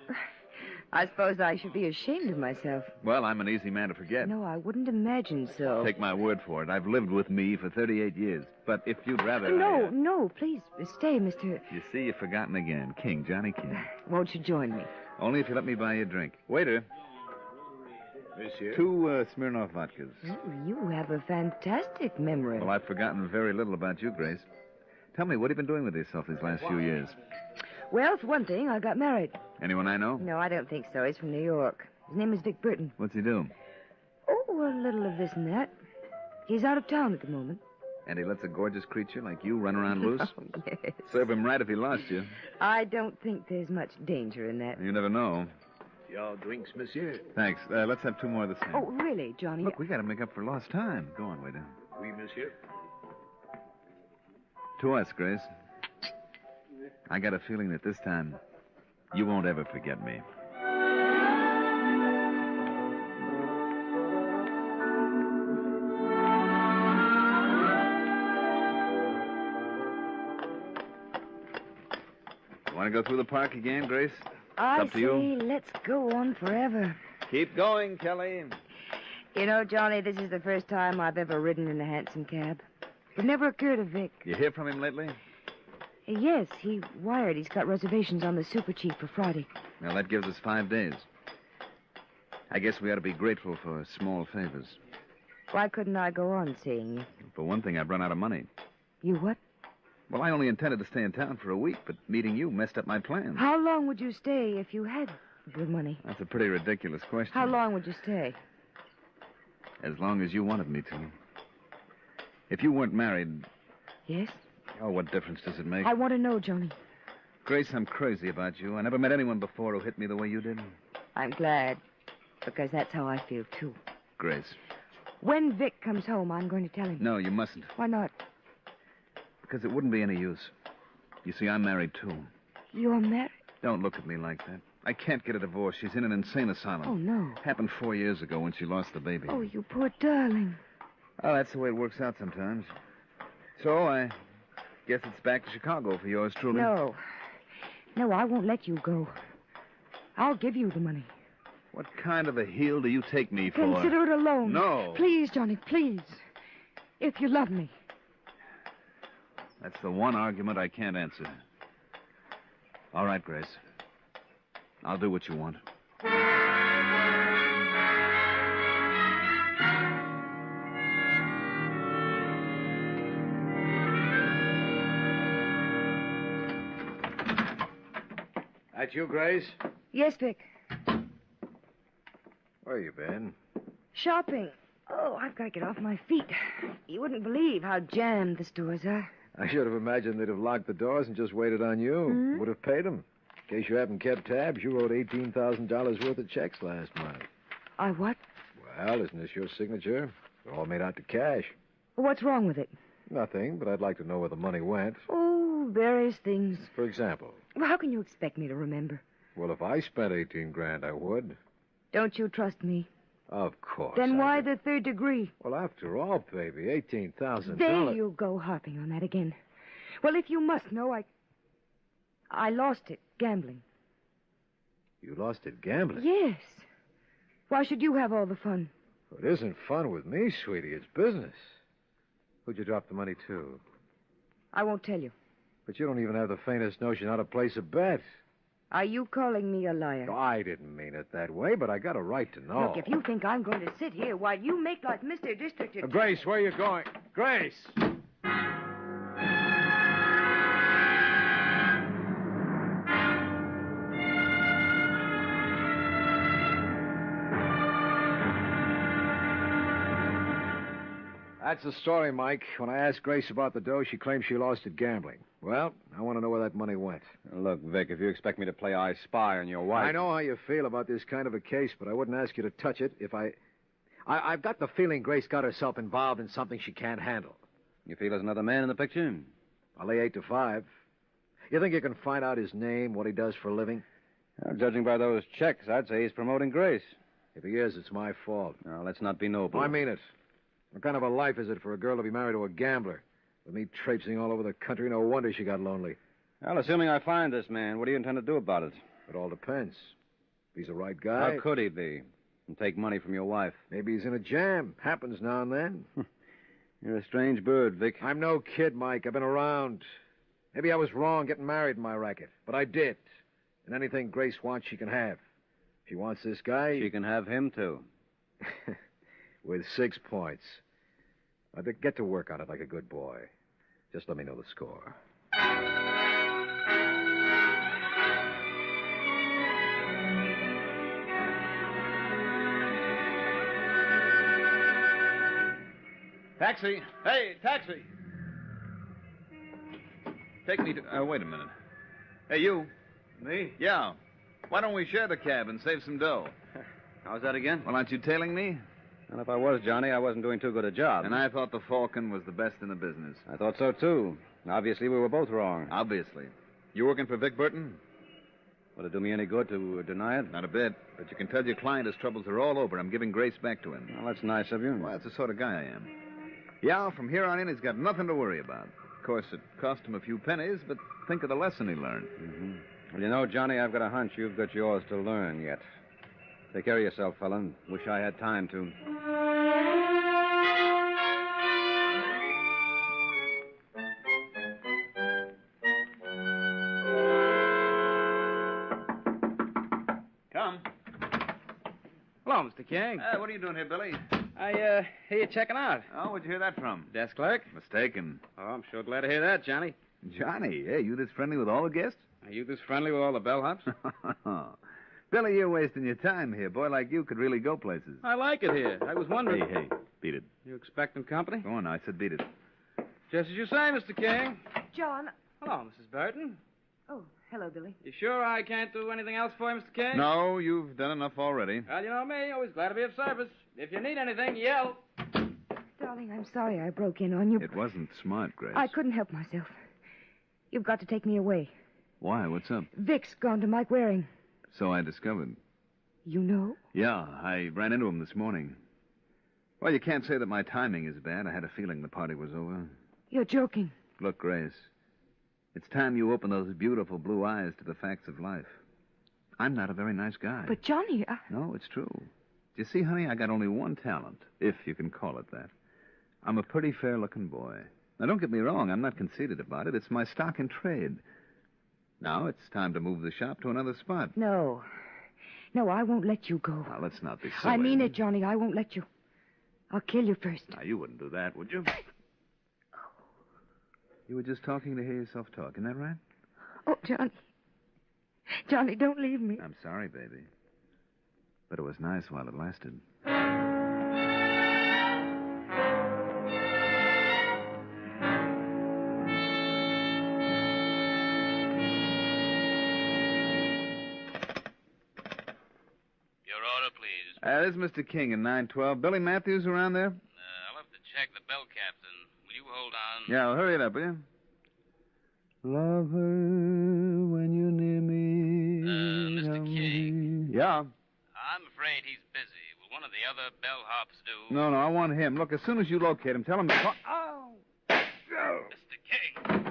I suppose I should be ashamed of myself. Well, I'm an easy man to forget. No, I wouldn't imagine so. Take my word for it. I've lived with me for 38 years. But if you'd rather... No, please, stay, Mr. You see, you've forgotten again. King, Johnny King. Won't you join me? Only if you let me buy you a drink. Waiter. Monsieur? 2 Smirnoff vodkas. Oh, you have a fantastic memory. Well, I've forgotten very little about you, Grace. Tell me, what have you been doing with yourself these last few years? Well, for one thing, I got married. Anyone I know? No, I don't think so. He's from New York. His name is Vic Burton. What's he do? Oh, a little of this and that. He's out of town at the moment. And he lets a gorgeous creature like you run around loose? Oh, yes. Serve him right if he lost you. I don't think there's much danger in that. You never know. Your drinks, monsieur? Thanks. Let's have 2 more of the same. Oh, really, Johnny? Look, we got to make up for lost time. Go on, waiter. Oui, monsieur. To us, Grace. I got a feeling that this time you won't ever forget me. Want to go through the park again, Grace? I up to say, you. Let's go on forever. Keep going, Kelly. You know, Johnny, this is the first time I've ever ridden in a hansom cab. It never occurred to Vic. You hear from him lately? Yes, he wired. He's got reservations on the Super Chief for Friday. Well, that gives us 5 days. I guess we ought to be grateful for small favors. Why couldn't I go on seeing you? For one thing, I've run out of money. You what? Well, I only intended to stay in town for a week, but meeting you messed up my plans. How long would you stay if you had good money? That's a pretty ridiculous question. How long would you stay? As long as you wanted me to. If you weren't married... Yes? Oh, what difference does it make? I want to know, Johnny. Grace, I'm crazy about you. I never met anyone before who hit me the way you did. I'm glad, because that's how I feel, too. Grace. When Vic comes home, I'm going to tell him. No, you mustn't. Why not? Because it wouldn't be any use. You see, I'm married, too. You're married? Don't look at me like that. I can't get a divorce. She's in an insane asylum. Oh, no. Happened 4 years ago when she lost the baby. Oh, you poor darling. Well, that's the way it works out sometimes. So, I guess it's back to Chicago for yours truly. No. No, I won't let you go. I'll give you the money. What kind of a heel do you take me for? Consider it a loan. No. Please, Johnny, please. If you love me. That's the one argument I can't answer. All right, Grace. I'll do what you want. That you, Grace? Yes, Vic. Where you been? Shopping. Oh, I've got to get off my feet. You wouldn't believe how jammed the stores are. I should have imagined they'd have locked the doors and just waited on you. Hmm? Would have paid them. In case you haven't kept tabs, you wrote $18,000 worth of checks last month. I what? Well, isn't this your signature? They're all made out to cash. What's wrong with it? Nothing, but I'd like to know where the money went. Oh, various things. For example. Well, how can you expect me to remember? Well, if I spent 18 grand, I would. Don't you trust me? Of course. Then why the third degree? Well, after all, baby, $18,000. There you go, harping on that again. Well, if you must know, I lost it gambling. You lost it gambling? Yes. Why should you have all the fun? It isn't fun with me, sweetie. It's business. Who'd you drop the money to? I won't tell you. But you don't even have the faintest notion how to place a bet. Are you calling me a liar? I didn't mean it that way, but I got a right to know. Look, if you think I'm going to sit here while you make like Mr. District Attorney... Grace, where are you going? Grace! That's the story, Mike. When I asked Grace about the dough, she claimed she lost it gambling. Well, I want to know where that money went. Look, Vic, if you expect me to play I Spy on your wife... I know how you feel about this kind of a case, but I wouldn't ask you to touch it if I've got the feeling Grace got herself involved in something she can't handle. You feel there's another man in the picture? I'll lay 8 to 5. You think you can find out his name, what he does for a living? Well, judging by those checks, I'd say he's promoting Grace. If he is, it's my fault. Now, let's not be noble. I mean it. What kind of a life is it for a girl to be married to a gambler? With me traipsing all over the country, no wonder she got lonely. Well, assuming I find this man, what do you intend to do about it? It all depends. If he's the right guy... How could he be? And take money from your wife? Maybe he's in a jam. Happens now and then. You're a strange bird, Vic. I'm no kid, Mike. I've been around. Maybe I was wrong getting married in my racket. But I did. And anything Grace wants, she can have. If she wants this guy... She can have him, too. With 6 points. I'll get to work on it like a good boy. Just let me know the score. Taxi! Hey, taxi! Take me to... wait a minute. Hey, you. Me? Yeah. Why don't we share the cab and save some dough? How's that again? Well, aren't you tailing me? Well, if I was, Johnny, I wasn't doing too good a job. And I thought the Falcon was the best in the business. I thought so, too. Obviously, we were both wrong. Obviously. You working for Vic Burton? Would it do me any good to deny it? Not a bit. But you can tell your client his troubles are all over. I'm giving Grace back to him. Well, that's nice of you. Well, that's the sort of guy I am. Yeah, from here on in, he's got nothing to worry about. Of course, it cost him a few pennies, but think of the lesson he learned. Mm-hmm. Well, you know, Johnny, I've got a hunch you've got yours to learn yet. Take care of yourself, fella. Wish I had time to. Come. Hello, Mr. King. What are you doing here, Billy? I hear you checking out. Oh, where'd you hear that from? Desk clerk? Mistaken. Oh, I'm sure glad to hear that, Johnny. Johnny, hey, you this friendly with all the guests? Are you this friendly with all the bellhops? Billy, you're wasting your time here. A boy like you could really go places. I like it here. I was wondering... Hey, beat it. You expecting company? Go on, I said beat it. Just as you say, Mr. King. John. Hello, Mrs. Burton. Oh, hello, Billy. You sure I can't do anything else for you, Mr. King? No, you've done enough already. Well, you know me. Always glad to be of service. If you need anything, yell. Darling, I'm sorry I broke in on you. It wasn't smart, Grace. I couldn't help myself. You've got to take me away. Why? What's up? Vic's gone to Mike Waring. So I discovered. You know? Yeah, I ran into him this morning. Well, you can't say that my timing is bad. I had a feeling the party was over. You're joking. Look, Grace, it's time you open those beautiful blue eyes to the facts of life. I'm not a very nice guy. But, Johnny, No, it's true. You see, honey, I got only one talent, if you can call it that. I'm a pretty fair-looking boy. Now, don't get me wrong. I'm not conceited about it. It's my stock in trade. Now it's time to move the shop to another spot. No. No, I won't let you go. Now, let's not be silly. I mean it, Johnny. I won't let you. I'll kill you first. Now, you wouldn't do that, would you? You were just talking to hear yourself talk. Isn't that right? Oh, Johnny. Johnny, don't leave me. I'm sorry, baby. But it was nice while it lasted. Your order, please. This is Mr. King in 912. Billy Matthews around there? you hold on. Yeah, well, hurry it up, will you? Love her when you're near me. Mr. King. Yeah. I'm afraid he's busy. Will one of the other bellhops do? No, I want him. Look, as soon as you locate him, tell him to call. Oh! Mr. King!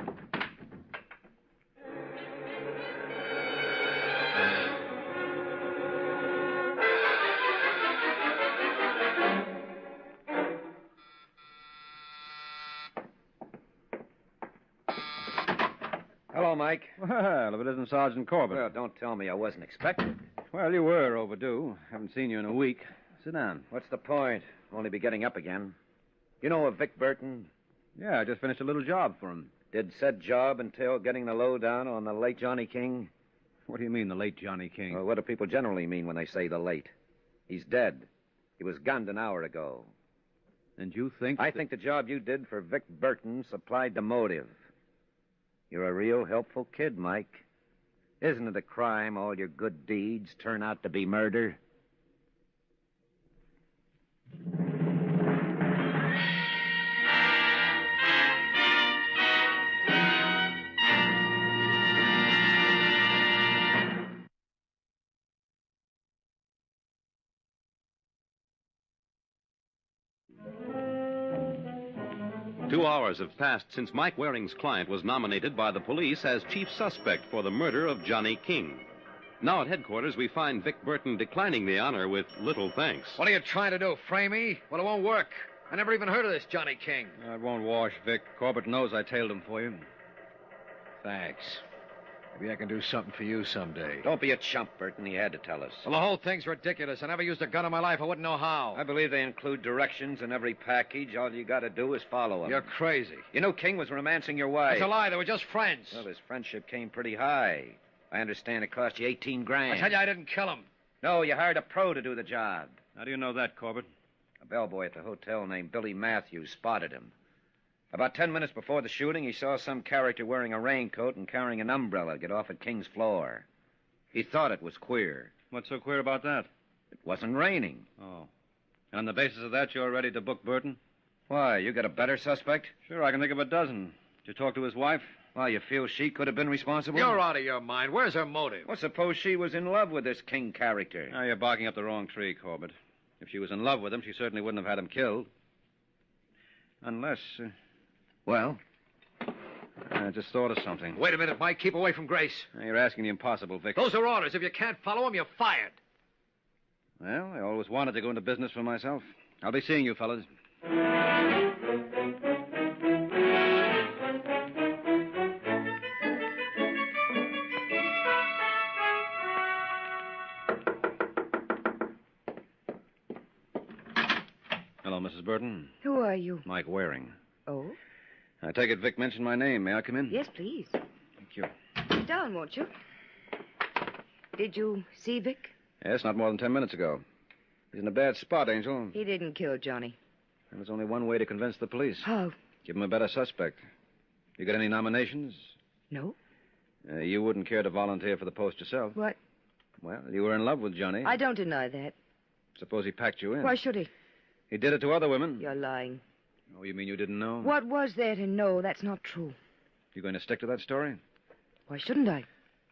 'Hello, Mike. Well, if it isn't Sergeant Corbett. Well, don't tell me I wasn't expected. Well, you were overdue. Haven't seen you in a week. Sit down. What's the point? Only be getting up again. You know of Vic Burton? Yeah, I just finished a little job for him. Did said job entail getting the lowdown on the late Johnny King? What do you mean, the late Johnny King? Well, what do people generally mean when they say the late? He's dead. He was gunned an hour ago. And you think... I think the job you did for Vic Burton supplied the motive. You're a real helpful kid, Mike. Isn't it a crime all your good deeds turn out to be murder? 2 hours have passed since Mike Waring's client was nominated by the police as chief suspect for the murder of Johnny King. Now at headquarters, we find Vic Burton declining the honor with little thanks. What are you trying to do, frame me? Well, it won't work. I never even heard of this Johnny King. It won't wash, Vic. Corbett knows I tailed him for you. Thanks. Maybe I can do something for you someday. Don't be a chump, Burton. He had to tell us. Well, the whole thing's ridiculous. I never used a gun in my life. I wouldn't know how. I believe they include directions in every package. All you got to do is follow them. You're crazy. You know King was romancing your wife. That's a lie. They were just friends. Well, his friendship came pretty high. I understand it cost you $18,000. I tell you, I didn't kill him. No, you hired a pro to do the job. How do you know that, Corbett? A bellboy at the hotel named Billy Matthews spotted him. About 10 minutes before the shooting, he saw some character wearing a raincoat and carrying an umbrella get off at King's floor. He thought it was queer. What's so queer about that? It wasn't raining. Oh. And on the basis of that, you're ready to book Burton? Why, you got a better suspect? Sure, I can think of a dozen. Did you talk to his wife? Why, you feel she could have been responsible? You're out of your mind. Where's her motive? Well, suppose she was in love with this King character. Now, you're barking up the wrong tree, Corbett. If she was in love with him, she certainly wouldn't have had him killed. Unless... Well? I just thought of something. Wait a minute, Mike. Keep away from Grace. You're asking the impossible, Vic. Those are orders. If you can't follow them, you're fired. Well, I always wanted to go into business for myself. I'll be seeing you, fellas. Hello, Mrs. Burton. Who are you? Mike Waring. Oh? I take it Vic mentioned my name. May I come in? Yes, please. Thank you. Sit down, won't you? Did you see Vic? Yes, not more than 10 minutes ago. He's in a bad spot, Angel. He didn't kill Johnny. And there's only one way to convince the police. How? Give him a better suspect. You got any nominations? No. You wouldn't care to volunteer for the post yourself. What? Well, you were in love with Johnny. I don't deny that. Suppose he packed you in. Why should he? He did it to other women. You're lying. Oh, you mean you didn't know? What was there to know? That's not true. You going to stick to that story? Why shouldn't I?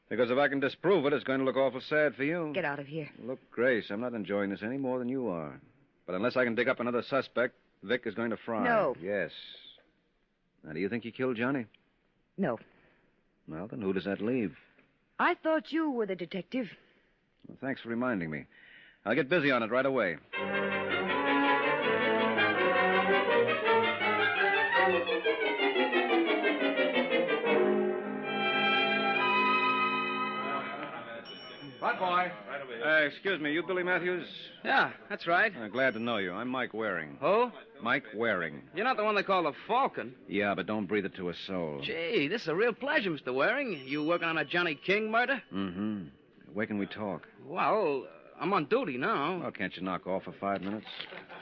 Because if I can disprove it, it's going to look awful sad for you. Get out of here. Look, Grace, I'm not enjoying this any more than you are. But unless I can dig up another suspect, Vic is going to fry. No. Yes. Now, do you think he killed Johnny? No. Well, then who does that leave? I thought you were the detective. Well, thanks for reminding me. I'll get busy on it right away. Right, boy. Excuse me, you Billy Matthews? Yeah, that's right. Glad to know you. I'm Mike Waring. Who? Mike Waring. You're not the one they call the Falcon. Yeah, but don't breathe it to a soul. Gee, this is a real pleasure, Mr. Waring. You working on a Johnny King murder? Mm-hmm. Where can we talk? Well, I'm on duty now. Well, can't you knock off for 5 minutes?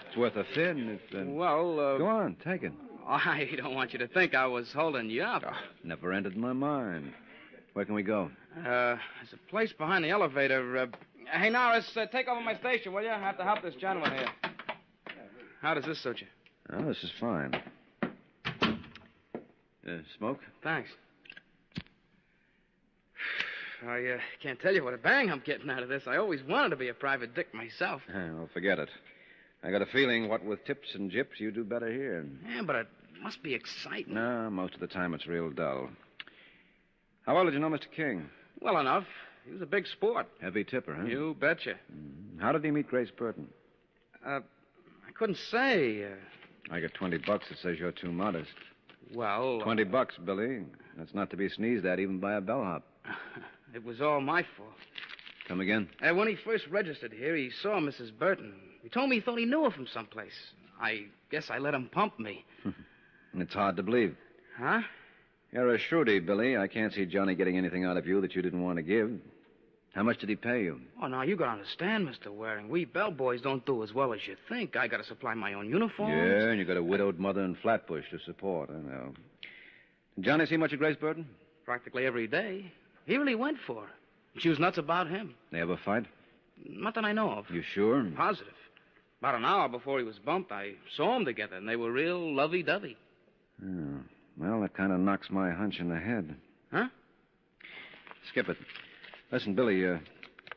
It's worth a fin. Well, Go on, take it. I don't want you to think I was holding you up. Never entered my mind. Where can we go? There's a place behind the elevator. Hey, Norris, take over my station, will you? I have to help this gentleman here. How does this suit you? Oh, this is fine. Smoke? Thanks. I can't tell you what a bang I'm getting out of this. I always wanted to be a private dick myself. Well, forget it. I got a feeling what with tips and jips, you do better here. Yeah, but it must be exciting. No, most of the time it's real dull. How well did you know Mr. King? Well enough. He was a big sport. Heavy tipper, huh? You betcha. How did he meet Grace Burton? I couldn't say. I got $20 that says you're too modest. Well... $20, Billy. That's not to be sneezed at even by a bellhop. It was all my fault. Come again? When he first registered here, he saw Mrs. Burton. He told me he thought he knew her from someplace. I guess I let him pump me. It's hard to believe. Huh? You're a shrewdy, Billy. I can't see Johnny getting anything out of you that you didn't want to give. How much did he pay you? Oh, now, you gotta understand, Mr. Waring. We bellboys don't do as well as you think. I gotta supply my own uniforms. Yeah, and you got a widowed mother in Flatbush to support, I know. Did Johnny see much of Grace Burton? Practically every day. He really went for her. She was nuts about him. They ever fight? Not that I know of. You sure? Positive. About an hour before he was bumped, I saw them together, and they were real lovey-dovey. Oh. Well, that kind of knocks my hunch in the head. Huh? Skip it. Listen, Billy,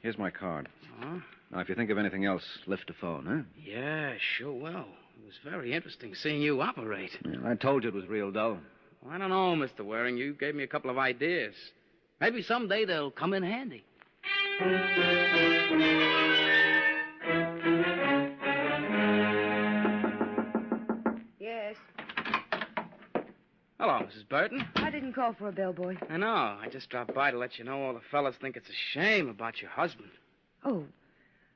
here's my card. Huh? Now, if you think of anything else, lift the phone, huh? Yeah, sure will. It was very interesting seeing you operate. Yeah, I told you it was real dull. Well, I don't know, Mr. Waring. You gave me a couple of ideas. Maybe someday they'll come in handy. Yes. Hello, Mrs. Burton. I didn't call for a bellboy. I know. I just dropped by to let you know all the fellas think it's a shame about your husband. Oh.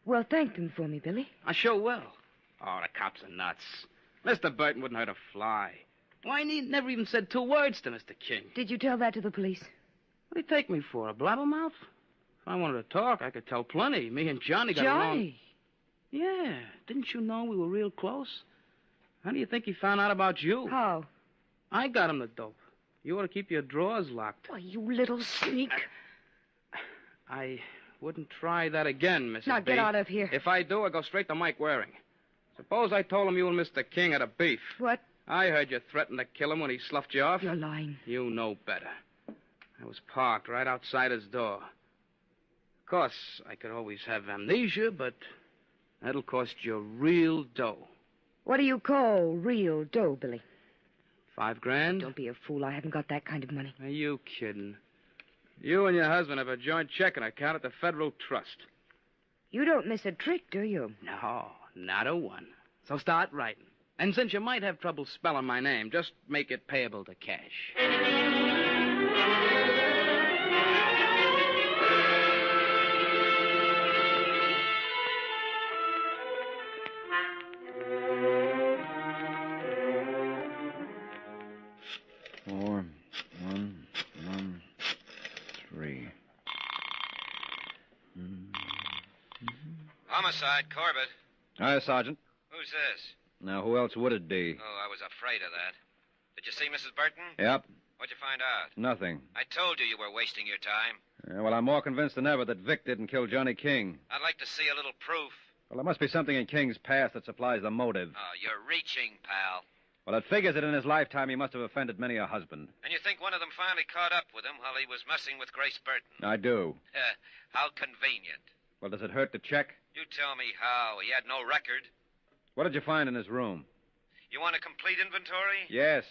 Well, thank them for me, Billy. I sure will. Oh, the cops are nuts. Mr. Burton wouldn't hurt a fly. Why, he never even said 2 words to Mr. King. Did you tell that to the police? What'd he take me for, a blabbermouth? If I wanted to talk, I could tell plenty. Me and Johnny got along. Johnny? Yeah. Didn't you know we were real close? How do you think he found out about you? How? I got him the dope. You ought to keep your drawers locked. Why, you little sneak. I wouldn't try that again, Mrs. Now, B. get out of here. If I do, I go straight to Mike Waring. Suppose I told him you and Mr. King had a beef. What? I heard you threaten to kill him when he sloughed you off. You're lying. You know better. I was parked right outside his door. Of course, I could always have amnesia, but that'll cost you real dough. What do you call real dough, Billy? $5,000? Don't be a fool. I haven't got that kind of money. Are you kidding? You and your husband have a joint checking account at the Federal Trust. You don't miss a trick, do you? No, not a one. So start writing. And since you might have trouble spelling my name, just make it payable to cash. Four, 1, 1, 3. Homicide, Corbett. Hi, Sergeant. Who's this? Now, who else would it be? Oh, I was afraid of that. Did you see Mrs. Burton? Yep, What'd you find out? nothing. I told you were wasting your time. Well, I'm more convinced than ever that Vic didn't kill Johnny King. I'd like to see a little proof. Well, there must be something in King's past that supplies the motive. Oh, you're reaching, pal. Well, it figures that in his lifetime he must have offended many a husband. And you think one of them finally caught up with him while he was messing with Grace Burton? I do. How convenient. Well, does it hurt to check? You tell me how. He had no record. What did you find in his room? You want a complete inventory? Yes.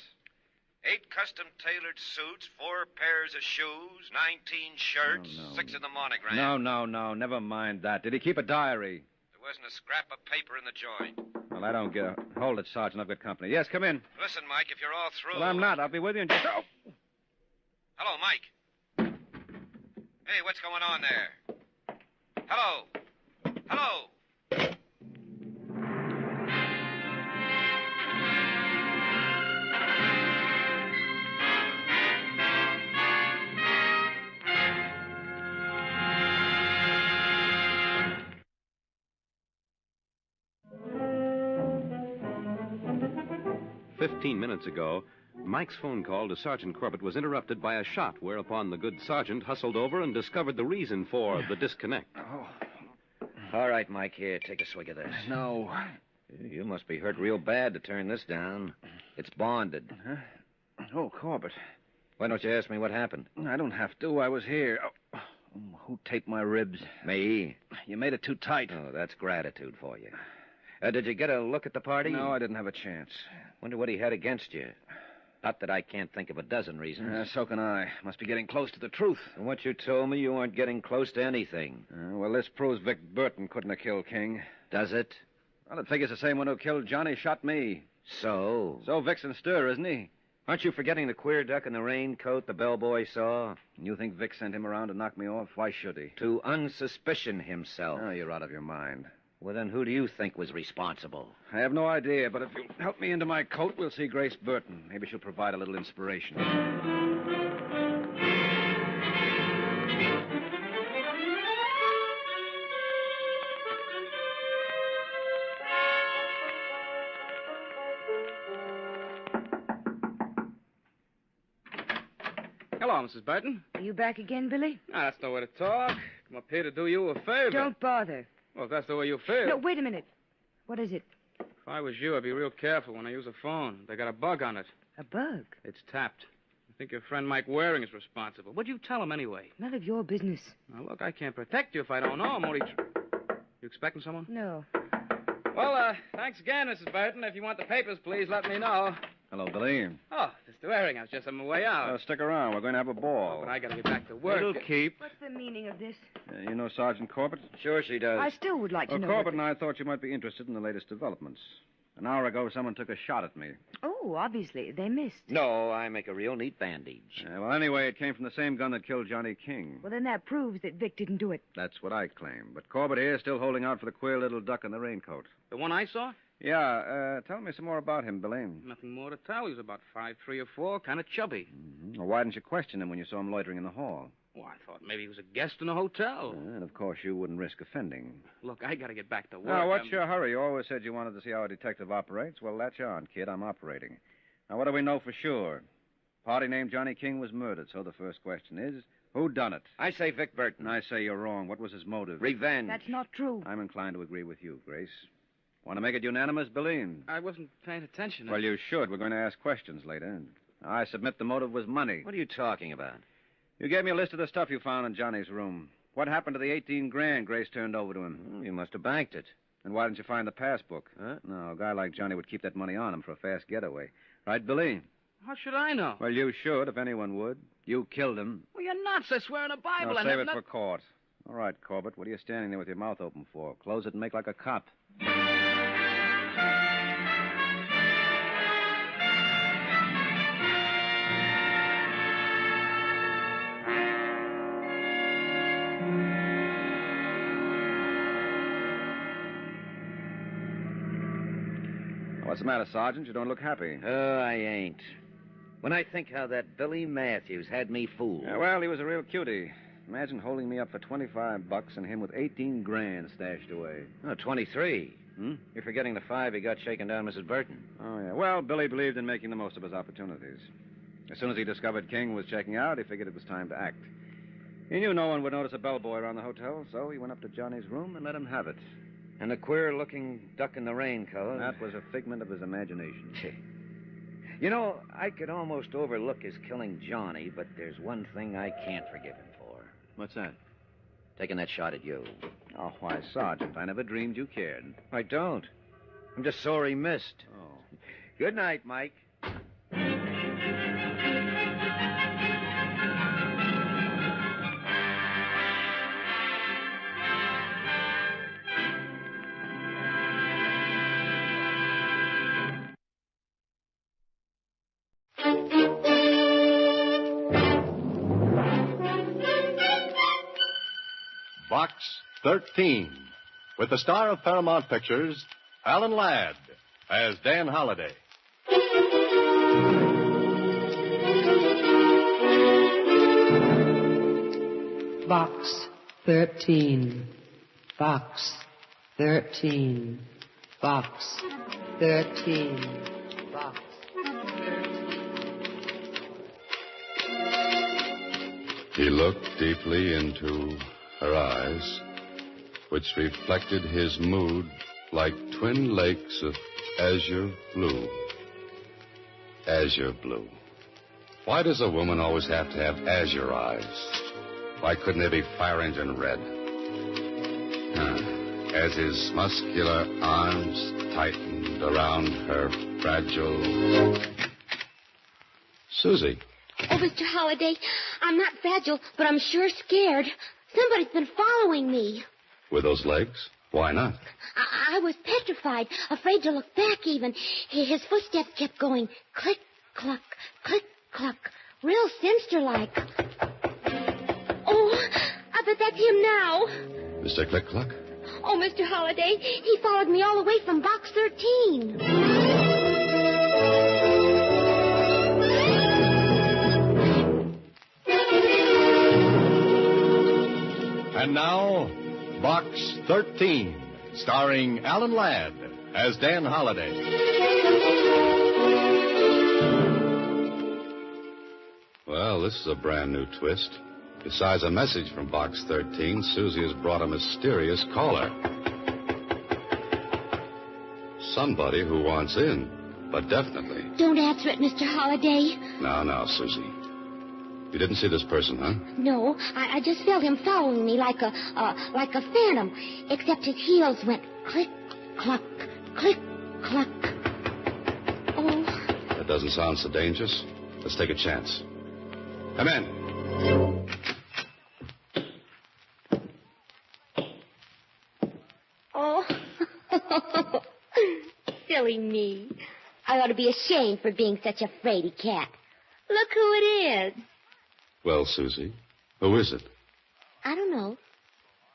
8 custom-tailored suits, 4 pairs of shoes, 19 shirts, 6 of the monogram. No. Never mind that. Did he keep a diary? There wasn't a scrap of paper in the joint. Well, I don't get it. Hold it, Sergeant. I've got company. Yes, come in. Listen, Mike, if you're all through... Well, I'm not. I'll be with you in just... Oh. Hello, Mike. Hey, what's going on there? Hello? Hello? 15 minutes ago, Mike's phone call to Sergeant Corbett was interrupted by a shot, whereupon the good sergeant hustled over and discovered the reason for the disconnect. All right, Mike, here, take a swig of this. No. You must be hurt real bad to turn this down. It's bonded. Huh? Oh, Corbett. Why don't you ask me what happened? I don't have to. I was here. Oh, who taped my ribs? Me. You made it too tight. Oh, that's gratitude for you. Did you get a look at the party? No, I didn't have a chance. Wonder what he had against you. Not that I can't think of a dozen reasons. So can I. Must be getting close to the truth. From what you told me, you weren't getting close to anything. Well, this proves Vic Burton couldn't have killed King. Does it? Well, it figures the same one who killed Johnny shot me. So? So Vic's in stir, isn't he? Aren't you forgetting the queer duck in the raincoat the bellboy saw? You think Vic sent him around to knock me off? Why should he? To unsuspicion himself. Oh, you're out of your mind. Well, then who do you think was responsible? I have no idea, but if you'll help me into my coat, we'll see Grace Burton. Maybe she'll provide a little inspiration. Hello, Mrs. Burton. Are you back again, Billy? Ah, that's no way to talk. Come up here to do you a favor. Don't bother. Well, if that's the way you feel. No, wait a minute. What is it? If I was you, I'd be real careful when I use a phone. They got a bug on it. A bug? It's tapped. I think your friend Mike Waring is responsible. What'd you tell him anyway? None of your business. Now, look, I can't protect you if I don't know. I'm only... You expecting someone? No. Well, thanks again, Mrs. Burton. If you want the papers, please let me know. Hello, Billy. Oh, Mr. Waring. I was just on my way out. Stick around. We're going to have a ball. Oh, but I got to get back to work. It'll keep. What's the meaning of this? You know Sergeant Corbett? Sure she does. I still would like to know. Corbett and I thought you might be interested in the latest developments. An hour ago, someone took a shot at me. Oh, obviously. They missed. No, I make a real neat bandage. Well, anyway, it came from the same gun that killed Johnny King. Well, then that proves that Vic didn't do it. That's what I claim. But Corbett here is still holding out for the queer little duck in the raincoat. The one I saw? Yeah, tell me some more about him, Billy. Nothing more to tell. He was about 5'3" or 4, kind of chubby. Well, why didn't you question him when you saw him loitering in the hall? Well, I thought maybe he was a guest in a hotel. And, of course, you wouldn't risk offending. Look, I got to get back to work. Now, what's your hurry? You always said you wanted to see how a detective operates. Well, latch on, kid. I'm operating. Now, what do we know for sure? Party named Johnny King was murdered, so the first question is, who done it? I say Vic Burton. I say you're wrong. What was his motive? Revenge. That's not true. I'm inclined to agree with you, Grace. Want to make it unanimous, Billy? I wasn't paying attention. Well, you should. We're going to ask questions later. I submit the motive was money. What are you talking about? You gave me a list of the stuff you found in Johnny's room. What happened to the 18 grand Grace turned over to him? Well, you must have banked it. And why didn't you find the passbook? Huh? No, a guy like Johnny would keep that money on him for a fast getaway. Right, Billy? How should I know? Well, you should, if anyone would. You killed him. Well, you're nuts. I swear on the Bible. No, save it for court. All right, Corbett, what are you standing there with your mouth open for? Close it and make like a cop. What's the matter, Sergeant? You don't look happy. Oh, I ain't. When I think how that Billy Matthews had me fooled. Yeah, well, he was a real cutie. Imagine holding me up for $25 and him with 18 grand stashed away. Oh, 23. You're forgetting the 5 he got shaking down Mrs. Burton. Oh, yeah. Well, Billy believed in making the most of his opportunities. As soon as he discovered King was checking out, he figured it was time to act. He knew no one would notice a bellboy around the hotel, so he went up to Johnny's room and let him have it. And the queer-looking duck in the raincoat. That was a figment of his imagination. You know, I could almost overlook his killing Johnny, but there's one thing I can't forgive him for. What's that? Taking that shot at you. Oh, why, Sergeant, I never dreamed you cared. I don't. I'm just sorry he missed. Oh. Good night, Mike. Box 13, with the star of Paramount Pictures, Alan Ladd, as Dan Holliday. Box 13. Box 13. Box 13. Box 13. He looked deeply into her eyes, which reflected his mood like twin lakes of azure blue. Azure blue. Why does a woman always have to have azure eyes? Why couldn't they be fire engine red? As his muscular arms tightened around her fragile... Susie. Oh, Mr. Holliday, I'm not fragile, but I'm sure scared. Somebody's been following me. With those legs? Why not? I was petrified, afraid to look back even. His footsteps kept going click, cluck, click, cluck, real sinister-like. Oh, I bet that's him now. Mr. Click-Cluck? Oh, Mr. Holliday, he followed me all the way from box 13. And now, Box 13, starring Alan Ladd as Dan Holliday. Well, this is a brand new twist. Besides a message from Box 13, Susie has brought a mysterious caller. Somebody who wants in, but definitely. Don't answer it, Mr. Holliday. Now, Susie. You didn't see this person, huh? No, I just felt him following me like a phantom, except his heels went click, cluck, click, cluck. Oh. That doesn't sound so dangerous. Let's take a chance. Come in. Oh. Silly me. I ought to be ashamed for being such a fraidy cat. Look who it is. Well, Susie, who is it? I don't know.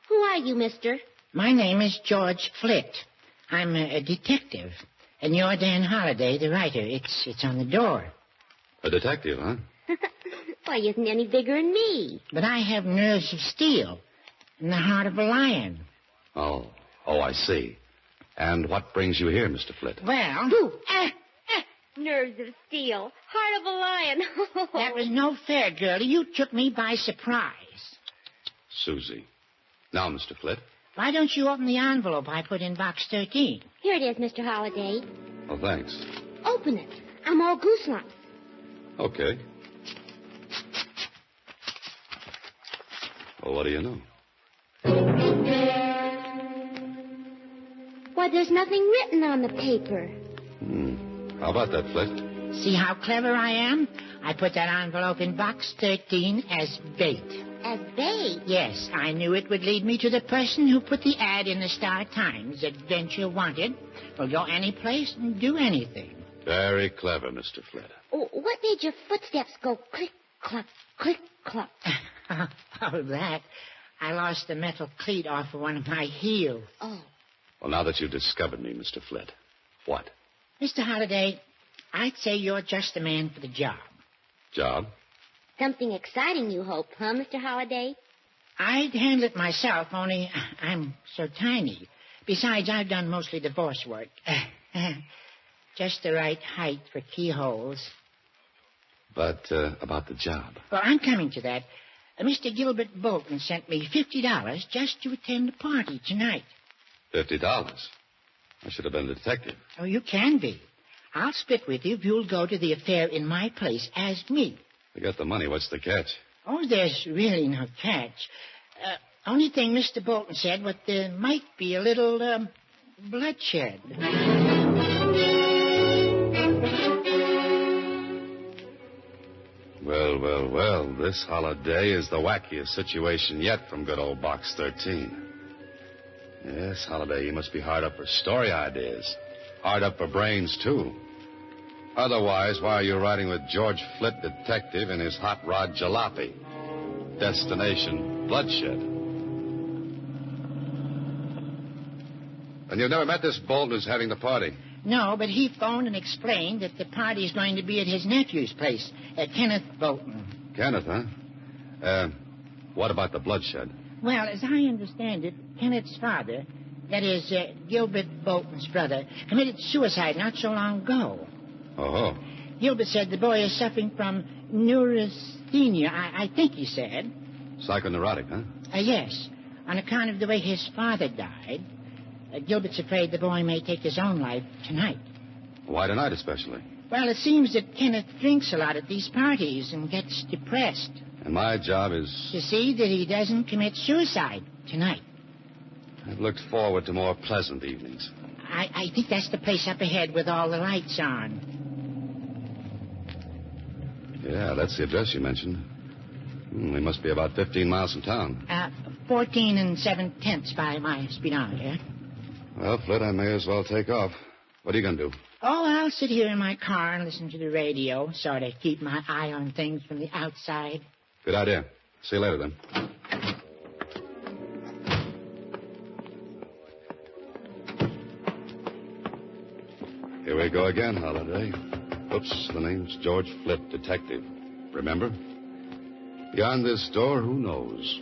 Who are you, mister? My name is George Flitt. I'm a detective. And you're Dan Holliday, the writer. It's on the door. A detective, huh? Why, he isn't any bigger than me. But I have nerves of steel and the heart of a lion. Oh, I see. And what brings you here, Mr. Flitt? Well... Nerves of steel. Heart of a lion. That was no fair, girlie. You took me by surprise. Susie. Now, Mr. Flitt. Why don't you open the envelope I put in box 13? Here it is, Mr. Holliday. Oh, thanks. Open it. I'm all gooselumps. Okay. Well, what do you know? Why, there's nothing written on the paper. How about that, Flitt? See how clever I am? I put that envelope in box 13 as bait. As bait? Yes, I knew it would lead me to the person who put the ad in the Star Times. Adventure wanted. Will go any place and do anything. Very clever, Mr. Flitt. Oh, what made your footsteps go click, cluck, click, cluck? Oh, that. I lost the metal cleat off of one of my heels. Oh. Well, now that you've discovered me, Mr. Flitt, what? Mr. Holliday, I'd say you're just the man for the job. Job? Something exciting, you hope, huh, Mr. Holliday? I'd handle it myself, only I'm so tiny. Besides, I've done mostly divorce work. Just the right height for keyholes. But about the job? Well, I'm coming to that. Mr. Gilbert Bolton sent me $50 just to attend the party tonight. $50? I should have been a detective. Oh, you can be. I'll split with you if you'll go to the affair in my place as me. I got the money. What's the catch? Oh, there's really no catch. Only thing Mr. Bolton said was there might be a little bloodshed. Well, this holiday is the wackiest situation yet from good old Box 13. Yes, Holiday, you must be hard up for story ideas. Hard up for brains, too. Otherwise, why are you riding with George Flitt, detective, in his hot rod jalopy? Destination, bloodshed. And you've never met this Bolton who's having the party? No, but he phoned and explained that the party's going to be at his nephew's place, Kenneth Bolton. Kenneth, huh? What about the bloodshed? Well, as I understand it, Kenneth's father, that is, Gilbert Bolton's brother, committed suicide not so long ago. Oh. Gilbert said the boy is suffering from neurasthenia, I think he said. Psychoneurotic, huh? Yes, on account of the way his father died. Gilbert's afraid the boy may take his own life tonight. Why tonight, especially? Well, it seems that Kenneth drinks a lot at these parties and gets depressed. And my job is... To see that he doesn't commit suicide tonight. I've looked forward to more pleasant evenings. I think that's the place up ahead with all the lights on. Yeah, that's the address you mentioned. We must be about 15 miles from town. 14 7/10 by my speedometer. Well, Flint, I may as well take off. What are you going to do? Oh, I'll sit here in my car and listen to the radio, sort of keep my eye on things from the outside. Good idea. See you later, then. Here we go again, Holiday. Oops, the name's George Flint, detective. Remember? Beyond this door, who knows?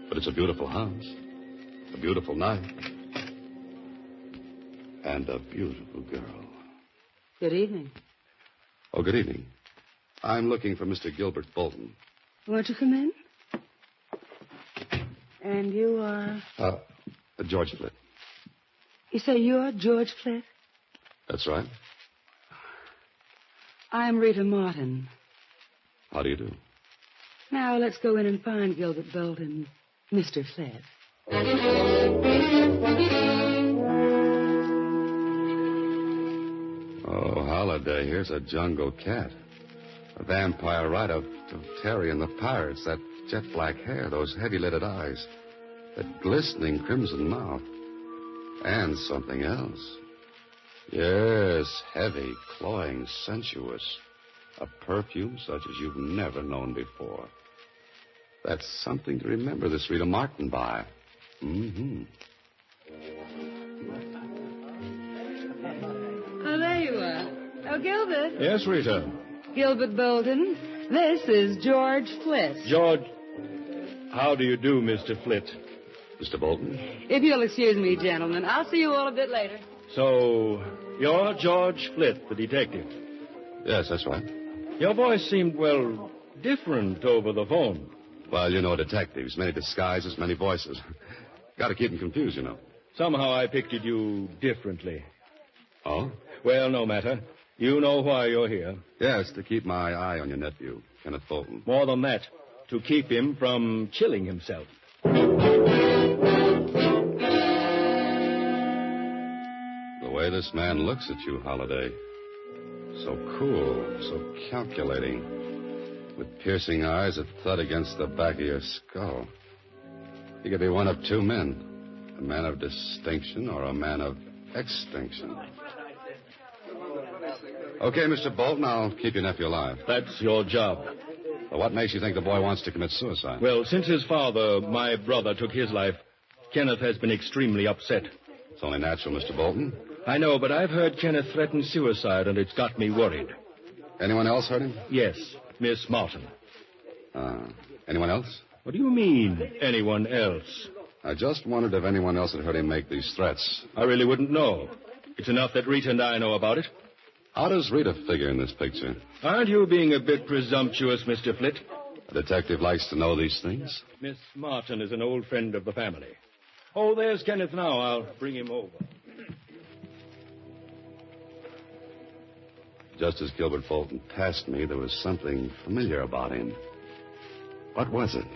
But it's a beautiful house, a beautiful night, and a beautiful girl. Good evening. Oh, good evening. I'm looking for Mr. Gilbert Bolton. Won't you come in? And you are? George Flint. You say you're George Flint? That's right. I'm Rita Martin. How do you do? Now, let's go in and find Gilbert Bolton, Mr. Flint. Oh, Holiday, here's a jungle cat. A vampire rider of Terry and the Pirates. That jet black hair, those heavy-lidded eyes, that glistening crimson mouth. And something else. Yes, heavy, cloying, sensuous. A perfume such as you've never known before. That's something to remember this Rita Martin by. Mm-hmm. Oh, there you are. Oh, Gilbert. Yes, Rita. Gilbert Bolton. This is George Flint. George. How do you do, Mr. Flint? Mr. Bolton? If you'll excuse me, gentlemen, I'll see you all a bit later. So, you're George Flint, the detective? Yes, that's right. Your voice seemed, well, different over the phone. Well, you know detectives. Many disguises, many voices. Got to keep them confused, you know. Somehow I pictured you differently. Oh? Well, no matter. You know why you're here. Yes, to keep my eye on your nephew, Kenneth Bolton. More than that, to keep him from chilling himself. The way this man looks at you, Holiday. So cool, so calculating. With piercing eyes that thud against the back of your skull. He could be one of two men. A man of distinction or a man of extinction. Okay, Mr. Bolton, I'll keep your nephew alive. That's your job. Well, what makes you think the boy wants to commit suicide? Well, since his father, my brother, took his life, Kenneth has been extremely upset. It's only natural, Mr. Bolton. I know, but I've heard Kenneth threaten suicide, and it's got me worried. Anyone else heard him? Yes, Miss Martin. Anyone else? What do you mean, anyone else? I just wondered if anyone else had heard him make these threats. I really wouldn't know. It's enough that Rita and I know about it. How does Rita figure in this picture? Aren't you being a bit presumptuous, Mr. Flint? A detective likes to know these things. Miss Martin is an old friend of the family. Oh, there's Kenneth now. I'll bring him over. Just as Gilbert Bolton passed me, there was something familiar about him. What was it?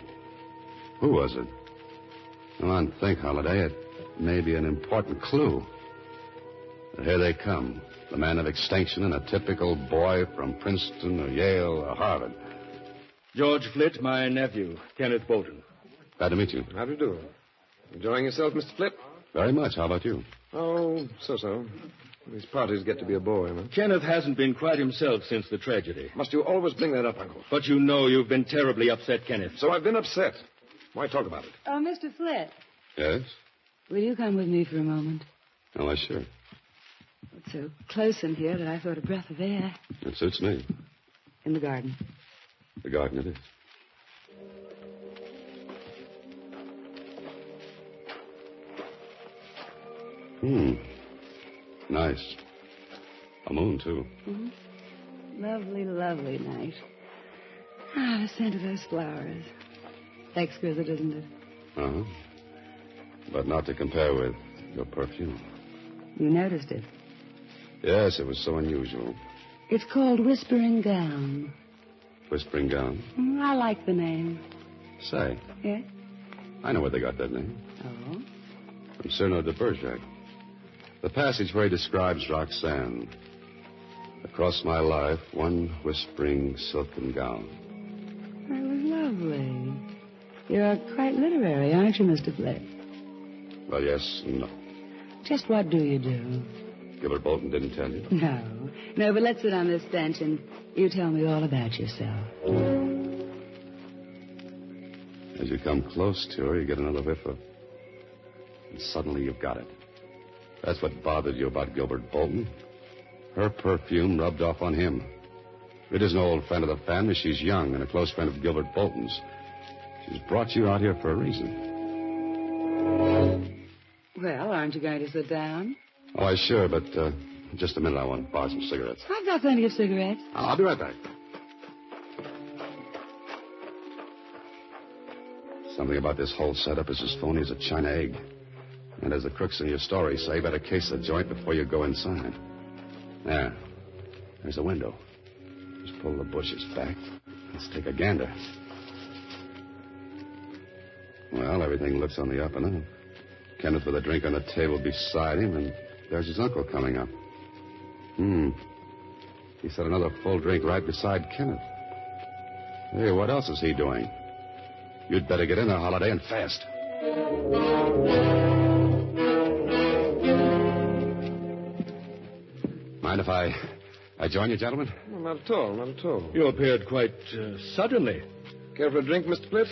Who was it? Come on, think, Holiday. It may be an important clue. And here they come. The man of extinction and a typical boy from Princeton or Yale or Harvard. George Flint, my nephew, Kenneth Bolton. Glad to meet you. How do you do? Enjoying yourself, Mr. Flint? Very much. How about you? Oh, so-so. These parties get to be a bore, man. Kenneth hasn't been quite himself since the tragedy. Must you always bring that up, Uncle? But you know you've been terribly upset, Kenneth. So I've been upset. Why talk about it? Oh, Mr. Flint. Yes? Will you come with me for a moment? Oh, why, sure. It's so close in here that I thought a breath of air. It suits me. In the garden. The garden it is. Nice. A moon, too. Mm-hmm. Lovely, lovely night. Ah, the scent of those flowers. Exquisite, isn't it? Uh-huh. But not to compare with your perfume. You noticed it. Yes, it was so unusual. It's called Whispering Gown. Whispering Gown? I like the name. Say, Yes? I know where they got that name. Oh? From Cyrano de Bergerac. The passage where he describes Roxanne. Across my life, one whispering silken gown. That was lovely. You're quite literary, aren't you, Mr. Flett? Well, yes and no. Just what do you do? Gilbert Bolton didn't tell you. No, but let's sit on this bench and you tell me all about yourself. As you come close to her, you get another whiff of... And suddenly you've got it. That's what bothered you about Gilbert Bolton. Her perfume rubbed off on him. It is an old friend of the family. She's young and a close friend of Gilbert Bolton's. She's brought you out here for a reason. Well, aren't you going to sit down? Oh, sure, but just a minute. I want to buy some cigarettes. I've got plenty of cigarettes. I'll be right back. Something about this whole setup is as phony as a China egg. And as the crooks in your story say, better case the joint before you go inside. There's a window. Just pull the bushes back. Let's take a gander. Well, everything looks on the up and up. Kenneth with a drink on the table beside him, and there's his uncle coming up. He set another full drink right beside Kenneth. Hey, what else is he doing? You'd better get in there, Holiday, and fast. Mind if I join you, gentlemen? Well, not at all, not at all. You appeared quite suddenly. Care for a drink, Mr. Flitt?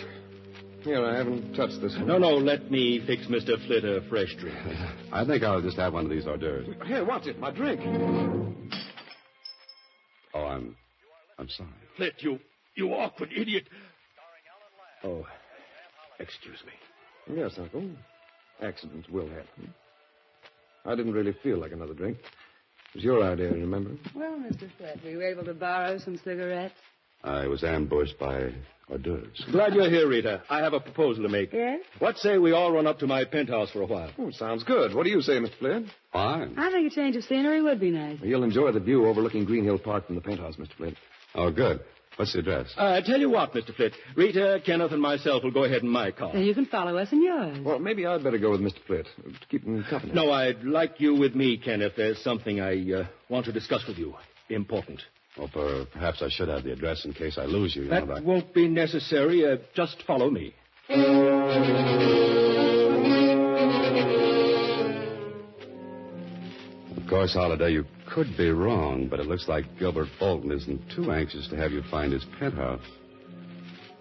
Here, I haven't touched this one. No, let me fix Mr. Flitt a fresh drink. I think I'll just have one of these hors d'oeuvres. Here, watch it, my drink. Oh, I'm sorry. Flitt, you awkward idiot. Oh, excuse me. Yes, Uncle. Accidents will happen. I didn't really feel like another drink. It was your idea, remember? Well, Mr. Flett, were you able to borrow some cigarettes? I was ambushed by hors d'oeuvres. Glad you're here, Rita. I have a proposal to make. Yes? What say we all run up to my penthouse for a while? Oh, sounds good. What do you say, Mr. Flint? Fine. I think a change of scenery would be nice. Well, you'll enjoy the view overlooking Green Hill Park from the penthouse, Mr. Flint. Oh, good. What's the address? Tell you what, Mr. Flitt. Rita, Kenneth, and myself will go ahead in my car. So you can follow us in yours. Well, maybe I'd better go with Mr. Flint to keep him company. No, I'd like you with me, Kenneth. There's something I want to discuss with you. Important. Well, perhaps I should have the address in case I lose you. That won't be necessary. Just follow me. Of course, Holiday, you could be wrong, but it looks like Gilbert Bolton isn't too anxious to have you find his penthouse.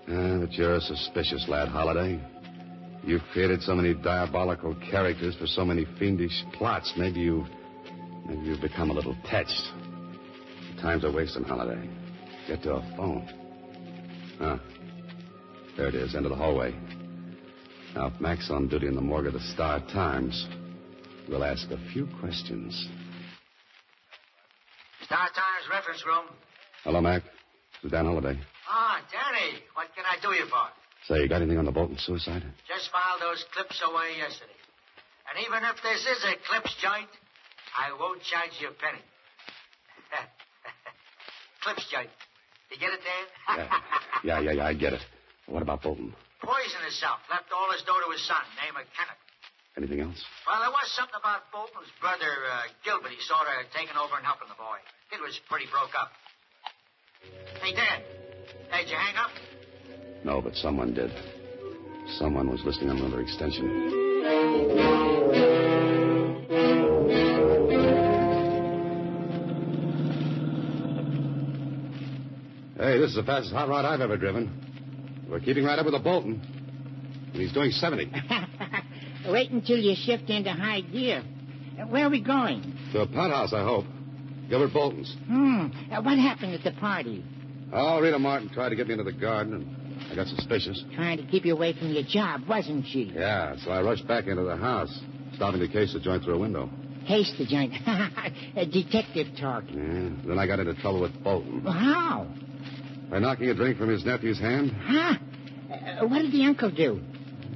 But you're a suspicious lad, Holiday. You've created so many diabolical characters for so many fiendish plots. Maybe you've become a little touched. Time's a wasting, Holiday. Get to a phone. There it is, end of the hallway. Now, if Mac's on duty in the morgue of the Star-Times, we'll ask a few questions. Star-Times reference room. Hello, Mac. This is Dan Holiday. Ah, Danny, what can I do you for? Say, you got anything on the Bolton suicide? Just filed those clips away yesterday. And even if this is a clips joint, I won't charge you a penny. Clips joint. You get it, Dan? Yeah, I get it. What about Bolton? Poisoned himself. Left all his dough to his son, name of Kenneth. Anything else? Well, there was something about Bolton's brother, Gilbert. He sort of taking over and helping the boy. It was pretty broke up. Hey, Dan. Did you hang up? No, but someone did. Someone was listening on another extension. Hey, this is the fastest hot rod I've ever driven. We're keeping right up with the Bolton. And he's doing 70. Wait until you shift into high gear. Where are we going? To a penthouse, I hope. Gilbert Bolton's. What happened at the party? Oh, Rita Martin tried to get me into the garden, and I got suspicious. Trying to keep you away from your job, wasn't she? Yeah, so I rushed back into the house, stopping to case the joint through a window. Case the joint. A detective talk. Yeah, then I got into trouble with Bolton. Well, how? By knocking a drink from his nephew's hand. Huh? What did the uncle do?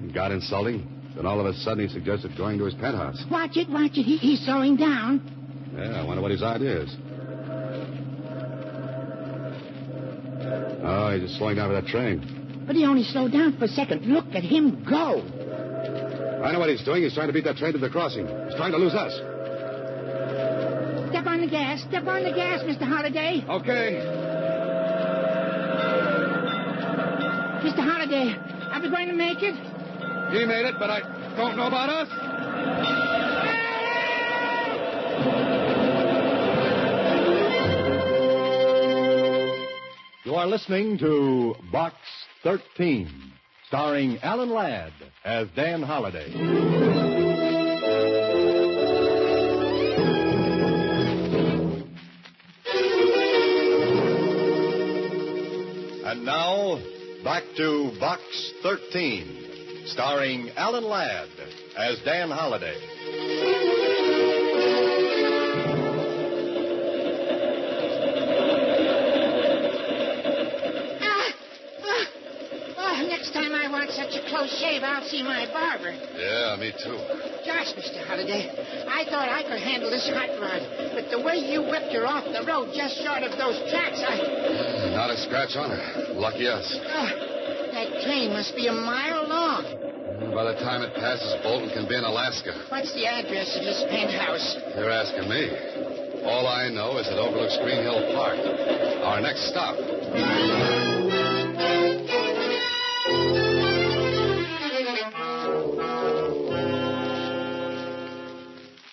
He got insulting. Then all of a sudden he suggested going to his penthouse. Watch it. He's slowing down. Yeah, I wonder what his idea is. Oh, he's just slowing down for that train. But he only slowed down for a second. Look at him go. I know what he's doing. He's trying to beat that train to the crossing. He's trying to lose us. Step on the gas. Step on the gas, Mr. Holliday. Okay. Mr. Holliday, are we going to make it? He made it, but I don't know about us. You are listening to Box 13, starring Alan Ladd as Dan Holliday. And now, back to Box 13, starring Alan Ladd as Dan Holliday. Next time I want such a close shave, I'll see my barber. Yeah, me too. Gosh, Mr. Holliday, I thought I could handle this hot rod, but the way you whipped her off the road just short of those tracks, Not a scratch on her. Lucky us. That train must be a mile long. By the time it passes, Bolton can be in Alaska. What's the address of this penthouse? You're asking me. All I know is it overlooks Green Hill Park. Our next stop.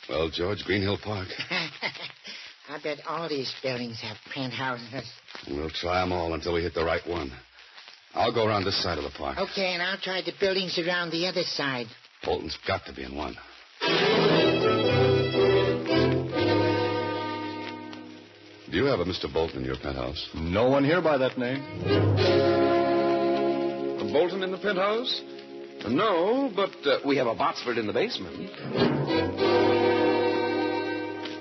Well, George, Green Hill Park. I bet all these buildings have penthouses. We'll try them all until we hit the right one. I'll go around this side of the park. Okay, and I'll try the buildings around the other side. Bolton's got to be in one. Do you have a Mr. Bolton in your penthouse? No one here by that name. A Bolton in the penthouse? No, but we have a Botsford in the basement.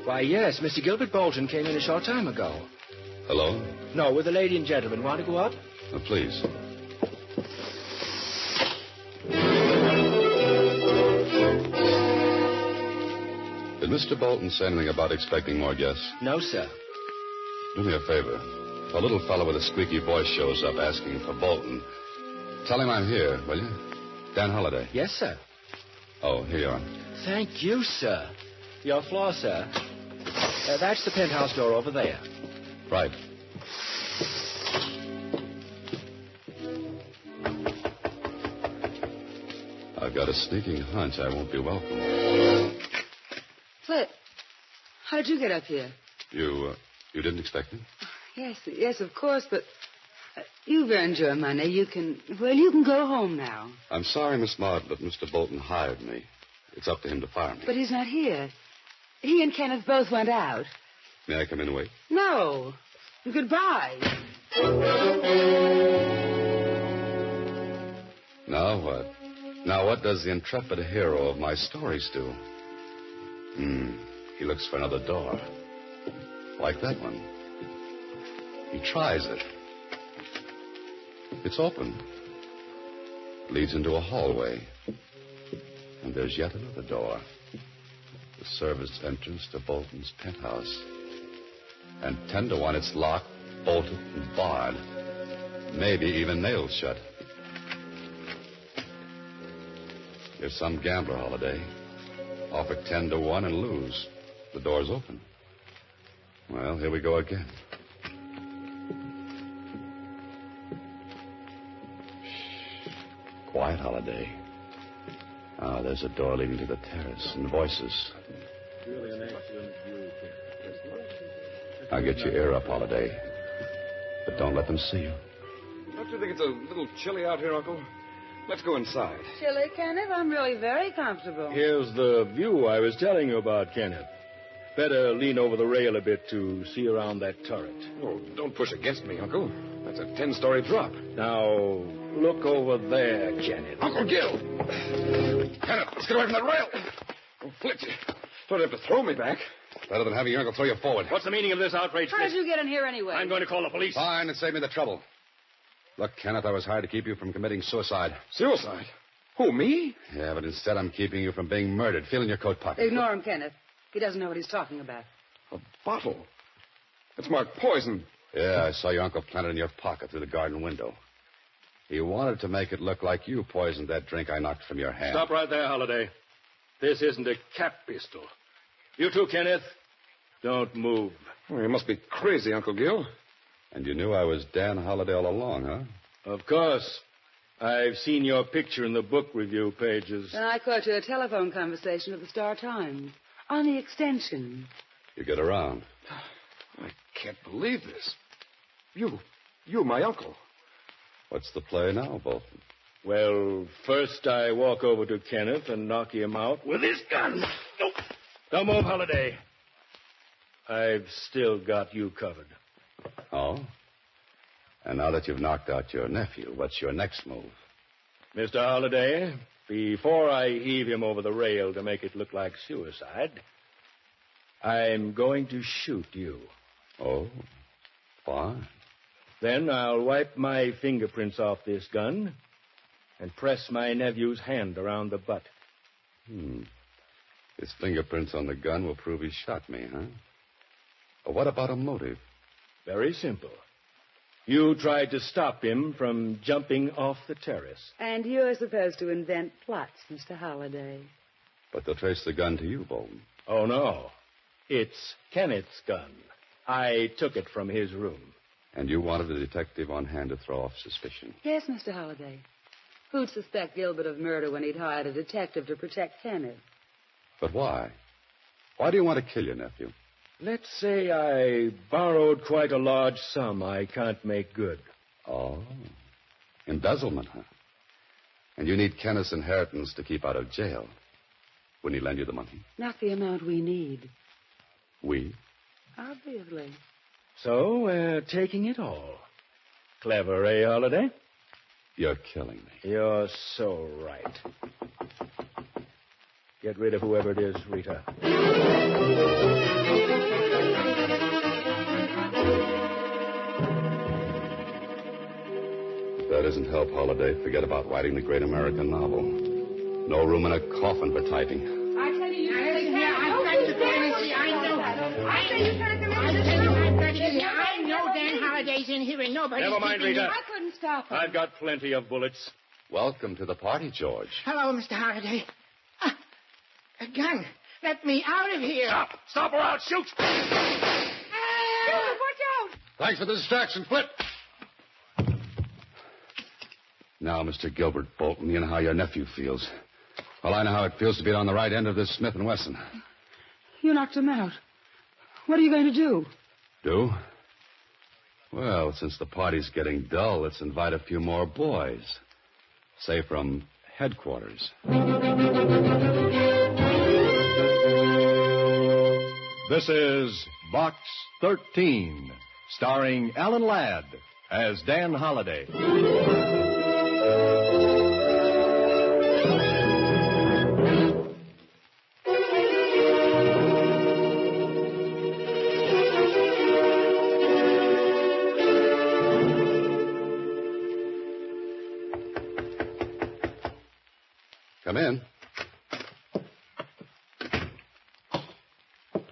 Why, yes, Mr. Gilbert Bolton came in a short time ago. Hello? No, with a lady and gentleman. Want to go up? Please. Did Mr. Bolton say anything about expecting more guests? No, sir. Do me a favor. If a little fellow with a squeaky voice shows up asking for Bolton, tell him I'm here, will you? Dan Holliday. Yes, sir. Oh, here you are. Thank you, sir. Your floor, sir. That's the penthouse door over there. Right. I've got a sneaking hunch I won't be welcome. Flip, how did you get up here? You didn't expect me? Yes, of course, but you've earned your money. You can go home now. I'm sorry, Miss Martin, but Mr. Bolton hired me. It's up to him to fire me. But he's not here. He and Kenneth both went out. May I come in and wait? No. Goodbye. Now what? Now what does the intrepid hero of my stories do? He looks for another door. Like that one. He tries it. It's open. Leads into a hallway. And there's yet another door. The service entrance to Bolton's penthouse. And 10 to 1, it's locked, bolted, and barred. Maybe even nailed shut. There's some gambler, Holliday. Offer 10 to 1 and lose. The door's open. Well, here we go again. Shh. Quiet, Holliday. Ah, there's a door leading to the terrace and voices. Now get your ear up, Holliday. But don't let them see you. Don't you think it's a little chilly out here, Uncle? Let's go inside. Chilly, Kenneth? I'm really very comfortable. Here's the view I was telling you about, Kenneth. Better lean over the rail a bit to see around that turret. Oh, don't push against me, Uncle. That's a 10-story drop. Now, look over there, Kenneth. Uncle Gil! Kenneth, let's get away from that rail. Oh, Flitzy, don't have to throw me back. Better than having your uncle throw you forward. What's the meaning of this outrage, How did you get in here anyway? I'm going to call the police. Fine, and save me the trouble. Look, Kenneth, I was hired to keep you from committing suicide. Suicide? Who, me? Yeah, but instead I'm keeping you from being murdered. Feel in your coat pocket. Ignore him, Kenneth. He doesn't know what he's talking about. A bottle. It's marked poison. Yeah, I saw your uncle plant it in your pocket through the garden window. He wanted to make it look like you poisoned that drink I knocked from your hand. Stop right there, Holliday. This isn't a cap pistol. You too, Kenneth. Don't move. Well, you must be crazy, Uncle Gil. And you knew I was Dan Holliday all along, huh? Of course. I've seen your picture in the book review pages. And I caught you a telephone conversation with the Star-Times on the extension. You get around. I can't believe this. You, my uncle. What's the play now, Bolton? Well, first I walk over to Kenneth and knock him out with his gun. Nope. Don't move, Holliday. I've still got you covered. Oh? And now that you've knocked out your nephew, what's your next move? Mr. Holliday, before I heave him over the rail to make it look like suicide, I'm going to shoot you. Oh, fine. Then I'll wipe my fingerprints off this gun and press my nephew's hand around the butt. His fingerprints on the gun will prove he shot me, huh? Well, what about a motive? Very simple. You tried to stop him from jumping off the terrace. And you're supposed to invent plots, Mr. Holliday. But they'll trace the gun to you, Bolton. Oh, no. It's Kenneth's gun. I took it from his room. And you wanted a detective on hand to throw off suspicion. Yes, Mr. Holliday. Who'd suspect Gilbert of murder when he'd hired a detective to protect Kenneth? But why? Why do you want to kill your nephew? Let's say I borrowed quite a large sum I can't make good. Oh. Embezzlement, huh? And you need Kenneth's inheritance to keep out of jail. Wouldn't he lend you the money? Not the amount we need. We? Obviously. So we're taking it all. Clever, eh, Holliday? You're killing me. You're so right. Get rid of whoever it is, Rita. If that isn't help, Holliday, forget about writing the great American novel. No room in a coffin for typing. I tell you, I know Dan Holliday's in here and nobody's Never mind, keeping Rita. him. I couldn't stop him. I've got plenty of bullets. Welcome to the party, George. Hello, Mr. Holliday. A gun. Let me out of here. Stop. Stop or I'll shoot. Watch out. Thanks for the distraction, Flip. Now, Mr. Gilbert Bolton, you know how your nephew feels. Well, I know how it feels to be on the right end of this Smith & Wesson. You knocked him out. What are you going to do? Do? Well, since the party's getting dull, let's invite a few more boys. Say from headquarters. This is Box 13, starring Alan Ladd as Dan Holliday. Come in.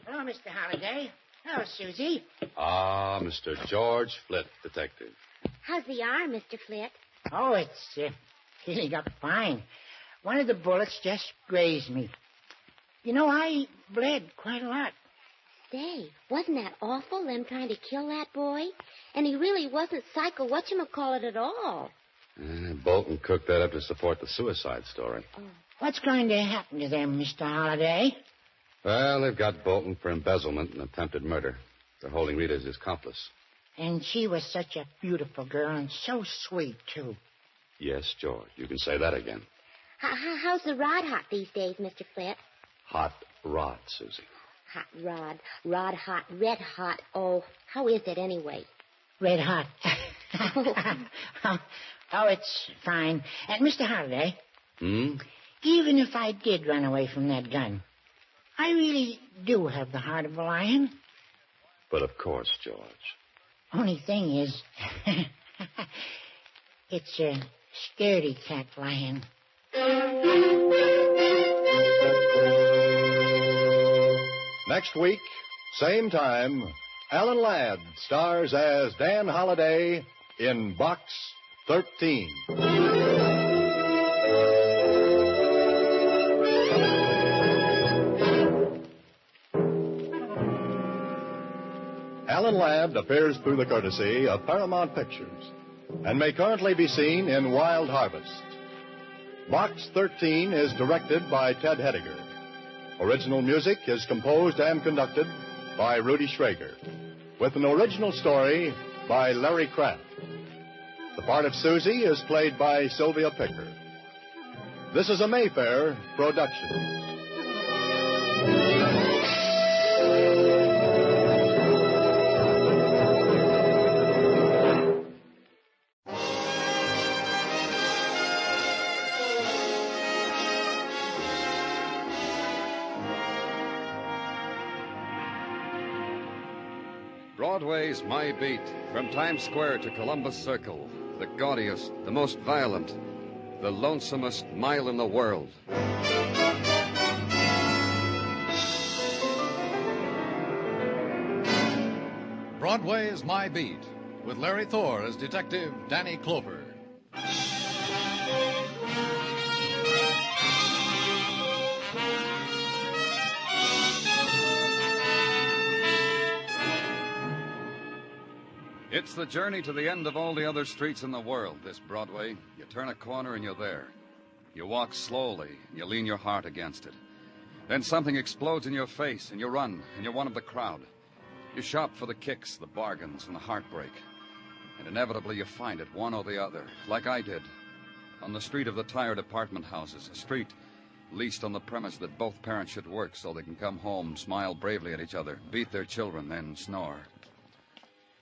Hello, Mr. Holliday. Hello, Susie. Ah, Mr. George Flint, detective. How's the arm, Mr. Flit? Oh, it's healing up fine. One of the bullets just grazed me. You know, I bled quite a lot. Say, wasn't that awful, them trying to kill that boy? And he really wasn't psycho whatchamacallit at all. Bolton cooked that up to support the suicide story. Oh. What's going to happen to them, Mr. Holliday? Well, they've got Bolton for embezzlement and attempted murder. They're holding Rita as his accomplice. And she was such a beautiful girl and so sweet, too. Yes, George, you can say that again. How's the rod hot these days, Mr. Flit? Hot rod, Susie. Hot rod. Rod hot. Red hot. Oh, how is it anyway? Red hot. Oh, it's fine. And Mr. Holliday. Even if I did run away from that gun, I really do have the heart of a lion. But of course, George. Only thing is, it's a scaredy cat lion. Next week, same time, Alan Ladd stars as Dan Holliday in Box 13. Alan Ladd appears through the courtesy of Paramount Pictures and may currently be seen in Wild Harvest. Box 13 is directed by Ted Hediger. Original music is composed and conducted by Rudy Schrager, with an original story by Larry Kraft. The part of Susie is played by Sylvia Picker. This is a Mayfair production. Broadway's My Beat, from Times Square to Columbus Circle, the gaudiest, the most violent, the lonesomest mile in the world. Broadway's My Beat, with Larry Thor as Detective Danny Clover. It's the journey to the end of all the other streets in the world, this Broadway. You turn a corner and you're there. You walk slowly and you lean your heart against it. Then something explodes in your face and you run and you're one of the crowd. You shop for the kicks, the bargains, and the heartbreak. And inevitably you find it, one or the other, like I did. On the street of the tired apartment houses, a street leased on the premise that both parents should work so they can come home, smile bravely at each other, beat their children, then snore.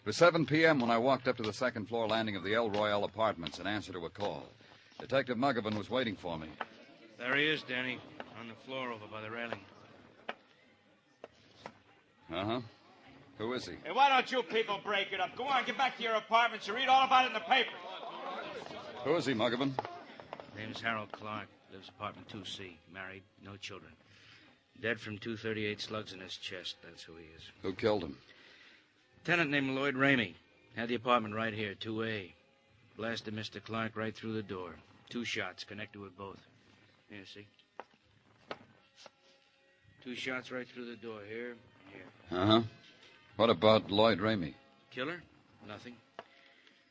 It was 7 p.m. when I walked up to the second-floor landing of the El Royale Apartments in answer to a call. Detective Muggavan was waiting for me. There he is, Danny, on the floor over by the railing. Uh-huh. Who is he? Hey, why don't you people break it up? Go on, get back to your apartments. You read all about it in the paper. Who is he, Muggavan? Name's Harold Clark. Lives apartment 2C. Married, no children. Dead from 238 slugs in his chest. That's who he is. Who killed him? Tenant named Lloyd Ramey. Had the apartment right here, 2A. Blasted Mr. Clark right through the door. 2 shots connected with both. Here, see? 2 shots right through the door, here and here. Uh-huh. What about Lloyd Ramey? Killer? Nothing.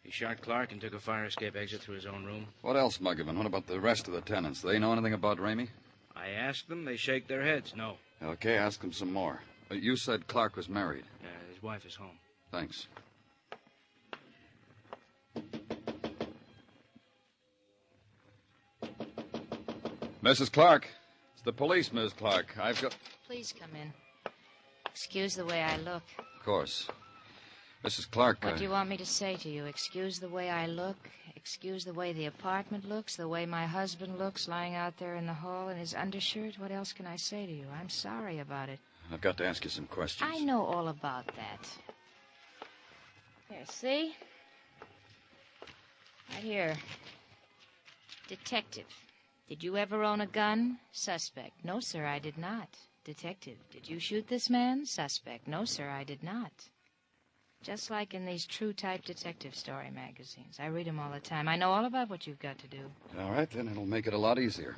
He shot Clark and took a fire escape exit through his own room. What else, Muggavan? What about the rest of the tenants? They know anything about Ramey? I asked them. They shake their heads. No. Okay, ask them some more. You said Clark was married. His wife is home. Thanks. Mrs. Clark. It's the police, Miss Clark. I've got... Please come in. Excuse the way I look. Of course. Mrs. Clark... What do you want me to say to you? Excuse the way I look? Excuse the way the apartment looks? The way my husband looks lying out there in the hall in his undershirt? What else can I say to you? I'm sorry about it. I've got to ask you some questions. I know all about that. Here, see? Right here. Detective. Did you ever own a gun? Suspect. No, sir, I did not. Detective. Did you shoot this man? Suspect. No, sir, I did not. Just like in these true-type detective story magazines. I read them all the time. I know all about what you've got to do. All right, then it'll make it a lot easier.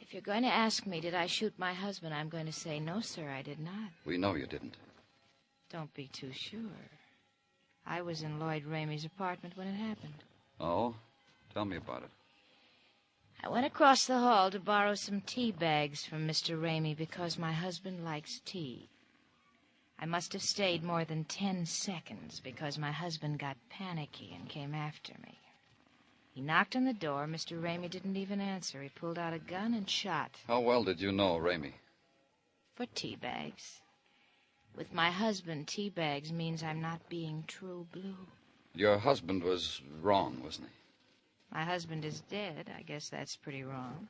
If you're going to ask me, did I shoot my husband, I'm going to say, no, sir, I did not. We know you didn't. Don't be too sure. I was in Lloyd Ramey's apartment when it happened. Oh? Tell me about it. I went across the hall to borrow some tea bags from Mr. Ramey because my husband likes tea. I must have stayed more than 10 seconds because my husband got panicky and came after me. He knocked on the door. Mr. Ramey didn't even answer. He pulled out a gun and shot. How well did you know Ramey? For tea bags. With my husband, tea bags means I'm not being true blue. Your husband was wrong, wasn't he? My husband is dead. I guess that's pretty wrong.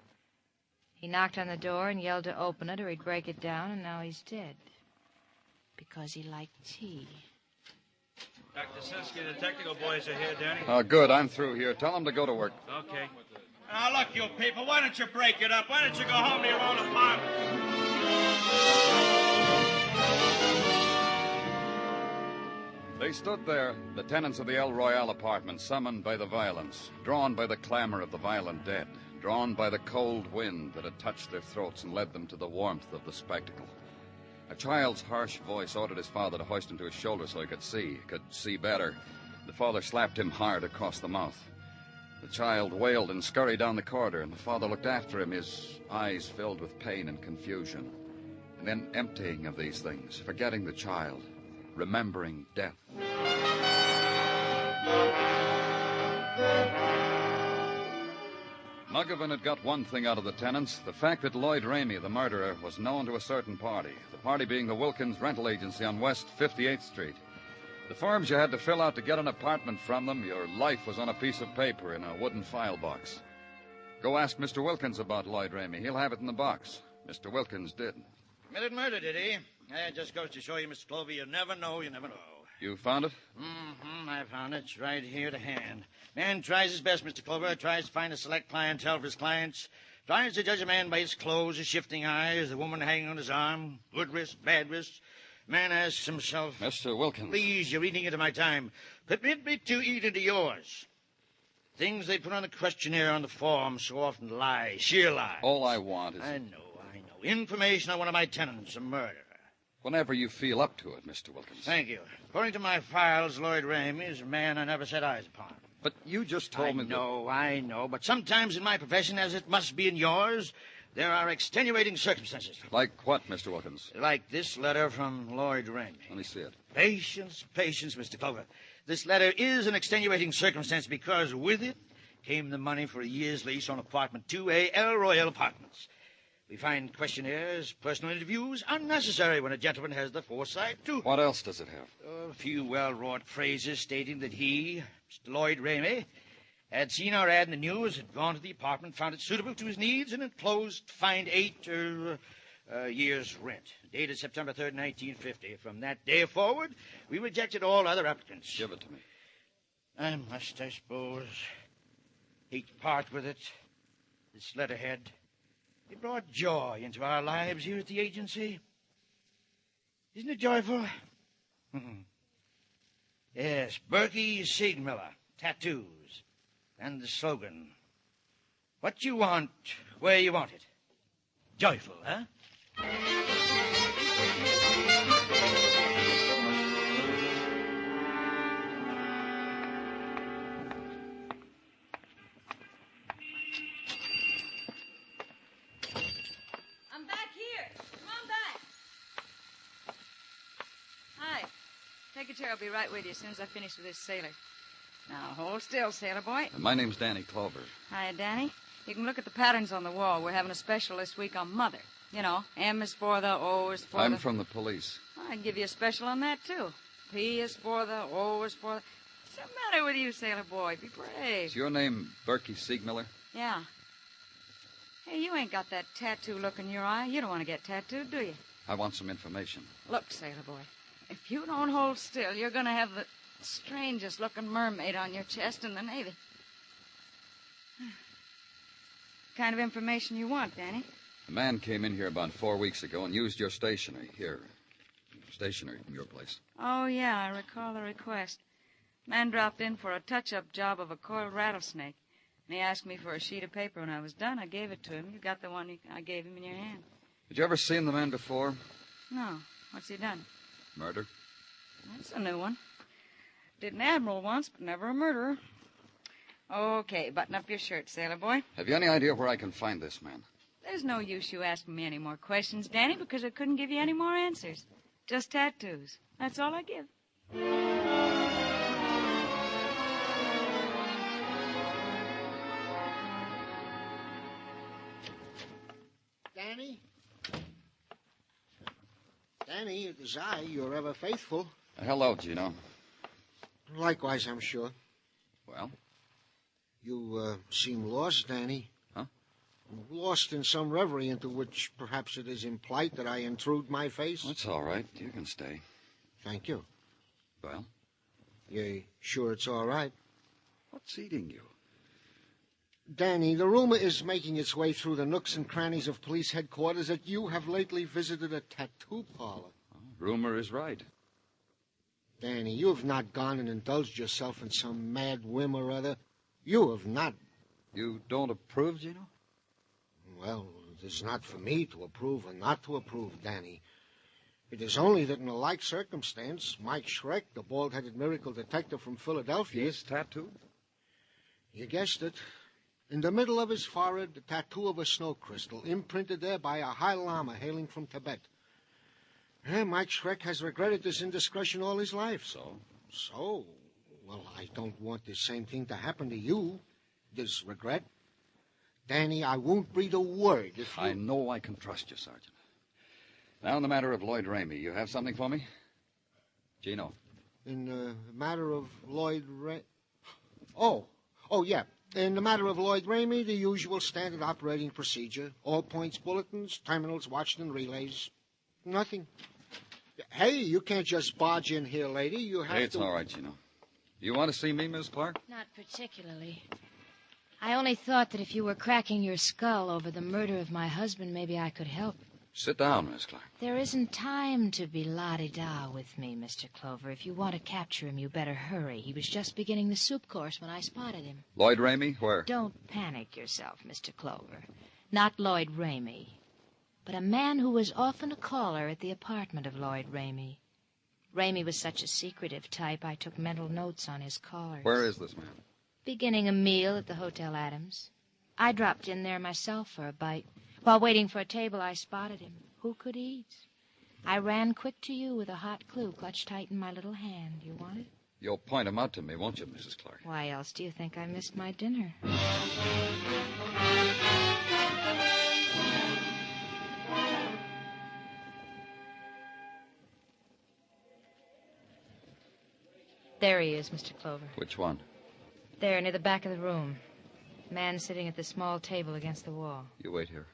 He knocked on the door and yelled to open it or he'd break it down, and now he's dead. Because he liked tea. Dr. Sinsky, the technical boys are here, Danny. Oh, good. I'm through here. Tell them to go to work. Okay. Now, look, you people, why don't you break it up? Why don't you go home to your own apartment? They stood there, the tenants of the El Royale apartment, summoned by the violence, drawn by the clamor of the violent dead, drawn by the cold wind that had touched their throats and led them to the warmth of the spectacle. A child's harsh voice ordered his father to hoist him to his shoulder so he could see better. The father slapped him hard across the mouth. The child wailed and scurried down the corridor, and the father looked after him, his eyes filled with pain and confusion. And then emptying of these things, forgetting the child, remembering death. Muggavan had got one thing out of the tenants, the fact that Lloyd Ramey, the murderer, was known to a certain party, the party being the Wilkins Rental Agency on West 58th Street. The forms you had to fill out to get an apartment from them, your life was on a piece of paper in a wooden file box. Go ask Mr. Wilkins about Lloyd Ramey. He'll have it in the box. Mr. Wilkins did. Committed murder, did he? It just goes to show you, Mr. Clover, you never know, you never know. You found it? Mm-hmm, I found it. It's right here to hand. Man tries his best, Mr. Clover. Tries to find a select clientele for his clients. Tries to judge a man by his clothes, his shifting eyes, the woman hanging on his arm. Good wrist, bad wrist. Man asks himself... Mr. Wilkins. Please, you're eating into my time. Permit me to eat into yours. Things they put on the questionnaire on the form so often lie, sheer lies. All I want is... I know. Information on one of my tenants, a murderer. Whenever you feel up to it, Mr. Wilkins. Thank you. According to my files, Lloyd Ramey is a man I never set eyes upon. But you just told me that... I know. But sometimes in my profession, as it must be in yours, there are extenuating circumstances. Like what, Mr. Wilkins? Like this letter from Lloyd Ramey. Let me see it. Patience, Mr. Clover. This letter is an extenuating circumstance because with it came the money for a year's lease on apartment 2A, El Royale Apartments. We find questionnaires, personal interviews unnecessary when a gentleman has the foresight to... What else does it have? A few well-wrought phrases stating that he, Mr. Lloyd Ramey, had seen our ad in the news, had gone to the apartment, found it suitable to his needs, and enclosed to find 8 years' rent. Dated September 3rd, 1950. From that day forward, we rejected all other applicants. Give it to me. I must, I suppose, hate to part with it. This letterhead... It brought joy into our lives here at the agency. Isn't it joyful? Yes, Berkey Siegmiller, tattoos, and the slogan, what you want, where you want it. Joyful, huh? Take a chair. I'll be right with you as soon as I finish with this sailor. Now, hold still, sailor boy. My name's Danny Clover. Hi, Danny. You can look at the patterns on the wall. We're having a special this week on Mother. You know, M is for the, O is for I'm from the police. I'd give you a special on that, too. P is for the, O is for the... What's the matter with you, sailor boy? Be brave. Is your name Berkey Siegmiller? Yeah. Hey, you ain't got that tattoo look in your eye. You don't want to get tattooed, do you? I want some information. Look, sailor boy. If you don't hold still, you're going to have the strangest-looking mermaid on your chest in the Navy. What kind of information you want, Danny? A man came in here about 4 weeks ago and used your stationery here. Stationery from your place. Oh, yeah, I recall the request. Man dropped in for a touch-up job of a coiled rattlesnake. And he asked me for a sheet of paper. When I was done, I gave it to him. You got the one I gave him in your hand. Did you ever see the man before? No. What's he done? Murder? That's a new one. Did an admiral once, but never a murderer. Okay, button up your shirt, sailor boy. Have you any idea where I can find this man? There's no use you asking me any more questions, Danny, because I couldn't give you any more answers. Just tattoos. That's all I give. Danny? Danny, it is I, your ever faithful. Hello, Gino. Likewise, I'm sure. Well? You seem lost, Danny. Huh? Lost in some reverie into which perhaps it is impolite that I intrude my face. That's all right. You can stay. Thank you. Well? You sure it's all right? What's eating you? Danny, the rumor is making its way through the nooks and crannies of police headquarters that you have lately visited a tattoo parlor. Rumor is right. Danny, you have not gone and indulged yourself in some mad whim or other. You have not. You don't approve, Gino? Well, it is not for me to approve or not to approve, Danny. It is only that in a like circumstance, Mike Schreck, the bald-headed miracle detective from Philadelphia... He's tattooed? You guessed it. In the middle of his forehead, the tattoo of a snow crystal, imprinted there by a high lama hailing from Tibet. Mike Schreck has regretted this indiscretion all his life. So? Well, I don't want the same thing to happen to you, this regret. Danny, I won't breathe a word if you... I know I can trust you, Sergeant. Now, in the matter of Lloyd Ramey, you have something for me? Gino. In the matter of Lloyd Ramey... Oh, yeah. In the matter of Lloyd Ramey, the usual standard operating procedure. All points bulletins, terminals watched and relays. Nothing. Hey, you can't just barge in here, lady. You have to... It's all right, Gino. You want to see me, Miss Clark? Not particularly. I only thought that if you were cracking your skull over the murder of my husband, maybe I could help. Sit down, Miss Clark. There isn't time to be la-di-da with me, Mr. Clover. If you want to capture him, you better hurry. He was just beginning the soup course when I spotted him. Lloyd Ramey? Where? Don't panic yourself, Mr. Clover. Not Lloyd Ramey, but a man who was often a caller at the apartment of Lloyd Ramey. Ramey was such a secretive type, I took mental notes on his callers. Where is this man? Beginning a meal at the Hotel Adams. I dropped in there myself for a bite. While waiting for a table, I spotted him. Who could eat? I ran quick to you with a hot clue clutched tight in my little hand. You want it? You'll point him out to me, won't you, Mrs. Clark? Why else do you think I missed my dinner? There he is, Mr. Clover. Which one? There, near the back of the room. Man sitting at the small table against the wall. You wait here.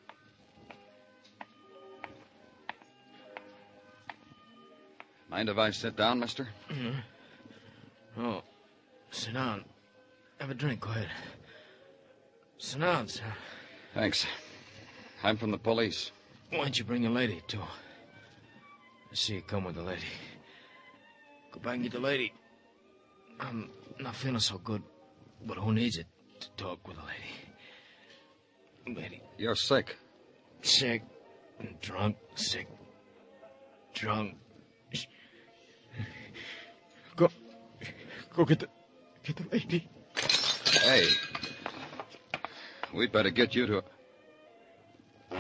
Mind if I sit down, mister? Mm-hmm. Oh, sit down. Have a drink, go ahead. Sit down, sir. Thanks. I'm from the police. Why don't you bring a lady, too? I see you come with the lady. Go back and get the lady. I'm not feeling so good, but who needs it to talk with a lady? Lady. You're sick. Sick. Drunk. Sick. Drunk. Go get the lady. Hey. We'd better get you to... I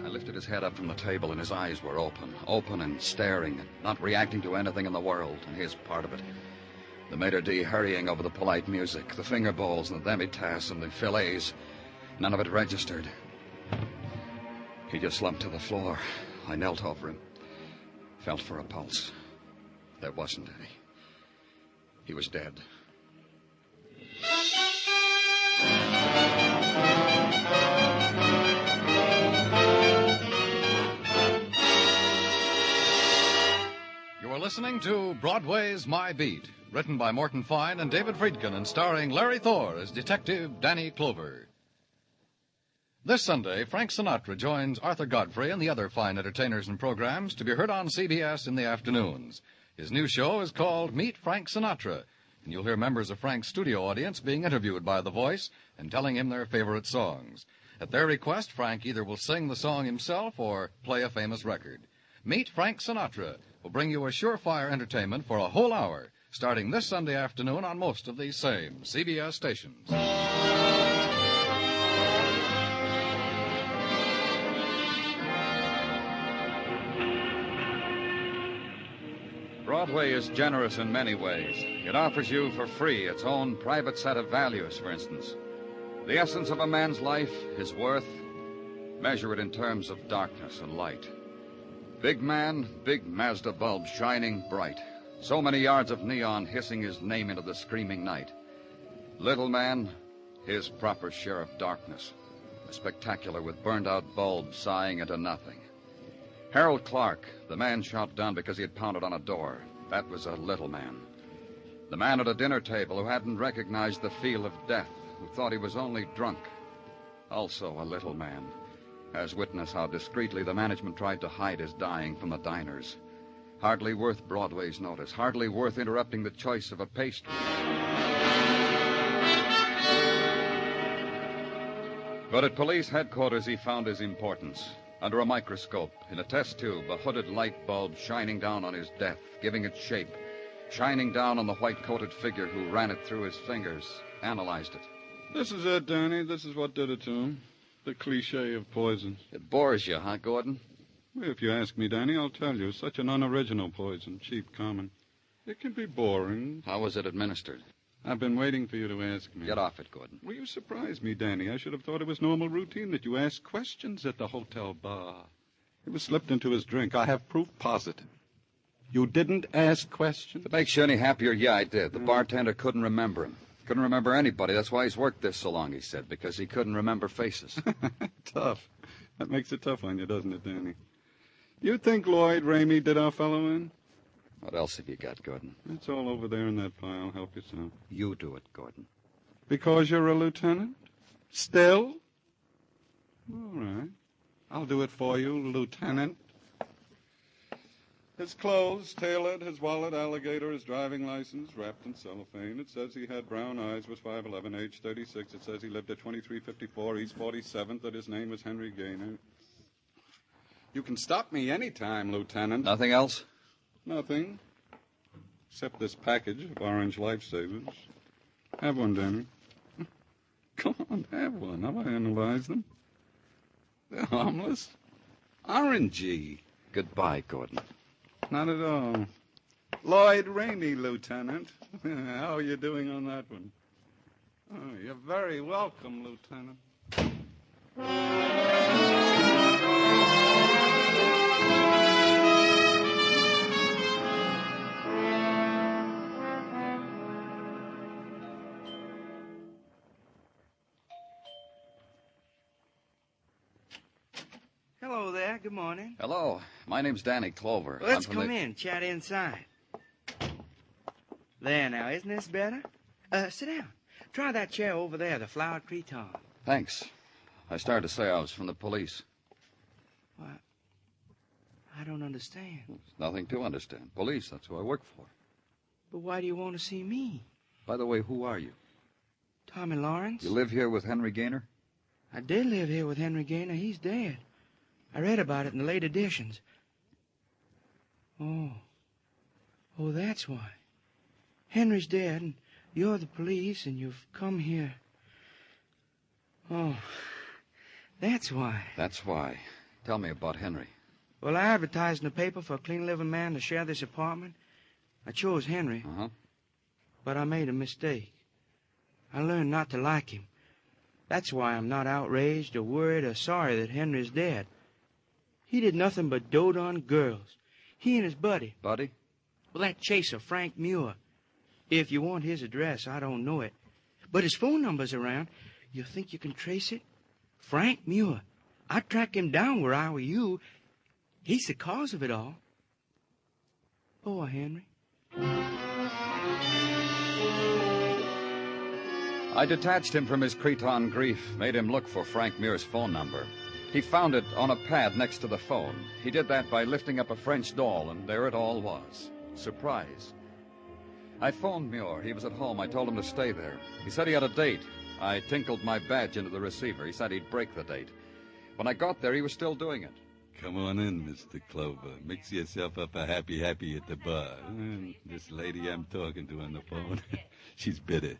lifted his head up from the table, and his eyes were open and staring, and not reacting to anything in the world, and his part of it. The maitre d' hurrying over the polite music, the finger bowls and the demi-tasse and the fillets. None of it registered. He just slumped to the floor. I knelt over him, felt for a pulse. There wasn't any. He was dead. You are listening to Broadway's My Beat, written by Morton Fine and David Friedkin and starring Larry Thor as Detective Danny Clover. This Sunday, Frank Sinatra joins Arthur Godfrey and the other fine entertainers and programs to be heard on CBS in the afternoons. His new show is called Meet Frank Sinatra, and you'll hear members of Frank's studio audience being interviewed by The Voice and telling him their favorite songs. At their request, Frank either will sing the song himself or play a famous record. Meet Frank Sinatra will bring you a surefire entertainment for a whole hour, starting this Sunday afternoon on most of these same CBS stations. Broadway is generous in many ways. It offers you for free its own private set of values, for instance. The essence of a man's life, his worth, measure it in terms of darkness and light. Big man, big Mazda bulb shining bright. So many yards of neon hissing his name into the screaming night. Little man, his proper share of darkness. A spectacular with burned-out bulbs sighing into nothing. Harold Clark, the man shot down because he had pounded on a door. That was a little man. The man at a dinner table who hadn't recognized the feel of death, who thought he was only drunk. Also a little man. As witness how discreetly the management tried to hide his dying from the diners. Hardly worth Broadway's notice. Hardly worth interrupting the choice of a pastry. But at police headquarters, he found his importance. Under a microscope, in a test tube, a hooded light bulb shining down on his death, giving it shape, shining down on the white-coated figure who ran it through his fingers, analyzed it. This is it, Danny. This is what did it to him. The cliché of poison. It bores you, huh, Gordon? If you ask me, Danny, I'll tell you. Such an unoriginal poison, cheap, common. It can be boring. How was it administered? I've been waiting for you to ask me. Get off it, Gordon. Well, you surprised me, Danny. I should have thought it was normal routine that you ask questions at the hotel bar. It was slipped into his drink. I have proof positive. You didn't ask questions? If it makes you any happier, yeah, I did. The bartender couldn't remember him. Couldn't remember anybody. That's why he's worked this so long, he said, because he couldn't remember faces. Tough. That makes it tough on you, doesn't it, Danny? You think Lloyd Ramey did our fellow in? What else have you got, Gordon? It's all over there in that pile. Help yourself. You do it, Gordon. Because you're a lieutenant? Still? All right. I'll do it for you, Lieutenant. His clothes, tailored, his wallet, alligator, his driving license, wrapped in cellophane. It says he had brown eyes, was 5'11", age 36. It says he lived at 2354 East 47th, that his name was Henry Gaynor. You can stop me any time, Lieutenant. Nothing else? Nothing. Except this package of orange lifesavers. Have one, Danny. Come on, have one. How I analyze them? They're harmless. Orangey. Goodbye, Gordon. Not at all. Lloyd Ramey, Lieutenant. How are you doing on that one? Oh, you're very welcome, Lieutenant. Hello there. Good morning. Hello. My name's Danny Clover. Let's come in. Chat inside. There now. Isn't this better? Sit down. Try that chair over there, the flowered cretonne. Thanks. I started to say I was from the police. What? I don't understand. There's nothing to understand. Police, that's who I work for. But why do you want to see me? By the way, who are you? Tommy Lawrence. You live here with Henry Gaynor? I did live here with Henry Gaynor. He's dead. I read about it in the late editions. Oh, that's why. Henry's dead, and you're the police, and you've come here. Oh, that's why. That's why. Tell me about Henry. Well, I advertised in the paper for a clean-living man to share this apartment. I chose Henry. Uh-huh. But I made a mistake. I learned not to like him. That's why I'm not outraged or worried or sorry that Henry's dead. He did nothing but dote on girls. He and his buddy. Buddy? Well, that chaser, Frank Muir. If you want his address, I don't know it. But his phone number's around. You think you can trace it? Frank Muir. I'd track him down where I were you. He's the cause of it all. Poor Henry. I detached him from his cretonne grief, made him look for Frank Muir's phone number. He found it on a pad next to the phone. He did that by lifting up a French doll, and there it all was. Surprise. I phoned Muir. He was at home. I told him to stay there. He said he had a date. I tinkled my badge into the receiver. He said he'd break the date. When I got there, he was still doing it. Come on in, Mr. Clover. Mix yourself up a happy at the bar. And this lady I'm talking to on the phone, she's bitter.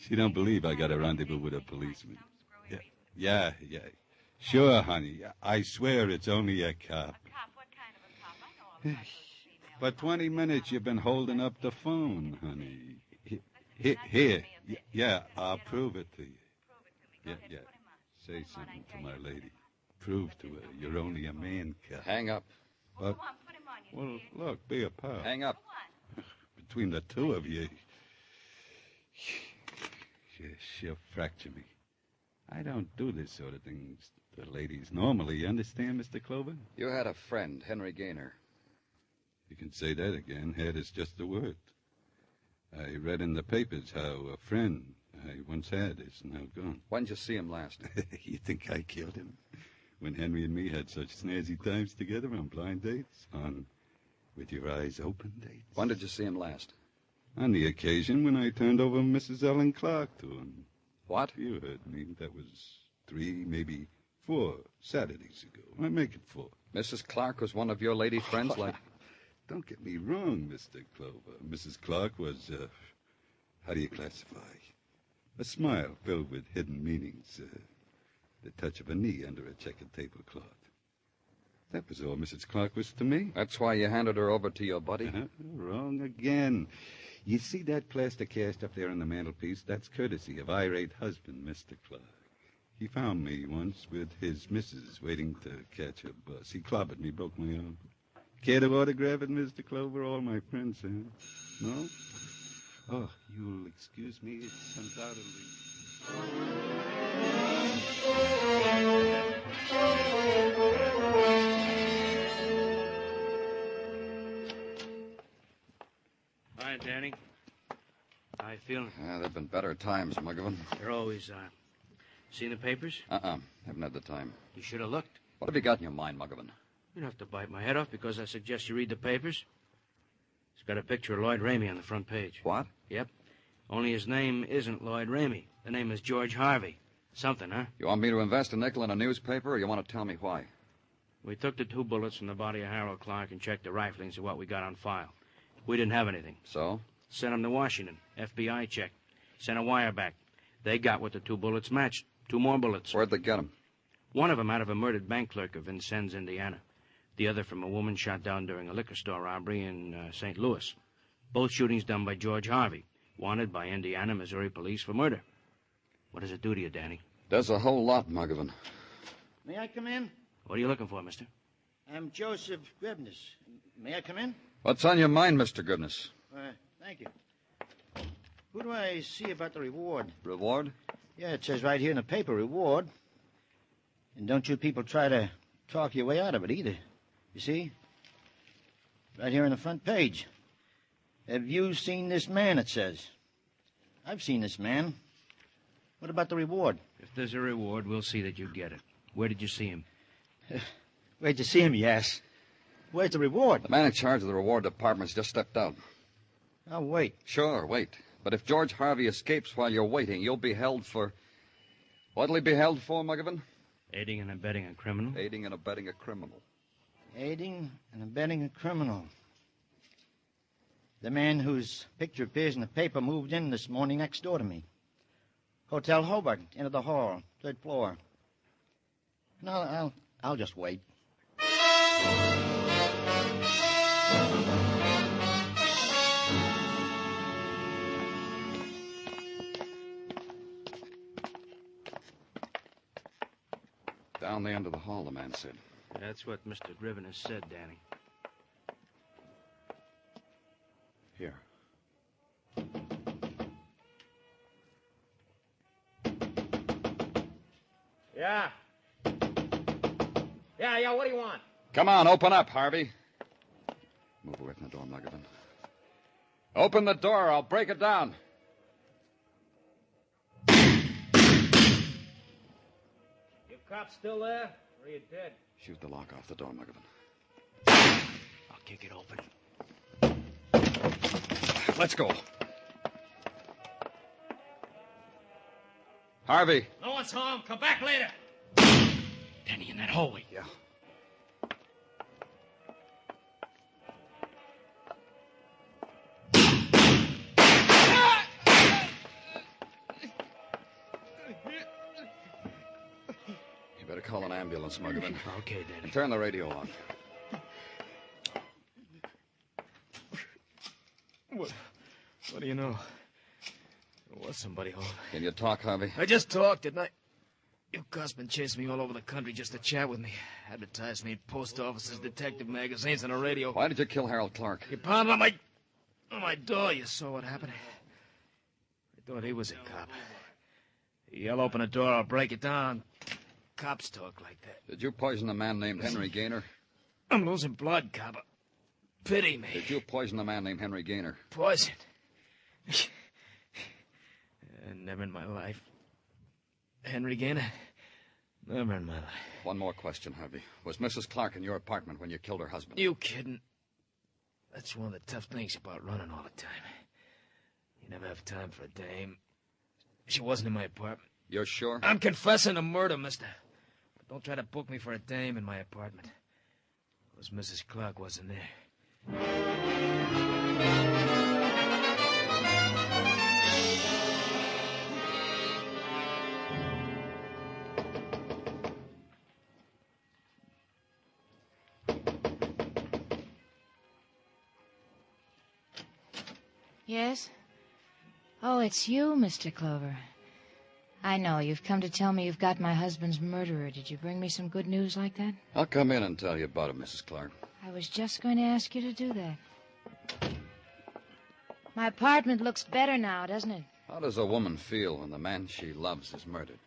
She don't believe I got a rendezvous with a policeman. Yeah. Sure, honey. I swear it's only a cop. For 20 minutes you've been holding up the phone, honey. Here. Yeah, I'll prove it to you. Yeah. Say something to my lady. Prove to her you're only a man cop. Hang up. What? Well, look, be a pal. Hang up. Between the two of you, she'll fracture me. I don't do this sort of things to ladies normally. You understand, Mr. Clover? You had a friend, Henry Gaynor. You can say that again. Had is just the word. I read in the papers how a friend I once had is now gone. When'd you see him last? You think I killed him? When Henry and me had such snazzy times together on blind dates? On With your eyes open, Dates? When did you see him last? On the occasion when I turned over Mrs. Ellen Clark to him. What? You heard me. That was 3, maybe 4 Saturdays ago. I make it 4. Mrs. Clark was one of your lady friends, like... Don't get me wrong, Mr. Clover. Mrs. Clark was, how do you classify? A smile filled with hidden meanings. The touch of a knee under a checkered tablecloth. That was all Mrs. Clark was to me. That's why you handed her over to your buddy? Wrong again. You see that plaster cast up there on the mantelpiece? That's courtesy of irate husband, Mr. Clark. He found me once with his missus waiting to catch a bus. He clobbered me, broke my arm. Care to autograph it, Mr. Clover? All my prints, huh? No? Oh, you'll excuse me. It's undoubtedly... Hi, Danny. How you feeling? There've been better times, McGovern. There always are. Seen the papers? Haven't had the time. You should have looked. What have you got in your mind, McGovern? You don't have to bite my head off because I suggest you read the papers. It's got a picture of Lloyd Ramey on the front page. What? Yep. Only his name isn't Lloyd Ramey. The name is George Harvey. Something, huh? You want me to invest a nickel in a newspaper, or you want to tell me why? We took the 2 bullets from the body of Harold Clark and checked the riflings of what we got on file. We didn't have anything. So? Sent them to Washington. FBI check. Sent a wire back. They got what the 2 bullets matched. 2 more bullets. Where'd they get them? One of them out of a murdered bank clerk of Vincennes, Indiana. The other from a woman shot down during a liquor store robbery in St. Louis. Both shootings done by George Harvey, wanted by Indiana, Missouri police for murder. What does it do to you, Danny? Does a whole lot, McGovern. May I come in? What are you looking for, mister? I'm Joseph Grebness. May I come in? What's on your mind, Mr. Goodness? Thank you. Who do I see about the reward? Reward? Yeah, it says right here in the paper, reward. And don't you people try to talk your way out of it either. You see? Right here on the front page. Have you seen this man, it says. I've seen this man. What about the reward? If there's a reward, we'll see that you get it. Where did you see him? Where'd you see him, yes? Where's the reward? The man in charge of the reward department's just stepped out. I'll wait. Sure, wait. But if George Harvey escapes while you're waiting, you'll be held for... What'll he be held for, McGovern? Aiding and abetting a criminal. Aiding and abetting a criminal. Aiding and abetting a criminal. The man whose picture appears in the paper moved in this morning next door to me. Hotel Hobart, into the hall, 3rd floor. No, I'll just wait. Down the end of the hall, the man said. That's what Mr. Griven has said, Danny. Here. Yeah. Yeah, what do you want? Come on, open up, Harvey. Move away from the door, McGovern. Open the door, I'll break it down. You cops still there? Or are you dead? Shoot the lock off the door, McGovern. I'll kick it open. Let's go. Harvey. No one's home. Come back later. Danny, in that hallway. Yeah. You better call an ambulance, McGovern. Okay, Danny. And turn the radio on. What do you know? There was somebody home. Can you talk, Harvey? I just talked, didn't I? You cops been chasing me all over the country just to chat with me. Advertised me in post offices, detective magazines, and the radio. Why did you kill Harold Clark? You pounded on my door. You saw what happened. I thought he was a cop. You yell open the door, I'll break it down. Cops talk like that. Did you poison a man named Henry Gaynor? I'm losing blood, copper. Pity me. Did you poison a man named Henry Gaynor? Poison? Never in my life. Henry Gaynor? Never in my life. One more question, Harvey. Was Mrs. Clark in your apartment when you killed her husband? You kidding? That's one of the tough things about running all the time. You never have time for a dame. She wasn't in my apartment. You're sure? I'm confessing a murder, mister. But don't try to book me for a dame in my apartment. Because Mrs. Clark wasn't there. Yes? Oh, it's you, Mr. Clover. I know. You've come to tell me you've got my husband's murderer. Did you bring me some good news like that? I'll come in and tell you about it, Mrs. Clark. I was just going to ask you to do that. My apartment looks better now, doesn't it? How does a woman feel when the man she loves is murdered?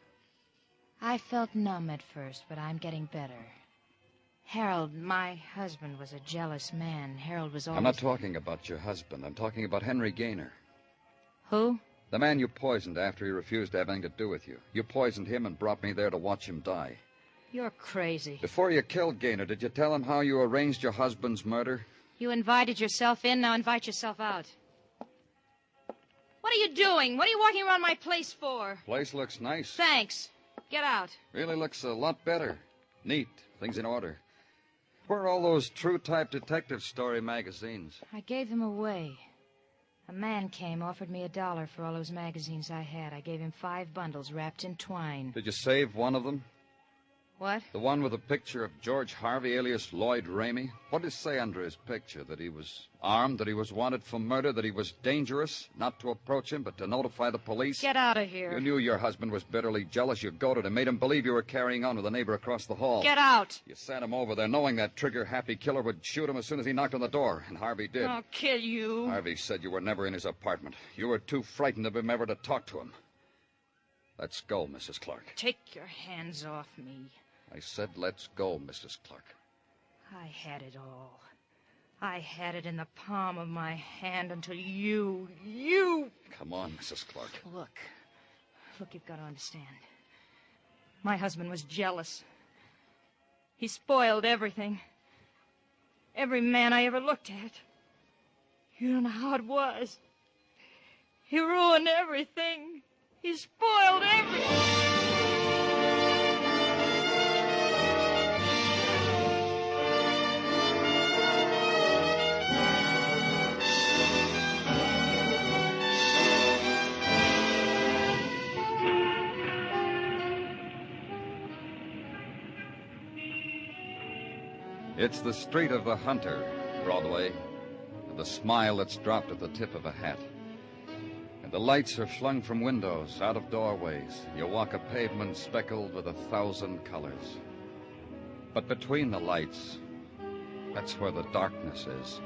I felt numb at first, but I'm getting better. Harold, my husband, was a jealous man. Harold was always... I'm not talking about your husband. I'm talking about Henry Gaynor. Who? The man you poisoned after he refused to have anything to do with you. You poisoned him and brought me there to watch him die. You're crazy. Before you killed Gaynor, did you tell him how you arranged your husband's murder? You invited yourself in, now invite yourself out. What are you doing? What are you walking around my place for? Place looks nice. Thanks. Get out. Really looks a lot better. Neat. Things in order. Where are all those true-type detective story magazines? I gave them away. A man came, offered me $1 for all those magazines I had. I gave him 5 bundles wrapped in twine. Did you save one of them? What? The one with a picture of George Harvey, alias Lloyd Ramey? What did it say under his picture? That he was armed, that he was wanted for murder, that he was dangerous, not to approach him, but to notify the police? Get out of here. You knew your husband was bitterly jealous. You goaded him, made him believe you were carrying on with a neighbor across the hall. Get out. You sat him over there, knowing that trigger-happy killer would shoot him as soon as he knocked on the door, and Harvey did. I'll kill you. Harvey said you were never in his apartment. You were too frightened of him ever to talk to him. Let's go, Mrs. Clark. Take your hands off me. I said let's go, Mrs. Clark. I had it all. I had it in the palm of my hand until you... Come on, Mrs. Clark. Look, you've got to understand. My husband was jealous. He spoiled everything. Every man I ever looked at. You don't know how it was. He ruined everything. He spoiled everything. It's the street of the hunter, Broadway, and the smile that's dropped at the tip of a hat. And the lights are flung from windows, out of doorways. You walk a pavement speckled with 1,000 colors. But between the lights, that's where the darkness is.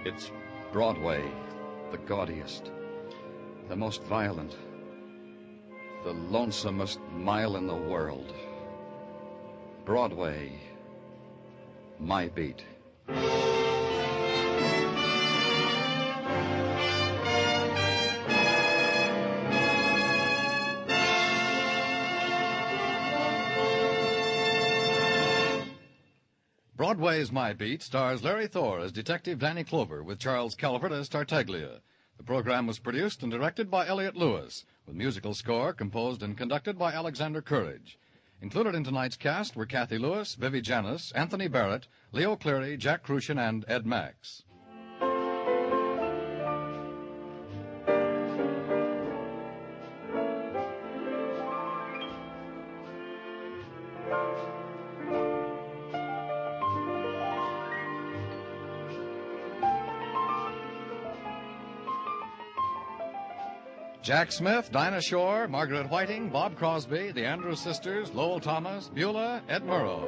It's Broadway, the gaudiest, the most violent, the lonesomest mile in the world. Broadway, my beat. Broadway's My Beat stars Larry Thor as Detective Danny Clover with Charles Calvert as Tartaglia. The program was produced and directed by Elliott Lewis, with musical score composed and conducted by Alexander Courage. Included in tonight's cast were Kathy Lewis, Vivi Janis, Anthony Barrett, Leo Cleary, Jack Crucian, and Ed Max. Jack Smith, Dinah Shore, Margaret Whiting, Bob Crosby, the Andrews Sisters, Lowell Thomas, Beulah, Ed Murrow.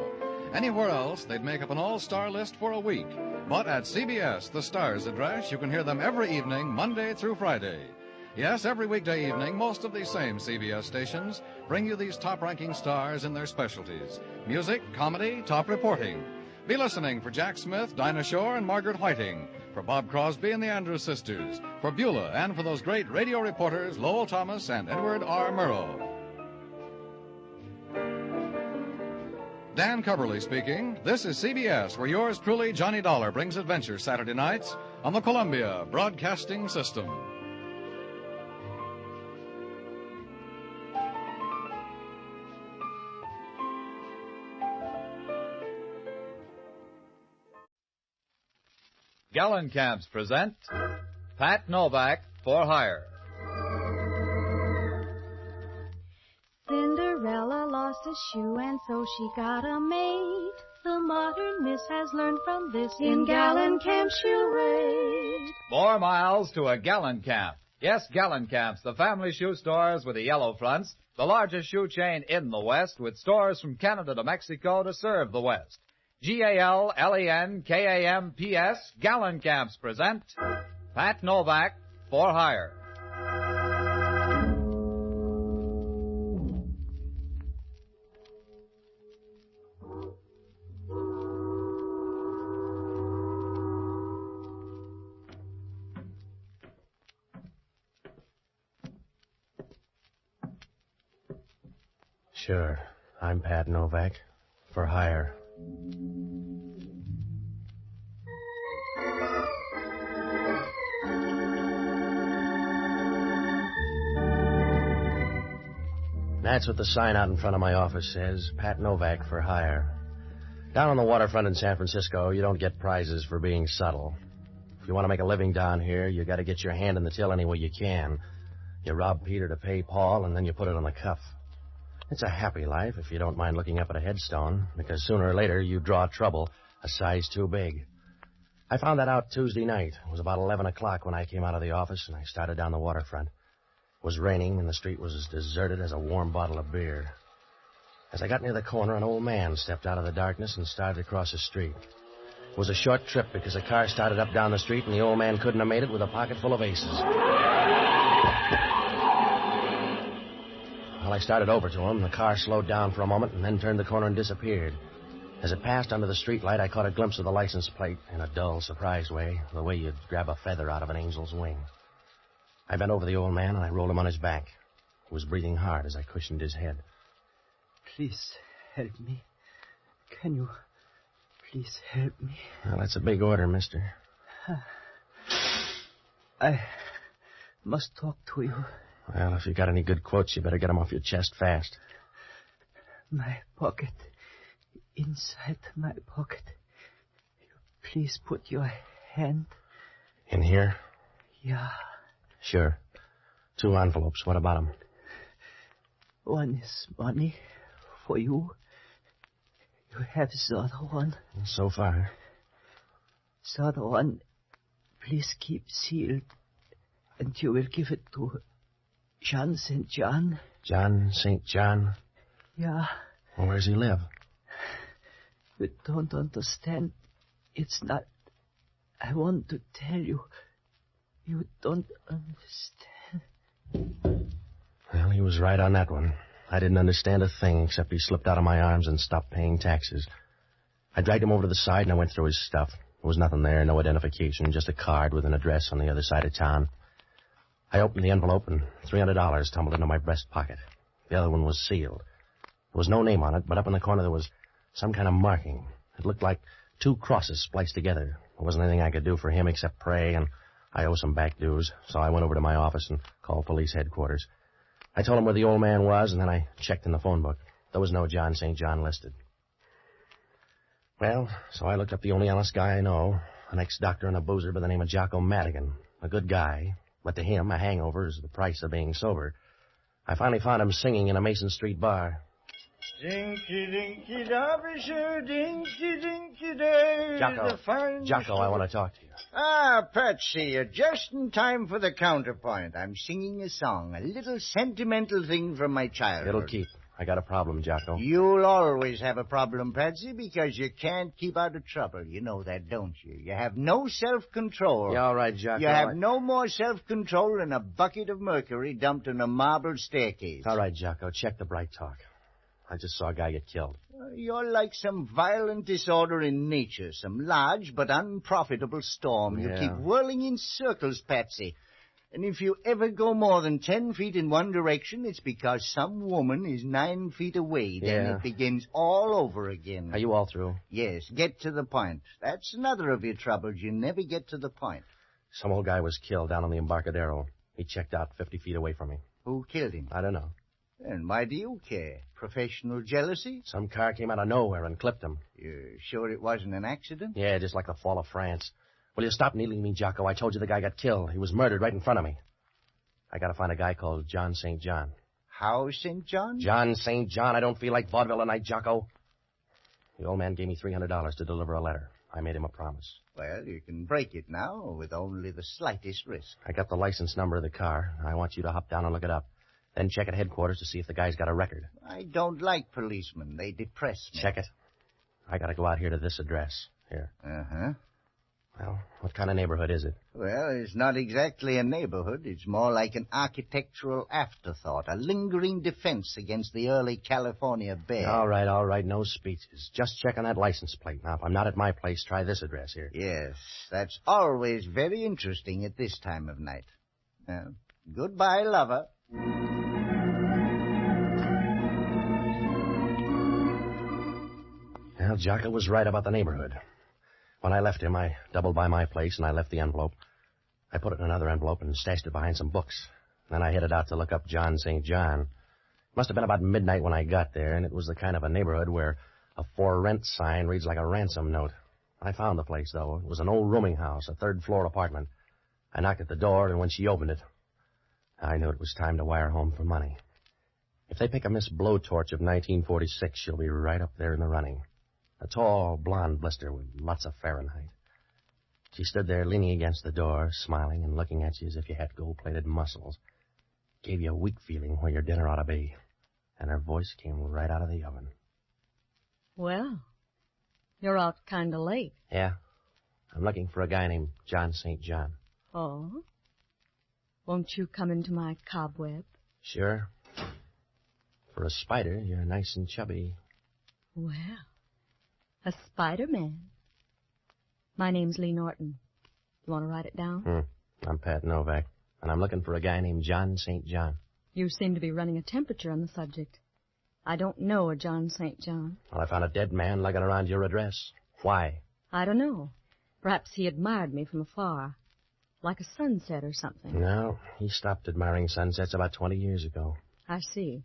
Anywhere else, they'd make up an all-star list for a week. But at CBS, the Stars address, you can hear them every evening, Monday through Friday. Yes, every weekday evening, most of these same CBS stations bring you these top-ranking stars in their specialties. Music, comedy, top reporting. Be listening for Jack Smith, Dinah Shore, and Margaret Whiting. For Bob Crosby and the Andrews Sisters, for Beulah, and for those great radio reporters, Lowell Thomas and Edward R. Murrow. Dan Coverly speaking. This is CBS, where yours truly, Johnny Dollar, brings adventure Saturday nights on the Columbia Broadcasting System. Gallon Camps present Pat Novak for Hire. Cinderella lost a shoe and so she got a maid. The modern miss has learned from this in Gallon Camp she'll raid. 4 miles to a Gallon Camp. Yes, Gallon Camps, the family shoe stores with the yellow fronts, the largest shoe chain in the West with stores from Canada to Mexico to serve the West. GALLENKAMPS, Gallon Camps present Pat Novak for Hire. Sure, I'm Pat Novak for hire. That's what the sign out in front of my office says, Pat Novak for hire. Down on the waterfront in San Francisco, you don't get prizes for being subtle. If you want to make a living down here, you got to get your hand in the till any way you can. You rob Peter to pay Paul, and then you put it on the cuff. It's a happy life if you don't mind looking up at a headstone, because sooner or later you draw trouble a size too big. I found that out Tuesday night. It was about 11 o'clock when I came out of the office, and I started down the waterfront. It was raining, and the street was as deserted as a warm bottle of beer. As I got near the corner, an old man stepped out of the darkness and started across the street. It was a short trip because the car started up down the street, and the old man couldn't have made it with a pocket full of aces. Well, I started over to him. The car slowed down for a moment and then turned the corner and disappeared. As it passed under the streetlight, I caught a glimpse of the license plate in a dull, surprised way, the way you'd grab a feather out of an angel's wing. I bent over the old man and I rolled him on his back. He was breathing hard as I cushioned his head. Please help me. Can you please help me? Well, that's a big order, mister. I must talk to you. Well, if you got any good quotes, you better get them off your chest fast. My pocket. Inside my pocket. Please put your hand. In here? Yeah. Sure. 2 envelopes. What about them? One is money for you. You have the other one. So far. The other one, please keep sealed. And you will give it to John St. John. John St. John? Yeah. Well, where does he live? You don't understand. It's not... I want to tell you. You don't understand. Well, he was right on that one. I didn't understand a thing except he slipped out of my arms and stopped paying taxes. I dragged him over to the side and I went through his stuff. There was nothing there, no identification, just a card with an address on the other side of town. I opened the envelope and $300 tumbled into my breast pocket. The other one was sealed. There was no name on it, but up in the corner there was some kind of marking. It looked like 2 crosses spliced together. There wasn't anything I could do for him except pray, and I owe some back dues, so I went over to my office and called police headquarters. I told them where the old man was, and then I checked in the phone book. There was no John St. John listed. Well, so I looked up the only honest guy I know, an ex-doctor and a boozer by the name of Jocko Madigan. A good guy, but to him, a hangover is the price of being sober. I finally found him singing in a Mason Street bar. Dinky, dinky, dobby-shoo, dinky, dinky, day. Jocko, I want to talk to you. Ah, Patsy, you're just in time for the counterpoint. I'm singing a song, a little sentimental thing from my childhood. It'll keep. I got a problem, Jocko. You'll always have a problem, Patsy, because you can't keep out of trouble. You know that, don't you? You have no self-control. Yeah, all right, Jocko. You have no more self-control than a bucket of mercury dumped in a marble staircase. All right, Jocko, check the bright talk. I just saw a guy get killed. You're like some violent disorder in nature, some large but unprofitable storm. You Yeah. keep whirling in circles, Patsy. And if you ever go more than 10 feet in one direction, it's because some woman is 9 feet away. Then Yeah. it begins all over again. Are you all through? Yes, get to the point. That's another of your troubles. You never get to the point. Some old guy was killed down on the Embarcadero. He checked out 50 feet away from me. Who killed him? I don't know. And why do you care? Professional jealousy? Some car came out of nowhere and clipped him. You're sure it wasn't an accident? Yeah, just like the fall of France. Will you stop needling me, Jocko? I told you the guy got killed. He was murdered right in front of me. I gotta find a guy called John St. John. How, St. John? John St. John. I don't feel like vaudeville tonight, Jocko. The old man gave me $300 to deliver a letter. I made him a promise. Well, you can break it now with only the slightest risk. I got the license number of the car. I want you to hop down and look it up. Then check at headquarters to see if the guy's got a record. I don't like policemen. They depress me. Check it. I gotta go out here to this address. Here. Uh-huh. Well, what kind of neighborhood is it? Well, it's not exactly a neighborhood. It's more like an architectural afterthought, a lingering defense against the early California bear. All right. No speeches. Just check on that license plate. Now, if I'm not at my place, try this address here. Yes, that's always very interesting at this time of night. Well, goodbye, lover. Well, Jocko was right about the neighborhood. When I left him, I doubled by my place, and I left the envelope. I put it in another envelope and stashed it behind some books. Then I headed out to look up John St. John. It must have been about midnight when I got there, and it was the kind of a neighborhood where a for rent sign reads like a ransom note. I found the place, though. It was an old rooming house, a third-floor apartment. I knocked at the door, and when she opened it, I knew it was time to wire home for money. If they pick a Miss Blowtorch of 1946, she'll be right up there in the running. A tall, blonde blister with lots of Fahrenheit. She stood there leaning against the door, smiling and looking at you as if you had gold-plated muscles. Gave you a weak feeling where your dinner ought to be. And her voice came right out of the oven. Well, you're out kind of late. Yeah. I'm looking for a guy named John St. John. Oh? Won't you come into my cobweb? Sure. For a spider, you're nice and chubby. Well, a Spider-Man. My name's Lee Norton. You want to write it down? I'm Pat Novak, and I'm looking for a guy named John St. John. You seem to be running a temperature on the subject. I don't know a John St. John. Well, I found a dead man lugging around your address. Why? I don't know. Perhaps he admired me from afar. Like a sunset or something. No, he stopped admiring sunsets about 20 years ago. I see.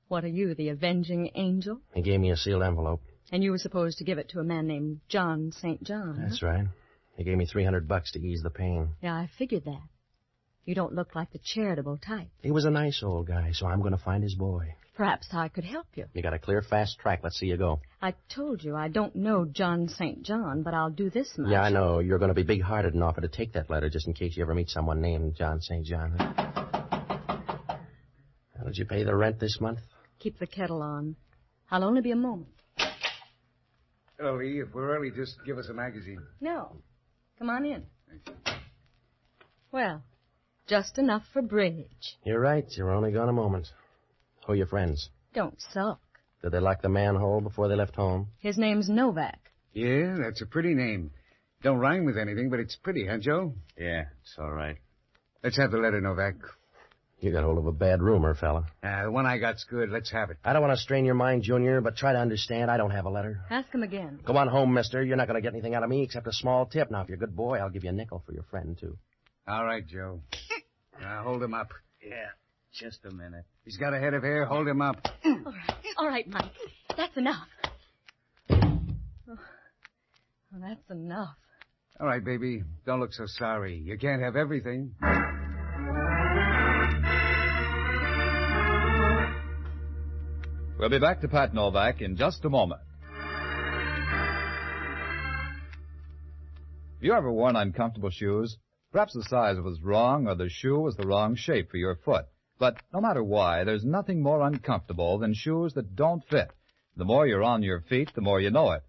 What are you, the avenging angel? He gave me a sealed envelope. And you were supposed to give it to a man named John St. John. That's right. He gave me $300 to ease the pain. Yeah, I figured that. You don't look like the charitable type. He was a nice old guy, so I'm going to find his boy. Perhaps I could help you. You got a clear, fast track. Let's see you go. I told you I don't know John St. John, but I'll do this much. Yeah, I know. You're going to be big-hearted and offer to take that letter just in case you ever meet someone named John St. John. How did you pay the rent this month? Keep the kettle on. I'll only be a moment. Hello, Lee. If we're early, just give us a magazine. No. Come on in. Well, just enough for bridge. You're right. You're only gone a moment. Who are your friends? Don't sulk. Did they lock the manhole before they left home? His name's Novak. Yeah, that's a pretty name. Don't rhyme with anything, but it's pretty, huh, Joe? Yeah, it's all right. Let's have the letter, Novak. You got hold of a bad rumor, fella. The one I got's good. Let's have it. I don't want to strain your mind, Junior, but try to understand. I don't have a letter. Ask him again. Go on home, mister. You're not going to get anything out of me except a small tip. Now, if you're a good boy, I'll give you a nickel for your friend, too. All right, Joe. Now, hold him up. Yeah, just a minute. He's got a head of hair. Hold him up. All right, Mike. That's enough. Oh, that's enough. All right, baby. Don't look so sorry. You can't have everything. We'll be back to Pat Novak in just a moment. Have you ever worn uncomfortable shoes? Perhaps the size was wrong or the shoe was the wrong shape for your foot. But no matter why, there's nothing more uncomfortable than shoes that don't fit. The more you're on your feet, the more you know it.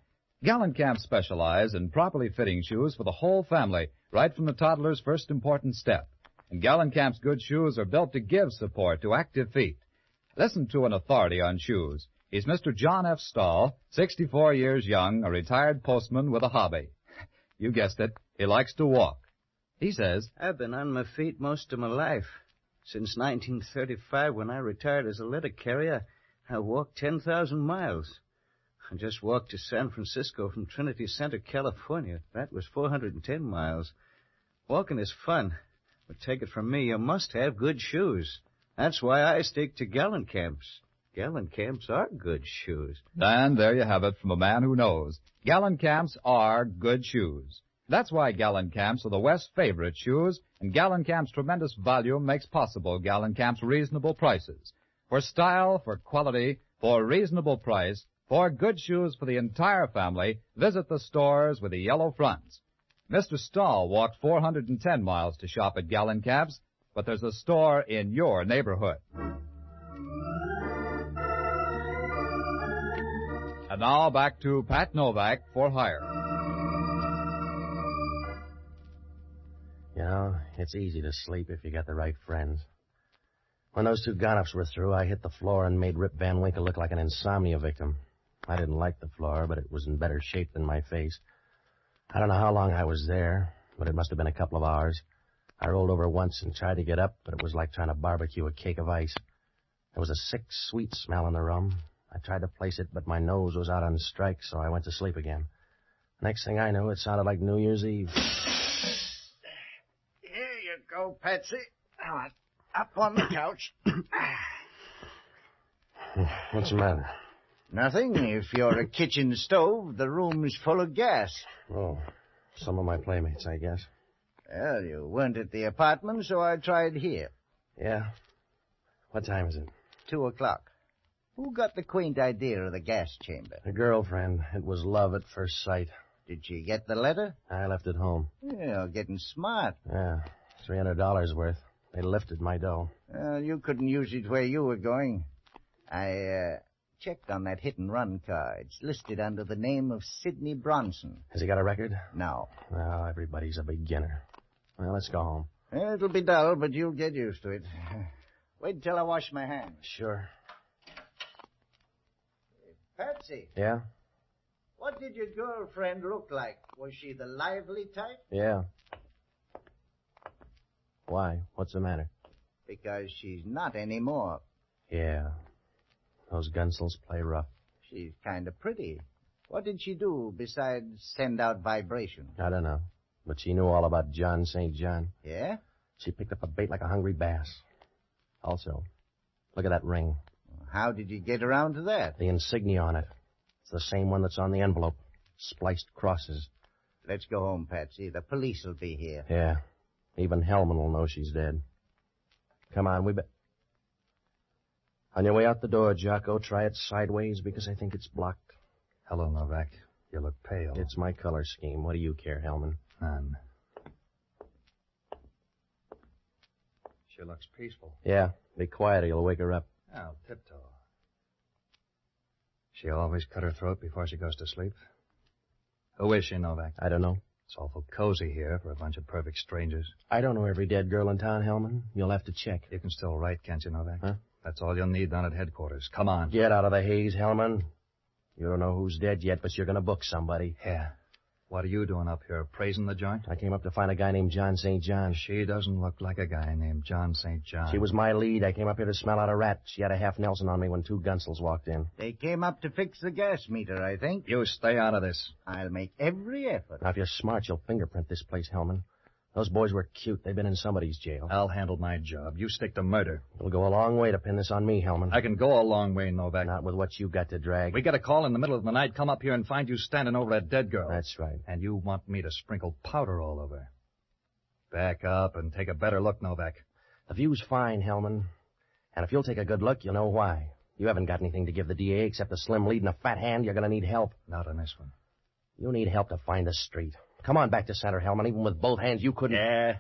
Gallencamp specialize in properly fitting shoes for the whole family, right from the toddler's first important step. And Gallencamp's good shoes are built to give support to active feet. Listen to an authority on shoes. He's Mr. John F. Stahl, 64 years young, a retired postman with a hobby. You guessed it, he likes to walk. He says, I've been on my feet most of my life. Since 1935, when I retired as a letter carrier, I walked 10,000 miles. I just walked to San Francisco from Trinity Center, California. That was 410 miles. Walking is fun, but take it from me, you must have good shoes. That's why I stick to gallon camps. Gallon camps are good shoes. And there you have it from a man who knows. Gallon camps are good shoes. That's why Gallon camps are the West's favorite shoes, and Gallon camp's tremendous volume makes possible Gallon camp's reasonable prices. For style, for quality, for reasonable price, for good shoes for the entire family, visit the stores with the yellow fronts. Mr. Stahl walked 410 miles to shop at Gallon camps, but there's a store in your neighborhood. And now back to Pat Novak for Hire. You know, it's easy to sleep if you got the right friends. When those two gun-ups were through, I hit the floor and made Rip Van Winkle look like an insomnia victim. I didn't like the floor, but it was in better shape than my face. I don't know how long I was there, but it must have been a couple of hours. I rolled over once and tried to get up, but it was like trying to barbecue a cake of ice. There was a sick, sweet smell in the room. I tried to place it, but my nose was out on strike, so I went to sleep again. Next thing I knew, it sounded like New Year's Eve. Here you go, Patsy. Now, up on the couch. What's the matter? Nothing. If you're a kitchen stove, the room's full of gas. Oh, some of my playmates, I guess. Well, you weren't at the apartment, so I tried here. Yeah? What time is it? 2:00. Who got the quaint idea of the gas chamber? A girlfriend. It was love at first sight. Did she get the letter? I left it home. You're getting smart. Yeah, $300 worth. They lifted my dough. You couldn't use it where you were going. I checked on that hit-and-run car. It's listed under the name of Sidney Bronson. Has he got a record? No. Well, everybody's a beginner. Well, let's go home. It'll be dull, but you'll get used to it. Wait till I wash my hands. Sure. Patsy. Yeah? What did your girlfriend look like? Was she the lively type? Yeah. Why? What's the matter? Because she's not anymore. Yeah. Those gunsels play rough. She's kind of pretty. What did she do besides send out vibration? I don't know. But she knew all about John St. John. Yeah? She picked up a bait like a hungry bass. Also, look at that ring. How did you get around to that? The insignia on it. It's the same one that's on the envelope. Spliced crosses. Let's go home, Patsy. The police will be here. Yeah. Even Hellman will know she's dead. Come on, On your way out the door, Jocko, try it sideways because I think it's blocked. Hello, Novak. You look pale. It's my color scheme. What do you care, Hellman? None. She looks peaceful. Yeah. Be quiet or you'll wake her up. I'll tiptoe. She always cut her throat before she goes to sleep. Who is she, Novak? I don't know. It's awful cozy here for a bunch of perfect strangers. I don't know every dead girl in town, Hellman. You'll have to check. You can still write, can't you, Novak? Huh? That's all you'll need down at headquarters. Come on. Get out of the haze, Hellman. You don't know who's dead yet, but you're going to book somebody. Yeah. What are you doing up here, praising the joint? I came up to find a guy named John St. John. She doesn't look like a guy named John St. John. She was my lead. I came up here to smell out a rat. She had a half Nelson on me when two gunsels walked in. They came up to fix the gas meter, I think. You stay out of this. I'll make every effort. Now, if you're smart, you'll fingerprint this place, Hellman. Those boys were cute. They've been in somebody's jail. I'll handle my job. You stick to murder. It'll go a long way to pin this on me, Hellman. I can go a long way, Novak. Not with what you got to drag. We get a call in the middle of the night, come up here and find you standing over a dead girl. That's right. And you want me to sprinkle powder all over. Back up and take a better look, Novak. The view's fine, Hellman. And if you'll take a good look, you'll know why. You haven't got anything to give the DA except a slim lead and a fat hand. You're going to need help. Not on this one. You need help to find the street. Come on back to center, Hellman. Even with both hands, you couldn't... Yeah.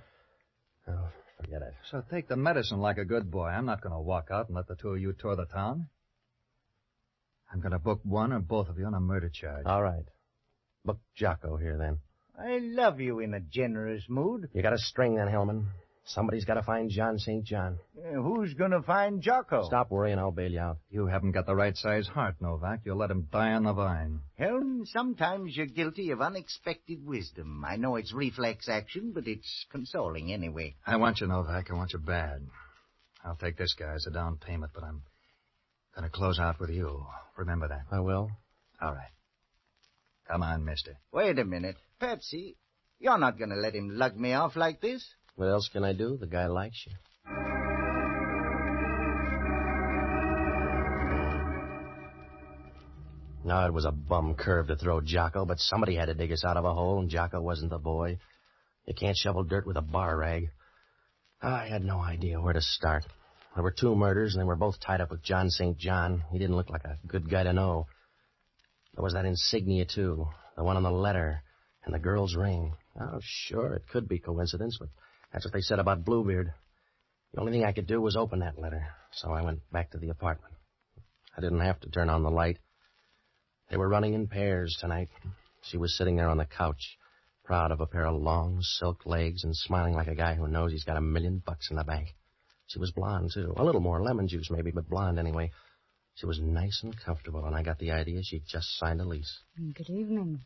Oh, forget it. So take the medicine like a good boy. I'm not going to walk out and let the two of you tour the town. I'm going to book one or both of you on a murder charge. All right. Book Jocko here, then. I love you in a generous mood. You got a string, then, Hellman. Somebody's got to find John St. John. Who's going to find Jocko? Stop worrying, I'll bail you out. You haven't got the right size heart, Novak. You'll let him die on the vine. Helm, sometimes you're guilty of unexpected wisdom. I know it's reflex action, but it's consoling anyway. I want you, Novak. I want you bad. I'll take this guy as a down payment, but I'm going to close out with you. Remember that. I will. All right. Come on, mister. Wait a minute. Patsy, you're not going to let him lug me off like this? What else can I do? The guy likes you. No, it was a bum curve to throw Jocko, but somebody had to dig us out of a hole, and Jocko wasn't the boy. You can't shovel dirt with a bar rag. I had no idea where to start. There were 2 murders, and they were both tied up with John St. John. He didn't look like a good guy to know. There was that insignia, too, the one on the letter, and the girl's ring. Oh, sure, it could be coincidence, but that's what they said about Bluebeard. The only thing I could do was open that letter, so I went back to the apartment. I didn't have to turn on the light. They were running in pairs tonight. She was sitting there on the couch, proud of a pair of long silk legs and smiling like a guy who knows he's got $1 million in the bank. She was blonde, too. A little more lemon juice, maybe, but blonde anyway. She was nice and comfortable, and I got the idea she'd just signed a lease. Good evening.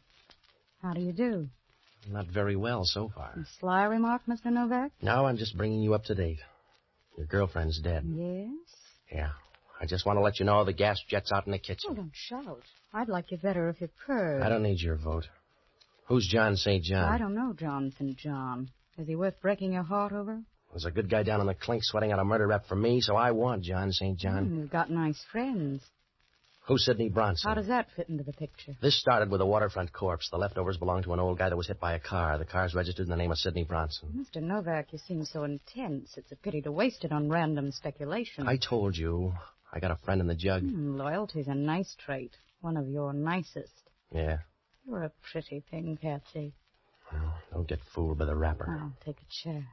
How do you do? Not very well so far. A sly remark, Mr. Novak? No, I'm just bringing you up to date. Your girlfriend's dead. Yes? Yeah. I just want to let you know the gas jet's out in the kitchen. Oh, don't shout. I'd like you better if you purred. I don't need your vote. Who's John St. John? I don't know John St. John. Is he worth breaking your heart over? There's a good guy down on the clink sweating out a murder rep for me, so I want John St. John. You've got nice friends. Who's Sidney Bronson? How does that fit into the picture? This started with a waterfront corpse. The leftovers belonged to an old guy that was hit by a car. The car's registered in the name of Sidney Bronson. Mr. Novak, you seem so intense. It's a pity to waste it on random speculation. I told you. I got a friend in the jug. Loyalty's a nice trait. One of your nicest. Yeah. You're a pretty thing, Patsy. Well, don't get fooled by the wrapper. I'll take a chance.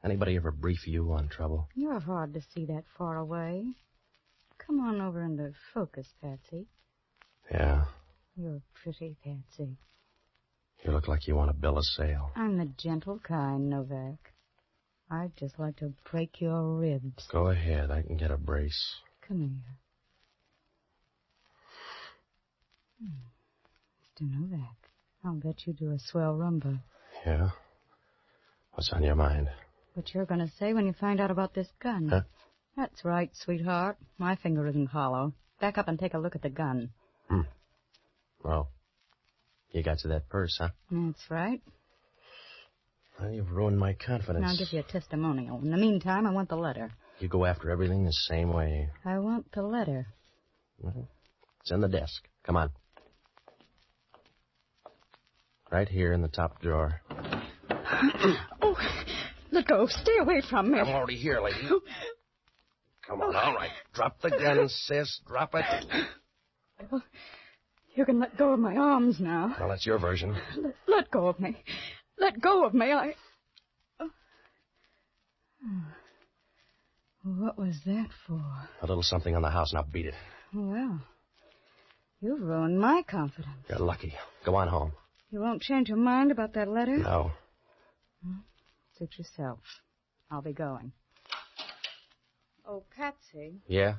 Anybody ever brief you on trouble? You're hard to see that far away. Come on over into focus, Patsy. Yeah. You're pretty, Patsy. You look like you want to bill a sale. I'm the gentle kind, Novak. I'd just like to break your ribs. Go ahead. I can get a brace. Come here. Mr. Novak, I'll bet you do a swell rumba. Yeah? What's on your mind? What you're going to say when you find out about this gun. Huh? That's right, sweetheart. My finger isn't hollow. Back up and take a look at the gun. Oh. You got to that purse, huh? That's right. Well, you've ruined my confidence. Now, I'll give you a testimonial. In the meantime, I want the letter. You go after everything the same way. I want the letter. Well, it's in the desk. Come on. Right here in the top drawer. Oh, let go. Stay away from me. I'm already here, lady. Come on, all right. Drop the gun, sis. Drop it. Well, you can let go of my arms now. Well, that's your version. Let go of me. Let go of me. What was that for? A little something on the house. Now beat it. Well, you've ruined my confidence. You're lucky. Go on home. You won't change your mind about that letter? No. Suit yourself. I'll be going. Oh, Patsy. Yeah?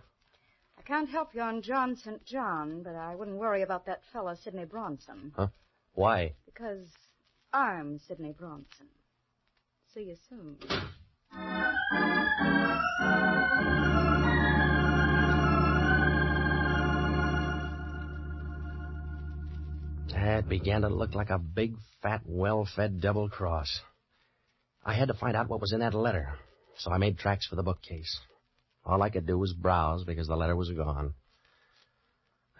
I can't help you on John St. John, but I wouldn't worry about that fellow, Sidney Bronson. Huh? Why? Because I'm Sidney Bronson. See you soon. It began to look like a big, fat, well-fed double cross. I had to find out what was in that letter, so I made tracks for the bookcase. All I could do was browse because the letter was gone.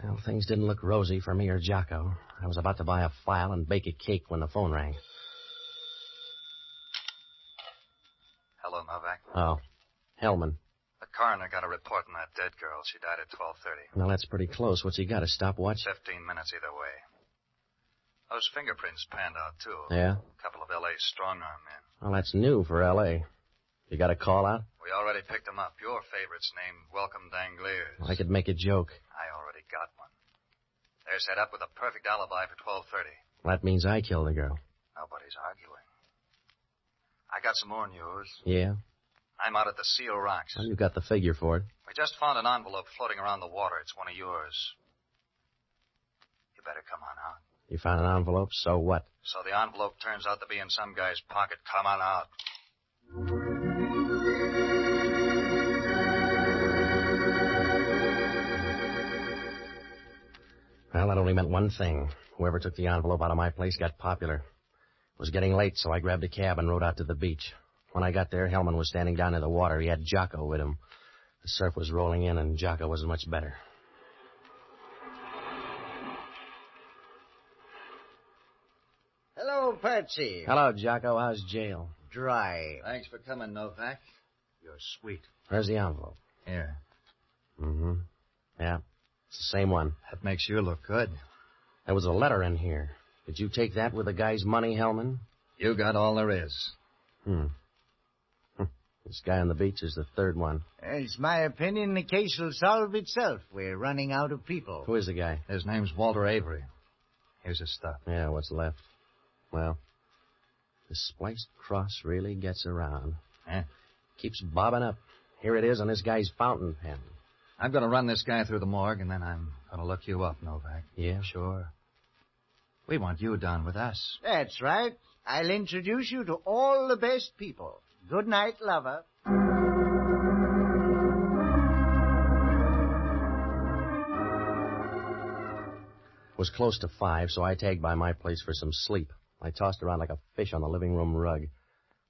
Well, things didn't look rosy for me or Jocko. I was about to buy a file and bake a cake when the phone rang. Hello, Novak. Oh, Hellman. The coroner got a report on that dead girl. She died at 12:30. Well, that's pretty close. What's he got, a stopwatch? 15 minutes either way. Those fingerprints panned out, too. Yeah? A couple of L.A. strong-arm men. Well, that's new for L.A. You got a call out? We already picked them up. Your favorite's named Welcome Dangliers. Well, I could make a joke. I already got one. They're set up with a perfect alibi for 12:30. Well, that means I killed the girl. Nobody's arguing. I got some more news. Yeah? I'm out at the Seal Rocks. Well, you got the figure for it. We just found an envelope floating around the water. It's one of yours. You better come on out. You found an envelope, so what? So the envelope turns out to be in some guy's pocket. Come on out. Well, that only meant one thing. Whoever took the envelope out of my place got popular. It was getting late, so I grabbed a cab and rode out to the beach. When I got there, Hellman was standing down in the water. He had Jocko with him. The surf was rolling in, and Jocko wasn't much better. Hello, Patsy. Hello, Jocko. How's jail? Dry. Thanks for coming, Novak. You're sweet. Where's the envelope? Here. Mm-hmm. Yeah, it's the same one. That makes you look good. There was a letter in here. Did you take that with the guy's money, Hellman? You got all there is. This guy on the beach is the third one. It's my opinion the case will solve itself. We're running out of people. Who is the guy? His name's Walter Avery. Here's his stuff. Yeah, what's left? Well, the spliced cross really gets around. Keeps bobbing up. Here it is on this guy's fountain pen. I'm going to run this guy through the morgue, and then I'm going to look you up, Novak. Yeah? Sure. We want you down with us. That's right. I'll introduce you to all the best people. Good night, lover. It was close to 5, so I tagged by my place for some sleep. I tossed around like a fish on the living room rug.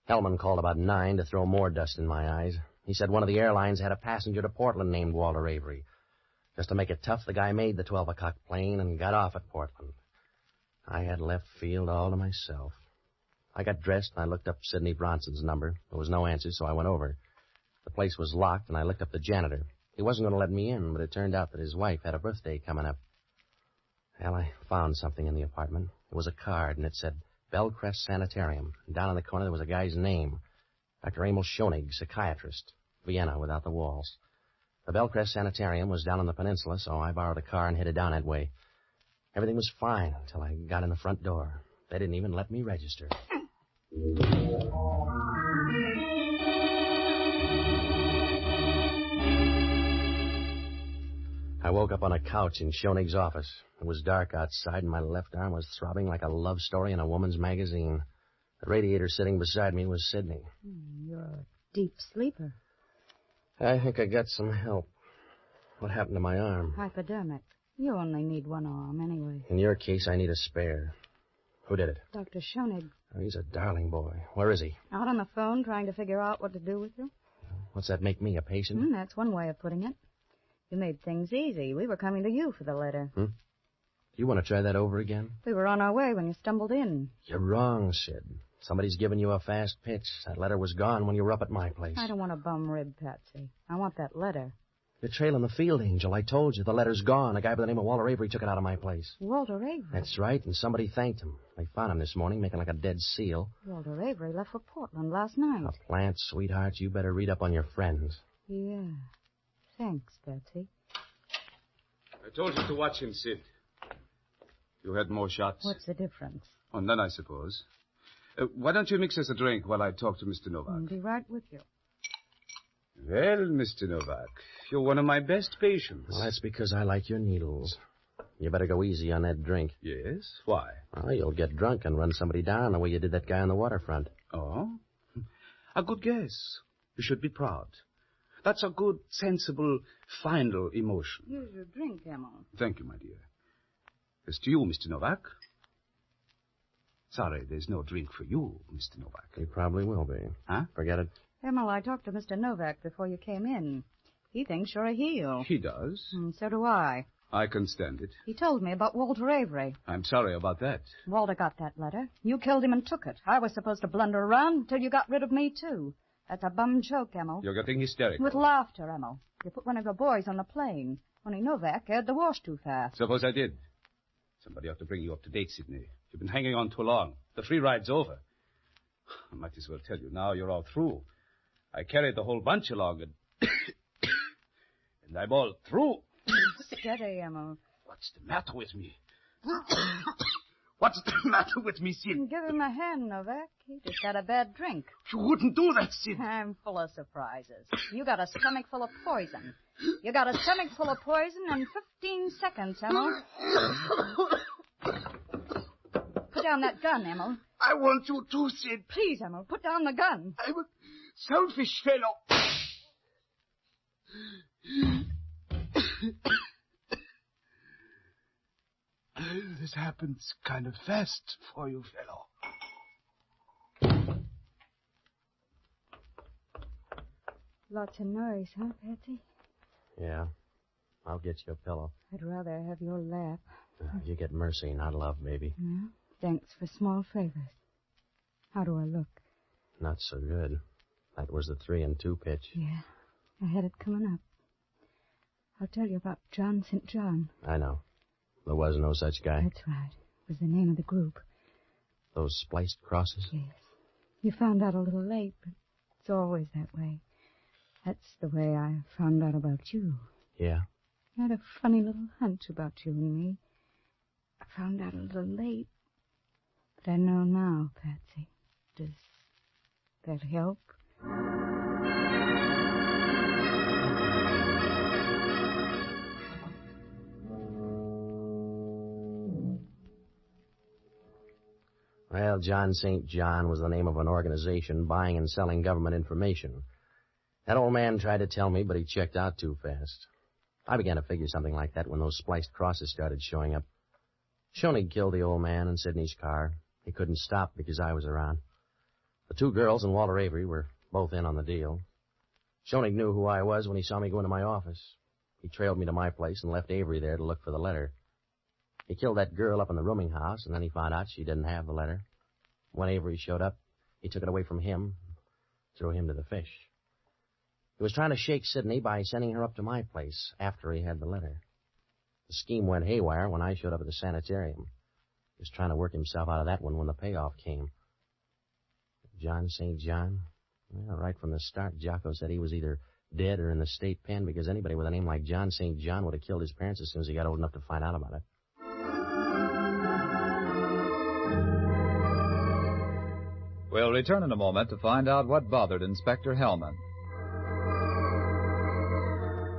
Hellman called about 9 to throw more dust in my eyes. He said one of the airlines had a passenger to Portland named Walter Avery. Just to make it tough, the guy made the 12 o'clock plane and got off at Portland. I had left field all to myself. I got dressed and I looked up Sidney Bronson's number. There was no answer, so I went over. The place was locked, and I looked up the janitor. He wasn't going to let me in, but it turned out that his wife had a birthday coming up. Well, I found something in the apartment. It was a card, and it said Bellcrest Sanitarium. And down in the corner, there was a guy's name. Dr. Emil Schoenig, psychiatrist. Vienna, without the walls. The Bellcrest Sanitarium was down on the peninsula, so I borrowed a car and headed down that way. Everything was fine until I got in the front door. They didn't even let me register. I woke up on a couch in Schoenig's office. It was dark outside, and my left arm was throbbing like a love story in a woman's magazine. The radiator sitting beside me was Sidney. You're a deep sleeper. I think I got some help. What happened to my arm? Hypodermic. You only need one arm anyway. In your case, I need a spare. Who did it? Dr. Schoenig. Oh, he's a darling boy. Where is he? Out on the phone trying to figure out what to do with you. What's that make me, a patient? That's one way of putting it. You made things easy. We were coming to you for the letter. Do you want to try that over again? We were on our way when you stumbled in. You're wrong, Sid. Somebody's given you a fast pitch. That letter was gone when you were up at my place. I don't want a bum rib, Patsy. I want that letter. You're trailing the field angel. I told you the letter's gone. A guy by the name of Walter Avery took it out of my place. Walter Avery? That's right, and somebody thanked him. They found him this morning making like a dead seal. Walter Avery left for Portland last night. A plant, sweetheart. You better read up on your friends. Yeah. Thanks, Patsy. I told you to watch him, Sid. You had more shots. What's the difference? Oh, none, I suppose. Why don't you mix us a drink while I talk to Mr. Novak? I'll be right with you. Well, Mr. Novak, you're one of my best patients. Well, that's because I like your needles. You better go easy on that drink. Yes? Why? Well, you'll get drunk and run somebody down the way you did that guy on the waterfront. Oh? A good guess. You should be proud. That's a good, sensible, final emotion. Here's your drink, Emma. Thank you, my dear. It's to you, Mr. Novak. Sorry, there's no drink for you, Mr. Novak. He probably will be. Huh? Forget it. Emma, I talked to Mr. Novak before you came in. He thinks you're a heel. He does. And so do I. I can stand it. He told me about Walter Avery. I'm sorry about that. Walter got that letter. You killed him and took it. I was supposed to blunder around until you got rid of me, too. That's a bum joke, Emil. You're getting hysterical. With laughter, Emil. You put one of your boys on the plane. Only Novak aired the wash too fast. Suppose I did. Somebody ought to bring you up to date, Sidney. You've been hanging on too long. The free ride's over. I might as well tell you now you're all through. I carried the whole bunch along, and and I'm all through. Steady, Emil. What's the matter with me? What's the matter with me, Sid? Give him a hand, Novak. He just had a bad drink. You wouldn't do that, Sid. I'm full of surprises. You got a stomach full of poison. You got a stomach full of poison in 15 seconds, Emil. Put down that gun, Emil. I want you to, Sid. Please, Emil, put down the gun. I'm a selfish fellow. This happens kind of fast for you, fellow. Lots of noise, huh, Patsy? Yeah. I'll get you a pillow. I'd rather have your lap. You get mercy, not love, baby. Well, thanks for small favors. How do I look? Not so good. That was the 3-2 pitch. Yeah, I had it coming up. I'll tell you about John St. John. I know. There was no such guy. That's right. It was the name of the group. Those spliced crosses? Yes. You found out a little late, but it's always that way. That's the way I found out about you. Yeah? I had a funny little hunch about you and me. I found out a little late, but I know now, Patsy. Does that help? Well, John St. John was the name of an organization buying and selling government information. That old man tried to tell me, but he checked out too fast. I began to figure something like that when those spliced crosses started showing up. Schoenig killed the old man in Sidney's car. He couldn't stop because I was around. The 2 girls and Walter Avery were both in on the deal. Schoenig knew who I was when he saw me go into my office. He trailed me to my place and left Avery there to look for the letter. He killed that girl up in the rooming house, and then he found out she didn't have the letter. When Avery showed up, he took it away from him, threw him to the fish. He was trying to shake Sidney by sending her up to my place after he had the letter. The scheme went haywire when I showed up at the sanitarium. He was trying to work himself out of that one when the payoff came. John St. John? Well, right from the start, Jocko said he was either dead or in the state pen because anybody with a name like John St. John would have killed his parents as soon as he got old enough to find out about it. We'll return in a moment to find out what bothered Inspector Hellman.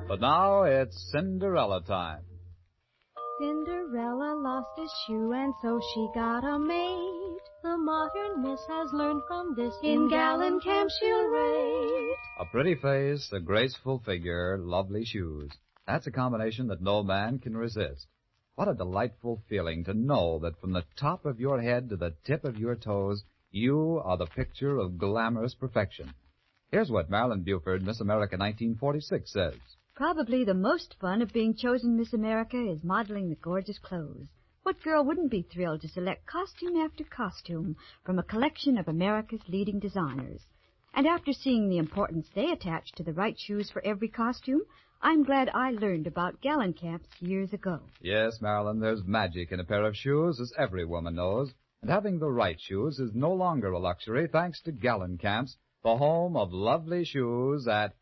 But now it's Cinderella time. Cinderella lost a shoe and so she got a maid. The modern miss has learned from this. In Gallencamp she'll rate. A pretty face, a graceful figure, lovely shoes. That's a combination that no man can resist. What a delightful feeling to know that from the top of your head to the tip of your toes, you are the picture of glamorous perfection. Here's what Marilyn Buford, Miss America 1946, says. Probably the most fun of being chosen Miss America is modeling the gorgeous clothes. What girl wouldn't be thrilled to select costume after costume from a collection of America's leading designers? And after seeing the importance they attach to the right shoes for every costume, I'm glad I learned about Gallencamps years ago. Yes, Marilyn, there's magic in a pair of shoes, as every woman knows. And having the right shoes is no longer a luxury thanks to Gallencamps, the home of lovely shoes at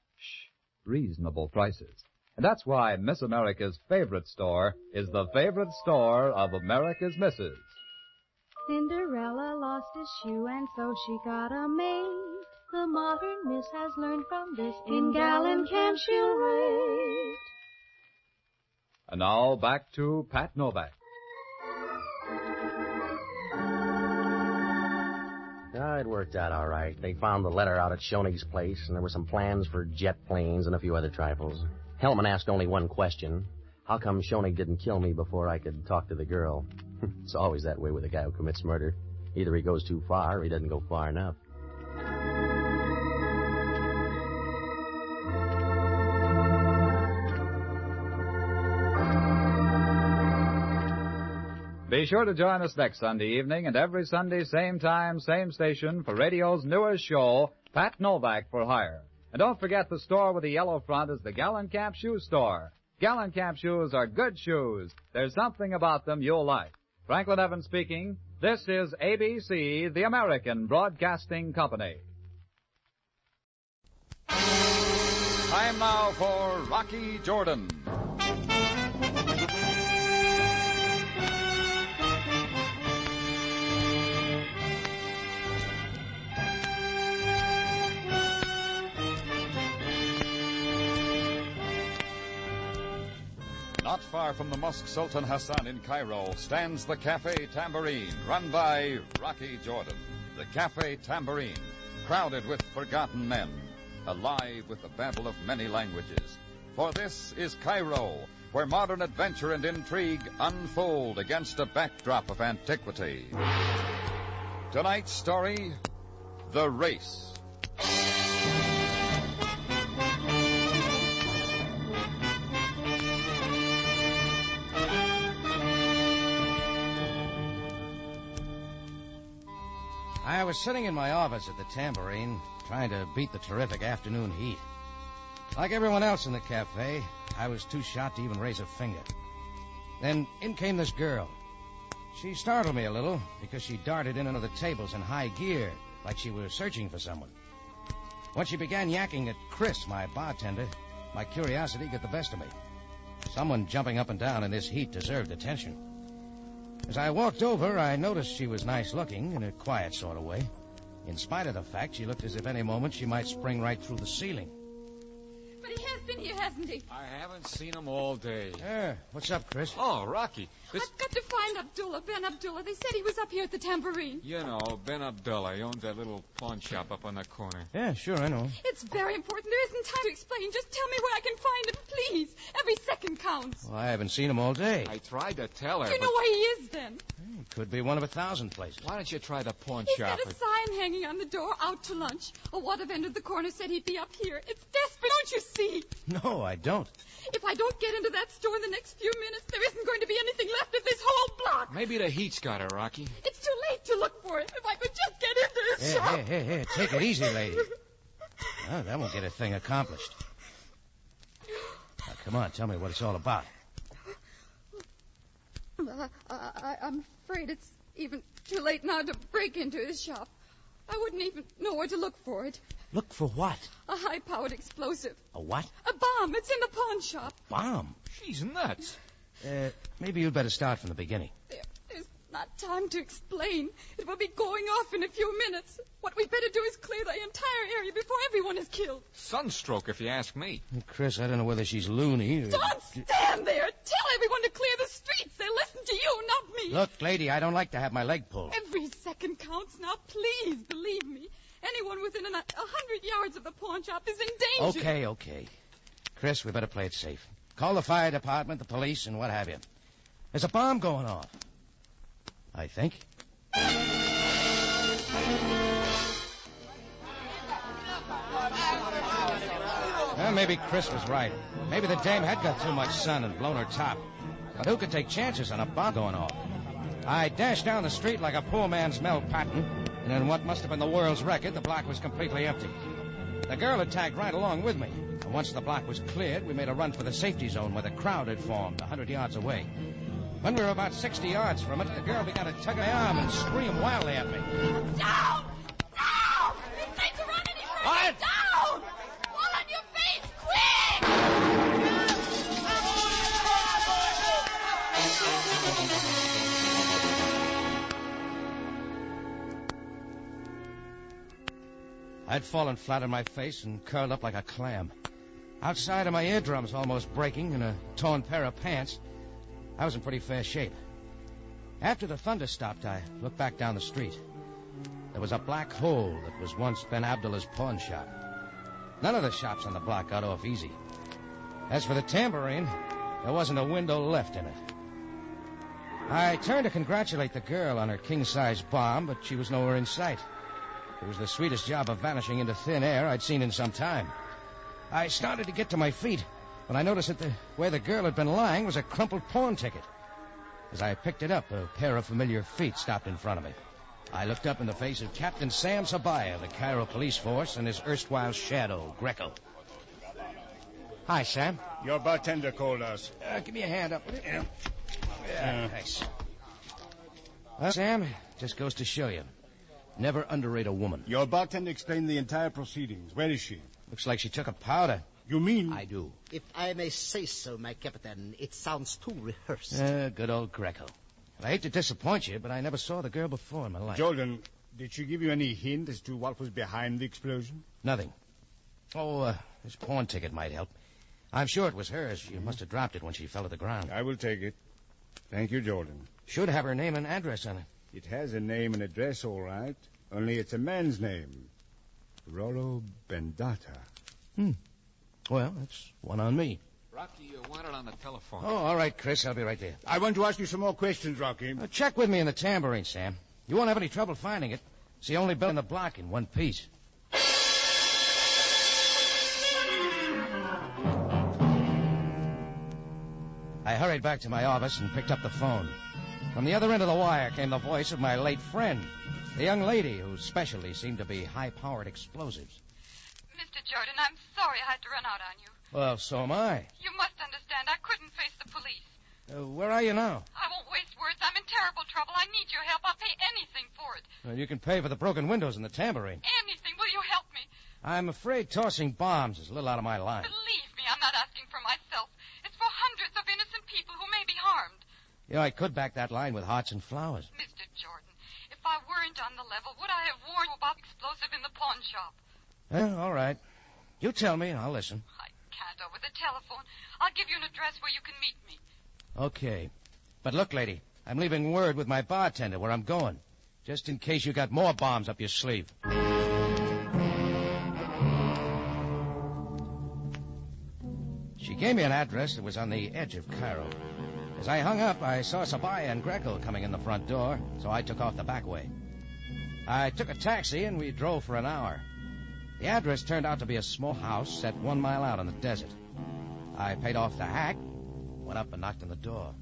reasonable prices. And that's why Miss America's favorite store is the favorite store of America's misses. Cinderella lost a shoe and so she got a maid. The modern miss has learned from this. In Gallencamp she'll rate. And now back to Pat Novak. It worked out all right. They found the letter out at Schoenig's place, and there were some plans for jet planes and a few other trifles. Hellman asked only one question. How come Schoenig didn't kill me before I could talk to the girl? It's always that way with a guy who commits murder. Either he goes too far or he doesn't go far enough. Be sure to join us next Sunday evening and every Sunday, same time, same station, for radio's newest show, Pat Novak for Hire. And don't forget the store with the yellow front is the Gallencamp Shoe Store. Gallencamp shoes are good shoes. There's something about them you'll like. Franklin Evans speaking. This is ABC, the American Broadcasting Company. Time now for Rocky Jordan. Not far from the Mosque Sultan Hassan in Cairo stands the Cafe Tambourine, run by Rocky Jordan. The Cafe Tambourine, crowded with forgotten men, alive with the babble of many languages. For this is Cairo, where modern adventure and intrigue unfold against a backdrop of antiquity. Tonight's story, The Race. I was sitting in my office at the Tambourine, trying to beat the terrific afternoon heat. Like everyone else in the cafe, I was too shot to even raise a finger. Then in came this girl. She startled me a little because she darted in under the tables in high gear, like she was searching for someone. When she began yakking at Chris, my bartender, my curiosity got the best of me. Someone jumping up and down in this heat deserved attention. As I walked over, I noticed she was nice-looking in a quiet sort of way. In spite of the fact, she looked as if any moment she might spring right through the ceiling. But he has been here, hasn't he? I haven't seen him all day. What's up, Chris? Oh, Rocky. I've got to find Abdullah, Ben Abdullah. They said he was up here at the Tambourine. You know, Ben Abdullah. He owns that little pawn shop up on the corner. Yeah, sure, I know. It's very important. There isn't time to explain. Just tell me where I can find him, please. Every second counts. Well, I haven't seen him all day. I tried to tell her, Do you know where he is, then? It could be one of 1,000 places. Why don't you try the pawn He's shop? got a sign hanging on the door, out to lunch. A water vendor at the corner said he'd be up here. It's desperate, don't you see? No, I don't. If I don't get into that store in the next few minutes, there isn't going to be anything left of this whole block. Maybe the heat's got her, Rocky. It's too late to look for it. If I could just get into this shop. Hey, take it easy, lady. Oh, that won't get a thing accomplished. Now, come on, tell me what it's all about. I'm afraid it's even too late now to break into his shop. I wouldn't even know where to look for it. Look for what? A high-powered explosive. A what? A bomb. It's in the pawn shop. Bomb? She's nuts. Maybe you'd better start from the beginning. There's not time to explain. It will be going off in a few minutes. What we'd better do is clear the entire area before everyone is killed. Sunstroke, if you ask me. Chris, I don't know whether she's loony or... Don't stand there. Tell everyone to clear the streets. They listen to you, not me. Look, lady, I don't like to have my leg pulled. Every second counts now. Please believe me. Anyone within 100 yards of the pawn shop is in danger. Okay. Chris, we better play it safe. Call the fire department, the police, and what have you. There's a bomb going off. I think. Well, maybe Chris was right. Maybe the dame had got too much sun and blown her top. But who could take chances on a bomb going off? I dashed down the street like a poor man's Mel Patton, and in what must have been the world's record, the block was completely empty. The girl had tagged right along with me, and once the block was cleared, we made a run for the safety zone where the crowd had formed 100 yards away. When we were about 60 yards from it, the girl began to tug my arm and scream wildly at me. Down! Down! You need to run any further! What? Down! Fall on your face, quick! I'd fallen flat on my face and curled up like a clam. Outside of my eardrums almost breaking and a torn pair of pants, I was in pretty fair shape. After the thunder stopped, I looked back down the street. There was a black hole that was once Ben Abdullah's pawn shop. None of the shops on the block got off easy. As for the Tambourine, there wasn't a window left in it. I turned to congratulate the girl on her king-size bomb, but she was nowhere in sight. It was the sweetest job of vanishing into thin air I'd seen in some time. I started to get to my feet when I noticed that where the girl had been lying was a crumpled pawn ticket. As I picked it up, a pair of familiar feet stopped in front of me. I looked up in the face of Captain Sam Sabaya of the Cairo Police Force and his erstwhile shadow, Greco. Hi, Sam. Your bartender called us. Give me a hand up. Thanks. Well, Sam, just goes to show you. Never underrate a woman. Your bartender explained the entire proceedings. Where is she? Looks like she took a powder. You mean? I do. If I may say so, my captain, it sounds too rehearsed. Good old Greco. I hate to disappoint you, but I never saw the girl before in my life. Jordan, did she give you any hint as to what was behind the explosion? Nothing. Oh, this pawn ticket might help. I'm sure it was hers. She must have dropped it when she fell to the ground. I will take it. Thank you, Jordan. Should have her name and address on it. It has a name and address, all right. Only it's a man's name. Rollo Bendata. Well, that's one on me. Rocky, you want it on the telephone. Oh, all right, Chris. I'll be right there. I want to ask you some more questions, Rocky. Check with me in the tambourine, Sam. You won't have any trouble finding it. It's the only bill in the block in one piece. I hurried back to my office and picked up the phone. From the other end of the wire came the voice of my late friend, the young lady whose specialty seemed to be high-powered explosives. Mr. Jordan, I'm sorry I had to run out on you. Well, so am I. You must understand, I couldn't face the police. Where are you now? I won't waste words. I'm in terrible trouble. I need your help. I'll pay anything for it. Well, you can pay for the broken windows in the tambourine. Anything. Will you help me? I'm afraid tossing bombs is a little out of my line. Believe me, I'm not asking for myself. It's for hundreds of innocent people who may be harmed. You know, I could back that line with hearts and flowers. Mr. Jordan, if I weren't on the level, would I have warned you about the explosive in the pawn shop? All right. You tell me and I'll listen. I can't over the telephone. I'll give you an address where you can meet me. Okay. But look, lady, I'm leaving word with my bartender where I'm going, just in case you got more bombs up your sleeve. She gave me an address that was on the edge of Cairo. As I hung up, I saw Sabaya and Greco coming in the front door, so I took off the back way. I took a taxi, and we drove for an hour. The address turned out to be a small house set 1 mile out in the desert. I paid off the hack, went up and knocked on the door.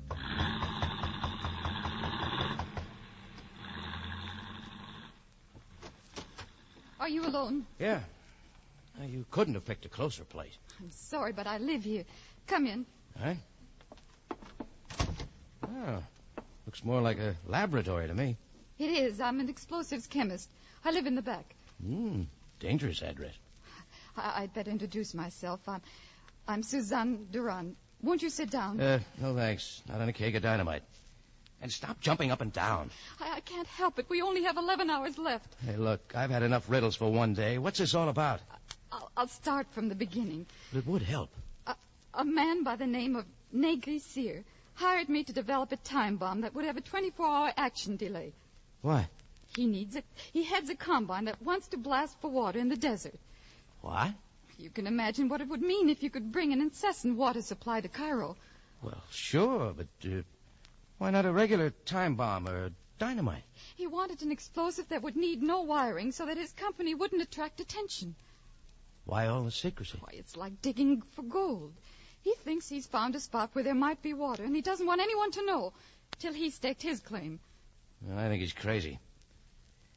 Are you alone? Yeah. You couldn't have picked a closer place. I'm sorry, but I live here. Come in. Huh? Oh, looks more like a laboratory to me. It is. I'm an explosives chemist. I live in the back. Dangerous address. I'd better introduce myself. I'm Suzanne Durand. Won't you sit down? No thanks. Not on a keg of dynamite. And stop jumping up and down. I can't help it. We only have 11 hours left. Hey, look, I've had enough riddles for one day. What's this all about? I'll start from the beginning. But it would help. A man by the name of Gregory Hood hired me to develop a time bomb that would have a 24-hour action delay. Why? He heads a combine that wants to blast for water in the desert. What? You can imagine what it would mean if you could bring an incessant water supply to Cairo. Well, sure, but why not a regular time bomb or dynamite? He wanted an explosive that would need no wiring so that his company wouldn't attract attention. Why all the secrecy? Why, it's like digging for gold. He thinks he's found a spot where there might be water, and he doesn't want anyone to know till he staked his claim. Well, I think he's crazy.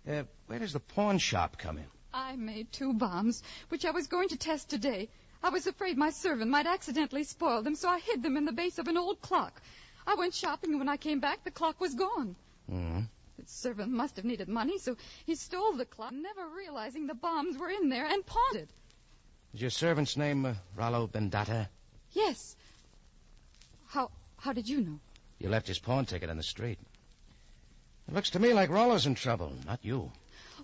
Where does the pawn shop come in? I made 2 bombs, which I was going to test today. I was afraid my servant might accidentally spoil them, so I hid them in the base of an old clock. I went shopping, and when I came back, the clock was gone. Mm-hmm. The servant must have needed money, so he stole the clock, never realizing the bombs were in there, and pawned it. Is your servant's name Rollo Bendata? Yes. How did you know? You left his pawn ticket on the street. It looks to me like Rollo's in trouble, not you.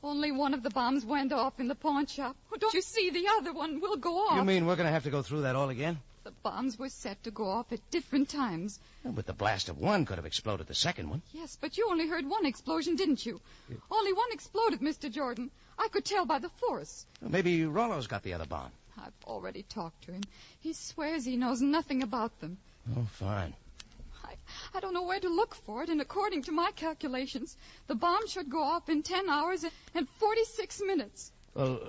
Only one of the bombs went off in the pawn shop. Oh, don't you see? The other one will go off. You mean we're going to have to go through that all again? The bombs were set to go off at different times. But the blast of one could have exploded the second one. Yes, but you only heard one explosion, didn't you? Only one exploded, Mr. Jordan. I could tell by the force. Well, maybe Rollo's got the other bomb. I've already talked to him. He swears he knows nothing about them. Oh, fine. I don't know where to look for it, and according to my calculations, the bomb should go off in 10 hours and 46 minutes. Well,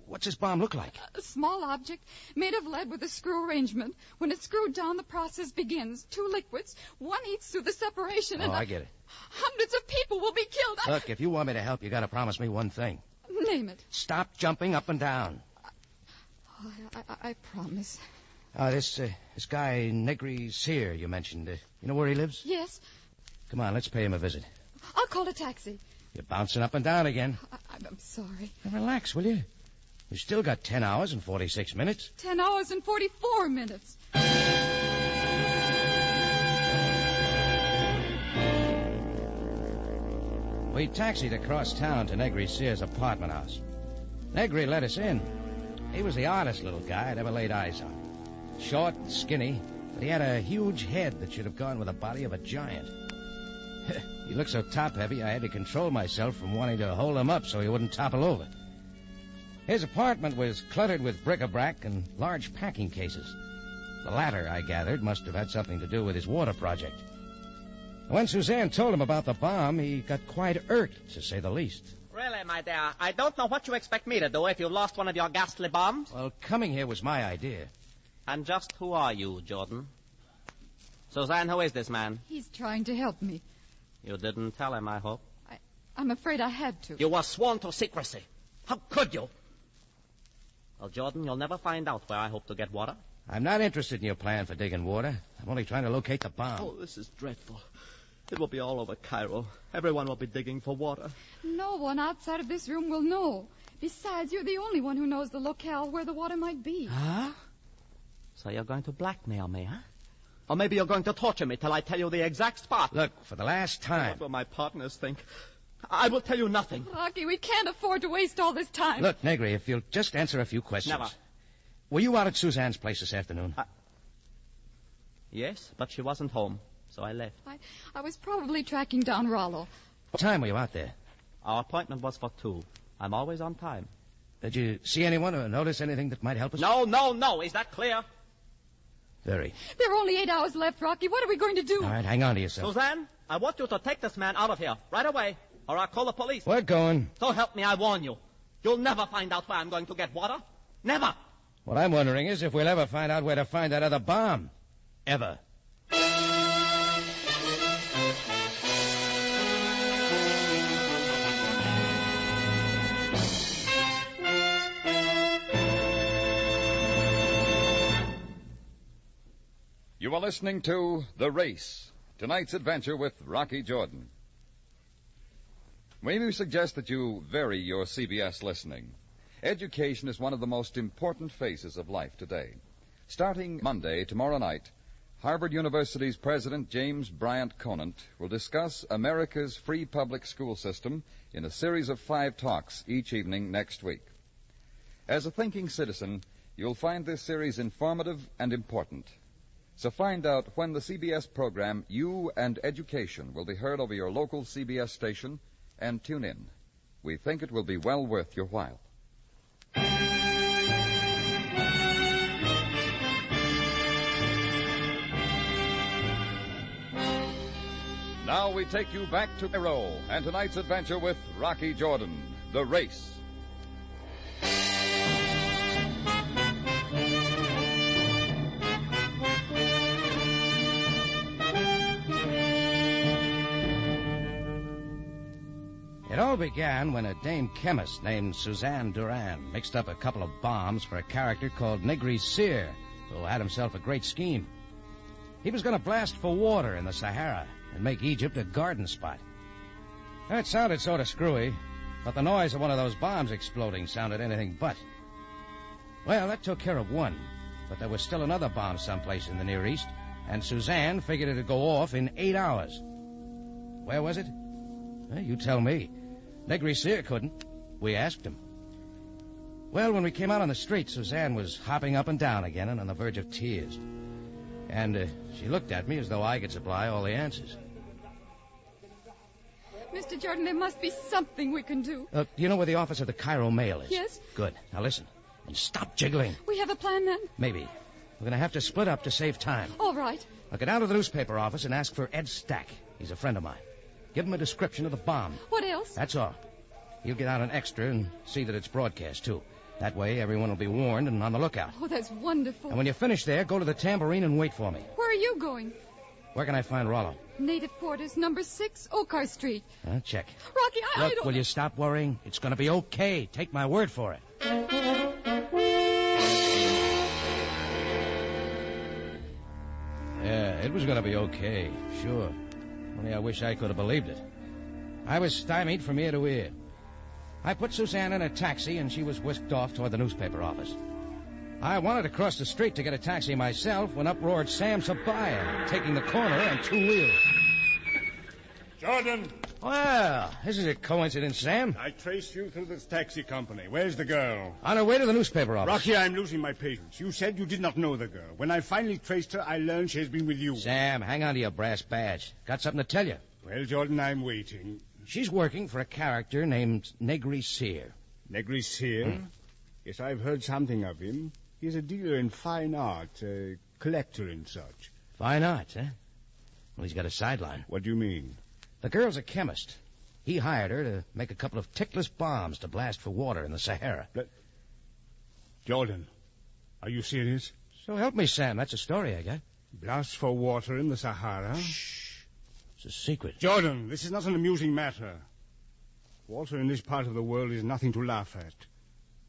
what's this bomb look like? A small object made of lead with a screw arrangement. When it's screwed down, the process begins. 2 liquids. One eats through the separation, and I get it. Hundreds of people will be killed. Look, if you want me to help, you got to promise me one thing. Name it. Stop jumping up and down. I promise. This guy, Gregory Hood, you mentioned. You know where he lives? Yes. Come on, let's pay him a visit. I'll call a taxi. You're bouncing up and down again. I'm sorry. Now relax, will you? You've still got 10 hours and 46 minutes. 10 hours and 44 minutes. We taxied across town to Gregory Hood's apartment house. Gregory let us in. He was the oddest little guy I'd ever laid eyes on. short and skinny, but he had a huge head that should have gone with the body of a giant. He looked so top-heavy, I had to control myself from wanting to hold him up so he wouldn't topple over. His apartment was cluttered with bric-a-brac and large packing cases. The latter, I gathered, must have had something to do with his water project. When Suzanne told him about the bomb, he got quite irked, to say the least. Really, my dear, I don't know what you expect me to do if you lost one of your ghastly bombs. Well, coming here was my idea. And just who are you, Jordan? Suzanne, who is this man? He's trying to help me. You didn't tell him, I hope. I'm afraid I had to. You were sworn to secrecy. How could you? Well, Jordan, you'll never find out where I hope to get water. I'm not interested in your plan for digging water. I'm only trying to locate the bomb. Oh, this is dreadful. It will be all over Cairo. Everyone will be digging for water. No one outside of this room will know. Besides, you're the only one who knows the locale where the water might be. Huh? So you're going to blackmail me, huh? Or maybe you're going to torture me till I tell you the exact spot. Look, for the last time. What will my partners think? I will tell you nothing. Rocky, we can't afford to waste all this time. Look, Negri, if you'll just answer a few questions. Never. Were you out at Suzanne's place this afternoon? Yes, but she wasn't home, so I left. I was probably tracking down Rollo. What time were you out there? Our appointment was for 2. I'm always on time. Did you see anyone or notice anything that might help us? No. Is that clear? Very. There are only 8 hours left, Rocky. What are we going to do? All right, hang on to yourself. Suzanne, I want you to take this man out of here right away, or I'll call the police. We're going. So help me, I warn you. You'll never find out where I'm going to get water. Never. What I'm wondering is if we'll ever find out where to find that other bomb. Ever. You are listening to The Race, tonight's adventure with Rocky Jordan. May we suggest that you vary your CBS listening? Education is one of the most important phases of life today. Starting Monday, tomorrow night, Harvard University's President James Bryant Conant will discuss America's free public school system in a series of 5 talks each evening next week. As a thinking citizen, you'll find this series informative and important. So find out when the CBS program You and Education will be heard over your local CBS station and tune in. We think it will be well worth your while. Now we take you back to Cairo and tonight's adventure with Rocky Jordan, The Race. It all began when a dame chemist named Suzanne Duran mixed up a couple of bombs for a character called Gregory Hood, who had himself a great scheme. He was going to blast for water in the Sahara and make Egypt a garden spot. It sounded sort of screwy, but the noise of one of those bombs exploding sounded anything but. Well, that took care of one, but there was still another bomb someplace in the Near East, and Suzanne figured it'd go off in 8 hours. Where was it? Well, you tell me. Gregory Hood couldn't. We asked him. Well, when we came out on the street, Suzanne was hopping up and down again and on the verge of tears. And she looked at me as though I could supply all the answers. Mr. Jordan, there must be something we can do. Do you know where the office of the Cairo Mail is? Yes. Good. Now listen. And stop jiggling. We have a plan, then? Maybe. We're going to have to split up to save time. All right. I'll go down to the newspaper office and ask for Ed Stack. He's a friend of mine. Give him a description of the bomb. What else? That's all. He'll get out an extra and see that it's broadcast, too. That way, everyone will be warned and on the lookout. Oh, that's wonderful. And when you're finished there, go to the Tambourine and wait for me. Where are you going? Where can I find Rollo? Native Quarters, number 6, Oakar Street. Check. Rocky, I Look, don't... will you stop worrying? It's going to be okay. Take my word for it. Yeah, it was going to be okay, sure. Only I wish I could have believed it. I was stymied from ear to ear. I put Suzanne in a taxi, and she was whisked off toward the newspaper office. I wanted to cross the street to get a taxi myself when up roared Sam Sabaya, taking the corner on 2 wheels. Jordan, Well, this is a coincidence, Sam. I traced you through this taxi company. Where's the girl? On her way to the newspaper office. Rocky, I'm losing my patience. You said you did not know the girl. When I finally traced her, I learned she has been with you. Sam, hang on to your brass badge. Got something to tell you. Well, Jordan, I'm waiting. She's working for a character named Gregory Sear. Gregory Sear? Yes, I've heard something of him. He's a dealer in fine art, a collector and such. Fine art, huh? Well, he's got a sideline. What do you mean? The girl's a chemist. He hired her to make a couple of tickless bombs to blast for water in the Sahara. Jordan, are you serious? So help me, Sam. That's a story I got. Blast for water in the Sahara? Shh. It's a secret. Jordan, this is not an amusing matter. Water in this part of the world is nothing to laugh at.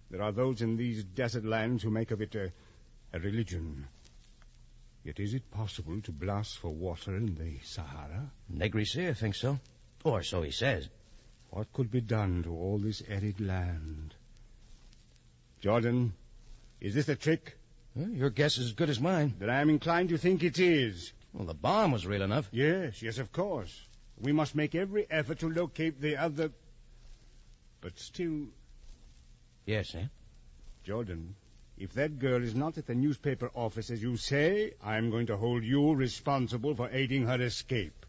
There are those in these desert lands who make of it a religion. Yet is it possible to blast for water in the Sahara? Gregory Sear thinks so. Or so he says. What could be done to all this arid land? Jordan, is this a trick? Well, your guess is as good as mine. Then I am inclined to think it is. Well, the bomb was real enough. Yes, of course. We must make every effort to locate the other... But still... Yes, Sam? Jordan, if that girl is not at the newspaper office as you say, I'm going to hold you responsible for aiding her escape.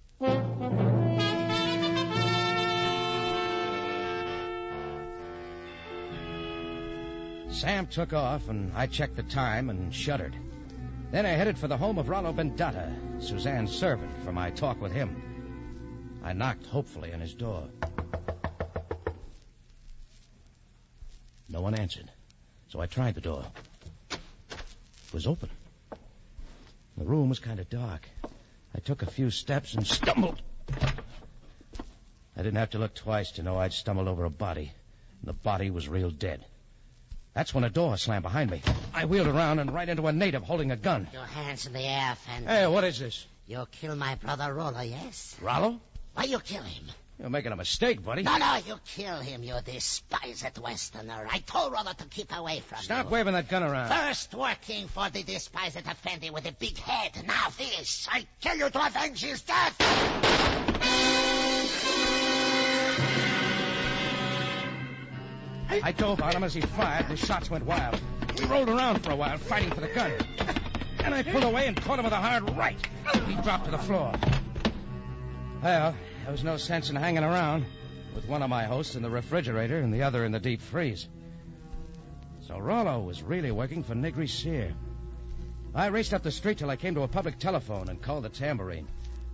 Sam took off, and I checked the time and shuddered. Then I headed for the home of Rollo Bendata, Suzanne's servant, for my talk with him. I knocked hopefully on his door. No one answered, so I tried the door. It was open. The room was kind of dark. I took a few steps and stumbled. I didn't have to look twice to know I'd stumbled over a body, and the body was real dead. That's when a door slammed behind me. I wheeled around and right into a native holding a gun. Your hands in the air, Fender. Hey, what is this? You kill my brother Rollo, yes? Rollo? Why you kill him? You're making a mistake, buddy. No, you kill him, you despised Westerner. I told Rollo to keep away from you. Stop waving that gun around. First working for the despised Effendi with a big head. Now this. I kill you to avenge his death. I dove on him as he fired. The shots went wild. We rolled around for a while, fighting for the gun. Then I pulled away and caught him with a hard right. He dropped to the floor. Well, there was no sense in hanging around, with one of my hosts in the refrigerator and the other in the deep freeze. So Rollo was really working for Gregory Sear. I raced up the street till I came to a public telephone and called the tambourine.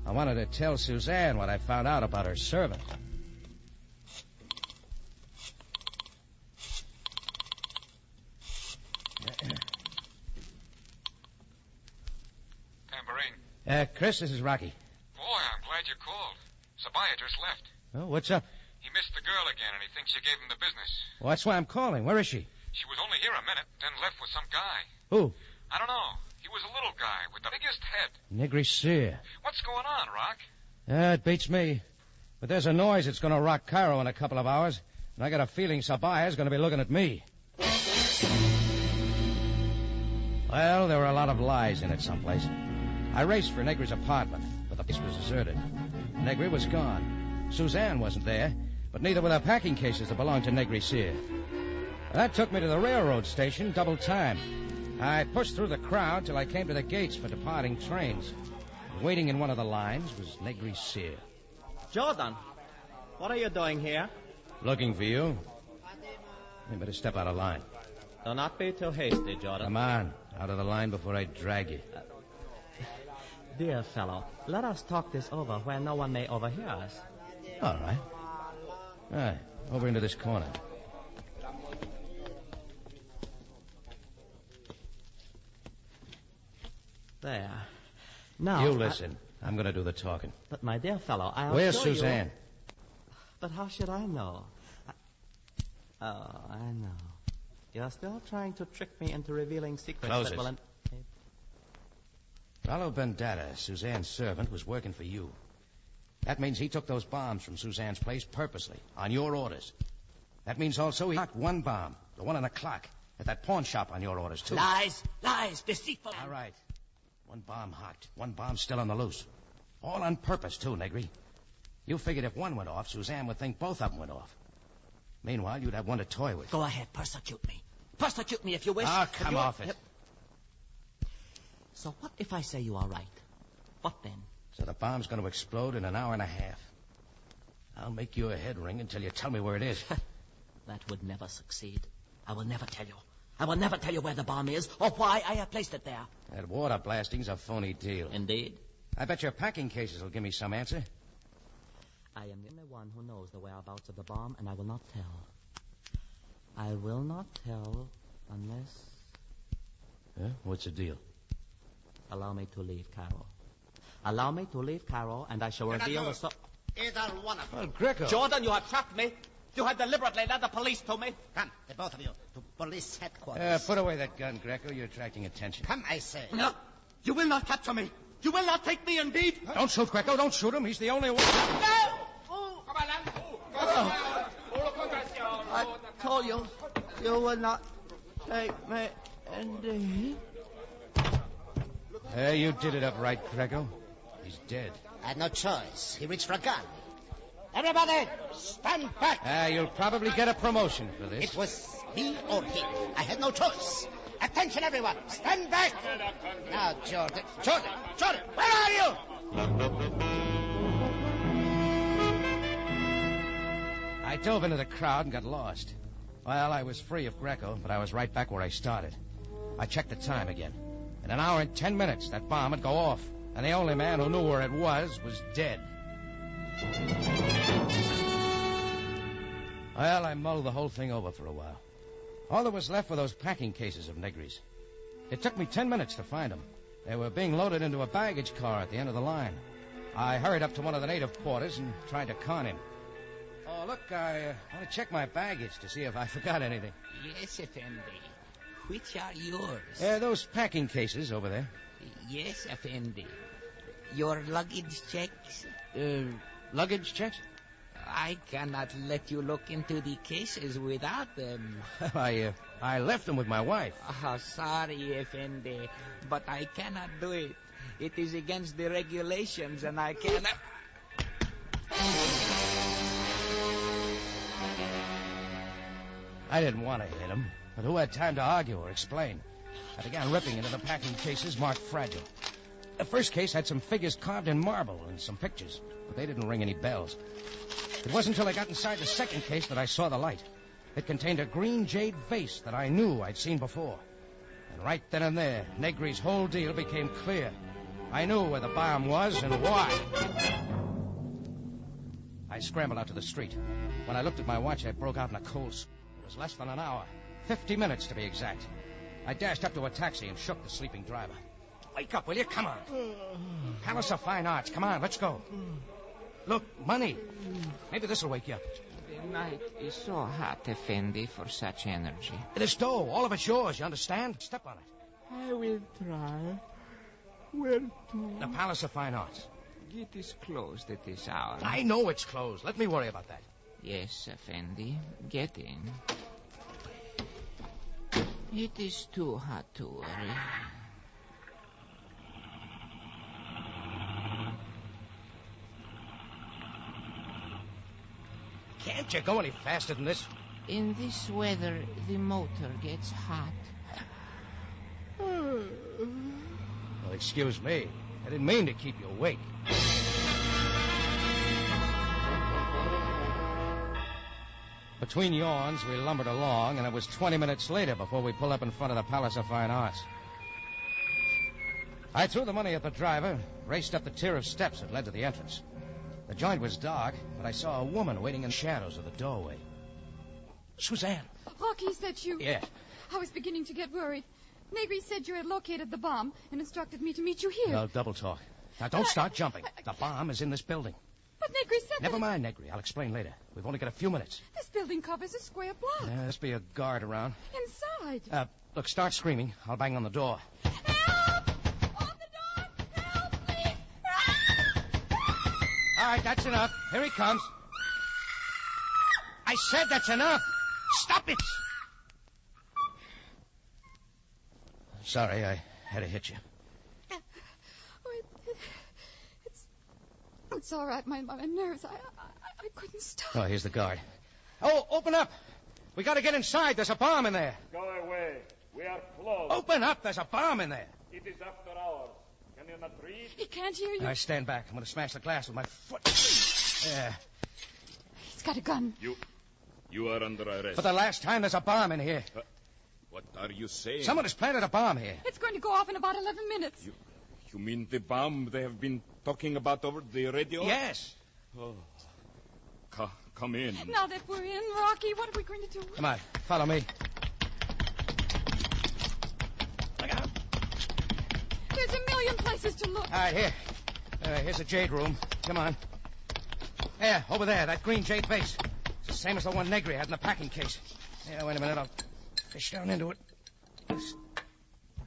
I wanted to tell Suzanne what I found out about her servant. Tambourine. Chris, this is Rocky. Boy, I'm glad you called. Sabaya just left. Oh, what's up? He missed the girl again, and he thinks you gave him the business. Well, that's why I'm calling. Where is she? She was only here a minute, then left with some guy. Who? I don't know. He was a little guy with the biggest head. Gregory Sear. What's going on, Rock? It beats me. But there's a noise that's going to rock Cairo in a couple of hours, and I got a feeling Sabaya's going to be looking at me. Well, there were a lot of lies in it someplace. I raced for Negri's apartment, but the place was deserted. Negri was gone. Suzanne wasn't there, but neither were the packing cases that belonged to Gregory Sear. That took me to the railroad station, double time. I pushed through the crowd till I came to the gates for departing trains. Waiting in one of the lines was Gregory Sear. Jordan, what are you doing here? Looking for you. You better step out of line. Do not be too hasty, Jordan. Come on, out of the line before I drag you. Dear fellow, let us talk this over where no one may overhear us. All right. All right, over into this corner. There. Now... You listen. I'm going to do the talking. But, my dear fellow, I'll Where's show Suzanne? You... But how should I know? Oh, I know. You're still trying to trick me into revealing secrets Close that it. will... Rollo Bendata, Suzanne's servant, was working for you. That means he took those bombs from Suzanne's place purposely, on your orders. That means also he knocked one bomb, the one on the clock, at that pawn shop on your orders, too. Lies, deceitful. All right. One bomb hocked, one bomb still on the loose. All on purpose, too, Negri. You figured if one went off, Suzanne would think both of them went off. Meanwhile, you'd have one to toy with. Go ahead, persecute me. Persecute me if you wish. Ah, come off it. So what if I say you are right? What then? So the bomb's going to explode in an hour and a half. I'll make your head ring until you tell me where it is. That would never succeed. I will never tell you. I will never tell you where the bomb is or why I have placed it there. That water blasting's a phony deal. Indeed. I bet your packing cases will give me some answer. I am the only one who knows the whereabouts of the bomb, and I will not tell. I will not tell unless... Huh? What's the deal? Allow me to leave Cairo. Allow me to leave Cairo, and I shall reveal the... Either one of you. Oh, Greco. Jordan, you have trapped me. You have deliberately led the police to me. Come, the both of you, to police headquarters. Put away that gun, Greco. You're attracting attention. Come, I say. No, you will not capture me. You will not take me, indeed. Don't shoot, Greco. Don't shoot him. He's the only one. No! I told you, you will not take me, indeed. You did it up right, Greco. He's dead. I had no choice. He reached for a gun. Everybody, stand back. You'll probably get a promotion for this. It was me or him. I had no choice. Attention, everyone. Stand back. Now, Jordan, where are you? I dove into the crowd and got lost. Well, I was free of Greco, but I was right back where I started. I checked the time again. In an hour and 10 minutes, that bomb would go off, and the only man who knew where it was dead. Well, I mulled the whole thing over for a while. All that was left were those packing cases of Negri's. It took me 10 minutes to find them. They were being loaded into a baggage car at the end of the line. I hurried up to one of the native quarters and tried to con him. Oh, look, I want to check my baggage to see if I forgot anything. Yes, Effendi. Which are yours? Those packing cases over there. Yes, Effendi. Your luggage checks? Luggage checks? I cannot let you look into the cases without them. I left them with my wife. Sorry, Effendi, but I cannot do it. It is against the regulations, and I cannot... I didn't want to hit him, but who had time to argue or explain? I began ripping into the packing cases marked fragile. The first case had some figures carved in marble and some pictures, but they didn't ring any bells. It wasn't until I got inside the second case that I saw the light. It contained a green jade vase that I knew I'd seen before. And right then and there, Negri's whole deal became clear. I knew where the bomb was and why. I scrambled out to the street. When I looked at my watch, I broke out in a cold sweat. It was less than an hour. 50 minutes, to be exact. I dashed up to a taxi and shook the sleeping driver. Wake up, will you? Come on. Palace of Fine Arts. Come on, let's go. Look, money. Maybe this will wake you up. The night is so hot, Effendi, for such energy. This dough, all of it's yours, you understand? Step on it. I will try. Where to? The Palace of Fine Arts. It is closed at this hour. I know it's closed. Let me worry about that. Yes, Effendi. Get in. It is too hot to worry. Can't you go any faster than this? In this weather, the motor gets hot. Well, excuse me. I didn't mean to keep you awake. Between yawns, we lumbered along, and it was 20 minutes later before we pulled up in front of the Palace of Fine Arts. I threw the money at the driver, raced up the tier of steps that led to the entrance. The joint was dark, but I saw a woman waiting in the shadows of the doorway. Suzanne. Rocky, is that you? Yeah. I was beginning to get worried. Negri said you had located the bomb and instructed me to meet you here. No, double talk. Now, don't start jumping. The bomb is in this building. But Negri said Never mind, Negri. I'll explain later. We've only got a few minutes. This building covers a square block. There's be a guard around. Inside. Look, start screaming. I'll bang on the door. Help! On the door! Help, please! All right, that's enough. Here he comes. I said that's enough. Stop it! Sorry, I had to hit you. Oh, it's... it's all right. My nerves. I couldn't stop. Oh, here's the guard. Oh, open up. We got to get inside. There's a bomb in there. Go away. We are closed. Open up. There's a bomb in there. It is after hours. Can you not read? He can't hear you. I stand back. I'm going to smash the glass with my foot. There. He's got a gun. You are under arrest. For the last time, there's a bomb in here. What are you saying? Someone has planted a bomb here. It's going to go off in about 11 minutes. You mean the bomb they have been talking about over the radio? Yes. Oh. Come in. Now that we're in, Rocky, what are we going to do? Come on, follow me. Look out. There's a million places to look. All right, here. Here's the jade room. Come on. There, over there, that green jade vase. It's the same as the one Negri had in the packing case. Yeah, wait a minute, I'll fish down into it.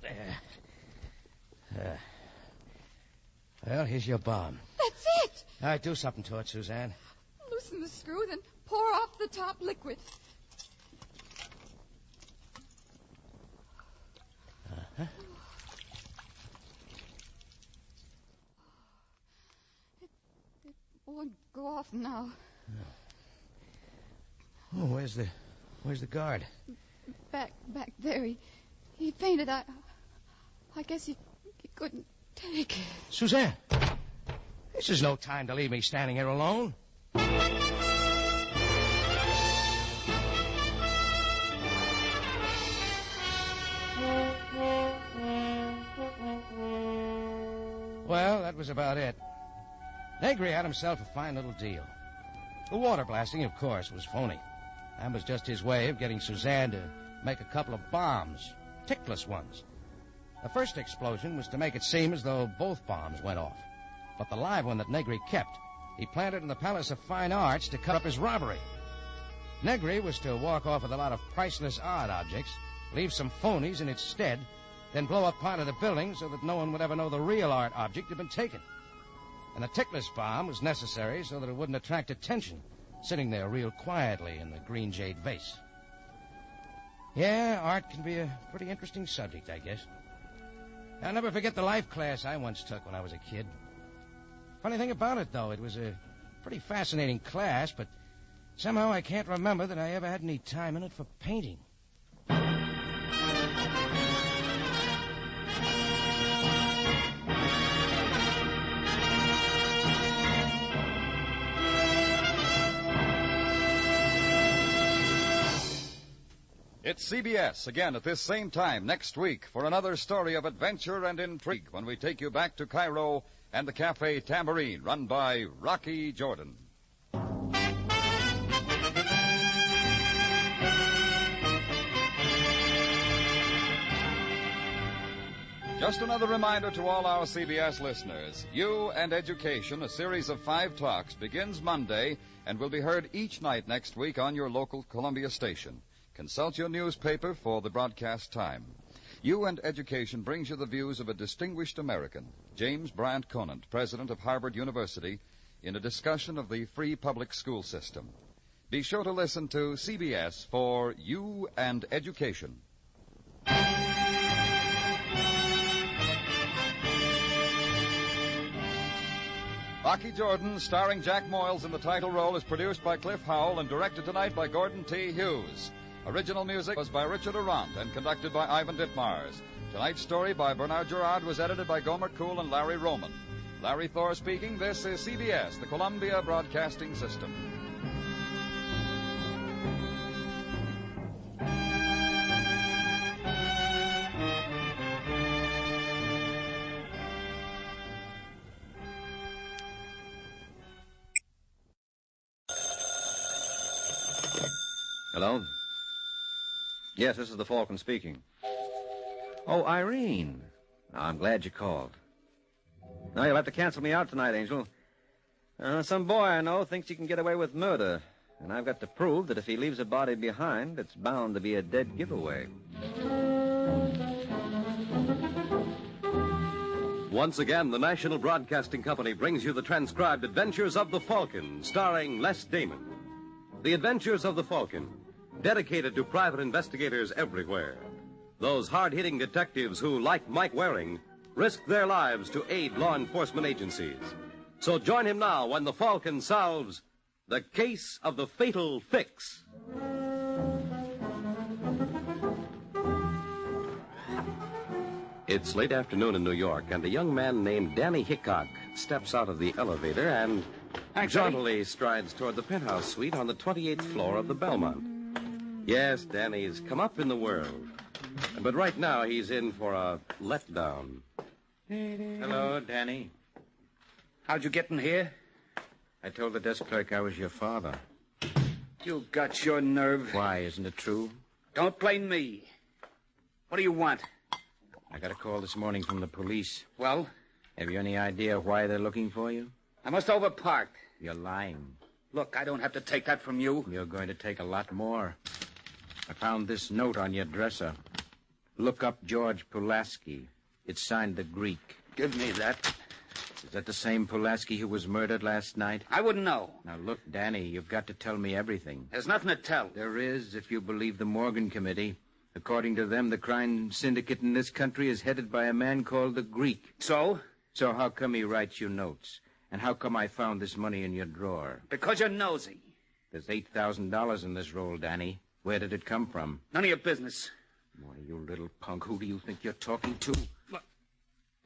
There. Well, here's your bomb. That's it. All right, do something to it, Suzanne. Loosen the screw, then pour off the top liquid. Uh-huh. It won't go off now. Oh, where's the guard? Back there. He fainted. I guess he couldn't take it. Suzanne, this is no time to leave me standing here alone. Well, that was about it. Negri had himself a fine little deal. The water blasting, of course, was phony. That was just his way of getting Suzanne to make a couple of bombs, tickless ones. The first explosion was to make it seem as though both bombs went off. But the live one that Negri kept, he planted in the Palace of Fine Arts to cover up his robbery. Negri was to walk off with a lot of priceless art objects, leave some phonies in its stead, then blow up part of the building so that no one would ever know the real art object had been taken. And the tickless bomb was necessary so that it wouldn't attract attention, sitting there real quietly in the green jade vase. Yeah, art can be a pretty interesting subject, I guess. I'll never forget the life class I once took when I was a kid. Funny thing about it, though, it was a pretty fascinating class, but somehow I can't remember that I ever had any time in it for painting. It's CBS again at this same time next week for another story of adventure and intrigue when we take you back to Cairo and the Cafe Tambourine, run by Rocky Jordan. Just another reminder to all our CBS listeners. You and Education, a series of 5 talks, begins Monday and will be heard each night next week on your local Columbia station. Consult your newspaper for the broadcast time. You and Education brings you the views of a distinguished American, James Bryant Conant, president of Harvard University, in a discussion of the free public school system. Be sure to listen to CBS for You and Education. Rocky Jordan, starring Jack Moyles in the title role, is produced by Cliff Howell and directed tonight by Gordon T. Hughes. Original music was by Richard Arant and conducted by Ivan Ditmars. Tonight's story by Bernard Gerard was edited by Gomer Kuhl and Larry Roman. Larry Thor speaking. This is CBS, the Columbia Broadcasting System. Hello? Yes, this is the Falcon speaking. Oh, Irene. I'm glad you called. Now, you'll have to cancel me out tonight, Angel. Some boy I know thinks he can get away with murder, and I've got to prove that if he leaves a body behind, it's bound to be a dead giveaway. Once again, the National Broadcasting Company brings you the transcribed Adventures of the Falcon, starring Les Damon. The Adventures of the Falcon, dedicated to private investigators everywhere. Those hard-hitting detectives who, like Mike Waring, risk their lives to aid law enforcement agencies. So join him now when the Falcon solves the case of the fatal fix. It's late afternoon in New York, and a young man named Danny Hickok steps out of the elevator and jauntily strides toward the penthouse suite on the 28th floor of the Belmont. Yes, Danny's come up in the world. But right now, he's in for a letdown. Hello, Danny. How'd you get in here? I told the desk clerk I was your father. You got your nerve. Why, isn't it true? Don't blame me. What do you want? I got a call this morning from the police. Well? Have you any idea why they're looking for you? I must overparked. You're lying. Look, I don't have to take that from you. You're going to take a lot more. I found this note on your dresser. Look up George Pulaski. It's signed the Greek. Give me that. Is that the same Pulaski who was murdered last night? I wouldn't know. Now, look, Danny, you've got to tell me everything. There's nothing to tell. There is, if you believe the Morgan Committee. According to them, the crime syndicate in this country is headed by a man called the Greek. So? So how come he writes you notes? And how come I found this money in your drawer? Because you're nosy. There's $8,000 in this roll, Danny. Where did it come from? None of your business. Why, you little punk, who do you think you're talking to? Look,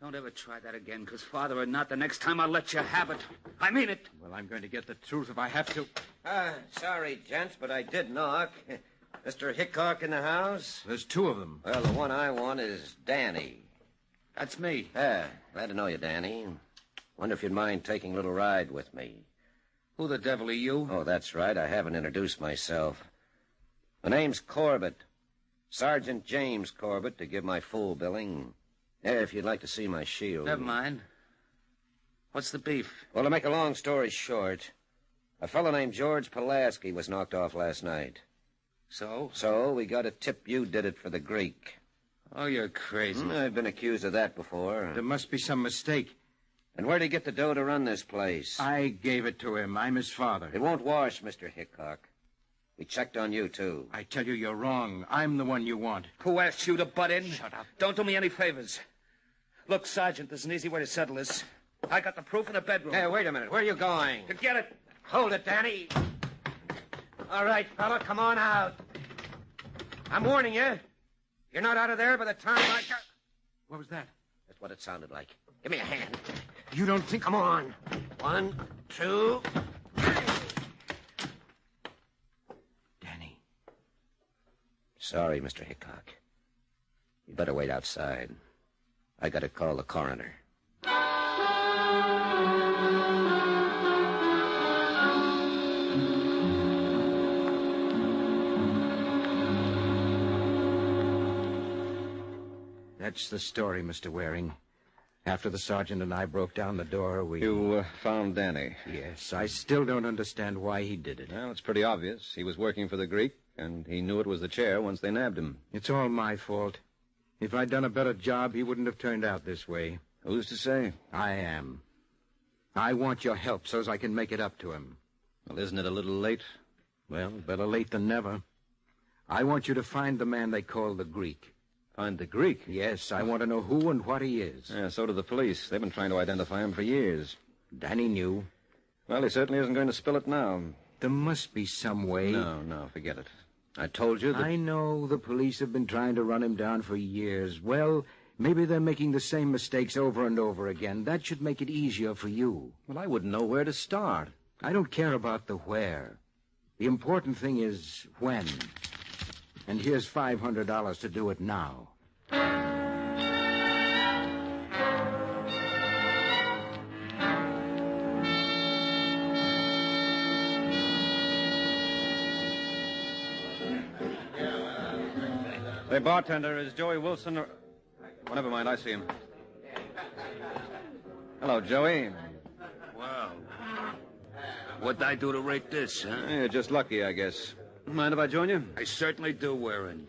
don't ever try that again, because father or not, the next time I'll let you have it. I mean it. Well, I'm going to get the truth if I have to. Sorry, gents, but I did knock. Mr. Hickok in the house? There's two of them. Well, the one I want is Danny. That's me. Glad to know you, Danny. Wonder if you'd mind taking a little ride with me. Who the devil are you? Oh, that's right. I haven't introduced myself. My name's Corbett. Sergeant James Corbett, to give my full billing. If you'd like to see my shield. Never mind. What's the beef? Well, to make a long story short, a fellow named George Pulaski was knocked off last night. So? So we got a tip you did it for the Greek. Oh, you're crazy. I've been accused of that before. There must be some mistake. And where'd he get the dough to run this place? I gave it to him. I'm his father. It won't wash, Mr. Hickok. We checked on you, too. I tell you, you're wrong. I'm the one you want. Who asked you to butt in? Shut up. Don't do me any favors. Look, Sergeant, there's an easy way to settle this. I got the proof in the bedroom. Hey, wait a minute. Where are you going? To get it. Hold it, Danny. All right, fella, come on out. I'm warning you. You're not out of there by the time I... What was that? That's what it sounded like. Give me a hand. You don't think... Come on. 1, 2... Danny. Sorry, Mr. Hickok. You better wait outside. I gotta call the coroner. That's the story, Mr. Waring. After the sergeant and I broke down the door, we... You found Danny? Yes. I still don't understand why he did it. Well, it's pretty obvious. He was working for the Greek, and he knew it was the chair once they nabbed him. It's all my fault. If I'd done a better job, he wouldn't have turned out this way. Who's to say? I am. I want your help so as I can make it up to him. Well, isn't it a little late? Well, better late than never. I want you to find the man they call the Greek. Find the Greek? Yes, I want to know who and what he is. Yeah, so do the police. They've been trying to identify him for years. Danny knew. Well, he certainly isn't going to spill it now. There must be some way. No, forget it. I told you that... I know the police have been trying to run him down for years. Well, maybe they're making the same mistakes over and over again. That should make it easier for you. Well, I wouldn't know where to start. I don't care about the where. The important thing is when. And here's $500 to do it now. Hey, bartender, is Joey Wilson or... Oh, never mind, I see him. Hello, Joey. Well, what'd I do to rate this, huh? You're just lucky, I guess. Mind if I join you? I certainly do, Waring.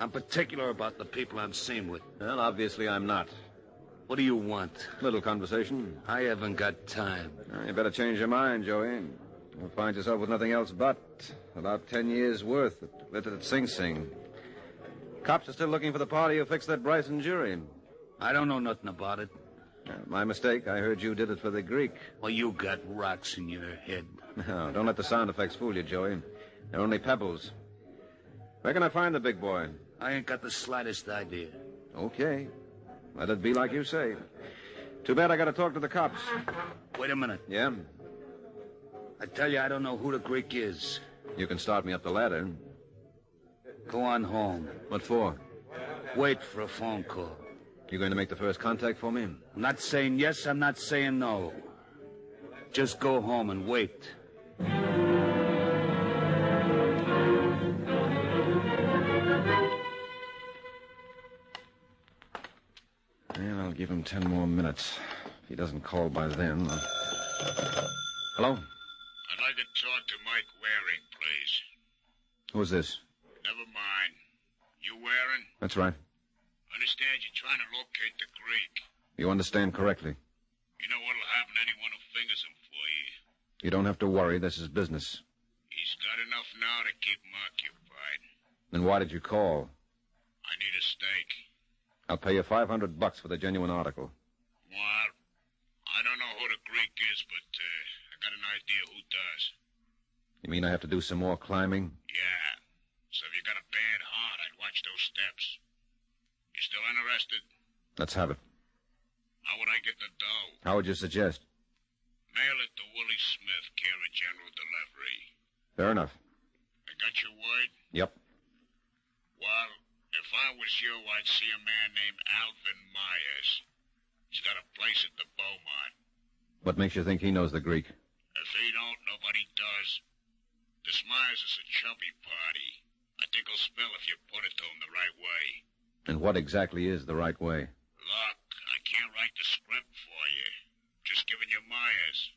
I'm particular about the people I'm seen with. Well, obviously I'm not. What do you want? Little conversation. I haven't got time. You better change your mind, Joey. You'll find yourself with nothing else but about 10 years' worth at Sing Sing. Cops are still looking for the party who fixed that Bryson jury. I don't know nothing about it. My mistake. I heard you did it for the Greek. Well, you got rocks in your head. No, don't let the sound effects fool you, Joey. They're only pebbles. Where can I find the big boy? I ain't got the slightest idea. Okay. Let it be like you say. Too bad I got to talk to the cops. Wait a minute. Yeah? I tell you, I don't know who the Greek is. You can start me up the ladder. Go on home. What for? Wait for a phone call. You going to make the first contact for me? I'm not saying yes, I'm not saying no. Just go home and wait. Well, I'll give him 10 more minutes. If he doesn't call by then... Hello? I'd like to talk to Mike Waring, please. Who's this? Never mind. You Waring? That's right. Understand you're trying to locate the Greek. You understand correctly. You know what'll happen to anyone who fingers him for you. You don't have to worry. This is business. He's got enough now to keep him occupied. Then why did you call? I need a steak. I'll pay you $500 for the genuine article. Well, I don't know who the Greek is, but I got an idea who does. You mean I have to do some more climbing? Yeah. So if you got a bad heart, I'd watch those steps. You still interested? Let's have it. How would I get the dough? How would you suggest? Mail it to Willie Smith, care of General Delivery. Fair enough. I got your word? Yep. Well, if I was you, I'd see a man named Alvin Myers. He's got a place at the Beaumont. What makes you think he knows the Greek? If he don't, nobody does. This Myers is a chubby party. I think he'll spill if you put it to him the right way. And what exactly is the right way? Look, I can't write the script for you. Just giving you Myers.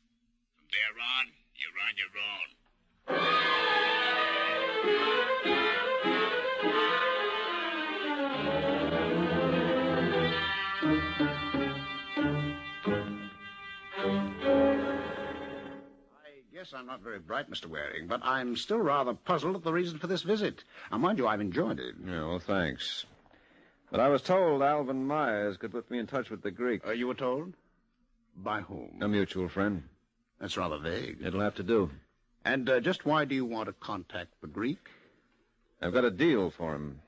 From there on, you're on your own. I guess I'm not very bright, Mr. Waring, but I'm still rather puzzled at the reason for this visit. Now, mind you, I've enjoyed it. Yeah, well, thanks. But I was told Alvin Myers could put me in touch with the Greek. You were told? By whom? A mutual friend. That's rather vague. It'll have to do. And just why do you want to contact the Greek? I've got a deal for him.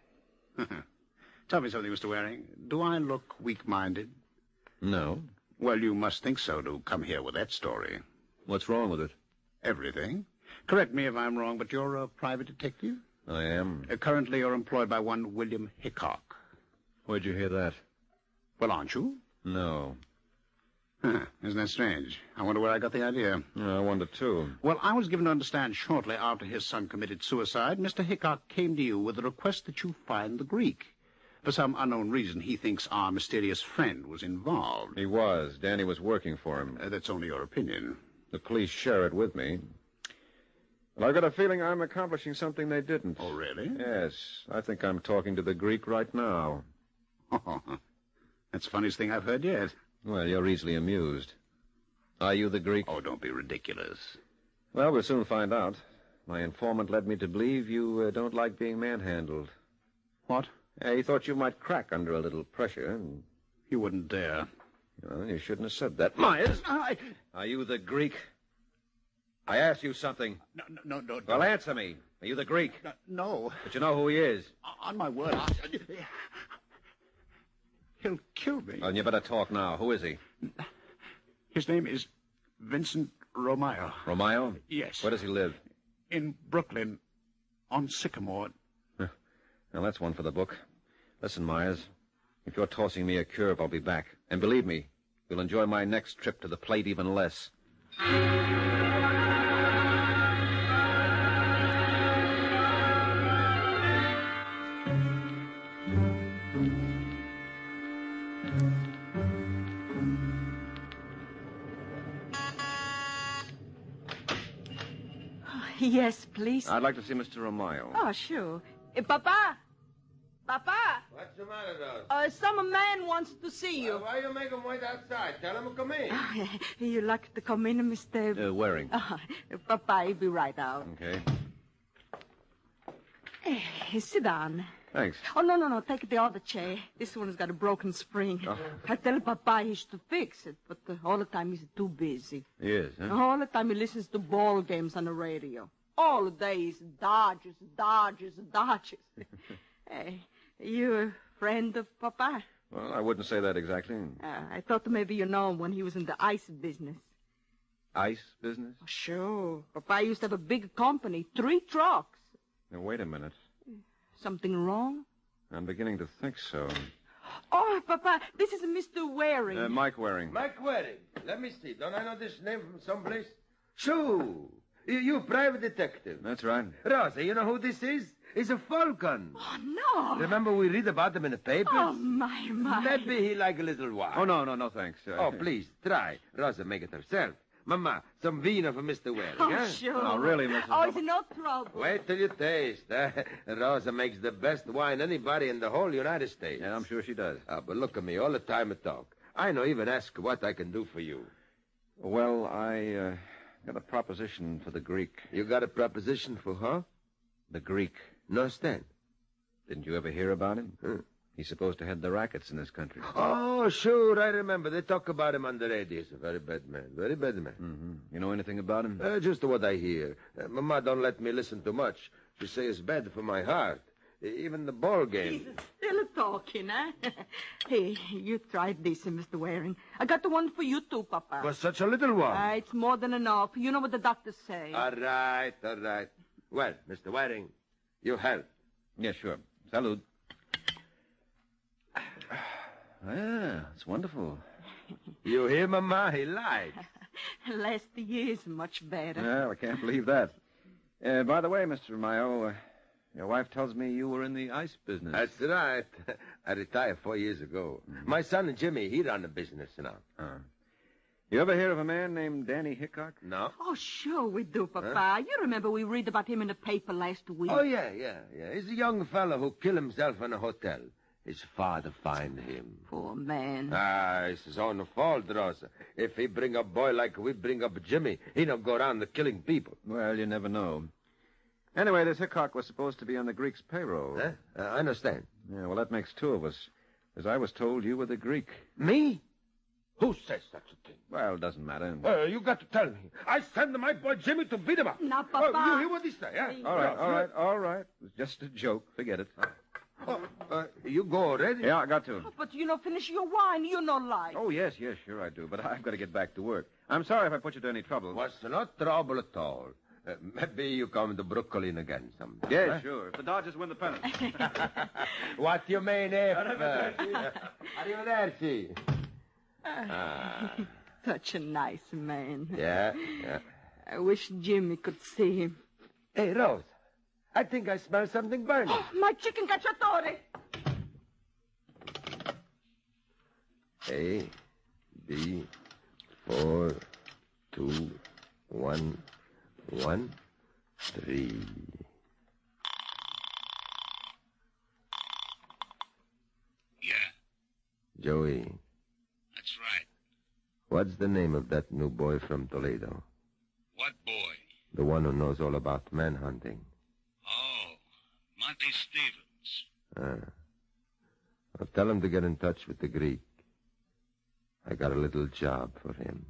Tell me something, Mr. Waring. Do I look weak-minded? No. Well, you must think so to come here with that story. What's wrong with it? Everything. Correct me if I'm wrong, but you're a private detective? I am. Currently, you're employed by one William Hickok. Where'd you hear that? Well, aren't you? No. Isn't that strange? I wonder where I got the idea. I wonder, too. Well, I was given to understand shortly after his son committed suicide, Mr. Hickok came to you with a request that you find the Greek. For some unknown reason, he thinks our mysterious friend was involved. He was. Danny was working for him. That's only your opinion. The police share it with me. But I've got a feeling I'm accomplishing something they didn't. Oh, really? Yes. I think I'm talking to the Greek right now. Oh, that's the funniest thing I've heard yet. Well, you're easily amused. Are you the Greek? Oh, don't be ridiculous. Well, we'll soon find out. My informant led me to believe you don't like being manhandled. What? He thought you might crack under a little pressure. And... You wouldn't dare. Well, you shouldn't have said that. Myers! Are you the Greek? I asked you something. No. Well, answer me. Are you the Greek? No. But you know who he is. On my word, he'll kill me. Well, you better talk now. Who is he? His name is Vincent Romeo. Romeo? Yes. Where does he live? In Brooklyn, on Sycamore. Well, that's one for the book. Listen, Myers, if you're tossing me a curve, I'll be back. And believe me, you'll enjoy my next trip to the plate even less. Yes, please. I'd like to see Mr. Romeo. Oh, sure. Papa! Papa! What's the matter, Rose? Some man wants to see you. Why you make him wait outside? Tell him to come in. You like to come in, Mr. Waring. Papa, I'll be right out. Okay. Sit down. Thanks. Oh, no. Take the other chair. This one's got a broken spring. Oh. I tell Papa he should fix it, but all the time he's too busy. He is, huh? All the time he listens to ball games on the radio. All the days, Dodgers. Hey, you a friend of Papa? Well, I wouldn't say that exactly. I thought maybe you know him when he was in the ice business. Ice business? Oh, sure. Papa used to have a big company, 3 trucks. Now, wait a minute. Something wrong? I'm beginning to think so. Oh, Papa, this is Mr. Waring. Mike Waring. Mike Waring. Let me see. Don't I know this name from someplace? Sure. You private detective. That's right. Rosa, you know who this is? It's a Falcon. Oh, no. Remember we read about him in the papers? Oh, my. Maybe he like a little wine. Oh, no, thanks. Oh, please, try. Rosa, make it herself. Mama, some vino for Mr. Waring, Oh, huh? sure. Oh, really, Mrs. Oh, it's no trouble. Wait till you taste. Rosa makes the best wine anybody in the whole United States. Yeah, I'm sure she does. But look at me, all the time I talk. I don't even ask what I can do for you. Well, I got a proposition for the Greek. You got a proposition for her? The Greek. No understand. Didn't you ever hear about him? He's supposed to head the rackets in this country. Oh, sure, I remember. They talk about him on the radio. He's a very bad man. Very bad man. Mm-hmm. You know anything about him? Just what I hear. Mama don't let me listen too much. She say it's bad for my heart. Even the ball game. He's still talking, huh? Hey, you tried this, Mr. Waring. I got the one for you too, Papa. For such a little one. It's more than enough. You know what the doctors say. All right. Well, Mr. Waring, you help. Yeah, sure. Salud. Yeah, it's wonderful. You hear, Mama? He likes. Last year is much better. Well, I can't believe that. By the way, Mr. Mayo, your wife tells me you were in the ice business. That's right. I retired 4 years ago. Mm-hmm. My son Jimmy, he run the business now. You ever hear of a man named Danny Hickok? No. Oh, sure we do, Papa. You remember we read about him in the paper last week. Oh, yeah. He's a young fellow who killed himself in a hotel. His father find him. Poor man. It's his own fault, Rosa. If he bring up boy like we bring up Jimmy, he don't go around killing people. Well, you never know. Anyway, this Hickok was supposed to be on the Greek's payroll. I understand. Yeah, well, that makes 2 of us. As I was told, you were the Greek. Me? Who says such a thing? Well, it doesn't matter. You got to tell me. I send my boy Jimmy to beat him up. Now, Papa. You hear what he say, yeah? All right. It was just a joke. Forget it. You go already? Yeah, I got to. Oh, but finish your wine. You know like. Oh, yes, sure I do. But I've got to get back to work. I'm sorry if I put you to any trouble. What's not trouble at all. Maybe you come to Brooklyn again sometime. Yeah, sure. If the Dodgers win the pennant. What you mean if? Arrivederci. Such a nice man. Yeah. I wish Jimmy could see him. Hey, Rose. I think I smell something burning. Oh, my chicken cacciatore. A, B, 4, 2, 1, 1, 3. Yeah. Joey. That's right. What's the name of that new boy from Toledo? What boy? The one who knows all about manhunting. Oh, Monty Stevens. I'll tell him to get in touch with the Greek. I got a little job for him.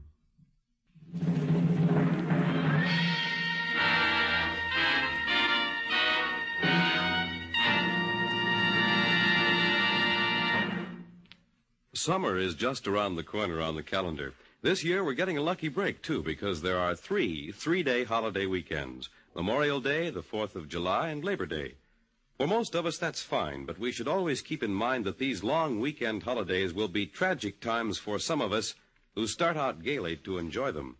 Summer is just around the corner on the calendar. This year, we're getting a lucky break, too, because there are 3 three-day holiday weekends. Memorial Day, the 4th of July, and Labor Day. For most of us, that's fine, but we should always keep in mind that these long weekend holidays will be tragic times for some of us who start out gaily to enjoy them.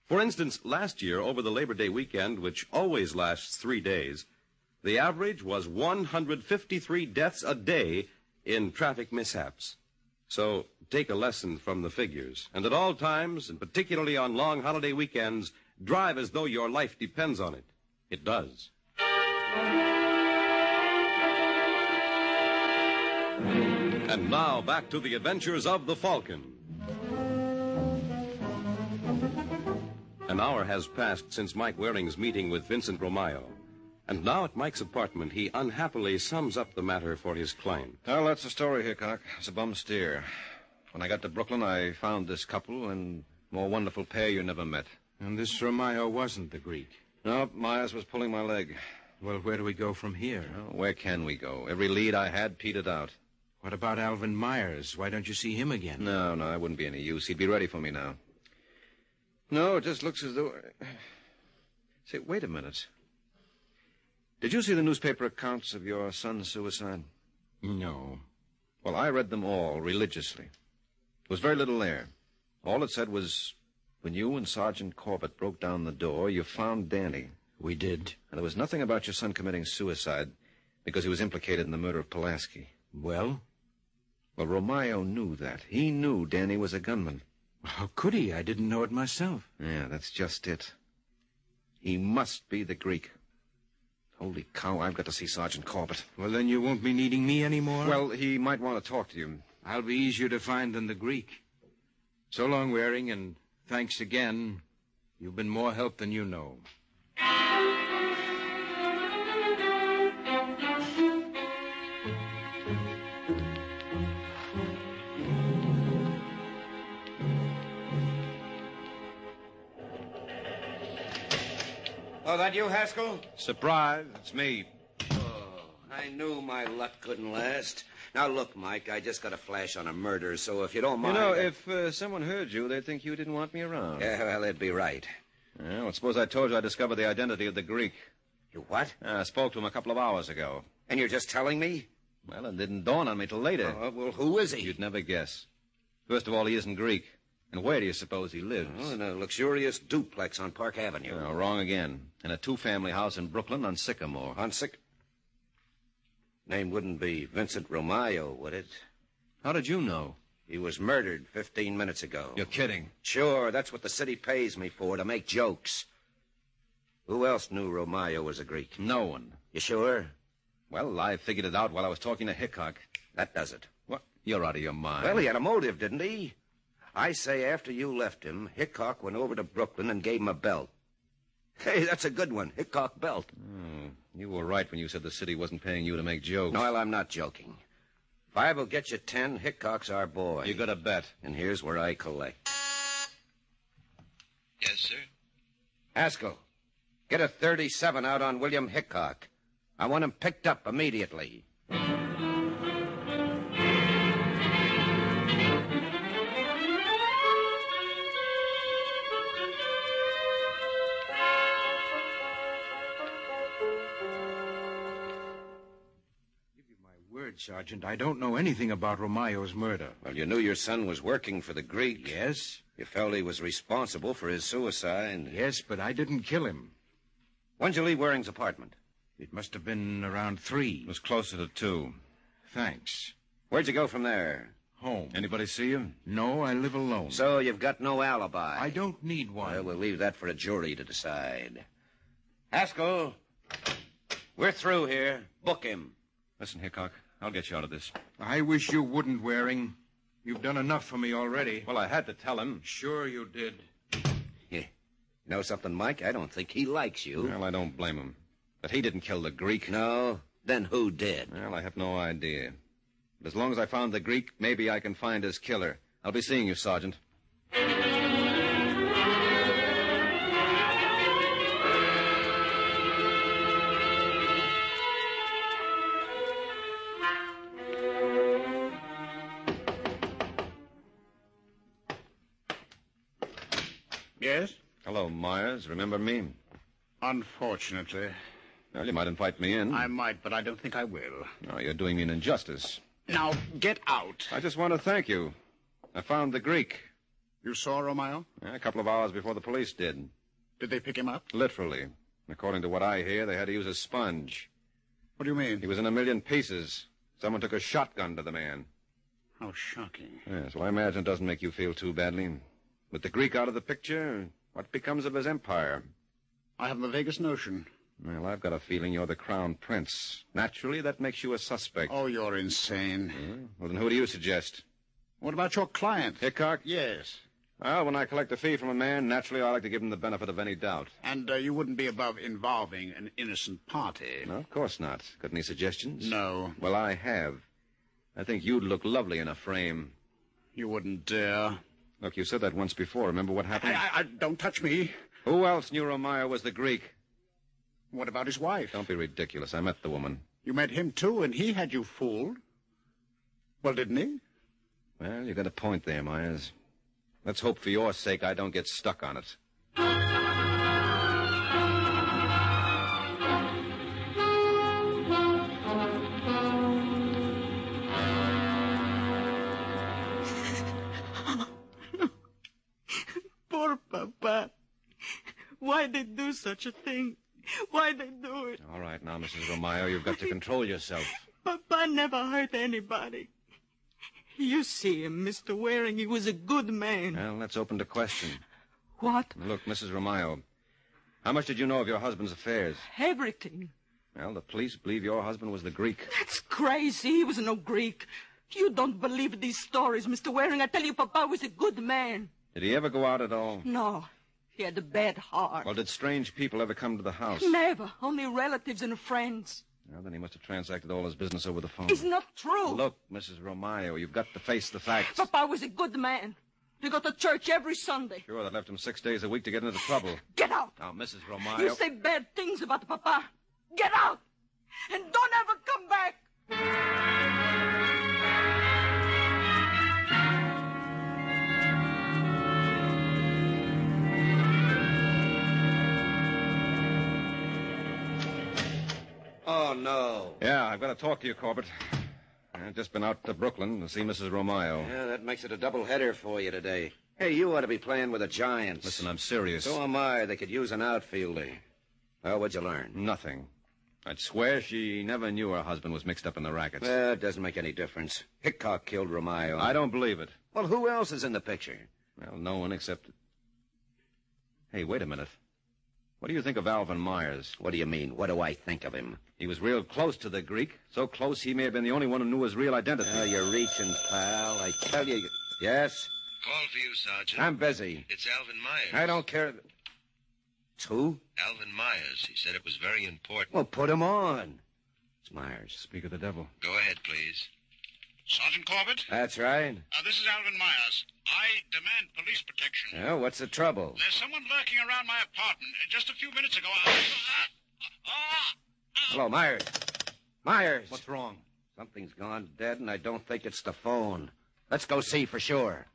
For instance, last year, over the Labor Day weekend, which always lasts 3 days, the average was 153 deaths a day in traffic mishaps. So take a lesson from the figures. And at all times, and particularly on long holiday weekends, drive as though your life depends on it. It does. And now, back to the adventures of the Falcon. An hour has passed since Mike Waring's meeting with Vincent Romayo. And now at Mike's apartment, he unhappily sums up the matter for his client. Well, that's the story, Hickok. It's a bum steer. When I got to Brooklyn, I found this couple and more wonderful pair you never met. And this Romeo wasn't the Greek? No, Myers was pulling my leg. Well, where do we go from here? Well, where can we go? Every lead I had petered out. What about Alvin Myers? Why don't you see him again? No, that wouldn't be any use. He'd be ready for me now. No, it just looks as though... Say, wait a minute. Did you see the newspaper accounts of your son's suicide? No. Well, I read them all religiously. There was very little there. All it said was, when you and Sergeant Corbett broke down the door, you found Danny. We did. And there was nothing about your son committing suicide because he was implicated in the murder of Pulaski. Well? Well, Romeo knew that. He knew Danny was a gunman. How could he? I didn't know it myself. Yeah, that's just it. He must be the Greek. Holy cow, I've got to see Sergeant Corbett. Well, then you won't be needing me anymore? Well, he might want to talk to you. I'll be easier to find than the Greek. So long, Waring, and thanks again. You've been more help than you know. Oh, that you, Haskell? Surprise, it's me. Oh, I knew my luck couldn't last. Now, look, Mike, I just got a flash on a murder, so if you don't mind... You know, if someone heard you, they'd think you didn't want me around. Yeah, well, they'd be right. Well, suppose I told you I discovered the identity of the Greek. You what? I spoke to him a couple of hours ago. And you're just telling me? Well, it didn't dawn on me till later. Well, who is he? You'd never guess. First of all, he isn't Greek. And where do you suppose he lives? Oh, in a luxurious duplex on Park Avenue. No, wrong again. In a two-family house in Brooklyn on Sycamore. On Name wouldn't be Vincent Romeo, would it? How did you know? He was murdered 15 minutes ago. You're kidding. Sure, that's what the city pays me for, to make jokes. Who else knew Romeo was a Greek? No one. You sure? Well, I figured it out while I was talking to Hickok. That does it. What? You're out of your mind. Well, he had a motive, didn't he? I say after you left him, Hickok went over to Brooklyn and gave him a belt. Hey, that's a good one. Hickok belt. You were right when you said the city wasn't paying you to make jokes. No, well, I'm not joking. If I will get you 10, Hickok's our boy. You got a bet. And here's where I collect. Yes, sir? Haskell, get a 37 out on William Hickok. I want him picked up immediately. Sergeant, I don't know anything about Romeo's murder. Well, you knew your son was working for the Greek. Yes? You felt he was responsible for his suicide. Yes, but I didn't kill him. When'd you leave Waring's apartment? It must have been around 3. It was closer to 2. Thanks. Where'd you go from there? Home. Anybody see you? No, I live alone. So you've got no alibi? I don't need one. Well, we'll leave that for a jury to decide. Haskell, we're through here. Book him. Listen, Hickok, I'll get you out of this. I wish you wouldn't, Waring. You've done enough for me already. Well, I had to tell him. Sure you did. Yeah. You know something, Mike? I don't think he likes you. Well, I don't blame him. But he didn't kill the Greek. No? Then who did? Well, I have no idea. But as long as I found the Greek, maybe I can find his killer. I'll be seeing you, Sergeant. Yes? Hello, Myers. Remember me? Unfortunately. Well, you might invite me in. I might, but I don't think I will. No, you're doing me an injustice. Now, get out. I just want to thank you. I found the Greek. You saw Romeo? A couple of hours before the police did. Did they pick him up? Literally. According to what I hear, they had to use a sponge. What do you mean? He was in a million pieces. Someone took a shotgun to the man. How shocking. Yes, well, I imagine it doesn't make you feel too badly. With the Greek out of the picture, what becomes of his empire? I haven't the vaguest notion. Well, I've got a feeling you're the crown prince. Naturally, that makes you a suspect. Oh, you're insane. Well, then who do you suggest? What about your client? Hickok? Yes. Well, when I collect a fee from a man, naturally I like to give him the benefit of any doubt. And you wouldn't be above involving an innocent party? No, of course not. Got any suggestions? No. Well, I have. I think you'd look lovely in a frame. You wouldn't dare. Look, you said that once before. Remember what happened? Don't touch me. Who else knew Romayo was the Greek? What about his wife? Don't be ridiculous. I met the woman. You met him, too, and he had you fooled. Well, didn't he? Well, you got a point there, Myers. Let's hope for your sake I don't get stuck on it. Poor Papa. Why they do such a thing? Why they do it? All right, now, Mrs. Romayo, you've got to control yourself. Papa never hurt anybody. You see him, Mr. Waring. He was a good man. Well, that's open to question. What? Look, Mrs. Romayo, how much did you know of your husband's affairs? Everything. Well, the police believe your husband was the Greek. That's crazy. He was no Greek. You don't believe these stories, Mr. Waring. I tell you, Papa was a good man. Did he ever go out at all? No. He had a bad heart. Well, did strange people ever come to the house? Never. Only relatives and friends. Well, then he must have transacted all his business over the phone. It's not true. Look, Mrs. Romayo, you've got to face the facts. Papa was a good man. He go to church every Sunday. Sure, that left him 6 days a week to get into trouble. Get out. Now, Mrs. Romayo... You say bad things about Papa. Get out. And don't ever come back. Oh, no. Yeah, I've got to talk to you, Corbett. I've just been out to Brooklyn to see Mrs. Romayo. Yeah, that makes it a double header for you today. Hey, you ought to be playing with the Giants. Listen, I'm serious. So am I. They could use an outfielder. Well, what'd you learn? Nothing. I'd swear she never knew her husband was mixed up in the rackets. Well, it doesn't make any difference. Hickok killed Romayo. I don't believe it. Well, who else is in the picture? Well, no one except... Hey, wait a minute. What do you think of Alvin Myers? What do you mean? What do I think of him? He was real close to the Greek. So close he may have been the only one who knew his real identity. Oh, you're reaching, pal. I tell you... Yes? Call for you, Sergeant. I'm busy. It's Alvin Myers. I don't care... It's who? Alvin Myers. He said it was very important. Well, put him on. It's Myers. Speak of the devil. Go ahead, please. Sergeant Corbett? That's right. This is Alvin Myers. I demand police protection. Oh, what's the trouble? There's someone lurking around my apartment. Just a few minutes ago, Hello, Myers. Myers. What's wrong? Something's gone dead, and I don't think it's the phone. Let's go see for sure.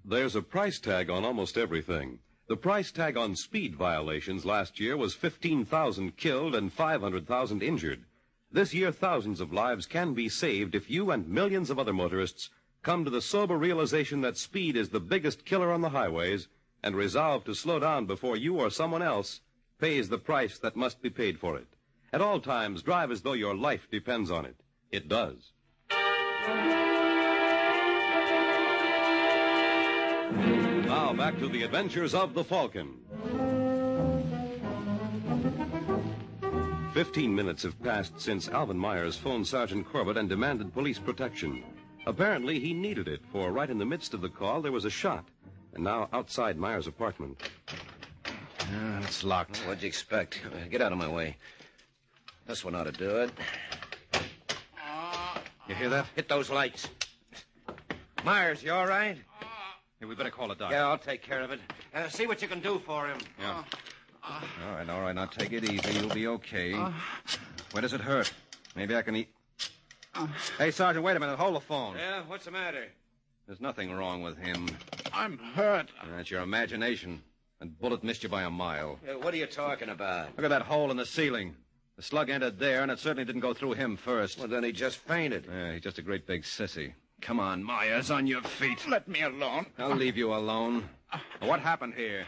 There's a price tag on almost everything. The price tag on speed violations last year was 15,000 killed and 500,000 injured. This year, thousands of lives can be saved if you and millions of other motorists come to the sober realization that speed is the biggest killer on the highways and resolve to slow down before you or someone else pays the price that must be paid for it. At all times, drive as though your life depends on it. It does. Now back to the adventures of the Falcon. 15 minutes have passed since Alvin Myers phoned Sergeant Corbett and demanded police protection. Apparently, he needed it, for right in the midst of the call, there was a shot. And now outside Myers' apartment. It's locked. What'd you expect? Get out of my way. This one ought to do it. You hear that? Hit those lights. Myers, you all right? Hey, we better call a doctor. Yeah, I'll take care of it. See what you can do for him. Yeah. All right. Now take it easy. You'll be okay. Where does it hurt? Maybe I can eat. Hey, Sergeant, wait a minute. Hold the phone. Yeah, what's the matter? There's nothing wrong with him. I'm hurt. That's your imagination. That bullet missed you by a mile. What are you talking about? Look at that hole in the ceiling. The slug entered there, and it certainly didn't go through him first. Well, then he just fainted. Yeah, he's just a great big sissy. Come on, Myers, on your feet. Let me alone. I'll leave you alone. What happened here?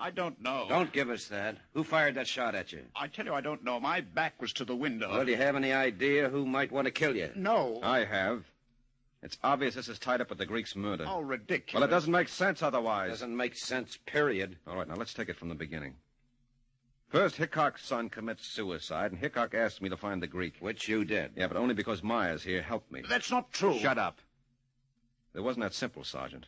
I don't know. Don't give us that. Who fired that shot at you? I tell you, I don't know. My back was to the window. Well, do you have any idea who might want to kill you? No. I have. It's obvious this is tied up with the Greek's murder. Oh, ridiculous. Well, it doesn't make sense otherwise. Doesn't make sense, period. All right, now let's take it from the beginning. First, Hickok's son commits suicide, and Hickok asked me to find the Greek. Which you did. Yeah, but only because Myers here helped me. That's not true. Shut up. It wasn't that simple, Sergeant.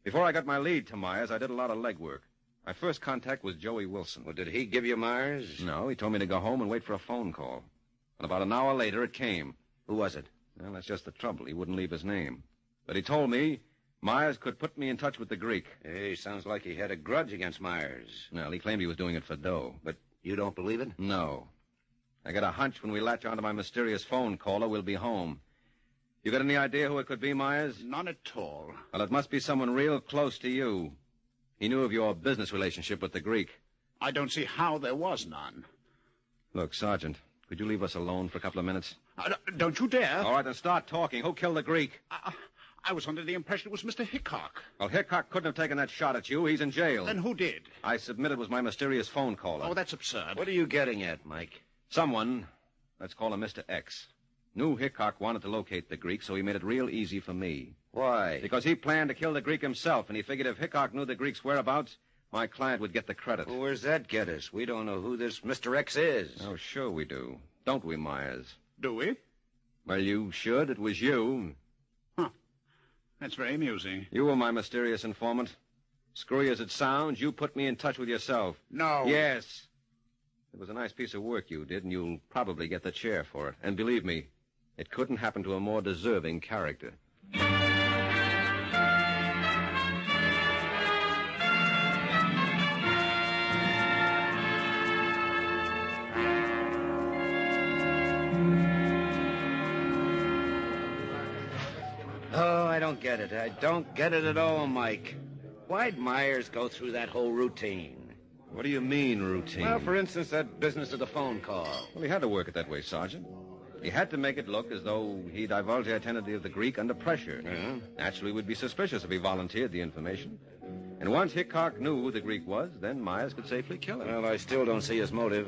Before I got my lead to Myers, I did a lot of legwork. My first contact was Joey Wilson. Well, did he give you Myers? No, he told me to go home and wait for a phone call. And about an hour later, it came. Who was it? Well, that's just the trouble. He wouldn't leave his name. But he told me Myers could put me in touch with the Greek. Hey, sounds like he had a grudge against Myers. Well, he claimed he was doing it for dough. But you don't believe it? No. I got a hunch when we latch onto my mysterious phone caller, we'll be home. You got any idea who it could be, Myers? None at all. Well, it must be someone real close to you. He knew of your business relationship with the Greek. I don't see how there was none. Look, Sergeant, could you leave us alone for a couple of minutes? Don't you dare. All right, then start talking. Who killed the Greek? I was under the impression it was Mr. Hickok. Well, Hickok couldn't have taken that shot at you. He's in jail. Then who did? I submit it was my mysterious phone caller. Oh, that's absurd. What are you getting at, Mike? Someone, let's call him Mr. X, knew Hickok wanted to locate the Greek, so he made it real easy for me. Why? Because he planned to kill the Greek himself, and he figured if Hickok knew the Greek's whereabouts, my client would get the credit. Well, where's that get us? We don't know who this Mr. X is. Oh, sure we do. Don't we, Myers? Do we? Well, you should. It was you. Huh. That's very amusing. You were my mysterious informant. Screwy as it sounds, you put me in touch with yourself. No. Yes. It was a nice piece of work you did, and you'll probably get the chair for it. And believe me, it couldn't happen to a more deserving character. Oh, I don't get it. I don't get it at all, Mike. Why'd Myers go through that whole routine? What do you mean, routine? Well, for instance, that business of the phone call. Well, he had to work it that way, Sergeant. He had to make it look as though he divulged the identity of the Greek under pressure. Naturally, we'd be suspicious if he volunteered the information. And once Hickok knew who the Greek was, then Myers could safely kill him. Well, I still don't see his motive.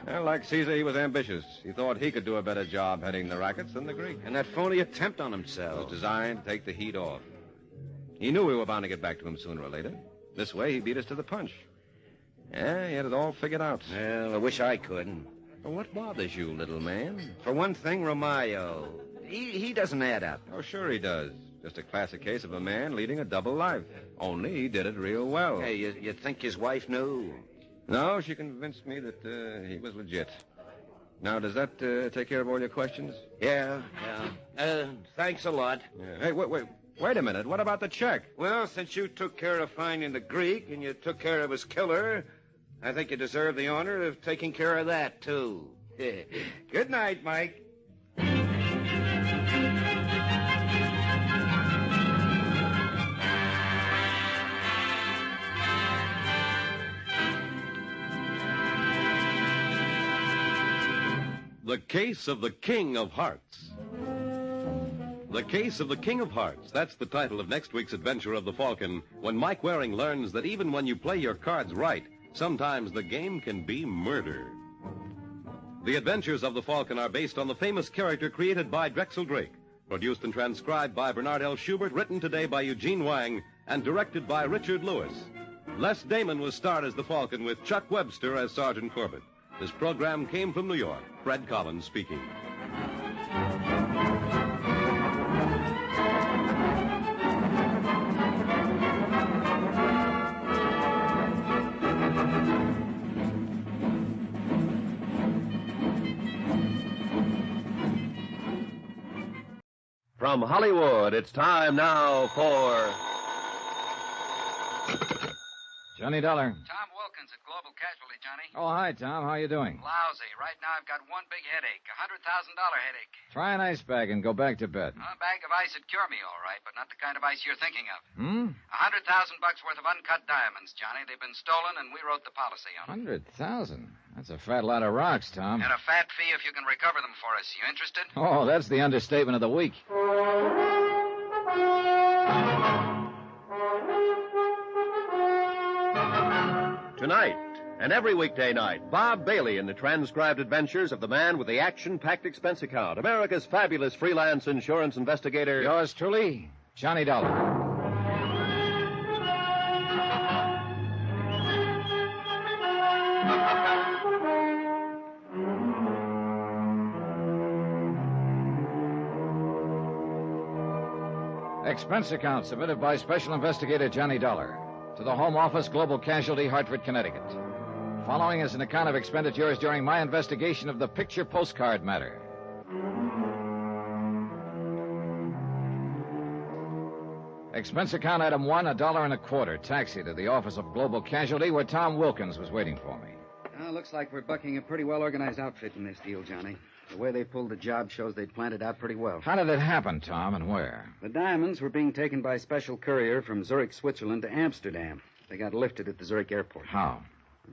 Well, like Caesar, he was ambitious. He thought he could do a better job heading the rackets than the Greek. And that phony attempt on himself was designed to take the heat off. He knew we were bound to get back to him sooner or later. This way, he beat us to the punch. Yeah, he had it all figured out. Well, I wish I could. Well, what bothers you, little man? For one thing, Romayo. He doesn't add up. Oh, sure he does. Just a classic case of a man leading a double life. Only he did it real well. Hey, you think his wife knew? No, she convinced me that he was legit. Now, does that take care of all your questions? Yeah. Thanks a lot. Yeah. Hey, wait a minute. What about the check? Well, since you took care of finding the Greek and you took care of his killer, I think you deserve the honor of taking care of that, too. Good night, Mike. The Case of the King of Hearts. The Case of the King of Hearts. That's the title of next week's adventure of the Falcon, when Mike Waring learns that even when you play your cards right, sometimes the game can be murder. The adventures of the Falcon are based on the famous character created by Drexel Drake, produced and transcribed by Bernard L. Schubert, written today by Eugene Wang, and directed by Richard Lewis. Les Damon was starred as the Falcon with Chuck Webster as Sergeant Corbett. This program came from New York. Fred Collins speaking. From Hollywood, it's time now for Johnny Dollar. Tom Wilkins at Global Casualty, Johnny. Oh, hi, Tom. How you doing? Lousy. Right now I've got one big headache, $100,000 headache. Try an ice bag and go back to bed. A bag of ice would cure me, all right, but not the kind of ice you're thinking of. $100,000 worth of uncut diamonds, Johnny. They've been stolen, and we wrote the policy on them. 100,000. That's a fat lot of rocks, Tom. And a fat fee if you can recover them for us. You interested? Oh, that's the understatement of the week. Tonight, And every weekday night, Bob Bailey in the transcribed adventures of the man with the action-packed expense account, America's fabulous freelance insurance investigator. Yours truly, Johnny Dollar. Expense account submitted by Special Investigator Johnny Dollar to the Home Office, Global Casualty, Hartford, Connecticut. Following is an account of expenditures during my investigation of the picture postcard matter. Expense account item 1, $1.25. Taxi to the office of Global Casualty, where Tom Wilkins was waiting for me. Looks like we're bucking a pretty well-organized outfit in this deal, Johnny. The way they pulled the job shows they'd planned it out pretty well. How did it happen, Tom, and where? The diamonds were being taken by special courier from Zurich, Switzerland to Amsterdam. They got lifted at the Zurich airport. How?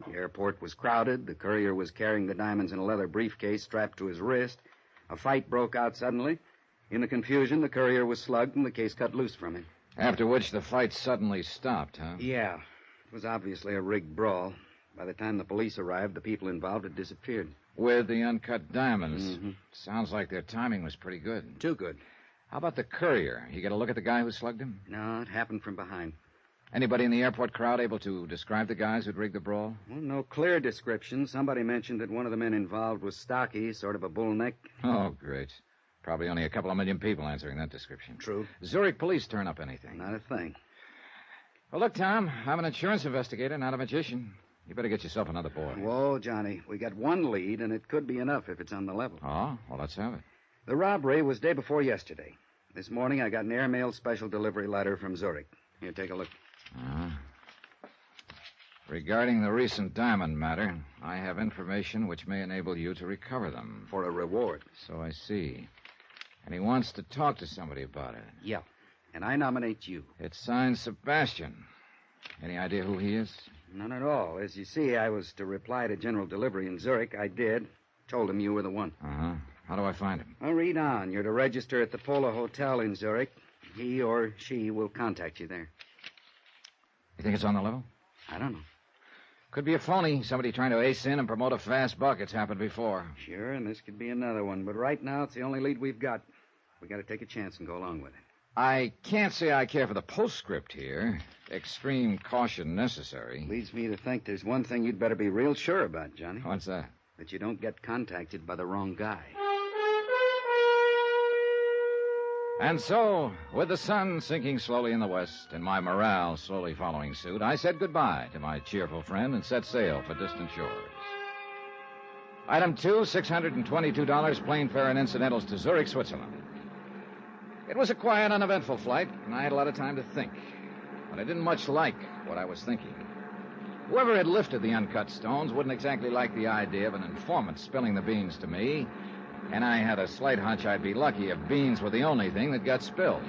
The airport was crowded. The courier was carrying the diamonds in a leather briefcase strapped to his wrist. A fight broke out suddenly. In the confusion, the courier was slugged and the case cut loose from him. After which the fight suddenly stopped, huh? Yeah. It was obviously a rigged brawl. By the time the police arrived, the people involved had disappeared. With the uncut diamonds. Mm-hmm. Sounds like their timing was pretty good. Too good. How about the courier? You get a look at the guy who slugged him? No, it happened from behind. Anybody in the airport crowd able to describe the guys who'd rigged the brawl? Well, no clear description. Somebody mentioned that one of the men involved was stocky, sort of a bull neck. Oh, great. Probably only a couple of million people answering that description. True. Zurich police turn up anything? Not a thing. Well, look, Tom, I'm an insurance investigator, not a magician. You better get yourself another boy. Whoa, Johnny. We got one lead, and it could be enough if it's on the level. Oh? Well, let's have it. The robbery was day before yesterday. This morning, I got an airmail special delivery letter from Zurich. Here, take a look. Regarding the recent diamond matter, I have information which may enable you to recover them. For a reward. So I see. And he wants to talk to somebody about it. Yeah. And I nominate you. It's signed Sebastian. Any idea who he is? None at all. As you see, I was to reply to General Delivery in Zurich. I did. Told him you were the one. Uh-huh. How do I find him? Well, read on. You're to register at the Polo Hotel in Zurich. He or she will contact you there. You think it's on the level? I don't know. Could be a phony. Somebody trying to ace in and promote a fast buck. It's happened before. Sure, and this could be another one. But right now, it's the only lead we've got. We got to take a chance and go along with it. I can't say I care for the postscript here. Extreme caution necessary. Leads me to think there's one thing you'd better be real sure about, Johnny. What's that? That you don't get contacted by the wrong guy. And so, with the sun sinking slowly in the west and my morale slowly following suit, I said goodbye to my cheerful friend and set sail for distant shores. Item 2, $622 plane fare and incidentals to Zurich, Switzerland. It was a quiet, uneventful flight, and I had a lot of time to think. But I didn't much like what I was thinking. Whoever had lifted the uncut stones wouldn't exactly like the idea of an informant spilling the beans to me, and I had a slight hunch I'd be lucky if beans were the only thing that got spilled.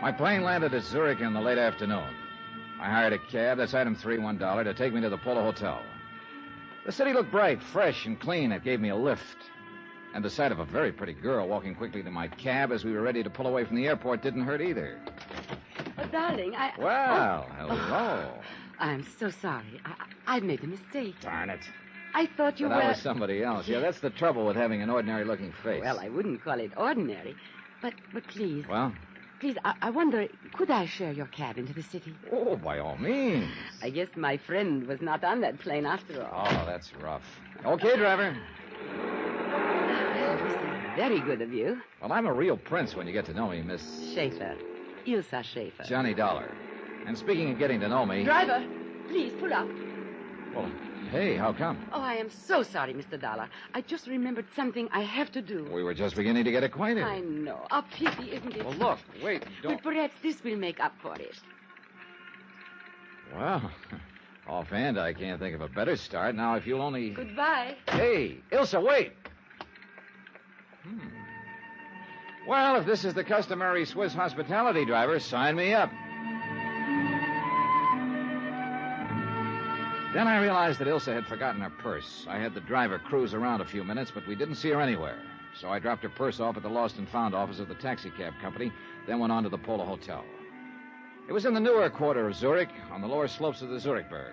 My plane landed at Zurich in the late afternoon. I hired a cab, that's item 3, $1, to take me to the Polo Hotel. The city looked bright, fresh, and clean. It gave me a lift. And the sight of a very pretty girl walking quickly to my cab as we were ready to pull away from the airport didn't hurt either. Oh, darling, Well, hello. I'm so sorry. I made a mistake. Darn it. I thought you But were... I was somebody else. Yeah, that's the trouble with having an ordinary-looking face. Well, I wouldn't call it ordinary. But please... Well? Please, I wonder, could I share your cab into the city? Oh, by all means. I guess my friend was not on that plane after all. Oh, that's rough. Okay, driver. Well, this is very good of you. Well, I'm a real prince when you get to know me, Miss... Schaefer. Ilsa Schaefer. Johnny Dollar. And speaking of getting to know me... Driver, please, pull up. Well, hey, how come? Oh, I am so sorry, Mr. Dollar. I just remembered something I have to do. We were just beginning to get acquainted. I know. A pity, isn't it? Well, look, wait, don't... But perhaps this will make up for it. Well, offhand, I can't think of a better start. Now, if you'll only... Goodbye. Hey, Ilsa, wait! Well, if this is the customary Swiss hospitality, driver, sign me up. Then I realized that Ilsa had forgotten her purse. I had the driver cruise around a few minutes, but we didn't see her anywhere. So I dropped her purse off at the Lost and Found office of the taxi cab company, then went on to the Polo Hotel. It was in the newer quarter of Zurich, on the lower slopes of the Zurichberg.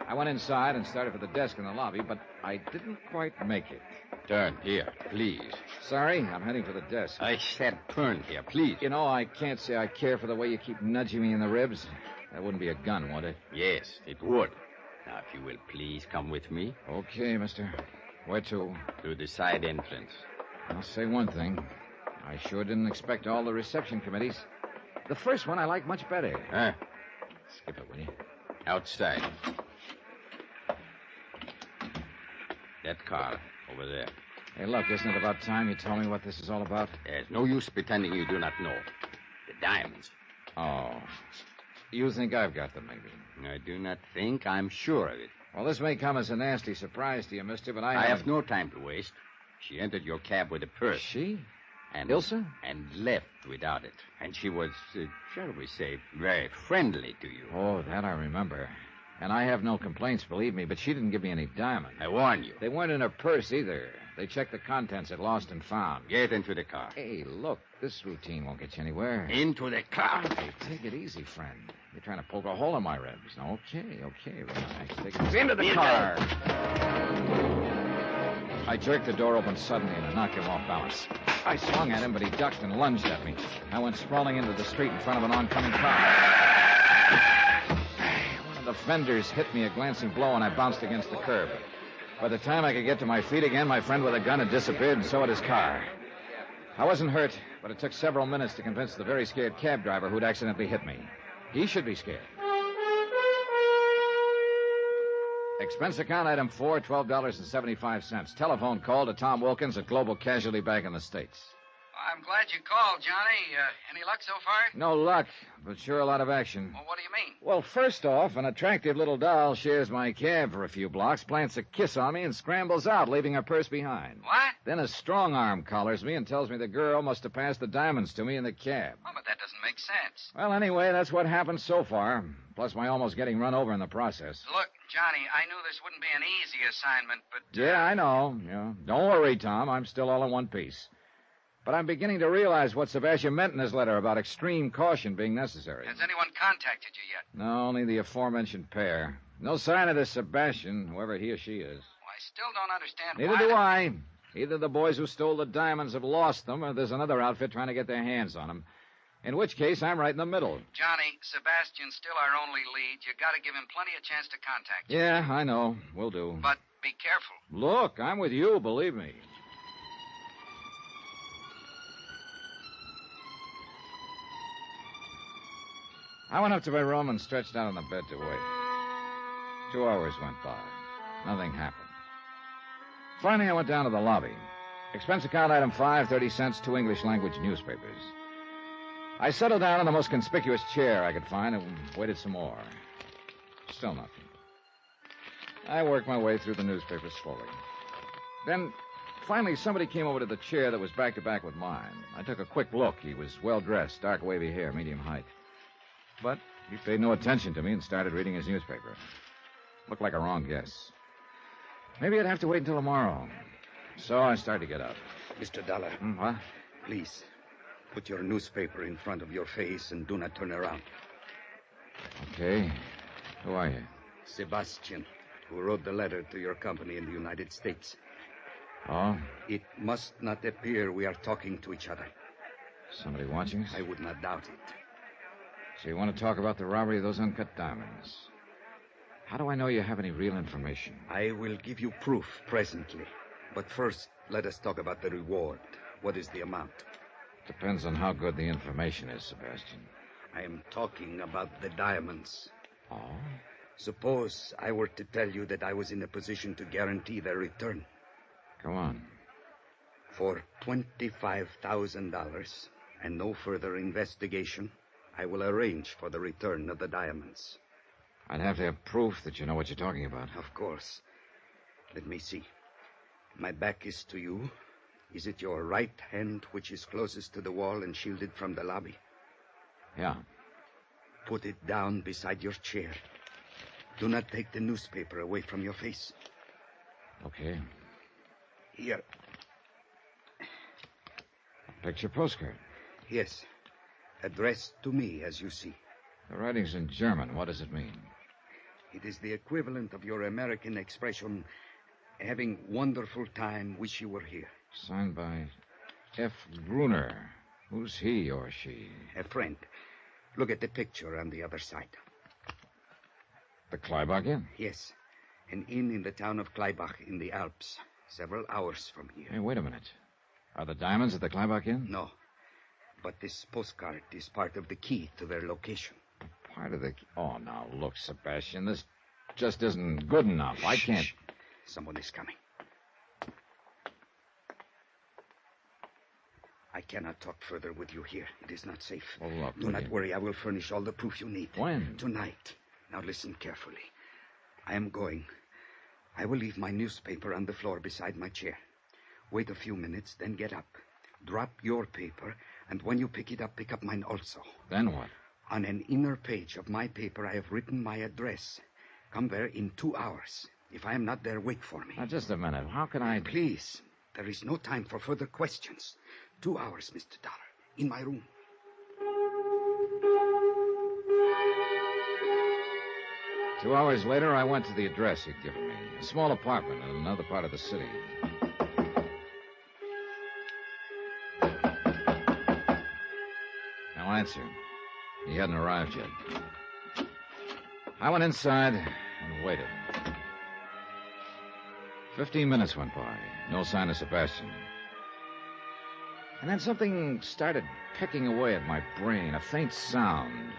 I went inside and started for the desk in the lobby, but I didn't quite make it. Turn here, please. Sorry, I'm heading for the desk. I said turn here, please. You know, I can't say I care for the way you keep nudging me in the ribs. That wouldn't be a gun, would it? Yes, it would. Now, if you will please come with me. Okay, mister. Where to? To the side entrance. I'll say one thing. I sure didn't expect all the reception committees. The first one I like much better. Huh? Skip it, will you? Outside. That car over there. Hey, look, isn't it about time you told me what this is all about? There's no use pretending you do not know. The diamonds. Oh. You think I've got them, maybe? I do not think. I'm sure of it. Well, this may come as a nasty surprise to you, mister, but I have no time to waste. She entered your cab with a purse. She? And Ilsa? And left without it. And she was, shall we say, very friendly to you. Oh, that I remember. And I have no complaints, believe me, but she didn't give me any diamonds. I warn you. They weren't in her purse either. They checked the contents at Lost and Found. Get into the car. Hey, look, this routine won't get you anywhere. Into the car. Hey, take it easy, friend. You're trying to poke a hole in my ribs. Okay, relax. Take it into the car. I jerked the door open suddenly and I knocked him off balance. I swung at him, but he ducked and lunged at me. I went sprawling into the street in front of an oncoming car. One of the fenders hit me a glancing blow, and I bounced against the curb. By the time I could get to my feet again, my friend with a gun had disappeared, and so had his car. I wasn't hurt, but it took several minutes to convince the very scared cab driver who'd accidentally hit me. He should be scared. Expense account item 4, $12.75. Telephone call to Tom Wilkins at Global Casualty Bank in the States. I'm glad you called, Johnny. Any luck so far? No luck, but sure a lot of action. Well, what do you mean? Well, first off, an attractive little doll shares my cab for a few blocks, plants a kiss on me, and scrambles out, leaving her purse behind. What? Then a strong arm collars me and tells me the girl must have passed the diamonds to me in the cab. Oh, but that doesn't make sense. Well, anyway, that's what happened so far, plus my almost getting run over in the process. Look, Johnny, I knew this wouldn't be an easy assignment, but... Yeah, I know. Yeah. Don't worry, Tom. I'm still all in one piece. But I'm beginning to realize what Sebastian meant in his letter about extreme caution being necessary. Has anyone contacted you yet? No, only the aforementioned pair. No sign of this Sebastian, whoever he or she is. Well, I still don't understand Neither do I. Either the boys who stole the diamonds have lost them, or there's another outfit trying to get their hands on them. In which case, I'm right in the middle. Johnny, Sebastian's still our only lead. You got to give him plenty of chance to contact you. Yeah, I know. Will do. But be careful. Look, I'm with you, believe me. I went up to my room and stretched out on the bed to wait. 2 hours went by. Nothing happened. Finally, I went down to the lobby. Expense account item 5, 30 cents, 2 English language newspapers. I settled down in the most conspicuous chair I could find and waited some more. Still nothing. I worked my way through the newspapers slowly. Then, finally, somebody came over to the chair that was back to back with mine. I took a quick look. He was well-dressed, dark wavy hair, medium height. But he paid no attention to me and started reading his newspaper. Looked like a wrong guess. Maybe I'd have to wait until tomorrow. So I started to get up. Mr. Dollar. What? Please, put your newspaper in front of your face and do not turn around. Okay. Who are you? Sebastian, who wrote the letter to your company in the United States. Oh? It must not appear we are talking to each other. Somebody watching us? I would not doubt it. So you want to talk about the robbery of those uncut diamonds? How do I know you have any real information? I will give you proof presently. But first, let us talk about the reward. What is the amount? Depends on how good the information is, Sebastian. I am talking about the diamonds. Oh? Suppose I were to tell you that I was in a position to guarantee their return. Go on. For $25,000 and no further investigation, I will arrange for the return of the diamonds. I'd have to have proof that you know what you're talking about. Of course. Let me see. My back is to you. Is it your right hand which is closest to the wall and shielded from the lobby? Yeah. Put it down beside your chair. Do not take the newspaper away from your face. Okay. Here. Picture postcard. Yes. Addressed to me, as you see. The writing's in German. What does it mean? It is the equivalent of your American expression, having wonderful time, wish you were here. Signed by F. Gruner. Who's he or she? A friend. Look at the picture on the other side. The Kleibach Inn? Yes. An inn in the town of Kleibach in the Alps, several hours from here. Hey, wait a minute. Are the diamonds at the Kleibach Inn? No. But this postcard is part of the key to their location. Part of the... Oh, now, look, Sebastian, this just isn't good enough. I can't... Shh. Someone is coming. I cannot talk further with you here. It is not safe. Well, look, Do not worry. I will furnish all the proof you need. When? Tonight. Now listen carefully. I am going. I will leave my newspaper on the floor beside my chair. Wait a few minutes, then get up. Drop your paper, and when you pick it up, pick up mine also. Then what? On an inner page of my paper, I have written my address. Come there in 2 hours. If I am not there, wait for me. Now, just a minute. How can I... Please. There is no time for further questions. 2 hours, Mr. Dollar. In my room. Two hours later, I went to the address he'd given me. A small apartment in another part of the city. No answer. He hadn't arrived yet. I went inside and waited. 15 minutes went by. No sign of Sebastian. And then something started pecking away at my brain, a faint sound.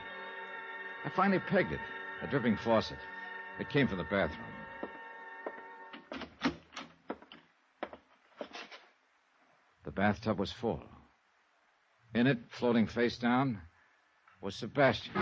I finally pegged it. A dripping faucet. It came from the bathroom. The bathtub was full. In it, floating face down, was Sebastian.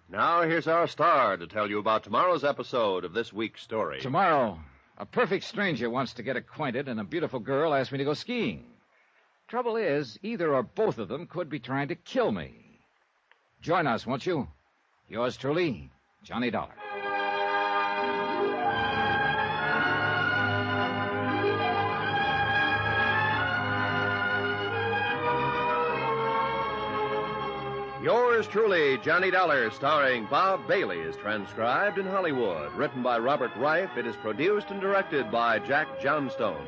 Now, here's our star to tell you about tomorrow's episode of this week's story. Tomorrow, a perfect stranger wants to get acquainted, and a beautiful girl asks me to go skiing. Trouble is, either or both of them could be trying to kill me. Join us, won't you? Yours truly, Johnny Dollar. Yours truly, Johnny Dollar, starring Bob Bailey, is transcribed in Hollywood. Written by Robert Reif, it is produced and directed by Jack Johnstone.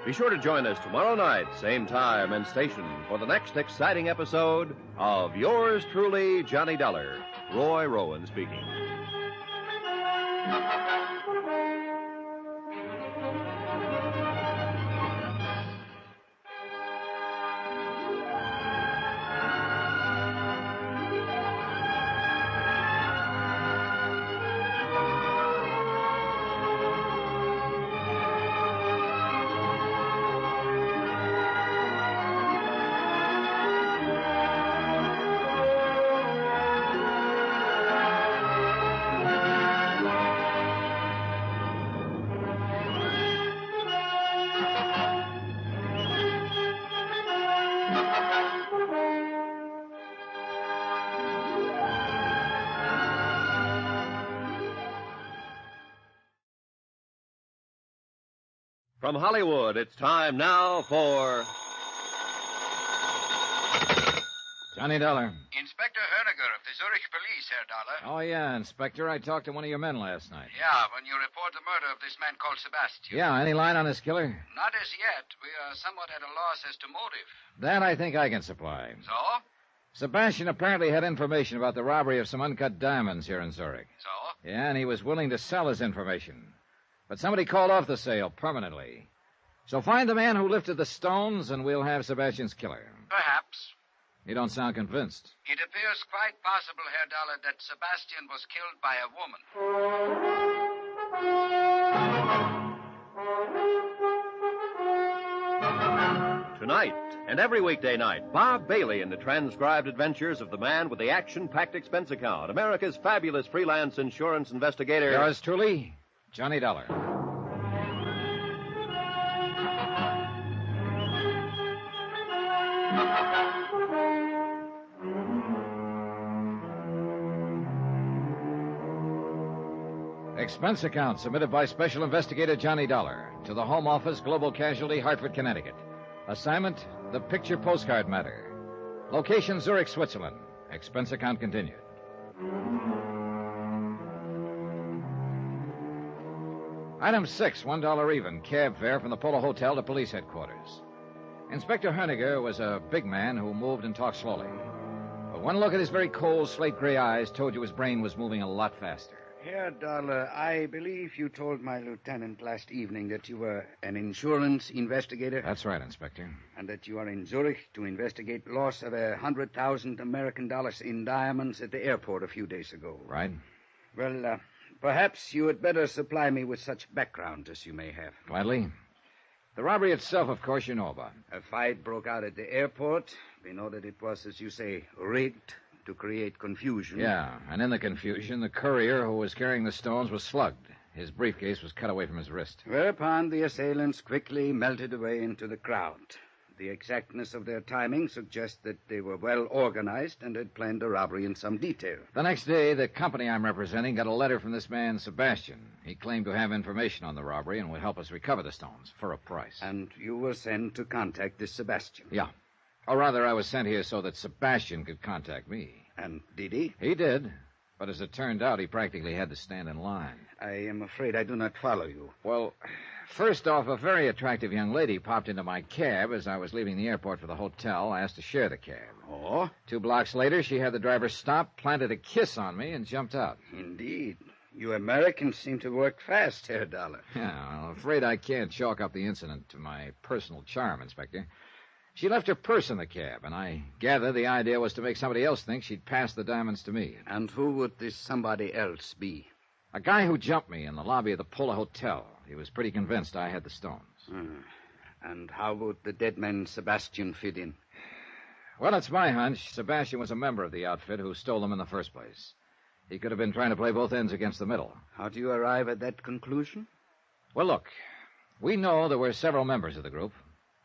Be sure to join us tomorrow night, same time and station, for the next exciting episode of Yours truly, Johnny Dollar. Roy Rowan speaking. From Hollywood, it's time now for... Johnny Dollar. Inspector Herniger of the Zurich Police, Herr Dollar. Oh, yeah, Inspector. I talked to one of your men last night. Yeah, when you report the murder of this man called Sebastian. Yeah, any line on this killer? Not as yet. We are somewhat at a loss as to motive. That I think I can supply. So? Sebastian apparently had information about the robbery of some uncut diamonds here in Zurich. So? Yeah, and he was willing to sell his information. But somebody called off the sale permanently. So find the man who lifted the stones, and we'll have Sebastian's killer. Perhaps. You don't sound convinced. It appears quite possible, Herr Dollar, that Sebastian was killed by a woman. Tonight and every weekday night, Bob Bailey in the transcribed adventures of the man with the action-packed expense account, America's fabulous freelance insurance investigator. Yours truly, Johnny Dollar. Expense account submitted by Special Investigator Johnny Dollar to the Home Office, Global Casualty, Hartford, Connecticut. Assignment, the picture postcard matter. Location, Zurich, Switzerland. Expense account continued. Item 6, $1 even, cab fare from the Polo Hotel to police headquarters. Inspector Herniger was a big man who moved and talked slowly. But one look at his very cold, slate-gray eyes told you his brain was moving a lot faster. Herr Dollar, I believe you told my lieutenant last evening that you were an insurance investigator. That's right, Inspector. And that you are in Zurich to investigate loss of 100,000 American dollars in diamonds at the airport a few days ago. Right. Well, perhaps you had better supply me with such background as you may have. Gladly. The robbery itself, of course, you know about. A fight broke out at the airport. We know that it was, as you say, rigged to create confusion. Yeah, and in the confusion, the courier who was carrying the stones was slugged. His briefcase was cut away from his wrist. Whereupon the assailants quickly melted away into the crowd. The exactness of their timing suggests that they were well organized and had planned the robbery in some detail. The next day, the company I'm representing got a letter from this man, Sebastian. He claimed to have information on the robbery and would help us recover the stones for a price. And you were sent to contact this Sebastian? Yeah. Or rather, I was sent here so that Sebastian could contact me. And did he? He did. But as it turned out, he practically had to stand in line. I am afraid I do not follow you. Well, first off, a very attractive young lady popped into my cab as I was leaving the airport for the hotel, asked to share the cab. Oh? 2 blocks later, she had the driver stop, planted a kiss on me, and jumped out. Indeed. You Americans seem to work fast, Herr Dollar. Yeah, I'm afraid I can't chalk up the incident to my personal charm, Inspector. She left her purse in the cab, and I gather the idea was to make somebody else think she'd passed the diamonds to me. And who would this somebody else be? A guy who jumped me in the lobby of the Polo Hotel. He was pretty convinced I had the stones. And how would the dead man Sebastian fit in? Well, it's my hunch. Sebastian was a member of the outfit who stole them in the first place. He could have been trying to play both ends against the middle. How do you arrive at that conclusion? Well, look, we know there were several members of the group.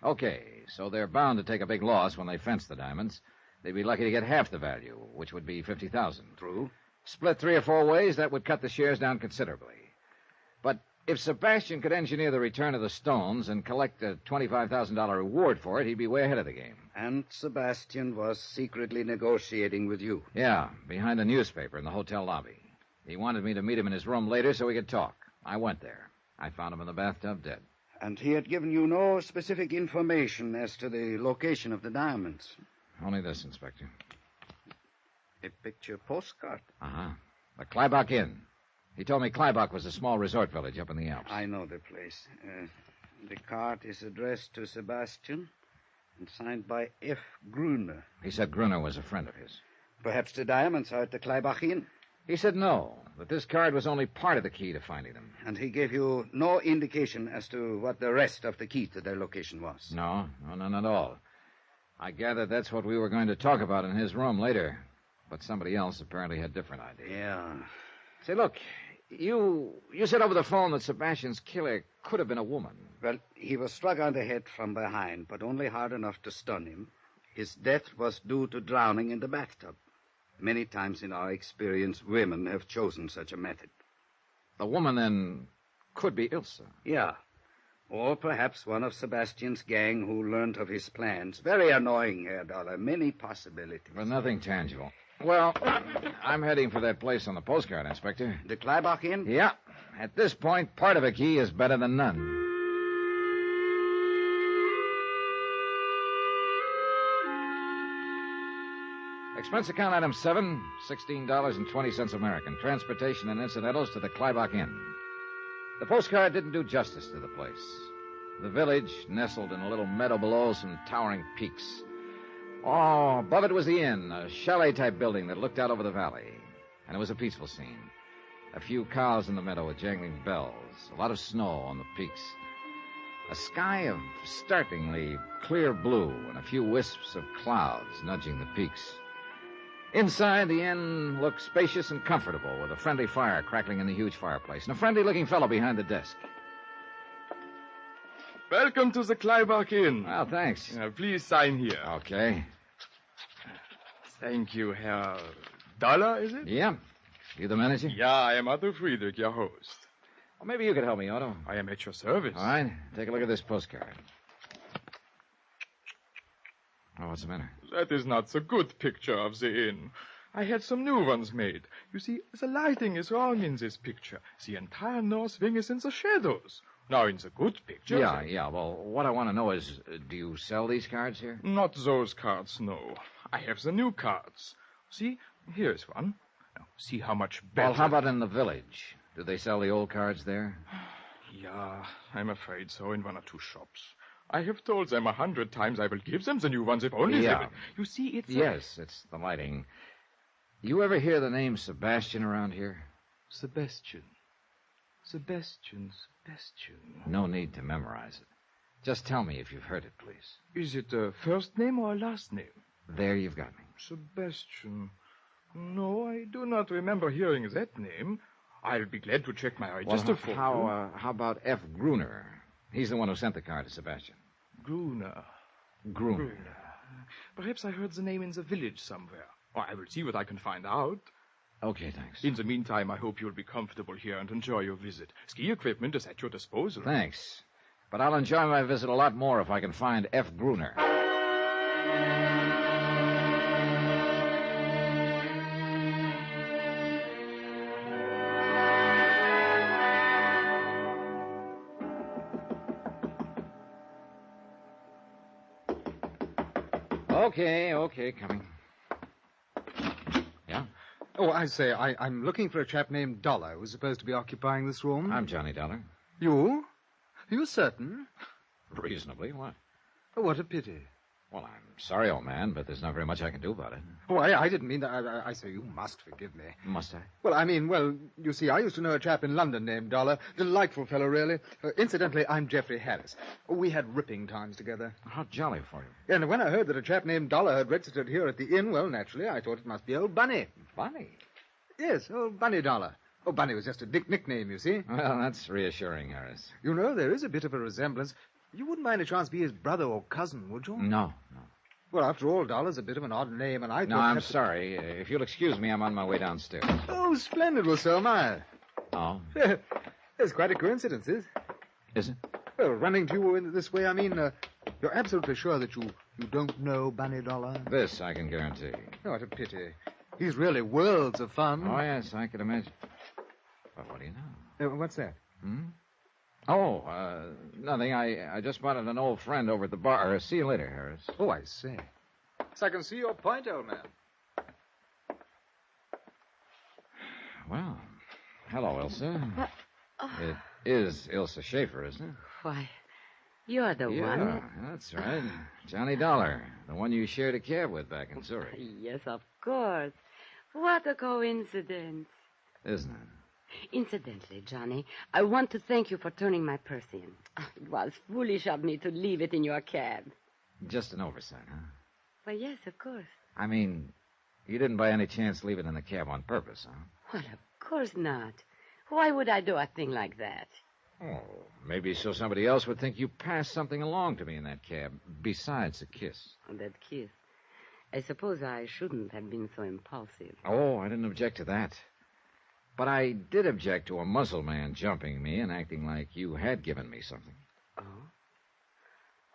Okay, so they're bound to take a big loss when they fence the diamonds. They'd be lucky to get half the value, which would be $50,000. True. Split 3 or 4 ways, that would cut the shares down considerably. But if Sebastian could engineer the return of the stones and collect a $25,000 reward for it, he'd be way ahead of the game. And Sebastian was secretly negotiating with you. Yeah, behind a newspaper in the hotel lobby. He wanted me to meet him in his room later so we could talk. I went there. I found him in the bathtub dead. And he had given you no specific information as to the location of the diamonds? Only this, Inspector. A picture postcard? Uh-huh. The Kleibach Inn. He told me Kleibach was a small resort village up in the Alps. I know the place. The card is addressed to Sebastian and signed by F. Gruner. He said Gruner was a friend of his. Perhaps the diamonds are at the Kleibach Inn? He said no, that this card was only part of the key to finding them. And he gave you no indication as to what the rest of the key to their location was? No, none at all. I gathered that's what we were going to talk about in his room later. But somebody else apparently had different ideas. Yeah. Say, look, you said over the phone that Sebastian's killer could have been a woman. Well, he was struck on the head from behind, but only hard enough to stun him. His death was due to drowning in the bathtub. Many times in our experience, women have chosen such a method. The woman, then, could be Ilse. Yeah. Or perhaps one of Sebastian's gang who learned of his plans. Very annoying, Herr Dollar. Many possibilities. But nothing tangible. Well, I'm heading for that place on the postcard, Inspector. The Kleibach Inn? Yeah. At this point, part of a key is better than none. Expense account item 7, $16.20 American. Transportation and incidentals to the Kleibach Inn. The postcard didn't do justice to the place. The village nestled in a little meadow below some towering peaks. Oh, above it was the inn, a chalet-type building that looked out over the valley. And it was a peaceful scene. A few cows in the meadow with jangling bells. A lot of snow on the peaks. A sky of startlingly clear blue and a few wisps of clouds nudging the peaks. Inside, the inn looked spacious and comfortable, with a friendly fire crackling in the huge fireplace, and a friendly-looking fellow behind the desk. Welcome to the Kleinbach Inn. Well, thanks. Please sign here. Okay. Thank you, Herr Dollar, is it? Yeah. You the manager? Yeah, I am Otto Friedrich, your host. Well, maybe you could help me, Otto. I am at your service. All right. Take a look at this postcard. Oh, what's the matter? That is not the good picture of the inn. I had some new ones made. You see, the lighting is wrong in this picture. The entire north wing is in the shadows. Now, in the good picture... Yeah. Well, what I want to know is, do you sell these cards here? Not those cards, no. I have the new cards. See, here's one. Now, see how much better... Well, how about in the village? Do they sell the old cards there? Yeah, I'm afraid so, in one or two shops. I have told them 100 times I will give them the new ones if only they will. You see, it's... Yes, it's the lighting. You ever hear the name Sebastian around here? Sebastian. No need to memorize it. Just tell me if you've heard it, please. Is it a first name or a last name? There you've got me. Sebastian. No, I do not remember hearing that name. I'll be glad to check my register for you. How about F. Gruner? He's the one who sent the card to Sebastian. Gruner. Perhaps I heard the name in the village somewhere. Or I will see what I can find out. Okay, thanks. In the meantime, I hope you'll be comfortable here and enjoy your visit. Ski equipment is at your disposal. Thanks. But I'll enjoy my visit a lot more if I can find F. Gruner. Okay, coming. Yeah? Oh, I say, I'm looking for a chap named Dollar who's supposed to be occupying this room. I'm Johnny Dollar. You? Are you certain? Reasonably. What? Oh, what a pity. Well, I'm sorry, old man, but there's not very much I can do about it. Oh, I didn't mean that. I say you must forgive me. Must I? Well, you see, I used to know a chap in London named Dollar. Delightful fellow, really. Incidentally, I'm Geoffrey Harris. We had ripping times together. How jolly for you. And when I heard that a chap named Dollar had registered here at the inn, well, naturally, I thought it must be old Bunny. Bunny? Yes, old Bunny Dollar. Oh, Bunny was just a nickname, you see. Well, that's reassuring, Harris. You know, there is a bit of a resemblance. You wouldn't mind a chance be his brother or cousin, would you? No. Well, after all, Dollar's a bit of an odd name, and I thought... No, I'm sorry. If you'll excuse me, I'm on my way downstairs. Oh, splendid. Well, so am I. Oh? There's quite a coincidence, Is it? Well, running to you in this way, I mean, you're absolutely sure that you don't know Bunny Dollar? This I can guarantee. Oh, what a pity. He's really worlds of fun. Oh, yes, I could imagine. But what do you know? What's that? Oh, nothing. I just spotted an old friend over at the bar. See you later, Harris. Oh, I see. So I can see your point, old man. Well, hello, Ilsa. It is Ilsa Schaefer, isn't it? Why, you're the one. Yeah, that's right. Johnny Dollar, the one you shared a cab with back in Zurich. Yes, of course. What a coincidence. Isn't it? Incidentally, Johnny, I want to thank you for turning my purse in. It was foolish of me to leave it in your cab. Just an oversight, huh? Well, yes, of course. I mean, you didn't by any chance leave it in the cab on purpose, huh? Well, of course not. Why would I do a thing like that? Oh, maybe so somebody else would think you passed something along to me in that cab, besides a kiss. That kiss. I suppose I shouldn't have been so impulsive. Oh, I didn't object to that. But I did object to a muzzle man jumping me and acting like you had given me something. Oh?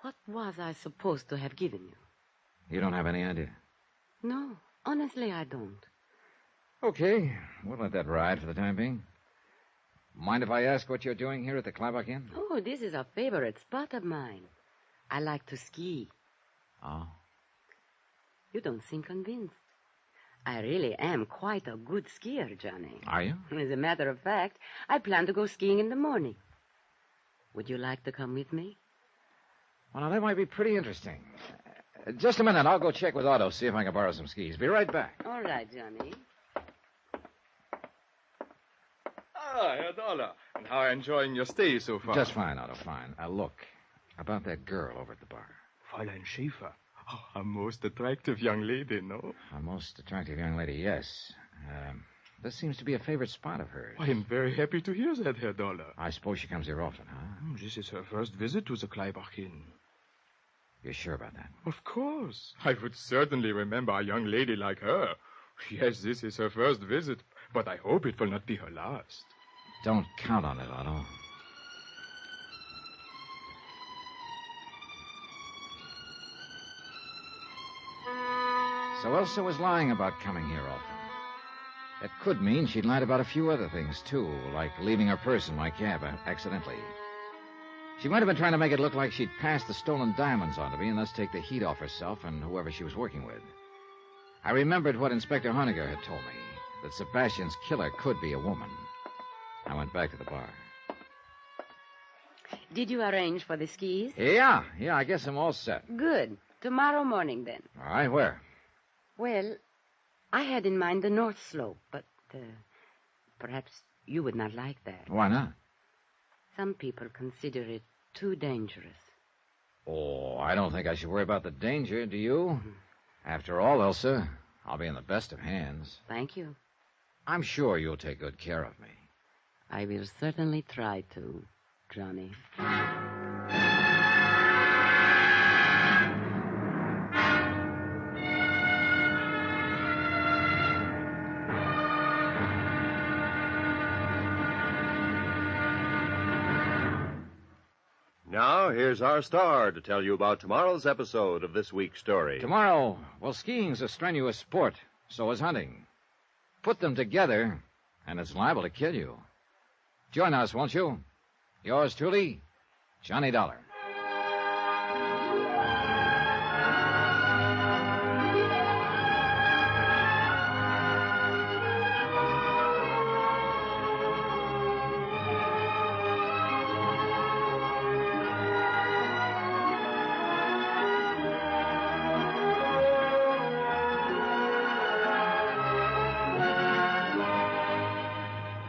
What was I supposed to have given you? You don't have any idea? No, honestly, I don't. Okay, we'll let that ride for the time being. Mind if I ask what you're doing here at the Kleinbach Inn? Oh, this is a favorite spot of mine. I like to ski. Oh? You don't seem convinced. I really am quite a good skier, Johnny. Are you? As a matter of fact, I plan to go skiing in the morning. Would you like to come with me? Well, now, that might be pretty interesting. Just a minute. I'll go check with Otto, see if I can borrow some skis. Be right back. All right, Johnny. Ah, Herr Dollar. And how are you enjoying your stay so far? Just fine, Otto, fine. Look, about that girl over at the bar. Fräulein Schaefer. Oh, a most attractive young lady, no? A most attractive young lady, yes. This seems to be a favorite spot of hers. I am very happy to hear that, Herr Dollar. I suppose she comes here often, huh? This is her first visit to the Kleibach Inn. You're sure about that? Of course. I would certainly remember a young lady like her. Yes, this is her first visit, but I hope it will not be her last. Don't count on it, Otto. So Elsa was lying about coming here often. That could mean she'd lied about a few other things, too, like leaving her purse in my cab accidentally. She might have been trying to make it look like she'd passed the stolen diamonds on to me and thus take the heat off herself and whoever she was working with. I remembered what Inspector Honegger had told me, that Sebastian's killer could be a woman. I went back to the bar. Did you arrange for the skis? Yeah, I guess I'm all set. Good. Tomorrow morning, then. All right, where? Well, I had in mind the North Slope, but perhaps you would not like that. Why not? Some people consider it too dangerous. Oh, I don't think I should worry about the danger, do you? After all, Elsa, I'll be in the best of hands. Thank you. I'm sure you'll take good care of me. I will certainly try to, Johnny. Now, here's our star to tell you about tomorrow's episode of this week's story. Tomorrow, well, skiing's a strenuous sport. So is hunting. Put them together, and it's liable to kill you. Join us, won't you? Yours truly, Johnny Dollar.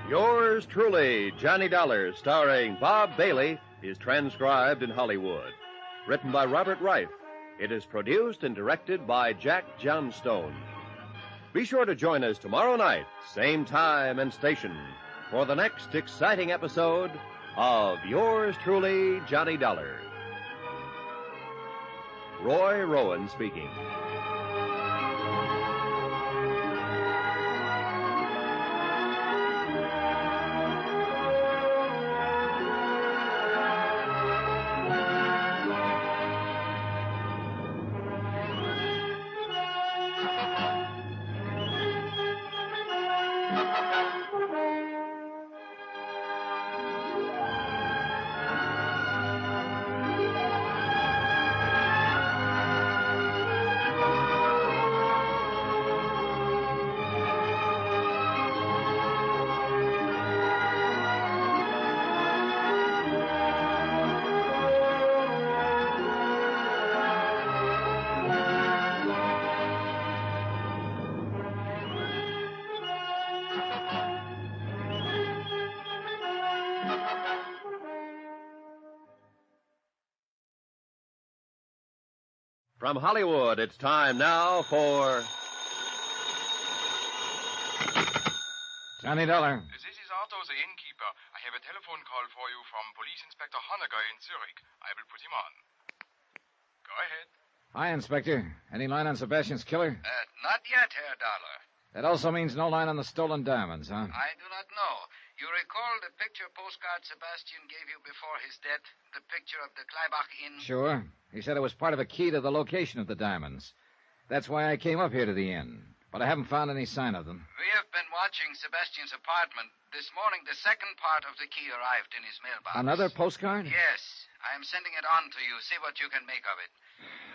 Yours truly, Johnny Dollar, starring Bob Bailey, is transcribed in Hollywood. Written by Robert Reif. It is produced and directed by Jack Johnstone. Be sure to join us tomorrow night, same time and station, for the next exciting episode of Yours truly, Johnny Dollar. Roy Rowan speaking. From Hollywood, it's time now for... Johnny Dollar. This is Otto, the innkeeper. I have a telephone call for you from Police Inspector Honegger in Zurich. I will put him on. Go ahead. Hi, Inspector. Any line on Sebastian's killer? Not yet, Herr Dollar. That also means no line on the stolen diamonds, huh? I do not know. You recall the picture postcard Sebastian gave you before his death? The picture of the Kleibach Inn? Sure. He said it was part of a key to the location of the diamonds. That's why I came up here to the inn. But I haven't found any sign of them. We have been watching Sebastian's apartment. This morning, the second part of the key arrived in his mailbox. Another postcard? Yes. I am sending it on to you. See what you can make of it.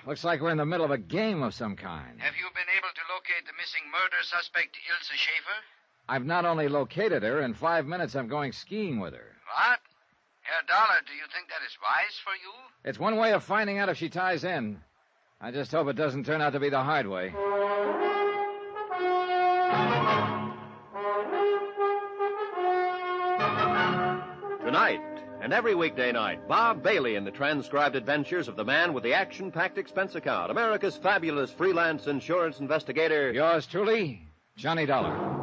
Looks like we're in the middle of a game of some kind. Have you been able to locate the missing murder suspect, Ilse Schaefer? I've not only located her, in 5 minutes I'm going skiing with her. What? Herr Dollar, do you think that is wise for you? It's one way of finding out if she ties in. I just hope it doesn't turn out to be the hard way. Tonight, and every weekday night, Bob Bailey in the transcribed adventures of the man with the action-packed expense account, America's fabulous freelance insurance investigator. Yours truly, Johnny Dollar.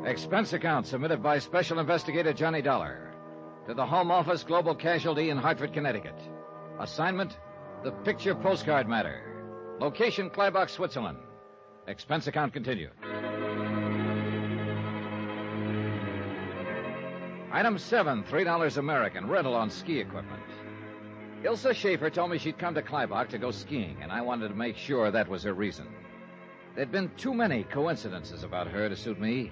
Expense account submitted by Special Investigator Johnny Dollar to the Home Office, Global Casualty in Hartford, Connecticut. Assignment, the picture postcard matter. Location, Kleibach, Switzerland. Expense account continued. Item 7, $3 American, rental on ski equipment. Ilsa Schaefer told me she'd come to Kleibach to go skiing, and I wanted to make sure that was her reason. There'd been too many coincidences about her to suit me.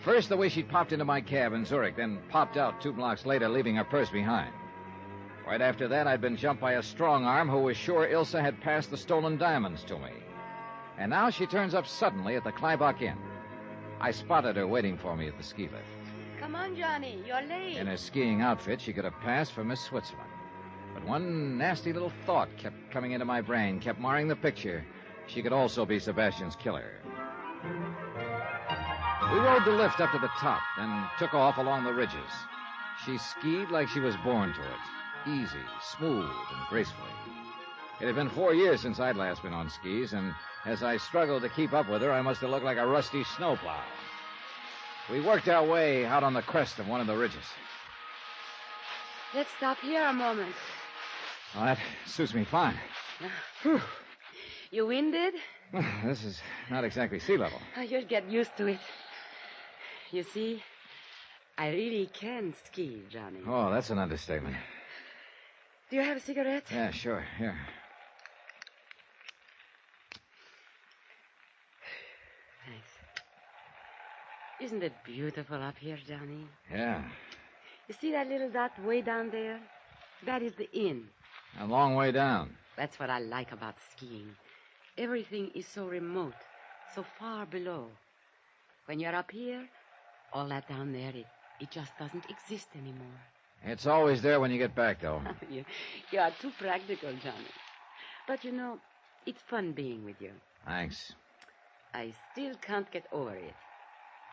First, the way she'd popped into my cab in Zurich, then popped out 2 blocks later, leaving her purse behind. Right after that, I'd been jumped by a strong arm who was sure Ilsa had passed the stolen diamonds to me. And now she turns up suddenly at the Kleibach Inn. I spotted her waiting for me at the ski lift. Come on, Johnny. You're late. In her skiing outfit, she could have passed for Miss Switzerland. But one nasty little thought kept coming into my brain, kept marring the picture. She could also be Sebastian's killer. We rode the lift up to the top, then took off along the ridges. She skied like she was born to it, easy, smooth, and gracefully. It had been 4 years since I'd last been on skis, and as I struggled to keep up with her, I must have looked like a rusty snowplow. We worked our way out on the crest of one of the ridges. Let's stop here a moment. Well, that suits me fine. You winded? This is not exactly sea level. You'll get used to it. You see, I really can ski, Johnny. Oh, that's an understatement. Do you have a cigarette? Yeah, sure. Here. Thanks. Isn't it beautiful up here, Johnny? Yeah. You see that little dot way down there? That is the inn. A long way down. That's what I like about skiing. Everything is so remote, so far below. When you're up here, all that down there, it just doesn't exist anymore. It's always there when you get back, though. You are too practical, Johnny. But, you know, it's fun being with you. Thanks. I still can't get over it.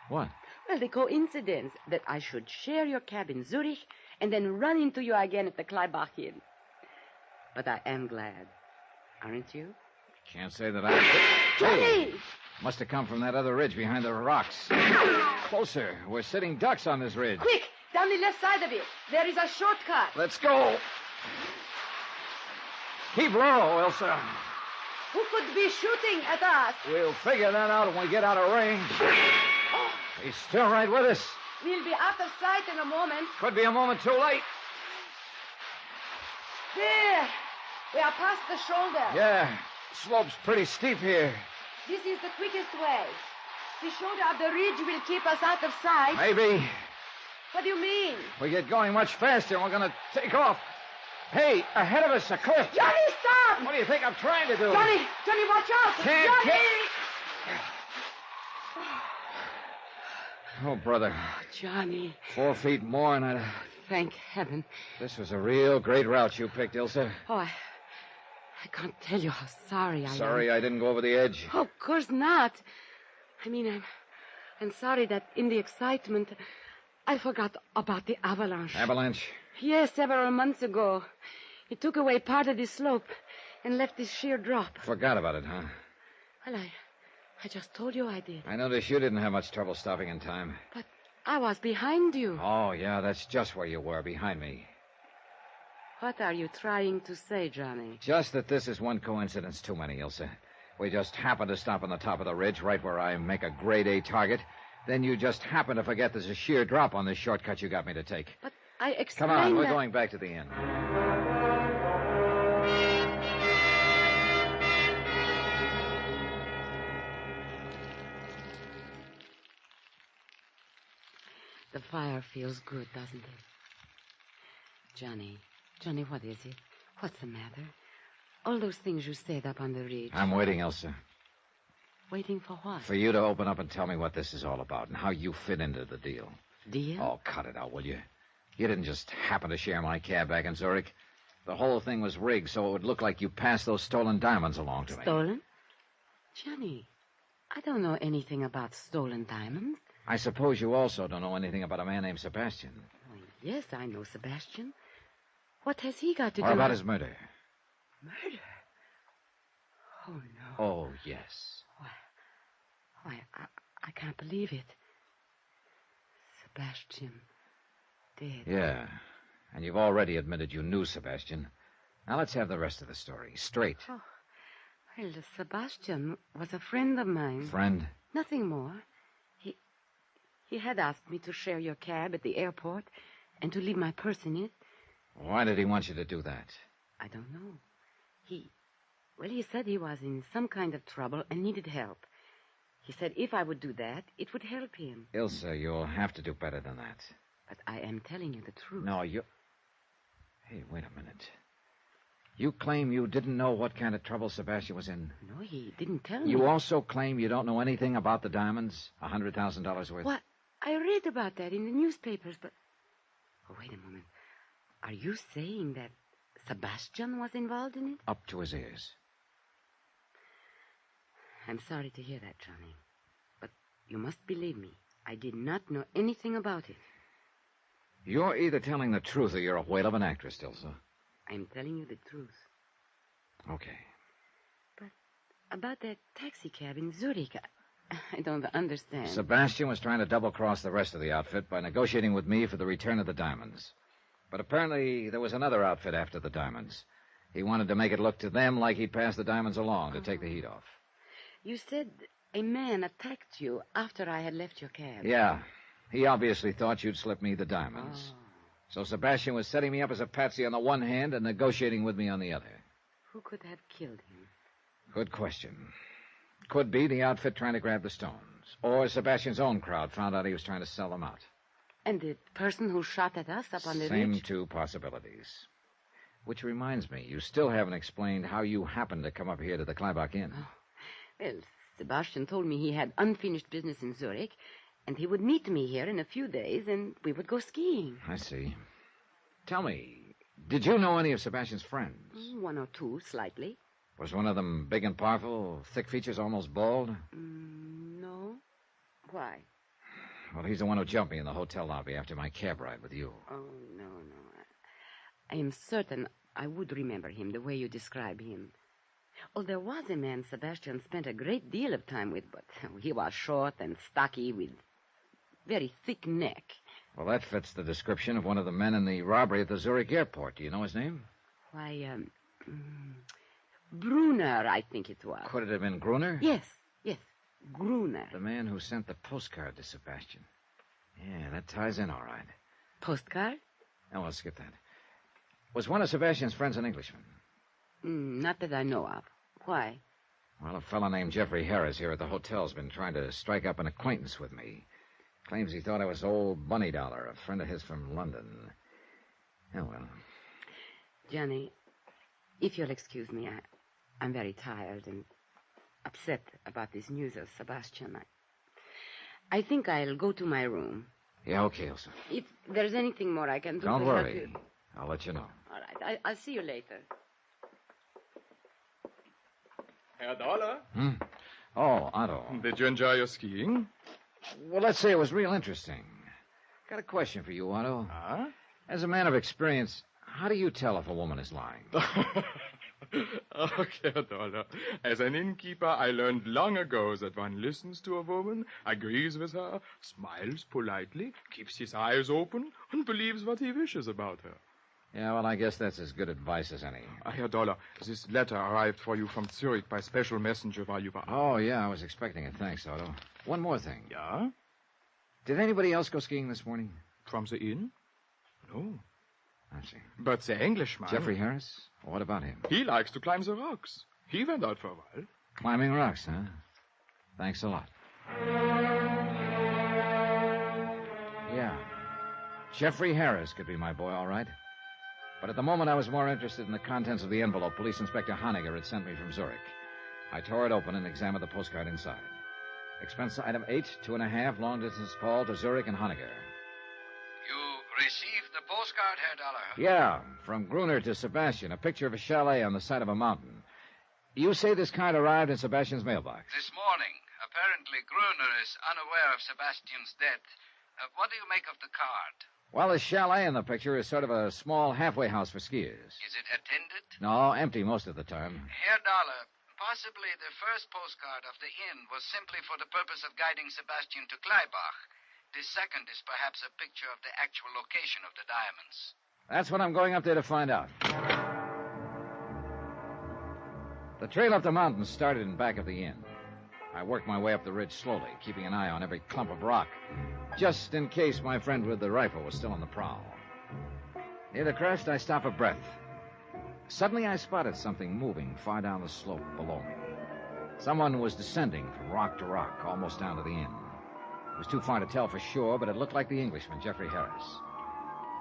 What? Well, the coincidence that I should share your cab in Zurich and then run into you again at the Kleibach Inn. But I am glad. Aren't you? Can't say that I... Johnny! Hey, must have come from that other ridge behind the rocks. Closer. We're sitting ducks on this ridge. Quick! Down the left side of it. There is a shortcut. Let's go. Keep low, Elsa. Who could be shooting at us? We'll figure that out when we get out of range. He's still right with us. We'll be out of sight in a moment. Could be a moment too late. There. We are past the shoulder. Yeah. Slope's pretty steep here. This is the quickest way. The shoulder of the ridge will keep us out of sight. Maybe. What do you mean? We get going much faster and we're going to take off. Hey, ahead of us, a cliff. Johnny, stop! What do you think I'm trying to do? Johnny, watch out! Can't Johnny! Oh, brother. Johnny. 4 feet more and I'd... Thank heaven. This was a real great route you picked, Ilsa. Oh, I can't tell you how sorry I am. Sorry I didn't go over the edge. Oh, of course not. I mean, I'm sorry that in the excitement, I forgot about the avalanche. Avalanche? Yes, several months ago. It took away part of the slope and left this sheer drop. Forgot about it, huh? Well, I just told you I did. I noticed you didn't have much trouble stopping in time. But I was behind you. Oh, yeah, that's just where you were, behind me. What are you trying to say, Johnny? Just that this is one coincidence too many, Ilsa. We just happened to stop on the top of the ridge, right where I make a grade A target. Then you just happen to forget there's a sheer drop on this shortcut you got me to take. But I explained Come on, we're that... going back to the inn. The fire feels good, doesn't it? Johnny, what is it? What's the matter? All those things you said up on the ridge. I'm waiting, Elsa. Waiting for what? For you to open up and tell me what this is all about and how you fit into the deal. Deal? Oh, cut it out, will you? You didn't just happen to share my cab back in Zurich. The whole thing was rigged so it would look like you passed those stolen diamonds along to me. Stolen? Johnny, I don't know anything about stolen diamonds. I suppose you also don't know anything about a man named Sebastian. Oh, yes, I know Sebastian. What has he got to do Or about with... his murder? Murder? Oh, no. Oh, yes. I can't believe it. Sebastian. Dead. Yeah. And you've already admitted you knew Sebastian. Now let's have the rest of the story. Straight. Oh, well, Sebastian was a friend of mine. Friend? Nothing more. He had asked me to share your cab at the airport and to leave my purse in it. Why did he want you to do that? I don't know. He said he was in some kind of trouble and needed help. He said if I would do that, it would help him. Ilsa, you'll have to do better than that. But I am telling you the truth. No, you... Hey, wait a minute. You claim you didn't know what kind of trouble Sebastian was in? No, he didn't tell me. You also claim you don't know anything about the diamonds? $100,000 worth? What? I read about that in the newspapers, but... Oh, wait a moment. Are you saying that Sebastian was involved in it? Up to his ears. I'm sorry to hear that, Johnny. But you must believe me. I did not know anything about it. You're either telling the truth or you're a whale of an actress, Ilsa. I'm telling you the truth. Okay. But about that taxi cab in Zurich, I don't understand. Sebastian was trying to double-cross the rest of the outfit by negotiating with me for the return of the diamonds. But apparently there was another outfit after the diamonds. He wanted to make it look to them like he'd passed the diamonds along to take the heat off. You said a man attacked you after I had left your cab. Yeah. He obviously thought you'd slip me the diamonds. Oh. So Sebastian was setting me up as a patsy on the one hand and negotiating with me on the other. Who could have killed him? Good question. Could be the outfit trying to grab the stones. Or Sebastian's own crowd found out he was trying to sell them out. And the person who shot at us up on the Same ridge? two possibilities. Which reminds me, you still haven't explained how you happened to come up here to the Kleibach Inn. Oh. Well, Sebastian told me he had unfinished business in Zurich, and he would meet me here in a few days, and we would go skiing. I see. Tell me, did you know any of Sebastian's friends? One or two, slightly. Was one of them big and powerful, thick features, almost bald? No. Why? Well, he's the one who jumped me in the hotel lobby after my cab ride with you. Oh, no. I am certain I would remember him the way you describe him. Oh, there was a man Sebastian spent a great deal of time with, but he was short and stocky with very thick neck. Well, that fits the description of one of the men in the robbery at the Zurich airport. Do you know his name? Why, Brunner, I think it was. Could it have been Gruner? Yes, Gruner. The man who sent the postcard to Sebastian. Yeah, that ties in all right. Postcard? Oh, well, skip that. Was one of Sebastian's friends an Englishman? Not that I know of. Why? Well, a fellow named Jeffrey Harris here at the hotel's been trying to strike up an acquaintance with me. Claims he thought I was old Bunny Dollar, a friend of his from London. Oh, well. Johnny, if you'll excuse me, I'm very tired and upset about this news of Sebastian. I think I'll go to my room. Yeah, okay, Elsa. If there's anything more I can do... Don't worry. I'll let you know. All right. I'll see you later. Herr Dollar? Oh, Otto. Did you enjoy your skiing? Well, let's say it was real interesting. Got a question for you, Otto. Huh? As a man of experience, how do you tell if a woman is lying? Okay, Herr Dollar. As an innkeeper, I learned long ago that one listens to a woman, agrees with her, smiles politely, keeps his eyes open, and believes what he wishes about her. Yeah, well, I guess that's as good advice as any. Herr Dollar, this letter arrived for you from Zurich by special messenger while you were... Oh, yeah, I was expecting it. Thanks, Otto. One more thing. Yeah? Did anybody else go skiing this morning? From the inn? No. I see. But the Englishman... Jeffrey Harris? What about him? He likes to climb the rocks. He went out for a while. Climbing rocks, huh? Thanks a lot. Yeah. Jeffrey Harris could be my boy, all right. But at the moment, I was more interested in the contents of the envelope Police Inspector Honegger had sent me from Zurich. I tore it open and examined the postcard inside. Expense item 8, 2.5, long-distance call to Zurich and Honegger. You received the postcard, Herr Dollar? Yeah, from Gruner to Sebastian, a picture of a chalet on the side of a mountain. You say this card arrived in Sebastian's mailbox? This morning. Apparently, Gruner is unaware of Sebastian's death. What do you make of the card? Well, the chalet in the picture is sort of a small halfway house for skiers. Is it attended? No, empty most of the time. Herr Dollar, possibly the first postcard of the inn was simply for the purpose of guiding Sebastian to Kleibach. The second is perhaps a picture of the actual location of the diamonds. That's what I'm going up there to find out. The trail up the mountain started in back of the inn. I worked my way up the ridge slowly, keeping an eye on every clump of rock, just in case my friend with the rifle was still on the prowl. Near the crest, I stopped for breath. Suddenly, I spotted something moving far down the slope below me. Someone was descending from rock to rock, almost down to the inn. It was too far to tell for sure, but it looked like the Englishman, Geoffrey Harris.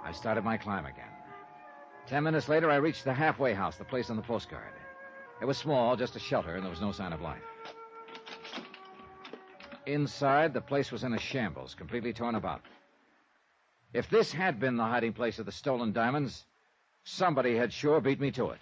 I started my climb again. 10 minutes later, I reached the halfway house, the place on the postcard. It was small, just a shelter, and there was no sign of life. Inside, the place was in a shambles, completely torn about. If this had been the hiding place of the stolen diamonds, somebody had sure beat me to it.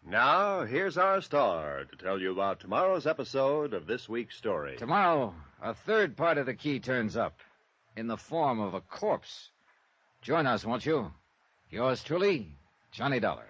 Now, here's our star to tell you about tomorrow's episode of this week's story. Tomorrow, a third part of the key turns up in the form of a corpse. Join us, won't you? Yours truly, Johnny Dollar.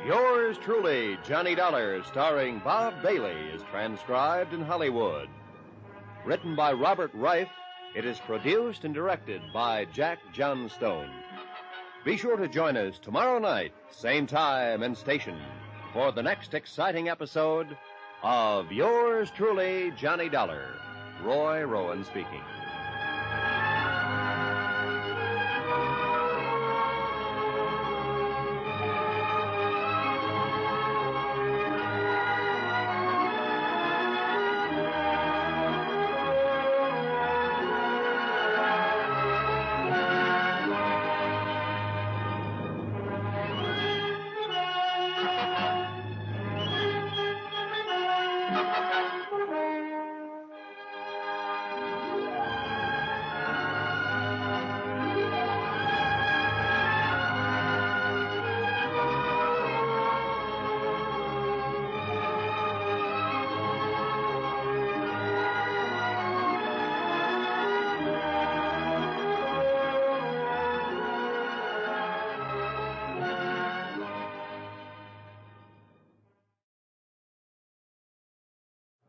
Yours truly, Johnny Dollar, starring Bob Bailey, is transcribed in Hollywood. Written by Robert Reif, it is produced and directed by Jack Johnstone. Be sure to join us tomorrow night, same time and station, for the next exciting episode of Yours truly, Johnny Dollar. Roy Rowan speaking.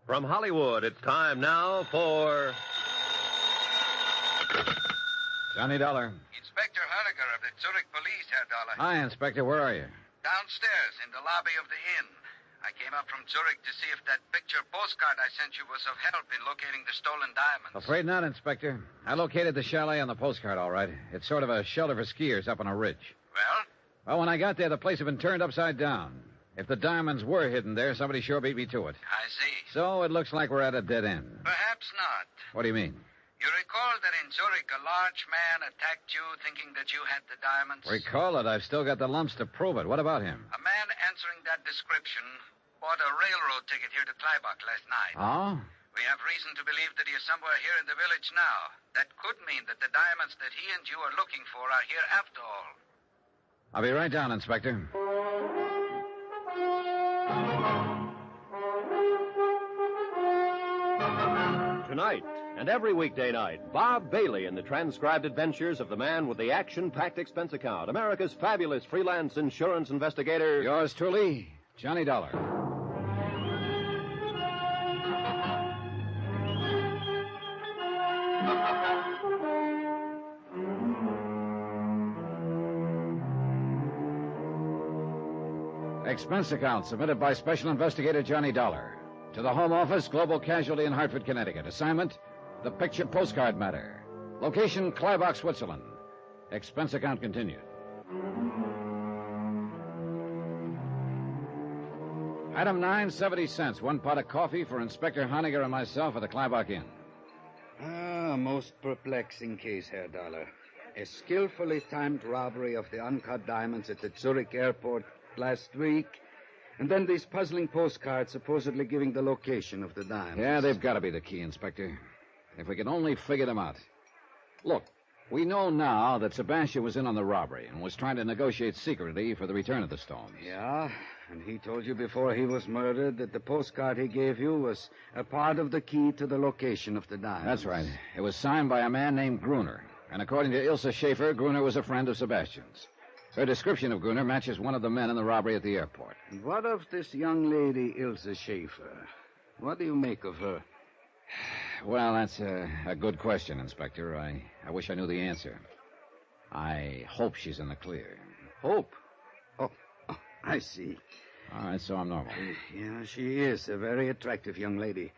From Hollywood, it's time now for Johnny Dollar. Inspector Herliger of the Zurich Police, Herr Dollar. Hi, Inspector. Where are you? Downstairs in the lobby of the inn. I came up from Zurich to see if that picture postcard I sent you was of help in locating the stolen diamonds. Afraid not, Inspector. I located the chalet on the postcard, all right. It's sort of a shelter for skiers up on a ridge. Well? Well, when I got there, the place had been turned upside down. If the diamonds were hidden there, somebody sure beat me to it. I see. So it looks like we're at a dead end. Perhaps not. What do you mean? You recall that in Zurich, a large man attacked you thinking that you had the diamonds? Recall it. I've still got the lumps to prove it. What about him? A man answering that description bought a railroad ticket here to Kleibach last night. Oh? We have reason to believe that he is somewhere here in the village now. That could mean that the diamonds that he and you are looking for are here after all. I'll be right down, Inspector. Tonight and every weekday night, Bob Bailey in the transcribed adventures of the man with the action-packed expense account, America's fabulous freelance insurance investigator. Yours truly, Johnny Dollar. Expense account submitted by Special Investigator Johnny Dollar. To the Home Office, Global Casualty in Hartford, Connecticut. Assignment, the picture postcard matter. Location, Kleibach, Switzerland. Expense account continued. Item 9, 70 cents. 1 pot of coffee for Inspector Honegger and myself at the Kleibach Inn. Most perplexing case, Herr Dollar. A skillfully timed robbery of the uncut diamonds at the Zurich airport last week, And then these puzzling postcards supposedly giving the location of the diamonds. Yeah, they've got to be the key, Inspector. If we can only figure them out. Look, we know now that Sebastian was in on the robbery and was trying to negotiate secretly for the return of the stones. Yeah, and he told you before he was murdered that the postcard he gave you was a part of the key to the location of the diamonds. That's right. It was signed by a man named Gruner. And according to Ilse Schaefer, Gruner was a friend of Sebastian's. Her description of Gruner matches one of the men in the robbery at the airport. And what of this young lady, Ilse Schaefer? What do you make of her? Well, that's a good question, Inspector. I wish I knew the answer. I hope she's in the clear. Hope? Oh, I see. All right, so I'm normal. Yeah, she is a very attractive young lady.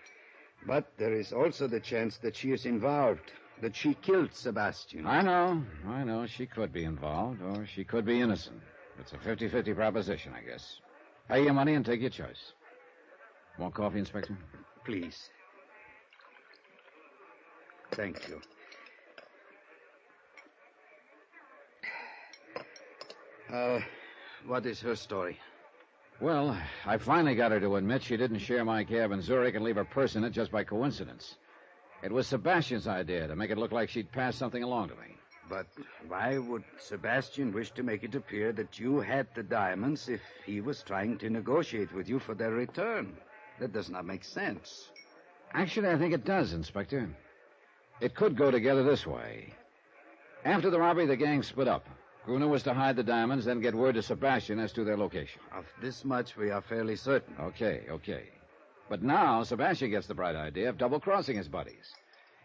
But there is also the chance that she is involved, that she killed Sebastian. I know. She could be involved, or she could be innocent. It's a 50-50 proposition, I guess. Pay your money and take your choice. Want coffee, Inspector? Please. Thank you. What is her story? Well, I finally got her to admit she didn't share my cab in Zurich and leave her purse in it just by coincidence. It was Sebastian's idea to make it look like she'd passed something along to me. But why would Sebastian wish to make it appear that you had the diamonds if he was trying to negotiate with you for their return? That does not make sense. Actually, I think it does, Inspector. It could go together this way. After the robbery, the gang split up. Gruner was to hide the diamonds, then get word to Sebastian as to their location. Of this much we are fairly certain. Okay. But now Sebastian gets the bright idea of double-crossing his buddies.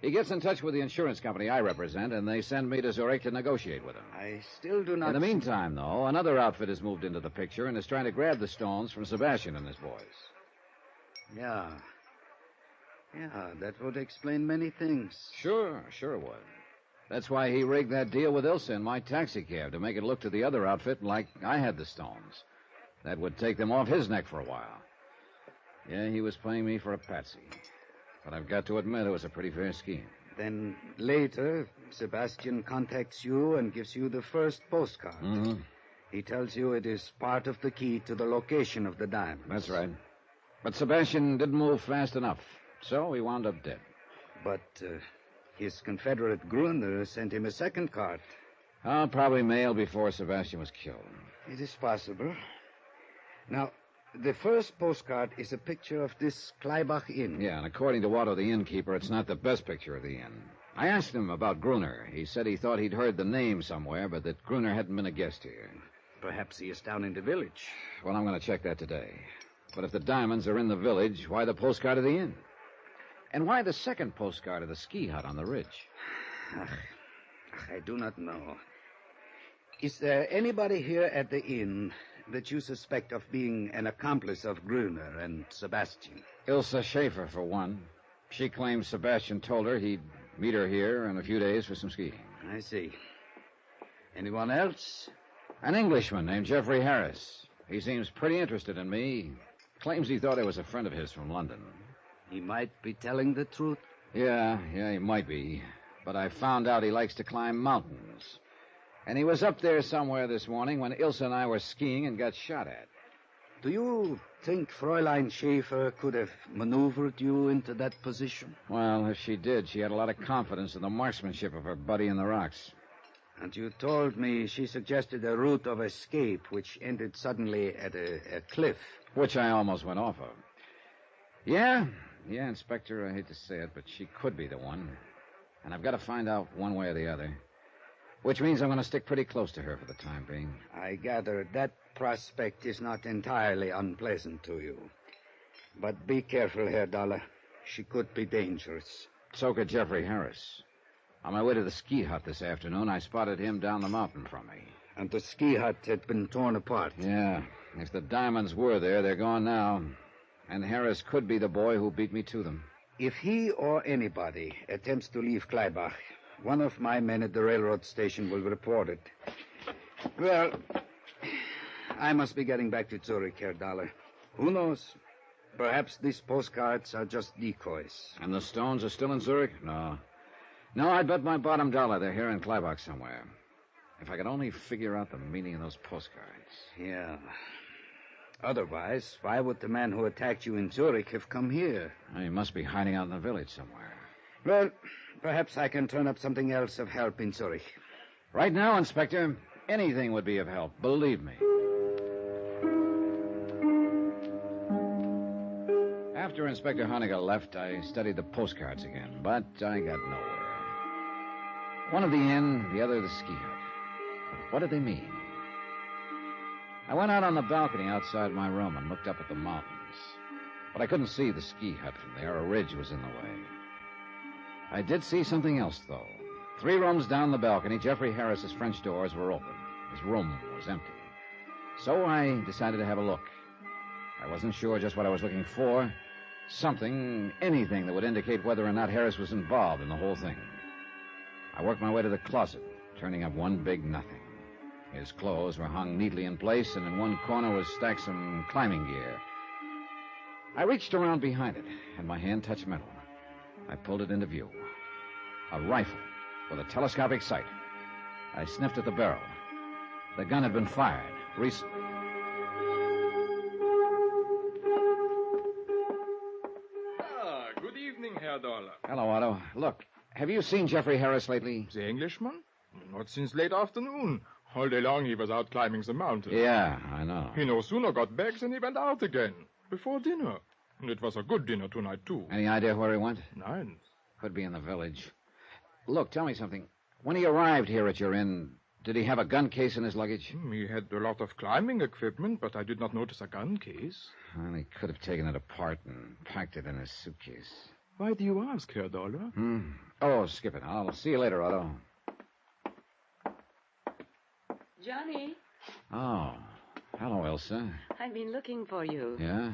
He gets in touch with the insurance company I represent, and they send me to Zurich to negotiate with him. I still do not... In the meantime, though, another outfit has moved into the picture and is trying to grab the stones from Sebastian and his boys. Yeah, that would explain many things. Sure it would. That's why he rigged that deal with Ilse in my taxicab, to make it look to the other outfit like I had the stones. That would take them off his neck for a while. Yeah, he was playing me for a patsy. But I've got to admit it was a pretty fair scheme. Then later, Sebastian contacts you and gives you the first postcard. Mm-hmm. He tells you it is part of the key to the location of the diamonds. That's right. But Sebastian didn't move fast enough, so he wound up dead. But his Confederate Gruner sent him a second card. Oh, probably mailed before Sebastian was killed. It is possible. Now, the first postcard is a picture of this Kleibach Inn. Yeah, and according to Otto, the innkeeper, it's not the best picture of the inn. I asked him about Gruner. He said he thought he'd heard the name somewhere, but that Gruner hadn't been a guest here. Perhaps he is down in the village. Well, I'm going to check that today. But if the diamonds are in the village, why the postcard of the inn? And why the second postcard of the ski hut on the ridge? I do not know. Is there anybody here at the inn that you suspect of being an accomplice of Gruner and Sebastian? Ilse Schaefer, for one. She claims Sebastian told her he'd meet her here in a few days for some skiing. I see. Anyone else? An Englishman named Geoffrey Harris. He seems pretty interested in me. Claims he thought I was a friend of his from London. He might be telling the truth. Yeah, he might be. But I found out he likes to climb mountains. And he was up there somewhere this morning when Ilse and I were skiing and got shot at. Do you think Fräulein Schaefer could have maneuvered you into that position? Well, if she did, she had a lot of confidence in the marksmanship of her buddy in the rocks. And you told me she suggested a route of escape which ended suddenly at a cliff. Which I almost went off of. Yeah, Inspector, I hate to say it, but she could be the one. And I've got to find out one way or the other. Which means I'm going to stick pretty close to her for the time being. I gather that prospect is not entirely unpleasant to you. But be careful, Herr Dollar. She could be dangerous. So could Geoffrey Harris. On my way to the ski hut this afternoon, I spotted him down the mountain from me. And the ski hut had been torn apart. Yeah. If the diamonds were there, they're gone now. And Harris could be the boy who beat me to them. If he or anybody attempts to leave Kleibach, one of my men at the railroad station will report it. Well, I must be getting back to Zurich, Herr Dollar. Who knows? Perhaps these postcards are just decoys. And the stones are still in Zurich? No, I'd bet my bottom dollar they're here in Kleibach somewhere. If I could only figure out the meaning of those postcards. Yeah. Otherwise, why would the man who attacked you in Zurich have come here? He must be hiding out in the village somewhere. Well, perhaps I can turn up something else of help in Zurich. Right now, Inspector, anything would be of help, believe me. After Inspector Honegger left, I studied the postcards again, but I got nowhere. One of the inn, the other the ski hut. What did they mean? I went out on the balcony outside my room and looked up at the mountains. But I couldn't see the ski hut from there. A ridge was in the way. I did see something else, though. 3 rooms down the balcony, Jeffrey Harris's French doors were open. His room was empty. So I decided to have a look. I wasn't sure just what I was looking for. Something, anything that would indicate whether or not Harris was involved in the whole thing. I worked my way to the closet, turning up one big nothing. His clothes were hung neatly in place, and in one corner was stacked some climbing gear. I reached around behind it, and my hand touched metal. I pulled it into view. A rifle with a telescopic sight. I sniffed at the barrel. The gun had been fired recently. Good evening, Herr Dollar. Hello, Otto. Look, have you seen Jeffrey Harris lately? The Englishman? Not since late afternoon. All day long he was out climbing the mountain. Yeah, I know. He no sooner got back than he went out again. Before dinner. And it was a good dinner tonight, too. Any idea where he went? None. Could be in the village. Look, tell me something. When he arrived here at your inn, did he have a gun case in his luggage? He had a lot of climbing equipment, but I did not notice a gun case. Well, he could have taken it apart and packed it in his suitcase. Why do you ask, Herr Dollar? Oh, skip it. I'll see you later, Otto. Johnny, Oh, hello, Elsa. I've been looking for you. Yeah?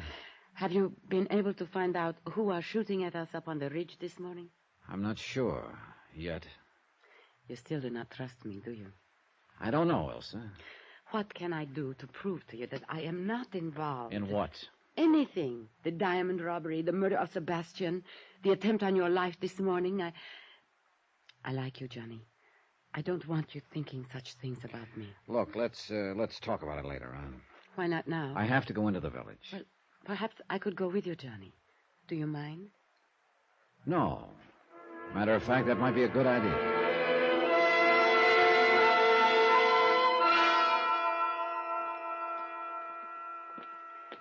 Have you been able to find out who was shooting at us up on the ridge this morning? I'm not sure yet. You still do not trust me, do you? I don't know, Elsa. What can I do to prove to you that I am not involved? In what? Anything. The diamond robbery, the murder of Sebastian, the attempt on your life this morning. I like you, Johnny. I don't want you thinking such things about me. Look, let's talk about it later on. Why not now? I have to go into the village. Well, perhaps I could go with you, Johnny. Do you mind? No. Matter of fact, that might be a good idea.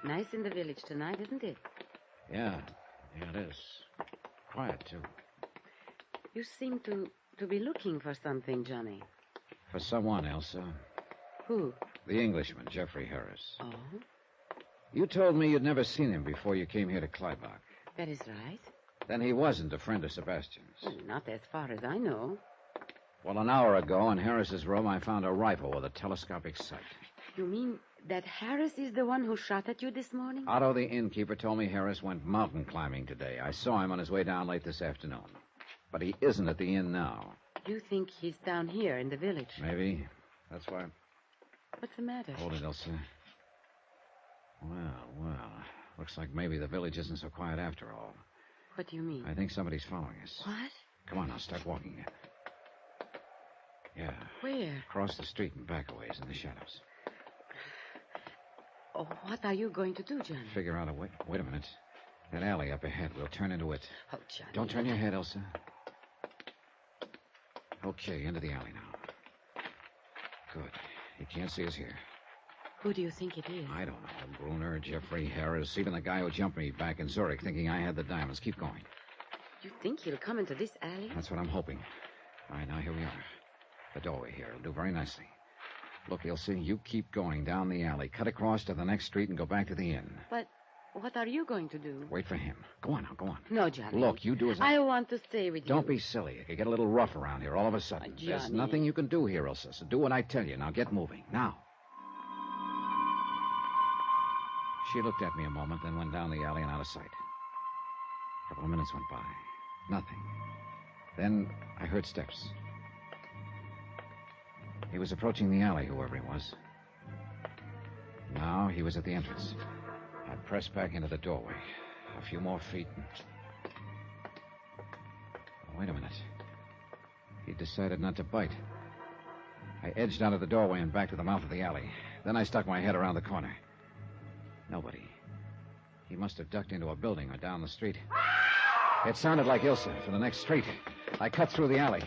Nice in the village tonight, isn't it? Yeah, it is. Quiet, too. You seem to be looking for something, Johnny. For someone, Elsa. Who? The Englishman, Jeffrey Harris. Oh? You told me you'd never seen him before you came here to Kleibach. That is right. Then he wasn't a friend of Sebastian's. Well, not as far as I know. Well, an hour ago in Harris's room, I found a rifle with a telescopic sight. You mean that Harris is the one who shot at you this morning? Otto, the innkeeper, told me Harris went mountain climbing today. I saw him on his way down late this afternoon. But he isn't at the inn now. You think he's down here in the village? Maybe. That's why. What's the matter? Hold it, Elsa. Well. Looks like maybe the village isn't so quiet after all. What do you mean? I think somebody's following us. What? Come on, now, start walking. Yeah. Where? Across the street and back a ways in the shadows. Oh, what are you going to do, Johnny? Figure out a way. Wait a minute. That alley up ahead. We'll turn into it. Oh, Johnny. Don't turn your head, Elsa. Okay, into the alley now. Good. He can't see us here. Who do you think it is? I don't know. Bruner, Jeffrey Harris, even the guy who jumped me back in Zurich thinking I had the diamonds. Keep going. You think he'll come into this alley? That's what I'm hoping. All right, now here we are. The doorway here will do very nicely. Look, Elsa, you keep going down the alley. Cut across to the next street and go back to the inn. But what are you going to do? Wait for him. Go on now, go on. No, Johnny. Look, you do as I want to stay with you. Don't be silly. It could get a little rough around here all of a sudden. There's Johnny. nothing you can do here, Elsa, so do what I tell you. Now get moving. Now. She looked at me a moment, then went down the alley and out of sight. A couple of minutes went by. Nothing. Then I heard steps. He was approaching the alley, whoever he was. Now he was at the entrance. I pressed back into the doorway. A few more feet. Oh, wait a minute. He decided not to bite. I edged out of the doorway and back to the mouth of the alley. Then I stuck my head around the corner. Nobody. He must have ducked into a building or down the street. It sounded like Ilsa from the next street. I cut through the alley.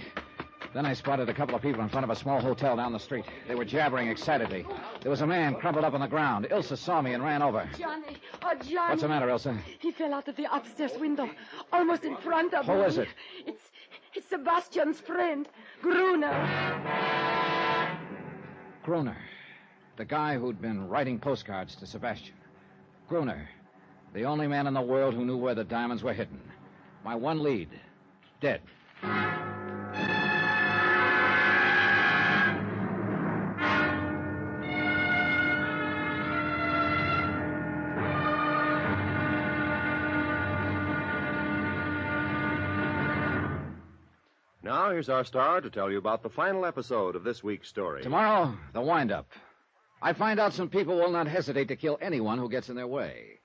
Then I spotted a couple of people in front of a small hotel down the street. They were jabbering excitedly. There was a man crumpled up on the ground. Ilsa saw me and ran over. Johnny. Oh, Johnny. What's the matter, Ilsa? He fell out of the upstairs window, almost in front of me. Who is it? It's Sebastian's friend, Gruner. Gruner. The guy who'd been writing postcards to Sebastian. Gruner. The only man in the world who knew where the diamonds were hidden. My one lead. Dead. Now, here's our star to tell you about the final episode of this week's story. Tomorrow, the wind-up. I find out some people will not hesitate to kill anyone who gets in their way.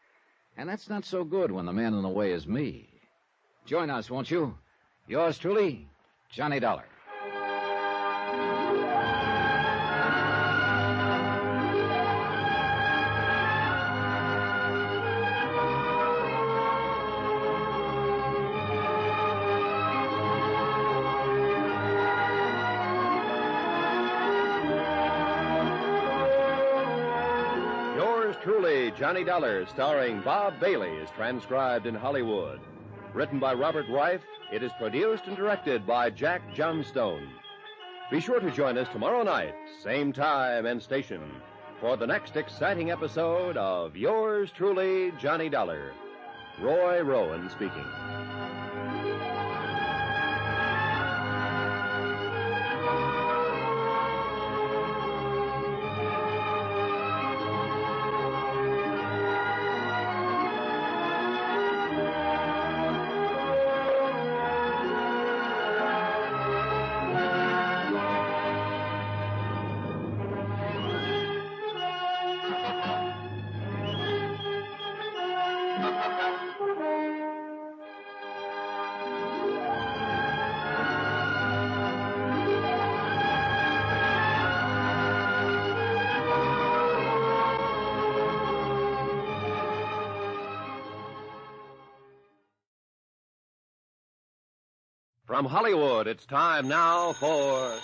And that's not so good when the man in the way is me. Join us, won't you? Yours truly, Johnny Dollar. Truly, Johnny Dollar, starring Bob Bailey, is transcribed in Hollywood. Written by Robert Reif, it is produced and directed by Jack Johnstone. Be sure to join us tomorrow night, same time and station, for the next exciting episode of Yours Truly, Johnny Dollar. Roy Rowan speaking. From Hollywood, it's time now for...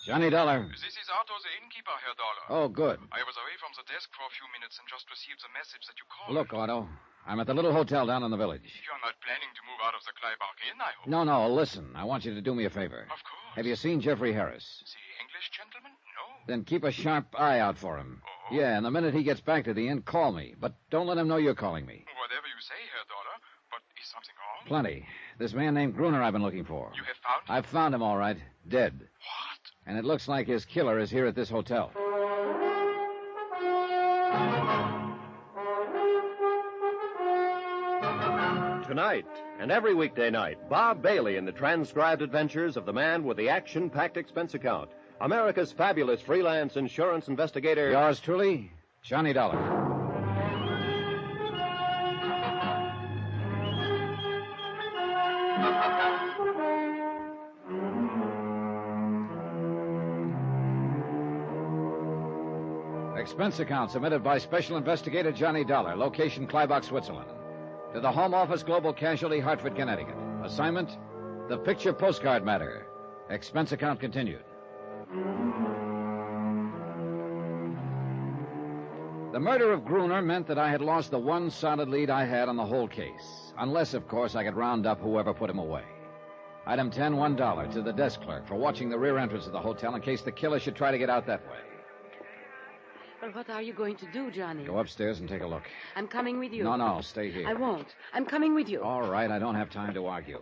Johnny Dollar. This is Otto, the innkeeper, Herr Dollar. Oh, good. I was away from the desk for a few minutes and just received the message that you called. Look, Otto, I'm at the little hotel down in the village. You're not planning to move out of the Clybark Inn, I hope? No, listen. I want you to do me a favor. Of course. Have you seen Jeffrey Harris? The English gentleman? No. Then keep a sharp eye out for him. Oh. Yeah, and the minute he gets back to the inn, call me. But don't let him know you're calling me. Whatever you say, Herr Dollar. But is something wrong? Plenty. This man named Gruner I've been looking for. You have found him? I've found him, all right. Dead. What? And it looks like his killer is here at this hotel. Tonight, and every weekday night, Bob Bailey in the transcribed adventures of the man with the action-packed expense account. America's fabulous freelance insurance investigator. Yours truly, Johnny Dollar. Expense account submitted by Special Investigator Johnny Dollar, location Kleinbach, Switzerland. To the Home Office, Global Casualty, Hartford, Connecticut. Assignment, the picture postcard matter. Expense account continued. The murder of Gruner meant that I had lost the one solid lead I had on the whole case. Unless, of course, I could round up whoever put him away. Item 10, $1 to the desk clerk for watching the rear entrance of the hotel in case the killer should try to get out that way. Well, what are you going to do, Johnny? Go upstairs and take a look. I'm coming with you. No, stay here. I won't. I'm coming with you. All right, I don't have time to argue.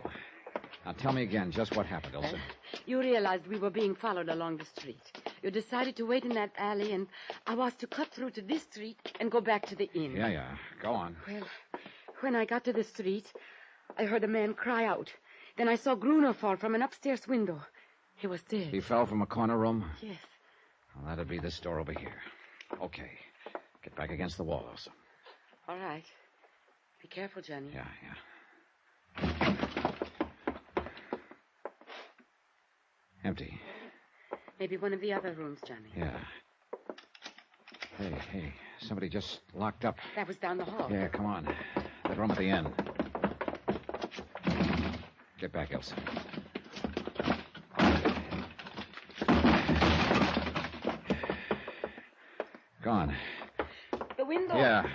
Now, tell me again just what happened, Ilsa. You realized we were being followed along the street. You decided to wait in that alley, and I was to cut through to this street and go back to the inn. Yeah. Go on. Well, when I got to the street, I heard a man cry out. Then I saw Gruner fall from an upstairs window. He was dead. He fell from a corner room? Yes. Well, that'd be this door over here. Okay. Get back against the wall, Elsa. All right. Be careful, Johnny. Yeah. Empty. Maybe one of the other rooms, Johnny. Yeah. Hey, somebody just locked up. That was down the hall. Yeah, come on. That room at the end. Get back, Elsa. Gone. The window. Yeah.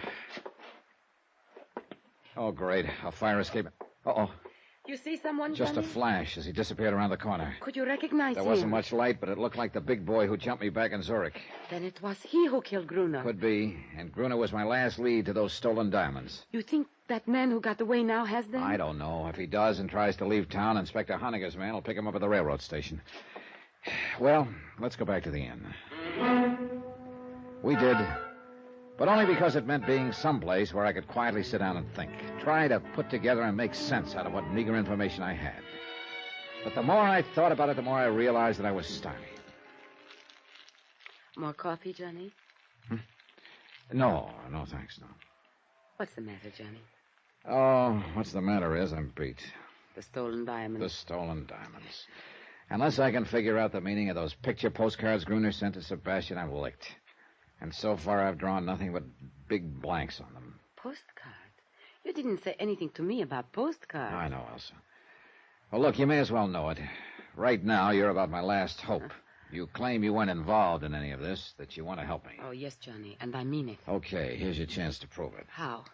Oh, great. A fire escape. Uh-oh. You see someone, Just Johnny? a flash as he disappeared around the corner. Could you recognize There him? wasn't much light, but it looked like the big boy who jumped me back in Zurich. Then it was he who killed Gruner. Could be. And Gruner was my last lead to those stolen diamonds. You think that man who got away now has them? I don't know. If he does and tries to leave town, Inspector Honegger's man will pick him up at the railroad station. Well, let's go back to the inn. We did. But only because it meant being someplace where I could quietly sit down and think. Try to put together and make sense out of what meager information I had. But the more I thought about it, the more I realized that I was stymied. More coffee, Johnny? No, thanks, no. What's the matter, Johnny? Oh, what's the matter is I'm beat. The stolen diamonds. The stolen diamonds. Unless I can figure out the meaning of those picture postcards Gruner sent to Sebastian, I'm licked. And so far I've drawn nothing but big blanks on them. Postcards? You didn't say anything to me about postcards. I know, Elsa. Well, look, you may as well know it. Right now, you're about my last hope. You claim you weren't involved in any of this, that you want to help me. Oh, yes, Johnny, and I mean it. Okay, here's your chance to prove it. How?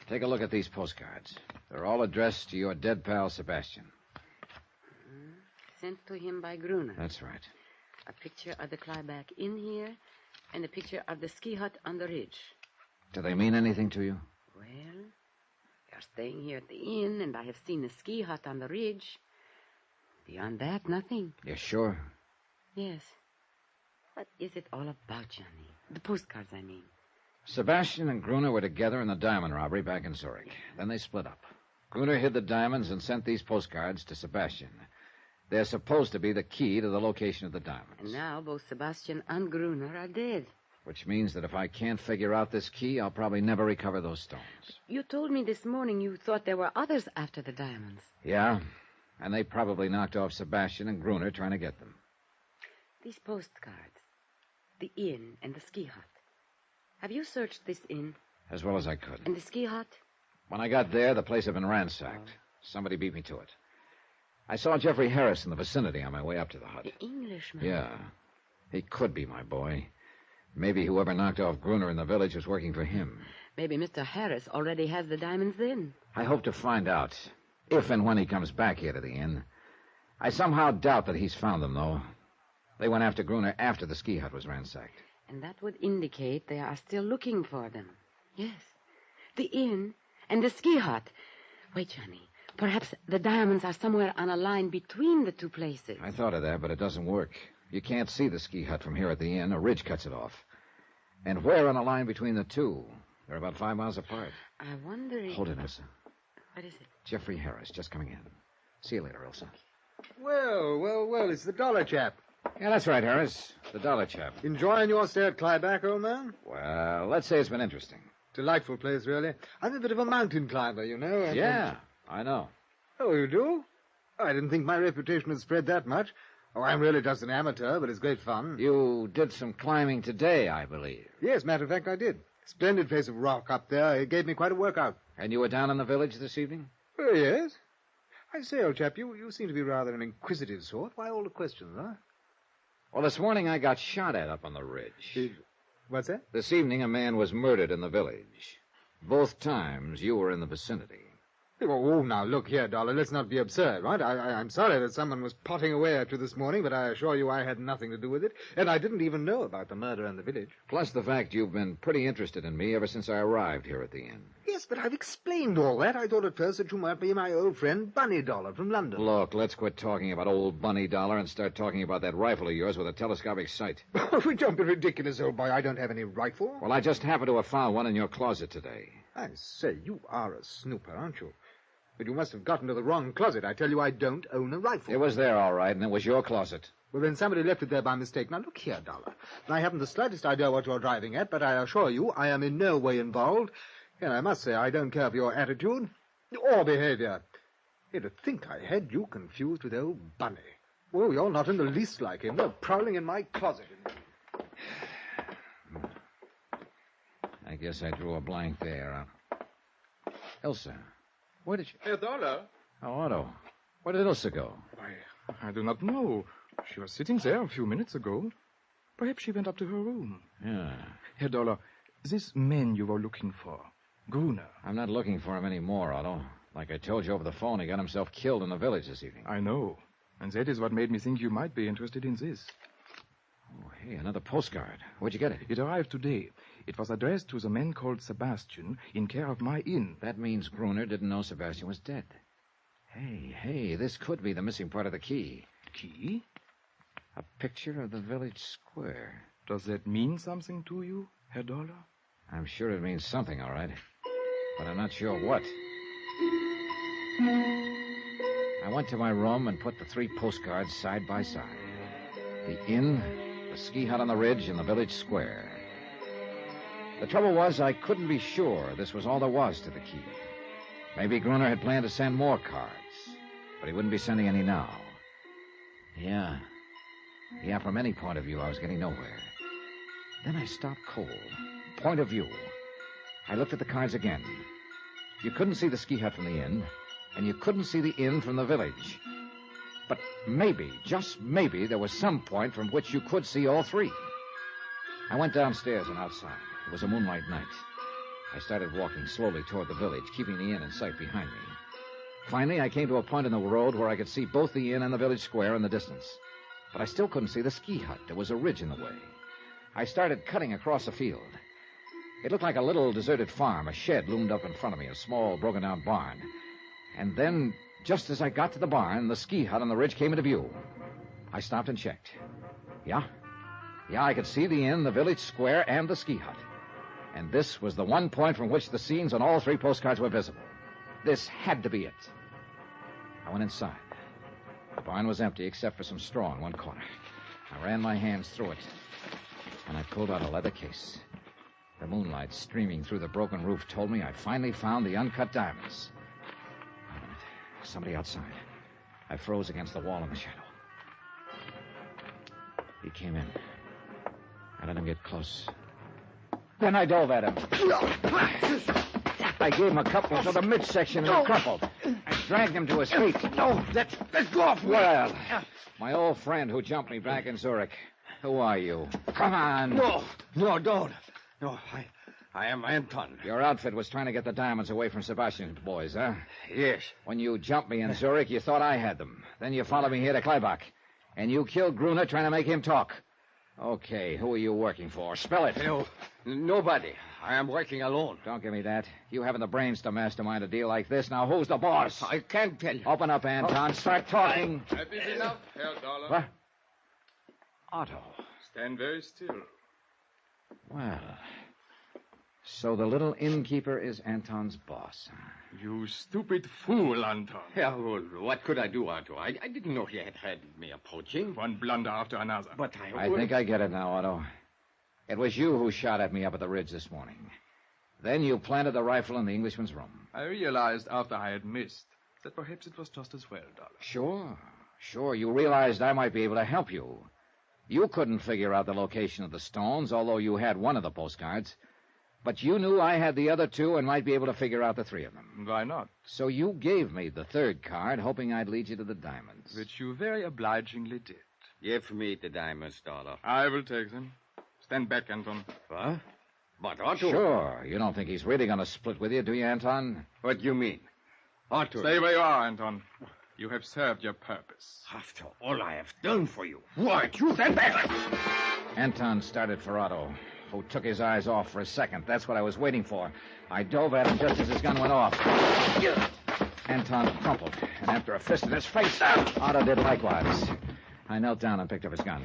Take a look at these postcards. They're all addressed to your dead pal, Sebastian. Sent to him by Gruner. That's right. A picture of the Clyback Inn here, and a picture of the ski hut on the ridge. Do they mean anything to you? Well, you're staying here at the inn, and I have seen the ski hut on the ridge. Beyond that, nothing. You're sure? Yes. What is it all about, Johnny? The postcards, I mean. Sebastian and Gruner were together in the diamond robbery back in Zurich. Then they split up. Gruner hid the diamonds and sent these postcards to Sebastian. They're supposed to be the key to the location of the diamonds. And now both Sebastian and Gruner are dead. Which means that if I can't figure out this key, I'll probably never recover those stones. You told me this morning you thought there were others after the diamonds. Yeah, and they probably knocked off Sebastian and Gruner trying to get them. These postcards, the inn and the ski hut. Have you searched this inn? As well as I could. And the ski hut? When I got there, the place had been ransacked. Somebody beat me to it. I saw Jeffrey Harris in the vicinity on my way up to the hut. The Englishman? Yeah. He could be my boy. Maybe whoever knocked off Gruner in the village was working for him. Maybe Mr. Harris already has the diamonds then. I hope to find out, if and when he comes back here to the inn. I somehow doubt that he's found them, though. They went after Gruner after the ski hut was ransacked. And that would indicate they are still looking for them. Yes. The inn and the ski hut. Wait, Johnny. Perhaps the diamonds are somewhere on a line between the two places. I thought of that, but it doesn't work. You can't see the ski hut from here at the inn. A ridge cuts it off. And where on a line between the two? They're about 5 miles apart. I wonder if... Hold it, Elsa. What is it? Jeffrey Harris, just coming in. See you later, Elsa. Well, it's the dollar chap. Yeah, that's right, Harris. The dollar chap. Enjoying your stay at Clyback, old man? Well, let's say it's been interesting. Delightful place, really. I'm a bit of a mountain climber, you know. Yeah, I know. Oh, you do? I didn't think my reputation had spread that much. Oh, I'm really just an amateur, but it's great fun. You did some climbing today, I believe. Yes, matter of fact, I did. Splendid place of rock up there. It gave me quite a workout. And you were down in the village this evening? Oh, yes. I say, old chap, you seem to be rather an inquisitive sort. Why all the questions, huh? Well, this morning I got shot at up on the ridge. What's that? This evening a man was murdered in the village. Both times you were in the vicinity. Oh, now, look here, Dollar. Let's not be absurd, right? I'm sorry that someone was potting away at you this morning, but I assure you I had nothing to do with it, and I didn't even know about the murder in the village. Plus the fact you've been pretty interested in me ever since I arrived here at the inn. Yes, but I've explained all that. I thought at first that you might be my old friend Bunny Dollar from London. Look, let's quit talking about old Bunny Dollar and start talking about that rifle of yours with a telescopic sight. Don't be ridiculous, old boy. I don't have any rifle. Well, I just happen to have found one in your closet today. I say, you are a snooper, aren't you? But you must have gotten to the wrong closet. I tell you, I don't own a rifle. It was there, all right, and it was your closet. Well, then somebody left it there by mistake. Now, look here, Dollar. I haven't the slightest idea what you're driving at, but I assure you I am in no way involved. And I must say I don't care for your attitude or behavior. To think I had you confused with old Bunny. Well, you're not in the least like him. You're prowling in my closet. guess I drew a blank there. Elsa, where did she... Herr Dollar. Oh, Otto. Where did Elsa go? I do not know. She was sitting there a few minutes ago. Perhaps she went up to her room. Yeah. Herr Dollar, this man you were looking for, Gruner. I'm not looking for him anymore, Otto. Like I told you over the phone, he got himself killed in the village this evening. I know. And that is what made me think you might be interested in this. Oh, hey, another postcard. Where'd you get it? It arrived today. It was addressed to the man called Sebastian in care of my inn. That means Gruner didn't know Sebastian was dead. Hey, this could be the missing part of the key. Key? A picture of the village square. Does that mean something to you, Herr Dollar? I'm sure it means something, all right. But I'm not sure what. I went to my room and put the 3 postcards side by side. The inn, the ski hut on the ridge, and the village square. The trouble was I couldn't be sure this was all there was to the key. Maybe Gruner had planned to send more cards, but he wouldn't be sending any now. Yeah, from any point of view, I was getting nowhere. Then I stopped cold. Point of view. I looked at the cards again. You couldn't see the ski hut from the inn, and you couldn't see the inn from the village. But maybe, just maybe, there was some point from which you could see all 3. I went downstairs and outside. It was a moonlight night. I started walking slowly toward the village, keeping the inn in sight behind me. Finally, I came to a point in the road where I could see both the inn and the village square in the distance. But I still couldn't see the ski hut. There was a ridge in the way. I started cutting across a field. It looked like a little deserted farm. A shed loomed up in front of me, a small, broken-down barn. And then, just as I got to the barn, the ski hut on the ridge came into view. I stopped and checked. Yeah, I could see the inn, the village square, and the ski hut. And this was the one point from which the scenes on all 3 postcards were visible. This had to be it. I went inside. The barn was empty except for some straw in one corner. I ran my hands through it, and I pulled out a leather case. The moonlight streaming through the broken roof told me I finally found the uncut diamonds. Wait a minute. Somebody outside. I froze against the wall in the shadow. He came in. I let him get close. Then I dove at him. I gave him a couple to the midsection and he crumpled. I dragged him to his feet. No, let's go off. Well, my old friend who jumped me back in Zurich. Who are you? Come on. No, don't. No, I am Anton. Your outfit was trying to get the diamonds away from Sebastian's boys, huh? Yes. When you jumped me in Zurich, you thought I had them. Then you followed me here to Kleibach. And you killed Gruner trying to make him talk. Okay, who are you working for? Spell it. No, nobody. I am working alone. Don't give me that. You haven't the brains to mastermind a deal like this. Now, who's the boss? I can't tell you. Open up, Anton. Start talking. That is enough, Herr Dollar. What? Otto. Stand very still. Well, so the little innkeeper is Anton's boss. You stupid fool, Anton. Yeah, well, what could I do, Otto? I didn't know he had me approaching. One blunder after another. But I think I get it now, Otto. It was you who shot at me up at the ridge this morning. Then you planted the rifle in the Englishman's room. I realized after I had missed that perhaps it was just as well, Dollar. Sure. You realized I might be able to help you. You couldn't figure out the location of the stones, although you had one of the postcards. But you knew I had the other 2 and might be able to figure out the 3 of them. Why not? So you gave me the 3rd card, hoping I'd lead you to the diamonds. Which you very obligingly did. Give me the diamonds, Dollar. I will take them. Stand back, Anton. What? But Otto... Sure. You don't think he's really going to split with you, do you, Anton? What do you mean? Otto... Stay where you are, Anton. You have served your purpose. After all I have done for you, why, you stand back! Anton started for Otto, who took his eyes off for a second. That's what I was waiting for. I dove at him just as his gun went off. Anton crumpled, and after a fist in his face, Otto did likewise. I knelt down and picked up his gun.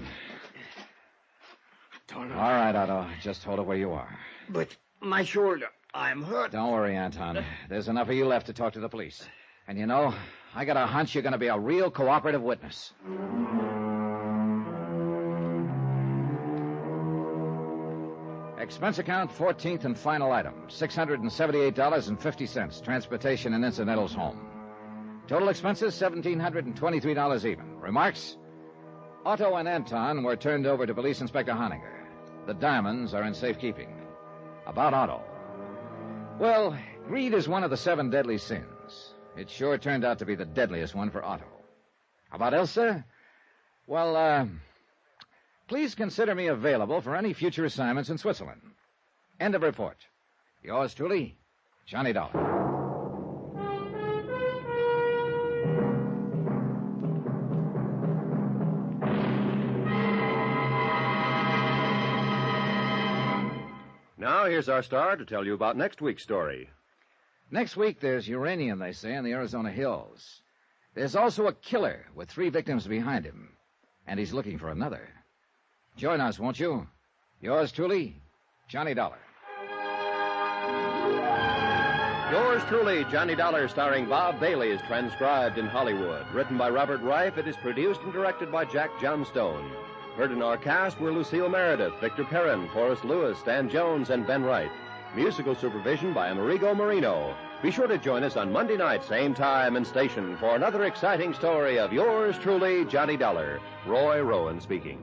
All right, Otto. Just hold it where you are. But my shoulder, I'm hurt. Don't worry, Anton. There's enough of you left to talk to the police. And you know, I got a hunch you're going to be a real cooperative witness. Expense account, 14th and final item, $678.50, transportation and incidentals home. Total expenses, $1,723 even. Remarks? Otto and Anton were turned over to Police Inspector Honegger. The diamonds are in safekeeping. About Otto. Well, greed is one of the 7 deadly sins. It sure turned out to be the deadliest one for Otto. How about Elsa? Well, please consider me available for any future assignments in Switzerland. End of report. Yours truly, Johnny Dollar. Now, here's our star to tell you about next week's story. Next week, there's uranium, they say, in the Arizona hills. There's also a killer with 3 victims behind him, and he's looking for another. Join us, won't you? Yours truly, Johnny Dollar. Yours truly, Johnny Dollar, starring Bob Bailey, is transcribed in Hollywood. Written by Robert Reif, it is produced and directed by Jack Johnstone. Heard in our cast were Lucille Meredith, Victor Perrin, Forrest Lewis, Stan Jones, and Ben Wright. Musical supervision by Amerigo Marino. Be sure to join us on Monday night, same time and station, for another exciting story of yours truly, Johnny Dollar. Roy Rowan speaking.